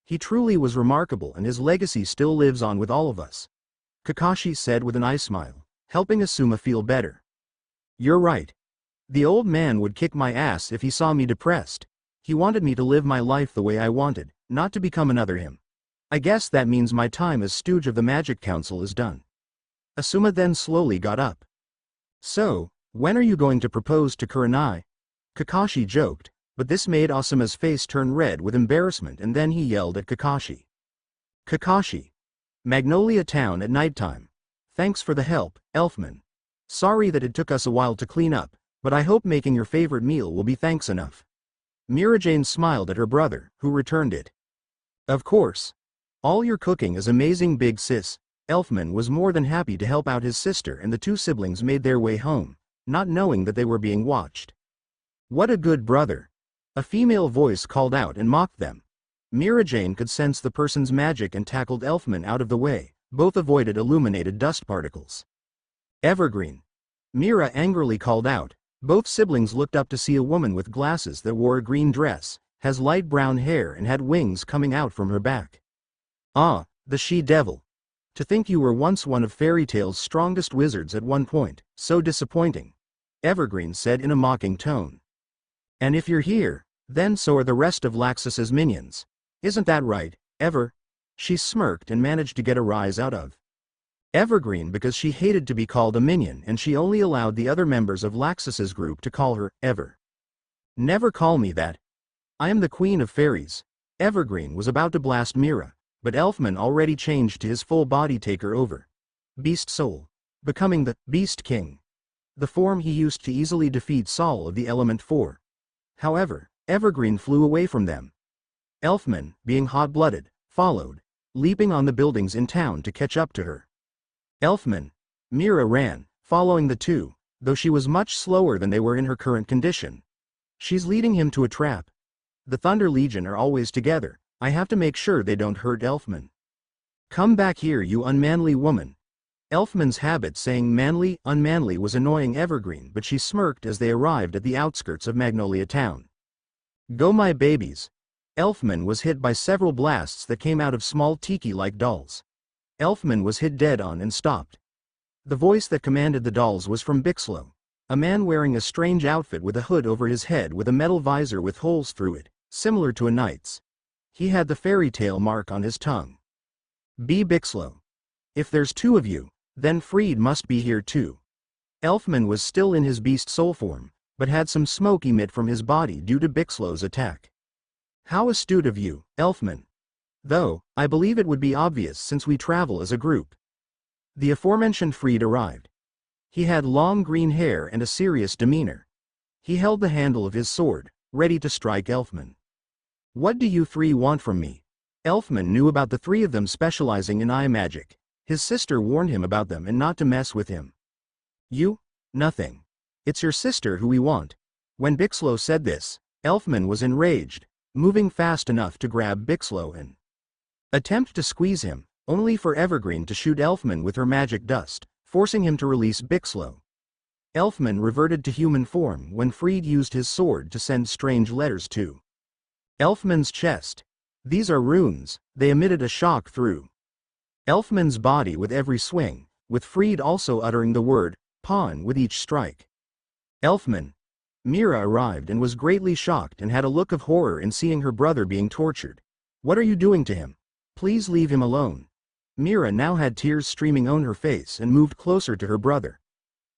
He truly was remarkable and his legacy still lives on with all of us. Kakashi said with an eye smile, helping Asuma feel better. You're right. The old man would kick my ass if he saw me depressed. He wanted me to live my life the way I wanted, not to become another him. I guess that means my time as stooge of the Magic Council is done. Asuma then slowly got up. So, when are you going to propose to Kurenai? Kakashi joked, but this made Asuma's face turn red with embarrassment and then he yelled at Kakashi. Kakashi. Magnolia Town at nighttime. Thanks for the help, Elfman. Sorry that it took us a while to clean up, but I hope making your favorite meal will be thanks enough. Mirajane smiled at her brother, who returned it. Of course. All your cooking is amazing, big sis. Elfman was more than happy to help out his sister and the 2 siblings made their way home, not knowing that they were being watched. What a good brother. A female voice called out and mocked them. Mirajane could sense the person's magic and tackled Elfman out of the way, Both avoided illuminated dust particles. Evergreen. Mira angrily called out. Both siblings looked up to see a woman with glasses that wore a green dress, has light brown hair and had wings coming out from her back. Ah, the she-devil. To think you were once one of fairy tale's strongest wizards at one point, so disappointing. Evergreen said in a mocking tone. And if you're here, then so are the rest of Laxus's minions. Isn't that right, Ever? She smirked and managed to get a rise out of Evergreen because she hated to be called a minion and she only allowed the other members of Laxus's group to call her Ever. Never call me that. I am the queen of fairies. Evergreen was about to blast Mira, but Elfman already changed to his full body taker over Beast Soul, becoming the Beast King, the form he used to easily defeat Saul of the Element 4. However, Evergreen flew away from them. Elfman, being hot-blooded, followed, leaping on the buildings in town to catch up to her. Elfman. Mira ran, following the two, though she was much slower than they were in her current condition. She's leading him to a trap. The Thunder Legion are always together. I have to make sure they don't hurt Elfman. Come back here, you unmanly woman. Elfman's habit saying manly, unmanly was annoying Evergreen, but she smirked as they arrived at the outskirts of Magnolia Town. Go my babies. Elfman was hit by several blasts that came out of small tiki-like dolls. Elfman was hit dead on and stopped. The voice that commanded the dolls was from Bixlow, a man wearing a strange outfit with a hood over his head with a metal visor with holes through it, similar to a knight's. He had the fairy tale mark on his tongue. Be Bixlow. If there's two of you, then Freed must be here too. Elfman was still in his beast soul form, but had some smoke emit from his body due to Bixlow's attack. How astute of you, Elfman. Though, I believe it would be obvious since we travel as a group. The aforementioned Freed arrived. He had long green hair and a serious demeanor. He held the handle of his sword, ready to strike Elfman. What do you three want from me? Elfman knew about the three of them specializing in eye magic. His sister warned him about them and not to mess with him. You? Nothing. It's your sister who we want. When Bixlow said this, Elfman was enraged, moving fast enough to grab Bixlow and attempt to squeeze him, only for Evergreen to shoot Elfman with her magic dust, forcing him to release Bixlow. Elfman reverted to human form when Freed used his sword to send strange letters to Elfman's chest. These are runes, they emitted a shock through Elfman's body with every swing, with Freed also uttering the word, pawn with each strike. Elfman. Mira arrived and was greatly shocked and had a look of horror in seeing her brother being tortured. What are you doing to him? Please leave him alone. Mira now had tears streaming on her face and moved closer to her brother.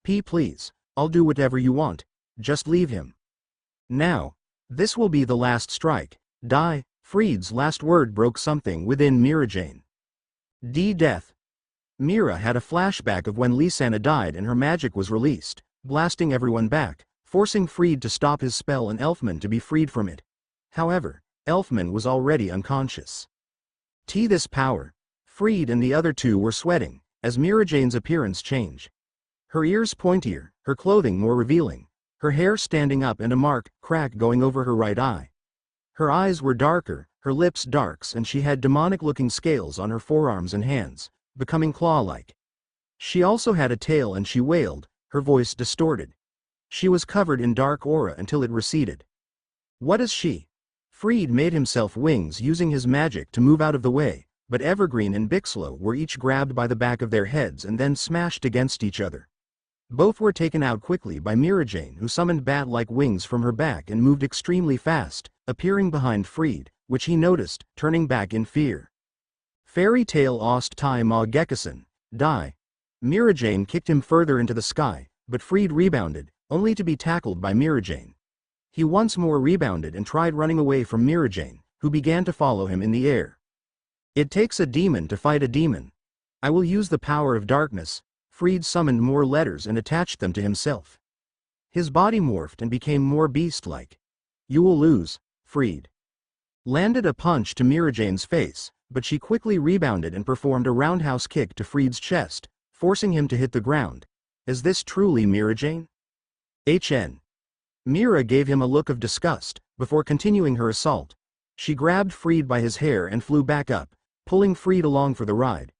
Please, I'll do whatever you want, just leave him. Now. This will be the last strike. Die. Freed's last word broke something within Mira Jane. Death. Mira had a flashback of when Lisanna died and her magic was released, blasting everyone back, forcing Freed to stop his spell and Elfman to be freed from it. However, Elfman was already unconscious. This power. Freed and the other two were sweating, as Mira Jane's appearance changed. Her ears pointier, her clothing more revealing, her hair standing up and a crack going over her right eye. Her eyes were darker, her lips darks, and she had demonic-looking scales on her forearms and hands, becoming claw-like. She also had a tail and she wailed, her voice distorted. She was covered in dark aura until it receded. What is she? Freed made himself wings using his magic to move out of the way, but Evergreen and Bixlow were each grabbed by the back of their heads and then smashed against each other. Both were taken out quickly by Mira Jane, who summoned bat-like wings from her back and moved extremely fast, appearing behind Freed, which he noticed, turning back in fear. Fairy tale Ost Tai Ma Gekison, die. Mira Jane kicked him further into the sky, but Freed rebounded, only to be tackled by Mira Jane. He once more rebounded and tried running away from Mira Jane, who began to follow him in the air. It takes a demon to fight a demon. I will use the power of darkness. Freed summoned more letters and attached them to himself. His body morphed and became more beast-like. You will lose, Freed. Landed a punch to Mira Jane's face, but she quickly rebounded and performed a roundhouse kick to Freed's chest, forcing him to hit the ground. Is this truly Mira Jane? HN. Mira gave him a look of disgust, before continuing her assault. She grabbed Freed by his hair and flew back up, pulling Freed along for the ride.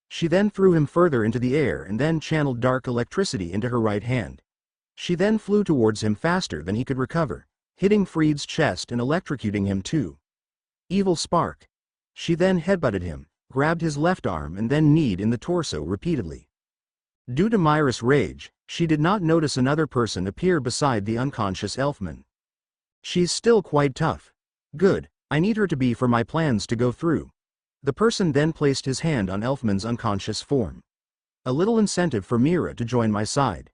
She then threw him further into the air and then channeled dark electricity into her right hand. She then flew towards him faster than he could recover, hitting Freed's chest and electrocuting him too. Evil spark. She then headbutted him, grabbed his left arm and then kneed in the torso repeatedly. Due to Myra's rage, she did not notice another person appear beside the unconscious Elfman. She's still quite tough. Good, I need her to be for my plans to go through. The person then placed his hand on Elfman's unconscious form. A little incentive for Mira to join my side.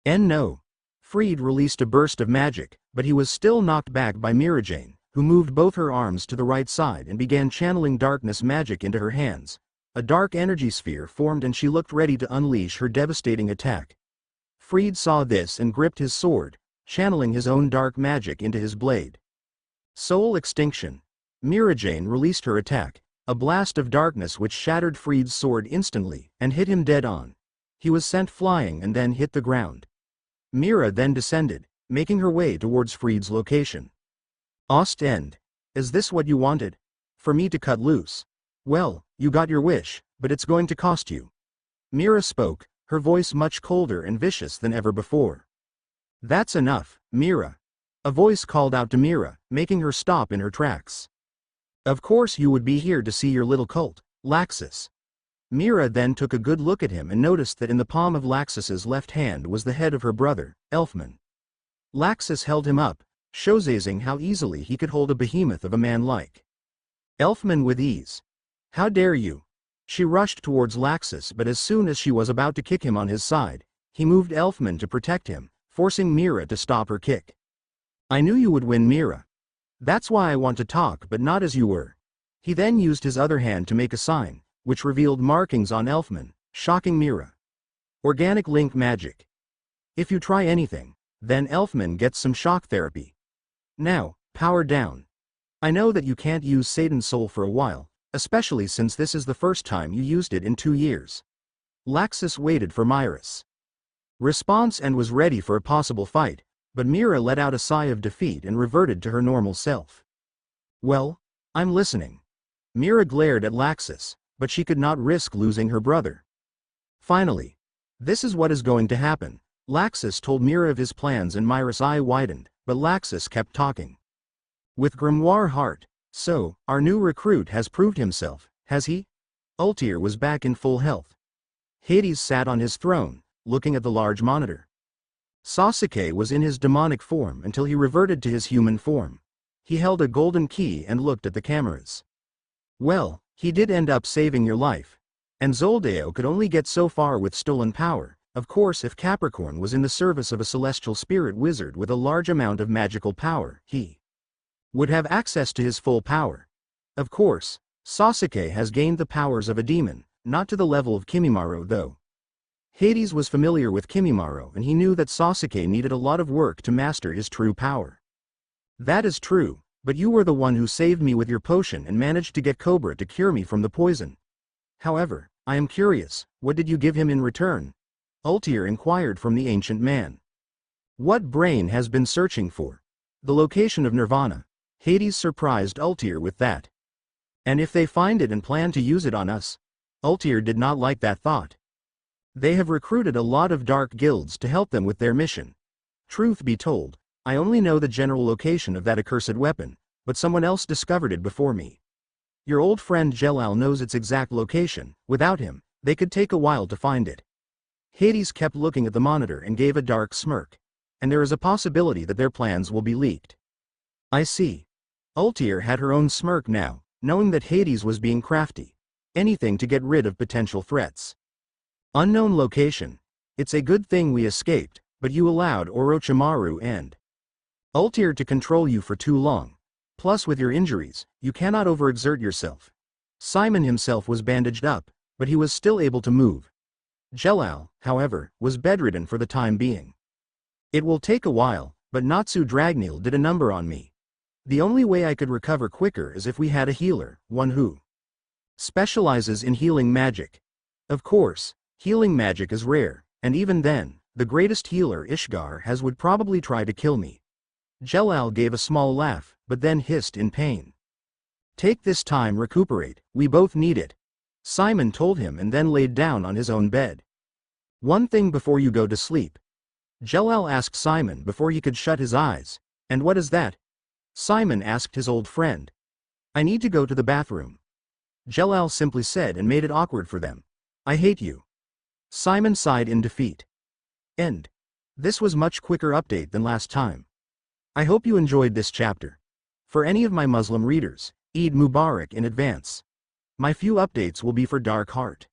No. Freed released a burst of magic, but he was still knocked back by Mira Jane, who moved both her arms to the right side and began channeling darkness magic into her hands. A dark energy sphere formed and she looked ready to unleash her devastating attack. Freed saw this and gripped his sword, channeling his own dark magic into his blade. Soul extinction. Mira Jane released her attack, a blast of darkness which shattered Freed's sword instantly and hit him dead on. He was sent flying and then hit the ground. Mira then descended, making her way towards Freed's location. Ostend. Is this what you wanted? For me to cut loose? Well, you got your wish, but it's going to cost you. Mira spoke, her voice much colder and vicious than ever before. That's enough, Mira. A voice called out to Mira, making her stop in her tracks. Of course you would be here to see your little cult, Laxus. Mira then took a good look at him and noticed that in the palm of Laxus's left hand was the head of her brother, Elfman. Laxus held him up, showcasing how easily he could hold a behemoth of a man like Elfman with ease. How dare you? She rushed towards Laxus, but as soon as she was about to kick him on his side, he moved Elfman to protect him, forcing Mira to stop her kick. I knew you would win, Mira. That's why I want to talk, but not as you were. He then used his other hand to make a sign, which revealed markings on Elfman, shocking Mira. Organic link magic. If you try anything, then Elfman gets some shock therapy. Now, power down. I know that you can't use Satan's soul for a while, especially since this is the first time you used it in 2 years. Laxus waited for Myra's response and was ready for a possible fight, but Mira let out a sigh of defeat and reverted to her normal self. Well, I'm listening. Mira glared at Laxus, but she could not risk losing her brother. Finally, this is what is going to happen. Laxus told Mira of his plans and Myra's eye widened, but Laxus kept talking. With grimoire heart. So, our new recruit has proved himself, has he? Ultir was back in full health. Hades sat on his throne, looking at the large monitor. Sasuke was in his demonic form until he reverted to his human form. He held a golden key and looked at the cameras. Well, he did end up saving your life. And Zoldeo could only get so far with stolen power. Of course, if Capricorn was in the service of a celestial spirit wizard with a large amount of magical power, he would have access to his full power. Of course, Sasuke has gained the powers of a demon, not to the level of Kimimaro though. Hades was familiar with Kimimaro and he knew that Sasuke needed a lot of work to master his true power. That is true, but you were the one who saved me with your potion and managed to get Cobra to cure me from the poison. However, I am curious, what did you give him in return? Ultir inquired from the ancient man. What brain has been searching for? The location of Nirvana. Hades surprised Ultir with that. And if they find it and plan to use it on us? Ultir did not like that thought. They have recruited a lot of dark guilds to help them with their mission. Truth be told, I only know the general location of that accursed weapon, but someone else discovered it before me. Your old friend Jelal knows its exact location. Without him, they could take a while to find it. Hades kept looking at the monitor and gave a dark smirk. And there is a possibility that their plans will be leaked. I see. Ultir had her own smirk now, knowing that Hades was being crafty. Anything to get rid of potential threats. Unknown location. It's a good thing we escaped, but you allowed Orochimaru and Ultir to control you for too long. Plus with your injuries, you cannot overexert yourself. Simon himself was bandaged up, but he was still able to move. Jelal, however, was bedridden for the time being. It will take a while, but Natsu Dragneel did a number on me. The only way I could recover quicker is if we had a healer, one who specializes in healing magic. Of course, healing magic is rare, and even then, the greatest healer Ishgar has would probably try to kill me. Jelal gave a small laugh, but then hissed in pain. Take this time, recuperate, we both need it. Simon told him and then laid down on his own bed. One thing before you go to sleep. Jalal asked Simon before he could shut his eyes. And what is that? Simon asked his old friend. I need to go to the bathroom. Jalal simply said and made it awkward for them. I hate you. Simon sighed in defeat. End. This was much quicker update than last time. I hope you enjoyed this chapter. For any of my Muslim readers, Eid Mubarak in advance. My few updates will be for Dark Heart.